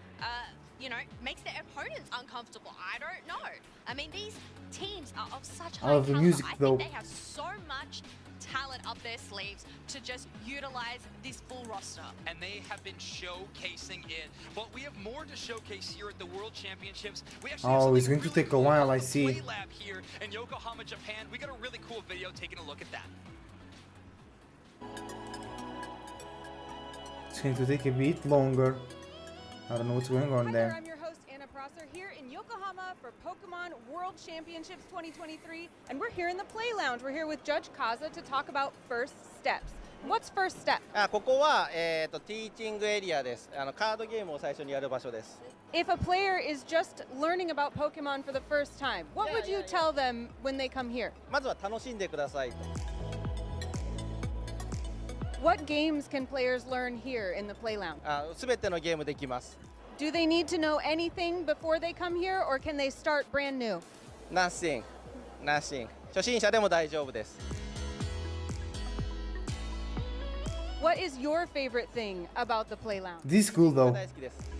you know, makes their opponents uncomfortable. I don't know. I mean, these teams are of such high love the caliber. music, I though. think they have so much talent up their sleeves to just utilize this full roster. And they have been showcasing it. But we have more to showcase here at the World Championships. We actually have Oh, it's something going to really take a while, I cool see. Play lab here in Yokohama, Japan. We got a really cool video taking a look at that. It's going to take a bit longer. I don't know what's going on Hi there. I'm your host Anna Prosser here in Yokohama for Pokemon World Championships 2023, and we're here in the Play Lounge. We're here with Judge Kaza to talk about first steps. What's first step? ここは、ティーチングエリアです。カードゲームを最初にやる場所です。 If a player is just learning about Pokemon for the first time, what would you tell them when they come here? まずは楽しんでください。 What games can players learn here in the Play Lounge? すべてのゲームできます。 Do they need to know anything before they come here, or can they start brand new? Nothing. 初心者でも大丈夫です。 What is your favorite thing about the Play Lounge? This is cool though. 大好きです。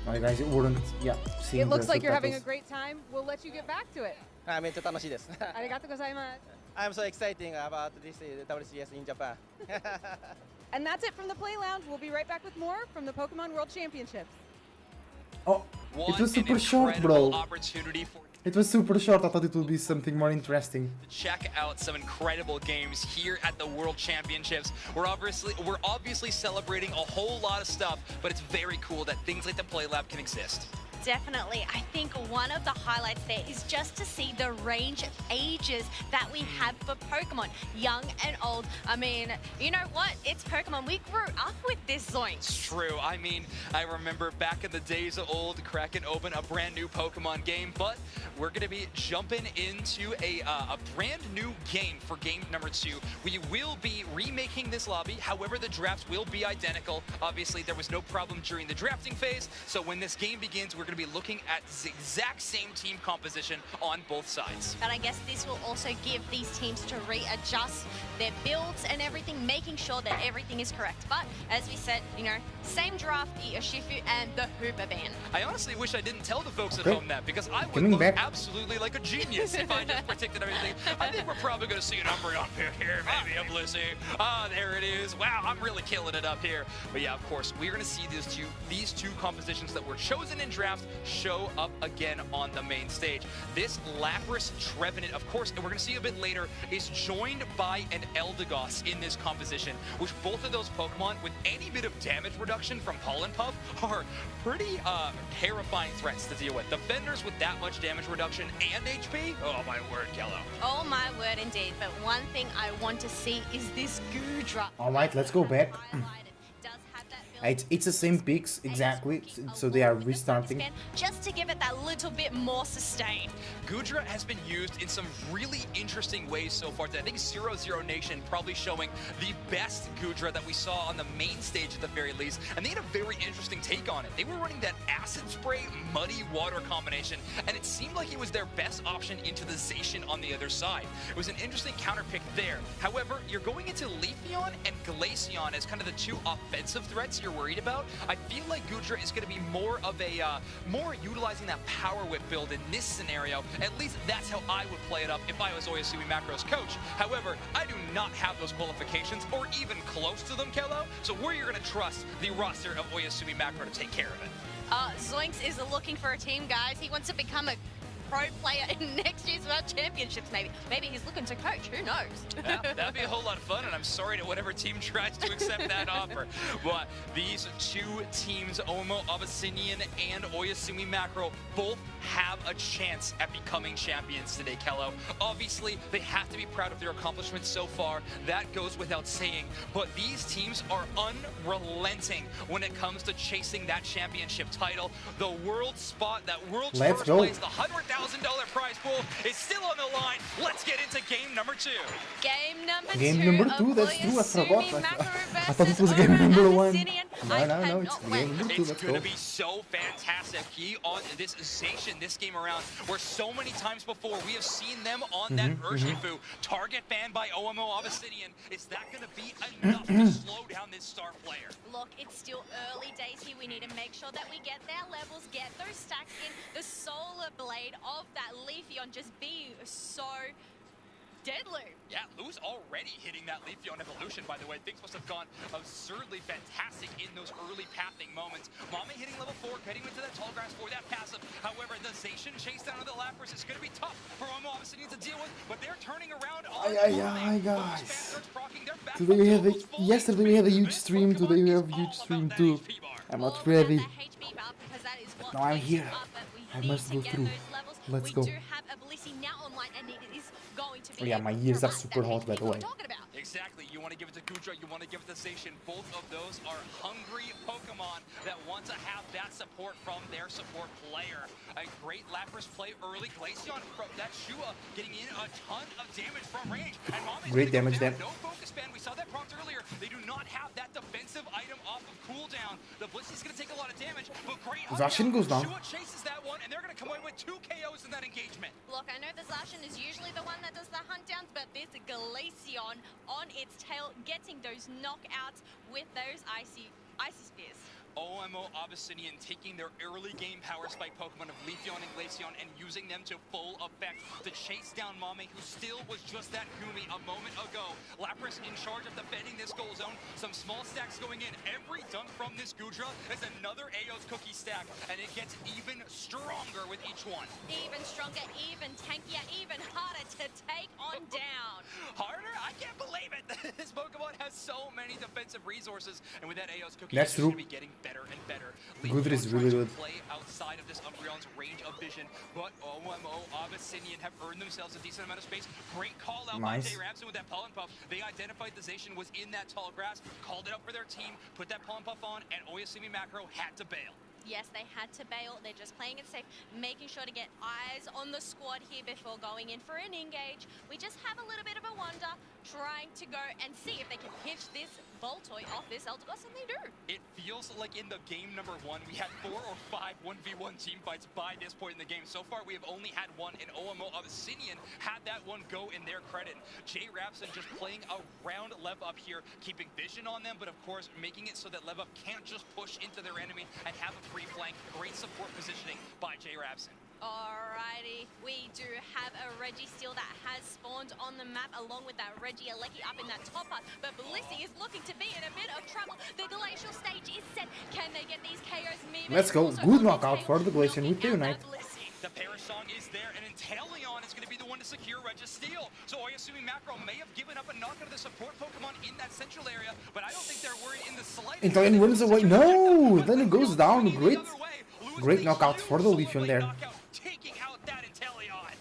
Alright guys, it wouldn't, yeah, seeing It looks the like you're having a subtitles. great time. We'll let you get back to it. めっちゃ楽しいです。Arigatou gozaimasu. I'm so excited about this WCS in Japan. And that's it from the Play Lounge. We'll be right back with more from the Pokemon World Championships. Oh, it was super short, incredible bro. opportunity for It was super short. I thought it would be something more interesting. Check out some incredible games here at the World Championships. We're obviously celebrating a whole lot of stuff, but it's very cool that things like the Play Lab can exist. Definitely. I think one of the highlights there is just to see the range of ages that we have for Pokemon, young and old. I mean, you know what? It's Pokemon. We grew up with this Zoinks. It's true. I mean, I remember back in the days of old, cracking open a brand new Pokemon game, but we're going to be jumping into a brand new game for game number 2. We will be remaking this lobby. However, the drafts will be identical. Obviously, there was no problem during the drafting phase, so when this game begins, we're going to be looking at the exact same team composition on both sides. But I guess this will also give these teams to readjust their builds and everything, making sure that everything is correct. But as we said, you know, same draft, the Urshifu and the Hoopa ban. I honestly wish I didn't tell the folks at home that, because I would Coming look back. absolutely like a genius if I just predicted everything. I think we're probably going to see an Umbreon pick here, maybe a Blissey. Ah, there it is. Wow, I'm really killing it up here. But yeah, of course, we're going to see these two compositions that were chosen in draft show up again on the main stage. This Lapras Trevenant, of course, and we're going to see a bit later, is joined by an Eldegoss in this composition, which both of those Pokemon, with any bit of damage reduction from Pollen Puff, are pretty terrifying threats to deal with. Defenders with that much damage reduction and HP? Oh my word, Kello. Oh my word indeed. But one thing I want to see is this Goodra. Alright, let's go back. It's the same picks, exactly, so they are restarting. Just to give it that little bit more sustain. Goodra has been used in some really interesting ways so far. I think 00 Nation probably showing the best Goodra that we saw on the main stage at the very least, and they had a very interesting take on it. They were running that Acid Spray Muddy Water combination, and it seemed like it was their best option into the Zacian on the other side. It was an interesting counter pick there. However, you're going into Leafeon and Glaceon as kind of the two offensive threats you're worried about. I feel like Goodra is going to be more of a more utilizing that Power Whip build in this scenario. At least that's how I would play it up if I was Oyasumi Macro's coach. However, I do not have those qualifications or even close to them, Kello. So we're going to trust the roster of Oyasumi Macro to take care of it. Zoinks is looking for a team, guys. He wants to become a pro player in next year's World Championships, maybe. Maybe he's looking to coach, who knows? Yeah, that'd be a whole lot of fun, and I'm sorry to whatever team tries to accept that offer. But these two teams, Omo Abyssinian and Oyasumi Macro, both have a chance at becoming champions today, Kello. Obviously, they have to be proud of their accomplishments so far. That goes without saying. But these teams are unrelenting when it comes to chasing that championship title. The world spot, that world's Let's first go. place, the $100,000 prize pool is still on the line. Let's get into game number 2. Game number Game number 2, that's true, I forgot. I thought it was game number 1. No, it's game number 2, let's It's go. going to be so fantastic on this Zacian this game around, where so many times before we have seen them on that Urshifu. Target banned by OMO Abyssinian. Is that going to be enough to slow down this star player? Look, it's still early days here. We need to make sure that we get their levels, get those stacks in. The Solar Blade of that Leafeon just being so deadly. Yeah, Lou's already hitting that Leafeon evolution, by the way. Things must have gone absurdly fantastic in those early pathing moments. Mame hitting level 4, getting into that tall grass for that passive. However, the Zacian chase down of the Lapras is going to be tough for Omo Abyssinian to deal with, but they're turning around on guys. Today we have yesterday we had a huge stream, today we have a huge stream too. I'm not ready. But now I'm here. I must go through. Let's go. Oh yeah, my ears are super hot, by the way. Exactly. You want to give it to Goodra, you want to give it to Zacian. Both of those are hungry Pokemon that want to have that support from their support player. A great Lapras play early. Glaceon from that Shua getting in a ton of damage from range. And Mame's Great damage there. No focus ban. We saw that prompt earlier. They do not have that defensive item off of cooldown. The Blitz is going to take a lot of damage, but great. Zacian goes down. Shua chases that one, and they're going to come away with 2 KOs in that engagement. Look, I know the Zacian is usually the one that does the hunt downs, but this Glaceon on its tail getting those knockouts with those icy spears. OMO Abyssinian taking their early game power spike Pokemon of Leafeon and Glaceon and using them to full effect to chase down Mame, who still was just that Gumi a moment ago. Lapras in charge of defending this goal zone. Some small stacks going in. Every dunk from this Goodra is another Ao's cookie stack, and it gets even stronger with each one. Even stronger, even tankier, even harder to take on down. Harder? I can't believe it. This Pokemon has so many defensive resources, and with that Aeos Cookie, That's it's true. going to be getting better and better. Gudra is really good. Play outside of this Umbreon's range of vision, but OMO, Abyssinian have earned themselves a decent amount of space. Great call out by Nice. Jay Rabson with that Pollen Puff. They identified the Zacian was in that tall grass, called it up for their team, put that Pollen Puff on, and Oyasumi Macro had to bail. Yes, they had to bail. They're just playing it safe, making sure to get eyes on the squad here before going in for an engage. We just have a little bit of a wonder, trying to go and see if they can pitch this Voltoy off this Eldegoss, and they do. It feels like in the game number 1, we had 4 or 5 1v1 team fights by this point in the game. So far, we have only had one, and OMO Abyssinian had that one go in their credit. Jay Rapson just playing around Lev Up here, keeping vision on them, but of course, making it so that Lev Up can't just push into their enemy and have a free flank. Great support positioning by Jay Rapson. Alrighty, we do have a Registeel that has spawned on the map along with that Regieleki up in that top part, but Blissey is looking to be in a bit of trouble. The glacial stage is set. Can they get these KOs moving? Let's go. Good knockout for the Glacian with the Unite. The Perish Song is there, and Inteleon is going to be the one to secure Registeel. So Oyasumi Macro may have given up a knockout of the support Pokemon in that central area, but I don't think they're worried in the slightest. Inteleon runs away. No! Then it goes down. Great knockout for the Leafeon there. Taking out that Inteleon.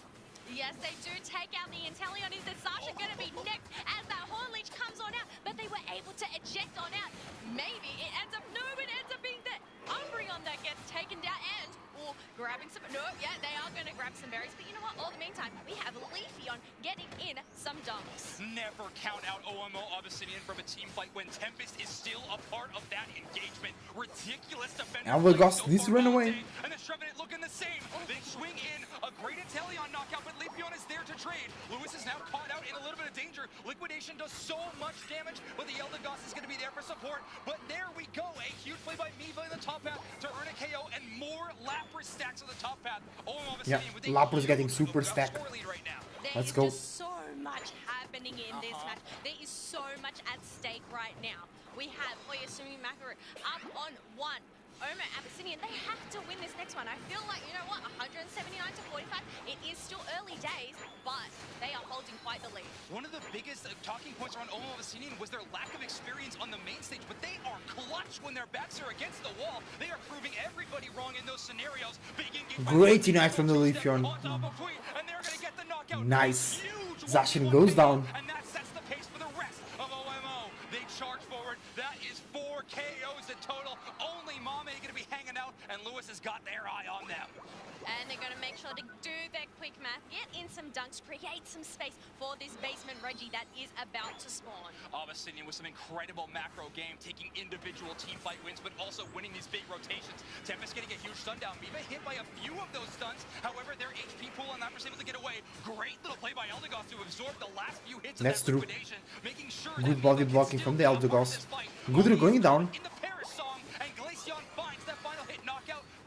Yes, they do take out the Inteleon. Is the Zacian going to be next as that Horn Leech comes on out? But they were able to eject on out. Maybe it ends up, no, it ends up being the Umbreon that gets taken down and, or grabbing some, no, yeah, they are going to grab some berries. But you know what, all the meantime, we have Leafeon getting in some dunks. Never count out OMO Abyssinian from a team fight when Tempest is still a part of that engagement. Ridiculous defense. Eldegoss needs to run away. And the Trevenant looking the same. They swing in a great Inteleon knockout, but Leafeon is there to trade. Lewis is now caught out in a little bit of danger. Liquidation does so much damage, but the Eldegoss is going to be there for support. But there we go. A huge play by Miva in the top path to earn a KO and more Lapras stacks on the top path. OMO Yeah, Abyssinian with a Lapras getting super stacked. Let's go. There's just so much happening in this match. There is so much at stake right now. We have Oyasumi Macro up on 1. OMO Abyssinian, they have to win this next one. I feel like, you know what, 179 to 45, it is still early days, but they are holding quite the lead. One of the biggest talking points around OMO Abyssinian was their lack of experience on the main stage, but they are clutch when their backs are against the wall. They are proving everybody wrong in those scenarios. Great Unite from the Leafeon. Nice. Zacian goes down. And that sets the pace for the rest of OMO. They charge forward. That is 4 KOs in total. Only Mame going to be hanging out, and Lewis has got their eye on them. And they're going to make sure to do their quick math, get in some dunks, create some space for this basement Reggie that is about to spawn. Abyssinian with some incredible macro game, taking individual team fight wins, but also winning these big rotations. Tempest getting a huge stun down. Miva hit by a few of those stuns. However, their HP pool and Lapras able to get away. Great little play by Eldegoss to absorb the last few hits of That's that true. liquidation, making sure Good body blocking from the Eldegoss. Gudra going down.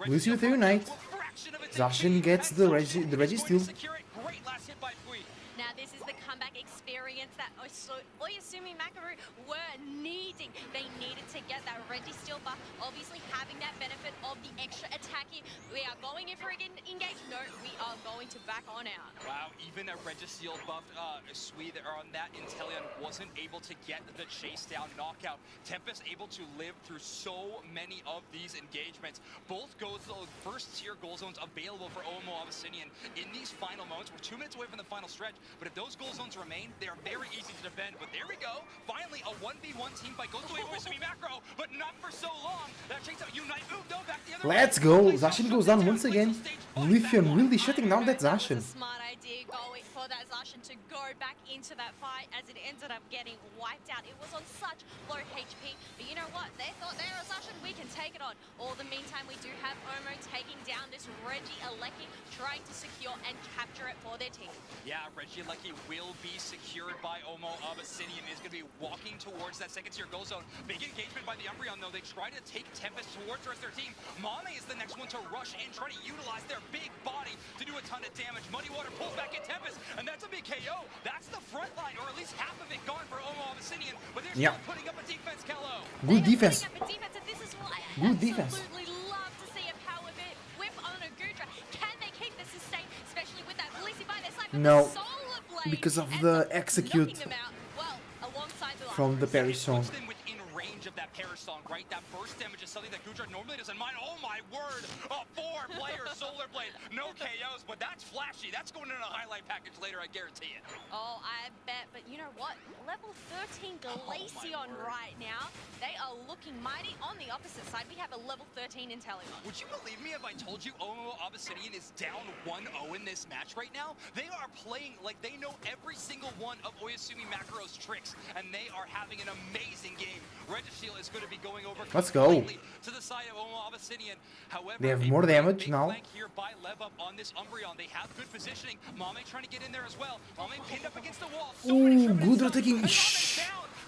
Lucy with the Unite. Zacian gets the Registeel. Now this is the comeback experience that Oyasumi Macro were needing. They needed to get that Registeel buff, obviously having that benefit of the extra attack here. We are going in for an engage. No, we are going to back on out. Wow, even a Registeel buffed Swede on that Inteleon wasn't able to get the chase down knockout. Tempest able to live through so many of these engagements. Both first tier goal zones available for OMO Abyssinian in these final moments. We're 2 minutes away from the final stretch, but if those goal zones remain, they are very easy to defend. But there we go. Finally, a 1v1 team fight goes away Oyasumi Macro, but not for so long. That chase out Unite move, though, back the other way. Let's go. Zacian goes down once again. Leafeon really shutting down that Zacian. Smart idea going for that Zacian to go back into that fight as it ended up getting wiped out. It was on such low HP, but you know what? They thought they were Zacian, we can take it on. All the meantime, we do have Omo taking down this Regieleki, trying to secure and capture it for their team. Yeah, Regieleki will be secured by OMO Abyssinian. Is going to be walking towards that second tier goal zone. Big engagement by the Umbreon, though. They try to take Tempest towards the rest of their team. Mame is the next one to rush in, try to utilize their big body to do a ton of damage. Muddy Water pulls back at Tempest, and that's a big KO. That's the front line, or at least half of it gone for OMO Abyssinian. But they're still putting up a defense, Kello. Good defense. And this is what I Good defense. absolutely love to see a power whip on a Gudra. No, because of the execute from the parry song. Of that Perish song, right? That burst damage is something that Gujarat normally doesn't mind. Oh my word! A 4-player Solar Blade, no KOs, but that's flashy. That's going in a highlight package later, I guarantee it. Oh, I bet. But you know what? Level 13 Glaceon right now. They are looking mighty. On the opposite side, we have a level 13 Inteleon. Would you believe me if I told you OMO Obsidian is down 1-0 in this match right now? They are playing like they know every single one of Oyasumi Makaro's tricks, and they are having an amazing game. Registeel is going to be going over Let's go. To the side of OMO Obsidian. However, They have more damage now. Here by Lev Up on this Umbreon. They have good positioning. Mame trying to get in there as well. Mame pinned up against the wall. Ooh, Gudra taking. Shh.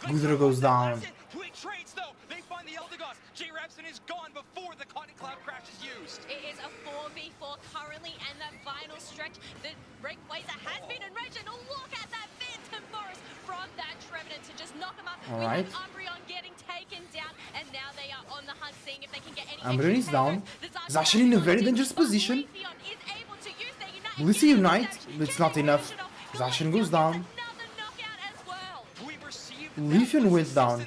Gudra goes down. Quick trades though. They find the Eldegoss. J Rapson is gone before the Cotton Cloud Crash is used. It is a 4v4 currently, and that final stretch, the Rayquaza has been enraged. And look at that Phantom Forest from that Trevenant to just knock him up. All we right. have Umbreon getting taken down, and now they are on the hunt, seeing if they can get any. Umbreon is down. Zacian in a very dangerous position. Blissey Unite, it's not enough. Zacian goes down. Leafeon went down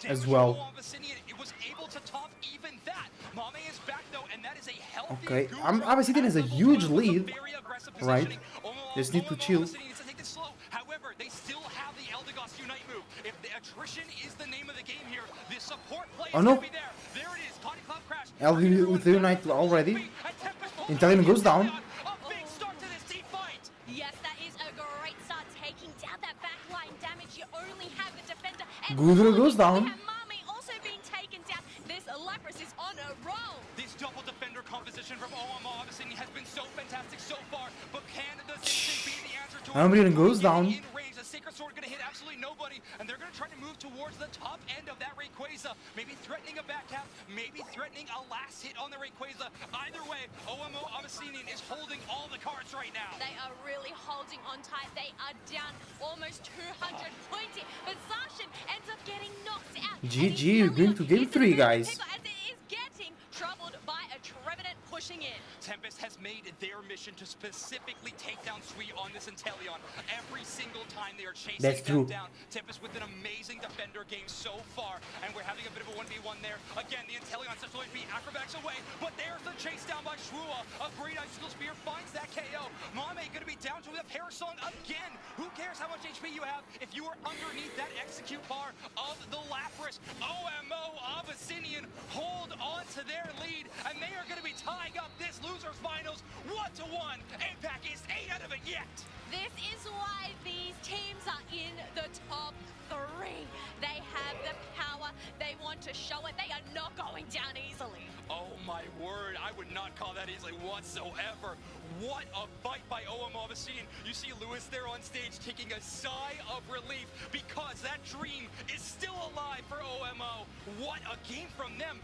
as well. Okay, Obsidian has a huge lead, right? Just need to chill. However, they still have the Eldegoss Unite move. If the attrition is the name of the game here, the support play Oh is no! going to be there. There it is, Cotton Cloud Crash. LV with the Unite already. Inteleon goes down. Yes, that is a great start, taking down that backline damage. You only have the defender. Gudra goes down. Mame also being taken down. This Lapras is on a roll. This double defender composition from OMO Obsidian has been so fantastic so far, but can the Zacian be the answer to Umbreon goes down. in range? The Sacred Sword going to hit absolutely nobody, and they're going to try to move towards the top end of that Rayquaza, maybe threatening a back cap, maybe threatening a last hit on the Rayquaza. Either way, OMO Obsidian is holding all the cards right now. They are really holding on tight. They are down almost 200 points, but Zacian ends up getting knocked out. GG, you're going to game 3, guys. As it is getting troubled by a Trevenant pushing in. Tempest has made their mission to specifically take down Sweet on this Inteleon. Every single time they are chasing That's them true. down. Tempest with an amazing defender game so far, and we're having a bit of a 1v1 there. Again, the Inteleon is going to be acrobatics away, but there's the chase down by Shrewa. A great Icicle Spear finds that KO. Mame going to be down to the Parasong again. Who cares how much HP you have if you are underneath that execute bar of the Lapras? OMO Obsidian hold on to their lead, and they are going to be tying up this losers finals 1-1. APAC is 8 out of it yet. This is why these teams are in the top 3. They have the power. They want to show it. They are not going down easily. Oh my word, I would not call that easily whatsoever. What a fight by OMO Obsidian. You see Lewis there on stage taking a sigh of relief because that dream is still alive for OMO. What a game from them.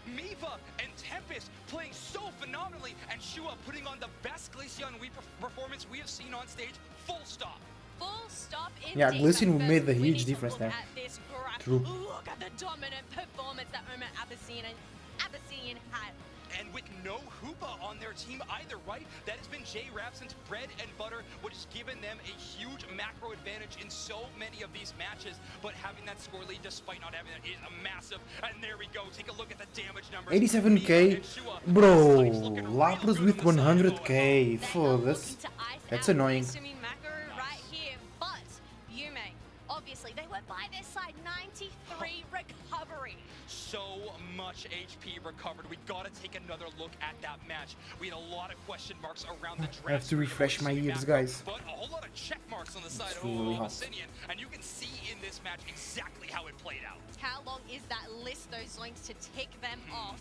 Miva and Tempest playing so phenomenally, and Shua putting on the best Glaceon performance we have seen on stage. Full stop. Full stop in Yeah, defense. Glaceon made the We need huge to difference look there. at this graph. True. Look at the dominant performance that OMO Obsidian had. And with no Hoopa on their team either, right? That has been J Rapson's bread and butter, which has given them a huge macro advantage in so many of these matches. But having that score lead despite not having that is a massive. And there we go. Take a look at the damage numbers. 87k, bro. Lapras with 100k. For this, that's annoying. Right here, but Yume, obviously they were by their side. 93 recovery. So much HP recovered. We gotta take another look at that match. We had a lot of question marks around the draft. I have to refresh my ears, guys. But a whole lot of check marks on the side It's of really hot. Obsidian, and you can see in this match exactly how it played out. How long is that list, those links, to tick them off?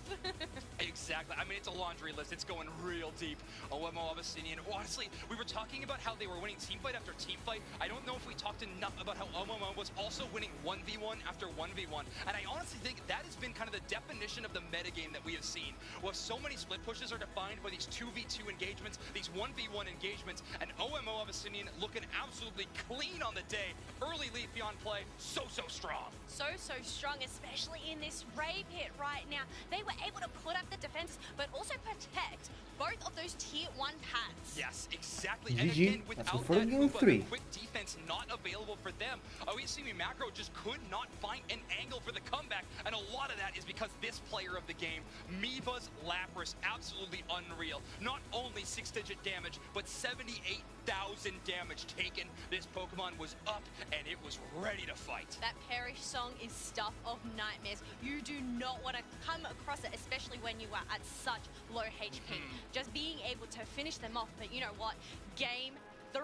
Exactly. I mean, it's a laundry list. It's going real deep. OMO Obsidian. Honestly, we were talking about how they were winning teamfight after teamfight. I don't know if we talked enough about how OMO was also winning 1v1 after 1v1. And I honestly think that is been kind of the definition of the metagame that we have seen, where so many split pushes are defined by these 2v2 engagements, these 1v1 engagements, and OMO Abyssinian looking absolutely clean on the day. Early Leafeon play, so strong. So strong, especially in this Ray pit right now. They were able to put up the defenses, but also protect both of those tier 1 paths. Yes, exactly. GG. And again, That's without before that game Hoopa, 3. the quick defense not available for them, OESUMI Macro just could not find an angle for the comeback, and a lot of that is because this player of the game, Miva's Lapras, absolutely unreal. Not only 6-digit damage, but 78,000 damage taken. This Pokemon was up, and it was ready to fight. That Perish song is stuff of nightmares. You do not want to come across it, especially when you are at such low HP. Just being able to finish them off, but you know what? Game 3,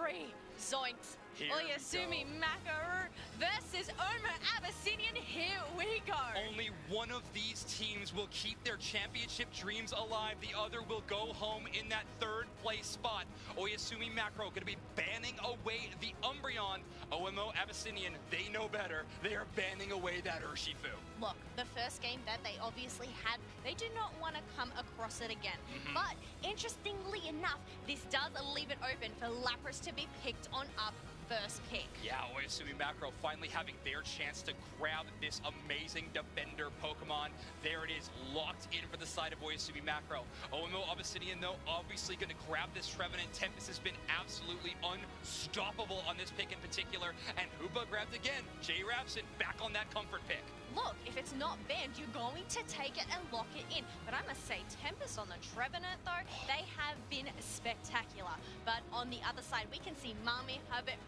Zoinks. Here we Oyasumi Makaru versus Oma Abyssinian. Here we go. Only one of these teams will keep their championship dreams alive. The other will go home in that 3rd place spot. Oyasumi Macro going to be banning away the Umbreon. OMO Abyssinian, they know better. They are banning away that Urshifu. Look, the first game that they obviously had, they do not want to come across it again. But interestingly enough, this does leave it open for Lapras to be picked on up first pick. Yeah, Oyasumi Macro finally having their chance to grab this amazing defender Pokemon. There it is, locked in for the side of Oyasumi Macro. OMO Abyssinian, though, obviously going to grab this Trevenant. Tempest has been absolutely unstoppable on this pick in particular. And Hoopa grabbed again. J Rapson back on that comfort pick. Look, if it's not banned, you're going to take it and lock it in. But I must say, Tempest on the Trevenant, though, they have been spectacular. But on the other side, we can see Mami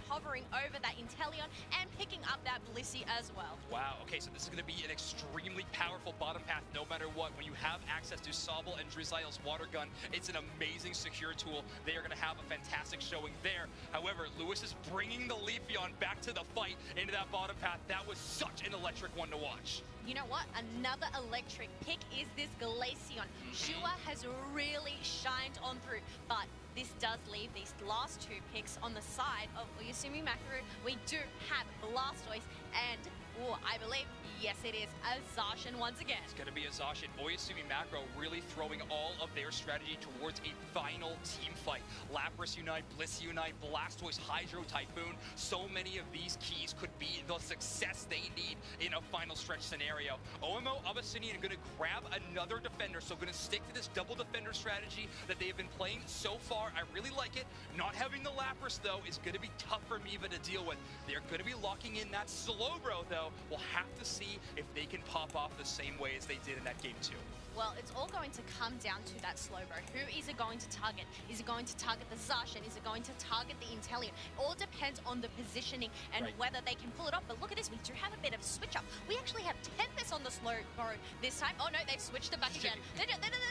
hovering over that Inteleon and picking up that Blissey as well. Wow, okay, so this is going to be an extremely powerful bottom path no matter what. When you have access to Sobble and Drizzle's Water Gun, it's an amazing secure tool. They are going to have a fantastic showing there. However, Lewis is bringing the Leafeon back to the fight into that bottom path. That was such an electric one to watch. You know what? Another electric pick is this Glaceon. Shua has really shined on through, but this does leave these last 2 picks on the side of Oyasumi Makaru. We do have Blastoise and, I believe, yes it is, a Zacian once again. It's going to be a Zacian. Oyasumi Macro really throwing all of their strategy towards a final team fight. Lapras Unite, Bliss Unite, Blastoise, Hydro Typhoon. So many of these keys could be the success they need in a final stretch scenario. OMO Abyssinian going to grab another defender, so going to stick to this double defender strategy that they have been playing so far. I really like it. Not having the Lapras, though, is going to be tough for Miva to deal with. They're going to be locking in that Slowbro, though. We'll have to see if they can pop off the same way as they did in that game 2. Well, it's all going to come down to that Slowbro. Who is it going to target? Is it going to target the Zacian? Is it going to target the Inteleon? It all depends on the positioning and whether they can pull it off. But look at this, we do have a bit of a switch up. We actually have Tempest on the Slowbro this time. Oh no, they've switched it back again. They're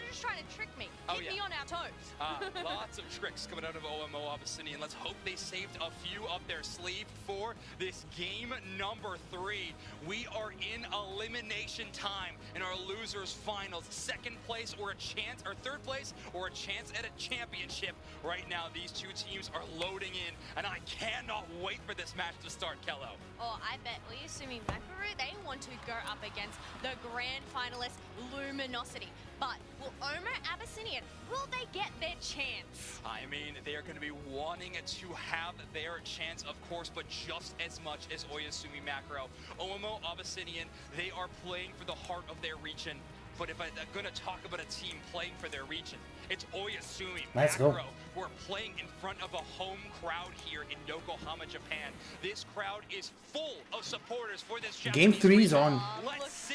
just trying to trick me. Hit me on our toes. Lots of tricks coming out of OMO Abyssinian. Let's hope they saved a few up their sleeve for this game number 3. We are in elimination time in our losers finals. 2nd place or a chance, or 3rd place or a chance at a championship. Right now, these 2 teams are loading in, and I cannot wait for this match to start, Kello. Oh, I bet Oyasumi Makaru, they want to go up against the grand finalist, Luminosity. But will Oma Abyssinian, will they get their chance? I mean, they are going to be wanting to have their chance, of course, but just as much as Oyasumi Macro. OMO Abyssinian, they are playing for the heart of their region. But if I'm going to talk about a team playing for their region, it's Oyasumi Macro. We're playing in front of a home crowd here in Yokohama, Japan. This crowd is full of supporters for this Japanese Game 3 is region. on.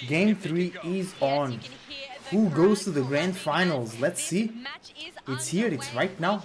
Game 3 is on. Who goes to the grand finals? Let's see. It's here. It's right now.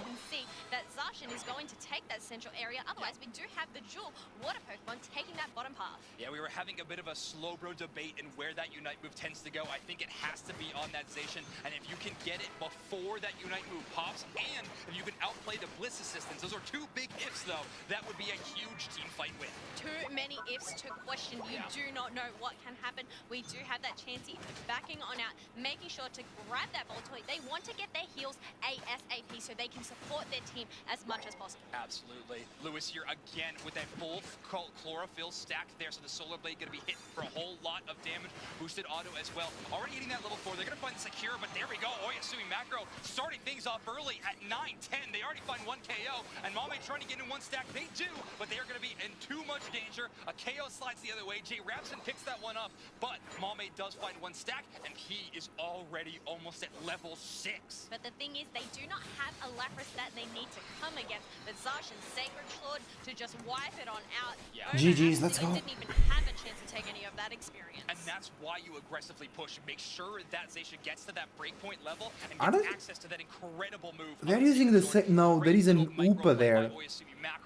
That Zacian is going to take that central area. Otherwise, we do have the dual water Pokemon taking that bottom path. Yeah, we were having a bit of a Slowbro debate in where that Unite move tends to go. I think it has to be on that Zacian, and if you can get it before that Unite move pops, and if you can outplay the Bliss assistance, those are 2 big ifs, though. That would be a huge team fight win. Too many ifs to question. You do not know what can happen. We do have that Chansey backing on out, making sure to grab that Voltoid. They want to get their heals ASAP so they can support their team as much as possible. Absolutely. Absolutely. Lewis here again with that full chlorophyll stacked there, so the Solar Blade going to be hitting for a whole lot of damage. Boosted auto as well. Already hitting that level 4. They're going to find the secure, but there we go. Oyasumi Macro starting things off early at 9-10. They already find 1 KO, and Mame trying to get in 1 stack. They do, but they are going to be in too much danger. A KO slides the other way. Jay Rapson picks that one up, but Mame does find 1 stack, and he is already almost at level 6. But the thing is, they do not have a Lapras that they need to come against. But Zacian's Sacred Sword to just wipe it on out. Yeah. GG's, let's go. Didn't even have a chance to take any of that experience. And that's why you aggressively push. Make sure that Zacian gets to that breakpoint level and I gets don't- access to that incredible move. They're using the same. No, there is an Upa there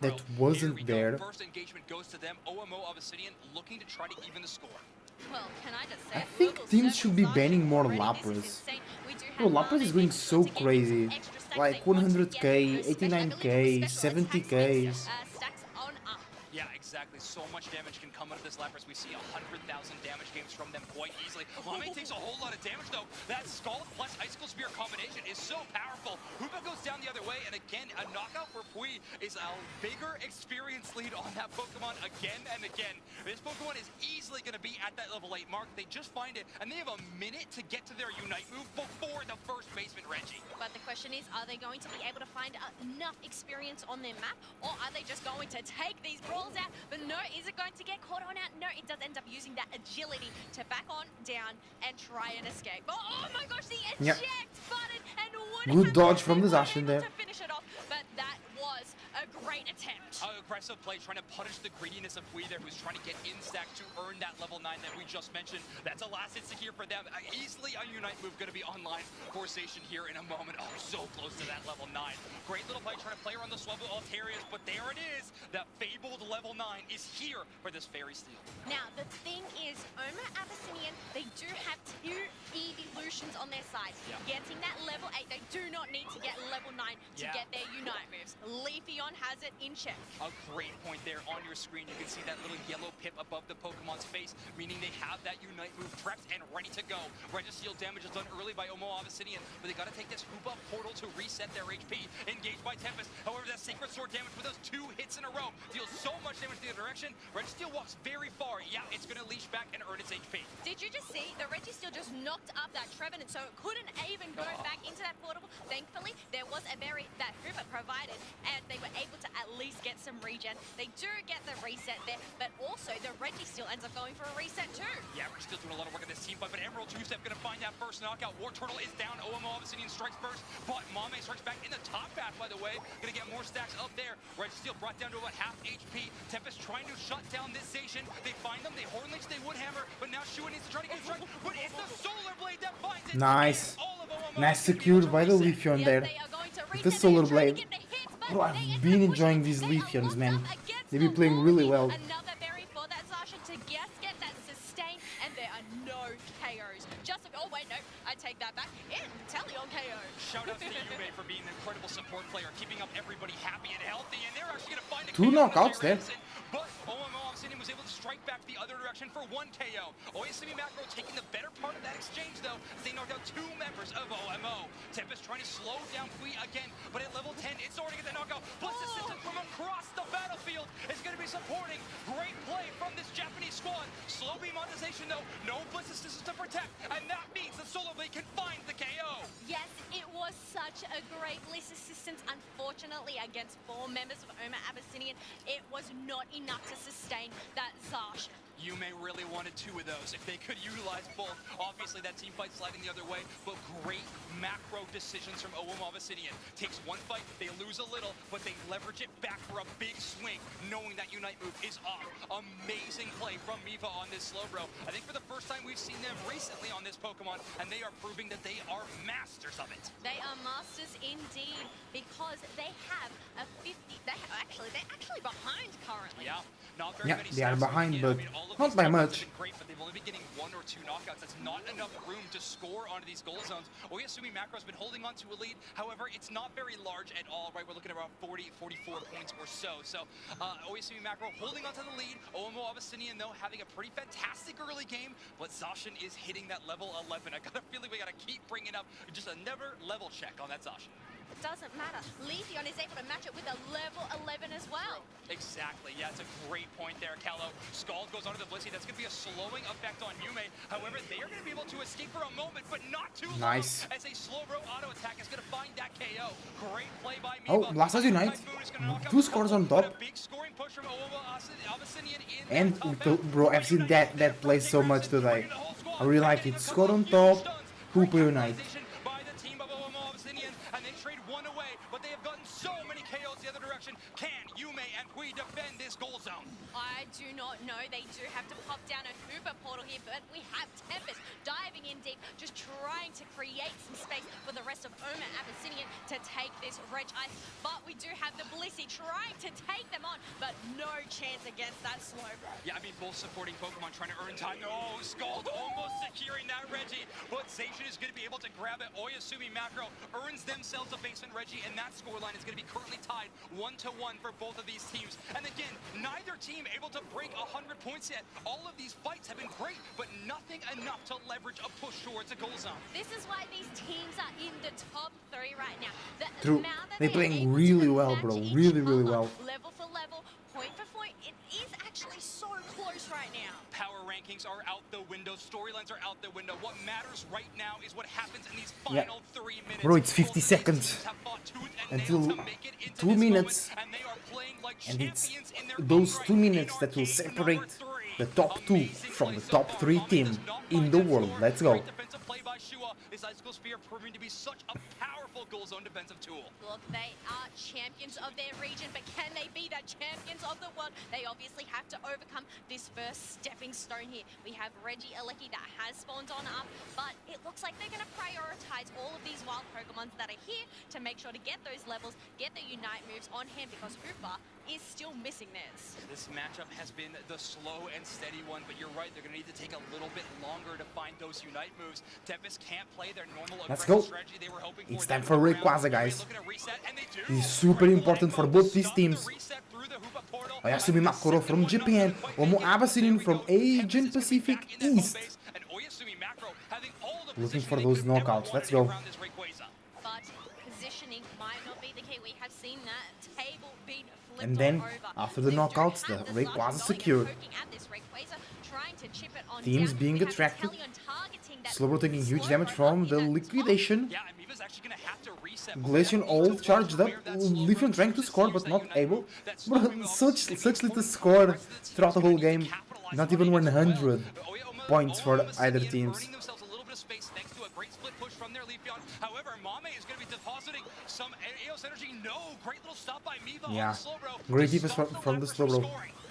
that wasn't there. First engagement goes to them. OMO Obsidian looking to try to even the score. Well, can I just say I think teams should be banning more Lapras. Bro, Lapras is going so crazy. Like 100k, 89k, 70k. Stacks on up. Yeah, exactly. So much damage can come out of this Lapras. We see 100,000 damage games from them quite easily. Mame takes a whole lot of damage, though. That Scald plus Icicle Spear combination is so powerful. Hoopa goes down the other way, and again, a knockout for Pui is a bigger experience lead on that Pokemon again and again. This Pokemon is easily going to be at that level 8 mark. They just find it, and they have a minute to get to their Unite move before the first baseman, Reggie. But the question is, are they going to be able to find enough experience on their map, or are they just going to take these brawls out? But no, is it going to get caught on out? No, it does end up using that agility to back on, down, and try and escape. Oh my gosh, the eject button, and Good dodge from the Zacian there. to finish it off, but that was a great attempt. Aggressive play, trying to punish the greediness of Pui there, who's trying to get in stack to earn that level 9 that we just mentioned. That's a last hit secure for them. Easily a Unite move going to be online for Zacian here in a moment. Oh, so close to that level 9. Great little play, trying to play around the Swablu Altarias, but there it is. That fabled level 9 is here for this Fairy Steel. Now, the thing is, Oma Abyssinian, they do have 2 evolutions on their side. Getting that level 8, they do not need to get level 9 to get their Unite moves. Leafeon has it in check. A great point there on your screen. You can see that little yellow pip above the Pokemon's face, meaning they have that Unite move prepped and ready to go. Registeel damage is done early by Omo Obsidian, but they got to take this Hoopa portal to reset their HP. Engaged by Tempest. However, that Sacred Sword damage with those 2 hits in a row deals so much damage the other direction. Registeel walks very far. Yeah, it's going to leash back and earn its HP. Did you just see the Registeel just knocked up that Trevenant, so it couldn't even go back into that portable? Thankfully, there was a that Hoopa provided, and they were able to at least get some regen. They do get the reset there, but also the Registeel ends up going for a reset too. Yeah, Registeel doing a lot of work on this team fight, but Emerald two-step going to find that first knockout. War Turtle is down. OMO Obsidian strikes first, but Mame strikes back in the top path, by the way. Going to get more stacks up there. Registeel brought down to about half HP. Tempest trying to shut down this Zacian. They find them, they Horn Leech, they Woodhammer, but now Shua needs to try to get a strike, but it's the Solar Blade that finds it. Nice. Nice secured by the Leafeon there. With the Solar Blade. Bro, I've been enjoying these Leafeons, man. They've been playing really well. Another berry for that Zacian to get that sustain, and there are no KOs. Oh wait, no, I take that back. Inteleon KO. Shout out to Yume for being an incredible support player, keeping up everybody happy and healthy, and they're actually going to find a 2 KO knockouts there. But OMO Obsidian was able to strike back the other direction for 1 KO. Oyasumi Macro taking the better part of that exchange, though, as they knocked out 2 members of OMO. Tempest trying to slow down Pui again, but at level 10, it's already get the knockout. Plus assistance from across the battlefield is going to be supporting. Great play from this Japanese squad. Slow beam monetization, though. No Blitz assistance to protect, and that means the Solar Blade can find the KO. Yes, it was such a great Blitz assistance. Unfortunately, against 4 members of Oma Abyssinian, it was not enough to sustain that Zacian. Yume really wanted 2 of those. If they could utilize both, obviously that team fight sliding the other way, but great macro decisions from OM Obsidian. Takes 1 fight, they lose a little, but they leverage it back for a big swing, knowing that Unite move is off. Amazing play from Miva on this Slowbro. I think for the first time we've seen them recently on this Pokemon, and they are proving that they are masters of it. They are masters indeed, because they have a 50. They're actually behind currently. Yeah, not very many They are stacks behind, coming in. but I mean, all of not these by knockouts much. have been great, but they've only been getting 1 or 2 knockouts. That's not enough room to score onto these goal zones. Oyasumi Macro's been holding on to a lead. However, it's not very large at all, right? We're looking at around 40, 44 points or so. So Oyasumi Macro holding on to the lead. OMO Abyssinian, though, having a pretty fantastic early game, but Zacian is hitting that level 11. I got a feeling we got to keep bringing up just another level check on that Zacian. It doesn't matter. Leafeon is able to match it with a level 11 as well. Exactly. Yeah, it's a great point there, Kello. Scald goes onto the Blissey. That's going to be a slowing effect on Yume. However, they are going to be able to escape for a moment, but not too Nice. long, as a slow bro auto attack is going to find that KO. Great play by Oh, Miba. Blastoise Unite. 2 scores on top. Big scoring push from Abyssinian in And bro, I've seen that play so much today. I really like it. Score on top, Hooper Unite. by the team of OMO Abyssinian, and they trade one away, but they have gotten so many KOs the other direction. Can Yume and Hui defend this goal zone? I do not know. They do have to pop down a Hooper portal here, but we have Tempest diving in deep, just trying to create some space for the rest of Oma Abyssinian to take this Reg Ice. But we do have the Blissey trying to take them on, but no chance against that slope. Yeah, I mean, both supporting Pokemon trying to earn time. Oh, Scald almost securing that Reggie, but Zacian is going to be able to grab it. Oyasumi Macro earns themselves a basement Reggie, and that scoreline is going to be currently tied 1-1 for both of these teams. And again, neither team able to break 100 points yet. All of these fights have been great, but nothing enough to leverage a push towards a goal zone. This is why these teams are in the top 3 right now. True. They're playing really well, bro. Really, really well. Level for level, point for point, it is actually so close right now. Power rankings are out the window. Storylines are out the window. What matters right now is what happens in these final 3 minutes. Bro, it's 50 seconds until 2 minutes, and it's those 2 minutes that will separate the top 2 from the top 3 team in the world. Let's go. Play by Shua, this Icicle Spear proving to be such a powerful goal zone defensive tool. Look, they are champions of their region, but can they be the champions of the world? They obviously have to overcome this first stepping stone here. We have Reggie Alecki that has spawned on up, but it looks like they're going to prioritize all of these wild Pokemons that are here to make sure to get those levels, get the Unite moves on hand, because Hooper is still missing theirs. This matchup has been the slow and steady one, but you're right, they're going to need to take a little bit longer to find those Unite moves. Tempest can't play their normal aggressive strategy they were hoping for. It's time for Rayquaza, guys. He's super important for both these teams. Oyasumi Makuro from Japan, Omo Abyssinian from Asian Pacific East. Looking for those knockouts. Let's go. But positioning might not be the key. We have seen that table being flipped And then, over. after the knockouts, the Rayquaza secured. Teams being attracted. Slowbro taking huge damage from the liquidation. Glacian all charged up. Leafeon trying to score but not able. But such little score throughout the whole game. Not even 100 points for either teams. Yeah, great defense from the Slowbro.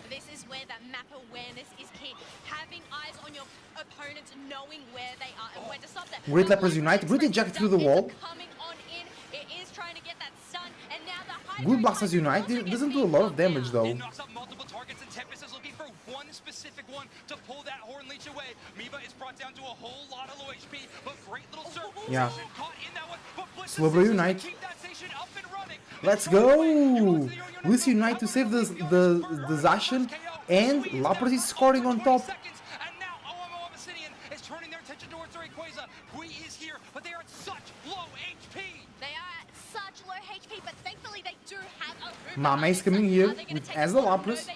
This is where that map awareness is key. Having eyes on your opponents, knowing where they are and when to stop them. Great Leopards Unite, great eject through the wall. Coming on in, it is trying to get that stun, and now the Good Blastoise Unite, it doesn't do a lot of damage though. It knocks out multiple targets, and Tempest is looking for one specific one to pull that Horn Leech away. Miba is brought down to a whole lot of low HP, but great little surf. Yeah. Caught in that one, but Slowbro Unite. Let's go! Blissey Unite to save the Zacian, and Lapras is scoring on top. Is turning their attention towards the Rayquaza. Hui is here, but they are at such low HP. They are at such low HP, but thankfully they do have a Hooper. Mama is coming here as the Lapras.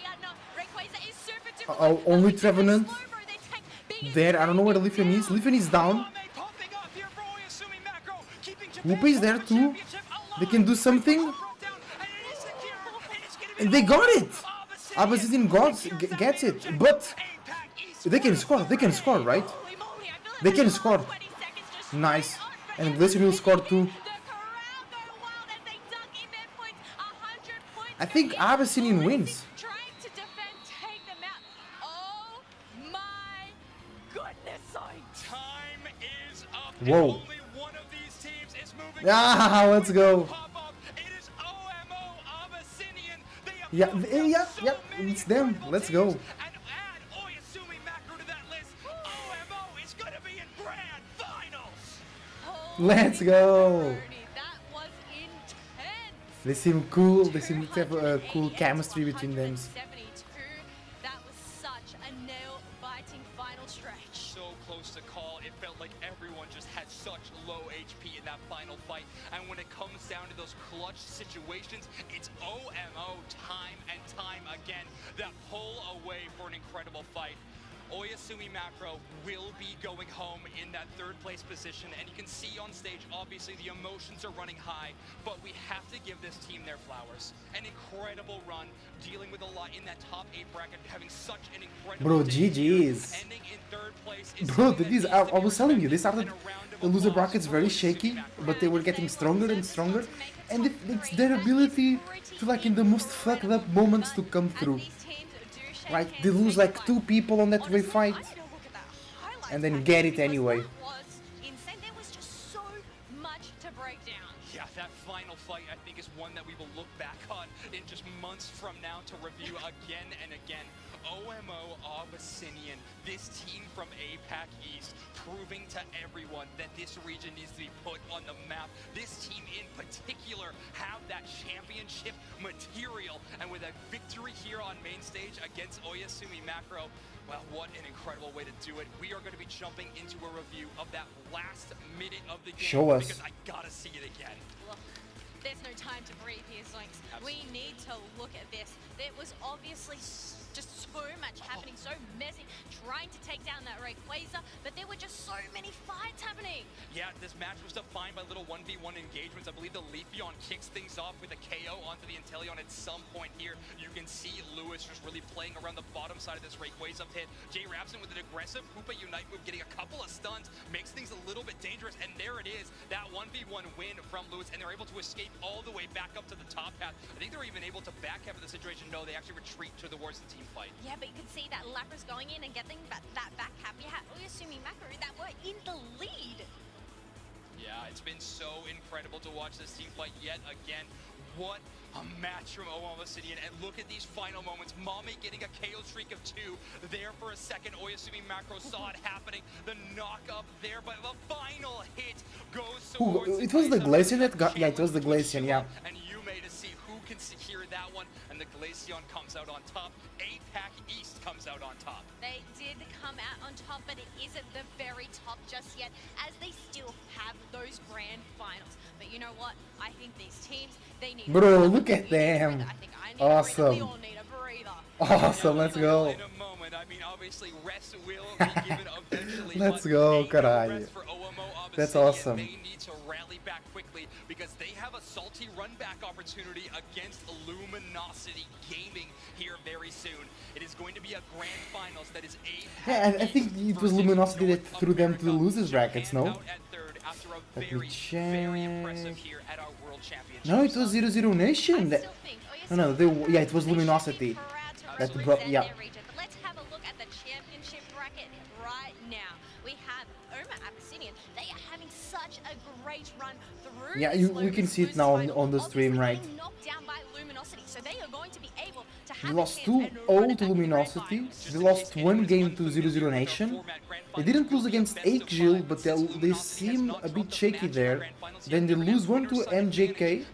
Oh, only Trevenant. There, I don't know where the Leafeon is. Leafeon is down. Whoop is there too. They can do something. And they got it! Abyssinian gets it, but they can score, right? They can score. Nice. And Glacier will score too. I think Abyssinian wins. Whoa. Ah, let's go. Yeah, it's them. Let's go. Let's go. They seem cool. They seem to have a cool chemistry between them. That was such a nail-biting final stretch. So close to call. It felt like everyone just had such low HP in that final final fight. And when it comes down to those clutch situations, it's OMO time and time again that pull away for an incredible fight. Oyasumi Macro will be going home in that third place position, and you can see on stage, obviously, the emotions are running high, but we have to give this team their flowers. An incredible run, dealing with a lot in that top 8 bracket, having such an incredible Bro, day here. GG's. Ending in third place is Bro, something that these, needs I to be was telling you, they respected. started the loser brackets very shaky, but they were getting stronger and stronger, and it's their ability to, like, in the most fucked up moments to come through. Right, they lose like 2 people on that way fight, and then get it anyway. Insane. There was just so much to break down. Yeah, that final fight, I think, is one that we will look back on in just months from now to review again and again. OMO Abyssinian, this team from APAC East, proving to everyone that this region needs to be put on the map. This team in particular have that championship material, and with a victory here on main stage against Oyasumi Macro, well, what an incredible way to do it. We are going to be jumping into a review of that last minute of the game. Show us. Because I gotta see it again. Look, there's no time to breathe here, Zoinks. We need to look at this. There was obviously just so much happening, so messy, trying to take down that Rayquaza, but there were just so many fights happening. Yeah, this match was defined by little 1v1 engagements. I believe the Leafeon kicks things off with a KO onto the Inteleon at some point here. You can see Lewis just really playing around the bottom side of this Rayquaza pit. Jay Rapson with an aggressive Hoopa Unite move, getting a couple of stuns, makes things a little bit dangerous, and there it is, that 1v1 win from Lewis, and they're able to escape all the way back up to the top path. I think they're even able to back half of the situation. No, they actually retreat towards the team fight. Yeah, but you can see that Lapras going in and getting that back half. You had Oyasumi Macro that were in the lead. Yeah, it's been so incredible to watch this team fight yet again. What a match from OMO Obsidian, and look at these final moments. Mame getting a KO streak of 2 there for a second. Oyasumi Macro saw it happening. The knock up there, but the final hit goes towards It was the Glaceon that got, yeah, it was the Glaceon, yeah. and you made to see who can secure that one, and the Glaceon comes out on top. APAC East comes out on top. They did come out on top, but it isn't the very top just yet, as they still have those grand finals. But you know what? I think these teams, they need... Bro, look at them. Awesome. Awesome, let's go. In a moment, I mean, obviously, rest will be given eventually. Let's go, caralho. That's awesome. They need to rally back quickly because they have a salty run back opportunity against Luminosity Gaming here very soon. It is going to be a grand finals that is Yeah, I think it was Luminosity that threw them to the losers brackets, no? Let me check. No, it was 0-0 Nation. No, yeah, it was Luminosity. That brought, yeah. Let's have a look at the championship bracket right now. We have OMO Abyssinian. They are having such a great run through. Yeah, we can see it now on the stream, right? Knocked down by Luminosity, so they are going to be able to They have lost 2-0 to Luminosity. They lost 1 game to 0-0 Nation. They didn't lose against Aikjil, but they seem a bit shaky there. Then they lose 1 to MJK,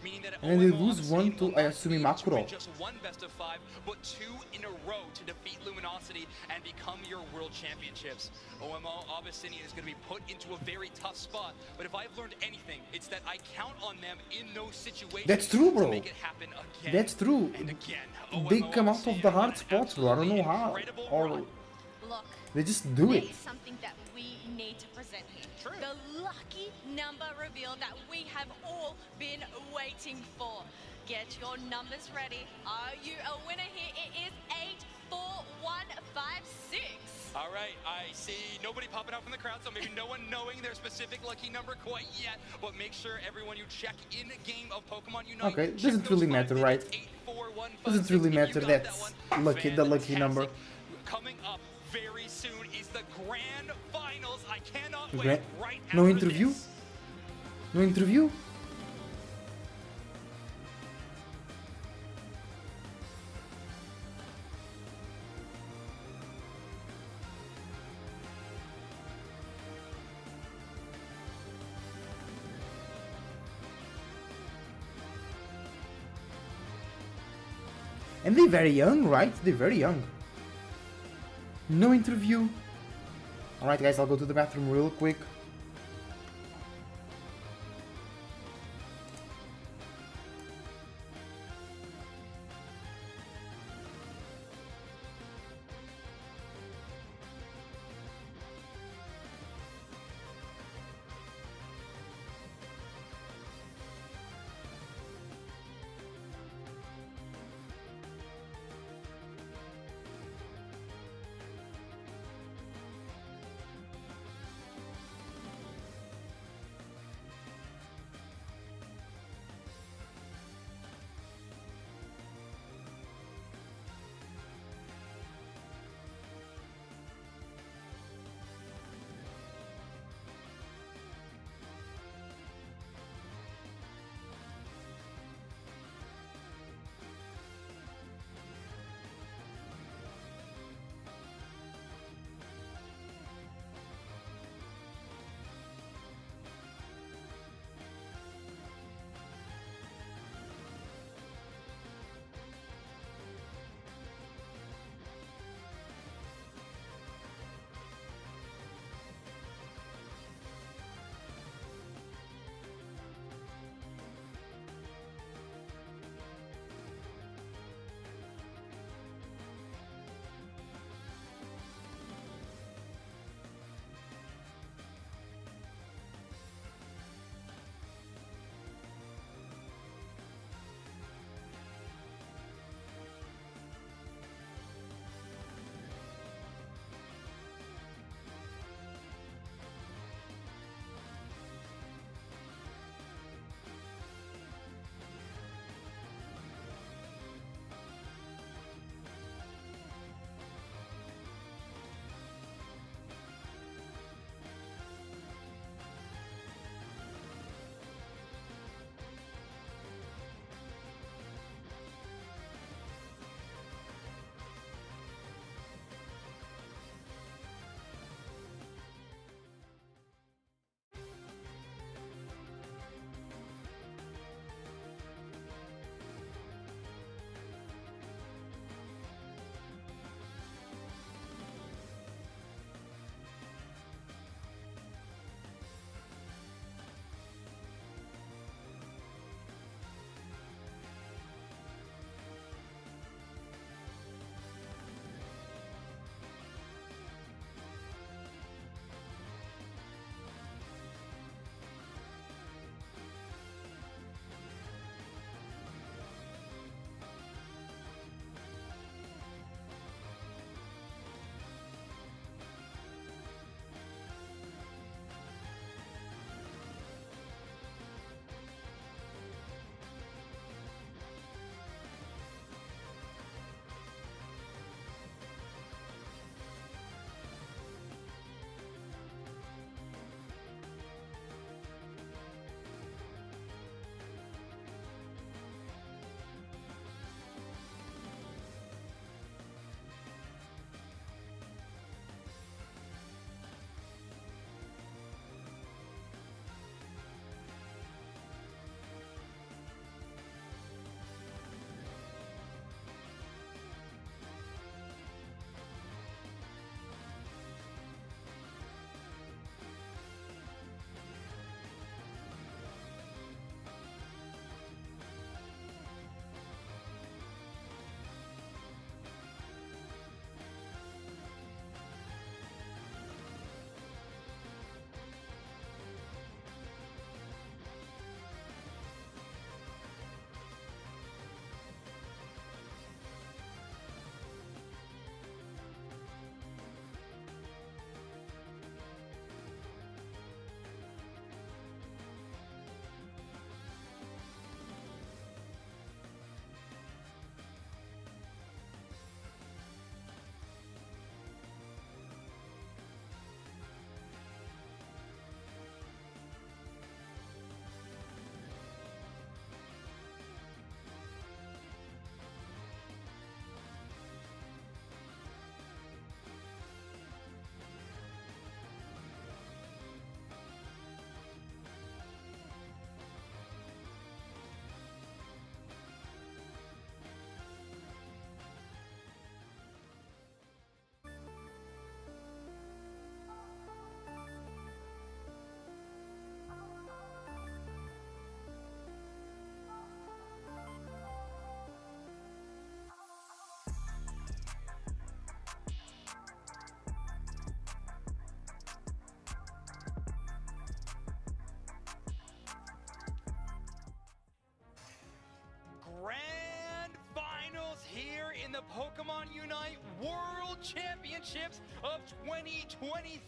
and then they lose 1 to Oyasumi Macro. Just one best of 5, but 2 in a row to defeat Luminosity and become your world championships. OMO Abyssinian is going to be put into a very tough spot, but if I've learned anything, it's that I count on them in those situations. That's true, bro. To make it happen again. That's true. And again. They come out of the hard spots, bro. I don't know how. Or they just do it. There's something that we need to present here. The lucky number reveal that we have all been waiting for. Get your numbers ready. Are you a winner here? It is 84156. All right, I see nobody popping out from the crowd, so maybe no one knowing their specific lucky number quite yet, but make sure everyone you check in a game of Pokemon Unite. Okay, doesn't really matter, right? Doesn't really matter, that's lucky, the lucky number. Coming up very soon is the grand finals. I cannot wait right No after interview? this. No interview? And they're very young, right? They're very young. No interview. Alright guys, I'll go to the bathroom real quick. Pokémon Unite World Championships of 2023.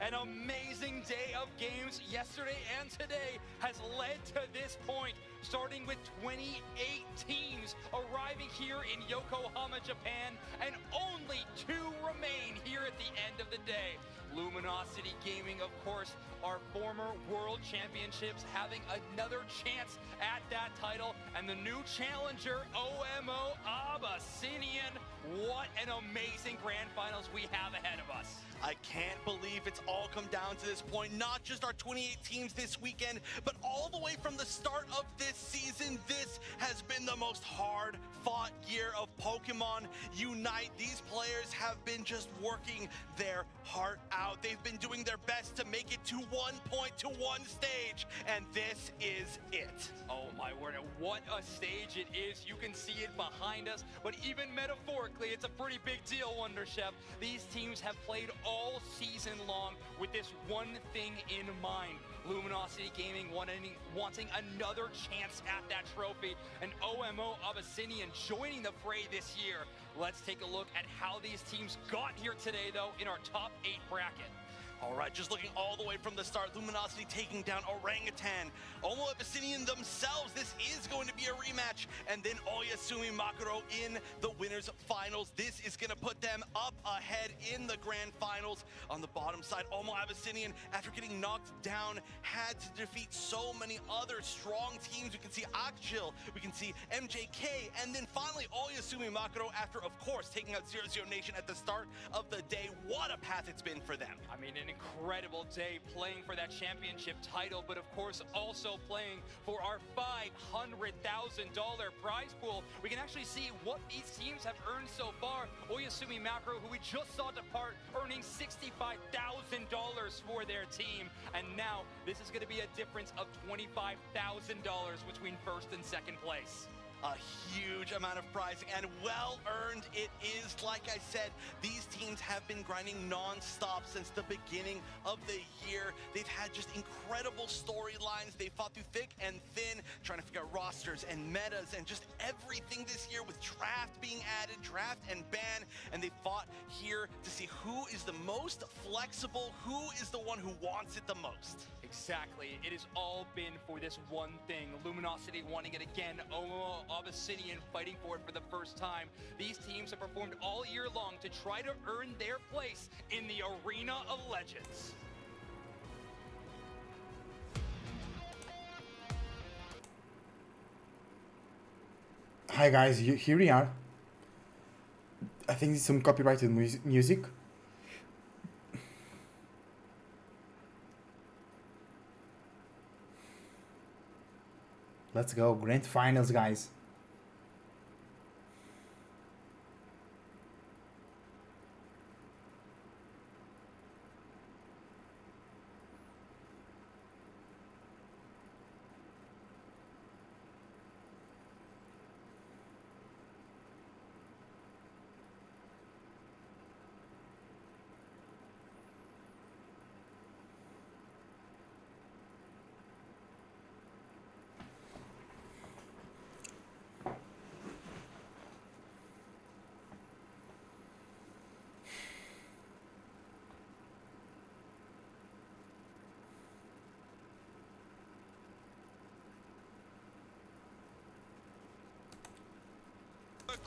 An amazing day of games yesterday and today has led to this point, starting with 28 teams arriving here in Yokohama, Japan, and only 2 remain here at the end of the day. Luminosity Gaming, of course, our former World Championships, having another chance at that title, and the new challenger, OMO Abyssinian. What an amazing grand finals we have ahead of us. I can't believe it's all come down to this point. Not just our 28 teams this weekend, but all the way from the start of this season. This has been the most hard-fought year of Pokemon Unite. These players have been just working their heart out. They've been doing their best to make it to one point, to one stage, and this is it. Oh my word, what a stage it is. You can see it behind us, but even metaphorically, it's a pretty big deal, Wonder Chef. These teams have played all season long with this one thing in mind. Luminosity Gaming wanting another chance at that trophy, and OMO Abyssinian joining the fray this year. Let's take a look at how these teams got here today, though, in our top 8 bracket. All right, just looking all the way from the start, Luminosity taking down Orangutan. Omo Abyssinian themselves, this is going to be a rematch. And then Oyasumi Makuro in the winners finals. This is going to put them up ahead in the grand finals. On the bottom side, Omo Abyssinian, after getting knocked down, had to defeat so many other strong teams. We can see Akjil, we can see MJK, and then finally Oyasumi Makuro after, of course, taking out 00 Nation at the start of the day. What a path it's been for them. I mean, an incredible day playing for that championship title, but of course also playing for our $500,000 prize pool. We can actually see what these teams have earned so far. Oyasumi Makuro, who we just saw depart, earning $65,000 for their team. And now this is going to be a difference of $25,000 between first and second place. A huge amount of prizing, and well earned it is. Like I said, these teams have been grinding non-stop since the beginning of the year. They've had just incredible storylines. They fought through thick and thin, trying to figure out rosters and metas and just everything this year, with draft being added, draft and ban, and they fought here to see who is the most flexible, who is the one who wants it the most. Exactly. It has all been for this one thing. Luminosity wanting it again. Omo Abyssinian fighting for it for the first time. These teams have performed all year long to try to earn their place in the Arena of Legends. Hi guys, here we are. I think it's some copyrighted music. Let's go, grand finals, guys.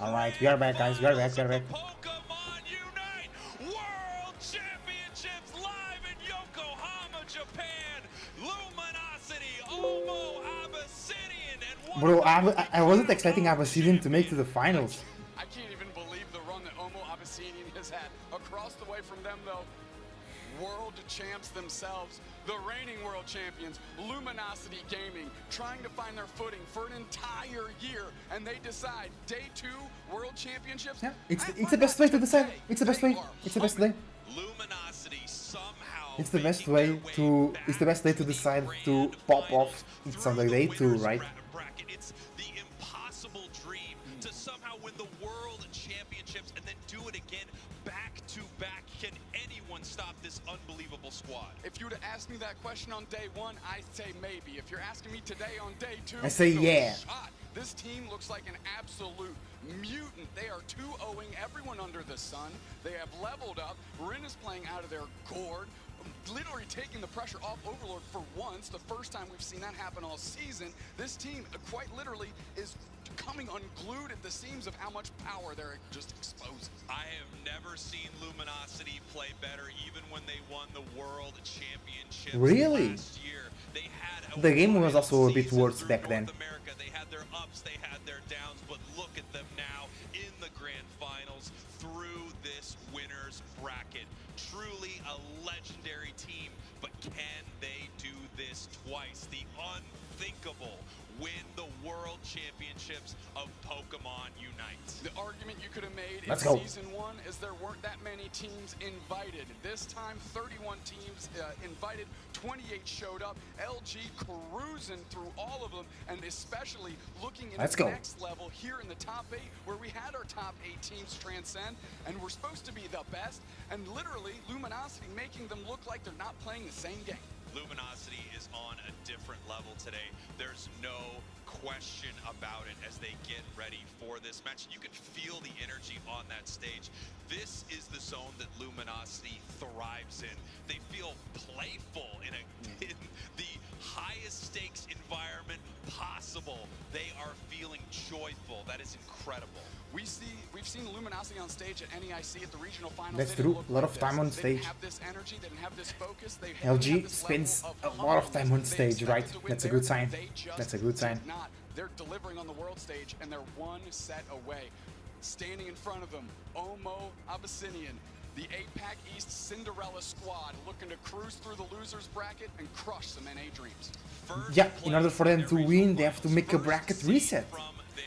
Alright, we are back, guys. We are back. Pokemon Unite World Championships live in Yokohama, Japan. Luminosity, Omo Abyssinian, and Bro, I wasn't expecting Abyssinian to make it to the finals. I can't even believe the run that Omo Abyssinian has had. Across the way from them, though, world champs themselves, the reigning world champions, Luminosity Gaming, trying to find their footing for an entire year, and they decide day 2 world championships. Yeah, it's the best way to decide. It's the best way. It's the best way. Luminosity somehow It's the best way to decide to pop off. It's on the day 2, right? bracket. It's the impossible dream to somehow win the world championships and then do it again back to back. Can anyone stop this unbelievable squad? If you would have asked me that question on day 1, I'd say maybe. If you're asking me today on day 2, I say no yeah. shot. This team looks like an absolute mutant. They are 2-0ing everyone under the sun. They have leveled up. Rin is playing out of their gourd, literally taking the pressure off Overlord for once. The first time we've seen that happen all season. This team, quite literally, is coming unglued at the seams of how much power they're just exposing. I have never seen Luminosity play better, even when they won the World Championship Really? last year. They had The game was also a bit worse back then. America. They had their ups, they had their downs, but look at them now in the grand finals through this winner's bracket. Truly a legendary team, but can they do this twice? The unthinkable. Win the World Championships of Pokémon Unite. The argument you could have made Let's in go. Season 1 is there weren't that many teams invited. This time, 31 teams invited, 28 showed up. LG cruising through all of them, and especially looking into the next level here in the top 8, where we had our top 8 teams transcend, and we're supposed to be the best, and literally, Luminosity making them look like they're not playing the same game. Luminosity is on a different level today. There's no question about it as they get ready for this match. You can feel the energy on that stage. This is the zone that Luminosity thrives in. They feel playful in the highest stakes environment possible. They are feeling joyful. That is incredible. We've seen Luminosity on stage at NEIC at the regional finals. That's true. A lot of time on stage. They didn't have this energy, they didn't have this focus. They LG spends a lot of time on stage, right? That's a good sign. That's a good sign. They're delivering on the world stage, and they're one set away. Standing in front of them, Omo Abyssinian, the APAC East Cinderella squad, looking to cruise through the losers bracket and crush some NA dreams. Yeah, in order for them to win, they have to make a bracket reset.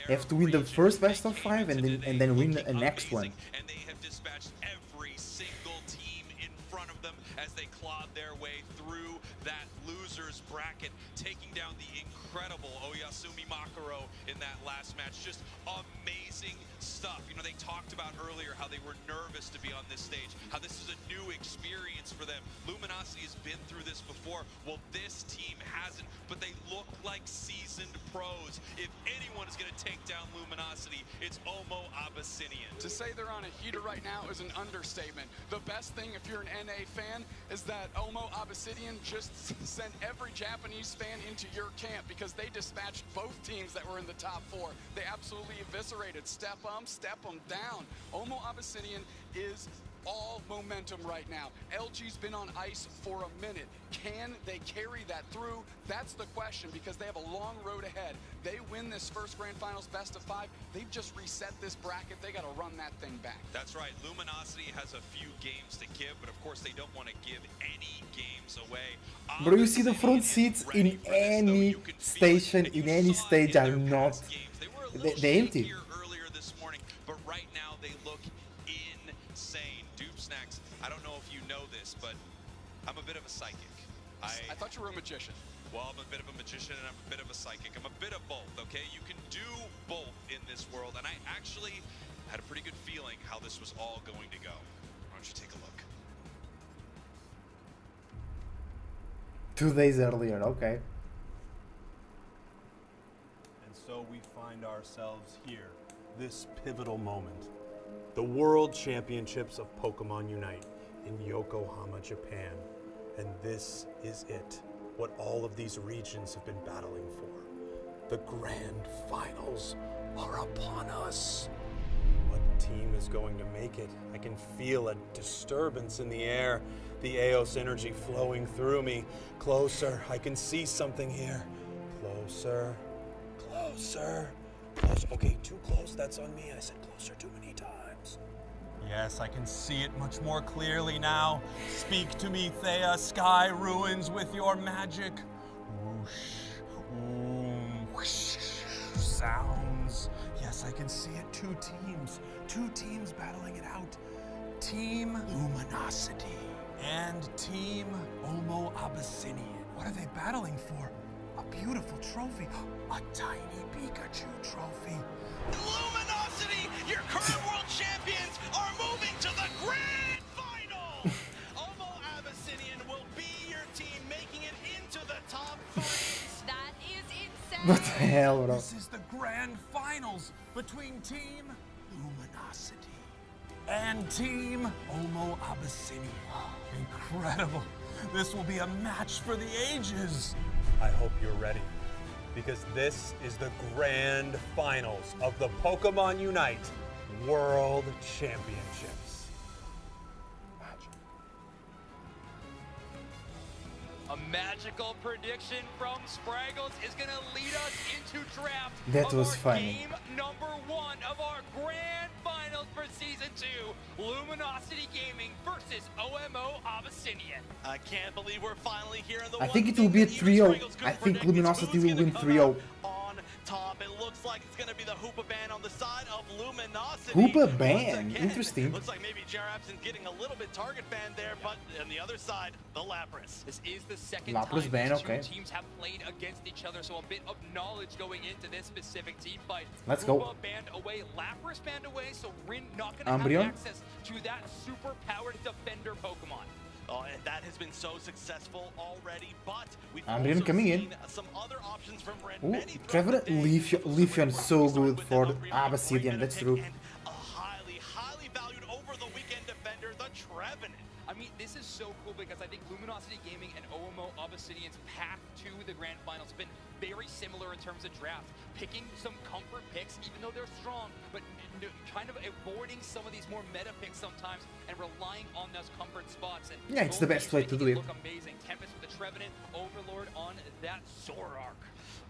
They have to win the first best of 5 and then win the next one. And they have dispatched every single team in front of them as they clawed their way through that losers bracket, taking down the incredible Oyasumi Makaro in that last match. Just amazing stuff. You know, they talked about earlier how they were nervous to be on this stage, how this is a new experience for them. Luminosity has been through this before. Well, this team hasn't, but they look like seasoned pros. If anyone is going to take down Luminosity, it's Omo Abyssinian. To say they're on a heater right now is an understatement. The best thing, if you're an NA fan, is that Omo Abyssinian just sent every Japanese fan into your camp because they dispatched both teams that were in the top 4. They absolutely eviscerated. Step them down. Omo Abyssinian is all momentum right now. LG's been on ice for a minute. Can they carry that through? That's the question, because they have a long road ahead. They win this first grand finals best of 5. They've just reset this bracket. They got to run that thing back. That's right. Luminosity has a few games to give, but of course they don't want to give any games away. Bro, you see the front seats in any station, in any stage are not... They're empty. Earlier this morning, but right now they look insane. Dupe Snacks, I don't know if you know this, but I'm a bit of a psychic. I thought you were a magician. Well, I'm a bit of a magician and I'm a bit of a psychic. I'm a bit of both, okay? You can do both in this world, and I actually had a pretty good feeling how this was all going to go. Why don't you take a look? 2 days earlier, okay. And so we find ourselves here, this pivotal moment. The World Championships of Pokémon Unite in Yokohama, Japan. And this is it, what all of these regions have been battling for. The grand finals are upon us. What team is going to make it? I can feel a disturbance in the air, the Eos energy flowing through me. Closer, I can see something here. Closer, closer, closer. Okay, too close, that's on me. I said closer too many times. Yes, I can see it much more clearly now. Speak to me, Thea, sky ruins with your magic. Whoosh, whoosh, sounds. Yes, I can see it. 2 teams battling it out. Team Luminosity and Team Omo Abyssinian. What are they battling for? A beautiful trophy. A tiny Pikachu trophy. Luminosity, your current world champions, are moving to the grand final. Omo Abyssinian will be your team, making it into the top 3. That is insane. What the hell, bro? This is the grand finals between Team Luminosity and Team Omo Abyssinia. Incredible. This will be a match for the ages. I hope you're ready, because this is the grand finals of the Pokémon Unite World Championships. A magical prediction from Spraggles is going to lead us into draft That of was our funny. game number 1 of our grand finals for season 2, Luminosity Gaming versus OMO Abyssinian. I can't believe we're finally here in the I think it will be a 3-0. I think Luminosity will win 3-0. on top. It looks like it's going to be the Hoopa Band on the side of Luminosity. Hoopa Band, interesting. Looks like maybe Jarabson's getting a little bit target banned there, but on the other side, the Lapras. This is the second Lapras time band, these okay. two teams have played against each other, so a bit of knowledge going into this specific team fight. Let's go. Hoopa band away, Lapras band away, so Rin not going to Umbreon. have access to that super powered defender Pokemon. Oh, and that has been so successful already, but we've Umbreon also coming in. seen some other options from Red. Ooh, Many Trevor Leafeon so good for Abyssinian, that's true. a highly valued over the weekend defender, the Trevenant. I mean, this is so cool because I think Luminosity Gaming and OMO Abyssinian's path to the grand finals have been very similar in terms of draft. Picking some comfort picks, even though they're strong, but kind of avoiding some of these more meta picks sometimes and relying on those comfort spots. And Yeah, it's the best way to do it. Look amazing. Tempest with the Trevenant, Overlord on that Zoroark.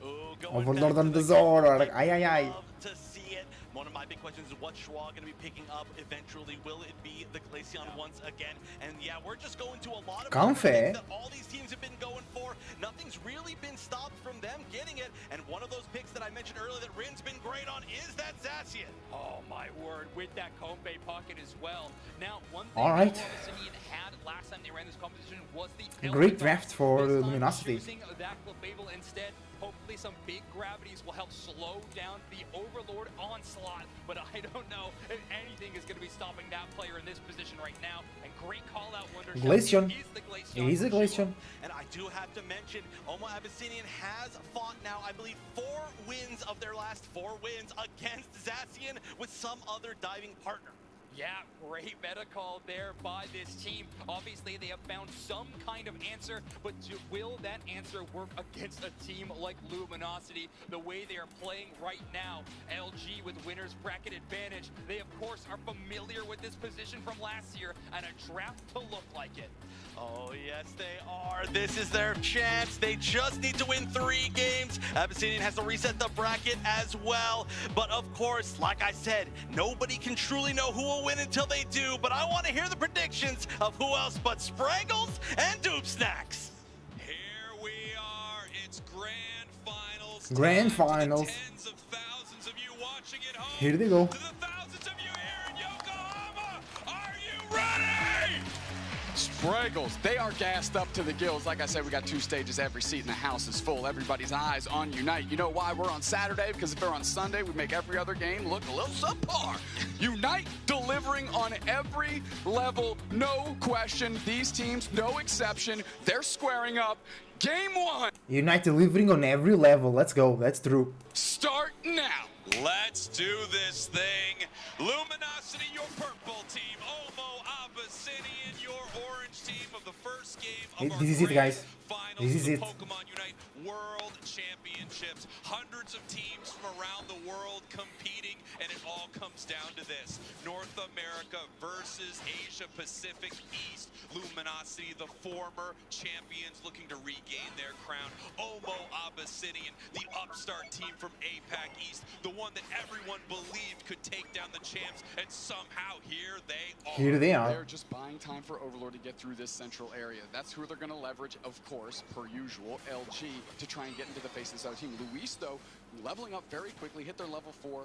Ooh, Overlord on the Zoroark, ay. Love to see it. One of my big questions is what Schwa going to be picking up eventually. Will it be the Glaceon once again? And yeah, we're just going to a lot of Comfy. things that all these teams have been going for. Nothing's really been stopped from them getting it. And one of those picks that I mentioned earlier that Rin's been great on is that Zacian. Oh my word, with that Kombe pocket as well. Now, one thing All right. Abyssinian had last time they ran this competition was the Great draft for Luminosity. Choosing that Clefable instead. Hopefully some big gravities will help slow down the Overlord onslaught, but I don't know if anything is going to be stopping that player in this position right now. And great call out, Wonder Glaceon. is the Glaceon. It is a Glaceon. And I do have to mention, Omo Abyssinian has fought now, I believe, 4 wins of their last 4 wins against Zacian with some other diving partner. Yeah, great meta call there by this team. Obviously, they have found some kind of answer, but will that answer work against a team like Luminosity? The way they are playing right now, LG with winner's bracket advantage. They, of course, are familiar with this position from last year and a draft to look like it. Oh, yes, they are. This is their chance. They just need to win 3 games. Abyssinian has to reset the bracket as well. But, of course, like I said, nobody can truly know who will win until they do. But I want to hear the predictions of who else but Spraggles and Doop Snacks. Here we are. It's grand finals. Grand finals. Tens of thousands of you watching at home. Here they go. To the thousands of you here in Yokohama. Are you ready? Spraggles, they are gassed up to the gills. Like I said, we got 2 stages. Every seat in the house is full. Everybody's eyes on Unite. You know why we're on Saturday? Because if they're on Sunday, we make every other game look a little subpar. Unite delivering on every level, no question. These teams, no exception. They're squaring up. Game 1. Unite delivering on every level. Let's go. That's true. Start now. Let's do this thing. Luminosity, your purple team. Omo Abyssinian, your orange team of the first game of This is it, guys. This is it. Pokémon Unite World Championships. Hundreds of teams from around the world competing, and it all comes down to this. North America versus Asia Pacific East. Luminosity, the former champions looking to regain their crown. Omo Abyssinian, the upstart team from APAC East, the one that everyone believed could take down the champs, and somehow here they are. Here they are. They're just buying time for Overlord to get through this central area. That's who they're going to leverage, of course, per usual, LG, to try and get into the face of this other team. Luis, though, leveling up very quickly, hit their level 4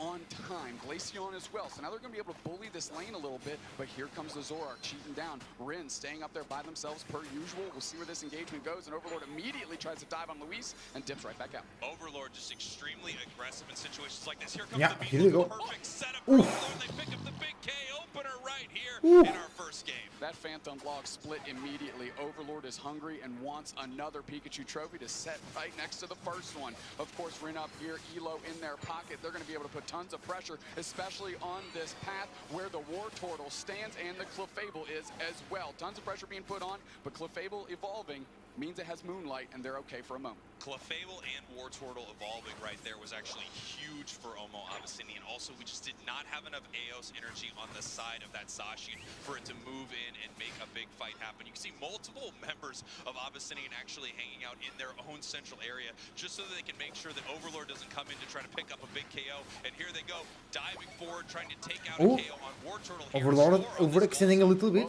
on time. Glaceon as well. So now they're going to be able to bully this lane a little bit, but here comes the Zoroark cheating down. Rin staying up there by themselves per usual. We'll see where this engagement goes, and Overlord immediately tries to dive on Luis and dips right back out. Overlord just extremely aggressive in situations like this. Here comes Yeah, the here we go. perfect setup for Overlord. They pick up the big K opener right in our first game. That Phantom Log split immediately. Overlord is hungry and wants another Pikachu trophy to set right next to the first one. Of course, Rin up here, Elo in their pocket. They're going to be able to put tons of pressure, especially on this path where the War Turtle stands and the Clefable is as well. Tons of pressure being put on, but Clefable evolving means it has Moonlight, and they're okay for a moment. Clefable and War Turtle evolving right there was actually huge for Omo Abyssinian. Also, we just did not have enough Eos energy on the side of that Zacian for it to move in and make a big fight happen. You can see multiple members of Abyssinian actually hanging out in their own central area just so that they can make sure that Overlord doesn't come in to try to pick up a big KO. And here they go, diving forward, trying to take out a KO on War Turtle. Overlord overextending a little bit.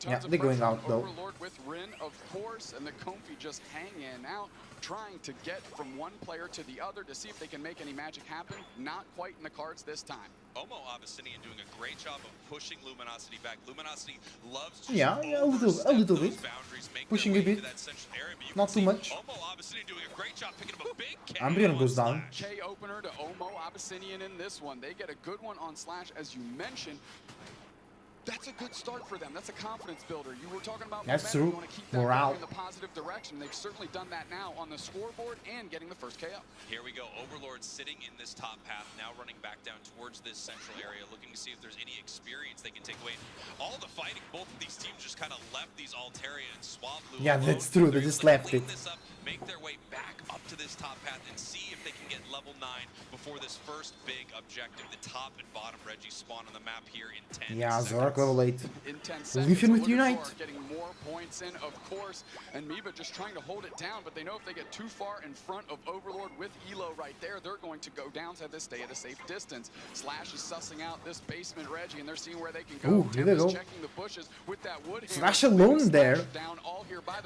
Yeah, they're going out though. Overlord with Rin, of course, and the Comfy just hanging out, trying to get from one player to the other to see if they can make any magic happen. Not quite in the cards this time. Omo Abyssinian doing a great job of pushing Luminosity back. Luminosity loves to a little bit. Pushing a bit. Not too much. Omo Abyssinian doing a great job picking up a big K. Umbreon goes down. K opener to Omo Abyssinian in this one. They get a good one on Slash, as you mentioned. That's a good start for them. That's a confidence builder. You were talking about that's momentum. true. You want to keep that Morale in the positive direction. They've certainly done that now on the scoreboard and getting the first KO. Here we go. Overlord sitting in this top path, now running back down towards this central area, looking to see if there's any experience they can take away. All the fighting, both of these teams just kind of left these Altaria and Swablu. Yeah, that's true. They just left it. This up, make their way back up to this top path and see if they can get level 9 before this first big objective. The top and bottom Reggie spawn on the map here in 10 yeah, seconds. Zorak level 8. In 10 seconds, Leafin with Unite. getting more points in, of course, and Miba just trying to hold it down, but they know if they get too far in front of Overlord with Elo right there, they're going to go down, so they stay at a safe distance. Slash is sussing out this basement Reggie, and they're seeing where they can go. Ooh, here they go. Checking the bushes with that wood Slash alone there.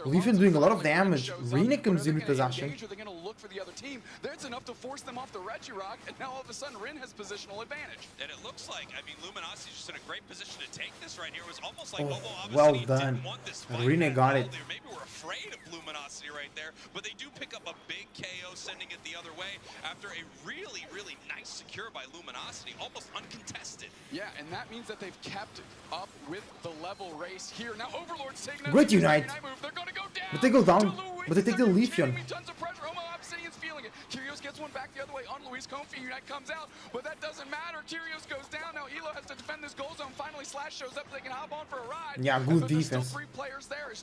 Leafin doing a lot of damage. Rena comes in with the Zacian. They're going to look for the other team. That's enough to force them off the Reggie Rock, and now all of a sudden Rin has positional advantage. And it looks like, I mean, Luminosity's just in a great position to take this right here. It was almost like Oh, Omo well Abyssinian done. didn't want this fight. Rena got it. Maybe we're afraid of Luminosity right there, but they do pick up a big KO, sending it the other way after a really, really nice secure by Luminosity, almost uncontested. Yeah, and that means that they've kept up with the level race here. Now Overlord's taking Great Unite. move. They're going to go down. But they go down. But they take the Leafeon. Tons of pressure. Omo Abyssinian's feeling it. Kyrios gets one back the other way on Luis Comfy. Unite comes out, but that doesn't matter. Kyrios goes down. Now Elo has to defend this goal zone. Finally, Slash shows up. They can hop on for a ride. Yeah, good but there's defense. still 3 players there. Is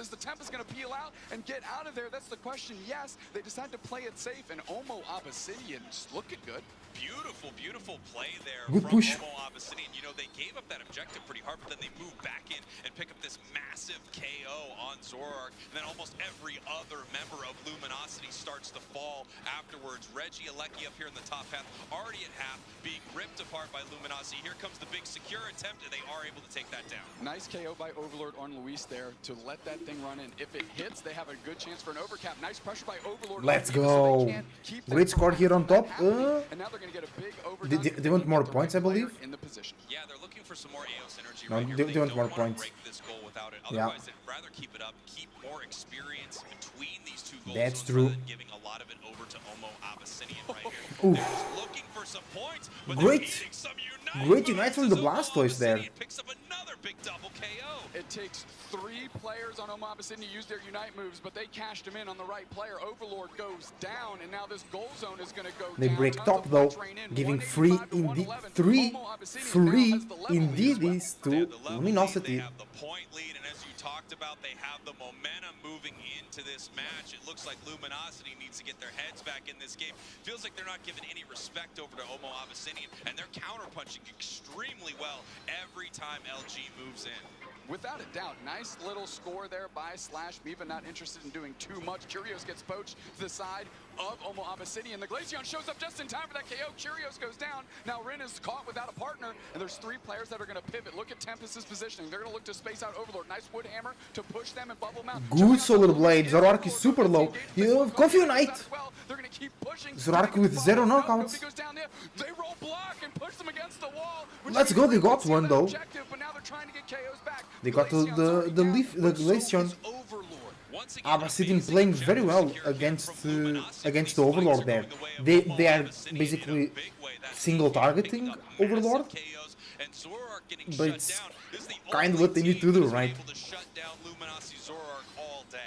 the Tempest going to peel out and get out of there? That's the question. Yes, they decide to play it safe, and Omo Abyssinian's looking good. Beautiful, beautiful play there Good from push. Omo Abyssinian. You know, they gave up that objective pretty hard, but then they moved back in and pick up this massive KO on Zoroark. And then almost every other member of Luminosity starts to fall afterwards. Reggie Alecki up here in the top path, already at half, being ripped apart by Luminosity. Here comes the big secure attempt, and they are able to take that down. Nice KO by Overlord on Luis there to let that thing run in. If it hits, they have a good chance for an overcap. Nice pressure by Overlord. Let's so go. they can't keep that Great score here on top. and now they're going to get a big overtime. They want more points, I believe. In the position. Yeah, they're looking for some more Eos energy No, right here. they want more don't points. break this goal without it. Yeah. Otherwise, they'd rather keep it up, keep more experience between these two goals That's rather true. than giving a lot of it over to Omo Abyssinian right here. Ooh. They're just looking for some points, but Great. they're needing some Unite. Great Unite from the Blastoise there. Picks up another big double KO. It takes 3 players on Omo Abyssinian to use their Unite moves, but they cashed him in on the right player. Overlord goes down, and now this goal zone is going to go They down. break Tons top of though, points rain in. giving 185 to 111. free Omo Abyssinian now has the level lead as well. DDs to Luminosity. They have the point lead, and as you talked about, they have the momentum moving into this match. It looks like Luminosity needs to get their heads back in this game. Feels like they're not giving any respect over to Omo Abyssinian, and they're counterpunching extremely well every time LG moves in. Without a doubt, nice little score there by Slash. Miva not interested in doing too much. Curios gets poached to the side of Omo Abyssinian. The Glaceon shows up just in time for that KO. Curios goes down. Now Rin is caught without a partner, and there's 3 players that are going to pivot. Look at Tempest's positioning. They're going to look to space out Overlord. Nice wood hammer to push them and bubble them out. Good Solar Blade. Zoroark is super low. Coffee Unite. They're going to keep pushing. Zoroark with 0 knockouts. Goes down there. They roll block and push them against the wall. Let's go. They got one though. But now they're trying to get KOs back. They got the Glaceon. Abyssinian playing very well against the Overlord there. They are basically single targeting Overlord. and Zoroark getting But shut it's down. This is the kind of only what they need team to do, that has been right? able to shut down Luminosity Zoroark all day.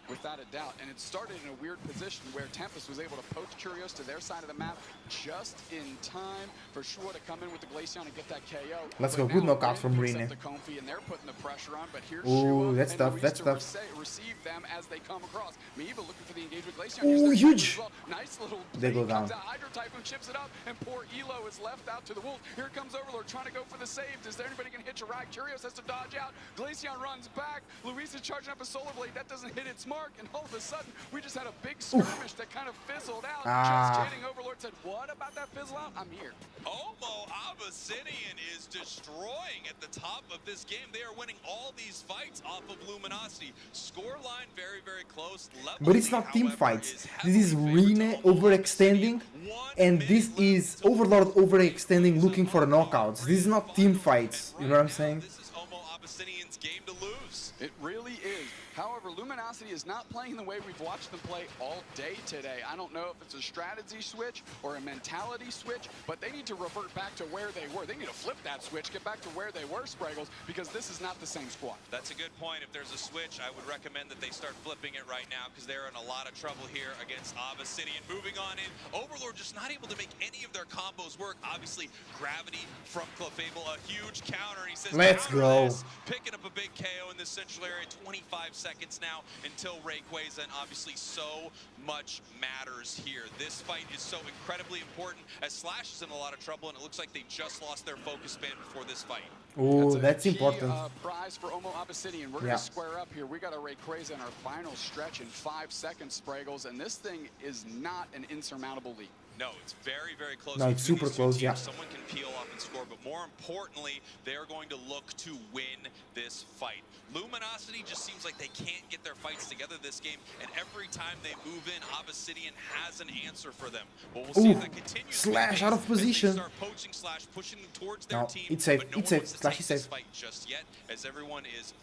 Without a doubt, and it started in a weird position where Tempest was able to poach Curios to their side of the map just in time for Shua to come in with the Glaceon and get that KO. Let's But go. Good now knockout from Rin picks Rine. up the Comfy, and they're putting the pressure on, but here's Ooh, Shua that's and tough, Luis that's to tough. receive them as they come across. Miva looking for the engage with Glaceon. Ooh, Here's their huge. as well. Nice little They go bait comes down. out. Hydro Typhoon chips it up, and poor Elo is left out to the wolves. Here comes Overlord trying to go for the save. Is there anybody going to hitch a ride? Curios has to dodge out. Glaceon runs back. Luis is charging up a Solar Blade. That doesn't hit its mark, and all of a sudden, we just had a big skirmish that kind of fizzled out. Just kidding. Overlord said, what about that fizzle out? I'm here. Omo Abyssinian is destroying at the top of this game. They are winning all these fights off of Luminosity. Scoreline very, very close. But it's not team fights. This is Rine overextending, and this is Overlord overextending looking for knockouts. This is not team fights. You know what I'm saying? This is Omo Abyssinian's game to lose. It really is. However, Luminosity is not playing the way we've watched them play all day today. I don't know if it's a strategy switch or a mentality switch, but they need to revert back to where they were. They need to flip that switch, get back to where they were, Spraggles, because this is not the same squad. That's a good point. If there's a switch, I would recommend that they start flipping it right now because they're in a lot of trouble here against Abyssinian. Moving on in, Overlord just not able to make any of their combos work. Obviously, Gravity from Clefable, a huge counter. He says, Let's go. Picking up a big KO in this central area. 25 seconds now until Rayquaza, and obviously so much matters here. This fight is so incredibly important as Slash is in a lot of trouble, and it looks like they just lost their focus span before this fight. Oh, that's Key, important. Prize for Omo Abyssinian. We're going to square up here. We got a Rayquaza in our final stretch in 5 seconds, Spraggles, and this thing is not an insurmountable lead. No, it's very, very close. No, it's super close, yeah. Someone can peel off and score, but more importantly, they're going to look to win this fight. Luminosity just seems like they can't get their fights together this game, and every time they move in, Abyssinian has an answer for them. But we'll see if that continues. Slash out of position. Start poaching Slash, pushing them towards their No, team. it's safe. But no It's one safe. wants to Slash take is this safe. fight just yet, as everyone is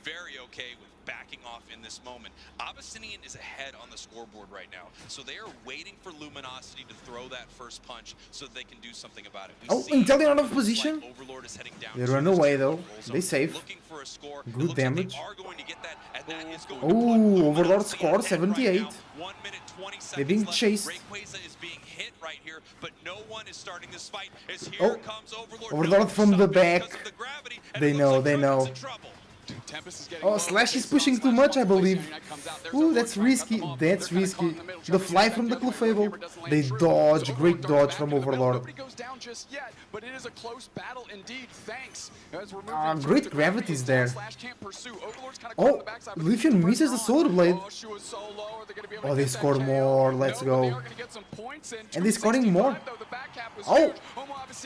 very okay with backing off in this moment. Abyssinian is ahead on the scoreboard right now, so they are waiting for Luminosity to throw that first punch so that they can do something about it. Oh, Intellion out of position. Overlord is heading down. They run away though. They save. Looking for a score. Good damage. Are going to get that, and that is going Oh, Overlord score 78. 1 minute 20 seconds They're being left. chased. Rayquaza is being hit right here, but no one is starting this fight. As here comes Overlord. Overlord from the back. They know, they know. Tempest is getting Oh, Slash is pushing too much, I believe. Ooh, that's risky. That's risky. The fly from the Clefable. They dodge. Great dodge from Overlord. Nobody goes down just yet, but it is a close battle indeed. Thanks. As we're moving Great gravity is there. Slash can't pursue. Overlord's kind of Oh, Lithium misses the Solar Blade. Oh, they scored more. Let's go. And they're scoring more. Oh,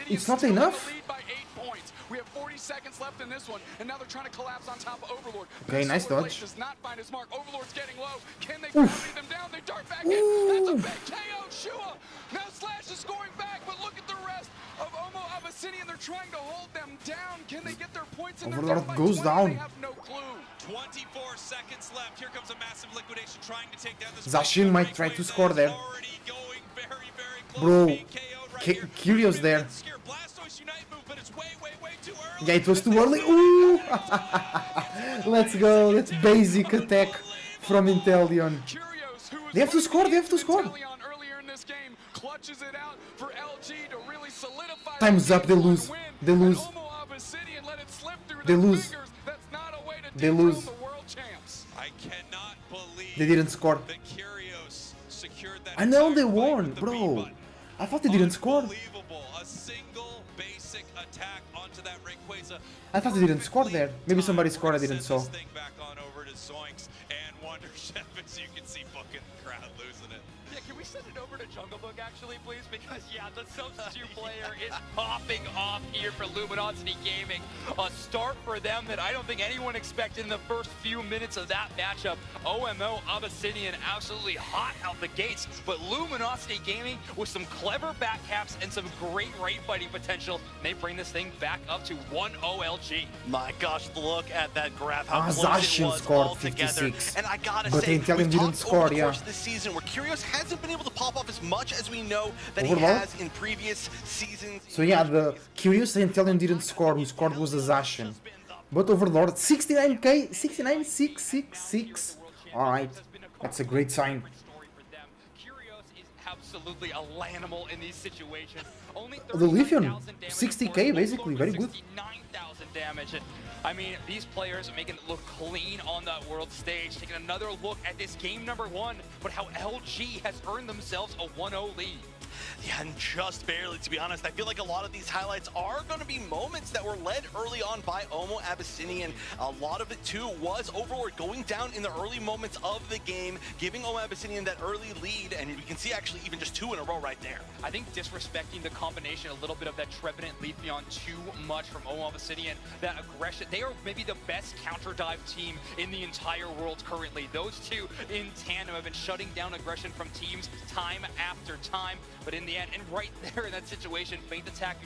it's not enough. We have 40 seconds left in this one, and now they're trying to collapse on top of Overlord. Okay, nice dodge. Does not find his mark. Overlord's getting low. Can they gravity them down? They dart back in. That's a big KO. Shua. Now Slash is scoring back, but look at the rest of Omo Abyssinian. They're trying to hold them down. Can they get their points in? Overlord goes down. They have no clue. 24 seconds left. Here comes a massive liquidation trying to take down this. Zacian might try to score there. Bro, Curious there. Yeah, it was too early. Ooh! Let's go. That's basic attack from Intellion. They have to score. They have to score. Time's up. They lose. They lose. They lose. They lose. They didn't score. I know they won, bro. I thought they didn't score. I thought they didn't score there. Maybe somebody scored I didn't saw. Send it over to Jungle Book actually, please, because yeah, the substitute player is popping off here for Luminosity Gaming. A start for them that I don't think anyone expected in the first few minutes of that matchup. OMO Abyssinian absolutely hot out the gates, but Luminosity Gaming with some clever back caps and some great rate fighting potential, they bring this thing back up to 1 OLG. My gosh, look at that graph, how close Zacian it was scored all together. 56. And I gotta But say, Intellion we've didn't talked score, over the yeah. course of the season where Curious has hasn't been able to pop off as much as we know that Overlord? he has in previous seasons. So yeah, the Curious and Intellion didn't score, who scored was Zacian. But Overlord, 69k, 69,666. Alright, that's a great sign. Absolutely a animal in these situations. Only The Lithium, 39,000 damage 60k basically, very good. 69,000 damage. And I mean, these players are making it look clean on that world stage. Taking another look at this game number 1, but how LG has earned themselves a 1-0 lead. Yeah, and just barely, to be honest. I feel like a lot of these highlights are going to be moments that were led early on by Omo Abyssinian. A lot of it, too, was Overlord going down in the early moments of the game, giving Omo Abyssinian that early lead, and we can see actually even just 2 in a row right there. I think disrespecting the combination, a little bit of that Trevenant Leafeon too much from Omo Abyssinian, that aggression. They are maybe the best counter dive team in the entire world currently. Those two in tandem have been shutting down aggression from teams time after time. But in the end, and right there in that situation, feint attack,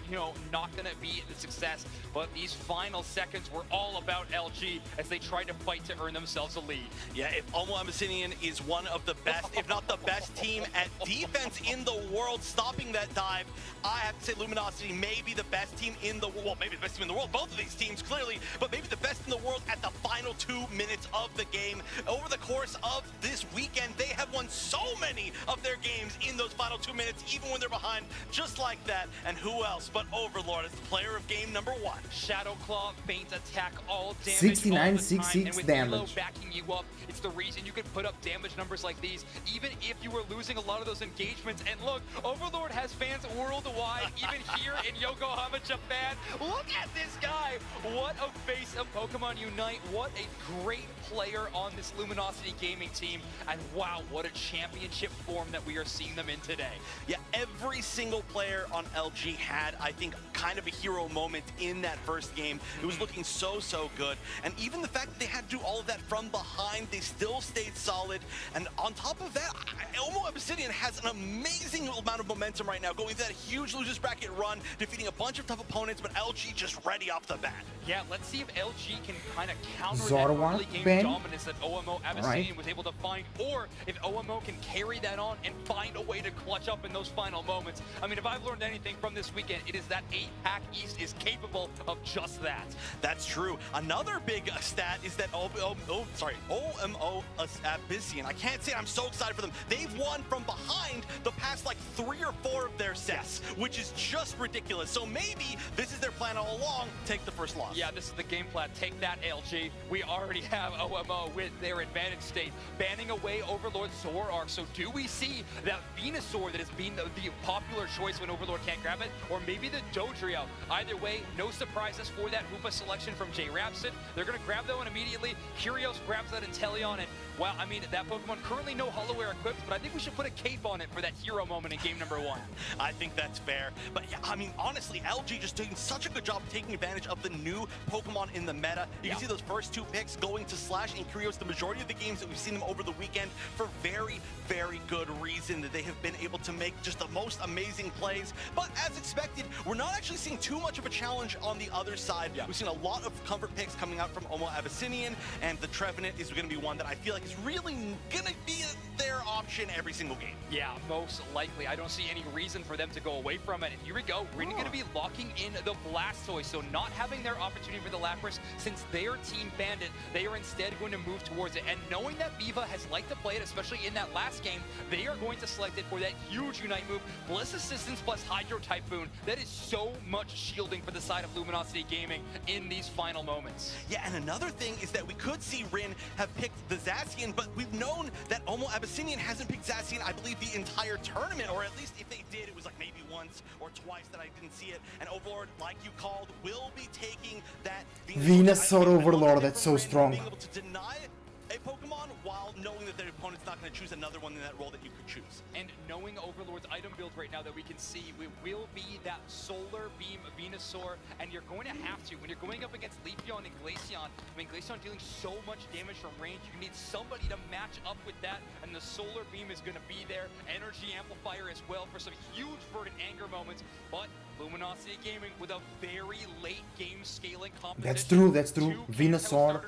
not going to be the success. But these final seconds were all about LG as they tried to fight to earn themselves a lead. Yeah, if Omo Abyssinian is one of the best, if not the best team at defense in the world, stopping that dive, I have to say Luminosity may be the best team in the world. Well, maybe the best team in the world, both of these teams clearly, but maybe the best in the world at the final 2 minutes of the game. Over the course of this weekend, they have won so many of their games in those final 2 minutes, even when they're behind, just like that. And who else but Overlord as the player of game number 1. Shadow Claw, feint attack, all damage 69,666 damage. Elo backing you up, it's the reason you can put up damage numbers like these, even if you were losing a lot of those engagements. And look, Overlord has fans worldwide, even here in Yokohama, Japan. Look at this guy. What a face of Pokemon Unite. What a great player on this Luminosity gaming team. And wow, what a championship form that we are seeing them in today. Yeah, every single player on LG had, I think, kind of a hero moment in that first game. It was looking so good. And even the fact that they had to do all of that from behind, they still stayed solid. And on top of that, Omo Abyssinian has an amazing amount of momentum right now, going through that huge losers bracket run, defeating a bunch of tough opponents, but LG just ready off the bat. Yeah, let's see if LG can kind of counter Zorwan that early game Ben? dominance that OMO Abyssinian was able to find, or if OMO can carry that on and find a way to clutch up in those final moments. I mean, if I've learned anything from this weekend, it is that 8-Pack East is capable of just that. That's true. Another big stat is that OMO Abyssinian, I can't say it, I'm so excited for them. They've won from behind the past like 3 or 4 of their sets, which is just ridiculous. So maybe this is their plan all along, take the first loss. Yeah, this is the game plan. Take that, LG. We already have OMO with their advantage state, banning away Overlord Zoroark. So do we see that Venusaur that has been the popular choice when Overlord can't grab it, or maybe the Dodrio? Either way, no surprises for that Hoopa selection from J Rapsid. They're going to grab that one immediately. Curios grabs that Inteleon, and wow, I mean, that Pokemon currently no Hollow-Air equipped, but I think we should put a cape on it for that hero moment in game number 1. I think that's fair. But yeah, I mean, honestly, LG just doing such a good job of taking advantage of the new Pokemon in the meta. You can see those first 2 picks going to Slash and Curios, the majority of the games that we've seen them over the weekend, for very good reason, that they have been able to make just the most amazing plays. But as expected, we're not actually seeing too much of a challenge on the other side. We've seen a lot of comfort picks coming out from Omo Abyssinian, and the Trevenant is going to be one that I feel like is really going to be their option every single game. Yeah, most likely. I don't see any reason for them to go away from it. And here we go. We're going to be locking in the Blastoise. So not having their opportunity for the Lapras, since their team banned it, they are instead going to move towards it. And knowing that Viva has liked to play it, especially in that last game, they are going to select it for that huge Unite move. Bliss Assistance plus Hydro Typhoon. That is so much shielding for the side of Luminosity Gaming in these final moments. Yeah, and another thing is that we could see Rin have picked the Zacian, but we've known that Omo Abyssinian hasn't picked Zacian, I believe, the entire tournament, or at least if they did, it was like maybe once or twice that I didn't see it. And Overlord, like you called, will be taking that Venusaur Overlord, that's so strong. Being able to deny a Pokemon while knowing that their opponent's not going to choose another one in that role that you could choose. And knowing Overlord's item build right now that we can see, we will be that Solar Beam Venusaur, and you're going to have to, when you're going up against Leafeon and Glaceon, I mean, Glaceon dealing so much damage from range, you need somebody to match up with that, and the Solar Beam is going to be there. Energy Amplifier as well for some huge Verdant Anger moments, but Luminosity Gaming with a very late game scaling competition. That's true. Venusaur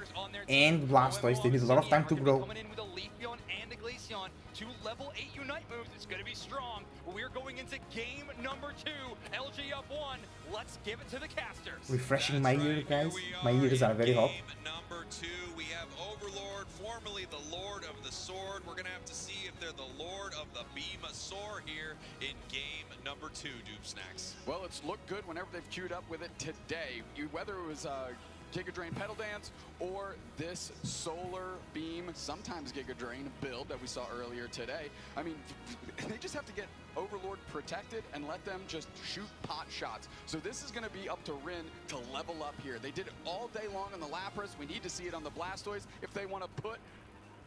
and Blastoise, they need a lot of time to grow. Coming in with a Leafeon and a Glaceon. Elysion. 2 level 8 Unite moves. It's going to be strong. We're going into game number 2. LG up 1. Let's give it to the casters. Refreshing my ear, guys. My ears are very hot. Number 2, we have Overlord, formerly the Lord of the Sword. We're going to have to see if they're the Lord of the Beam Sword here in game number 2, Doob Snacks. Well, it's looked good whenever they've queued up with it today. Whether it was Giga Drain Pedal Dance or this Solar Beam, sometimes Giga Drain build that we saw earlier today. I mean, they just have to get Overlord protected and let them just shoot pot shots. So this is going to be up to Rin to level up here. They did it all day long on the Lapras. We need to see it on the Blastoise if they want to put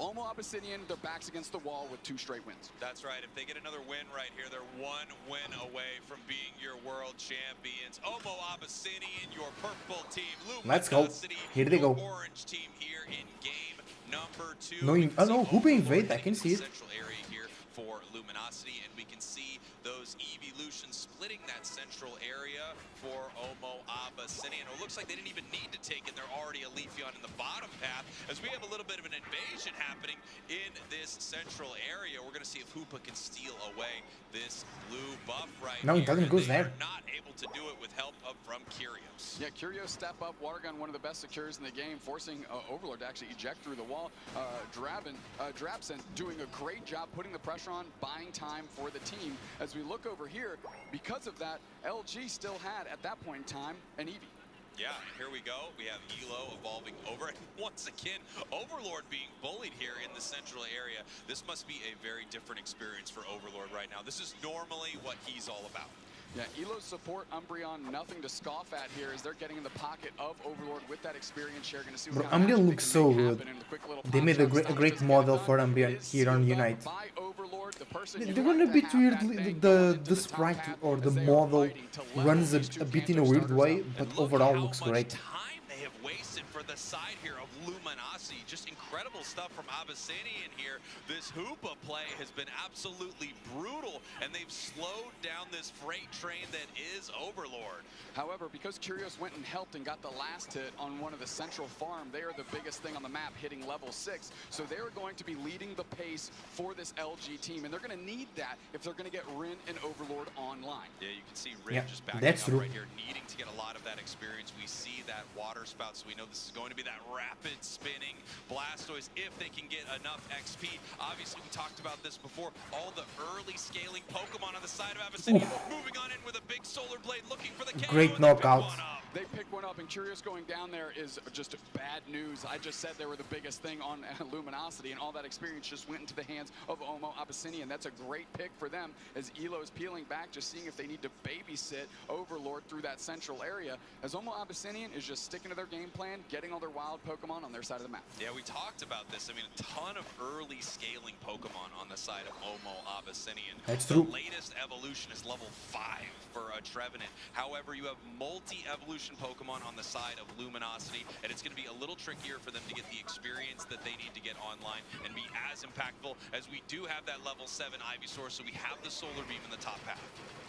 Omo Abyssinian, their backs against the wall with 2 straight wins. That's right. If they get another win right here, they're 1 win away from being your world champions. Omo Abyssinian, your purple team. Let's go. Here they go. Orange team here in game number 2. No, oh no, Hoop invade. I can see it. Central area here for Luminosity, and we can see those evolutions splitting that central area for Omo Abyssinian. It looks like they didn't even need to take it. They're already a Leafeon in the bottom path, as we have a little bit of an invasion happening in this central area. We're going to see if Hoopa can steal away this blue buff right No, here. it doesn't go there. Not able to do it with help from Curios. Yeah, Curios step up. Watergun, one of the best secures in the game, forcing Overlord to actually eject through the wall. Drabson doing a great job putting the pressure on, buying time for the team. As we look over here, because of that, LG still had, at that point in time, an Eevee. Yeah, here we go. We have Elo evolving over, and once again, Overlord being bullied here in the central area. This must be a very different experience for Overlord right now. This is normally what he's all about. Yeah, Elo's support, Umbreon, nothing to scoff at here as they're getting in the pocket of Overlord with that experience share. Going to see what Bro, Umbreon looks so good. They made a great model for Umbreon here on Unite. They're gonna be weird. The sprite or the model runs a bit in a weird way, but overall looks great. They have wasted for the side here of Luminosity. Just incredible stuff from Abyssinian here. This Hoopa play has been absolutely brutal, and they've slowed down this freight train that is Overlord. However, because Curios went and helped and got the last hit on one of the central farm, they are the biggest thing on the map, hitting level 6. So they're going to be leading the pace for this LG team, and they're going to need that if they're going to get Rin and Overlord online. Yeah, you can see Rin just backing up right here, needing to get a lot of that experience. We see that water spout, so we know this is going to be that rapid spinning Blastoise if they can get enough XP. Obviously, we talked about this before. All the early scaling Pokemon on the side of Abyssinian, moving on in with a big Solar Blade, looking for the KO. Great knockout. They pick one up, and Curious going down there is just bad news. I just said they were the biggest thing on Luminosity, and all that experience just went into the hands of Omo Abyssinian. That's a great pick for them as Elo's peeling back, just seeing if they need to babysit Overlord through that central area, as Omo Abyssinian is just sticking to their game plan, getting all their wild Pokemon on their side of the map. Yeah, we talked about this. I mean, a ton of early scaling Pokemon on the side of Omo Abyssinian. That's true. The latest evolution is level 5 for a Trevenant. However, you have multi-evolution Pokemon on the side of Luminosity, and it's going to be a little trickier for them to get the experience that they need to get online and be as impactful, as we do have that level 7 Ivysaur, so we have the Solar Beam in the top path.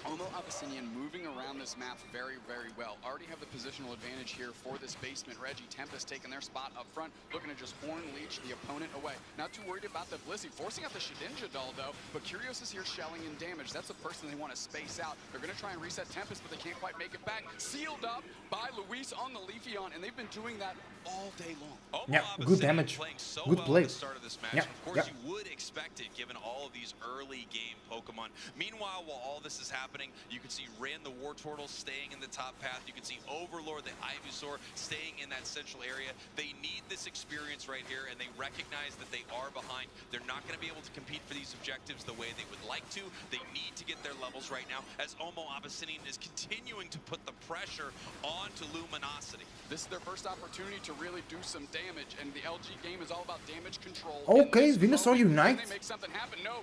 Omo Abyssinian moving around this map very, very well. Already have the positional advantage here for this basement. Reggie, Tempest taking their spot up front, looking to just Horn Leech the opponent away. Not too worried about the Blissey, forcing out the Shedinja doll though, but Curios is here shelling in damage. That's the person they want to space out. They're going to try and reset Tempest, but they can't quite make it back. Sealed up by Luis on the Leafeon, and they've been doing that all day long. Yeah, good damage. Good play. Yeah, of course, you would expect it given all of these early game Pokemon. Meanwhile, while all this is happening, you can see Rin the Wartortle staying in the top path. You can see Overlord the Ivysaur staying in that central area. They need this experience right here, and they recognize that they are behind. They're not going to be able to compete for these objectives the way they would like to. They need to get their levels right now, as Omo Abyssinian is continuing to put the pressure onto Luminosity. This is their first opportunity to really do some damage, and the LG game is all about damage control. Okay, Venusaur Unite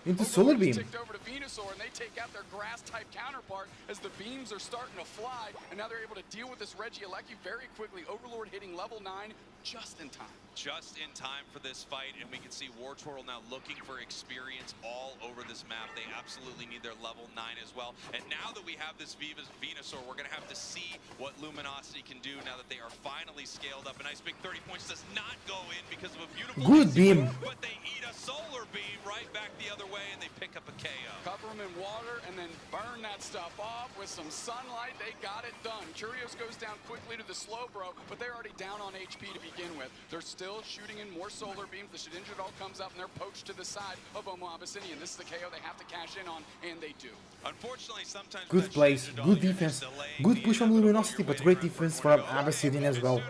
into Solar Beam. Ticked over to Venusaur, and they take out their grass-type counterpart as the beams are starting to fly, and now they're able to deal with this Regieleki very quickly. Overlord hitting level 9, just in time. Just in time for this fight, and we can see War Turtle now looking for experience all over this map. They absolutely need their level 9 as well. And now that we have this Venusaur, we're going to have to see what Luminosity can do now that they are finally scaled up. A nice big 30 points does not go in because of a beautiful good beam. But they eat a solar beam right back the other way, and they pick up a KO. Cover them in water and then burn that stuff off with some sunlight. They got it done. Curios goes down quickly to the slow bro, but they're already down on HP to begin with. They're still shooting in more solar beams. The Shedinja all comes up and they're poached to the side of Omo Abyssinian. This is the KO they have to cash in on, and they do. Unfortunately, sometimes Good plays, good defense, good push from Luminosity, but great defense from Abyssinian as well.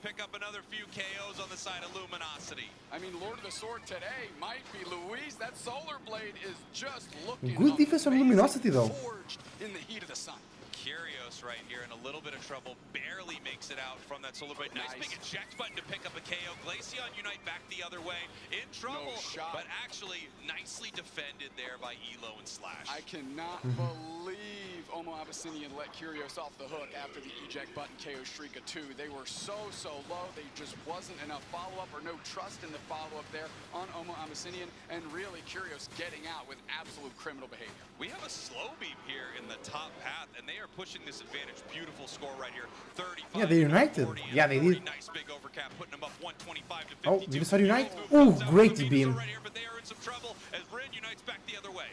Pick up another few KOs on the side of Luminosity. I mean, Lord of the Sword today might be Luis. That solar blade is just looking good defense from Luminosity though. Forged in the heat of the sun. Curios right here in a little bit of trouble, barely makes it out from that solar blade. Nice big eject button to pick up a KO. Glaceon Unite back the other way, in trouble, but actually nicely defended there by Elo and Slash. I cannot believe Omo Abyssinian let Curios off the hook after the eject button KO streak of 2. They were so low, they just wasn't enough follow-up or no trust in the follow-up there on Omo Abyssinian, and really Curios getting out with absolute criminal behavior. We have a slow beam here in the top path, and they are pushing this advantage. Beautiful score right here. 35. Yeah, they united. Yeah, they did. Nice big overcap, putting them up 125 to 52. Oh, Venusaur unite. Oh, great beam. Right here, but they are in some trouble as Rin unites back the other way.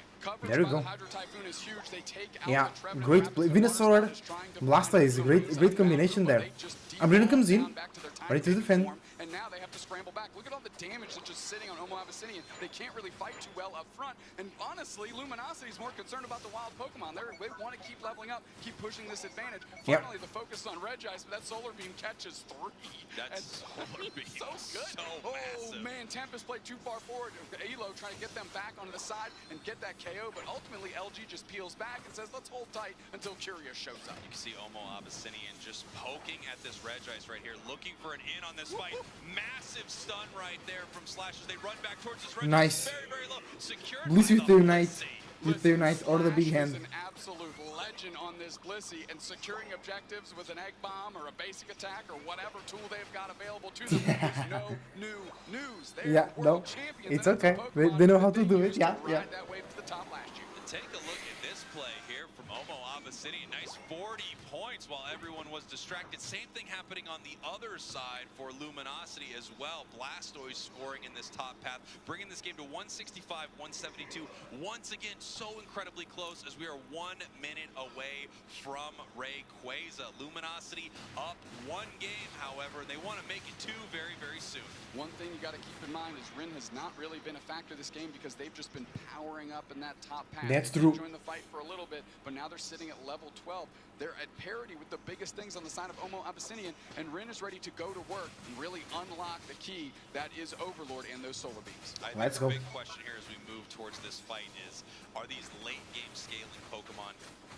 There we go. Hydro Typhoon is huge. They take out Yeah, the great play. Venusaur, Blasta is a great combination there. Ambrina comes in, ready to defend. And now they have to scramble back. Look at all the damage that's just sitting on Omo Abyssinian. They can't really fight too well up front. And honestly, Luminosity is more concerned about the wild Pokemon. They want to keep leveling up, keep pushing this advantage. Finally, the focus is on Regice, but that Solar Beam catches 3. That's Solar Beam. So good. So man, Tempest played too far forward. Elo trying to get them back onto the side and get that KO, but ultimately LG just peels back and says, let's hold tight until Curious shows up. You can see Omo Abyssinian just poking at this Regice right here, looking for an in on this fight. Massive stun right there from Slash as they run back towards this Regice. Nice. Very low. Secured Blissey with the Unite. With the Unite or the big Slash hand. is an absolute legend on this Blissey, and securing objectives with an egg bomb or a basic attack or whatever tool they've got available to them is no new news. They're Yeah, world no, champions, it's and okay. Pokemon They know how to they do used it. Yeah, to yeah. ride that wave to the top last year. Take a look at this play here from Omo Abyssinian. Nice 40 points while everyone was distracted. Same thing happening on the other side for Luminosity as well. Blastoise scoring in this top path, bringing this game to 165, 172. Once again, so incredibly close as we are 1 minute away from Rayquaza. Luminosity up 1 game, however, and they want to make it 2 very soon. One thing you got to keep in mind is Rin has not really been a factor this game because they've just been powering up in that top path. That's They true. joined the fight for a little bit, but now they're sitting at level 12. They're at parity with the biggest things on the side of Omo Abyssinian, and Rin is ready to go to work and really unlock the key that is Overlord and those solar beams. I Let's think go. the big question here as we move towards this fight is, are these late game scaling Pokemon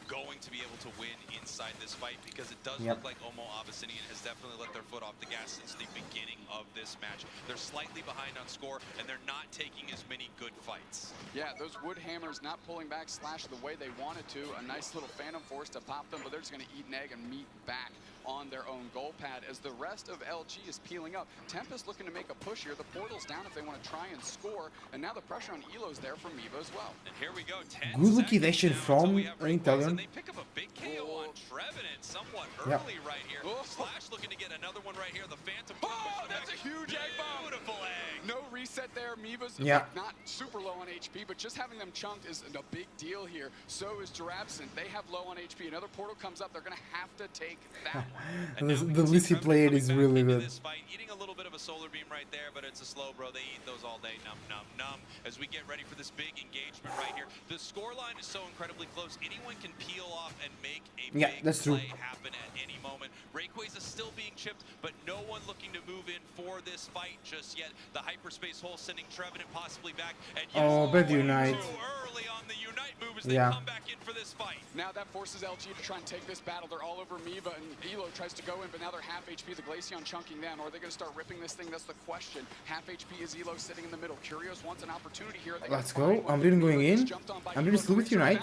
going to be able to win inside this fight? Because it does look like Omo Abyssinian has definitely let their foot off the gas since the beginning of this match. They're slightly behind on score, and they're not taking as many good fights. Yeah, those Wood Hammers not pulling back Slash the way they wanted to. A nice little Phantom Force to pop them, but they're just going to eat an egg and meet back on their own goal pad as the rest of LG is peeling up. Tempest looking to make a push here. The portal's down if they want to try and score, and now the pressure on Elo's there from Mevo as well. And here we go, 10 Good liquidation from Italian. They pick up a big KO on Trevenant somewhat early right here. Slash looking to get another one right here. The Phantom. Oh, that's a huge egg bomb. Beautiful egg. No reset there. Meva's not super low on HP, but just having them chunked is a big deal here. So is Girafson. They have low on HP. Another portal comes up. They're going to have to take that one. The Blissey played is really good. This fight, eating a little bit of a solar beam right there, but it's a slow bro. They eat those all day. Num, num, num. As we get ready for this big engagement right here. The scoreline is so incredibly close. Anyone can peel off and make a big play happen at any moment. Rayquaza is still being chipped, but no one looking to move in for this fight just yet. The hyperspace hole sending Trevenant possibly back. And Bad Unite. too early on the Unite move as they come back in for this fight. Now that forces LG to try and take this battle. They're all over Meva, and Elo tries to go in, but now they're half HP. The Glaceon chunking them. Or are they going to start ripping this thing? That's the question. Half HP is Elo sitting in the middle. Curious wants an opportunity here. Let's go. Ambrina going in. Ambrina still with Unite.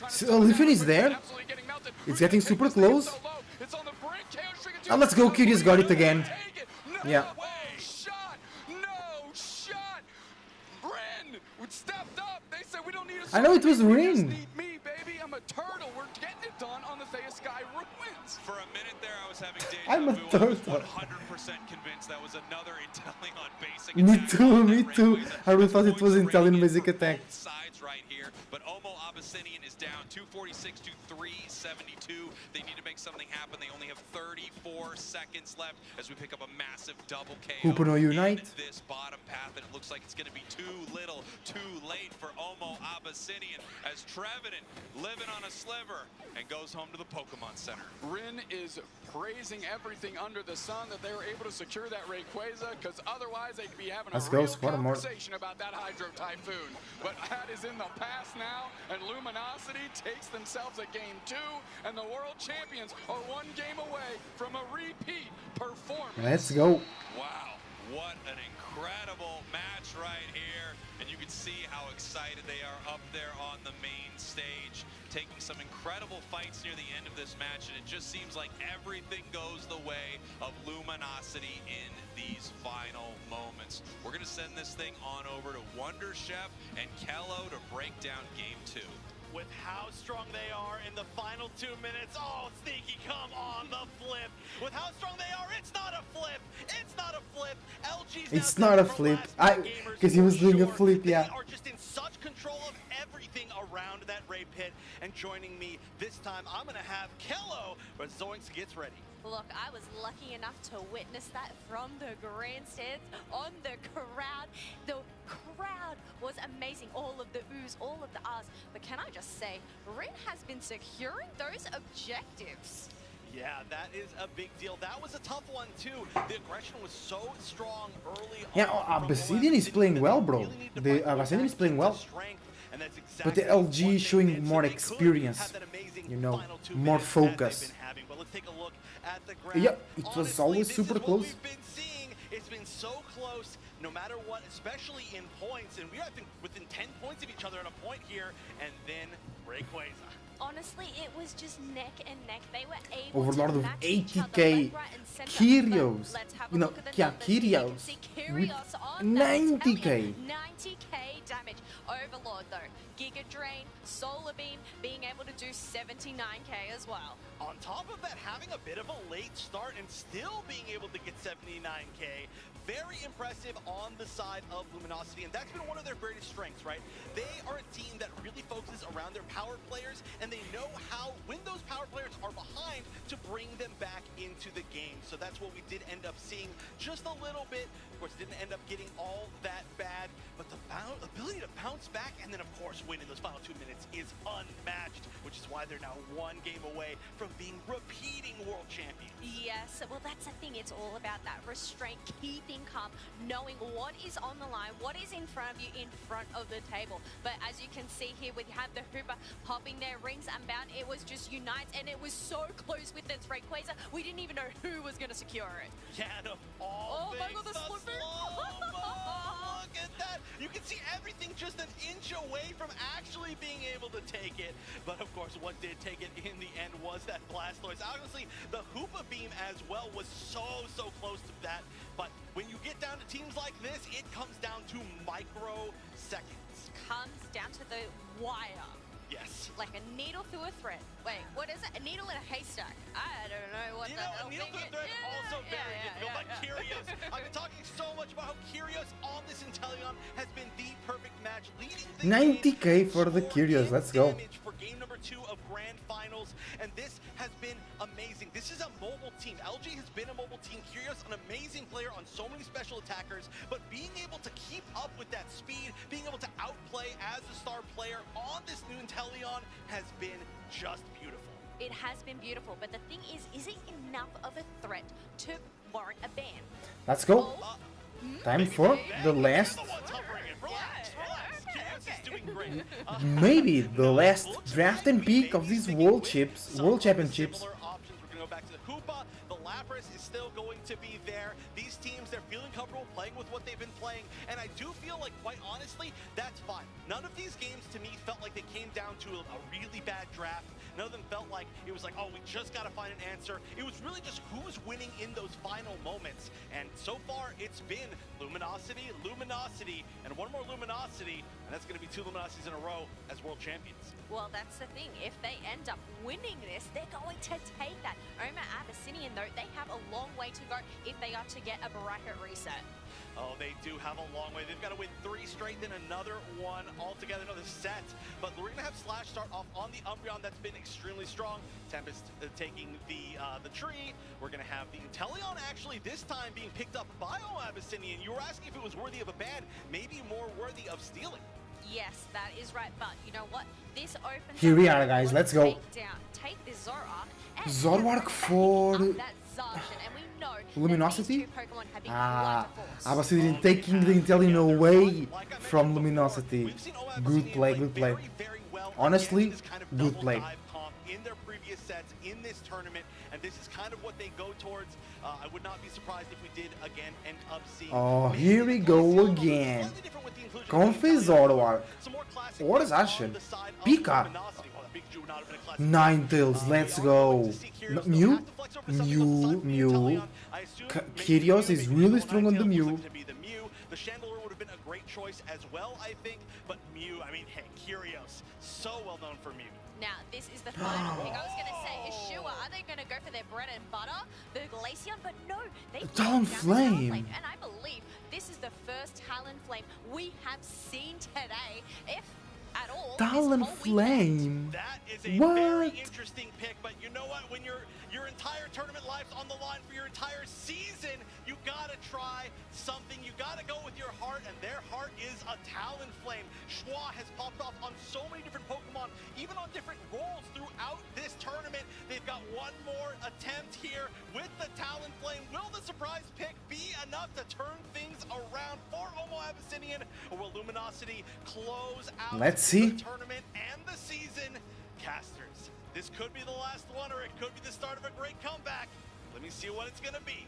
So Leafin is there. It's getting super close. Oh, let's go, Curious got it again. Yeah. Shot! No shot! Ren stepped up. They said we don't need a I know it was we just Rin. need me, baby. I'm a turtle. We're getting it done on the Thea Sky Ruins. For a minute there, I was having deja I'm a vu. I was turtle. 100% convinced that was another Inteleon basic Me attack. too, me too. I really thought it was Italian basic attack. Sides right here, but Omo Abyssinian is down 246 to 372. They need to make something happen. They only have 34 seconds left as we pick up a massive double KO Hooper Unite. in this bottom path, and it looks like it's going to be too little, too late for Omo Abyssinian as Trevenant living on a sliver and goes home to the Pokemon Center. Rin is praising everything under the sun that they were able to secure that Rayquaza, because otherwise they'd be having Let's a go, real squad more. conversation about that Hydro Typhoon. But that is in the past now, and Luminosity takes themselves a game 2, and the world champions are 1 game away from a repeat performance. Let's go. Wow, what an incredible match right here. And you can see how excited they are up there on the main stage, taking some incredible fights near the end of this match, and it just seems like everything goes the way of Luminosity in these final moments. We're going to send this thing on over to Wonder Chef and Kello to break down game 2. With how strong they are in the final 2 minutes. Oh, Sneaky, come on the flip. With how strong they are, it's not a flip. It's not a flip. LG's It's not a flip. Because he was doing a flip, yeah. They are just in such control of everything around that Ray Pit. And joining me this time, I'm going to have Kello, but Zoinks gets ready. Look, I was lucky enough to witness that from the grandstands on the crowd. The crowd was amazing. All of the oohs, all of the ahs. But can I just say, Rin has been securing those objectives. Yeah, that is a big deal. That was a tough one, too. The aggression was so strong early Yeah, on. Obsidian is playing well, bro. The Obsidian is playing well. But the LG is showing more experience, you know, more focus. Yeah, it was always super close. It's been so close, no matter what, especially in points. And we are, I think, within 10 points of each other at a point here. And then Rayquaza. Honestly, it was just neck and neck. They were able Overlord to of match each other 80k left, right, and center. Kyrios. Let's have a You know, look at the yeah, numbers. You can Kyrios see with Kyrios on that 90k. 90k damage. Overlord though, Giga Drain, Solar Beam being able to do 79k as well. On top of that, having a bit of a late start and still being able to get 79k. Very impressive on the side of Luminosity, and that's been one of their greatest strengths, right? They are a team that really focuses around their power players, and they know how, when those power players are behind, to bring them back into the game. So that's what we did end up seeing just a little bit. Of course, didn't end up getting all that bad, but the ability to bounce back and then, of course, win in those final 2 minutes is unmatched, which is why they're now 1 game away from being repeating world champions. Yes, well that's the thing, it's all about that restraint, keeping calm, knowing what is on the line, what is in front of you, in front of the table. But as you can see here, we have the Hooper popping their rings unbound. It was just Unite, and it was so close with its Rayquaza, we didn't even know who was going to secure it. Yeah, and of all my God, the slipper! Look at that! You can see everything just an inch away from actually being able to take it. But of course, what did take it in the end was that Blastoise. Honestly, the Hoopa Beam as well was so close to that. But when you get down to teams like this, it comes down to microseconds. Comes down to the wire. Yes. Like a needle through a thread. Wait, what is it? A needle in a haystack. I don't know what that a needle through a thread also very difficult, but Kyrios. I've been talking so much about how Kyrios on this Inteleon has been the perfect match, leading the 90k for the Kyrios, let's go. for game number 2 of Grand Finals, and this has been amazing. This is a mobile team. LG has been a mobile team. Kyrios, an amazing player on so many special attackers, but being able to keep up with that speed, being able to outplay as a star player on this new Inteleon has been just beautiful. It has been beautiful, but the thing is it enough of a threat to warrant a ban? Let's go. Time for the last, maybe the last draft and pick of these world championships. We're going to go back to the Hoopa. The Lapras is still going to be there. These teams, they're feeling comfortable playing with what they've been playing, and I do feel like, quite honestly, that's fine. None of these games, to me, felt like they came down to a really bad draft. None of them felt like it was like, oh, we just got to find an answer. It was really just who was winning in those final moments. And so far, it's been Luminosity, Luminosity, and one more Luminosity, and that's going to be 2 Luminosities in a row as world champions. Well, that's the thing. If they end up winning this, they're going to take that. Oma Abyssinian, though, they have a long way to go if they are to get a bracket reset. Oh, they do have a long way. They've got to win 3 straight, then another one altogether, another set. But we're going to have Slash start off on the Umbreon. That's been extremely strong. Tempest taking the tree. We're going to have the Inteleon actually this time being picked up by Abyssinian. You were asking if it was worthy of a ban, maybe more worthy of stealing. Yes, that is right. But you know what? This opens Here we are, guys. Let's go. Take the Zoroark. And Zoroark for that Zacian, and we know Luminosity. Ah, Abyssinian taking the Inteleon away from Luminosity. Good play, good play. Honestly, good play. In their previous sets in this tournament, and this is kind of what they go towards. I would not be surprised if we did again end up seeing. Oh, here we go again. Comfy Zoroark. What is Ashen? Pika. Ninetales, let's go. Mew? Mew. Kyrios is really strong on the Mew. The Chandelier would have been a great choice as well, I think, but Mew, I mean, hey, Kyrios, so well known for Mew. Now, this is the final pick. I was going to say, Ishua, are they going to go for their bread and butter, the Glaceon? But no, they Talonflame. And I believe this is the first Talonflame we have seen today, if at all. Talonflame. That is a very interesting pick, but you know what? When your entire tournament life's on the line for your entire season, you gotta try something. You gotta go with your heart, and their heart is a Talonflame. Schwa has popped off on so many different Pokemon, even on different roles throughout this tournament. They've got one more attempt here with the Talonflame. Will the surprise pick be enough to turn things around for Omo Abyssinian, or will Luminosity close out See. the tournament and the season? Casters, this could be the last one, or it could be the start of a great comeback. Let me see what it's gonna be.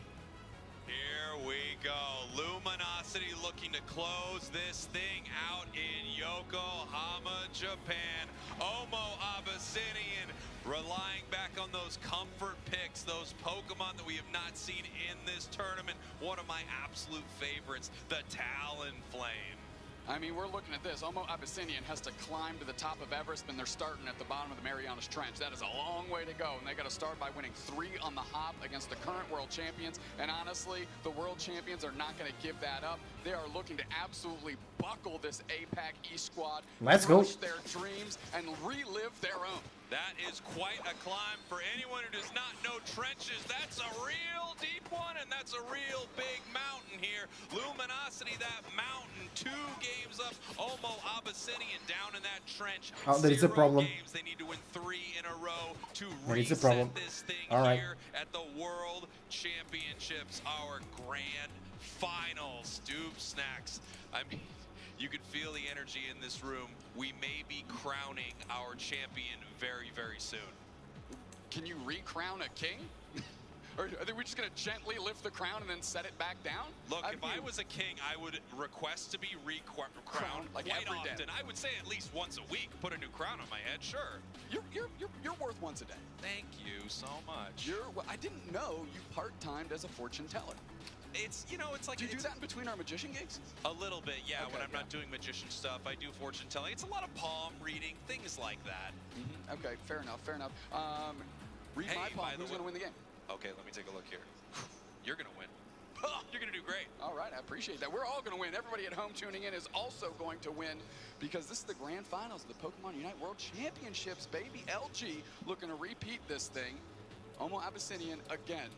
Here we go. Luminosity looking to close this thing out in Yokohama, Japan. Omo Abyssinian relying back on those comfort picks, those Pokemon that we have not seen in this tournament. One of my absolute favorites, the Talonflame. I mean, we're looking at this. Omo Abyssinian has to climb to the top of Everest, and they're starting at the bottom of the Marianas Trench. That is a long way to go, and they got to start by winning 3 on the hop against the current world champions. And honestly, the world champions are not going to give that up. They are looking to absolutely buckle this APAC East squad. Let's go. Crush their dreams and relive their own. That is quite a climb for anyone who does not know trenches. That's a real deep one, and that's a real big mountain here. Luminosity, that mountain, 2 games up. Omo Abyssinian down in that trench. Oh, there is a problem. Games. They need to win 3 in a row to there is a reset problem. this thing All here at the World Championships, our grand finals. Doob Snacks. I mean, you can feel the energy in this room. We may be crowning our champion very, very soon. Can you re-crown a king? Or are we just going to gently lift the crown and then set it back down? Look, if I was a king, I would request to be crowned like quite every often. day. I would say at least once a week. Put a new crown on my head, sure. You're worth once a day. Thank you so much. Well, I didn't know you part-timed as a fortune teller. It's, you know, it's like... Do you do that in between our magician gigs? A little bit, yeah. Okay, when I'm not doing magician stuff, I do fortune telling. It's a lot of palm reading, things like that. Okay, fair enough, fair enough. Read my palm, who's going to win the game? Okay, let me take a look here. You're going to win. You're going to do great. All right, I appreciate that. We're all going to win. Everybody at home tuning in is also going to win because this is the grand finals of the Pokemon Unite World Championships, baby. LG looking to repeat this thing. Omo Abyssinian again.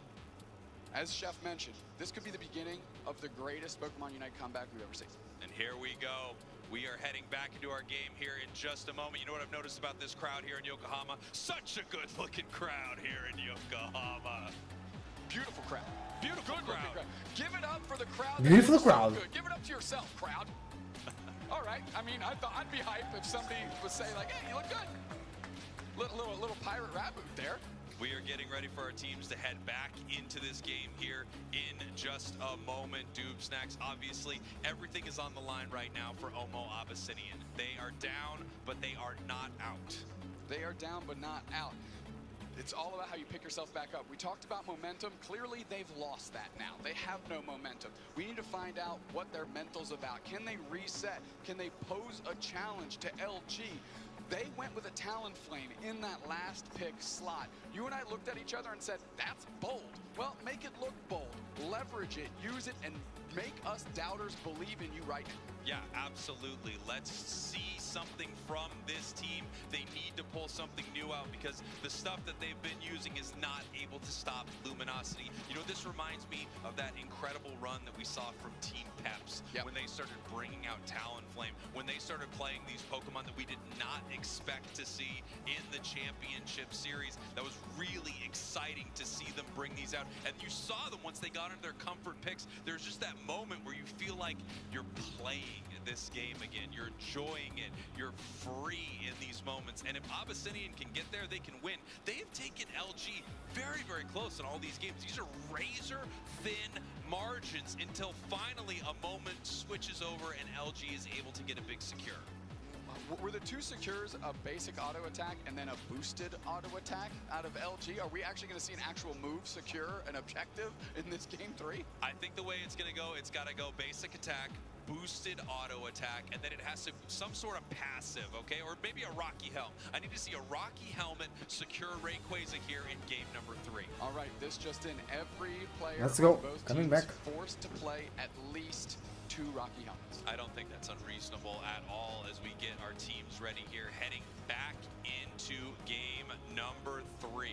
As Chef mentioned, this could be the beginning of the greatest Pokemon Unite comeback we've ever seen. And here we go. We are heading back into our game here in just a moment. You know what I've noticed about this crowd here in Yokohama? Such a good-looking crowd here in Yokohama. Beautiful crowd. Beautiful crowd. Give it up for the crowd. Beautiful crowd. So good. Give it up to yourself, crowd. All right. I mean, I thought I'd be hyped if somebody would say like, "Hey, you look good." Little pirate rap boot there. We are getting ready for our teams to head back into this game here in just a moment. Doob Snacks, obviously, everything is on the line right now for Omo Abyssinian. They are down, but they are not out. They are down but not out. It's all about how you pick yourself back up. We talked about momentum. Clearly, they've lost that now. They have no momentum. We need to find out what their mental's about. Can they reset? Can they pose a challenge to LG? They went with a Talonflame in that last pick slot. You and I looked at each other and said, that's bold. Well, make it look bold. Leverage it, use it, and make us doubters believe in you right now. Yeah, absolutely. Let's see something from this team. They need to pull something new out because the stuff that they've been using is not able to stop Luminosity. You know, this reminds me of that incredible run that we saw from Team Peps when they started bringing out Talonflame, when they started playing these Pokemon that we did not expect to see in the championship series. That was really exciting to see them bring these out. And you saw them once they got into their comfort picks. There's just that moment where you feel like you're playing this game again. You're enjoying it. You're free in these moments. And if Abyssinian can get there, they can win. They've taken LG very, very close in all these games. These are razor thin margins until finally a moment switches over and LG is able to get a big secure. Were the two secures a basic auto attack and then a boosted auto attack out of LG? Are we actually going to see an actual move secure, an objective in this game 3? I think the way it's going to go, it's got to go basic attack, boosted auto attack, and then it has to some sort of passive, okay? Or maybe a Rocky Helm. I need to see a Rocky Helmet secure Rayquaza here in game number 3. All right, this just in. Every player Let's go. on both Coming teams back. forced to play at least 2 Rocky Helmets. I don't think that's unreasonable at all as we get our teams ready here, heading back into game number 3.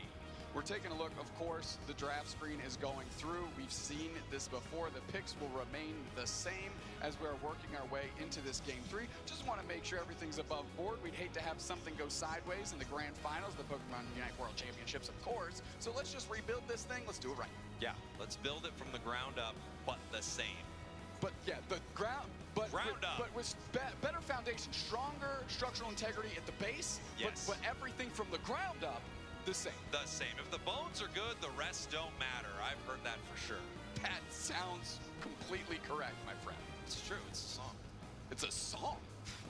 We're taking a look, of course, the draft screen is going through. We've seen this before. The picks will remain the same as we're working our way into this game 3. Just want to make sure everything's above board. We'd hate to have something go sideways in the grand finals, the Pokemon Unite World Championships, of course. So let's just rebuild this thing. Let's do it right. Yeah, let's build it from the ground up, but the same. But yeah, the ground, but with better foundation, stronger structural integrity at the base, yes. but everything from the ground up, the same. The same. If the bones are good, the rest don't matter. I've heard that for sure. That sounds completely correct, my friend. It's true. It's a song. It's a song.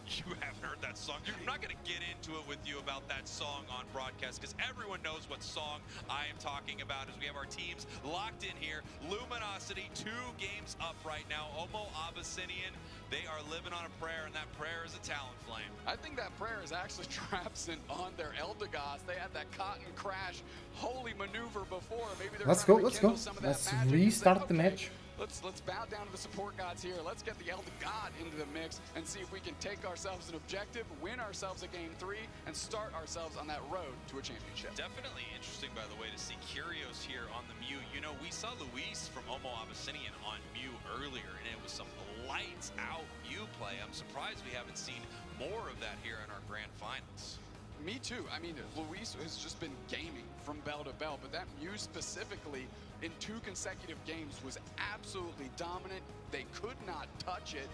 You haven't heard that song. I'm not going to get into it with you about that song on broadcast because everyone knows what song I am talking about as we have our teams locked in here. Luminosity, 2 games up right now. Omo Abyssinian, they are living on a prayer, and that prayer is a Talonflame. I think that prayer is actually Trapson on their Eldegoss. They had that Cotton Crash holy maneuver before. Maybe they're Let's go. Let's go. Let's restart the match. Let's bow down to the support gods here. Let's get the Elder God into the mix and see if we can take ourselves an objective, win ourselves a game 3, and start ourselves on that road to a championship. Definitely interesting, by the way, to see Curios here on the Mew. You know, we saw Luis from Omo Abyssinian on Mew earlier, and it was some lights out Mew play. I'm surprised we haven't seen more of that here in our grand finals. Me too. I mean, Luis has just been gaming from bell to bell, but that Mew specifically in 2 consecutive games was absolutely dominant. They could not touch it.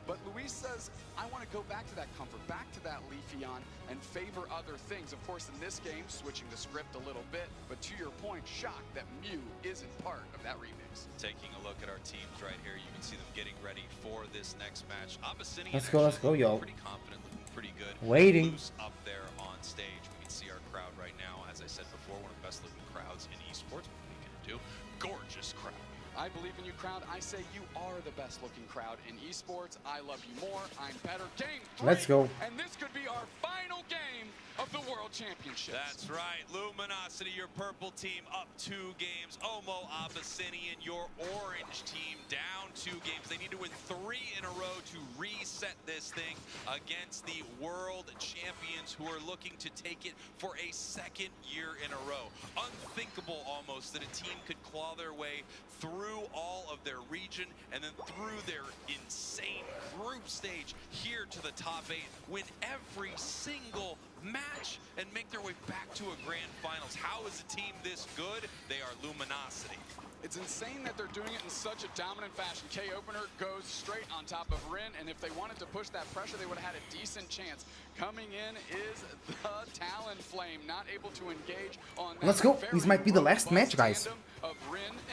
But Luis says, I want to go back to that comfort, back to that Leafeon, and favor other things. Of course, in this game, switching the script a little bit, but to your point, shocked that Mew isn't part of that remix. Taking a look at our teams right here, you can see them getting ready for this next match. Abyssinian Let's go, yo. Pretty confident, looking pretty good. Waiting. Loose up there on stage. We can see our crowd right now. As I said before, one of the best looking crowds in esports. What are you going to do? Gorgeous crowd. I believe in you, crowd. I say you are the best looking crowd in esports. I love you more. I'm better. Game 3. Let's go. And this could be our final game of the World Championships. That's right. Luminosity, your purple team, up 2 games. Omo Abyssinian, your orange team, down 2 games. They need to win 3 in a row to reset this thing against the world champions who are looking to take it for a 2nd year in a row. Unthinkable almost that a team could claw their way through all of their region and then through their insane group stage here to the top 8, win every single match and make their way back to a grand finals. How is a team this good? They are Luminosity. It's insane that they're doing it in such a dominant fashion. K-Opener goes straight on top of Rin, and if they wanted to push that pressure, they would have had a decent chance. Coming in is the Talonflame, not able to engage on that. Let's go. This might be the last match, guys,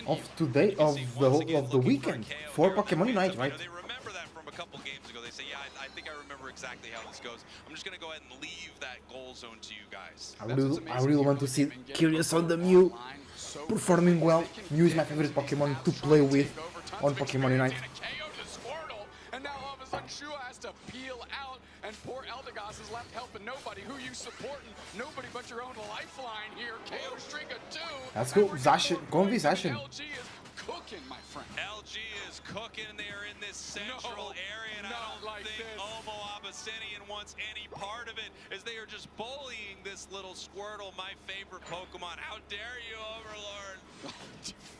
of today, of the weekend for Pokemon Unite, right? They remember that from a couple games ago. They say, yeah, I think I remember exactly how this goes. I'm just going to go ahead and leave that goal zone to you guys. I really want to see Curious on the Mew performing well. Mew is my favorite Pokemon to play with on Pokemon Unite. And now all of a sudden Shua has to peel out, and poor Eldegoss is left helping nobody. Who you supporting? Nobody but your own lifeline here. KO streak of 2. Let's go, Zacian. Conversation. LG is cooking, my friend. LG is cooking. They are in this central area, and I don't think Omo Abyssinian wants any part of it, as they are just bullying this little Squirtle, my favorite Pokemon. How dare you, Overlord?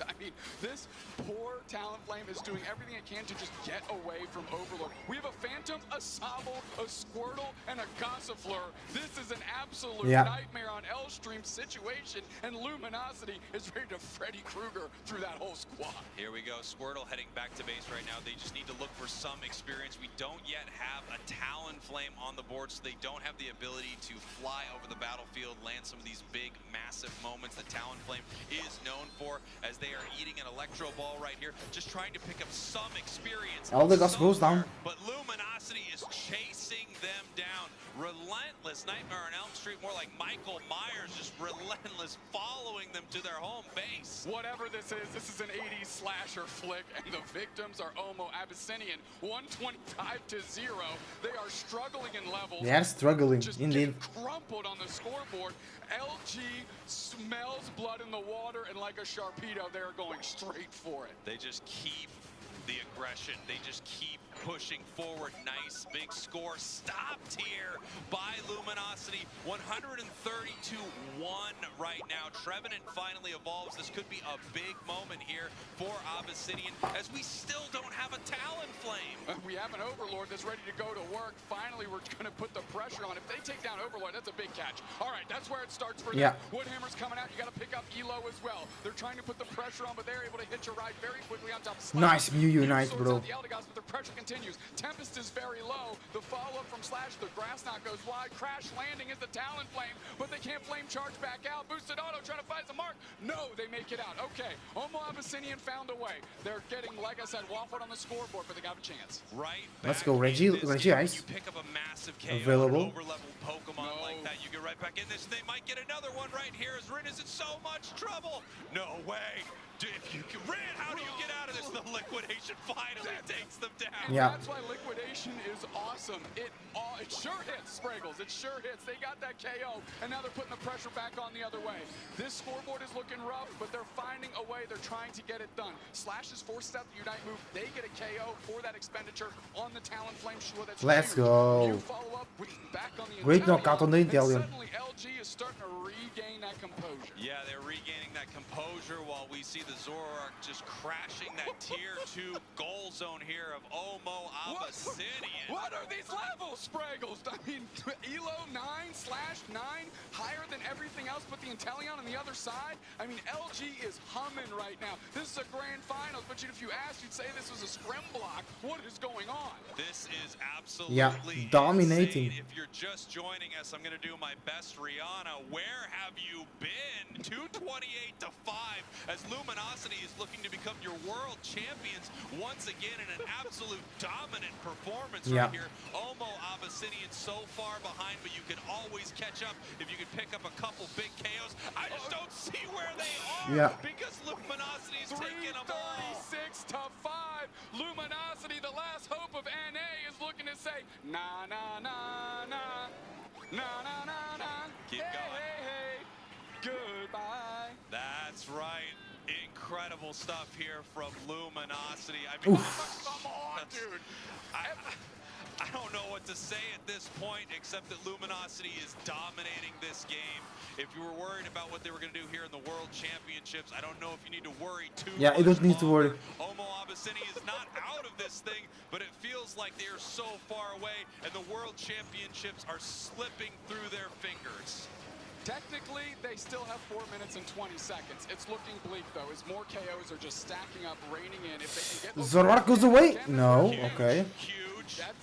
I mean, this poor Talonflame is doing everything it can to just get away from Overlord. We have a Phantom, a Sobble, a Squirtle, and a Gossifleur. This is an absolute nightmare on L-Stream's situation, and Luminosity is ready to Freddy Krueger through that whole squad. Here we go. Squirtle heading back to base right now. They just need to look for some experience. We don't yet have a Talonflame on the board, so they don't have the ability to fly over the battlefield, land some of these big, massive moments that Talonflame is known for, as they are eating an Electro Ball right here, just trying to pick up some experience. Eldegoss goes down. But Luminosity is chasing them down. Relentless Nightmare on Elm Street, more like Michael Myers, just relentless, following them to their home base. Whatever this is an 80s slasher flick, and the victims are Omo Abyssinian. 125-0. They are struggling in levels. They are struggling, indeed. Crumpled on the scoreboard. LG smells blood in the water, and like a Sharpedo, they're going straight for it. They just keep the aggression. They just keep pushing forward. Nice big score stopped here by Luminosity. 132-1 right now. Trevenant finally evolves. This could be a big moment here for Abyssinian, as we still don't have a Talonflame. We have an Overlord that's ready to go to work. Finally, we're going to put the pressure on. If they take down Overlord, that's a big catch. All right, that's where it starts for them. Woodhammer's coming out. You got to pick up Elo as well. They're trying to put the pressure on, but they're able to hitch a ride very quickly on top. Nice Mew Unite, bro. The Eldegoss, but the pressure continues. Tempest is very low. The follow-up from Slash, the grass knot goes wide. Crash landing is the Talonflame, but they can't flame charge back out. Boosted Auto trying to find the mark. No, they make it out. Okay, Omo Abyssinian found a way. They're getting, like I said, waffled on the scoreboard, but they got a chance. Right. Let's go, Reggie Ice. You pick up a massive KO, available. Over-level Pokemon like that. You get right back in this. They might get another one right here, as Rin is in so much trouble. No way. If you can, Rin, how do you get out of this? The liquidation finally takes them down. That's why liquidation is awesome. It sure hits, Spraggles. It sure hits. They got that KO, and now they're putting the pressure back on the other way. This scoreboard is looking rough, but they're finding a way. They're trying to get it done. Slash is forced out the Unite move. They get a KO for that expenditure on the Talonflame Shua. Let's go. Great knockout on the Inteleon. Suddenly, LG is starting to regain that composure. Yeah, they're regaining that composure while we see the Zoroark just crashing that tier 2 goal zone here of Omo Abyssinian. What are these levels, Spraggles? I mean, Elo 9, Slash 9, higher than everything else but the Inteleon on the other side. I mean, LG is humming right now. This is a grand finals, but if you asked, you'd say this was a scrim block. What is going on? This is absolutely dominating. insane. If you're just joining us, I'm going to do my best Rihanna. Where have you been? 228-5 as Luminosity is looking to become your world champions once again in an absolute dominant performance right here. Omo Abyssinian so far behind, but you can always catch up if you can pick up a couple big KOs. I just don't see where they are because Luminosity is taking them all. 336-5. Luminosity, the last hope of NA, is looking to say, nah, nah, nah, nah. Nah, nah, nah, nah. Keep going. Hey, goodbye. That's right. Incredible stuff here from Luminosity. I mean, come on, dude. I don't know what to say at this point, except that Luminosity is dominating this game. If you were worried about what they were going to do here in the World Championships, I don't know if you need to worry too much. You don't need to worry. Omo Abyssinian is not out of this thing, but it feels like they are so far away, and the World Championships are slipping through their fingers. Technically, they still have 4 minutes and 20 seconds. It's looking bleak, though, as more KOs are just stacking up, raining in. If they can get Zoroark goes away? No, okay.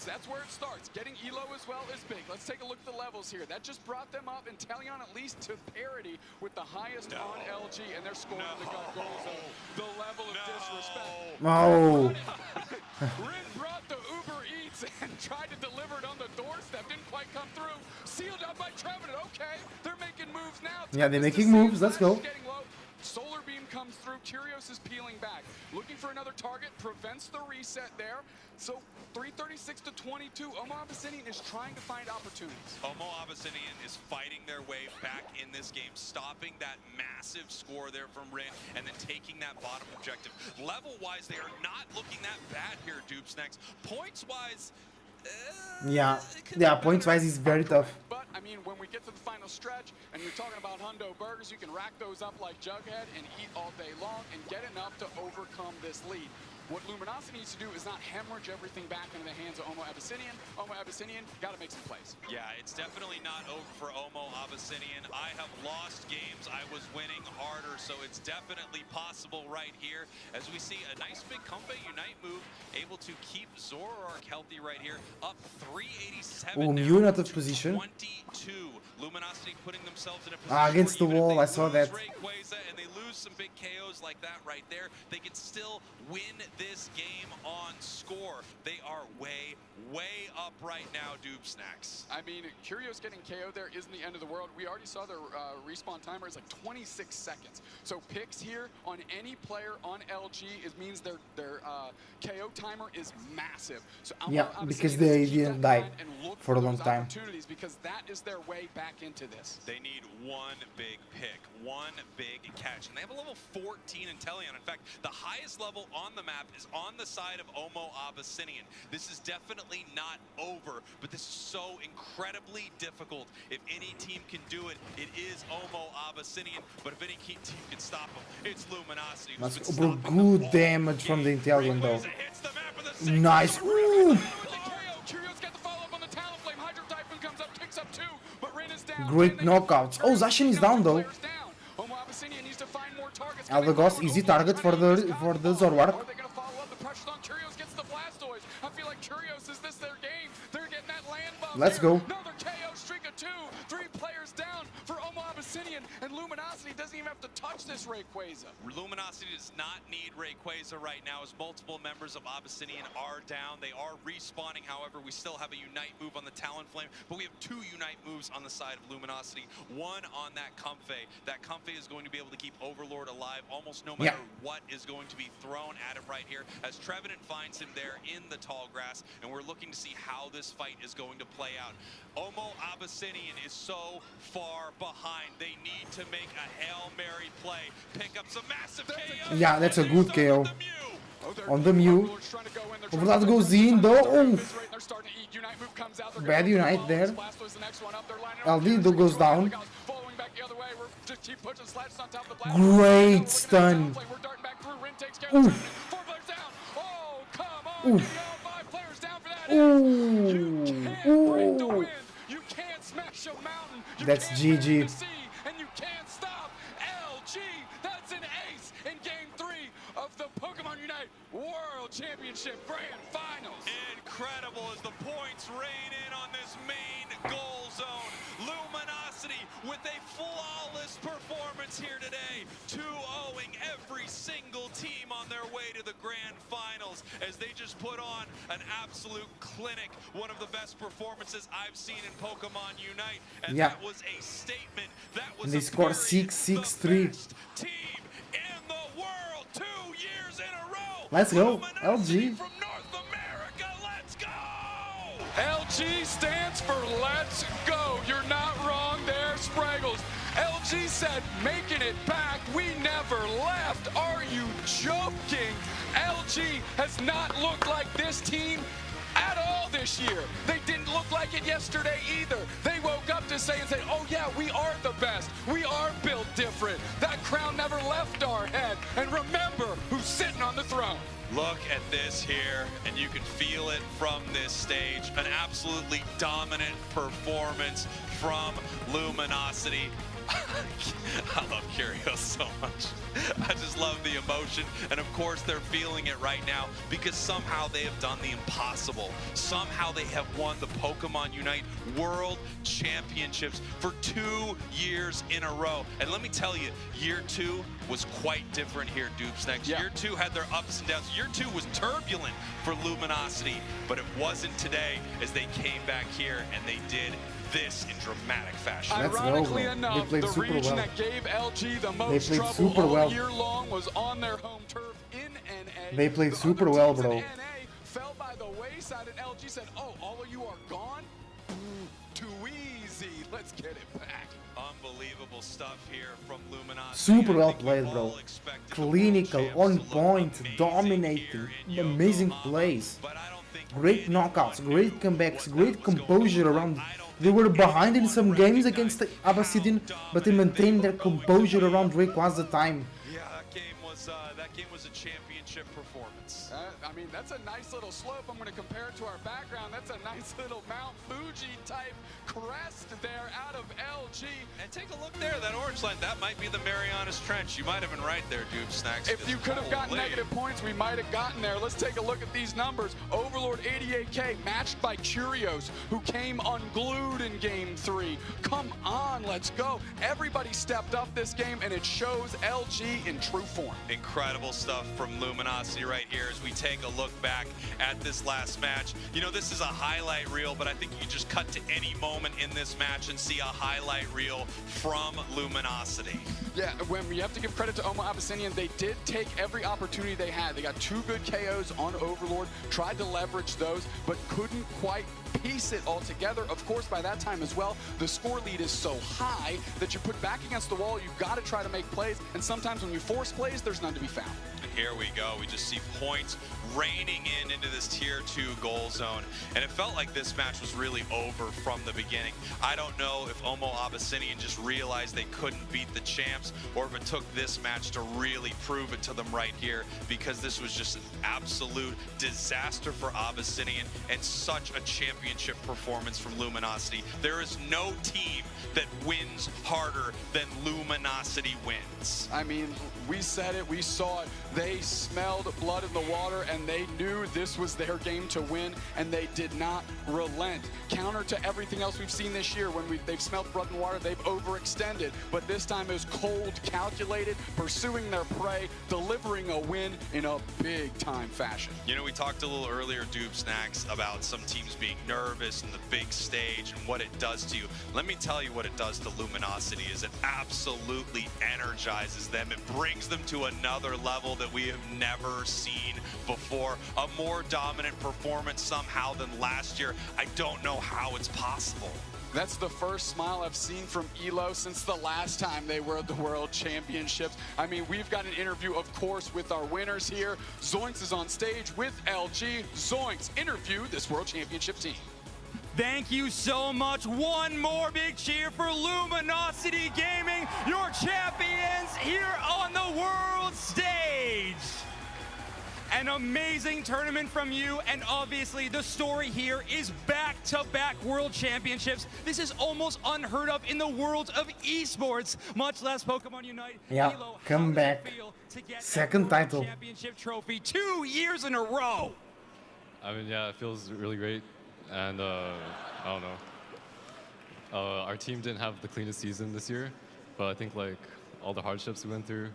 That's where it starts. Getting Elo as well is big. Let's take a look at the levels here. That just brought them up, and Inteleon at least to parity with the highest on LG, and they're scoring the goal zone. The level of disrespect. No. Rin brought the Uber moves and tried to deliver it on the doorstep. Didn't quite come through. Sealed up by Trevenant. Okay, they're making moves now. Yeah, they're making moves. Let's go. Solar Beam comes through. Curios is peeling back. Looking for another target. Prevents the reset there. So 336 to 22. Omo Abyssinian is trying to find opportunities. Omo Abyssinian is fighting their way back in this game, stopping that massive score there from Rin, and then taking that bottom objective. Level-wise, they are not looking that bad here, Dupesnacks. Points-wise, yeah, points-wise is very tough. But, I mean, when we get to the final stretch, and you're talking about Hundo Burgers, you can rack those up like Jughead and eat all day long and get enough to overcome this lead. What Luminosity needs to do is not hemorrhage everything back into the hands of Omo Abyssinian. Omo Abyssinian, got to make some plays. Yeah, it's definitely not over for Omo Abyssinian. I have lost games. I was winning harder, so it's definitely possible right here. As we see a nice big Eng-Pt Unite move, able to keep Zoroark healthy right here. Up 387 Oh, now. Mew out of position. 22. Luminosity putting themselves in a Ah, position against the where even wall, if I they saw lose that. Rayquaza and they lose some big KOs like that right there, they can still win this game on score. They are way up right now, Dupesnacks. I mean, Curios getting KO there isn't the end of the world. We already saw their respawn timer is like 26 seconds. So picks here on any player on LG, it means their KO timer is massive. So Yeah, because they didn't die for a long time. Because that is their way back into this. They need one big pick, one big catch, and they have a level 14 Inteleon. In fact, the highest level on the map is on the side of Omo Abyssinian. This is definitely not over, but this is so incredibly difficult. If any team can do it, it is Omo Abyssinian, but if any team can stop them, it's Luminosity. That's good damage from the Inteleon though. Nice. Ooh. Great knockouts. Oh, Zacian is down though. Eldegoss, easy target for the Zoroark. Let's go. Another KO streak of 2. 3 players down for Omo Abyssinian, and Luminosity doesn't even have to touch this Rayquaza. Luminosity does not need Rayquaza right now as multiple members of Abyssinian are down. They are respawning, however, we still have a Unite move on the Talonflame, but we have 2 Unite moves on the side of Luminosity. One on that Eng-Pt. That Eng-Pt is going to be able to keep Overlord alive almost no matter what is going to be thrown at him right here, as Trevenant finds him there in the tall grass, and we're looking to see how this fight is going to play out. Omo Abyssinian is so far behind. They need to make a Hail Mary play. Pick up some massive KO. Yeah, that's a good KO. On the Mew. Overlord goes in though. Oof. Bad Unite there. LD goes down. Great stun. Oof. Oof. Ooh. That's GG. And you can't stop LG. That's an ace in Game 3 of the Pokemon Unite World Championship Grand Finals. Incredible as the points rain in on this main goal zone. Luminosity with a flawless performance here today, 2-0ing every single team on their way to the Grand Finals as they just put on an absolute clinic. One of the best performances I've seen in Pokemon Unite, and that was a statement. That was they score 6-6-3. Team in the world 2 years in a row. Let's go, LG. From North America, let's go. LG stands for let's go. You're not wrong there, Spraggles. LG said, making it back, we never left. Are you joking? LG has not looked like this team at all this year. They didn't look like it yesterday either. They woke up to say, oh yeah, we are the best. We are built different. That crown never left our head. And remember who's sitting on the throne. Look at this here, and you can feel it from this stage. An absolutely dominant performance from Luminosity. I love Curios so much. I just love the emotion, and of course they're feeling it right now because somehow they have done the impossible. Somehow they have won the Pokemon Unite World Championships for 2 years in a row. And let me tell you, year 2 was quite different here, Doopsnacks. Year 2 had their ups and downs. Year 2 was turbulent for Luminosity, but it wasn't today as they came back here and they did this in dramatic fashion. Ironically enough, the region that gave LG the most trouble all year long was on their home turf in NA. They played super well, bro. NA fell by the wayside, and LG said, "Oh, all of you are gone? Too easy. Let's get it back." Unbelievable stuff here from Luminosity. Super well played, bro. Clinical, on point, dominating, amazing plays. Great knockouts, great comebacks, great composure around. They were behind in some games against the Obsidian, but they maintained their composure around Rayquaza time. Yeah, that game was a championship performance. I mean, that's a nice little slope. I'm going to compare it to our background. That's a nice little Mount Fuji type crest there out of LG. And take a look there, that orange line, that might be the Marianas Trench. You might have been right there, Doopsnacks. If you could have gotten negative points, we might have gotten there. Let's take a look at these numbers. Overlord 88K matched by Curios, who came unglued in Game 3. Come on, let's go. Everybody stepped up this game, and it shows LG in true form. Incredible stuff from Luminosity right here as we take a look back at this last match. You know, this is a highlight reel, but I think you can just cut to any moment in this match and see a highlight reel from Luminosity. Yeah, when we have to give credit to Omo Abyssinian, they did take every opportunity they had. They got 2 good KOs on Overlord, tried to leverage those, but couldn't quite piece it all together. Of course, by that time as well, the score lead is so high that you're put back against the wall. You've got to try to make plays, and sometimes when you force plays, there's none to be found. And here we go. We just see points raining into this tier 2 goal zone, and it felt like this match was really over from the beginning. I don't know if Omo Abyssinian just realized they couldn't beat the champs, or if it took this match to really prove it to them right here, because this was just an absolute disaster for Abyssinian and such a championship performance from Luminosity. There is no team that wins harder than Luminosity wins. I mean, we said it, we saw it. They smelled blood in the water, and they knew this was their game to win, and they did not relent. Counter to everything else we've seen this year, when they've smelled blood in the water, they've overextended. But this time it was cold, calculated, pursuing their prey, delivering a win in a big-time fashion. You know, we talked a little earlier, Doopsnacks, about some teams being nervous and the big stage and what it does to you. Let me tell you what it does to Luminosity is it absolutely energizes them. It brings them to another level that we have never seen before. A more dominant performance somehow than last year. I don't know how it's possible. That's the first smile I've seen from ELO since the last time they were at the World Championships. I mean, we've got an interview, of course, with our winners here. Zoinks is on stage with LG. Zoinks, interview this World Championship team. Thank you so much. One more big cheer for Luminosity Gaming, your champions here on the world stage. An amazing tournament from you, and obviously the story here is back-to-back world championships. This is almost unheard of in the world of esports, much less Pokemon Unite. Yeah, come back. Second title. Championship trophy 2 years in a row. I mean, yeah, it feels really great, and I don't know. Our team didn't have the cleanest season this year, but I think like all the hardships we went through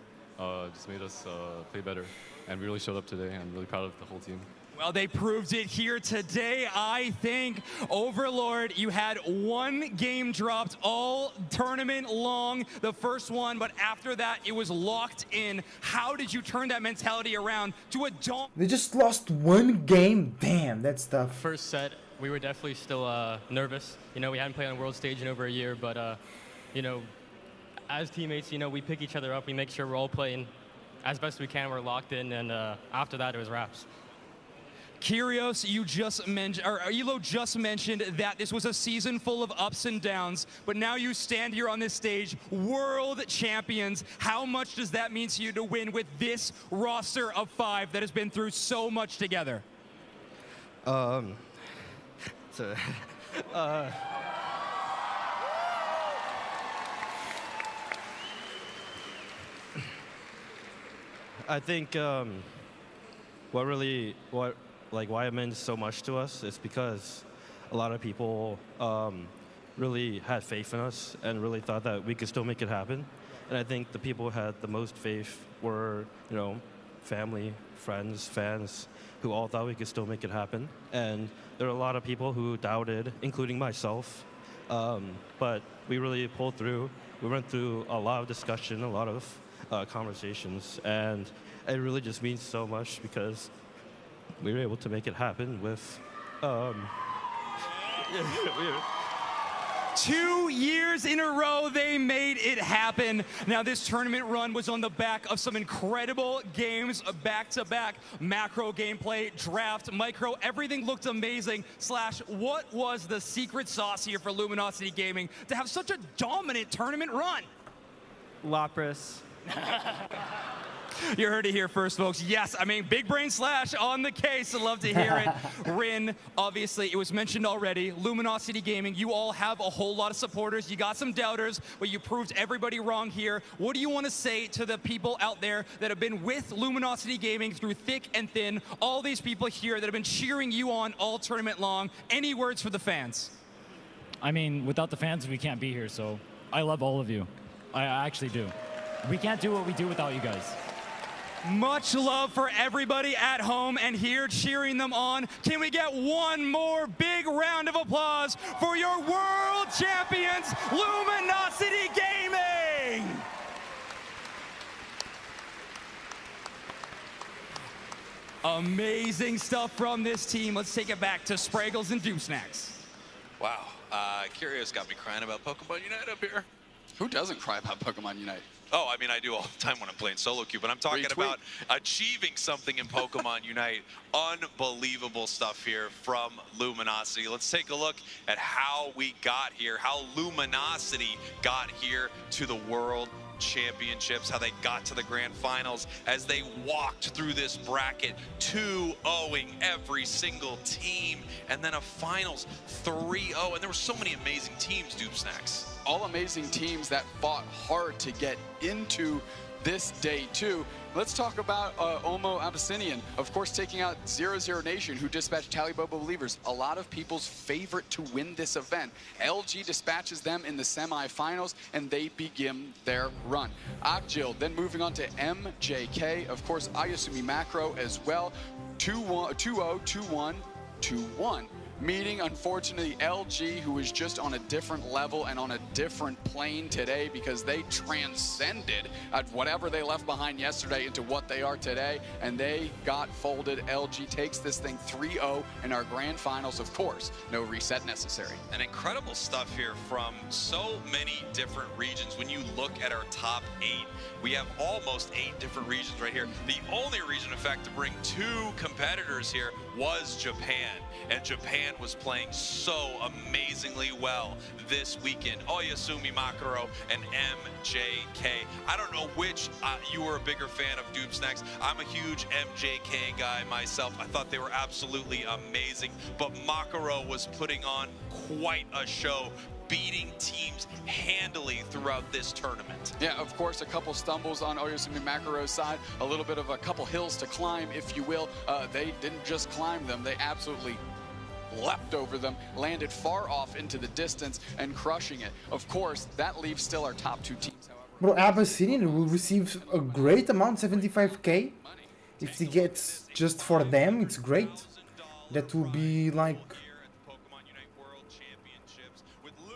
just made us play better. And we really showed up today. I'm really proud of the whole team. Well, they proved it here today, I think. Overlord, you had 1 game dropped all tournament long, the first one, but after that, it was locked in. How did you turn that mentality around to a They just lost 1 game. Damn, that's tough. First set, we were definitely still nervous. You know, we hadn't played on the world stage in over a year, but, you know, as teammates, you know, we pick each other up. We make sure we're all playing as best we can. We're locked in, and after that, it was wraps. Curios, you just mentioned, or Elo just mentioned that this was a season full of ups and downs, but now you stand here on this stage, world champions. How much does that mean to you to win with this roster of 5 that has been through so much together? I think why it meant so much to us is because a lot of people really had faith in us and really thought that we could still make it happen. And I think the people who had the most faith were, family, friends, fans, who all thought we could still make it happen. And there were a lot of people who doubted, including myself. But we really pulled through. We went through a lot of discussion, a lot of conversations, and it really just means so much because we were able to make it happen with 2 years in a row, they made it happen. Now, this tournament run was on the back of some incredible games, back-to-back macro gameplay, draft, micro, everything looked amazing. Slash, what was the secret sauce here for Luminosity Gaming to have such a dominant tournament run? Lapras. You heard it here first, folks. Yes, I mean, Big Brain Slash on the case. I love to hear it. Rin, obviously, it was mentioned already. Luminosity Gaming, you all have a whole lot of supporters. You got some doubters, but you proved everybody wrong here. What do you want to say to the people out there that have been with Luminosity Gaming through thick and thin? All these people here that have been cheering you on all tournament long. Any words for the fans? I mean, without the fans, we can't be here, so I love all of you. I actually do. We can't do what we do without you guys. Much love for everybody at home and here cheering them on. Can we get one more big round of applause for your world champions, Luminosity Gaming? Amazing stuff from this team. Let's take it back to Spraggles and Doop Snacks. Wow. Curious got me crying about Pokemon Unite up here. Who doesn't cry about Pokemon Unite? Oh, I mean, I do all the time when I'm playing solo queue, but I'm talking about achieving something in Pokemon Unite. Unbelievable stuff here from Luminosity. Let's take a look at how we got here, how Luminosity got here to the World Championships, how they got to the grand finals as they walked through this bracket 2-0ing every single team, and then a finals 3-0, and there were so many amazing teams, Doop Snacks. All amazing teams that fought hard to get into this day two. Let's talk about Omo Abyssinian, of course, taking out 0-0 Nation, who dispatched Talibobo Believers, a lot of people's favorite to win this event. LG dispatches them in the semifinals, and they begin their run. Akjil then moving on to MJK, of course, Ayasumi Macro as well, 2-0, 2-1, 2-1. Meeting, unfortunately, LG, who is just on a different level and on a different plane today because they transcended at whatever they left behind yesterday into what they are today, and they got folded. LG takes this thing 3-0 in our grand finals. Of course, no reset necessary. And incredible stuff here from so many different regions. When you look at our top 8, we have almost 8 different regions right here. The only region, in fact, to bring 2 competitors here was Japan. And Japan was playing so amazingly well this weekend. Oyasumi Makaro and MJK. I don't know which you were a bigger fan of, Doop Snacks. I'm a huge MJK guy myself. I thought they were absolutely amazing. But Makaro was putting on quite a show, beating teams handily throughout this tournament. Yeah, of course, a couple stumbles on Oyasumi Makaro's side, a little bit of a couple hills to climb, if you will. They didn't just climb them, they absolutely leapt over them, landed far off into the distance, and crushing it. Of course, that leaves still our top 2 teams. Bro, Abyssinian will receive a great amount, 75k. If he gets just for them, it's great. That will be like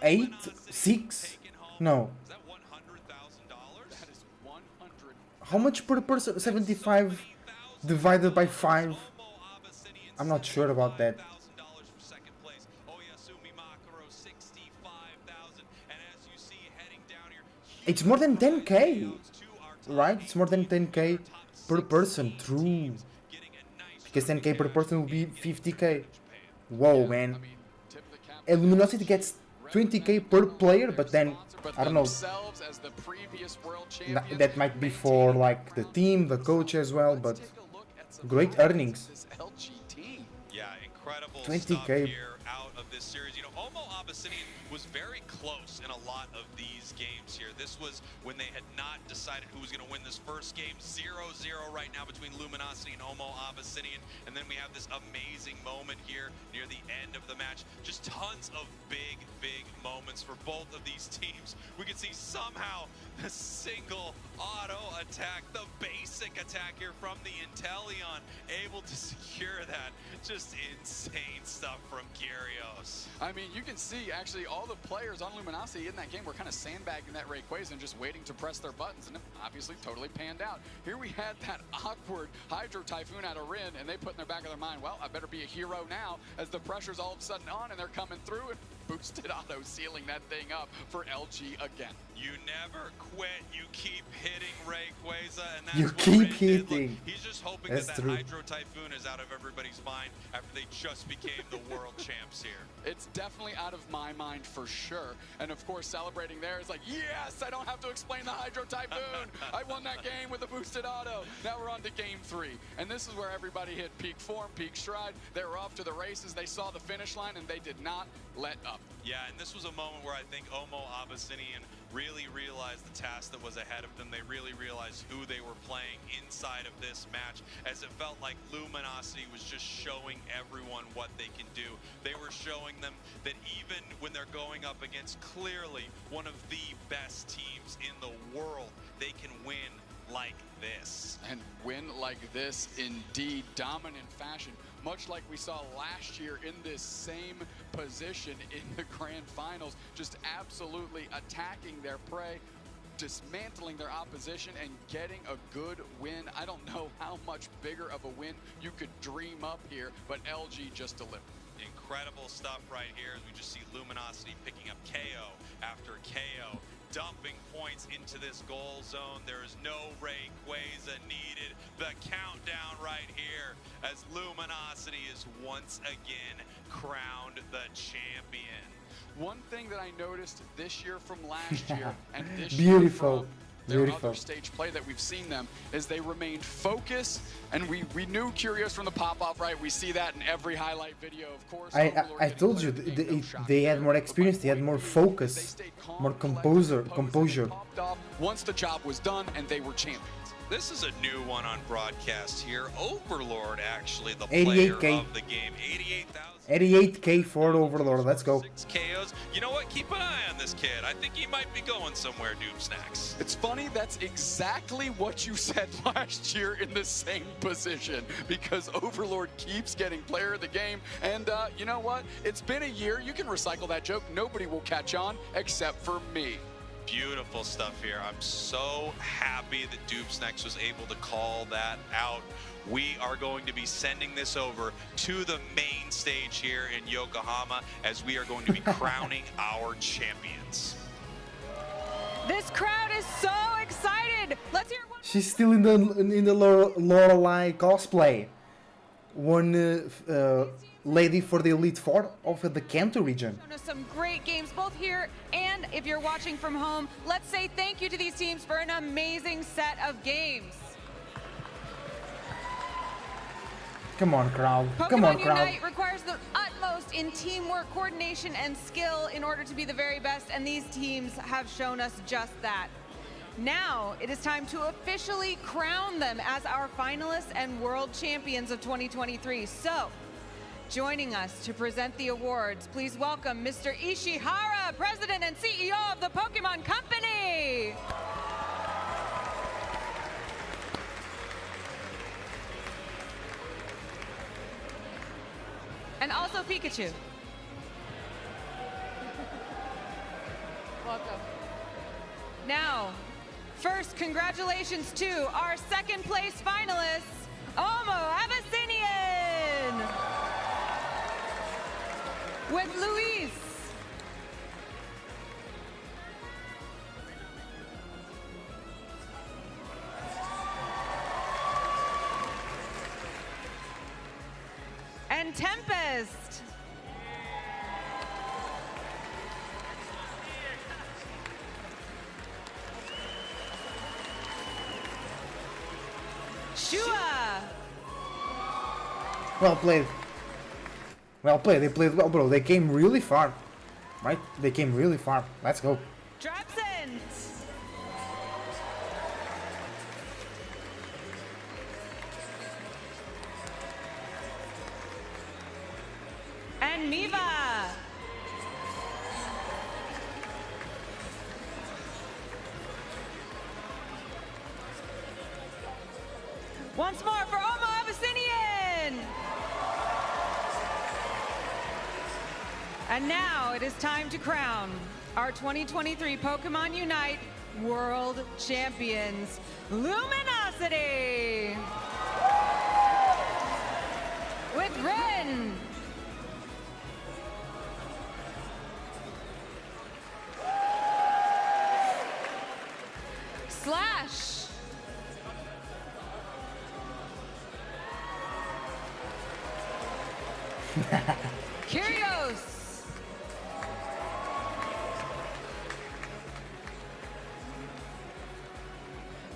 8, 6, no. How much per person? 75 divided by 5. I'm not sure about that. It's more than 10k, right? It's more than 10k per person, true. Because 10k per person will be 50k. Whoa, man. And Luminosity gets 20k per player, but then, I don't know. That might be for like the team, the coach as well, but great earnings. Yeah, incredible 20k stuff here out of this series. You know, Omo Abyssinian was very close in a lot of these games here. This was when they had not decided who was going to win this first game. 0-0 right now between Luminosity and Omo Abyssinian. And then we have this amazing moment here near the end of the match. Just tons of big moments for both of these teams. We can see somehow the single auto attack, the basic attack here from the Inteleon, able to secure that. Just insane stuff from Gyarios. I mean, you can see actually all the players on Luminosity in that game were kind of sandbagging that Rayquaza and just waiting to press their buttons, and it obviously totally panned out. Here we had that awkward Hydro Typhoon out of Rin, and they put in their back of their mind, well, I better be a hero now, as the pressure's all of a sudden on and they're coming through, and boosted auto sealing that thing up for LG again. You never quit, you keep hitting Rayquaza, and that's You what keep Rin did. hitting. Look, he's just hoping That's that true. Hydro Typhoon is out of everybody's mind after they just became the world champs here. It's definitely out of my mind for sure. And of course, celebrating there is like, yes, I don't have to explain the Hydro Typhoon. I won that game with a boosted auto. Now we're on to game 3. And this is where everybody hit peak form, peak stride. They were off to the races. They saw the finish line and they did not let up. Yeah, and this was a moment where I think Omo Abyssinian really realized the task that was ahead of them. They really realized who they were playing inside of this match, as it felt like Luminosity was just showing everyone what they can do. They were showing them that even when they're going up against clearly one of the best teams in the world, they can win like this. And win like this, indeed, dominant fashion, much like we saw last year in this same position in the grand finals, just absolutely attacking their prey, dismantling their opposition and getting a good win. I don't know how much bigger of a win you could dream up here, but LG just delivered. Incredible stuff right here as we just see Luminosity picking up KO after KO, dumping points into this goal zone. There is no Rayquaza needed. The countdown right here as Luminosity is once again crowned the champion. One thing that I noticed this year from last year and this Beautiful. year from their Beautiful. other stage play that we've seen them is they remained focused, and we knew Curious from the pop-off, right? We see that in every highlight video, of course. I told you they had more experience, they had more focus, more composure. Popped off once the job was done, and they were champions. This is a new one on broadcast here. Overlord, actually, the 88K. player of the game. 88,000. 88k for Overlord, let's go. 6 KOs. You know what? Keep an eye on this kid. I think he might be going somewhere, Doom Snacks. It's funny, that's exactly what you said last year in the same position, because Overlord keeps getting player of the game, and you know what? It's been a year. You can recycle that joke. Nobody will catch on except for me. Beautiful stuff here. I'm so happy that Doom Snacks was able to call that out. We are going to be sending this over to the main stage here in Yokohama as we are going to be crowning our champions. This crowd is so excited. Let's hear one. She's still in the Lorelei cosplay. One lady for the Elite Four of the Kanto region. Shown us some great games both here and if you're watching from home. Let's say thank you to these teams for an amazing set of games. Come on, crowd. Pokemon Come on, crowd. Unite requires the utmost in teamwork, coordination, and skill in order to be the very best, and these teams have shown us just that. Now, it is time to officially crown them as our finalists and world champions of 2023. So, joining us to present the awards, please welcome Mr. Ishihara, President and CEO of the Pokemon Company. And also Pikachu. Welcome. Now, first, congratulations to our second place finalists, Omo Abyssinian with Luis. And Tempest. Shua. Well played. Well played. They played well, bro. They came really far. Right? They came really far. Let's go. Drabsent. And Miva. Once more for Oma Abyssinian. And now it is time to crown our 2023 Pokemon Unite World Champions, Luminosity. With Ren. Slash. Kyrios.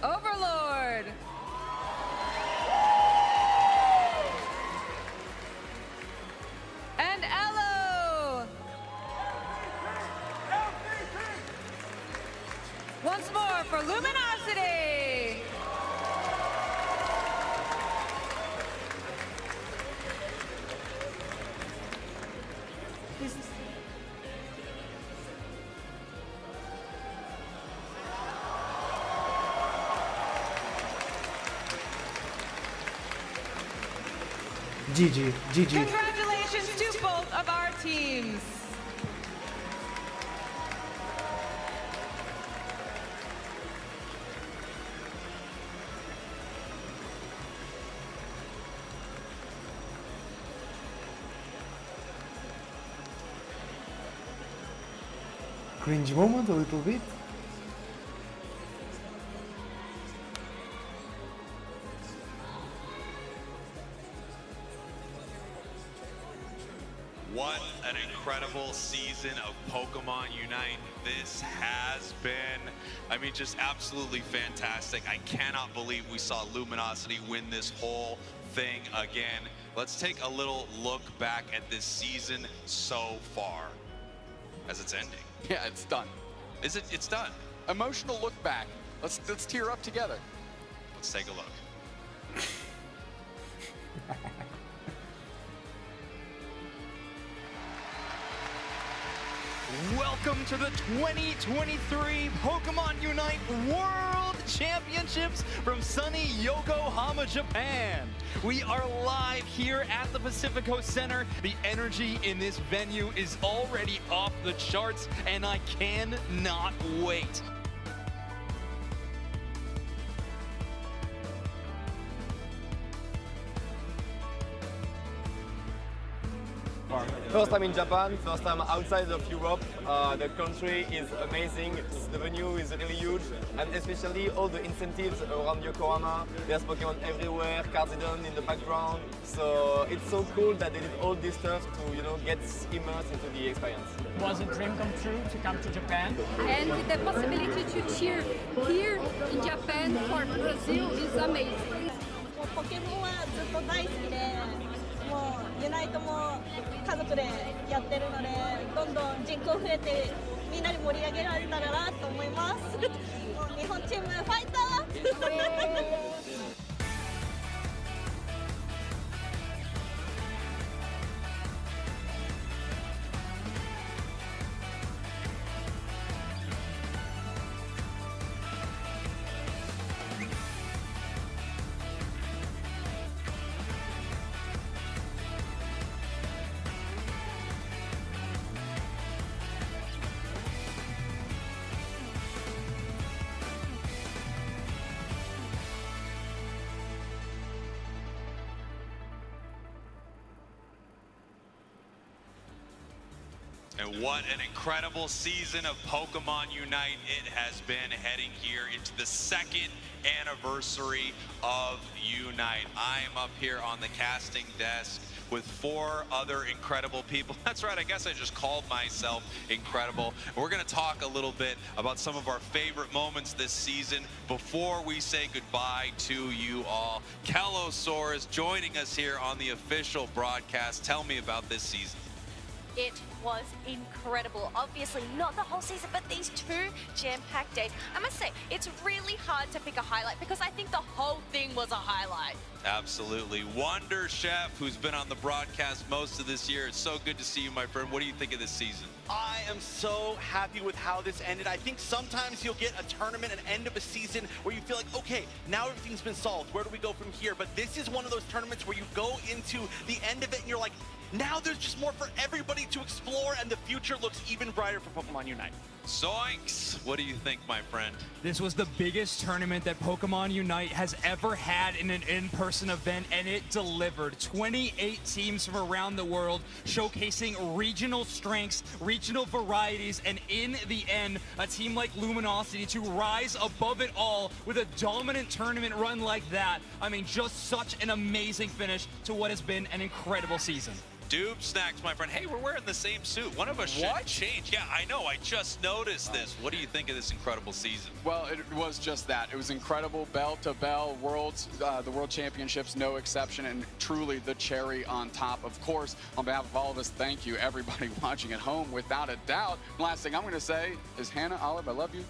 Overlord. And Elo. Once more for Luminosity. GG. GG. Congratulations to both of our teams. Cringe moment a little bit. What an incredible season of Pokemon Unite this has been. I mean, just absolutely fantastic. I cannot believe we saw Luminosity win this whole thing again. Let's take a little look back at this season so far as it's ending. Yeah, it's done. Is it? It's done. Emotional look back. Let's tear up together. Let's take a look. Welcome to the 2023 Pokemon Unite World Championships from sunny Yokohama, Japan. We are live here at the Pacific Coast Center. The energy in this venue is already off the charts, and I cannot wait. First time in Japan, first time outside of Europe. The country is amazing, the venue is really huge, and especially all the incentives around Yokohama. There's Pokemon everywhere, cards hidden in the background. So it's so cool that they did all this stuff to, get immersed into the experience. It was a dream come true to come to Japan. And with the possibility to cheer here in Japan for Brazil is amazing. Pokemon はずっと大好きで、もうユナイトも家族でやってるので、どんどん人口増えてみんなに盛り上げられたらなと思います。もう日本チームファイター！And what an incredible season of Pokemon Unite it has been, heading here into the second anniversary of Unite. I am up here on the casting desk with 4 other incredible people. That's right, I guess I just called myself incredible. We're going to talk a little bit about some of our favorite moments this season before we say goodbye to you all. Kellosaur is joining us here on the official broadcast. Tell me about this season. It was incredible. Obviously, not the whole season, but these 2 jam-packed days. I must say, it's really hard to pick a highlight because I think the whole thing was a highlight. Absolutely. Wonder Chef, who's been on the broadcast most of this year. It's so good to see you, my friend. What do you think of this season? I am so happy with how this ended. I think sometimes you'll get a tournament, an end of a season, where you feel like, okay, now everything's been solved. Where do we go from here? But this is one of those tournaments where you go into the end of it and you're like, now there's just more for everybody to explore, and the future looks even brighter for Pokemon Unite. Zoinks! What do you think, my friend? This was the biggest tournament that Pokemon Unite has ever had in an in-person event, and it delivered. 28 teams from around the world showcasing regional strengths, regional varieties, and in the end, a team like Luminosity to rise above it all with a dominant tournament run like that. I mean, just such an amazing finish to what has been an incredible season. Doob Snacks, my friend. Hey, we're wearing the same suit. One of us should change. Yeah, I know. I just noticed this. What do you think of this incredible season? Well, it was just that. It was incredible, bell to bell, the World Championships, no exception, and truly the cherry on top. Of course, on behalf of all of us, thank you, everybody watching at home, without a doubt. Last thing I'm going to say is, Hannah, Olive, I love you.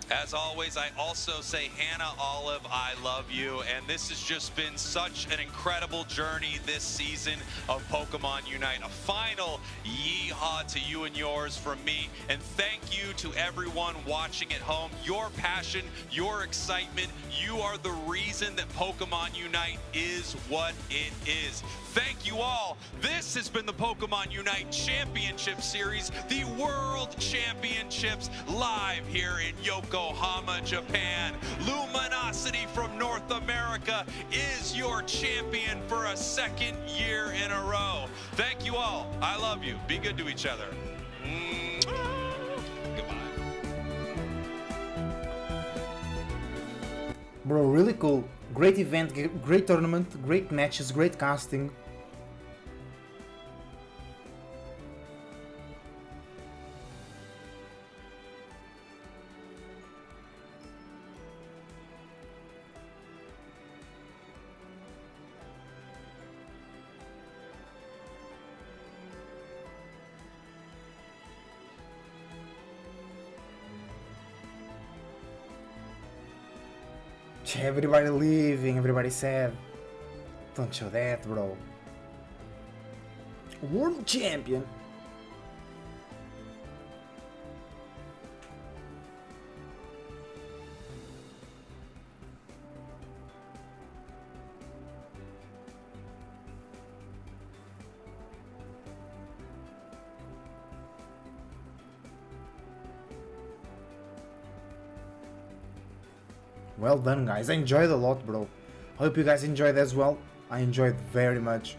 As always, I also say, Hannah, Olive, I love you. And this has just been such an incredible journey this season of Pokemon Unite. A final yeehaw to you and yours from me. And thank you to everyone watching at home. Your passion, your excitement, you are the reason that Pokemon Unite is what it is. Thank you all. This has been the Pokemon Unite Championship Series, the World Championships, live here in Yokohama, Japan. Luminosity from North America is your champion for a 2nd year in a row. Thank you all. I love you. Be good to each other. Goodbye. Bro, really cool. Great event, great tournament, great matches, great casting. Everybody leaving, everybody sad. Don't show that, bro. World champion. Well done, guys. I enjoyed a lot, bro. Hope you guys enjoyed as well. I enjoyed very much.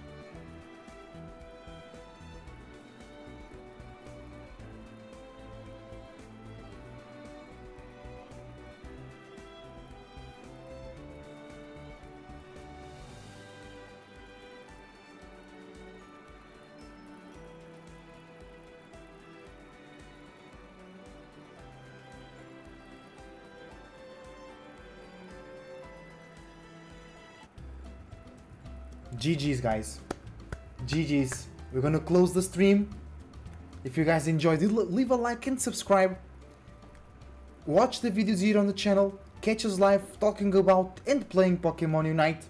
GG's, guys. GG's. We're gonna close the stream. If you guys enjoyed it, leave a like and subscribe. Watch the videos here on the channel. Catch us live talking about and playing Pokemon Unite.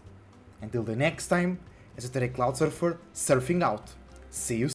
Until the next time, as a Cloud Surfer, surfing out. See you soon.